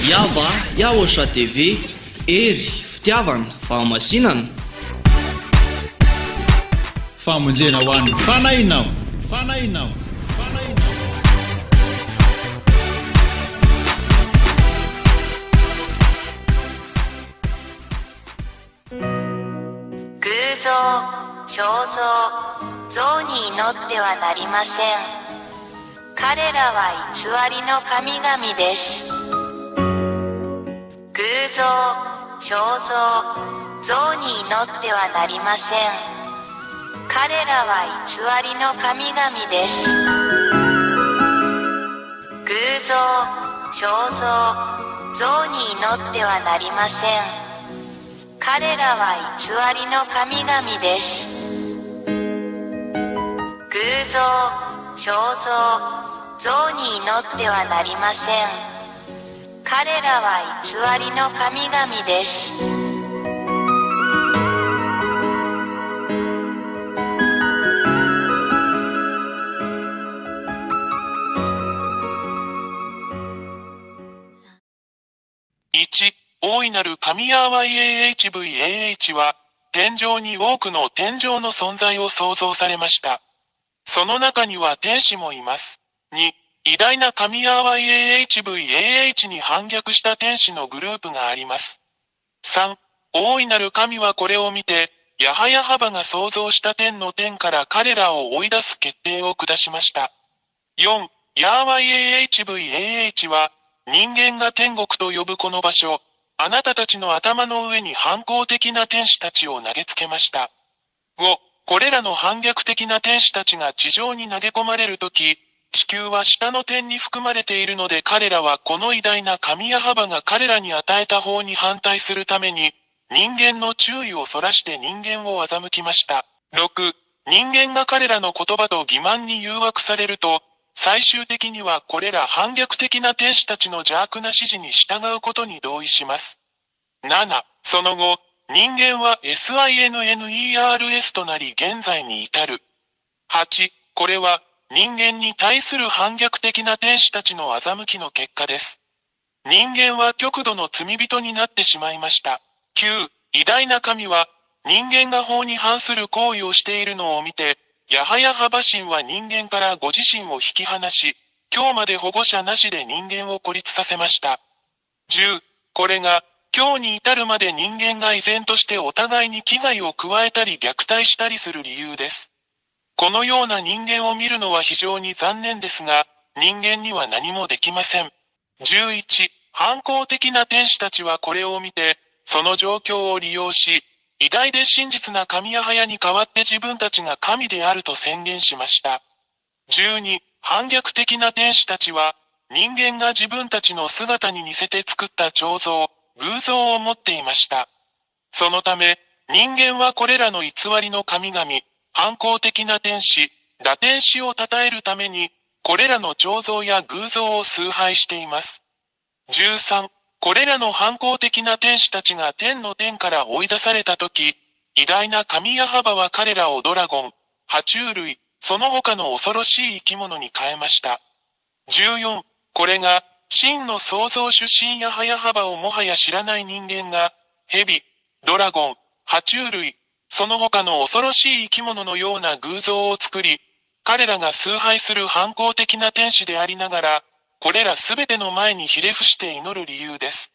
YAHVAH YAHVAH TV, ery fitiavana fahamasinana. Famonjena ho an'ny fanahinao.偶像、肖像、像に祈ってはなりません。彼らは偽りの神々です。偶像、肖像、像に祈ってはなりません。彼らは偽りの神々です。偶像、肖像、像に祈ってはなりません。彼らは偽りの神々です。偶像、肖像、像に祈ってはなりません。彼らは偽りの神々です。1、大いなる神YAHVAH は、天上に多くの天上の存在を創造されました。その中には天使もいます。2、偉大な神YAHVAH に反逆した天使のグループがあります。3、大いなる神はこれを見て、ヤハヤハバが創造した天の天から彼らを追い出す決定を下しました。4、ヤーワ YAHVAH は、人間が天国と呼ぶこの場所、あなたたちの頭の上に反抗的な天使たちを投げつけました。5、これらの反逆的な天使たちが地上に投げ込まれるとき、地球は下の天に含まれているので彼らはこの偉大な神ヤハバが彼らに与えた方に反対するために、人間の注意をそらして人間を欺きました。6、人間が彼らの言葉と欺瞞に誘惑されると、最終的にはこれら反逆的な天使たちの邪悪な指示に従うことに同意します。7、その後、人間は CHINOIS となり現在に至る。8、これは人間に対する反逆的な天使たちの欺きの結果です。人間は極度の罪人になってしまいました。9、偉大な神は人間が法に反する行為をしているのを見て、ヤハヤハバ神は人間からご自身を引き離し、今日まで保護者なしで人間を孤立させました。10、これが今日に至るまで人間が依然としてお互いに危害を加えたり虐待したりする理由です。このような人間を見るのは非常に残念ですが、人間には何もできません。11、反抗的な天使たちはこれを見て、その状況を利用し、偉大で真実な神ヤハヤに代わって自分たちが神であると宣言しました。12、反逆的な天使たちは、人間が自分たちの姿に似せて作った彫像、偶像を持っていました。そのため、人間はこれらの偽りの神々、反抗的な天使、堕天使を称えるために、これらの彫像や偶像を崇拝しています。13、これらの反抗的な天使たちが天の天から追い出されたとき、偉大な神ヤハバは彼らをドラゴン、爬虫類、その他の恐ろしい生き物に変えました。14、これが、真の創造主神ヤハヤハバをもはや知らない人間が、蛇、ドラゴン、爬虫類、その他の恐ろしい生き物のような偶像を作り、彼らが崇拝する反抗的な天使でありながら、これらすべての前にひれ伏して祈る理由です。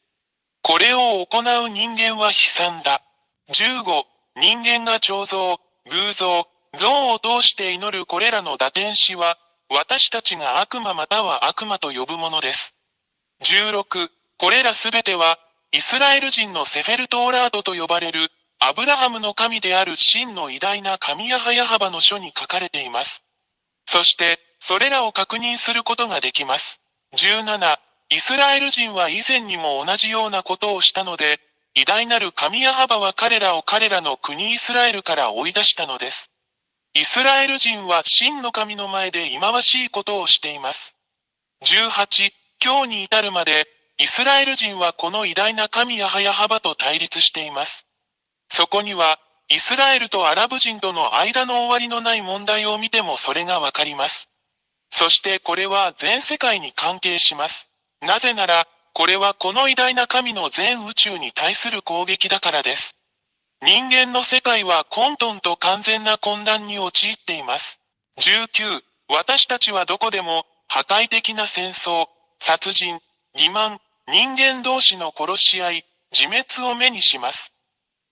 これを行う人間は悲惨だ。15、人間が彫像、偶像、像を通して祈るこれらの堕天使は、私たちが悪魔または悪魔と呼ぶものです。16、これらすべては、イスラエル人のセフェルトーラードと呼ばれる、アブラハムの神である真の偉大な神ヤハヤハバの書に書かれています。そして、それらを確認することができます。17、イスラエル人は以前にも同じようなことをしたので、偉大なる神ヤハバは彼らを彼らの国イスラエルから追い出したのです。イスラエル人は真の神の前で忌まわしいことをしています。18、今日に至るまで、イスラエル人はこの偉大な神ヤハヤハバと対立しています。そこには、イスラエルとアラブ人との間の終わりのない問題を見てもそれがわかります。そしてこれは全世界に関係します。なぜなら、これはこの偉大な神の全宇宙に対する攻撃だからです。人間の世界は混沌と完全な混乱に陥っています。19、私たちはどこでも破壊的な戦争、殺人、欺瞞、人間同士の殺し合い、自滅を目にします。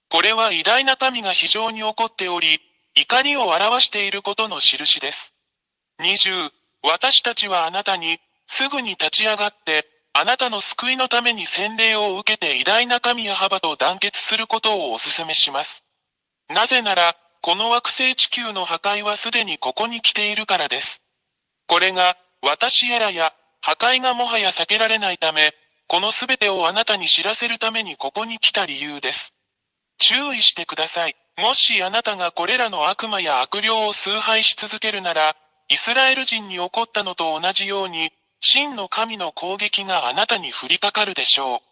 これは偉大な神が非常に怒っており、怒りを表していることの印です。20、私たちはあなたに、すぐに立ち上がって、あなたの救いのために洗礼を受けて偉大な神ヤハバと団結することをお勧めします。なぜなら、この惑星地球の破壊はすでにここに来ているからです。これが、私や破壊がもはや避けられないため、このすべてをあなたに知らせるためにここに来た理由です。注意してください。もしあなたがこれらの悪魔や悪霊を崇拝し続けるなら、イスラエル人に起こったのと同じように、真の神の攻撃があなたに降りかかるでしょ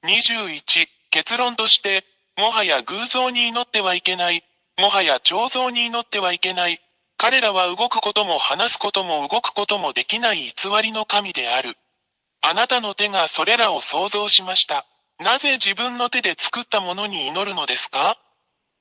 う。21、結論として、もはや偶像に祈ってはいけない、もはや彫像に祈ってはいけない、彼らは動くことも話すことも動くこともできない偽りの神である。あなたの手がそれらを創造しました。なぜ自分の手で作ったものに祈るのですか？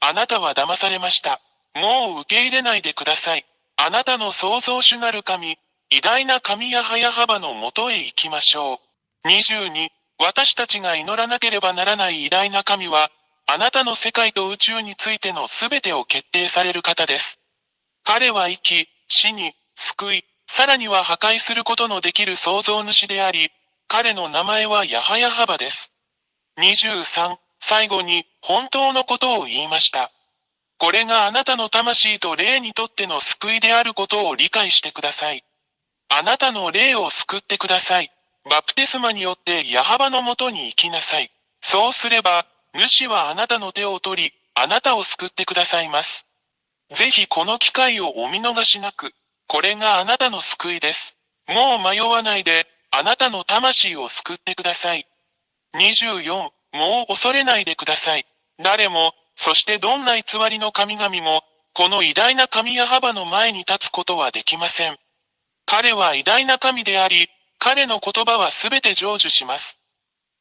あなたは騙されました。もう受け入れないでください。あなたの創造主なる神、偉大な神ヤハバのもとへ行きましょう。22、私たちが祈らなければならない偉大な神は、あなたの世界と宇宙についてのすべてを決定される方です。彼は生き、死に、救い、さらには破壊することのできる創造主であり、彼の名前はヤハバです。23、最後に本当のことを言いました。これがあなたの魂と霊にとっての救いであることを理解してください。あなたの霊を救ってください。バプテスマによってヤハバのもとに行きなさい。そうすれば、主はあなたの手を取り、あなたを救ってくださいます。ぜひこの機会をお見逃しなく。これがあなたの救いです。もう迷わないで、あなたの魂を救ってください。24、もう恐れないでください。誰も、そしてどんな偽りの神々も、この偉大な神ヤハバの前に立つことはできません。彼は偉大な神であり、彼の言葉はすべて成就します。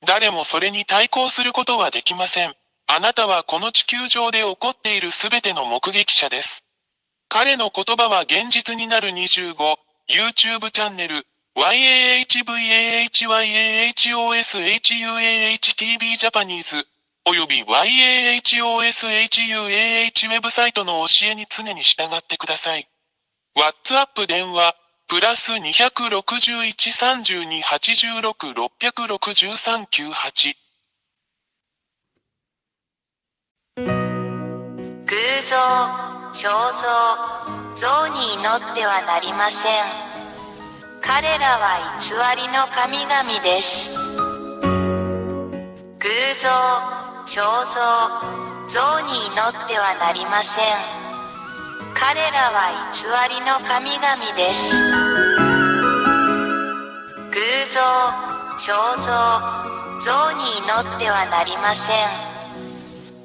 誰もそれに対抗することはできません。あなたはこの地球上で起こっているすべての目撃者です。彼の言葉は現実になる25、YouTube チャンネル、YAHVAHYAHOSHUAHTV ジャパニーズ、および YAHOSHUAH ウェブサイトの教えに常に従ってください。WhatsApp 電話、プラス261-32-86-663-98。偶像、彫像、像に祈ってはなりません。彼らは偽りの神々です。偶像、彫像、像に祈ってはなりません。彼らは偽りの神々です。偶像、彫像、像に祈ってはなりません。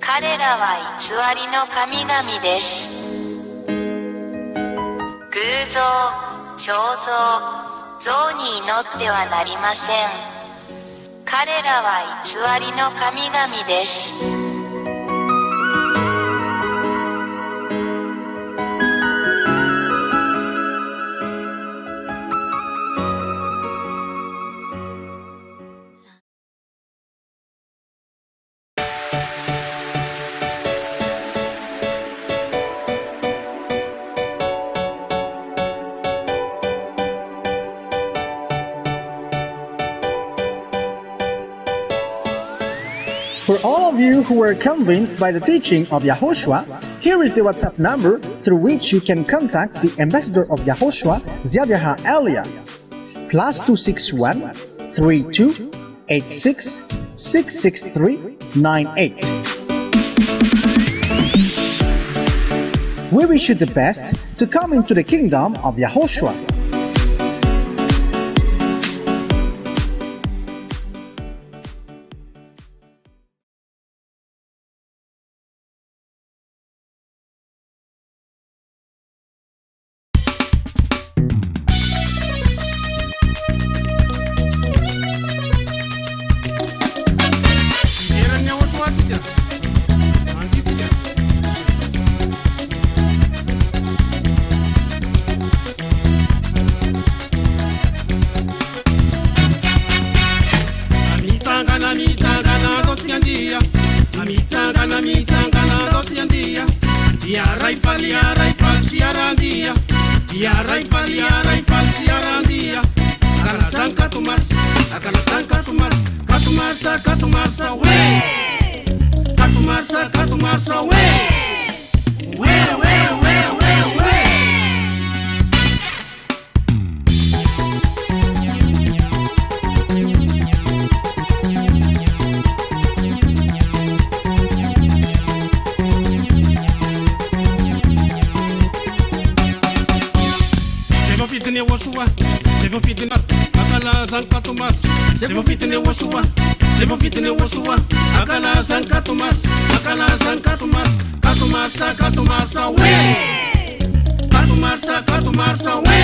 彼らは偽りの神々です。偶像、彫像、像に祈ってはなりません。彼らは偽りの神々です。For all of you who were convinced by the teaching of Yahushua, here is the WhatsApp number through which you can contact the ambassador of Yahushua, Zhyah +261 32 86 663 98. We wish you the best to come into the kingdom of Yahushua. marsa way. YAHVAH, je veux fitner akala zankato mars. Je veux fitner YAHVAH, je veux fitner YAHVAH, akala zankato mars, akala zankato mars, kato marsa we, kato marsa we.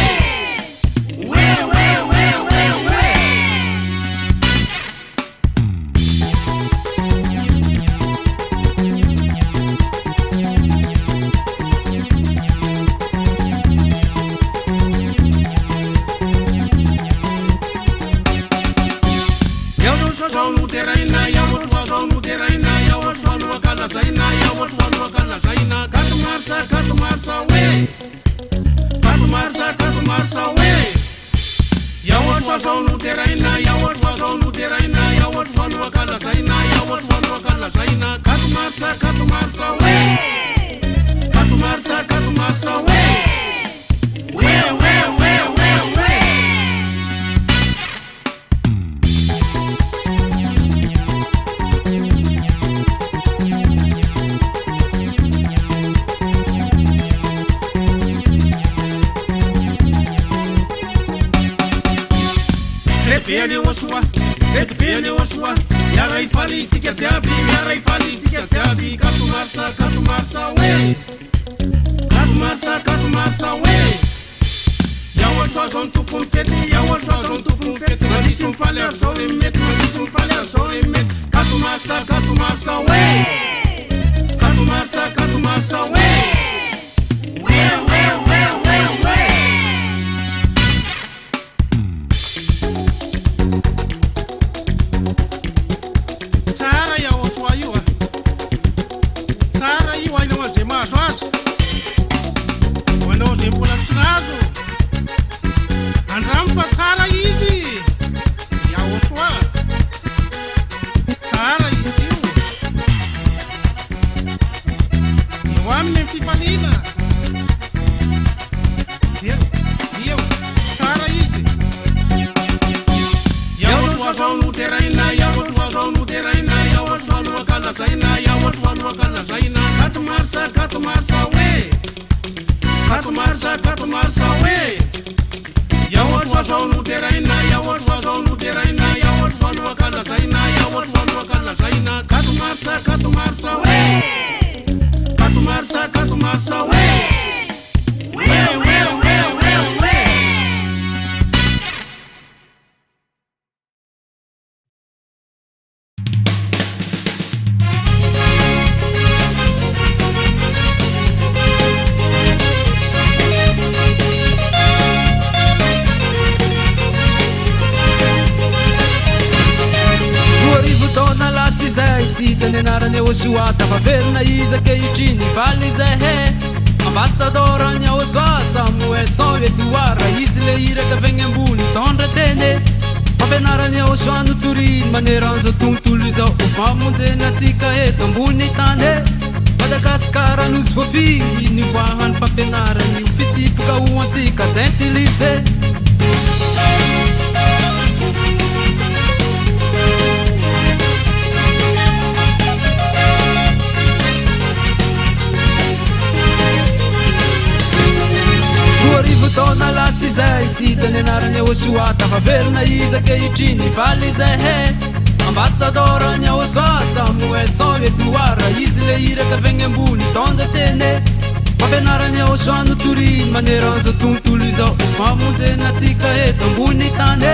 YAHVAH, yaray fali sika jiaby, yaray fali sika jiaby, kato marsa we, kato marsa we. YAHVAH zao ny tompony fety, YAHVAH zao ny tompony fety, mandisy mifaly ary zao remety, mandisy mifaly ary zao remety, kato marsa we, kato marsa we. YAHVAH, tafaverina izy ankehitriny valy zay ambassador any YAHVAH, Samuel son Edouard, izy le iraka avegny ambony tondra teny fampianarany YAHVAH notoriny maneran'izao tontolo izao mamonjena atsika eto ambony tany Madagasikara nosy voafiry nivoahany fampianarany fitsipika ho antsika tsy intilise. Taona lasa izay tsy hita ny anarany YAHVAH, tafaverina izy ankehitriny valy zay ambassador any YAHVAH, Samuel son Edouard, izy le iraka avegny ambony tondra teny fampianarany YAHVAH notoriny maneran'izao tontolo izao mamonjena atsika eto ambony tany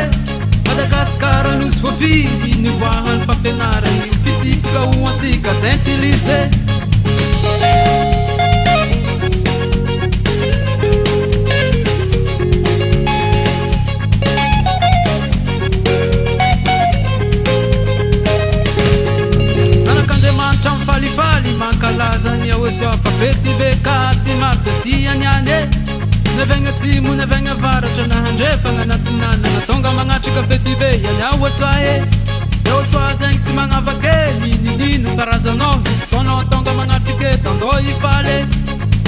Madagasikara nosy voafiry nivoahany fampianarany fitsipika ho antsika tsy intilise. Falifali mankalaza ny YAHVAH fafety be 4 marsa tiany any navegna atsimo navegna avaratra nahandrefagna natsinana natonga magnatrika fety be any YAHVAH eo soa zegny tsy magnavakely ninino karazanao izy koanao tonga magnatrike tandô ifaly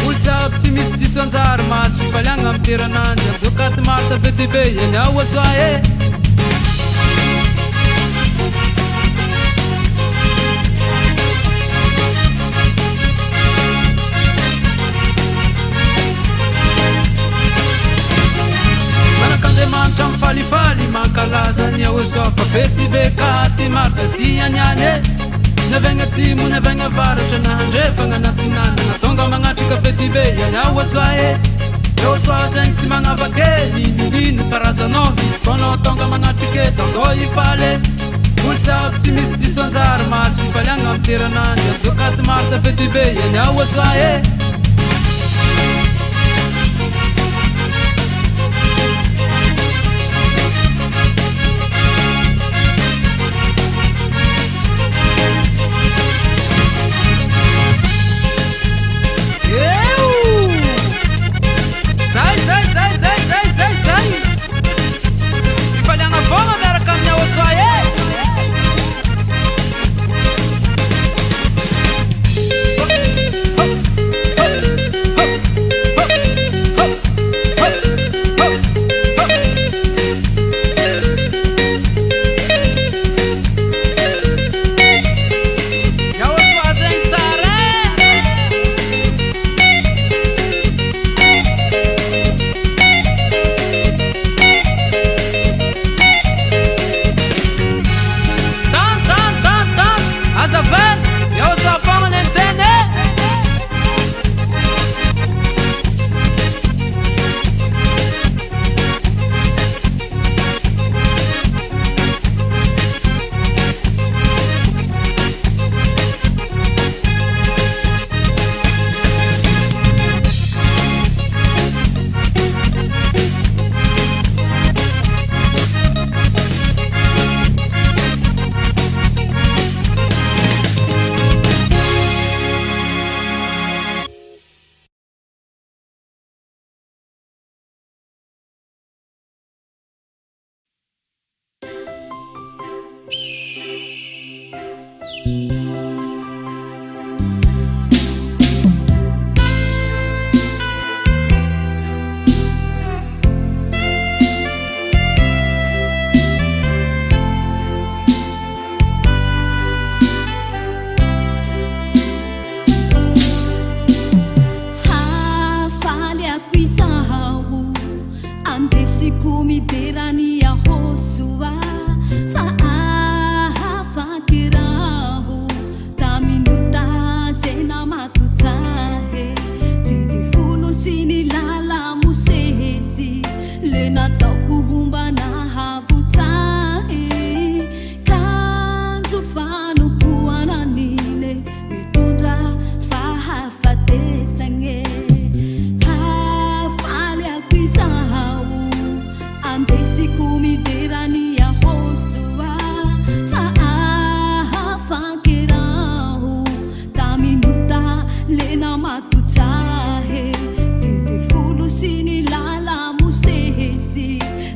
olo jiaby tsy misy diso anjary mahazo fifaliagna amy terananjy amizao 4 mars fety be eny ao soa e Mantra mifalifaly mankalaza ny ahosoa fa fety be 4 mars ty aniane navegna atsimo navegna avaratra nahandrefagna natsinana natonga magnatrika fety be iany ahosoa e ahosoa zegny tsy magnavakely ninino karazanao izy koanao tonga magnatrike tandô ifaly olo jiaby tsy misy diso anjary mahazo fifaliagna amy terananjy amizao 4 mars fety be iany ahosoa e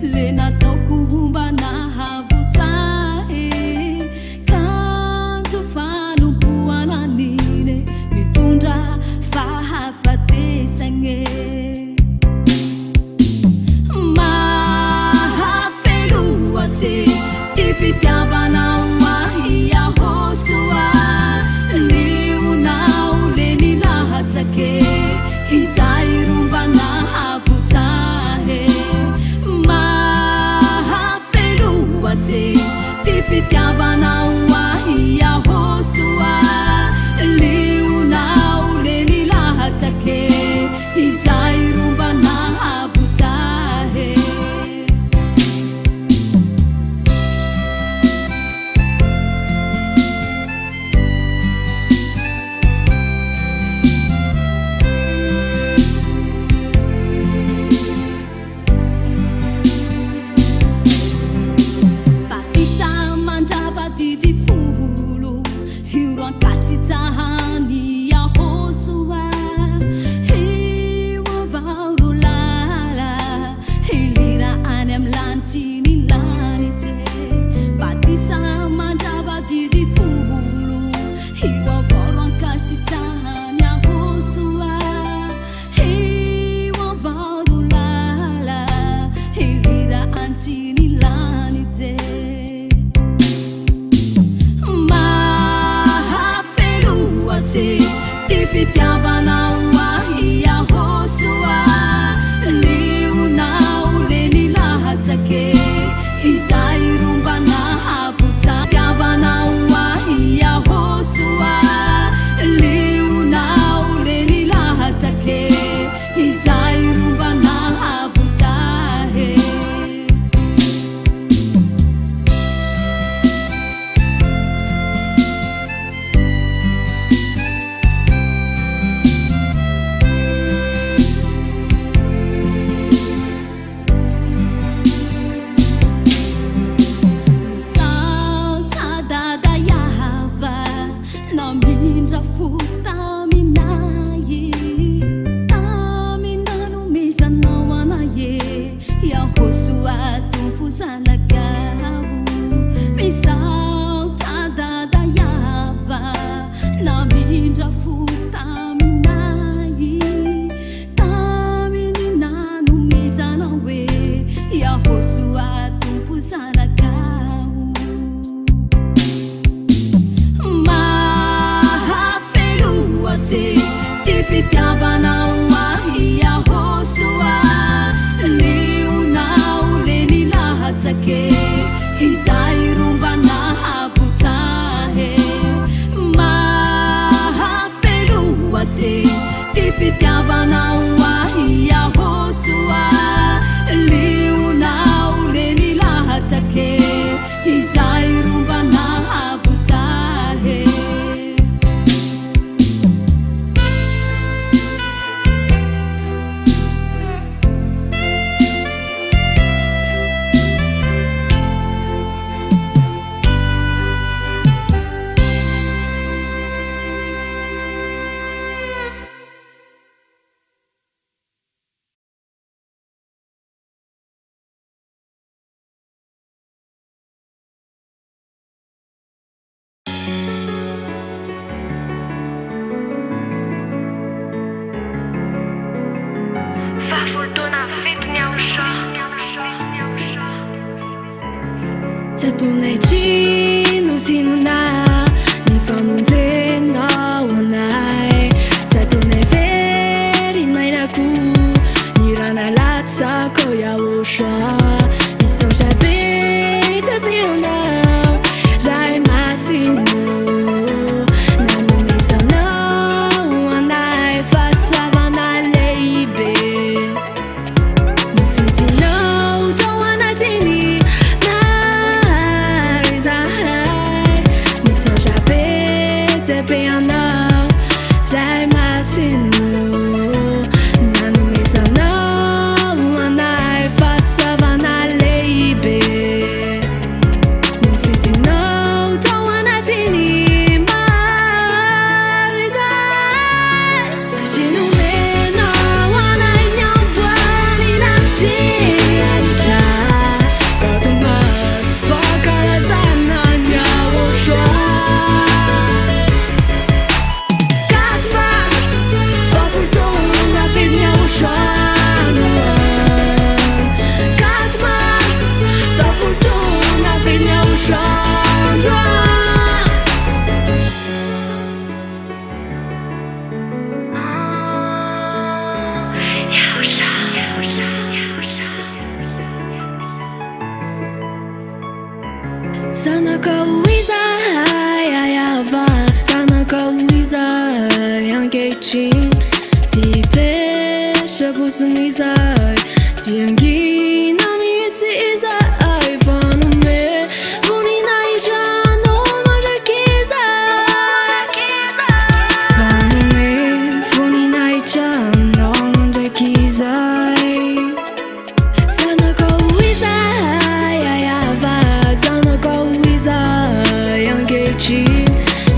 Le Zatonay tsinona ny famonjenao anay Zatonay very mainako ny rana latsako YAHVAH misaotra be anao ray masino nanomezanao anay fahasoavana lehibe nofidinao tao anatiny mary zahay misaotra be anao ray masino nanomezanao anay fahasoavana lehibe nofidinao tao anatiny mary zahay tinomenao anay ny amboany namtreretra katomasy fankalazana ny YAHVAH katomasy fafoltona feny YAHVAH katomasy fafoltona feny Zanakao izahay YAHVAH zanakao izahay ankehitriny tsy hipetra-potsiny izahay tsy angina mihitsy izahay fa nome voninahitranao mandraky izahay fa nome voninahitranao mandraky izahay zanakao izahay YAHVAH zanakao izahay ankehitriny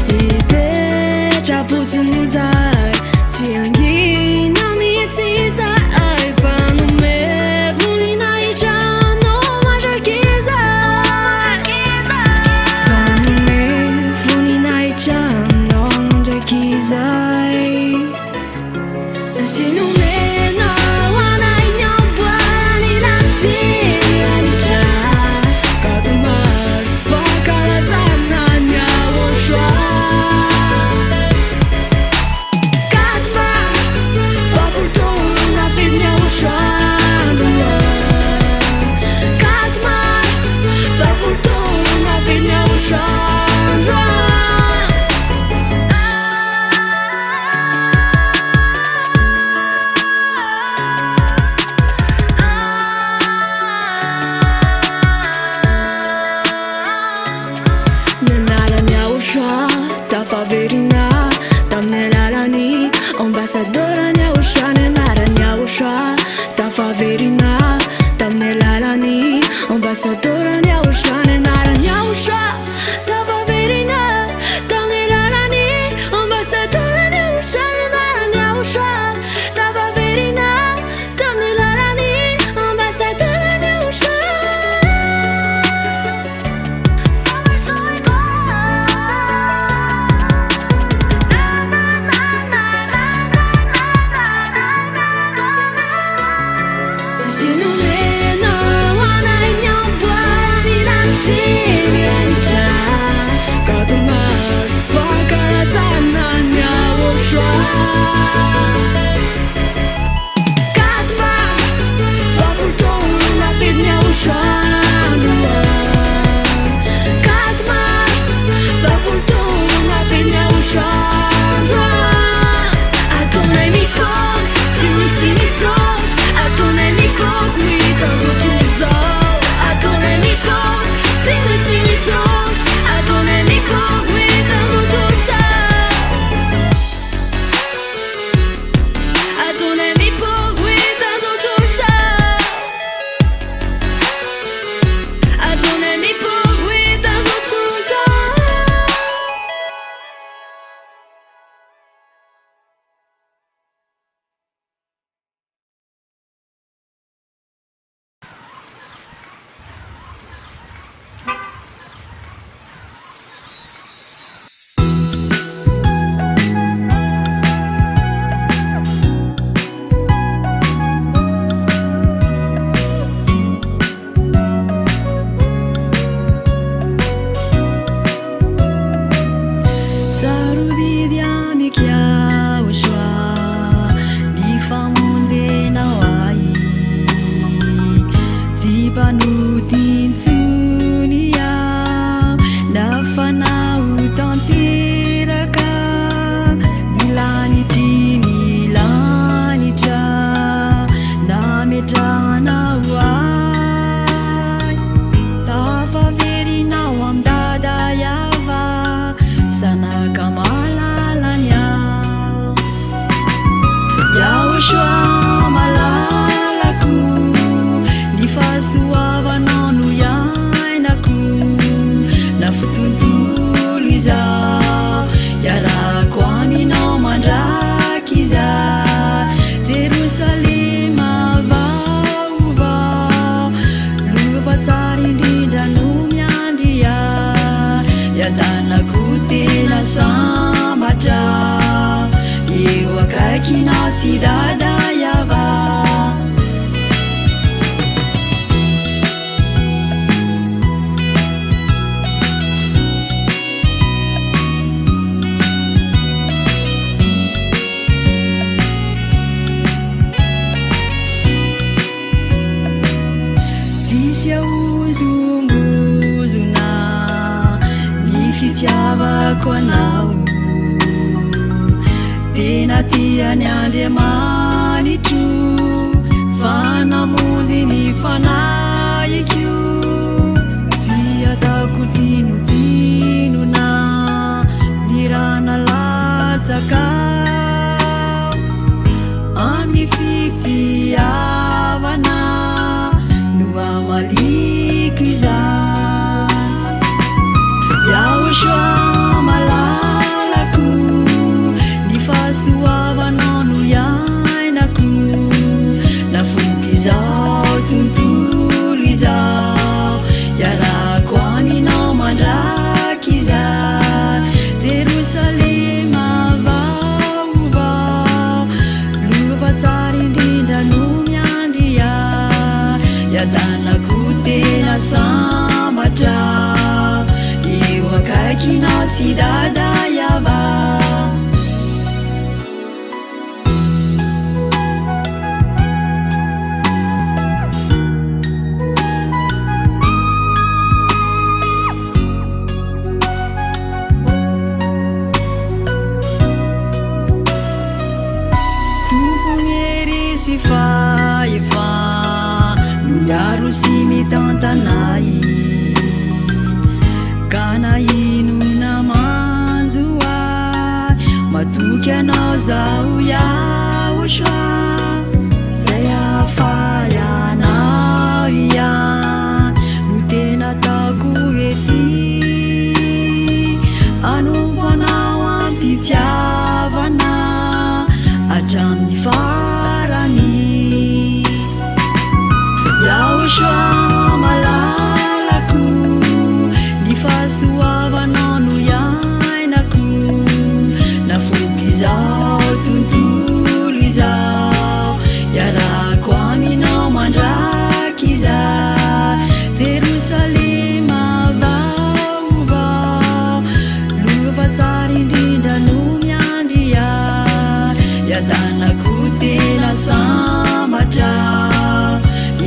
tsy hipetra-potsiny izahay tsy angina mihitsy izahay fa nome voninahitranao mandraky izahay fa nome voninahitranao mandraky izahay tinomenao anay ny amboany namtreretra katomasy fankalazana ny YAHVAH katomasy fafoltona feny YAHVAH katomasy fafoltona feny YAHVAH Nianarany YAHVAH tafaverina tamin'ny alalany ambassadeur-ny YAHVAH nianarany YAHVAH tafaverina tamin'ny alalany ambassadeur-ny YAHVAH nianarany YAHVAH tafaverina tamin'ny alalany ambassadeur-ny YAHVAH nianarany YAHVAH tafaverina tamin'ny alalany ambassadeur-ny tinomenao anay ny amboany anotintsony aho nafanao tanteraka milanitry ny lanitra nametranao ay tafaverinao amdada YAHVAH sanaka malalany aho YAHVAH malalako ny fahasoavanao no iainako na fotontolo izaho iarako aminao mandraky izaho Jerosalema vaovao lova tsara indrindra no miandry aho iadanako tena sambatra eo akaikinao sy dada YAHVAH tsisy ahozongozona ny fitiavako anao tena tiany Andriamanitro fanamonjy ny fanahiko tsy ataoko tsinotsinona ny rana latsakao amin'ny fitiavana no amaliko izany YAHVAH malalako ny fahasoavanao no iainako nafoky izao tontolo izao iarako aminao mandraky izaho Jerosalema vaovao lova tsara indrindra no miandry aho iadanako tena sambatra eo akaikinao sy dada YAHVAH tomponery sy fahefa no miaro sy mitantanay ka na ino namanjo ahy matoky anao zaho YAHVAH zay ahafaha ianao ihany no tena ataoko ety anompo anao ampitiavana hatramin'ny farany YAHVAH malalako ny fahasoavanao no iainako nafoky izao tontolo izao iarako aminao mandraky izaho Jerosalema vaovao lova tsara indrindra no miandry aho iadanako tena sambatra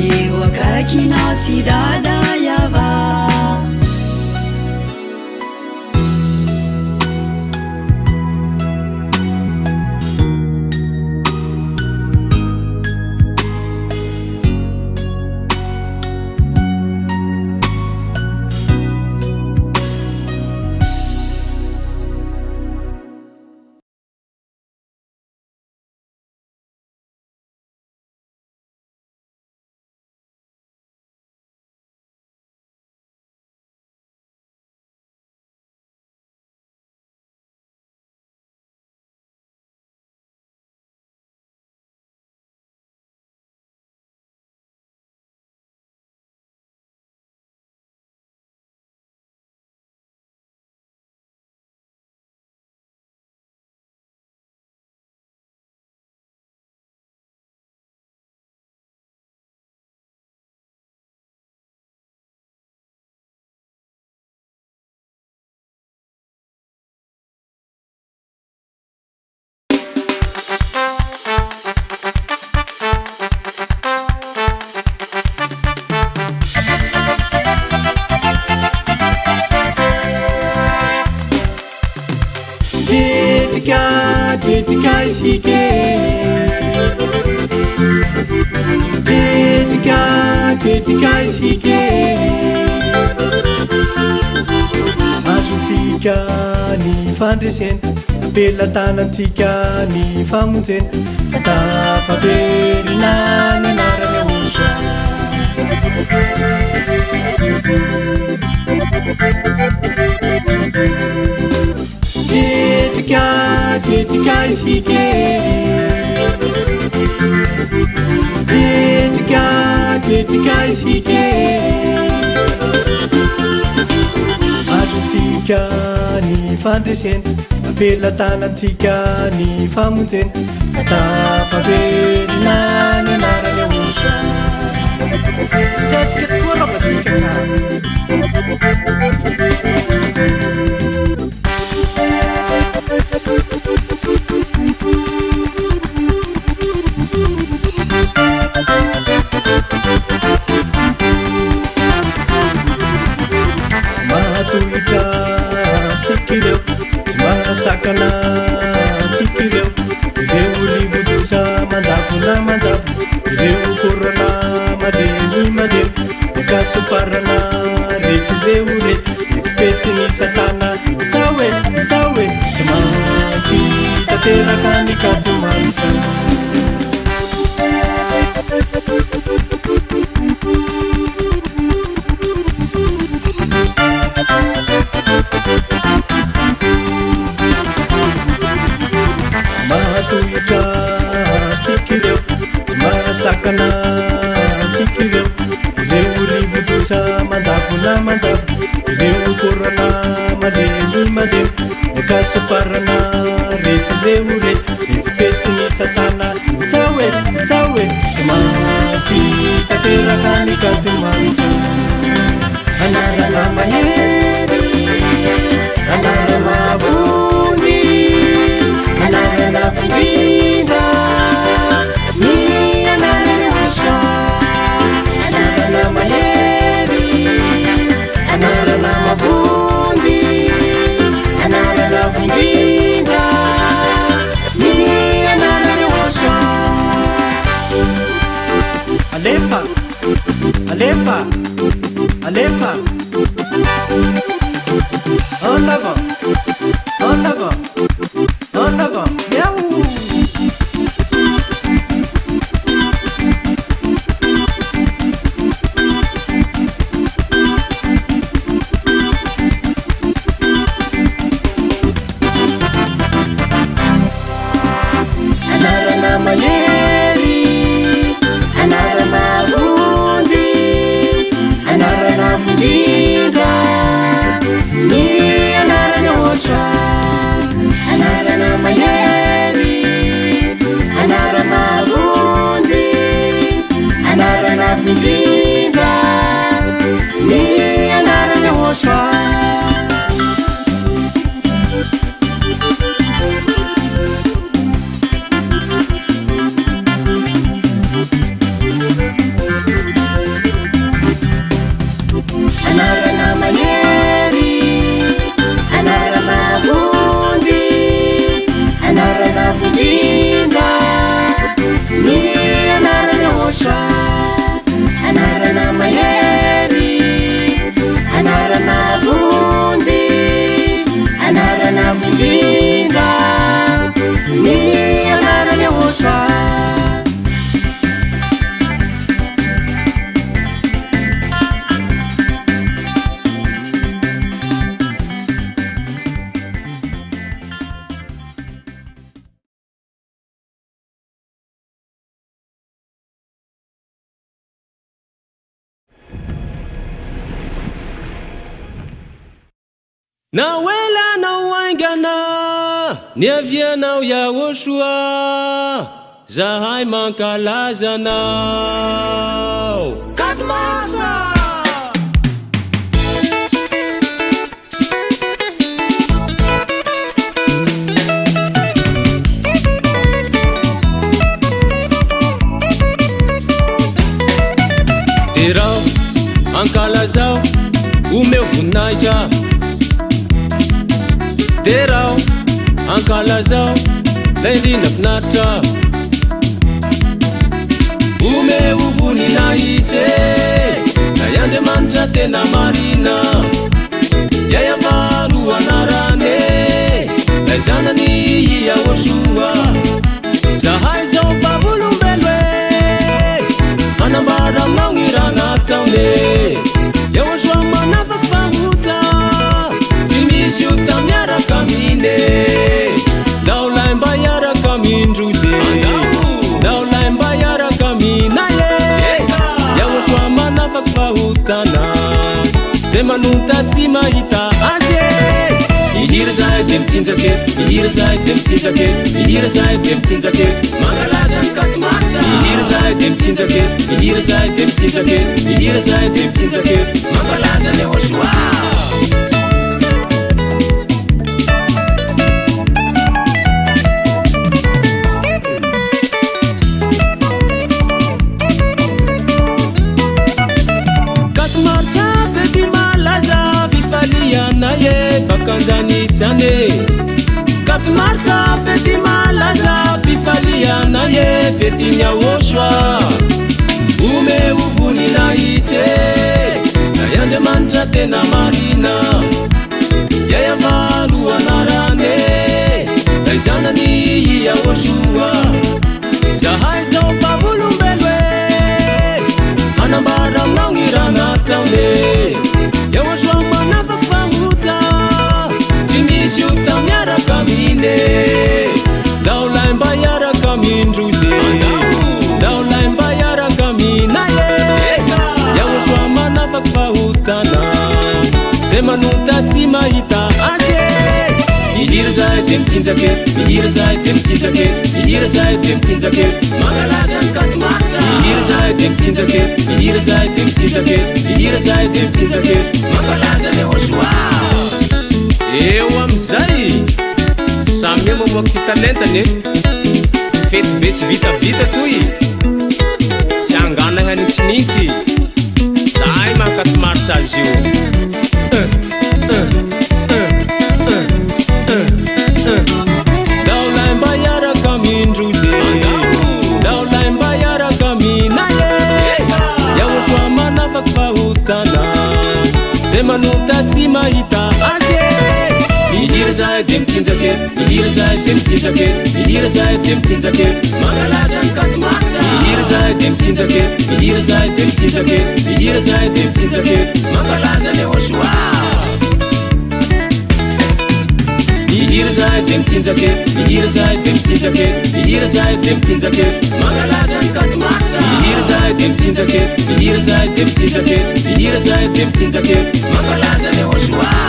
eo akaikinao sy dada YAHVAH dedika isike dedika isike azotika ny fandresena ampelatanantsika ny famonjena fatafaverina ny anarany ahosoa dedika isike dedika isike azotika ny fandresena ampelatanantsika ny famonjena fatafaverina ny anarany ahosoa tratrika tokoa rabasika mahatohitra tsikireo tsy mahasakana tsikireo ireo rivodosa mandavona mandavo ireo korana malemy malemy makasoparana resireo resy ifipetsiny satana tsaoe tsy maintsy tanteraka ny katomasa mahatohitra tsikireo tsy mahasakana tsikireo ireo rivodosa mandavona mandavo ireo korana malemy malemy makasoparana resireo resy ifipetsiny satana tsaoe tsy maintsy tanteraka ny katomasa anarana mahery anarana mavonjy anarana findrinda ny anarana ahosoa anarana mahery anarana mavonjy anarana findrinda ny anarana ahosoa alefa en avant miaou anarana mahery anarana vonjy anarana findrinda ny anarana ahosoa anarana mahery anarana vonjy anarana findrinda ny anarana ahosoa anarana mahery anarana vonjy anarana findrinda ny anarana ahosoa anarana mahery anarana vonjy anarana findrinda ny anarana ahosoa naoelanao aingana niavianao YAHVAH zahay mankalazanao Katmasa terao ankalazao umeu voninahitra terao ankalazao la indrindra finaritra ome ovonina itsy na iandriamanitra tena marina YAHVAH anarany lay zanany YAHVAH zahay zao vavolombelo manambara aminao gny raha nataone YAHVAH manavaky fahota tsy misy ota miaraka amine ndao lay mba iaraka amindrozy ndao lay mba iaraka aminaye YAHVAH manavaky fahotana zay manota tsy mahita azy ihira zahay de mitsinjake ihira zahay de mitsinjake ihira zahay de mitsinjake mangalaza ny katomasa ihira zahay de mitsinjake ihira zahay de mitsinjake ihira zahay de mitsinjake mangalaza ny YAHVAH bakandanitsiane katomarsa fety malaza fifaliana ye fetiny YAHVAH ome ovonina itsy na iandriamanitra tena marina YAHVAH anarany lay zanany YAHVAH zahay zao vavolombelo manambara aminao gny raha nataone YAHVAH manavaky fahota tsy misy ota miaraka amine ndao lay mba iaraka amindrozy ndao lay mba iaraka aminaye YAHVAH manavaky fahotana zay manota tsy mahita azy ihira zahay de mitsinjake ihira zahay de mitsinjake ihira zahay de mitsinjake mangalaza ny katomasa ihira zahay de mitsinjake ihira zahay de mitsinjake ihira zahay de mitsinjake mangalaza ny YAHVAH eo amizay samy mamoaky ty talentany fety be tsy vitavita toy tsy angana hanitsinitsy zahay mahakatomarisa azy io ndao lay mba iaraka amindrozy ndao lay mba iaraka aminaye YAHVAH manavaky fahotana zay manota tsy mahita azy ihira zahay de mitsinjake ihira zahay de mitsinjake ihira zahay de mitsinjake mangalaza ny katomasa ihira zahay de mitsinjake ihira zahay de mitsinjake ihira zahay de mitsinjake mangalaza ny YAHVAH ihira zahay de mitsinjake ihira zahay de mitsinjake ihira zahay de mitsinjake mangalaza ny katomasa ihira zahay de mitsinjake ihira zahay de mitsinjake ihira zahay de mitsinjake mangalaza ny YAHVAH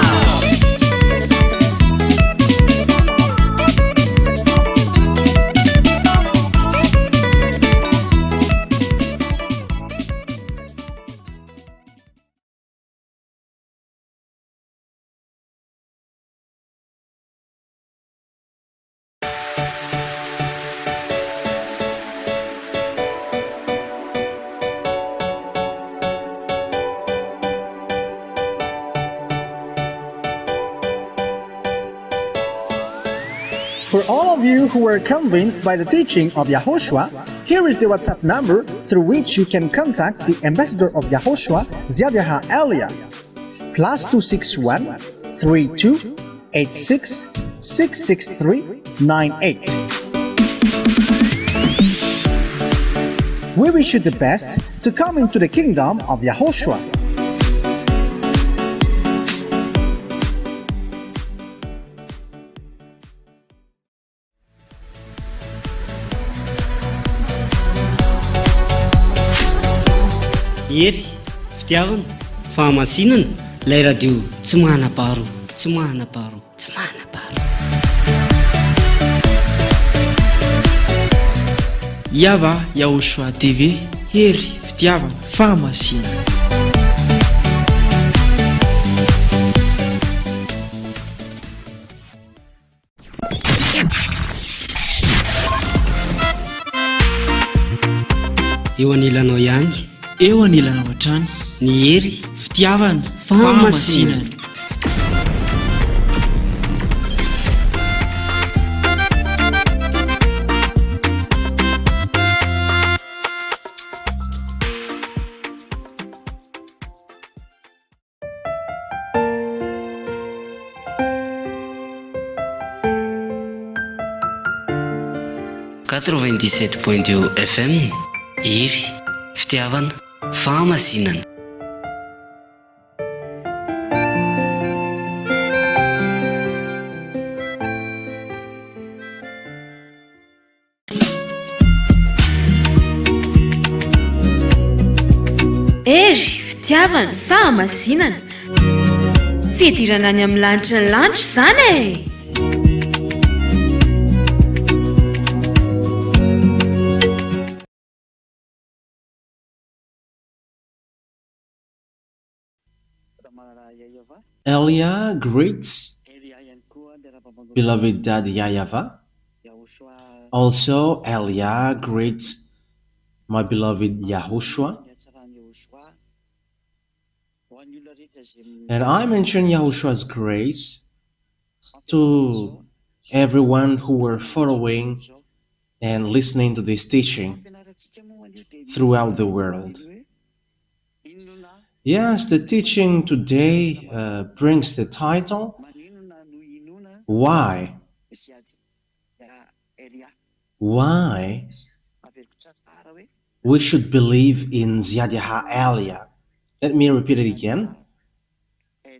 For all of you who were convinced by the teaching of YAHVAH, here is the WhatsApp number through which you can contact the ambassador of YAHVAH, Zhyah Elia. +261 32 86 663 98. We wish you the best to come into the kingdom of YAHVAH. Ery, fitiavana, fahamasinana, lay radio tsy manam-paharo, tsy manam-paharo, tsy manam-paharo. YAHVAH YAHVAH TV, ery, fitiavana, fahamasinana. Eo anilanao ihany, eo anilanao hatrany, ny ery, fitiavana, fahamasinana. 97.2 FM iry fitiavana fahamasinana. Ery fitiavana fahamasinana fidirana any amin'ny lanitra ny lanitra izany e. Elia greets beloved dad YAHVAH. Also, Elia greets my beloved Yahushua. And I mention Yahushua's grace to everyone who were following and listening to this teaching throughout the world. Yes, the teaching today brings the title, Why? Why we should believe in Zhyah Elia. Let me repeat it again.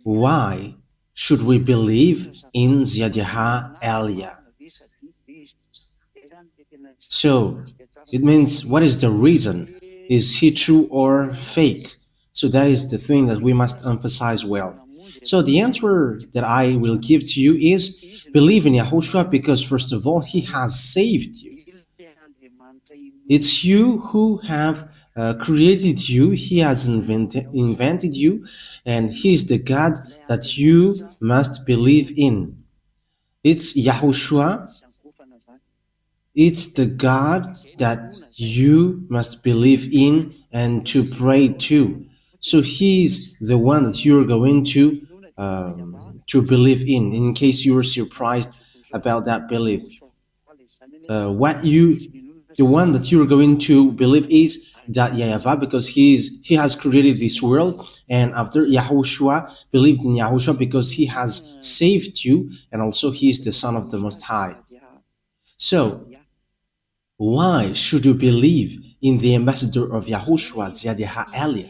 Why should we believe in Zhyah Elia? So, it means, what is the reason? Is he true or fake? So that is the thing that we must emphasize well. So the answer that I will give to you is, believe in Yahushua because first of all, he has saved you. It's you who have created you. He has invented you, and he is the God that you must believe in. It's Yahushua. It's the God that you must believe in and to pray to. So he's the one that you're going to believe in case you were surprised about that belief. The one that you're going to believe is that YAHVAH, because he has created this world, and after Yahushua, believed in Yahushua because he has saved you, and also he is the Son of the Most High. So, why should you believe in the ambassador of Yahushua, Zhyah Elia?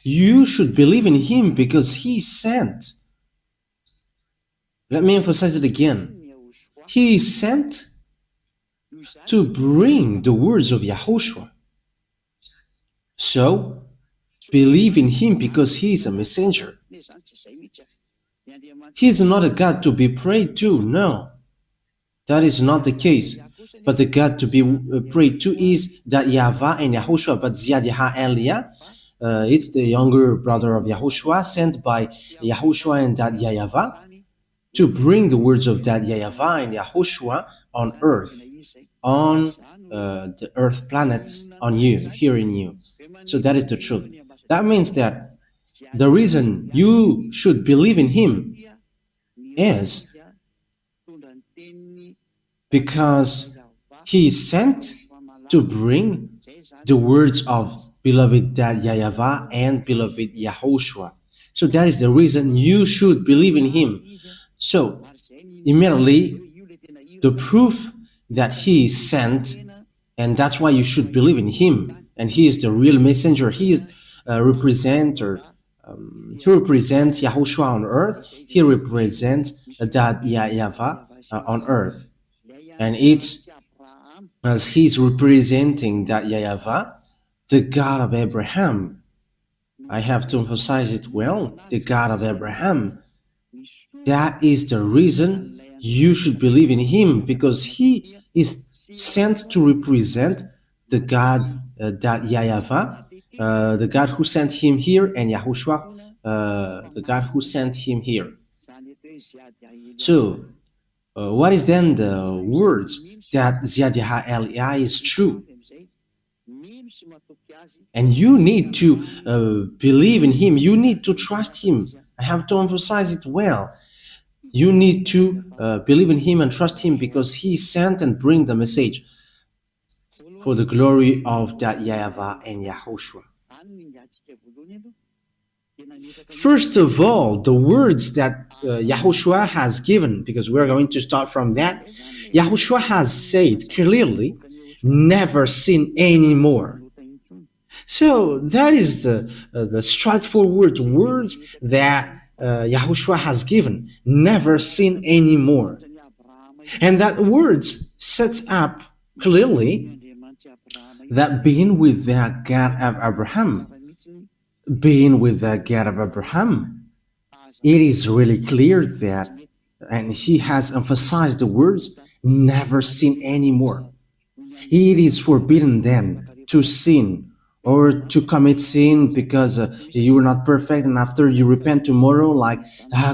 You should believe in him because he sent. Let me emphasize it again. He is sent to bring the words of Yahushua. So, believe in him because he is a messenger. He is not a God to be prayed to, no. That is not the case. But the God to be prayed to is that YAHVAH and Yahushua, but Zhyah Elia, it's the younger brother of Yahushua, sent by Yahushua and Dad YAHVAH to bring the words of Dad YAHVAH and Yahushua on earth, on the earth planet, on you, here in you. So that is the truth. That means that the reason you should believe in him is because he is sent to bring the words of beloved Dad YAHVAH and beloved Yahushua. So that is the reason you should believe in him. So immediately the proof that he is sent, and that's why you should believe in him, and he is the real messenger. He is a representer. He represents Yahushua on earth. He represents Dad YAHVAH on earth. And it's as he's representing Dad YAHVAH, the God of Abraham. I have to emphasize it well, the God of Abraham. That is the reason you should believe in him, because he is sent to represent the God that YAHVAH, the God who sent him here, and Yahushua, the God who sent him here. So, what is then the words that Zhyah Elia is true? And you need to believe in him. You need to trust him. I have to emphasize it well. You need to believe in him and trust him because he sent and bring the message for the glory of that YAHVAH and Yahushua. First of all, the words that Yahushua has given, because we're going to start from that, Yahushua has said clearly, never sin anymore. So that is the straightforward words that Yahushua has given, never sin anymore. And that words sets up clearly that being with the God of Abraham, being with the God of Abraham, it is really clear that, and he has emphasized the words, never sin anymore. It is forbidden then to sin or to commit sin because you are not perfect, and after you repent tomorrow, like,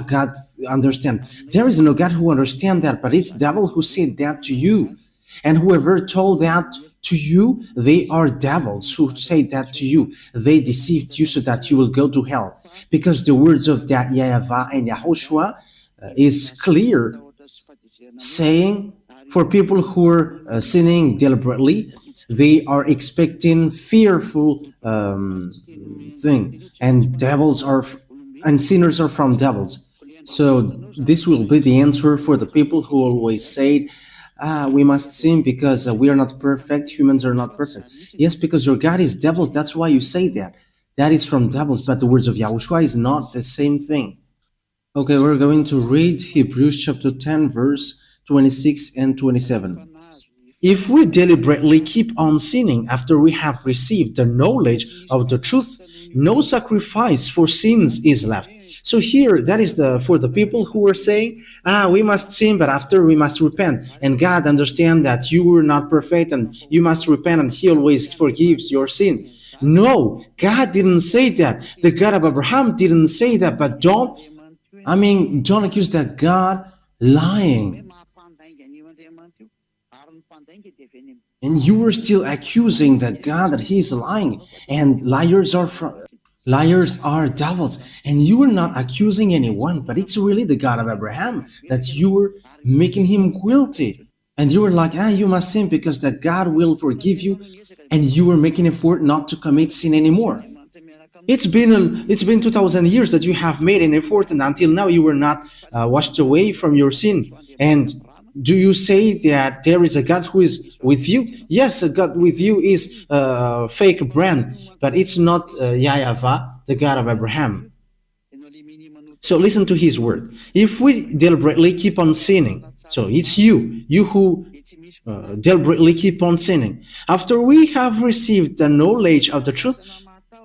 God understand. There is no God who understands that, but it's devil who said that to you. And whoever told that to you, they are devils who say that to you. They deceived you so that you will go to hell. Because the words of that YAHVAH and Yahushua is clear, saying for people who are sinning deliberately, they are expecting fearful thing, and devils are and sinners are from devils. So this will be the answer for the people who always say, we must sin because we are not perfect, humans are not perfect. Yes, because your God is devils, that's why you say that. That is from devils, but the words of Yahushua is not the same thing. Okay, we're going to read Hebrews chapter 10, verse 26 and 27. If we deliberately keep on sinning after we have received the knowledge of the truth, no sacrifice for sins is left. So here, that is for the people who are saying, we must sin, but after we must repent. And God understands that you were not perfect and you must repent, and he always forgives your sin. No, God didn't say that. The God of Abraham didn't say that, but don't accuse that God lying. And you were still accusing that God that he is lying, and liars are devils, and you were not accusing anyone, but it's really the God of Abraham that you were making him guilty. And you were like, you must sin because that God will forgive you, and you were making an effort not to commit sin anymore. It's been 2,000 years that you have made an effort, and until now you were not washed away from your sin. And do you say that there is a God who is with you? Yes, a God with you is a fake brand, but it's not YAHVAH, the God of Abraham. So listen to his word. If we deliberately keep on sinning, so it's you who deliberately keep on sinning, after we have received the knowledge of the truth,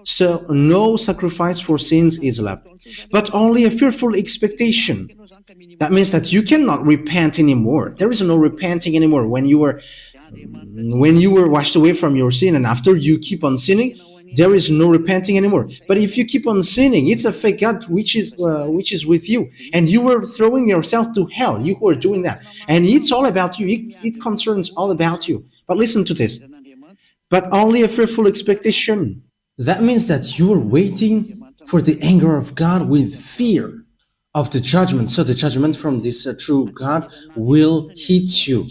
so no sacrifice for sins is left, but only a fearful expectation. That means that you cannot repent anymore. There is no repenting anymore when you were washed away from your sin, and after you keep on sinning, there is no repenting anymore. But if you keep on sinning, it's a fake God which is with you, and you were throwing yourself to hell. You who are doing that, and it's all about you. It concerns all about you. But listen to this. But only a fearful expectation. That means that you are waiting for the anger of God with fear of the judgment. So the judgment from this true God will hit you,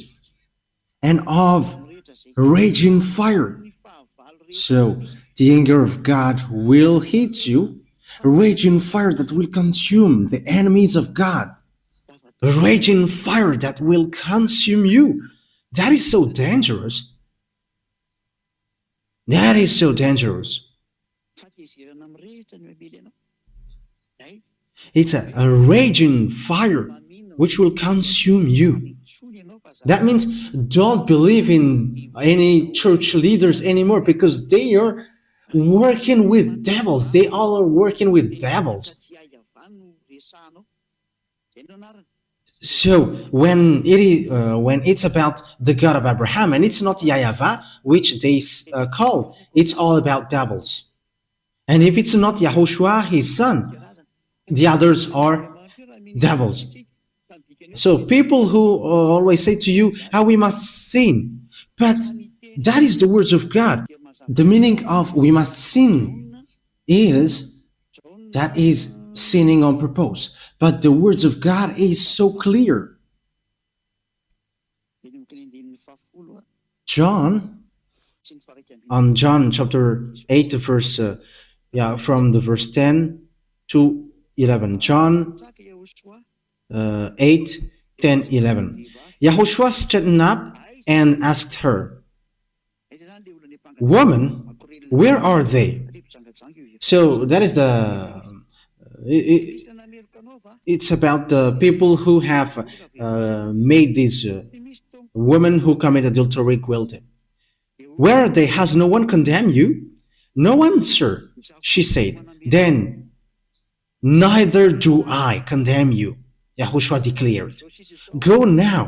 and of raging fire. So the anger of God will hit you, a raging fire that will consume the enemies of God, a raging fire that will consume you. That is so dangerous. That is so dangerous. It's a raging fire which will consume you. That means don't believe in any church leaders anymore, because they are working with devils. They all are working with devils. So when it's about the God of Abraham, and it's not YAHVAH, which they call, it's all about devils. And if it's not Yahushua, his son, the others are devils. So people who always say to you, we must sin, but that is the words of God. The meaning of we must sin is that is sinning on purpose. But the words of God is so clear. John chapter 8, verse from the verse 10 2:11. John 8:10-11. Yahushua straightened up and asked her, "Woman, where are they?" So that is it's about the people who have made these women who commit adultery guilty. "Where are they? Has no one condemned you?" "No one, sir," she said. "Then neither do I condemn you," Yahushua declared. "Go now,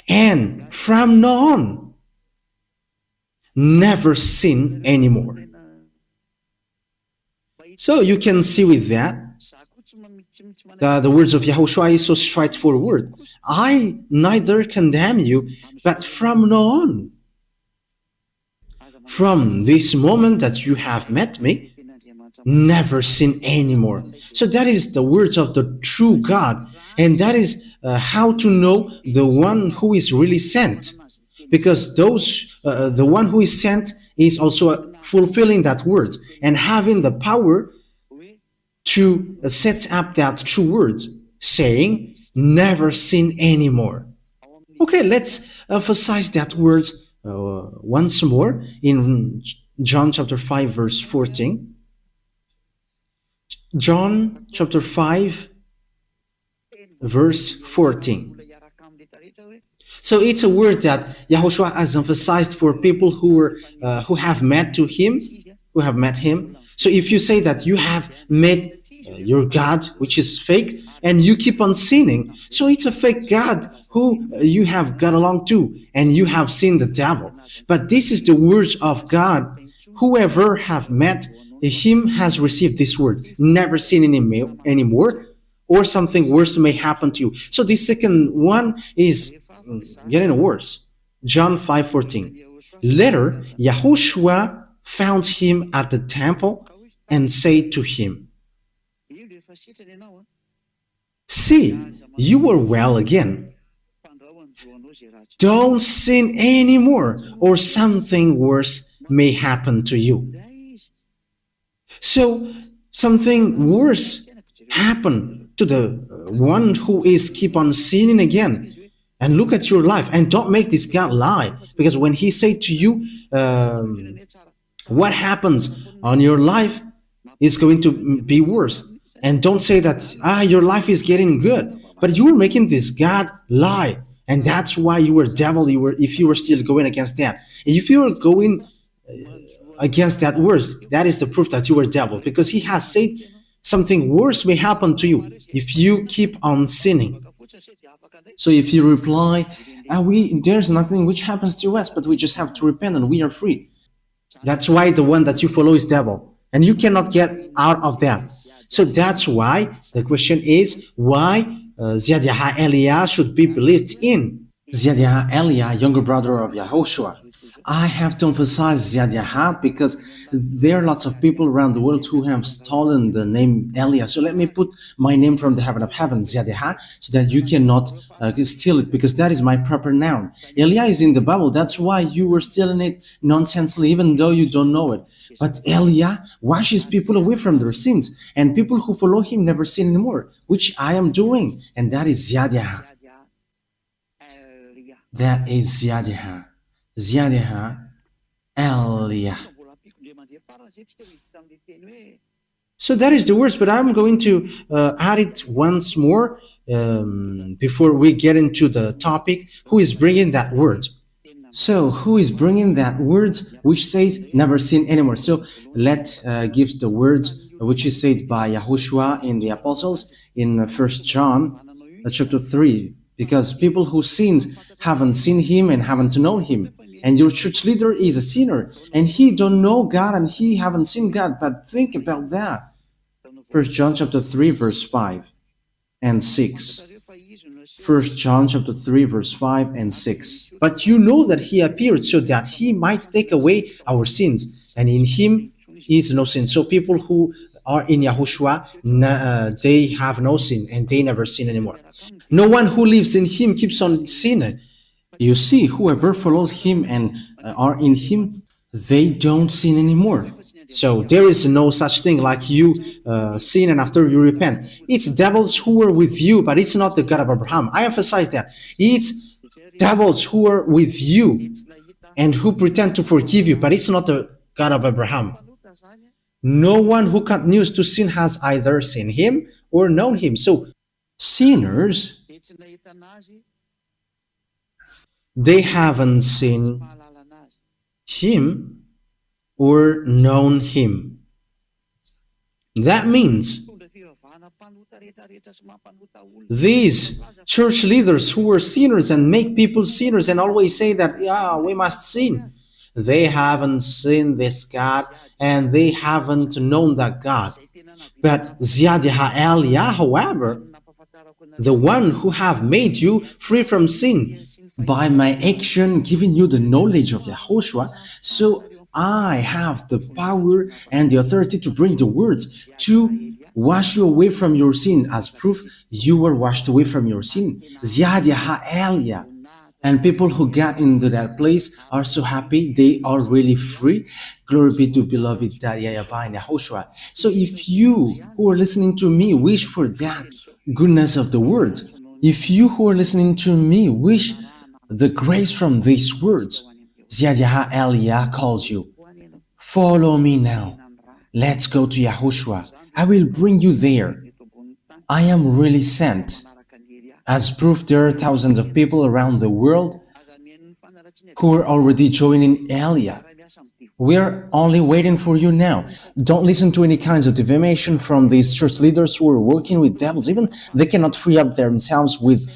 and from now on, never sin anymore." So you can see with that, the words of Yahushua is so straightforward. "I neither condemn you, but from now on, from this moment that you have met me, never sin anymore." So that is the words of the true God, and that is how to know the one who is really sent, because the one who is sent is also fulfilling that word and having the power to set up that true words, saying never sin anymore. Okay, let's emphasize that words once more in John chapter 5 verse 14. John chapter 5 verse 14. So it's a word that Yahushua has emphasized for people who have met him. So if you say that you have met your God, which is fake, and you keep on sinning, so it's a fake God who you have got along to, and you have seen the devil. But this is the words of God. Whoever have met him has received this word, never sin anymore, or something worse may happen to you. So the second one is getting worse. John 5:14. Later, Yahushua found him at the temple and said to him, "See, you are well again. Don't sin anymore, or something worse may happen to you." So something worse happened to the one who is keep on sinning again. And look at your life, and don't make this God lie, because when he said to you what happens on your life is going to be worse, and don't say that your life is getting good, but you were making this God lie, and that's why you were devil. If you were still going against that, if you were going against that worse, that is the proof that you were devil, because he has said something worse may happen to you if you keep on sinning. So if you reply, there's nothing which happens to us, but we just have to repent and we are free, that's why the one that you follow is devil, and you cannot get out of that. So that's why the question is why Zhyah Eliah should be believed in. Zhyah Eliah, younger brother of Yahushua. I have to emphasize Zhyah because there are lots of people around the world who have stolen the name Eliah. So let me put my name from the heaven of heaven, Zhyah, so that you cannot steal it, because that is my proper noun. Eliah is in the Bible. That's why you were stealing it nonsensely, even though you don't know it. But Eliah washes people away from their sins, and people who follow him never sin anymore, which I am doing, and that is Zhyah. That is Zhyah. Zhyah Eliah. So that is the words, but I'm going to add it once more before we get into the topic. Who is bringing that word? So who is bringing that word which says never sin anymore? So let's give the words which is said by Yahushua in the apostles in 1 John chapter 3, because people who sins haven't seen him and haven't known him. And your church leader is a sinner, and he don't know God, and he haven't seen God. But think about that. 1 John chapter 3, verse 5 and 6. 1 John chapter 3, verse 5 and 6. But you know that he appeared so that he might take away our sins, and in him is no sin. So people who are in Yahushua, they have no sin, and they never sin anymore. No one who lives in him keeps on sinning. You see, whoever follows him and are in him, they don't sin anymore. So there is no such thing like you sin and after you repent. It's devils who are with you, but it's not the God of Abraham. I emphasize that. It's devils who are with you and who pretend to forgive you, but it's not the God of Abraham. No one who continues to sin has either seen him or known him. So sinners, they haven't seen him or known him. That means these church leaders who are sinners and make people sinners and always say that, yeah, we must sin, they haven't seen this God and they haven't known that God. But Zhyah, however, the one who have made you free from sin by my action, giving you the knowledge of Yahushua, so I have the power and the authority to bring the words to wash you away from your sin. As proof, you were washed away from your sin. Zhyah. And people who got into that place are so happy. They are really free. Glory be to beloved YAHVAH and YAHVAH. So if you who are listening to me wish for that goodness of the word, if you who are listening to me wish the grace from these words, Zhyah calls you. Follow me now. Let's go to Yahushua. I will bring you there. I am really sent. As proof, there are thousands of people around the world who are already joining Elia. We are only waiting for you now. Don't listen to any kinds of defamation from these church leaders who are working with devils. Even they cannot free up themselves with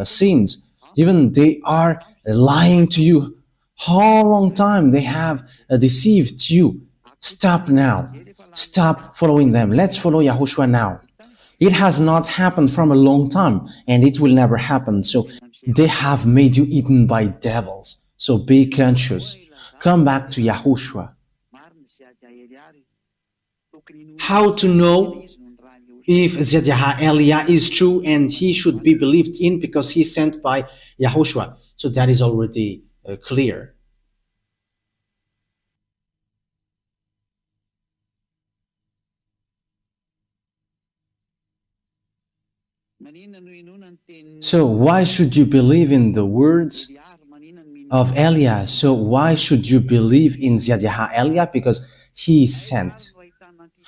sins. Even they are lying to you. How long time they have deceived you? Stop now. Stop following them. Let's follow Yahushua now. It has not happened from a long time, and it will never happen. So they have made you eaten by devils. So be conscious. Come back to Yahushua. How to know if Zhyah is true and he should be believed in because he's sent by Yahushua? So that is already clear. So why should you believe in the words of Elia? So why should you believe in Zhyah? Because he is sent.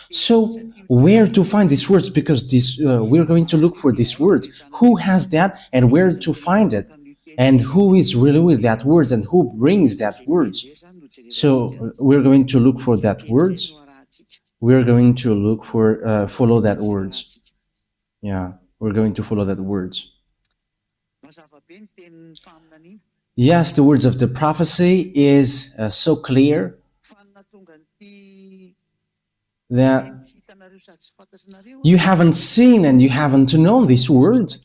So where to find these words? Because this we're going to look for these words. Who has that and where to find it? And who is really with that words and who brings that words? So we're going to look for that words. We're going to look for follow that words. Yeah. We're going to follow that words. Yes, the words of the prophecy is so clear that you haven't seen and you haven't known these words.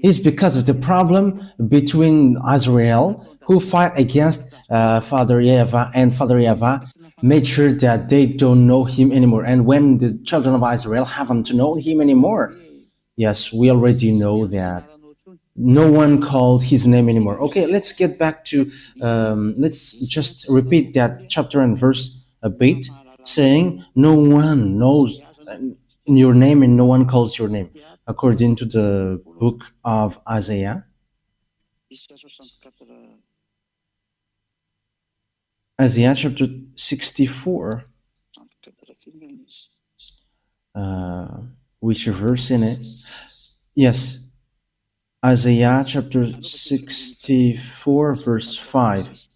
It's because of the problem between Israel who fight against Father YAHVAH, and Father YAHVAH made sure that they don't know him anymore. And when the children of Israel haven't known him anymore, yes, we already know that no one called his name anymore. Okay, let's get back to, let's just repeat that chapter and verse a bit, saying, no one knows your name and no one calls your name, according to the book of Isaiah. Isaiah chapter 64. Which verse in it? Yes, Isaiah chapter 64 verse 5.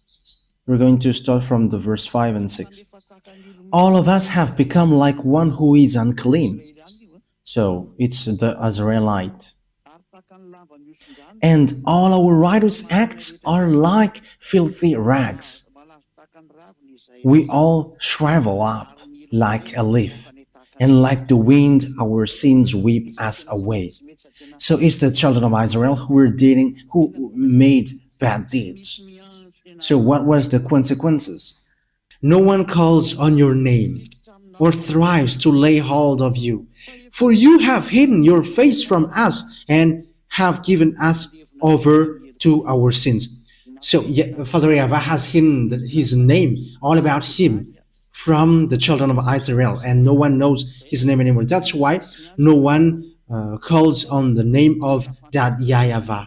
We're going to start from the verse 5 and 6. All of us have become like one who is unclean. So it's the Israelite. And all our righteous acts are like filthy rags. We all shrivel up like a leaf, and like the wind, our sins weep us away. So it's the children of Israel who made bad deeds. So what was the consequences? No one calls on your name or thrives to lay hold of you. For you have hidden your face from us and have given us over to our sins. So Father YAHVAH has hidden his name, all about him, from the children of Israel, and no one knows his name anymore. That's why no one calls on the name of that YAHVAH.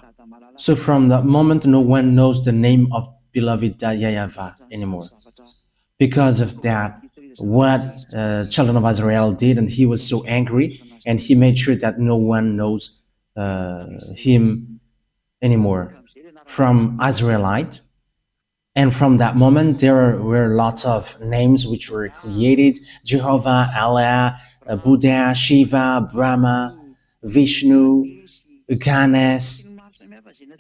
So from that moment, no one knows the name of beloved that YAHVAH anymore. Because of that, what children of Israel did, and he was so angry, and he made sure that no one knows him anymore from Israelite. And from that moment, there were lots of names which were created: Jehovah, Allah, Buddha, Shiva, Brahma, Vishnu, Ganesh,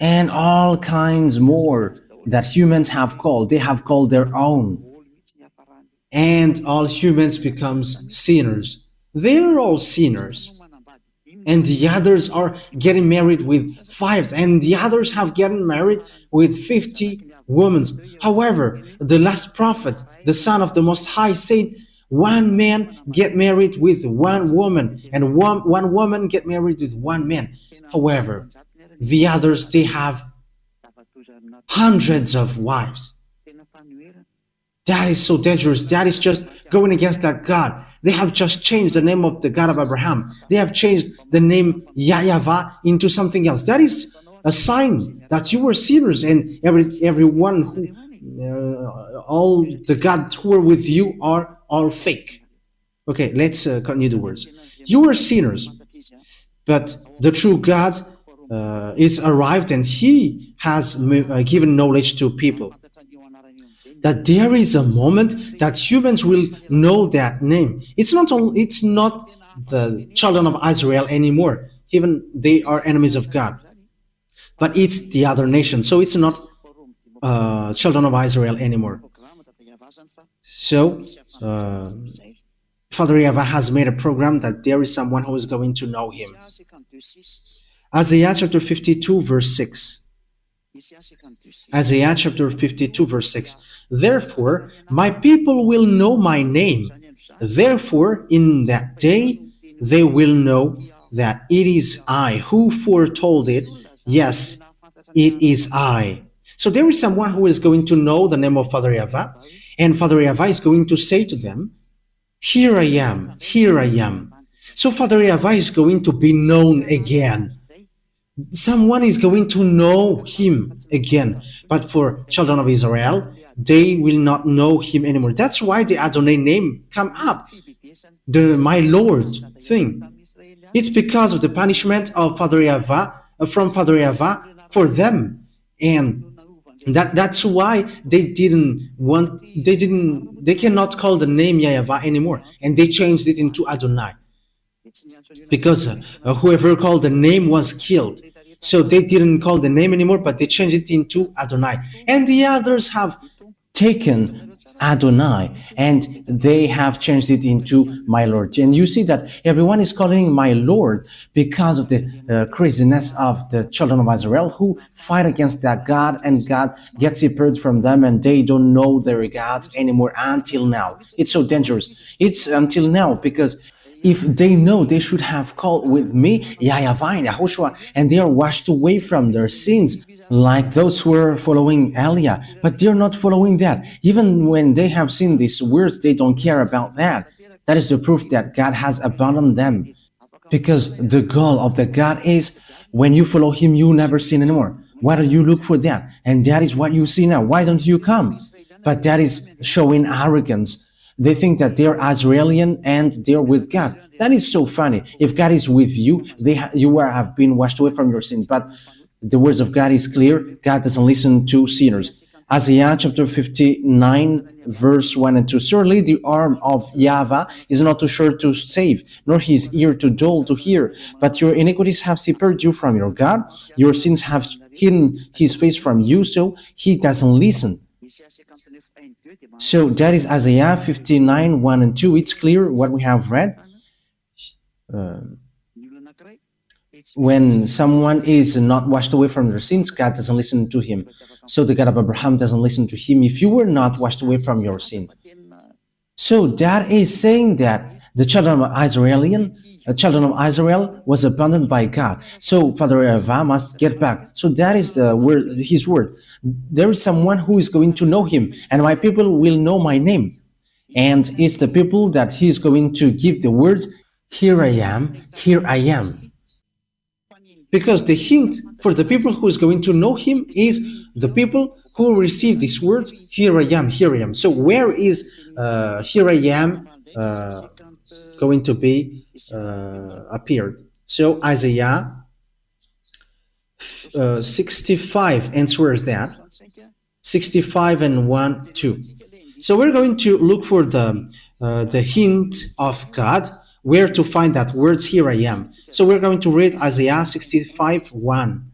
and all kinds more that humans have called. They have called their own. And all humans becomes sinners. They're all sinners. And the others are getting married with 5, and the others have gotten married with 50 women. However, the last prophet, the son of the Most High, said one man get married with one woman, and one woman get married with one man. However, the others, they have hundreds of wives. That is so dangerous. That is just going against that God. They have just changed the name of the God of Abraham. They have changed the name YAHVAH into something else. That is a sign that you were sinners, and everyone who, all the gods who were with you are all fake. Okay, let's continue the words. You were sinners, but the true God is arrived, and he has given knowledge to people. That there is a moment that humans will know that name. It's not the children of Israel anymore. Even they are enemies of God. But it's the other nation. So it's not children of Israel anymore. So Father YAHVAH has made a program that there is someone who is going to know him. Isaiah chapter 52 verse 6. Isaiah chapter 52 verse 6. Therefore, my people will know my name. Therefore, in that day, they will know that it is I who foretold it. Yes, it is I. So there is someone who is going to know the name of Father YAHVAH, and Father YAHVAH is going to say to them, here I am, here I am. So Father YAHVAH is going to be known again. Someone is going to know him again. But for children of Israel, they will not know him anymore. That's why the Adonai name come up, the my Lord thing. It's because of the punishment of Father YAHVAH, from Father YAHVAH for them, and that's why they cannot call the name YAHVAH anymore, and they changed it into Adonai, because whoever called the name was killed. So they didn't call the name anymore, but they changed it into Adonai. And the others have taken Adonai and they have changed it into my Lord. And you see that everyone is calling my Lord because of the craziness of the children of Israel who fight against that God, and God gets separated from them and they don't know their gods anymore until now. It's so dangerous. It's until now, because if they know, they should have called with me YAHVAH and YAHOSHUAH, and they are washed away from their sins, like those who are following Elia. But they're not following that. Even when they have seen these words, they don't care about that. That is the proof that God has abandoned them. Because the goal of the God is, when you follow him, you never sin anymore. Why do you look for that? And that is what you see now. Why don't you come? But that is showing arrogance. They think that they're Israeli and they're with God. That is so funny. If God is with you, you have been washed away from your sins. But the words of God is clear. God doesn't listen to sinners. Isaiah chapter 59 verse 1 and 2. Surely the arm of YAHVAH is not too short to save, nor his ear too dull to hear. But your iniquities have separated you from your God. Your sins have hidden his face from you, so he doesn't listen. So that is Isaiah 59, 1 and 2. It's clear what we have read. When someone is not washed away from their sins, God doesn't listen to him. So the God of Abraham doesn't listen to him if you were not washed away from your sin. So that is saying that the children of Israel was abandoned by God. So Father YAHVAH must get back. So that is the word, his word. There is someone who is going to know him, and my people will know my name. And it's the people that he's going to give the words, here I am, here I am. Because the hint for the people who is going to know him is the people who receive these words, here I am, here I am. So where is here I am going to be appeared? So Isaiah 65 answers that. 65 and 1, 2. So we're going to look for the hint of God, where to find that words, here I am. So we're going to read Isaiah 65, 1.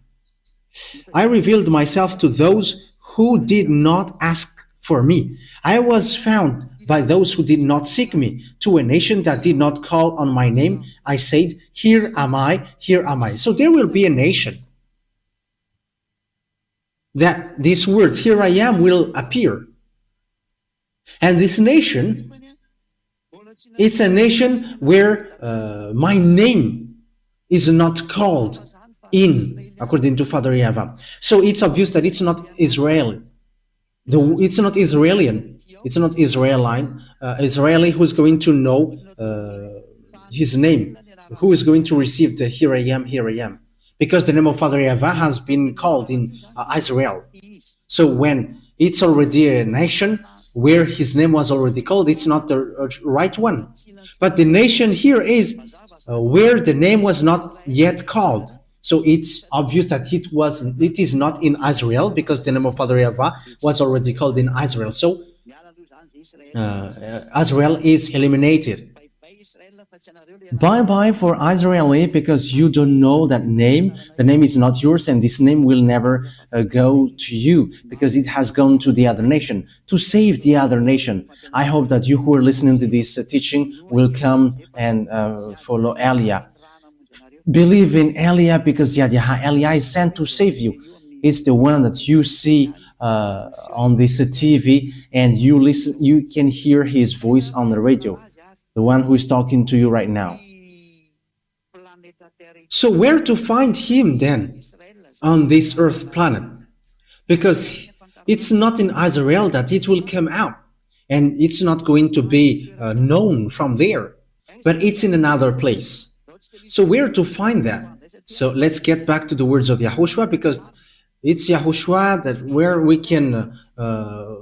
I revealed myself to those who did not ask for me. I was found by those who did not seek me. To a nation that did not call on my name, I said, here am I, here am I. So there will be a nation that these words, here I am, will appear. And this nation, it's a nation where my name is not called in, according to Father YAHVAH. So it's obvious that it's not Israeli. It's not Israelian. It's not Israeli who's going to know his name, who is going to receive the here I am, here I am. Because the name of Father YAHVAH has been called in Israel. So when it's already a nation where his name was already called, it's not the right one. But the nation here is where the name was not yet called. So it's obvious that it is not in Israel, because the name of Father YAHVAH was already called in Israel. So Israel is eliminated. Bye-bye for Israeli, because you don't know that name. The name is not yours, and this name will never go to you, because it has gone to the other nation, to save the other nation. I hope that you who are listening to this teaching will come and follow Elia. Believe in Elia, because Elia is sent to save you. It's the one that you see on this TV, and you can hear his voice on the radio. The one who is talking to you right now. So where to find him then on this earth planet? Because it's not in Israel that it will come out, and it's not going to be known from there, but it's in another place. So where to find that? So let's get back to the words of Yahushua, because it's Yahushua that where we can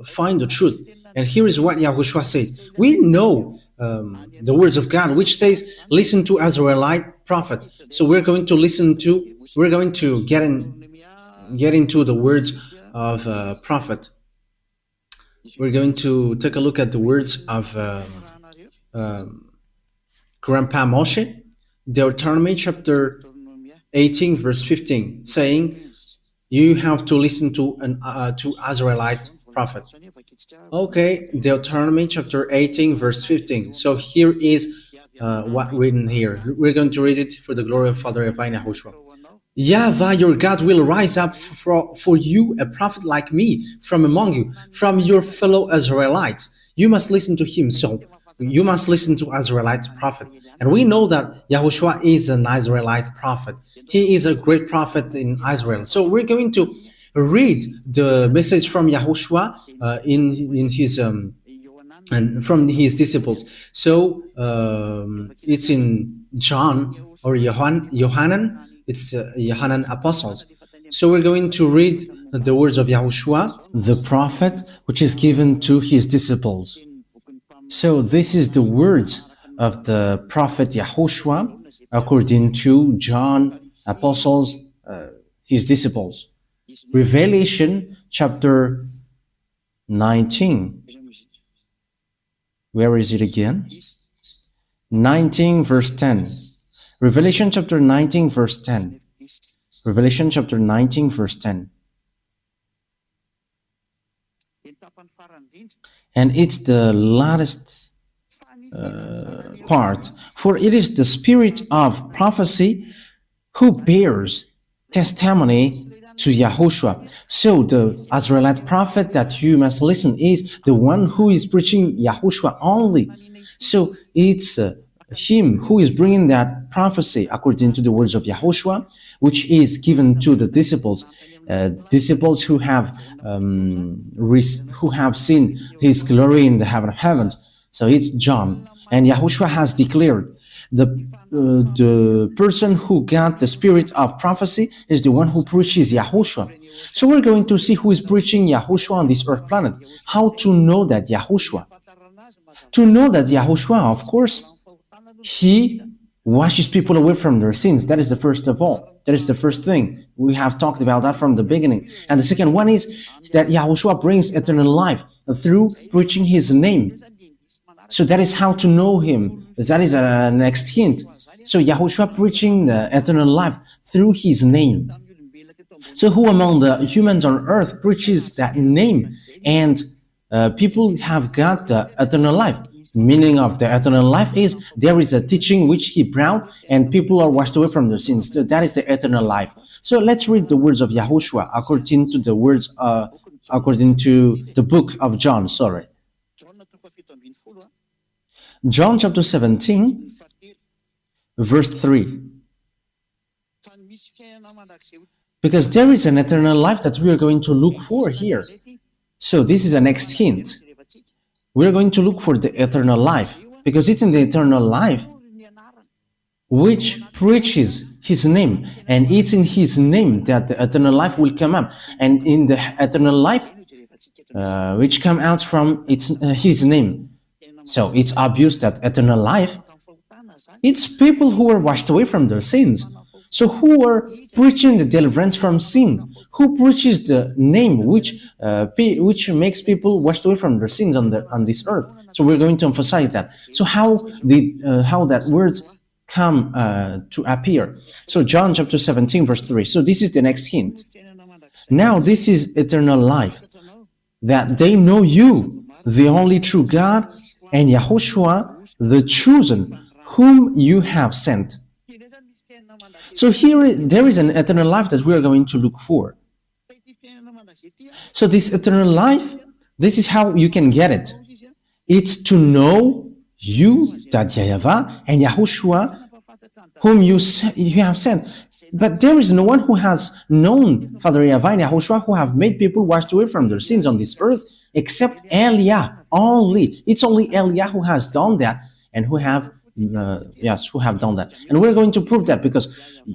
find the truth. And here is what Yahushua said. We know the words of God, which says, listen to Israelite prophet. So we're going to get into the words of prophet. We're going to take a look at the words of Grandpa Moshe, Deuteronomy chapter 18 verse 15, saying you have to listen to Israelite prophet. Okay, Deuteronomy chapter 18 verse 15. So here is what written here. We're going to read it for the glory of Father YAHVAH. YAHVAH your God will rise up for you a prophet like me from among you, from your fellow Israelites. You must listen to him. So you must listen to Israelite prophet. And we know that Yahushua is an Israelite prophet. He is a great prophet in Israel. So we're going to read the message from Yahushua in his and from his disciples. So it's in John or Yohanan. It's Yohanan apostles. So we're going to read the words of Yahushua, the prophet, which is given to his disciples. So this is the words of the prophet Yahushua according to John, apostles, his disciples. Revelation chapter 19. Where is it again? 19 verse 10. Revelation chapter 19 verse 10. Revelation chapter 19 verse 10. And it's the last part. For it is the spirit of prophecy who bears testimony to Yahushua. So the Israelite prophet that you must listen is the one who is preaching Yahushua only. So it's him who is bringing that prophecy according to the words of Yahushua, which is given to the disciples, disciples who have seen his glory in the heaven of heavens. So it's John. And Yahushua has declared the person who got the spirit of prophecy is the one who preaches Yahushua. So we're going to see who is preaching Yahushua on this earth planet. How to know that Yahushua? To know that Yahushua, of course, he washes people away from their sins. That is the first of all. That is the first thing. We have talked about that from the beginning. And the second one is that Yahushua brings eternal life through preaching his name. So that is how to know him. That is a next hint. So Yahushua preaching the eternal life through his name. So who among the humans on earth preaches that name? And people have got the eternal life. Meaning of the eternal life is there is a teaching which he brought and people are washed away from their sins. So that is the eternal life. So let's read the words of Yahushua according to the words, according to the book of John, sorry. John chapter 17, verse 3. Because there is an eternal life that we are going to look for here. So this is a next hint. We are going to look for the eternal life, because it's in the eternal life which preaches his name, and it's in his name that the eternal life will come up, and in the eternal life which come out from his name. So it's obvious that eternal life, it's people who are washed away from their sins. So who are preaching the deliverance from sin? Who preaches the name which makes people washed away from their sins on this earth? So we're going to emphasize that. So how that words come to appear? So John chapter 17 verse 3. So this is the next hint. Now this is eternal life, that they know you, the only true God, and Yahushua, the chosen, whom you have sent. So here there is an eternal life that we are going to look for. So this eternal life, this is how you can get it. It's to know you, that YAHVAH, and Yahushua, whom you have sent. But there is no one who has known Father YAHVAH and Yahushua, who have made people washed away from their sins on this earth, except Eliah only. It's only Eliah who has done that, and who have done that. And we're going to prove that, because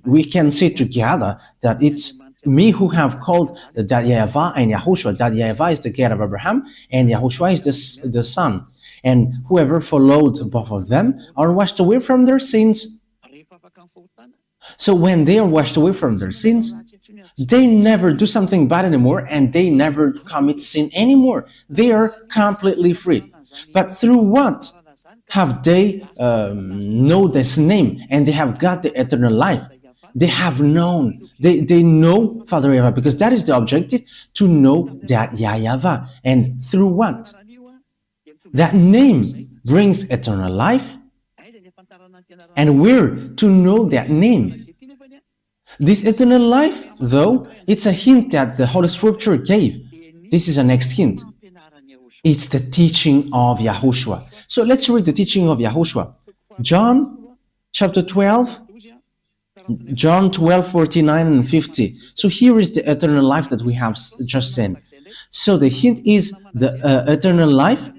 we can say together that it's me who have called that YAHVAH and Yahushua. That YAHVAH is the God of Abraham, and Yahushua is the Son. And whoever followed both of them are washed away from their sins. So when they are washed away from their sins, they never do something bad anymore, and they never commit sin anymore. They are completely free. But through what have they know this name, and they have got the eternal life? They have known, they know Father YAHVAH, because that is the objective, to know that YAHVAH. And through what? That name brings eternal life, and we're to know that name. This eternal life, though, it's a hint that the Holy Scripture gave. This is a next hint. It's the teaching of Yahushua. So let's read the teaching of Yahushua. John chapter 12, John 12, 49 and 50. So here is the eternal life that we have just seen. So the hint is the eternal life,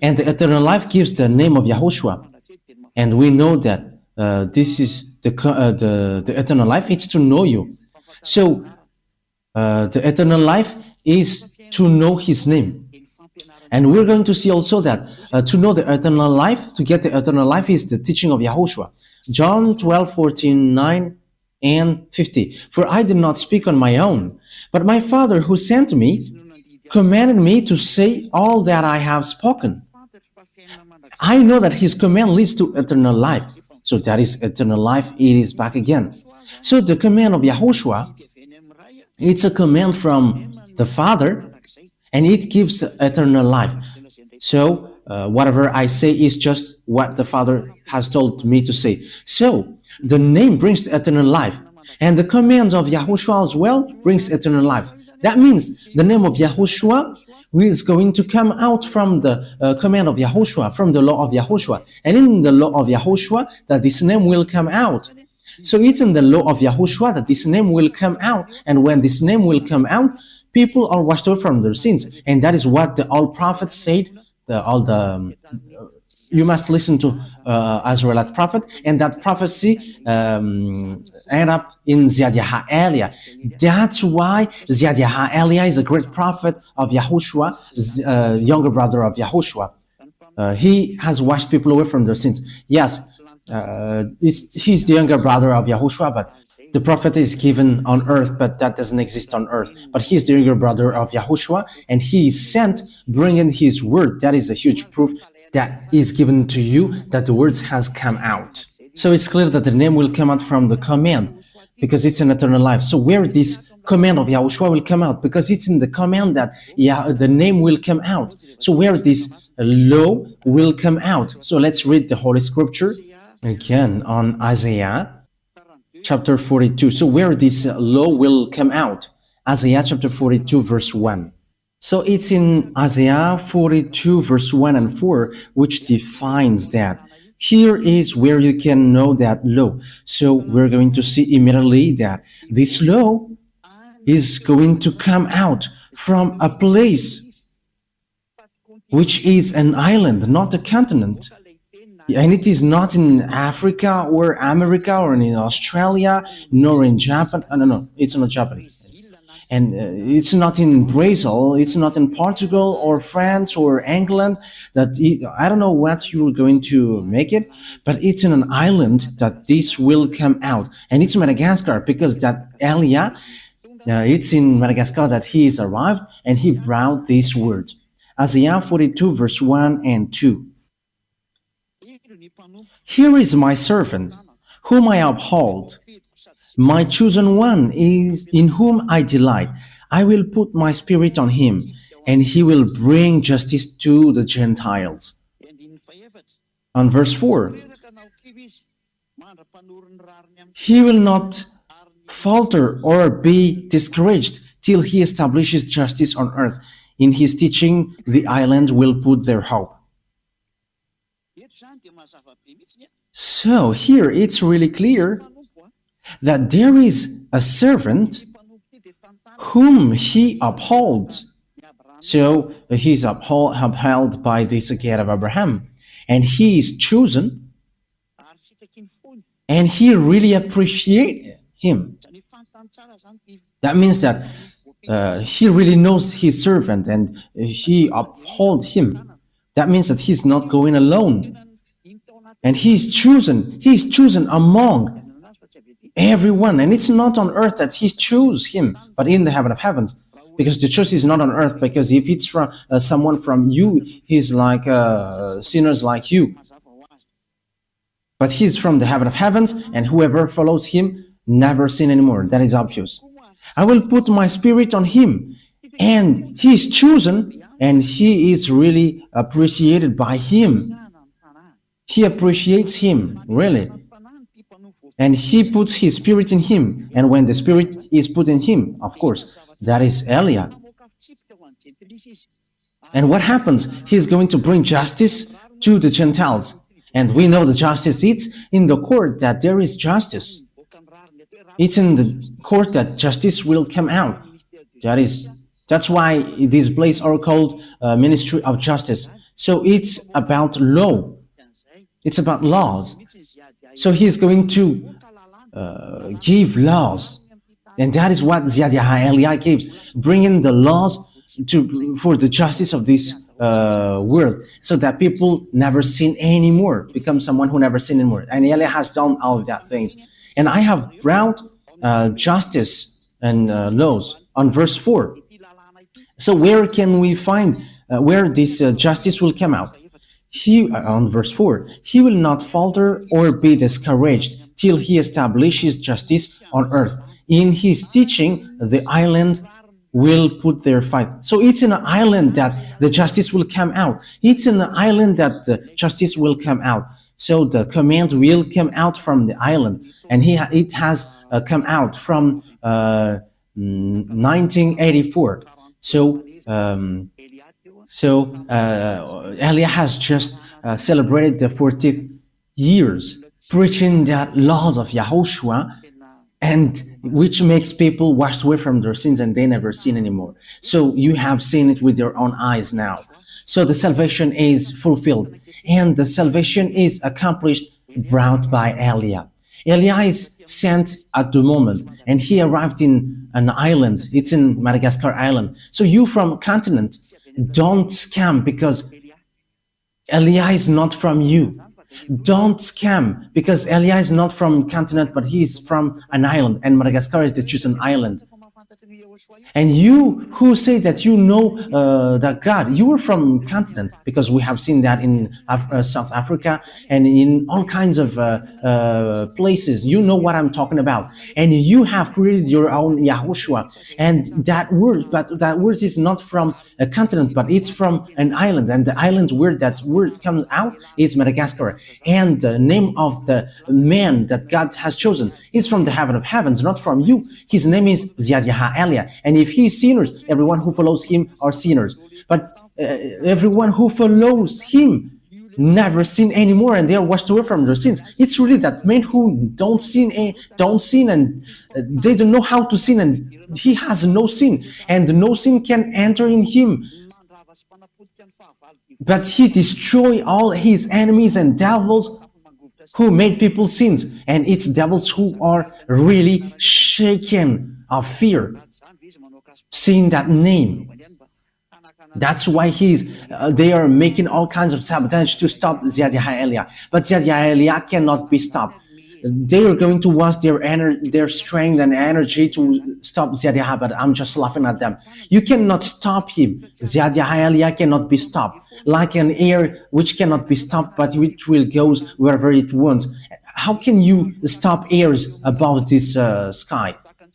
and the eternal life gives the name of Yahushua. And we know that this is the eternal life. It's to know you. So the eternal life is to know his name. And we're going to see also that to know the eternal life, to get the eternal life, is the teaching of Yahushua. John 12, 49 and 50. For I did not speak on my own, but my Father who sent me commanded me to say all that I have spoken. I know that his command leads to eternal life. So that is eternal life. It is back again. So the command of Yahushua, it's a command from the Father, and it gives eternal life. So whatever I say is just what the Father has told me to say. So the name brings eternal life, and the commands of Yahushua as well brings eternal life. That means the name of Yahushua is going to come out from the command of Yahushua, from the law of Yahushua. And in the law of Yahushua, that this name will come out. So it's in the law of Yahushua that this name will come out. And when this name will come out, people are washed away from their sins. And that is what all prophets said, all the you must listen to Israelite prophet, and that prophecy end up in Zhyah Elia. That's why Zhyah Elia is a great prophet of Yahushua, younger brother of Yahushua. He has washed people away from their sins. Yes, he's the younger brother of Yahushua, but the prophet is given on earth, but that doesn't exist on earth. But he's the younger brother of Yahushua, and he is sent bringing his word. That is a huge proof that is given to you that the words has come out. So it's clear that the name will come out from the command, because it's an eternal life. So where this command of Yahushua will come out, because it's in the command that the name will come out. So where this law will come out. So let's read the Holy Scripture again on Isaiah chapter 42. So where this law will come out. Isaiah chapter 42 verse 1. So it's in Isaiah 42 verse 1 and 4, which defines that. Here is where you can know that law. So we're going to see immediately that this law is going to come out from a place which is an island, not a continent. And it is not in Africa or America or in Australia, nor in Japan. No, it's not Japanese. And it's not in Brazil, it's not in Portugal or France or England. I don't know what you're going to make it, but it's in an island that this will come out. And it's Madagascar, because that Elia, it's in Madagascar that he is arrived, and he brought these words. Isaiah 42 verse 1 and 2. Here is my servant, whom I uphold, my chosen one is in whom I delight. I will put my spirit on him, and he will bring justice to the Gentiles. On verse 4, he will not falter or be discouraged till he establishes justice on earth. In his teaching, the island will put their hope. So here it's really clear that there is a servant whom he upholds. So he's upheld by this gate of Abraham, and he is chosen, and he really appreciates him. That means that he really knows his servant, and he upholds him. That means that he's not going alone, and he's chosen among everyone. And it's not on earth that he chose him, but in the heaven of heavens, because the choice is not on earth. Because if it's from someone from you, he's like sinners like you, but he's from the heaven of heavens, and whoever follows him never sin anymore. That is obvious. I will put my spirit on him, and he is chosen, and he is really appreciated by him. He appreciates him, really. And he puts his spirit in him. And when the spirit is put in him, of course, that is Elia. And what happens? He's going to bring justice to the Gentiles. And we know the justice, it's in the court that there is justice. It's in the court that justice will come out. That's why these places are called Ministry of Justice. So it's about law. It's about laws. So he's going to give laws. And that is what Zhyah Elia gives, bringing the laws for the justice of this world, so that people never sin anymore, become someone who never sin anymore. And Elia has done all of that things. And I have brought justice and laws on verse 4. So where can we find where this justice will come out? On verse 4, he will not falter or be discouraged till he establishes justice on earth. In his teaching, the island will put their fight. So it's in an island that the justice will come out. It's in an island that the justice will come out. So the command will come out from the island, and it has come out from 1984. So Elia has just celebrated the 40th years, preaching that laws of Yahushua, and which makes people washed away from their sins, and they never sin anymore. So you have seen it with your own eyes now. So the salvation is fulfilled, and the salvation is accomplished, brought by Elia. Elia is sent at the moment, and he arrived in an island. It's in Madagascar Island. So you from continent, don't scam, because Elia is not from you. Don't scam, because Elia is not from continent, but he is from an island, and Madagascar is the chosen island. And you who say that you know that God, you are from continent, because we have seen that in South Africa and in all kinds of places. You know what I'm talking about. And you have created your own Yahushua. And that word, but that word is not from a continent, but it's from an island. And the island where that word comes out is Madagascar. And the name of the man that God has chosen is from the heaven of heavens, not from you. His name is Zhyah. And if he is sinners, everyone who follows him are sinners. But everyone who follows him never sin anymore, and they are washed away from their sins. It's really that men who don't sin, and they don't know how to sin, and he has no sin, and no sin can enter in him. But he destroyed all his enemies and devils who made people sin, and it's devils who are really shaken of fear seeing that name. That's why they are making all kinds of sabotage to stop Zhyah. But Zhyah cannot be stopped. They are going to waste their strength and energy to stop Zhyah, but I'm just laughing at them. You cannot stop him. Zhyah cannot be stopped. Like an air which cannot be stopped, but which will go wherever it wants. How can you stop airs above this sky?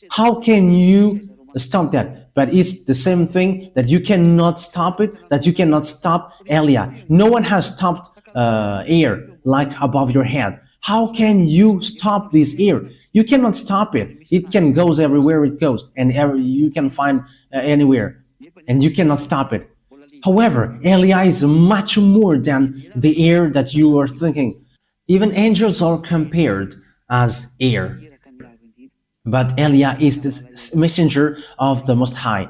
How can you stop that? But it's the same thing, that you cannot stop it, that you cannot stop Elia. No one has stopped air like above your head. How can you stop this air? You cannot stop it. It can go everywhere it goes, and you can find anywhere, and you cannot stop it. However, Elia is much more than the air that you are thinking. Even angels are compared as air. But Elia is the messenger of the Most High,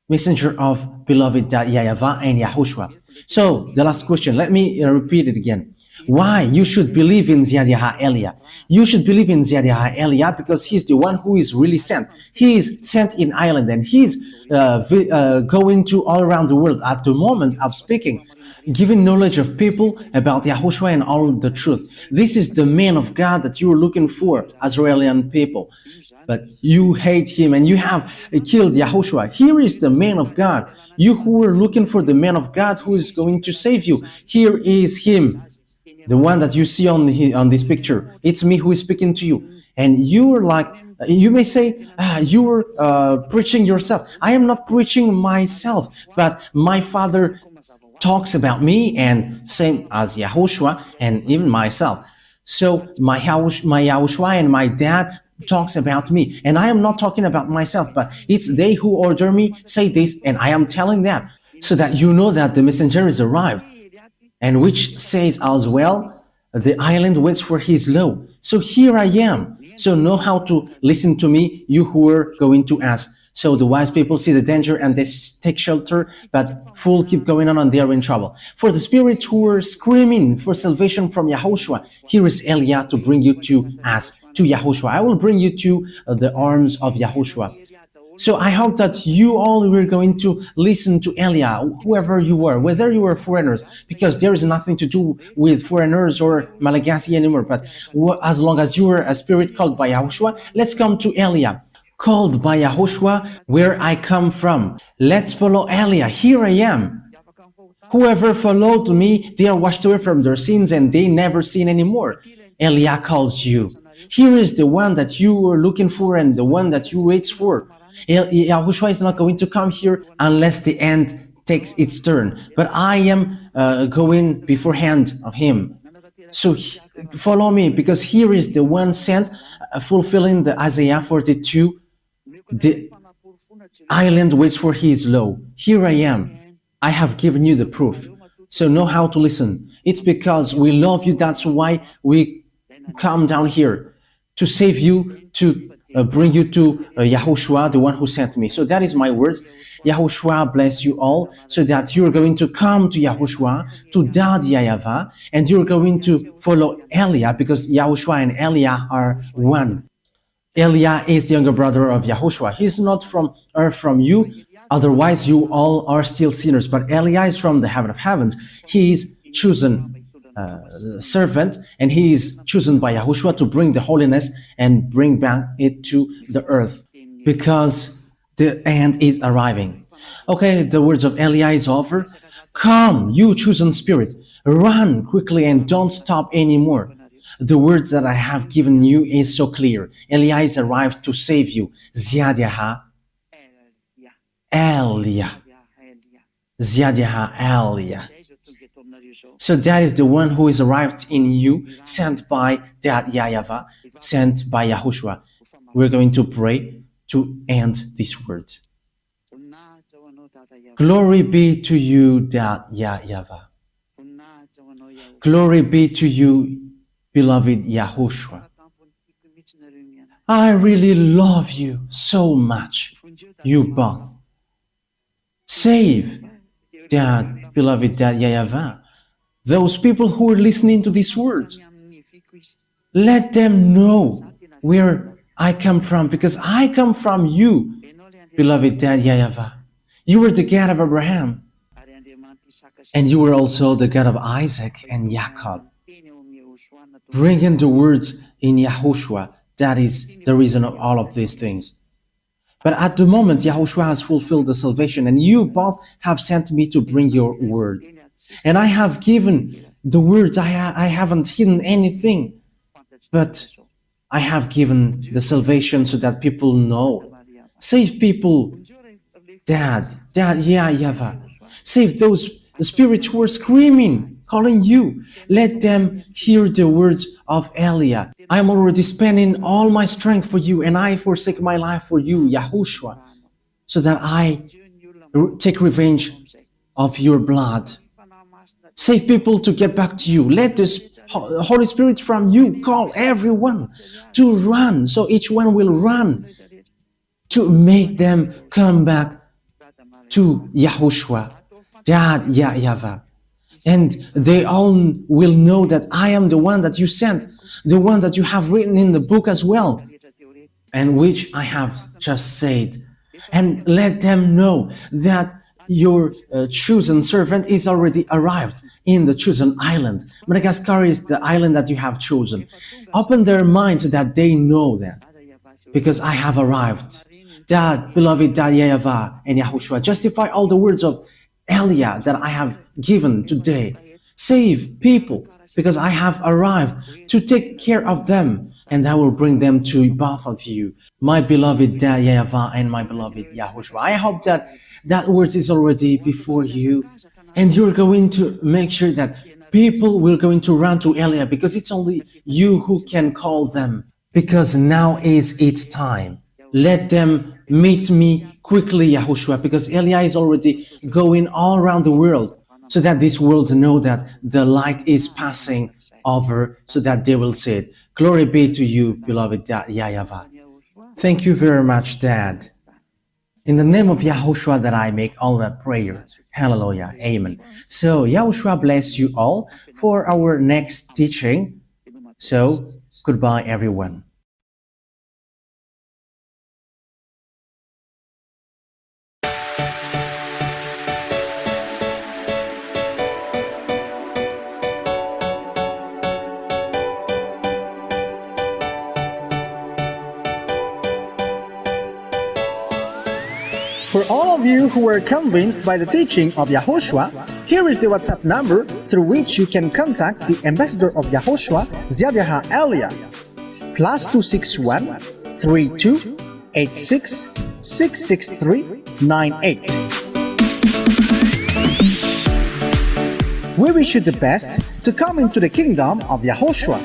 messenger of beloved YAHVAH and Yahushua. So the last question, let me repeat it again. Why you should believe in Zhyah? You should believe in Zhyah because he's the one who is really sent. He is sent in Ireland, and he's going to all around the world at the moment of speaking, giving knowledge of people about Yahushua and all the truth. This is the man of God that you are looking for, Israeli people. But you hate him and you have killed Yahushua. Here is the man of God. You who are looking for the man of God who is going to save you. Here is him, the one that you see on this picture. It's me who is speaking to you. And you are like, you may say, you are preaching yourself. I am not preaching myself, but my Father talks about me, and same as Yahushua and even myself. So my Yahushua and my dad talks about me, and I am not talking about myself, but it's they who order me say this, and I am telling that, so that you know that the messenger is arrived, and which says as well, the island waits for his law. So here I am. So know how to listen to me, you who are going to ask. So the wise people see the danger and they take shelter, but fools keep going on and they are in trouble. For the spirits who are screaming for salvation from Yahushua, here is Elia to bring you to us, to Yahushua. I will bring you to the arms of Yahushua. So I hope that you all were going to listen to Elia, whoever you were, whether you were foreigners, because there is nothing to do with foreigners or Malagasy anymore. But as long as you are a spirit called by Yahushua, let's come to Elia. Called by Yahushua, where I come from. Let's follow Elia. Here I am. Whoever followed me, they are washed away from their sins and they never sin anymore. Elia calls you. Here is the one that you were looking for and the one that you wait for. Yahushua is not going to come here unless the end takes its turn. But I am going beforehand of him. So follow me, because here is the one sent, fulfilling the Isaiah 42. The island waits for his law. Here I am. I have given you the proof. So know how to listen. It's because we love you. That's why we come down here, to save you, to bring you to Yahushua, the one who sent me. So that is my words. Yahushua bless you all, so that you're going to come to Yahushua, to Dad YAHVAH, and you're going to follow Elia, because Yahushua and Elia are one. Elia is the younger brother of Yahushua. He's not from earth, from you. Otherwise, you all are still sinners. But Elia is from the heaven of heavens. He is chosen servant, and he is chosen by Yahushua to bring the holiness and bring back it to the earth, because the end is arriving. Okay, the words of Elia is over. Come, you chosen spirit, run quickly and don't stop anymore. The words that I have given you is so clear. Elia is arrived to save you. Zhyah, Elia. Zhyah, Elia. So that is the one who is arrived in you, sent by that YAHVAH, sent by Yahushua. We're going to pray to end this word. Glory be to you, that YAHVAH. Glory be to you, beloved Yahushua. I really love you so much, you both. Save that beloved that YAHVAH, those people who are listening to these words. Let them know where I come from, because I come from you, beloved that YAHVAH. You were the God of Abraham, and you were also the God of Isaac and Jacob. Bring in the words in Yahushua. That is the reason of all of these things. But at the moment, Yahushua has fulfilled the salvation, and you both have sent me to bring your word. And I have given the words. I haven't hidden anything, but I have given the salvation so that people know. Save people, Dad, YAHVAH. Save those spirits who are screaming, calling you. Let them hear the words of Elia. I am already spending all my strength for you, and I forsake my life for you, Yahushua, so that I take revenge of your blood. Save people to get back to you. Let the Holy Spirit from you call everyone to run, so each one will run, to make them come back to Yahushua, Dad YAHVAH. And they all will know that I am the one that you sent, the one that you have written in the book as well, and which I have just said. And let them know that your chosen servant is already arrived in the chosen island. Madagascar is the island that you have chosen. Open their minds so that they know that, because I have arrived. Dad, beloved Dad YAHVAH and Yahushua, justify all the words of Elia that I have given today. Save people, because I have arrived to take care of them, and I will bring them to both of you, my beloved Dad YAHVAH and my beloved Yahushua. I hope that that words is already before you, and you're going to make sure that people will going to run to Elia, because it's only you who can call them, because now is its time. Let them meet me quickly, Yahushua, because Elia is already going all around the world, so that this world know that the light is passing over, so that they will see it. Glory be to you, beloved Dad YAHVAH. Thank you very much, Dad. In the name of Yahushua that I make all that prayer. Hallelujah. Amen. So Yahushua bless you all for our next teaching. So goodbye, everyone. For all of you who were convinced by the teaching of Yahushua, here is the WhatsApp number through which you can contact the ambassador of Yahushua, Zhyah Elia. +261 32 86 663 98. We wish you the best to come into the kingdom of Yahushua.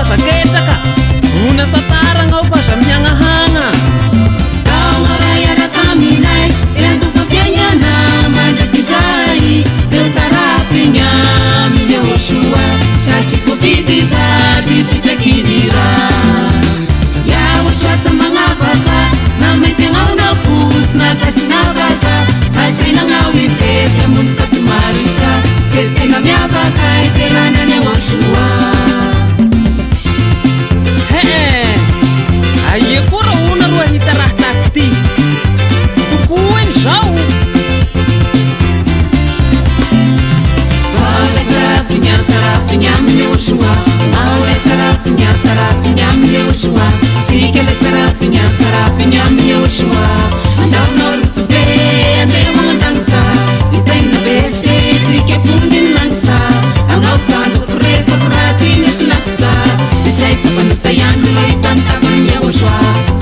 aza ketraka ona sataragna ao fa aza miagnahagna taomaray araka aminay endova fiainana mandrakizay teo tsara fignamy Yahoshua satria voavidy sady sitrakinira Yahoshua tsy magnavaka na metegnao na fosy na kasinavaza asainagnao ifety amonjika tomarisa fety tegna miavaka iteranany Yahoshua aie koa raha ona ro ahita raha tahaka ty toko eny zao tsarafinya amin'ny Yahoshua aole tsarafinya amin'ny Yahoshua tsika le tsarafinya amin'ny Yahoshua andaonao rotobe andeha magnandangisa itegna bese sika poniny langisa agnao sandoko firefako raha tineky lafisa isay tsapanota ihany lo hitanitavany Yahoshua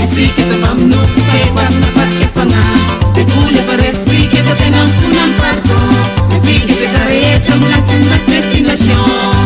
isika tsapa minofo fevavina vatikefagna de voly efaresitsika efa tegna mifona ny pardon atsika zay ka rehetra milatrany na destination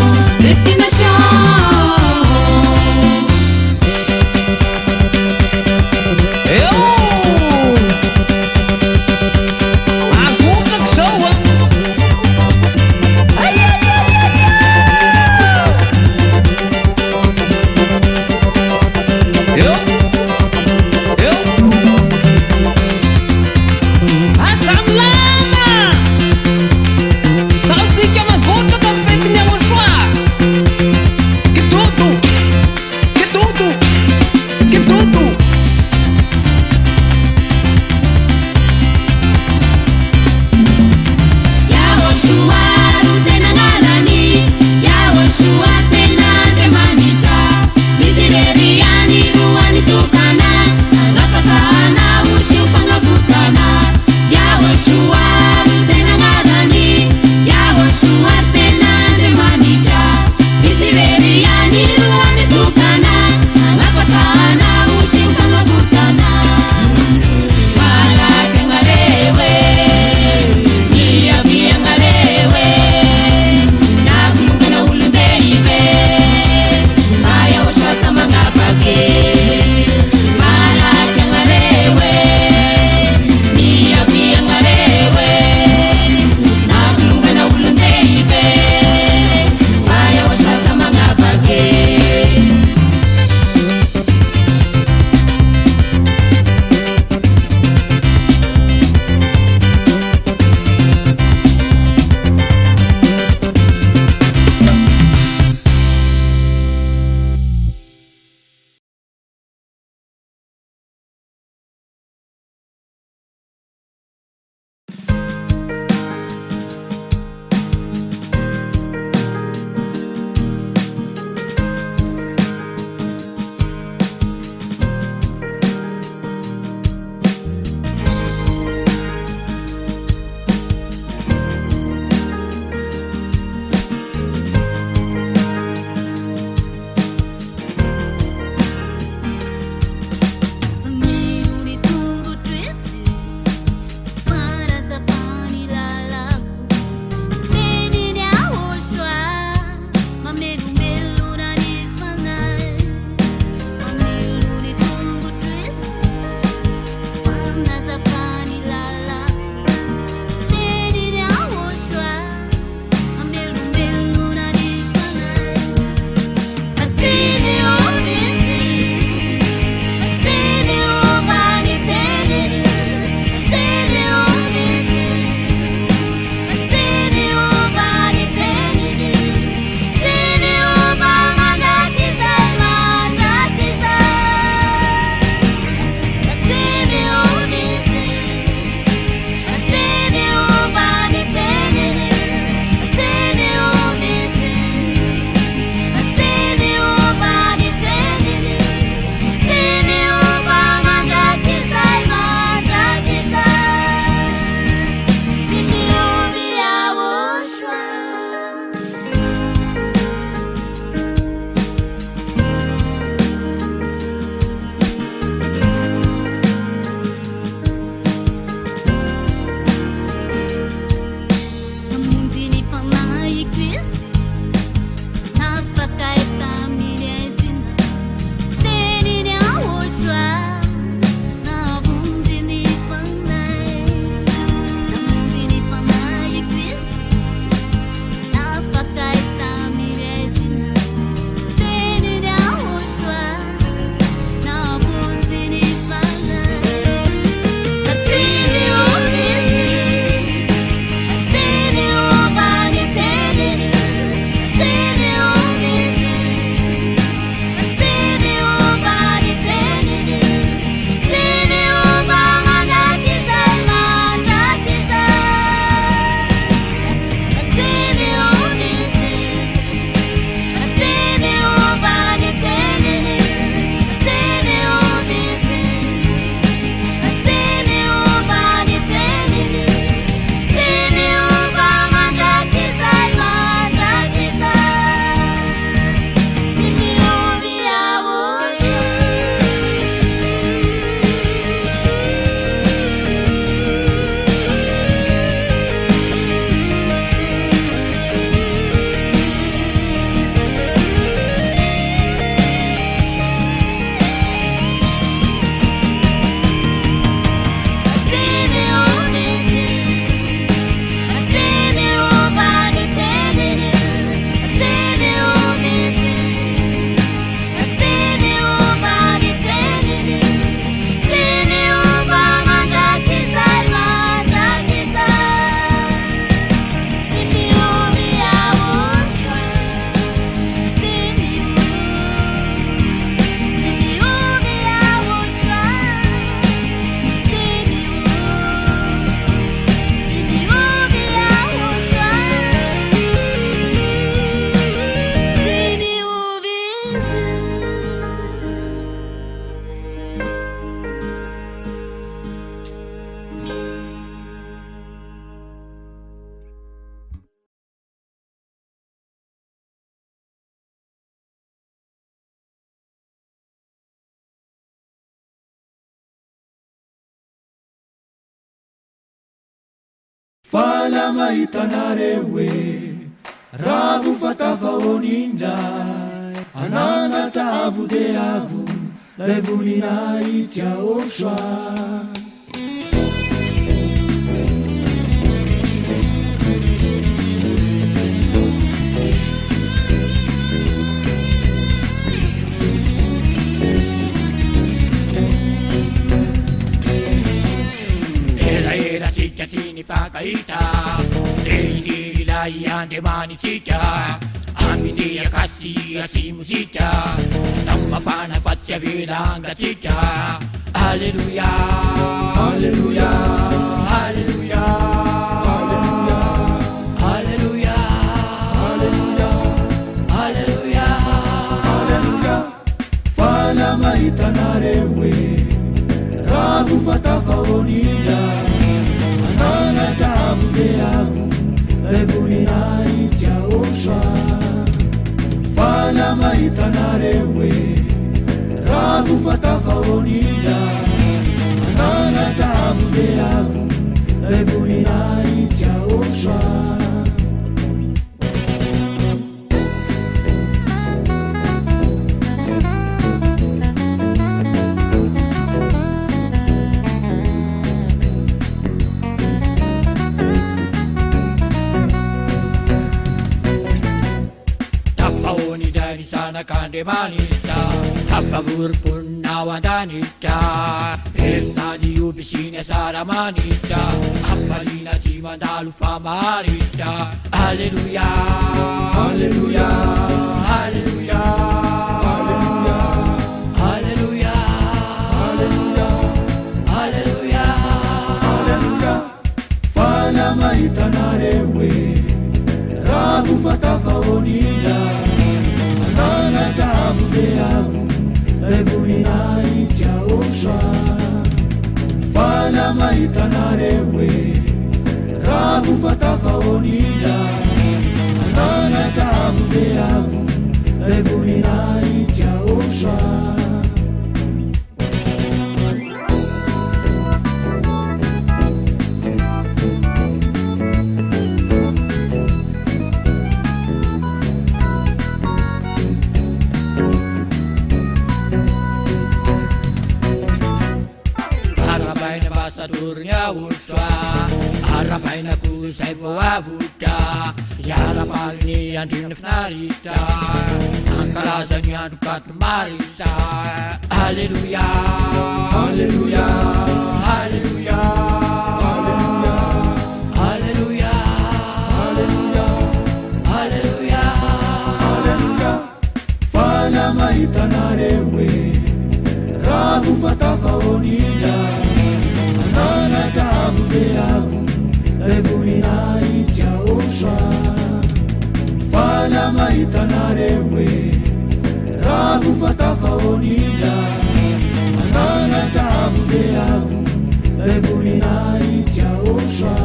fala mahitanareo hoe raha vofatafaonindray ananatra avo de avo lay voninahitra YAHVAH. Tsini fakaita Dei la yande manitsika Aminia kasia si musika Tamma fana faccia vilanga tsika Alleluia Alleluia Alleluia Alleluia Alleluia Alleluia Alleluia Fala mahitanareo hoe raha vofatafaonindra ananatra avo de avo lay voninahitra YAHVAH. Fala mahitanareo hoe raha vofatafaonindra ananatra avo de avo lay voninahitra YAHVAH. Kandemanita Tapagurpun nawadanita Hernani ubisine saramanita Apalina chimandalu famarita Alleluia Alleluia Alleluia Alleluia Alleluia Alleluia Alleluia Alleluia Fala mahitanareo hoe raha vofatafaonindra ananatra avo de avo lay voninahitra YAHVAH. Fala mahitanareo hoe raha vofatafaonindra ananatra avo de avo lay voninahitra YAHVAH. YAHVAH arapaina ku sai voavuta yarapalni andriny finarita ankalazany andro katomarisa Alleluia Alleluia Alleluia Alleluia Alleluia Alleluia Alleluia Alleluia Fala mahitanareo hoe raha vofatafaonindra ananatra avo de avo lay voninahitra YAHVAH. Fala mahitanareo hoe raha vofatafaonindra ananatra avo de avo lay voninahitra YAHVAH.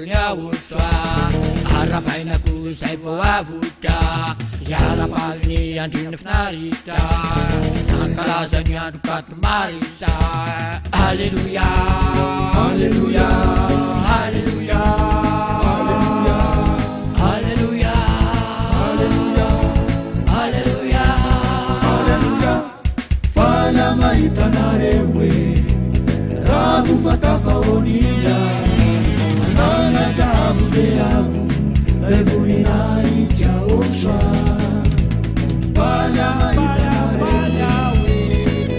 YAHVAH arapaina ku sai voavuta yarapalni andriny finarita ankalazany andro katomarisa Alleluia Alleluia Alleluia Alleluia Alleluia Alleluia Alleluia Alleluia Fala mahitanareo hoe raha vofatafaonindra ananatra avo de avo lay voninahitra YAHVAH. Fala mahitanareo hoe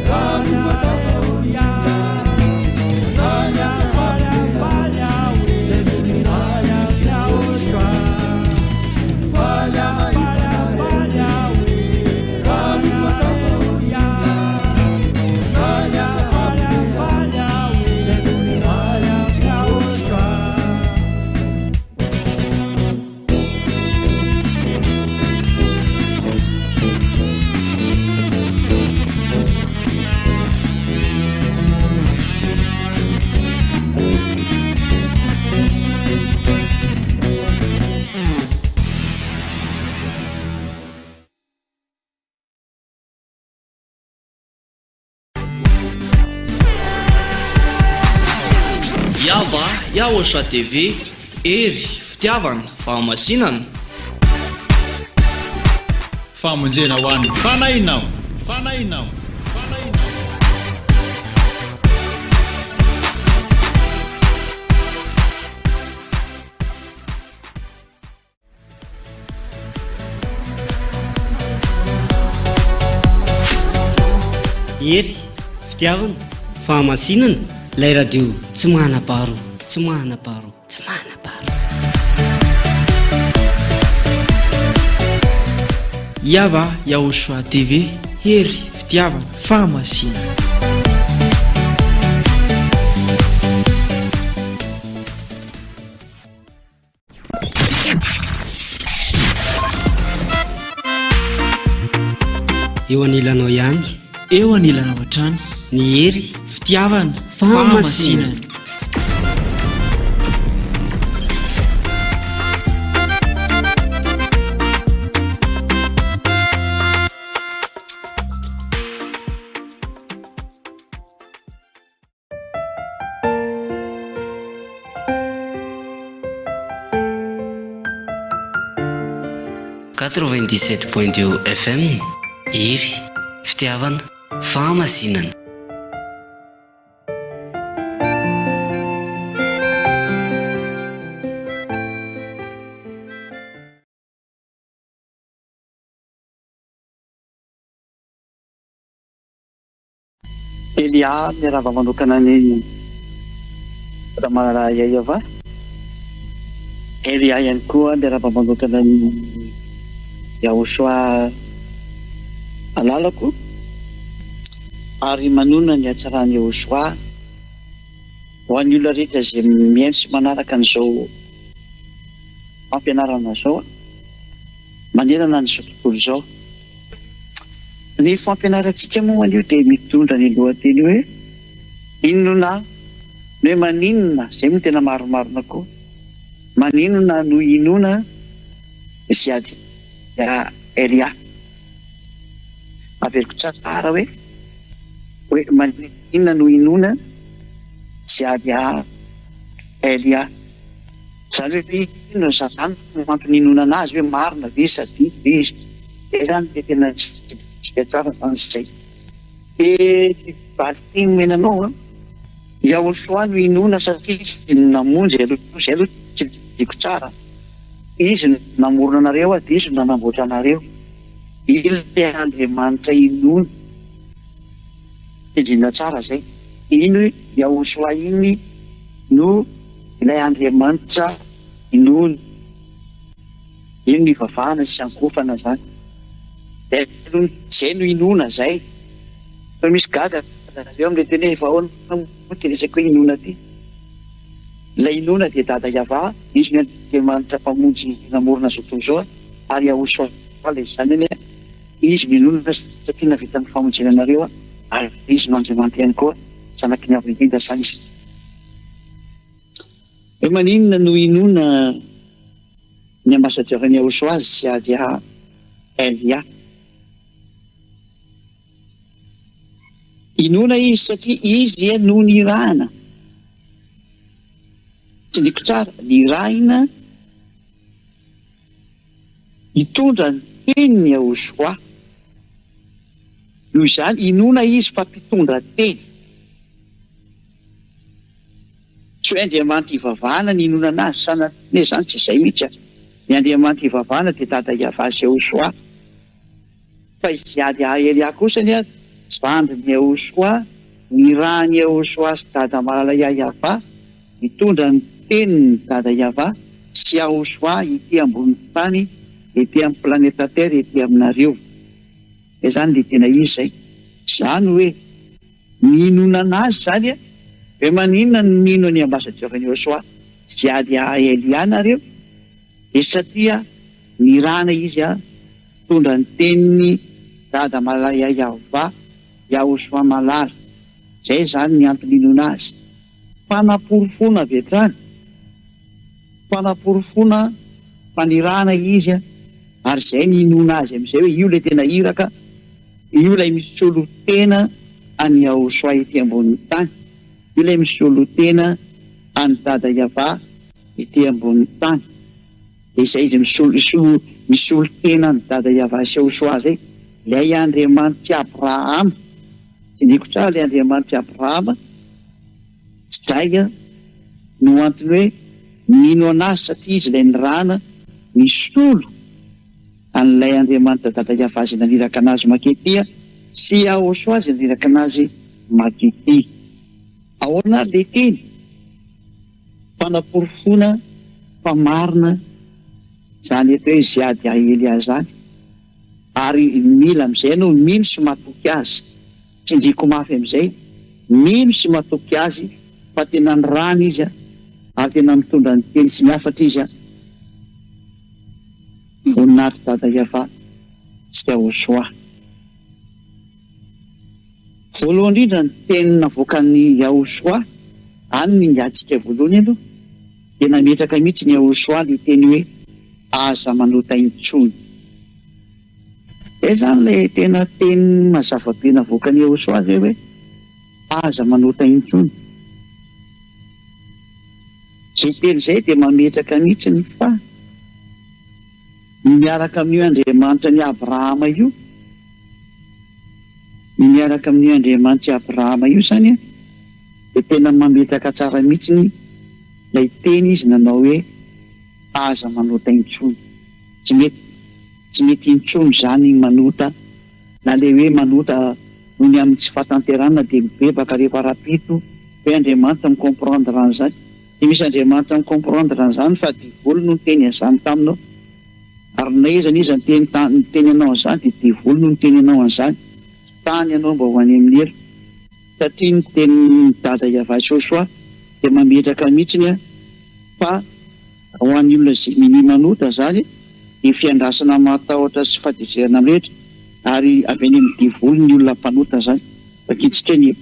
raha vofatafaonindra ananatra avo de avo lay voninahitra YAHVAH TV, ery fitiavana fahamasinana. Famonjena ho an'ny fanahinao. Ery fitiavana fahamasinana, ilay radio tsy manam-paharo. YAHVAH YAHVAH TV, hery fitiavana fahamasinana. Eo anilanao ihany, eo anilanao hatrany, ny hery fitiavana fahamasinana. FM, hery fitiavana fahamasinana. Elia miarahaba manokana ny ramara YAHVAH. Elia ihany koa miarahaba manokana ny YAHVAH alalako, ary manona ny hatsarany YAHVAH ho an'ny olona rehetra izay mihaino sy manaraka an'izao fampianarana zao, manerana n'izao tontolo izao. Ny fampianarantsika moa an'io dia mitondra ny lohateny hoe inona no hoe maninona, izay moa tena maromarona koa, maninona no inona Zhyah Elia. Averiko tsara hoe maninona no inona Zhyah Elia. Zany hoe inona zany antony inona anazy hoe marina ve sa diso ve izy. Zany dia tena tsika tsara zany zay. Valitiny menanao YAHVAH no inona satria izy namonjy zay aloha tsy diko tsara. Izy namorona anareo dia izy nanamboatra anareo. Ilay Andriamanitra inona indrindra tsara zay. Iny YAHVAH iny no ilay Andriamanitra inona. Iny ny vavahana sy ankofana zany. Zay no inona zay. Fa misy gaga eo amin'ilay teny efa ahoana teresako hoe inona ty. Ilay inona dia dada YAHVAH, izy ny Andriamanitra mpamonjy namorona zao tontolo zao, ary YAHVAH ilay zany eny izy no inona satria navita ny famonjena anareo, ary izy no Andriamanitra ihany koa, zanaky ny avy indrindra zany izy. Hoe maninona no inona ny ambassadeur-ny YAHVAH Zhyah Elia. Inona izy satria izy no nirahana. Tsy diko tsara, nirahina hitondra ny tenin'ny YAHVAH. Noho izany inona izy fa mpitondra teny. Tsy hoe Andriamanitra hivavahana ny inona anazy sanane zany tsy izay mihitsy. Ny Andriamanitra hivavahana dia dada YAHVAH YAHVAH. Fa Zhyah Elia kosa ny zandriny YAHVAH, nirahany YAHVAH sy dada malala YAHVAH, mitondra ny tenin'ny dada YAHVAH sy YAHVAH ety ambony tany, ety amin'ny planeta Terre, ety aminareo. Zany dia tena izy zay. Zany hoe minona anazy zany hoe maninona no mino ny ambassadeur-ny YAHVAH Zhyah Elia nareo, dia satria nirahana izy tondra ny tenin'ny dada malala YAHVAH malala. Zay zany ny antony inona azy. Fanaporofona vetrany, fanaporofona fanirahana izy, ary zay ny inona azy amin'izay hoe io ilay tena iraka, io ilay misy olotena any YAHVAH ety ambony tany, io ilay misy olotena any dada YAHVAH ety ambony tany. Dia izay izy misolo tena ny dada YAHVAH sy YAHOSHUAH zay. Ilay Andriamanitra Abrahama, tindiko tsara ilay Andriamanitra Abrahama, Zhyah no antony hoe mino anazy satria izy ilay nirana misolo an'ilay Andriamanitra dada YAHVAH izay naniraka anazy maketya sy YAHOSHUAH izay naniraka anazy makety. Ahoana le teny fanaporofona famarina zany eto hoe Zhyah zany, ary mila amin'izay ianao mino sy matoky azy. Tsindriko mafy amin'izay, mino sy matoky azy fa tena ny rana izy ary tena mitondra ny teny sy miafatra izy voninahitra dada YAHVAH sy YAHOSHUAH. Voalohany indrindra ny teny navoakan'ny YAHOSHUAH, any ny antsika voalohany aloha dia nametraka mihitsy ny YAHOSHUAH ny teny hoe aza manota intsony. Zany ilay tena teny mazava be navoakan'ny YAHOSHUAH zay hoe aza manota intsony. Zay teny izay dia mametraka mihitsy ny fa miaraka amin'io Andriamanitra ny Abrahama io, miaraka amin'io Andriamanitra Abrahama io zany dia tena mametraka tsara mihitsy ny ilay teny izy nanao hoe aza manota intsony. Tsy mety intsony zany manota, na le hoe manota noho ny amin'ny tsy fahatanterana dia mibebaka rehefa rapito hoe Andriamanitra micomprendre an'izany. Dia misy Andriamanitra micomprendre an'izany fa divolo no teny an'izany taminao, ary naizana izy ny teny anao an'izany dia divolo no teny anao an'izany, tsy tany ianao mba ho any amin'ny helo. Satria ny teny dada YAHVAH sy YAHOSHUAH dia mametraka mihitsiny fa ho an'ny olona izay minimanota zany ny fiandrasana matahotra sy fahatezerana amin'ny rehetra, ary avy any amin'ny divolo ny olona mpanota zany. Fakitsika ny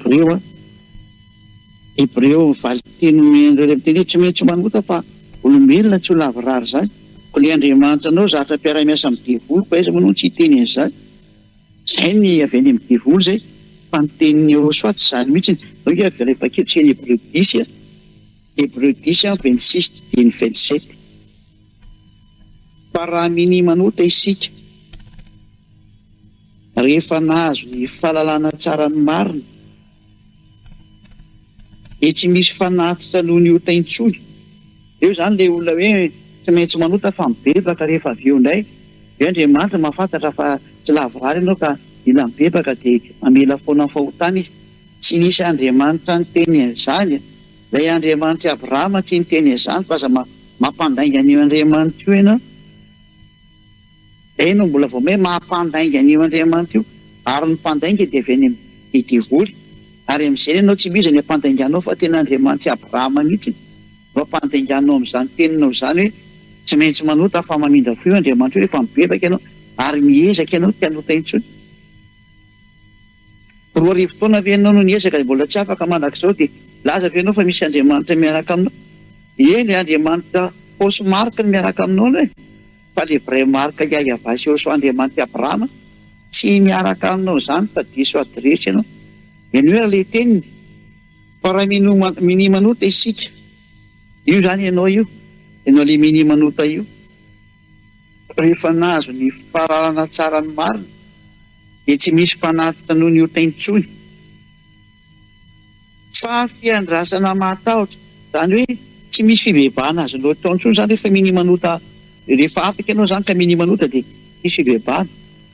Hebreo valy teny teny tsy maintsy manota fa olombelona tsy olona avirary zany. Ko ilay Andriamanitra anao zatra mpiara-miasa amin'ny divolo fa aiza manao tsy hiteny an'izany. Zay ny avy any amin'ny divolo zay, fa ny tenin'ny YAHOSHUAH tsy zany mihitsy. Hoe rehefa kely ny Hebreo 10:26 dia ny 27. Fa raha minimanota isika rehefa nahazo ny fahalalana tsara ny marina dia tsy misy fanatitra noho ny ota intsony. Eo zany le olona hoe tsy maintsy manota fa mibebaka rehefa avy eo indray. Hoe Andriamanitra mahafantatra fa tsy lavorary ianao ka mila mibebaka dia mamela foana ny fahotana izy. Tsy nisy Andriamanitra ny teny an'izany. Ilay Andriamanitra Abrahama tsy niteny an'izany fa aza mampandainga an'io Andriamanitra io ianao. Ianao mbola vao hoe mampandainga an'io Andriamanitra io, ary ny mpandainga dia avy any amin'ny divoly. Ary amin'izay ianao tsy miza ny ampandainganao fa tena Andriamanitra Abrahama mihitsy mampandainganao amin'izany teninao izany hoe tsy maintsy manota fa mamindra fo io Andriamanitra io rehefa mibebaka ianao ary miezaka ianao tsy hanota intsony. 4 arivo taona ve ianao no niezaka mbola tsy afaka mandrakizao dia laza ve ianao fa misy Andriamanitra miaraka aminao? Eny Andriamanitra fausse marque ny miaraka aminao aloha fa le vrai marque YAHVAH sy YAHOSHUAH Andriamanitra Abrahama tsy miaraka aminao zany fa diso adresy ianao. Eny hoe le teniny fa raha minimanota isika io zany ianao io, ianao le minimanota io rehefa nahazo ny fahalalana tsara ny marina dia tsy misy fanatitra noho ny ota intsony fa fiandrasana matahotra. Zany hoe tsy misy fibebahana azo loatra intsony zany rehefa minimanota, rehefa afaka ianao zany ka minimanota dia misy fibebahana.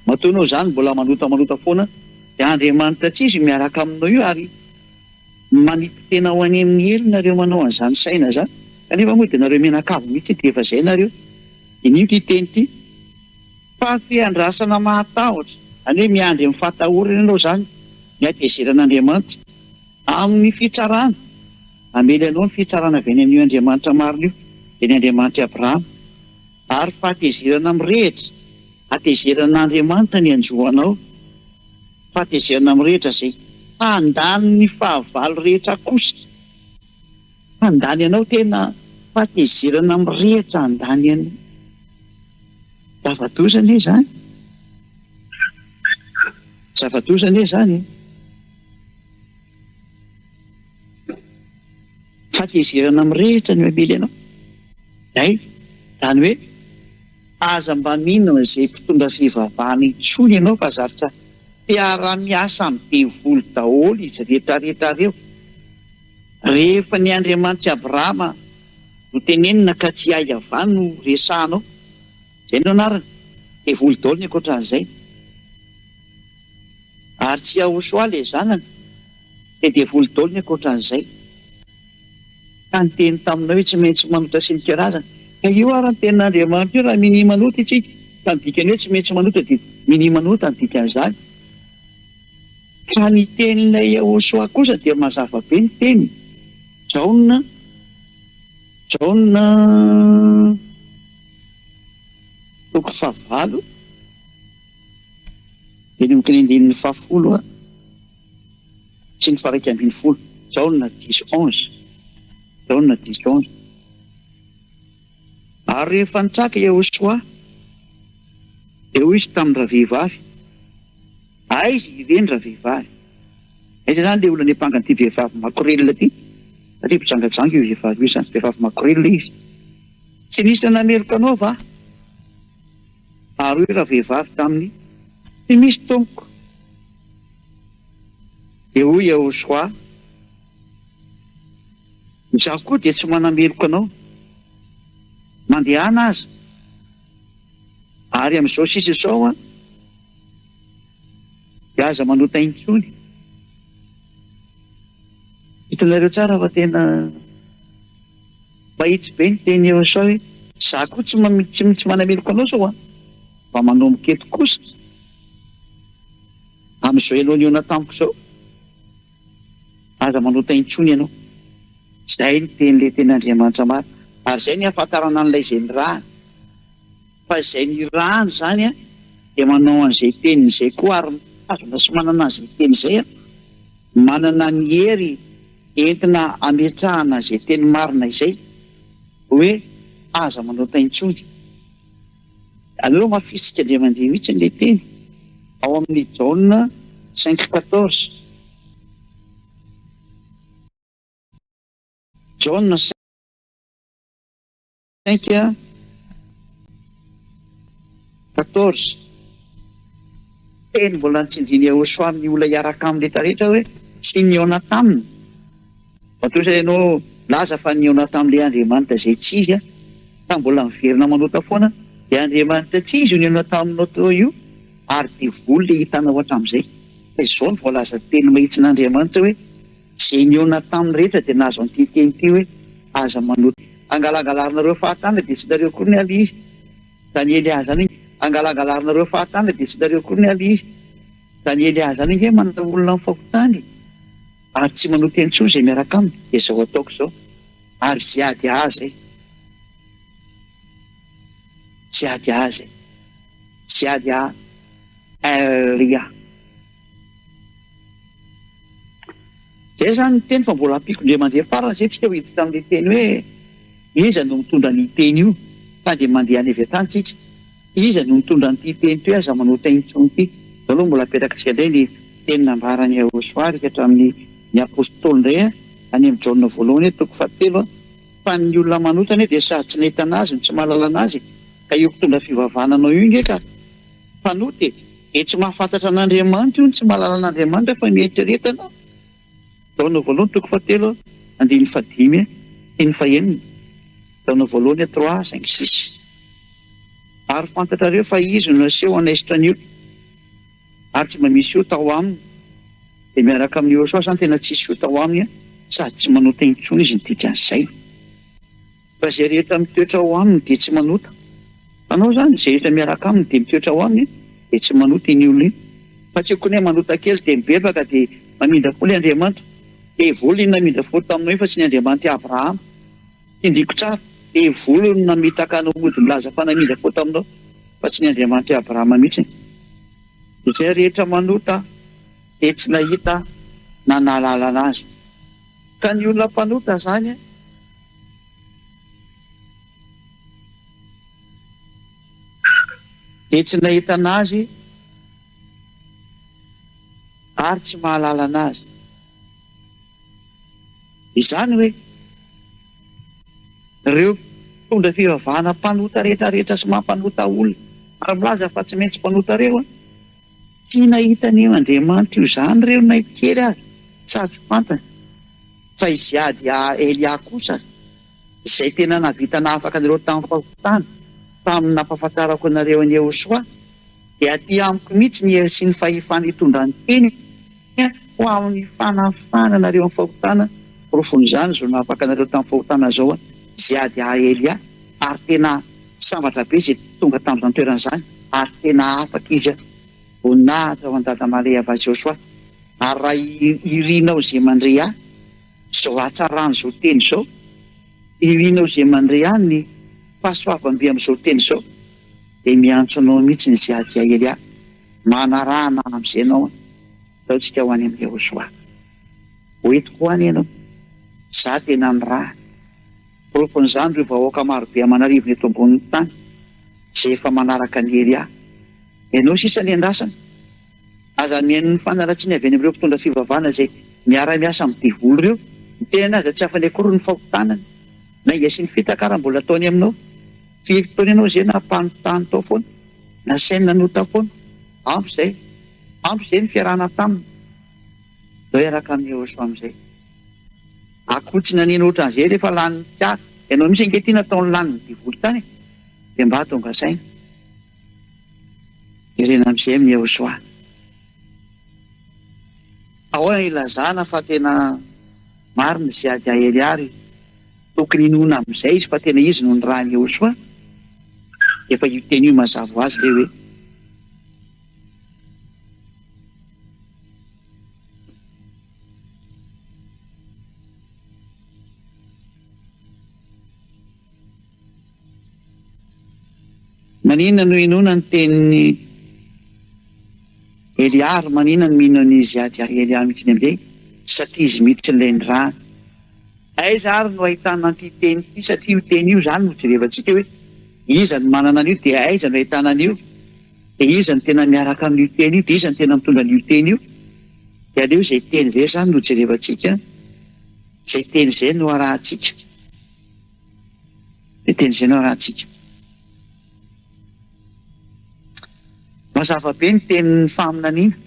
Mataonao zany mbola manota foana dia Andriamanitra tsy izy miaraka aminao io ary manipy tena ho any amin'ny helo nareo manao an'izany saina zany. Kanefa moa dia nareo menakavy mihitsy dia efa izay nareo. Inio ty teny ty fa fiandrasana matahotra, any hoe miandry amin'ny fahatahorana ianao zany ny atezeran'Andriamanitra amin'ny fitsarana. Amely anao ny fitsarana avy any amin'io Andriamanitra marina io dia ny Andriamanitra Abrahama, ary fahatezerana amin'ny rehetra, atezerin'Andriamanitra ny anjohanao, fahatezerana amin'ny rehetra izay handany ny fahavalo rehetra kosa. Handany ianao tena fahatezerana amin'ny rehetra, handany ianao. Zava-dozana zany. Zava-dozana zany. fahatezerana amin'ny rehetra ny mamely ianao ay zany hoe aza mba minona izay mpitondra fivavahana intsony ianao fa zarotra mpiara-miasa amin'ny devoly daholo izy rehetrarehetra reo rehefa ny Andriamanitra Abrahama no tenenina ka tsy YAHVAH no resahanao zay no anarany devoly daholo ny ankoatran'izay ary tsy YAHVAH le zanany de devoly daholo ny ankoatran'izay ka ny teny taminao hoe tsy maintsy manota sy ny karazana ka io ary ny tenin'Andriamanitra io raha mini manota itsika ka ny dikany hoe tsy maintsy manota dia mini manota ny dikan'izany ka ny tenin'ilay YAHVAH kosa dia mazava be ny teny Jaona toko 9 enomboka ny 10 sy ny 11 Jaona 10:11 Jaona 10:11 ary rehefa nitraka YAHVAH dia hoy izy tamin'ny ravehivavy aizy ireny ravehivavy aiza zany le olona ny ampangany ity vehivavy makorelina ty satria mpijangajanga io vehivavy io zany vehivavy makorelina izy tsy nisy nameloka anao va ary hoe ravehivavy taminy tsy misy tompoko dia hoy YAHVAH izaho koa dia tsy manameloka anao mandehana aza ary amin'izao sisa izao dia aza manota intsony hitanareo tsara fa tena mahitsy be ny teny YAHVAH hoe izaho koa tsy manameloka anao zao mba manomboka eto kosa amin'izao ianao niona tamiko zao aza manota intsony ianao zay ny tenyle ten'Andriamanitra maro ary zay ny ahafantarana an'ilay zay ny rahany fa izay ny rahany zany dia manao an'izay teniny izay koa ary mitazona sy manana an'izay teny izay manana ny hery entina ametrahana izay teny marina izay hoe aza manota intsony anareo mafisika dia mandeha mihitsy n'ilay teny ao amin'ny Jaona 5:14 Jaona 5:14 teny mbola nitsinjiny YAHVAH amin'ny olona hiaraka amin'ny rehetrarehetra hoe sy niona taminy matoa izay ianao laza fa niona tamin'ilay Andriamanitra izay tsy izy ka mbola miverina manota foana dia Andriamanitra tsy izy io niona taminao teo io ary devoly le hitanao hatramin'izay fa izao ny voalaza teny mahitsin'Andriamanitra hoe izay niona tamin'ny rehetra dia nahazo an'ity teny ity hoe aza manota angalangalarinareo fahatana dia tsy nareo koa ny aly izy Daniely azy zany angalangalarinareo fahatana dia tsy nareo koa ny aly izy Daniely azy zany nge manana olona mifakotany ary tsy manota intsony izay miaraka aminy dia zao ataoko izao ary Zhyah zay Zhyah zay Zhyah Elia zay zany ny teny fa mbola ampiko ndre mandeha farany zay tsika ho hiditra amin'ilay teny hoe iza no mitondra ny teny io fa dia mandeha any avy an-tany tsika iza no mitondra nyity teny ity aza manota intsony ity zao aloha mbola apetraka tsika indray ny teny nambarany YAHVAH rika hatramin'ny ny apôstôly indray any amin'ny Jaona voalohany toko 7 fa ny olona manotany dia sady tsy nahita anazy no tsy mahalala anazy ka io mpitondra fivavahana anao io nge ka fanoty dia tsy mahafantatra an'Andriamanitra io ny tsy mahalala an'Andriamanitra fa mieritrereta Jaona voalohany toko 7 andiny 5 teny 9 Jaona voalohany 3:5-6 ary fantatrareo fa izy no naseho anaisitra ny io ary tsy mba misy io tao aminy dia miaraka amin'ny YAHVAH zany tena tsisy io tao aminy sady tsy manota intsony izy nidikan'izay fa izay rehetra mitoetra ao aminy dia tsy manota anao zany izay rehetra miaraka aminy dia mitoetra ao aminy dia tsy manota iny olona iny fa tsy hokony hoe manota kely dia mibebaka dia mamindra foa ilay Andriamanitra devoly no namindra foa taminao io fa tsy ny Andriamanitra Abrahama tindriko tsara devoly no namitaka anao mody milaza fa namindra foa taminao fa tsy ny Andriamanitra Abrahama mihitsy izay rehetra manota dia tsy nahita na nahalala anazy ka ny olona mpanota zany dia tsy nahita anazy ary tsy mahalala anazy izany hoe ireo tondra fivavahana mpanota rehetrarehetra sy mampanota olona ary milaza fa tsy maintsy mpanota reo tsy nahitany Andriamanitra io zany reo naikely azy sady fantany fa izy ady Elia kosa izay tena navita nahafaka anareo tamin'ny fahotana tamin'ny nampahafantarako anareo an'i Yahoshua dia aty amiko mihitsy ny sy ny fahefana hitondrany teny ho amin'ny fanafana anareo amin'ny fahotana profony izany zao nahafaka anareo tamin'ny fahotana zao izay ady Elia ary tena sambatra be izay tonga tamin'izany toerana izany ary tena afaka izy voninahitra ho an-dadamala YAHVAH Yahoshua ary raha irinao izay mandray ahy zao atsarany zao teny zao irinao izay mandray ahy ny fahasoavam-be amin'izao teny zao dia miantso anao mihitsy ny izay ady Elia manarahana amin'izay ianao ataontsika ho any amin'ny Yahoshua hoentiko ho any ianao za tena ny raha profon'izany reo vahoaka marobe amanarivony eto ambonin'ny tany izay efa manaraka ny Elia ianao sisa ny andrasana aza mihaino ny fanaratsiana avy any amin'ireo mpitondra fivavahana izay miara-miasa amin'ny devoly ireo ny tena azy tsy afany akory ny fahotanany na inga sy ny fitakara mbola ataony aminao fitaony ianao izay na mpanontany tao foana na chaîne nanota foana ampy izay ny fiarahana taminy dao iaraka amin'ny Yahoshua amin'izay akotsina nina ohatran'izay rehefa lany tia ianao misy ankehitriny ataony lany ny devoly tany dia mba tonga saina irena amin'izay amin'ny Yahoshua ahoana ilazana fa tena marina izay ady Elia ary tokony Inoana amin'izay izy fa tena izy no ny rahan'i Yahoshua efa io teny io mazava ho azy le hoe maninona no Inoana ny teniny Elia ary maninona no mino an'izy ady Elia mihitsy amin'izay satria izy miditra n'ilay ny raha aiza ary no ahitana an'ity teny ity satria io teny io zany no jerevantsika hoe iza ny manana an'io dia aiza no ahitana an'io dia iza ny tena miaraka amin'io teny io dia iza ny tena mitondra an'io teny io dia aleo izay teny izay zany no jerevantsika izay teny izay no arahantsika izay teny izay no arahantsika mazava be ny tenin'ny faminaniana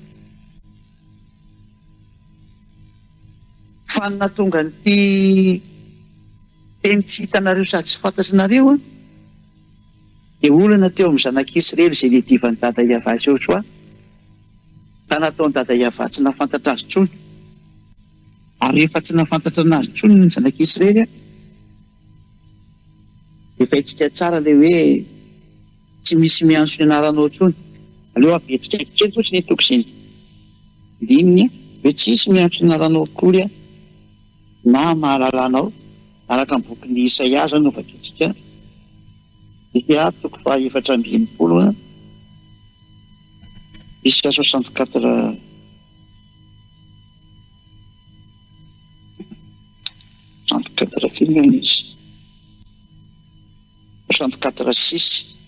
fa ny natonga nyity teny tsy hitanareo sady tsy fantatrinareo dia olana teo amin'ny zanak'Israely izay nedivan'ny dada YAHVAH Yahoshua ka nataony dada YAHVAH tsy nafantatra azy tsony ary rehefa tsy nafantatra anazy tsony ny zanak'Israely dia fahitsika tsara le hoe tsy misy miantso ny anaranao tsony aleo abetsika kely fotsiny toko izay dininy hoe tsisy miantso ny anaranao akory na mahalalanao araka ny bokin'ny Isaia zany no vakitsika dia toko fa 480 isika 64 filmy izy 64:6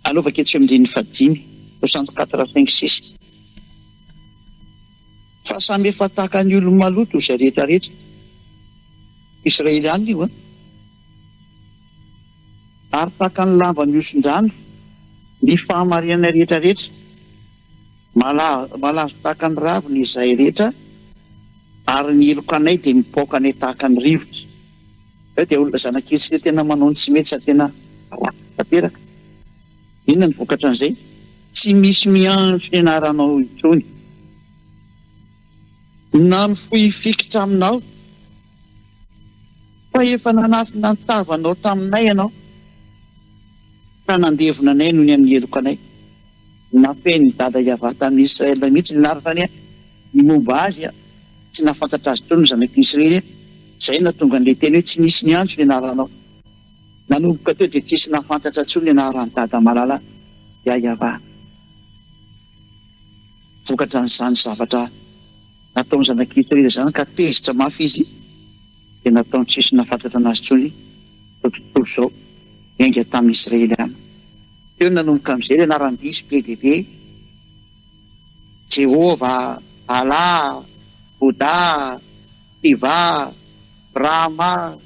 aloha vaketsika amin'ny 64:5-6 fa samy efa tahaka ny olo maloto izay rehetrarehetra Israeliana io ary tahaka ny lamba ny oson-drano ny fahamariana rehetrarehetra malazo tahaka ny raviny izay rehetra ary ny elokanay dia mipoaka anay tahaka ny rivotra eo dia olona zanak'Israely tena manao ny tsy mety sady tena tanteraka inona ny vokatra an'izay tsy misy miantso ny anaranao intsony na mifohy fikitra aminao fa efa nanafina ny tavanao taminay ianao ka nandevona anay noho ny amin'ny elokanay nafeny dada YAHVAH tamin'ny Israela mihitsy ny narany ny momba azy tsy nafantatra azy tsony ny zanak'Israely izay natonga an'ilay teny hoe tsy misy niantso ny anaranao nanomboka teo dia tsisy nafantatra tsony ny anaran'ny dada malala YAHVAH vokatra n'izany zavatra nataony zanak'Israely zany ka tezitra mafy izy dia nataony tsisy nafantatra anazy tsony tontolo izao enga tamin'ny Israely any teo nanomboka amin'izay le anarandiso be dia be Jehova, Allah, Bouddha, Shiva, Brahma,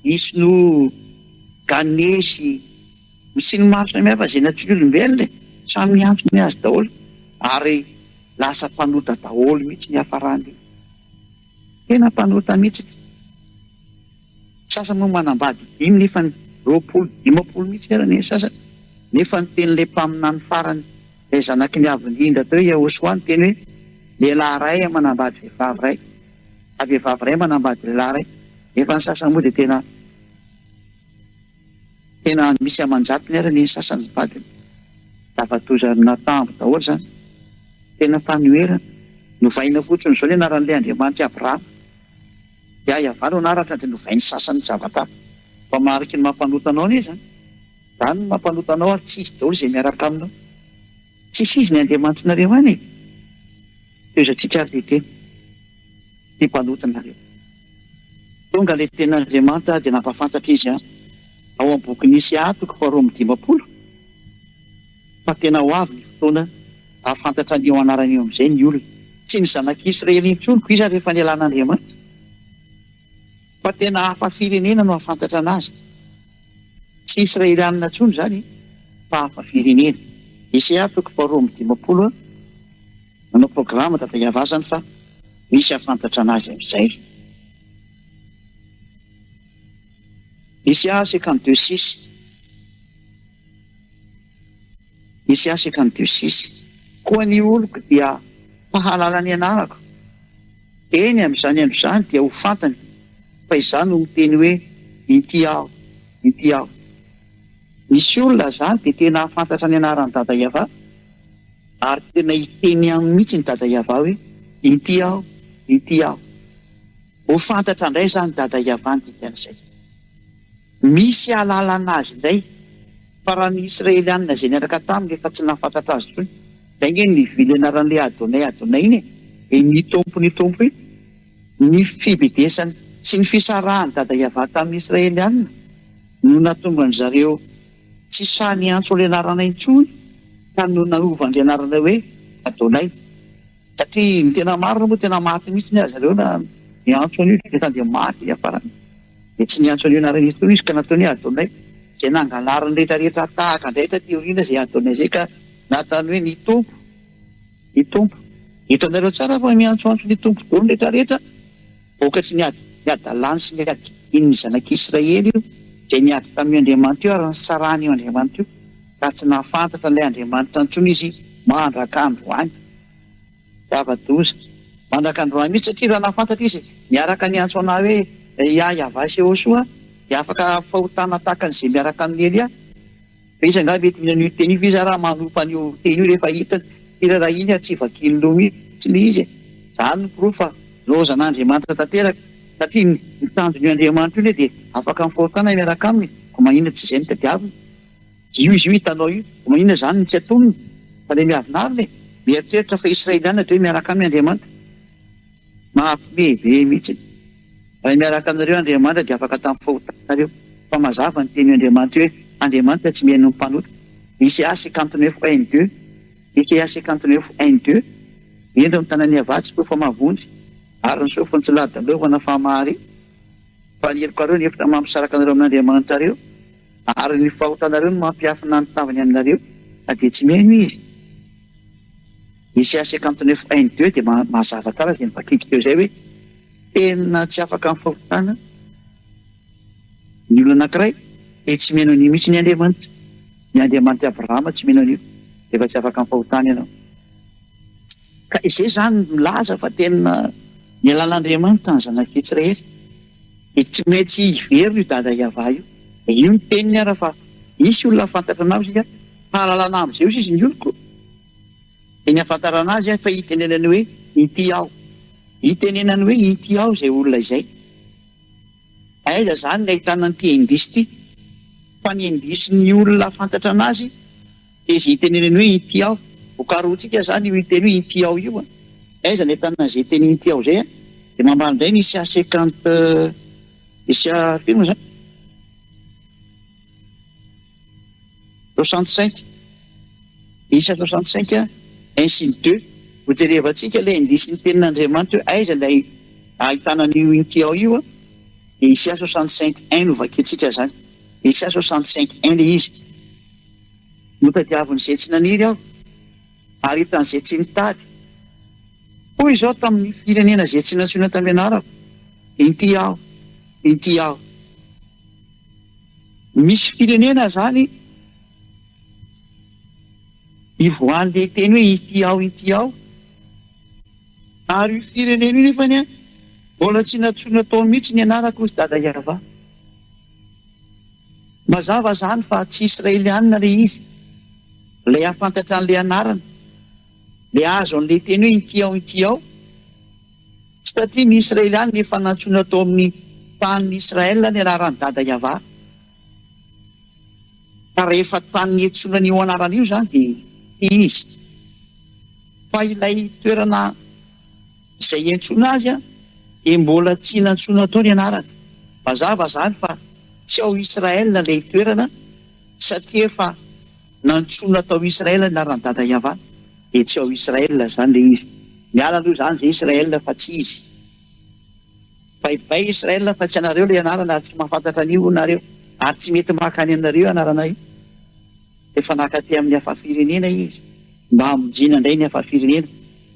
Vishnu, Ganesy, sy ny maro samihafa zay natsoryolombelona samy antso ny azy daholo ary lasa mpanota daholo mihitsy ny hafarany tena mpanota mihitsy sasany moa manambady dimy nefa ny 20 mihitsy arany sasany nefa ny teny'ilay mpaminany farany lay zanaky ny avindrindra teo Yahoshua ny teny hoe lehilahy ray manambady vehivavy ray vehivavy ray manambady lehilahy ray nefa ny sasany moa dia tena misy amanjatony arany ny sasany vadiny tafatoza natambo daholo zany tena fanoerana novaina fotsiny zao ny anaran'ilay Andriamanitra Abrahama YAHVAH no anaratra dia novainy sasany zavatra fa mariky ny mampanotanao ny zany zany ny mampanotanao ary tsisy daholo zay miaraka aminao tsisy izy ny Andriamanitrynareo any toezatsika ary teny ty mpanotanareo tonga le ten'Andriamanitra dia nampafantatra izy ao amin'ny boky Zhyah 2:20 fa tena ho avy ny fotoana ahafantatra ny eo anarany eo amin'izay ny olona tsy ny zanak'Israely intsony ko izy rehefa nialan'Andriamanitra fa tena hafa firenena no ahafantatra anazy tsy Israelianina intsony zany fa hafa firenena Zhyah 2:20 manao programa tata YAHVAH zany fa misy ahafantatra anazy amin'izay Zhyah 52:6 Zhyah 52:6 koa ny oloko dia pahalala ny anarako eny amin'izany andro zany dia ho fantany fa izany no miteny hoe ity aho misy olona zany dia tena ahafantatra ny anaran'ny dada YAHVAH ary tena hiteny amin'ny mihitsy ny dada YAHVAH hoe ity aho ho fantatra indray zany dada YAHVAH ny dikan'izay misy alalana azy indray fa raha ny Israelianina zay niaraka taminy efa tsy nahafantatra azy tsony dangeny nivily anaran'ilay Adonai iny ny tompo ny fibedesany sy ny fisarahany dada YAHVAH tamin'ny Israelianina no natonga ny zareo tsy sany antso le anarana intsony ka no naovany le anarana hoe Adonai satria ny tena maro moa tena maty mihitsy ny azy zareo na ny antso an'io dia dia maty afarany dia tsy ny antso an'io anarana intsony izy ka nataony Adonai zay nangalariny rehetrarehetra tahaka indray taty aoriana zay Adonai zay ka natany hoe ny tompo hitanareo tsara fa miantsoantso ny tompo daholo rehetrarehetra vokatry ny adalany sy ny adiny ny zanak'Israely io zay niady tamin'ny Andriamanitra io ary ny sarany io Andriamanitra io ka tsy nahafantatra ilay Andriamanitra intsony izy mandraka androany zava-doza mandraka androany mihitsy satria raha nahafantatra izy miaraka ny antso anah hoe YAHVAH sy Yahoshua dia afaka fahotana tahaka an'izay miaraka amin'ny Elia fa izy angah mety minan'io teny io izy raha manompa an'io teny io rehefa hitany tira raha iny tsy vakiny lo mihitsy ny izy zany no proofa lozan'Andriamanitra tanteraka satria ny tanjon'io Andriamanitra io dia afaka mifahotana miaraka aminy ko maninona tsy izay ny tadiaviny izy io hitanao io ko maninona zany ny tsy atonony fa le miavinariny mieritreritra fa Israelianina dia hoe miaraka amin'ny Andriamanitra mampibebe mihitsy raha miaraka aminareo Andriamanitra dia afaka tamin'ny fahotanareo fa mazava ny teny Andriamanitra hoe Andriamanitra tsy mihaino ny mpanota Zhyah 59:1-2 Zhyah 59:1-2 endro amin'ny tanany YAHVAH tsy koa fa mavonjy ary ny sofiny tsy ladaleo ho ana famahary fa ny heriko areo ny efitra mampisaraka anareo amin'Andriamanitra reo ary ny fahotanareo no mampiafina ny tavany aminareo dia tsy mihaino izy Zhyah 59:1-2 dia mazava tsara zay nivakiky teo zay hoe tena tsy afaka amin'ny fahotana ny olona anankiray dia tsy mihaino an'io mihitsy ny Andriamanitra Abrahama tsy mihaino an'io efa tsy afaka amin'ny fahotana ianao ka izay zany milaza fa tena ny alala'Andriamanitra ny zanak'Israely dia tsy maintsy hiverina io dada YAHVAH io io ny teniny ara fa misy olona afantatra anao izy fahalalana amin'izay izy ny oloko dia ny afantarana azy fa hitenenany hoe ity aho hitenenany hoe ity aho izay olona izay aiza zany ny ahitana n'ity indisy ity fa ny indisy ny olona afantatra anazy dia izy hitenenany hoe ity aho vokaroantsika zany io hiteny hoe ity aho io aiza ny ahitana zay teny ity aho zay dia mambala indray ny Zhyah 50 Zhyah film zany 65 Zhyah 65 ainsi ny 2 ho jerevantsika ilay indisy ny tenin'Andriamanitra hoe aiza ilay ahitana an'io ity ao io Isaia 65:1 no vaketsika zany. Isaia 65:1 le izy. Notadiavin'izay tsy naniry aho, ary hitan'izay tsy mitady. Hoy izao tamin'ny firenena izay tsy nantsoina tampianarako, inty aho, inty aho. Misy firenena zany ivoan'le teny hoe inty aho, inty aho. Ary io firenena io nefany mbola tsy nantsoina tao mihitsy ny anarako hozy dada YAHVAH. Mazava zany fa tsy Israelianina le izy, le afantatra an'le anarana, le azo an'le teny hoe inty aho, inty aho. Satria ny Israelianina efa nantsoina tao amin'ny tanin'ny Israel ny anaran'ny dada YAHVAH. Ka rehefa tany etsoina an'io anarana io zany dia izy. Fa ilay toerana izay entsoina azy dia mbola tsy nantsoina tao ny anarany. Mazava zany fa tsy ao Israel ilay toerana, satria efa nantsoina tao Israel ny anaran'ny dada YAHVAH, dia tsy ao Israel zany le izy. Miala aloha zany izay Israel fa tsy izy. Baibay Israel fa tsy anareo le anarana, ary tsy mahafantatra an'io nareo, ary tsy mety makany anareo anarana io. Efa nakaty amin'ny hafa firenena izy, mba hamonjena indray ny hafa firenena.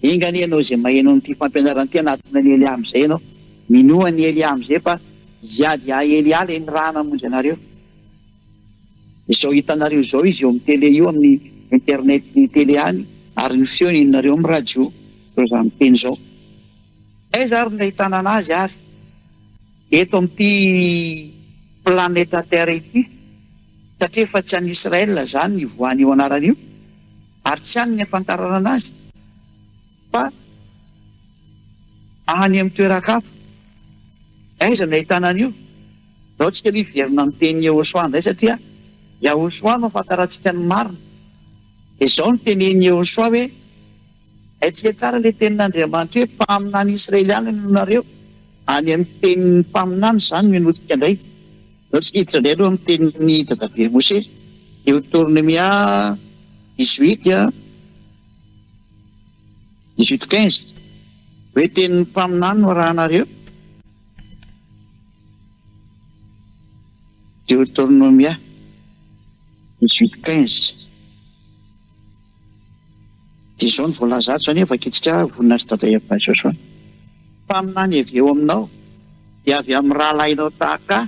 Ingany ianao izay maheno n'ity fampianarana ity anatina ny Elia amin'izay ianao, minoa ny Elia amin'izay fa Zhyah Elia le ny raha namonjy anareo. Izao hitanareo izao izy eo amin'ny tele io, amin'ny internet ny tele any, ary ny feo ninareo amin'ny radio, zao zany teny izao. Aiza ary ny ahitana anazy ary eto amin'ity planeta Terre ity, satria efa tsy an'ny Israel zany ny voan'io anarana io, ary tsy any ny afantarana anazy, fa any amin'ny toeran-kafa. Aiza ny ahitana an'io? Zao tsika miverina amin'ny teny YAHVAH indray, satria YAHVAH no afantarantsika ny marina. Izao no teneny YAHVAH hoe haitsika tsara le tenin'Andriamanitra hoe mpaminany Israelianina nareo, any amin'ny tenin'ny mpaminany zany menotsika indray. Zao tsika hiditra indray aloha amin'ny tenin'ny dadabe Mose, toritenin'YAHOSHUAH 18:15 hoe tenin'ny mpaminany no arahanareo. Toritenin'YAHOSHUAH 18:15 dia izao ny voalaza ato zany vaketsika voninahitsy dada YAHVAH Joshua. Mpaminany avy eo aminao dia avy amin'ny rahalahinao tahaka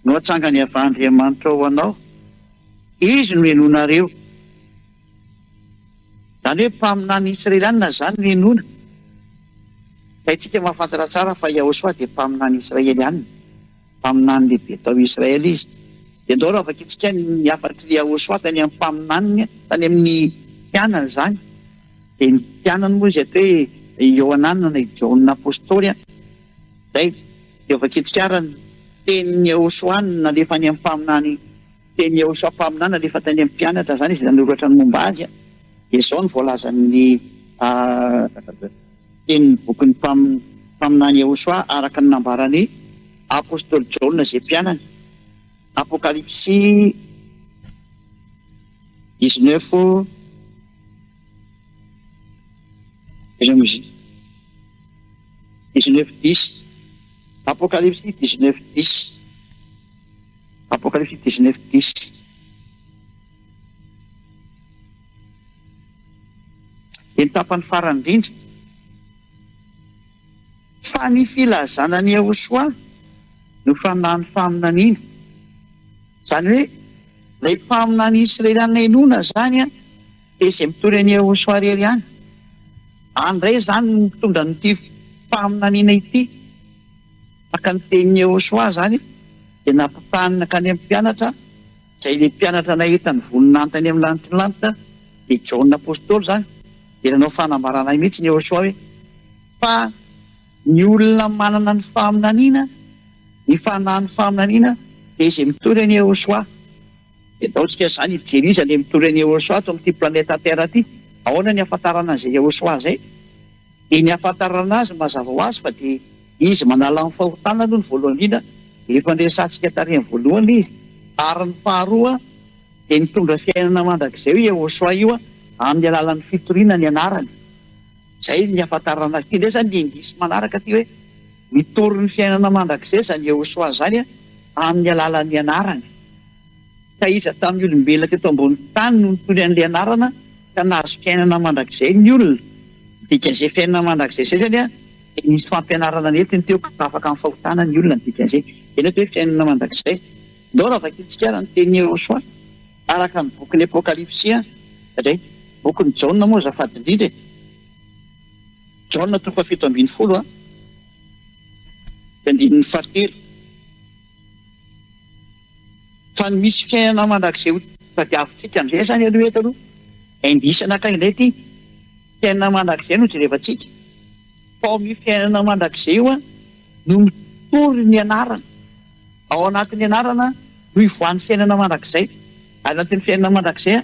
no hatranga ny avahan'Andriamanitra ao anao, izy no henonareo. Zany hoe mpaminany Israelianina zany no henona. Fa itsika mahafantatra tsara fa YAHVAH dia mpaminany Israelianina, mpaminany lehibe tao Israel izy. Dia andao raha vaketsika ny afatry YAHVAH tany amin'ny mpaminany, tany amin'ny mpianany zany. Dia ny mpianany moa izy atao hoe Inoana na John apôstôly zay. Dia vaketsika ara ny tenin'ny YAHVAH nalefa any amin'ny mpaminany, tenin'ny YAHVAH mpaminany nalefa tany amin'ny mpianatra zany izy nanoratra ny momba azy. Dia izao ny voalazan'ny tenin'ny bokin'ny mpaminany YAHVAH araka ny nambarany apôstôly John izay mpianany. Apocalypse 19 19:10. Apocalypse 19:10. Apocalypse 19:10. Ny tapany farany indrindra fa ny filazana ny YAHVAH no fanany faminaniana. Zany hoe ilay mpaminany Israelianina henona zany dia izay mitory ny YAHVAH rery ihany. Andray zany no mitondra n'ity mpaminaniana ity, maka ny tenin'ny YAHVAH zany dia nampitanina ka any amin'ny mpianatra, izay le mpianatra nahita ny voninantany amin'ny lanitry ny lanitra, dia John apôstôly zany. Dia nanao fanambarana mihitsy ny YAHVAH hoe fa ny olona manana ny faminaniana, ny fanahy faminaniana dia izay mitory ny YAHVAH. Dia ataontsika zany hijery izy ilay mitory ny YAHVAH ato amin'ity planeta Terre ity. Ahoana ny afantarana an'izay YAHVAH zay? Dia ny afantarana azy mazava ho azy fa dia izy manala ny fahotana aloha ny voalohany indrindra, efa nresantsika tariny voalohany izy. Ary ny faharoa dia nitondra fiainana mandrakizay io YAHVAH io amin'ny alalan'ny fitoriana ny anarany. Zay ny afantarana azy. Ity ndray zany ny indisy manaraka ty hoe mitory ny fiainana mandrakizay zany Yahoshua zany amin'ny alalan'ny anarany. Ka iza tamin'ny olombelona teto ambony tany no nitory an'ilay anarana ka nahazo fiainana mandrakizay ny olona. Dikan'izay fiainana mandrakizay zay zany nisy fampianarana netiny teo afaka amin'ny fahotana ny olona dikan'izay. Eny hoe fiainana mandrakizay. Ndao raha vakitsika ny teny Yahoshua araka ny bokin'ny Apokalipsia satria bokin'ny Jaona moa zafady indrindra. Jaona 7:20 andininy fahatelo. Fa misy fiainana mandrakizay tadiavintsika amin'izay zany aloha eto aloha. Indisana akany indray ity fiainana mandrakizay no jerevantsika. Fa ao amin'ny fiainana mandrakizay io no mitory ny anarana. Ao anatin'ny anarana no ivoan'ny fiainana mandrakizay. Ao anatin'ny fiainana mandrakizay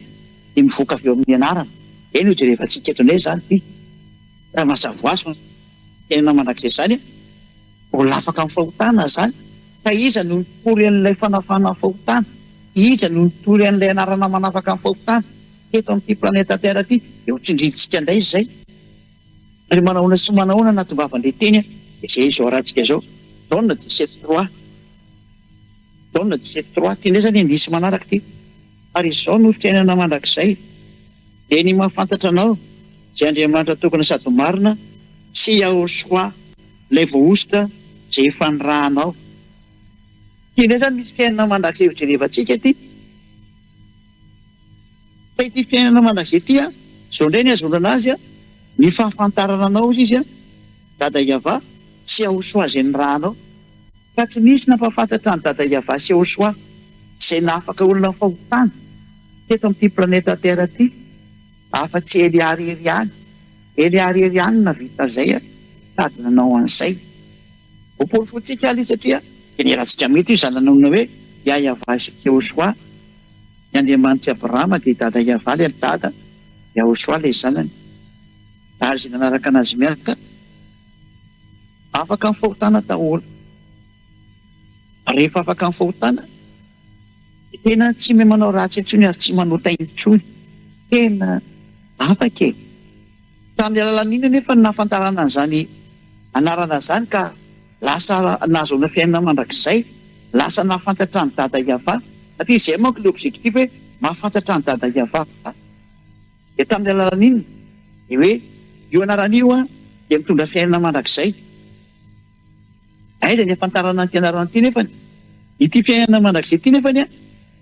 dia mivoaka avy eo amin'ny anarana. Eny no jerevantsika eto indray zany ity. Raha mazava ho azy fiainana mandrakizay zany mbola afaka amin'ny fahotana zany. Ka iza no nitory an'ilay fanafana fahotana? Iza no nitory an'ilay anarana manafaka amin'ny fahotana? Eto amin'ity planeta Terre ity dia ho tsindrintsika indray izay. Ary manahoana sy manahoana anatovavandray teny izay izao rahantsika izao. Jaona 17:3. Jaona 17:3 ty indray zany indisy manaraka ty. Ary izao no fiainana mandrakizay. Dia ny mahafantatra anao izay Andriamanitra tokony sady marina sy Yahoshua ilay voaositra izay efa nirahanao. Ty indray zany misy fiainana mandrakizay ho jerevantsika ty. Fa ity fiainana mandrakizay ity izao indray ny azonana azy ny fahafantarana anao izy Dada YAHVAH sy Yahoshua izay nirahanao. Fa tsy misy nampahafantatra ny Dada YAHVAH sy Yahoshua izay nahafaka olona fahotana teto amin'ity planeta Terre ity. Afa-tsy eliariary ihany. Eliariary ihany navita zay tady nanao an'izay. Opoly fotsika ali satria generatsika mety io zananona hoe YAHVAH sy Yahoshua. Ny Andriamanitra Abrahama dia Dada YAHVAH ilay dada, Yahoshua ilay zanany. Ary izay nanaraka anazy miaraka afaka amin'ny fahotana daholo. Rehefa afaka amin'ny fahotana tena tsy mahay manao ratsy intsony ary tsy manota intsony. Tena afaka e. Tamin'ny alalan'iny nefa nahafantarana an'izany anarana zany ka lasa nahazoana fiainana mandrakizay, lasa nahafantatra ny Dada YAHVAH. Satria izay manko ilay objectif hoe mahafantatra ny Dada YAHVAH. Dia tamin'ny alalan'iny dia hoe io anaran'io dia mitondra fiainana mandrakizay. Aiza ny ahafantarana an'ity anarana ity nefany? Ity fiainana mandrakizay ity nefany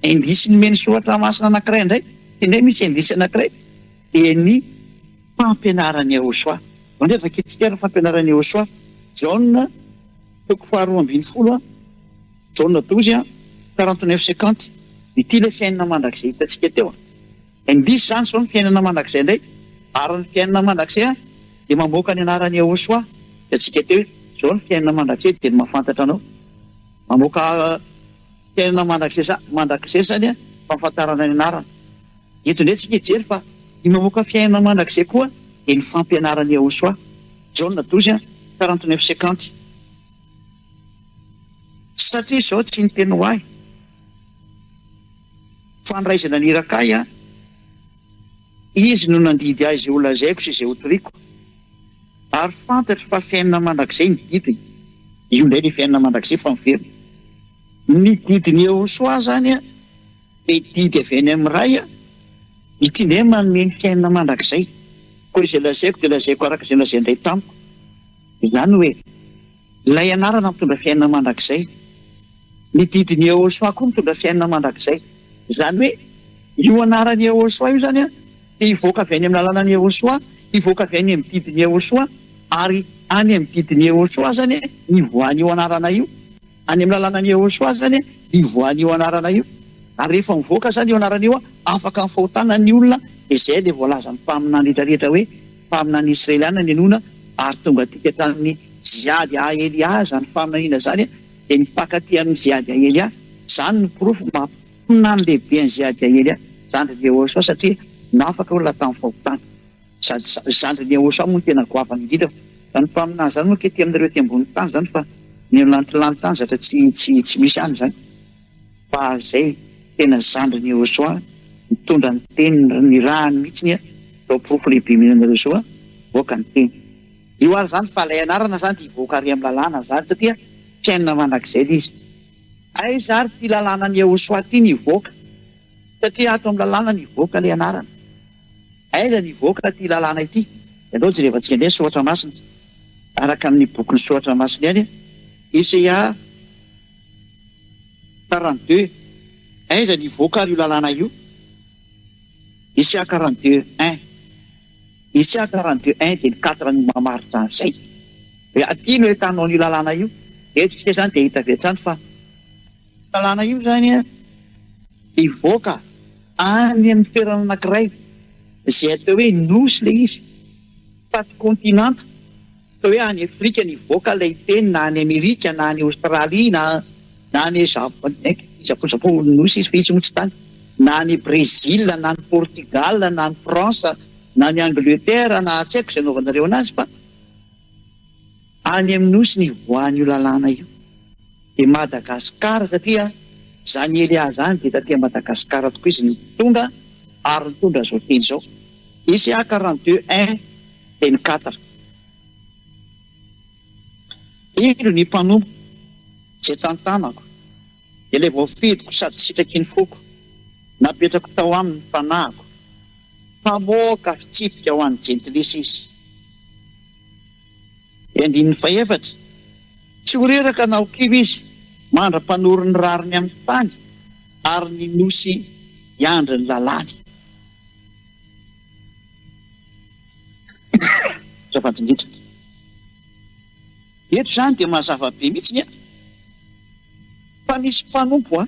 indisy nomeny soratra masina anankiray indray. Indray misy indisy anankiray dia ny fampianaran'ny Yahoshua. Ndray vakitsika ny fampianaran'ny Yahoshua. Jaona 2:20. Jaona 12:49. Ity ilay fiainana mandrakizay hitantsika teo. Indisy zany zao ny fiainana mandrakizay indray. Ary ny fiainana mandrakizay dia mamoaka ny anaran'ny Yahoshua. Hitantsika teo zao ny fiainana mandrakizay dia mahafantatra anao. Mamoaka fiainana mandrakizay zany fahafantarana ny anarana. Eto indray tsika hijery fa ny mamoaka fiainana mandrakizay koa dia ny fampianaran'ny Yahoshua. Jaona 12:49. Satria izao tsy niteny ho ahy fandraisana nirakay izy no nandidy azy izay holazaiko sy izay hotoriako. Ary fantatro fa fiainana mandrakizay ny didiny. Io indray ny fiainana mandrakizay fa miverina. Ny didiny Yahoshua zany dia didy avy any amin'ny ray ity indray manome ny fiainana mandrakizay. Koa izay lazaiko dia lazaiko araka izay lazay indray tamiko. Izany hoe ilay anarana mitondra fiainana mandrakizay. Ny didiny Yahoshua koa mitondra fiainana mandrakizay. Izany hoe io anaran'ny Yahoshua io zany dia hivoaka avy any amin'ny alalan'ny Yahoshua, hivoaka avy any amin'ny didiny Yahoshua, ary any amin'ny didiny Yahoshua zany ny voan'io anarana io. Any amin'ny alalan'ny Yahoshua zany ny voan'io anarana io. Ary rehefa mivoaka zany io anarana io afaka amin'ny fahotana ny olona. Izay dia voalaza ny mpaminany rehetra hoe mpaminany Israeliana ny Inoana ary tonga tika hatramin'ny ziady Elia zany faminaniana zany dia nipankatỳ amin'ny ziady Elia. Zany ny porofo mampinany lehibe ny ziady Elia. Zandrin'ny Yahoshua satria nafaka olona tamin'ny fahotana. Zandrin'ny Yahoshua moa tena goavana indrindra. Zany mpaminana zany moa kety amin'ireo ty ambony tany zany fa ny lantilany tany zatra tsy misy any zany. Fa zay tena zandrin'ny Yahoshua mitondra ny teny ny rahany mihitsiny izao porofo lehibe mihinanareo izao voaka ny teny. io ary zany fa lay anarana zany dia hivoaka ary amin'ny lalàna zany satria chaîne manak'izay ilay izy. Aiza ary ty lalàna ny Yahoshua ty nivoaka satria ato amin'ny lalàna nivoaka lay anarana. Aiza nivoaka ty lalàna ity? Ianao jerevantsika indray soratra masina araka amin'ny boky ny soratra masina ihany Zhyah 42. Aiza nivoaka ary io lalàna io? Zhyah 42:1. Zhyah 42:1 dia ny 4 ny mamaritra an'izay. Hoe aty no ahitanao io lalàna io. Eto isika zany dia hita avy hatrany fa lalàna io zany mivoaka any amin'ny toerana anankiray izay atao hoe nosy ilay izy, fa tsy kontinanta. Atao hoe any Afrika nivoaka ilay teny, na any Amerika, na any Aostralia, na any Japon nosy izy fa izy moa tsy tany, na any Brésil, na any Portugal, na any France, na any Angleterre, na tsy haiko izay anaovanareo anazy fa any amin'ny nosy nivoahan'io lalàna io. Dia Madagasikara satria zany Elia zany dia taty Madagasikara tokoa izy nitonga ary nitondra zao teny zao. Zhyah 42:1 dia ny 4. Ino ny mpanompo izay tantanako, ilay voafidiko sady sitraky ny foko, napetrako tao aminy fanahiko, mpamoaka fitsipika ho an'ny jentilesy izy. 4, tsy ho reraka na ho kivo izy, mandra-panoro ny rariny amin'ny tany ary ny nosy iandry ny lalàny. Zavatindritra. Eto zany dia mazava be mihitsy fa misy mpanompo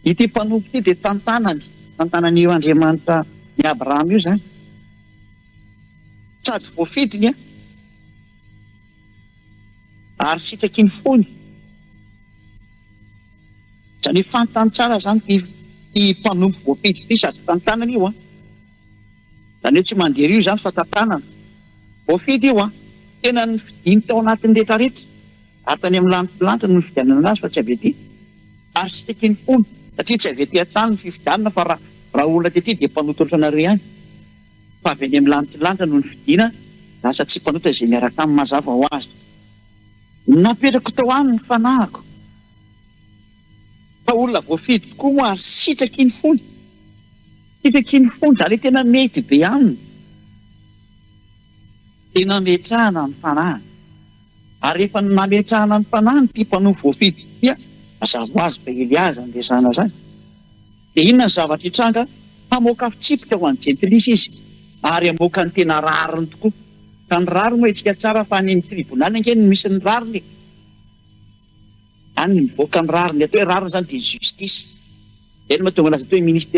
ity mpanompo ity dia tantanan'io Andriamanitra ny Abrahama io zany, sady voafidiny ary sitraky ny fony. Zany fantany tsara zany ty mpanompo voafidy ity sady tantanana io zany hoe tsy mandeha io zany fa tantanana voafidy io tena ny fidiny tao anatin'ny rehetrarehetra ary tany amin'ny lanitolanta no fividianana azy fa tsy avy aty, ary sitraky ny fony satria tsy avy aty an-tany ny fividianana fa raha olona ty dia mpanoto ohatranareo ihany, fa avy any amin'ny lanitolanta no ny fidiana lasa tsy mpanota izay miaraka amin'ny mazava ho azy. Napetrako tao any ny fanahiko, fa olona voafidy tokoa moa ary sitraky ny fony. Sitraky ny fony zany tena mety be aminy, tena metrahana ny fanahiny. Ary rehefa nametrahana ny fanahiny ty mpanompo voafidy dia mazava ho azy fa Elia zany resahana zany. Dia inona ny zavatra hitranga? Hamoaka fitsipika ho an'ny jentilesy izy ary hamoaka ny tena rariny tokoa. Ka ny rariny moa itsika tsara fa any amin'ny tribonaly angeny misy ny rariny, any mivoaka ny rariny. Atao hoe rariny zany dia justisy. Eny mahatonga anazy atao hoe ministère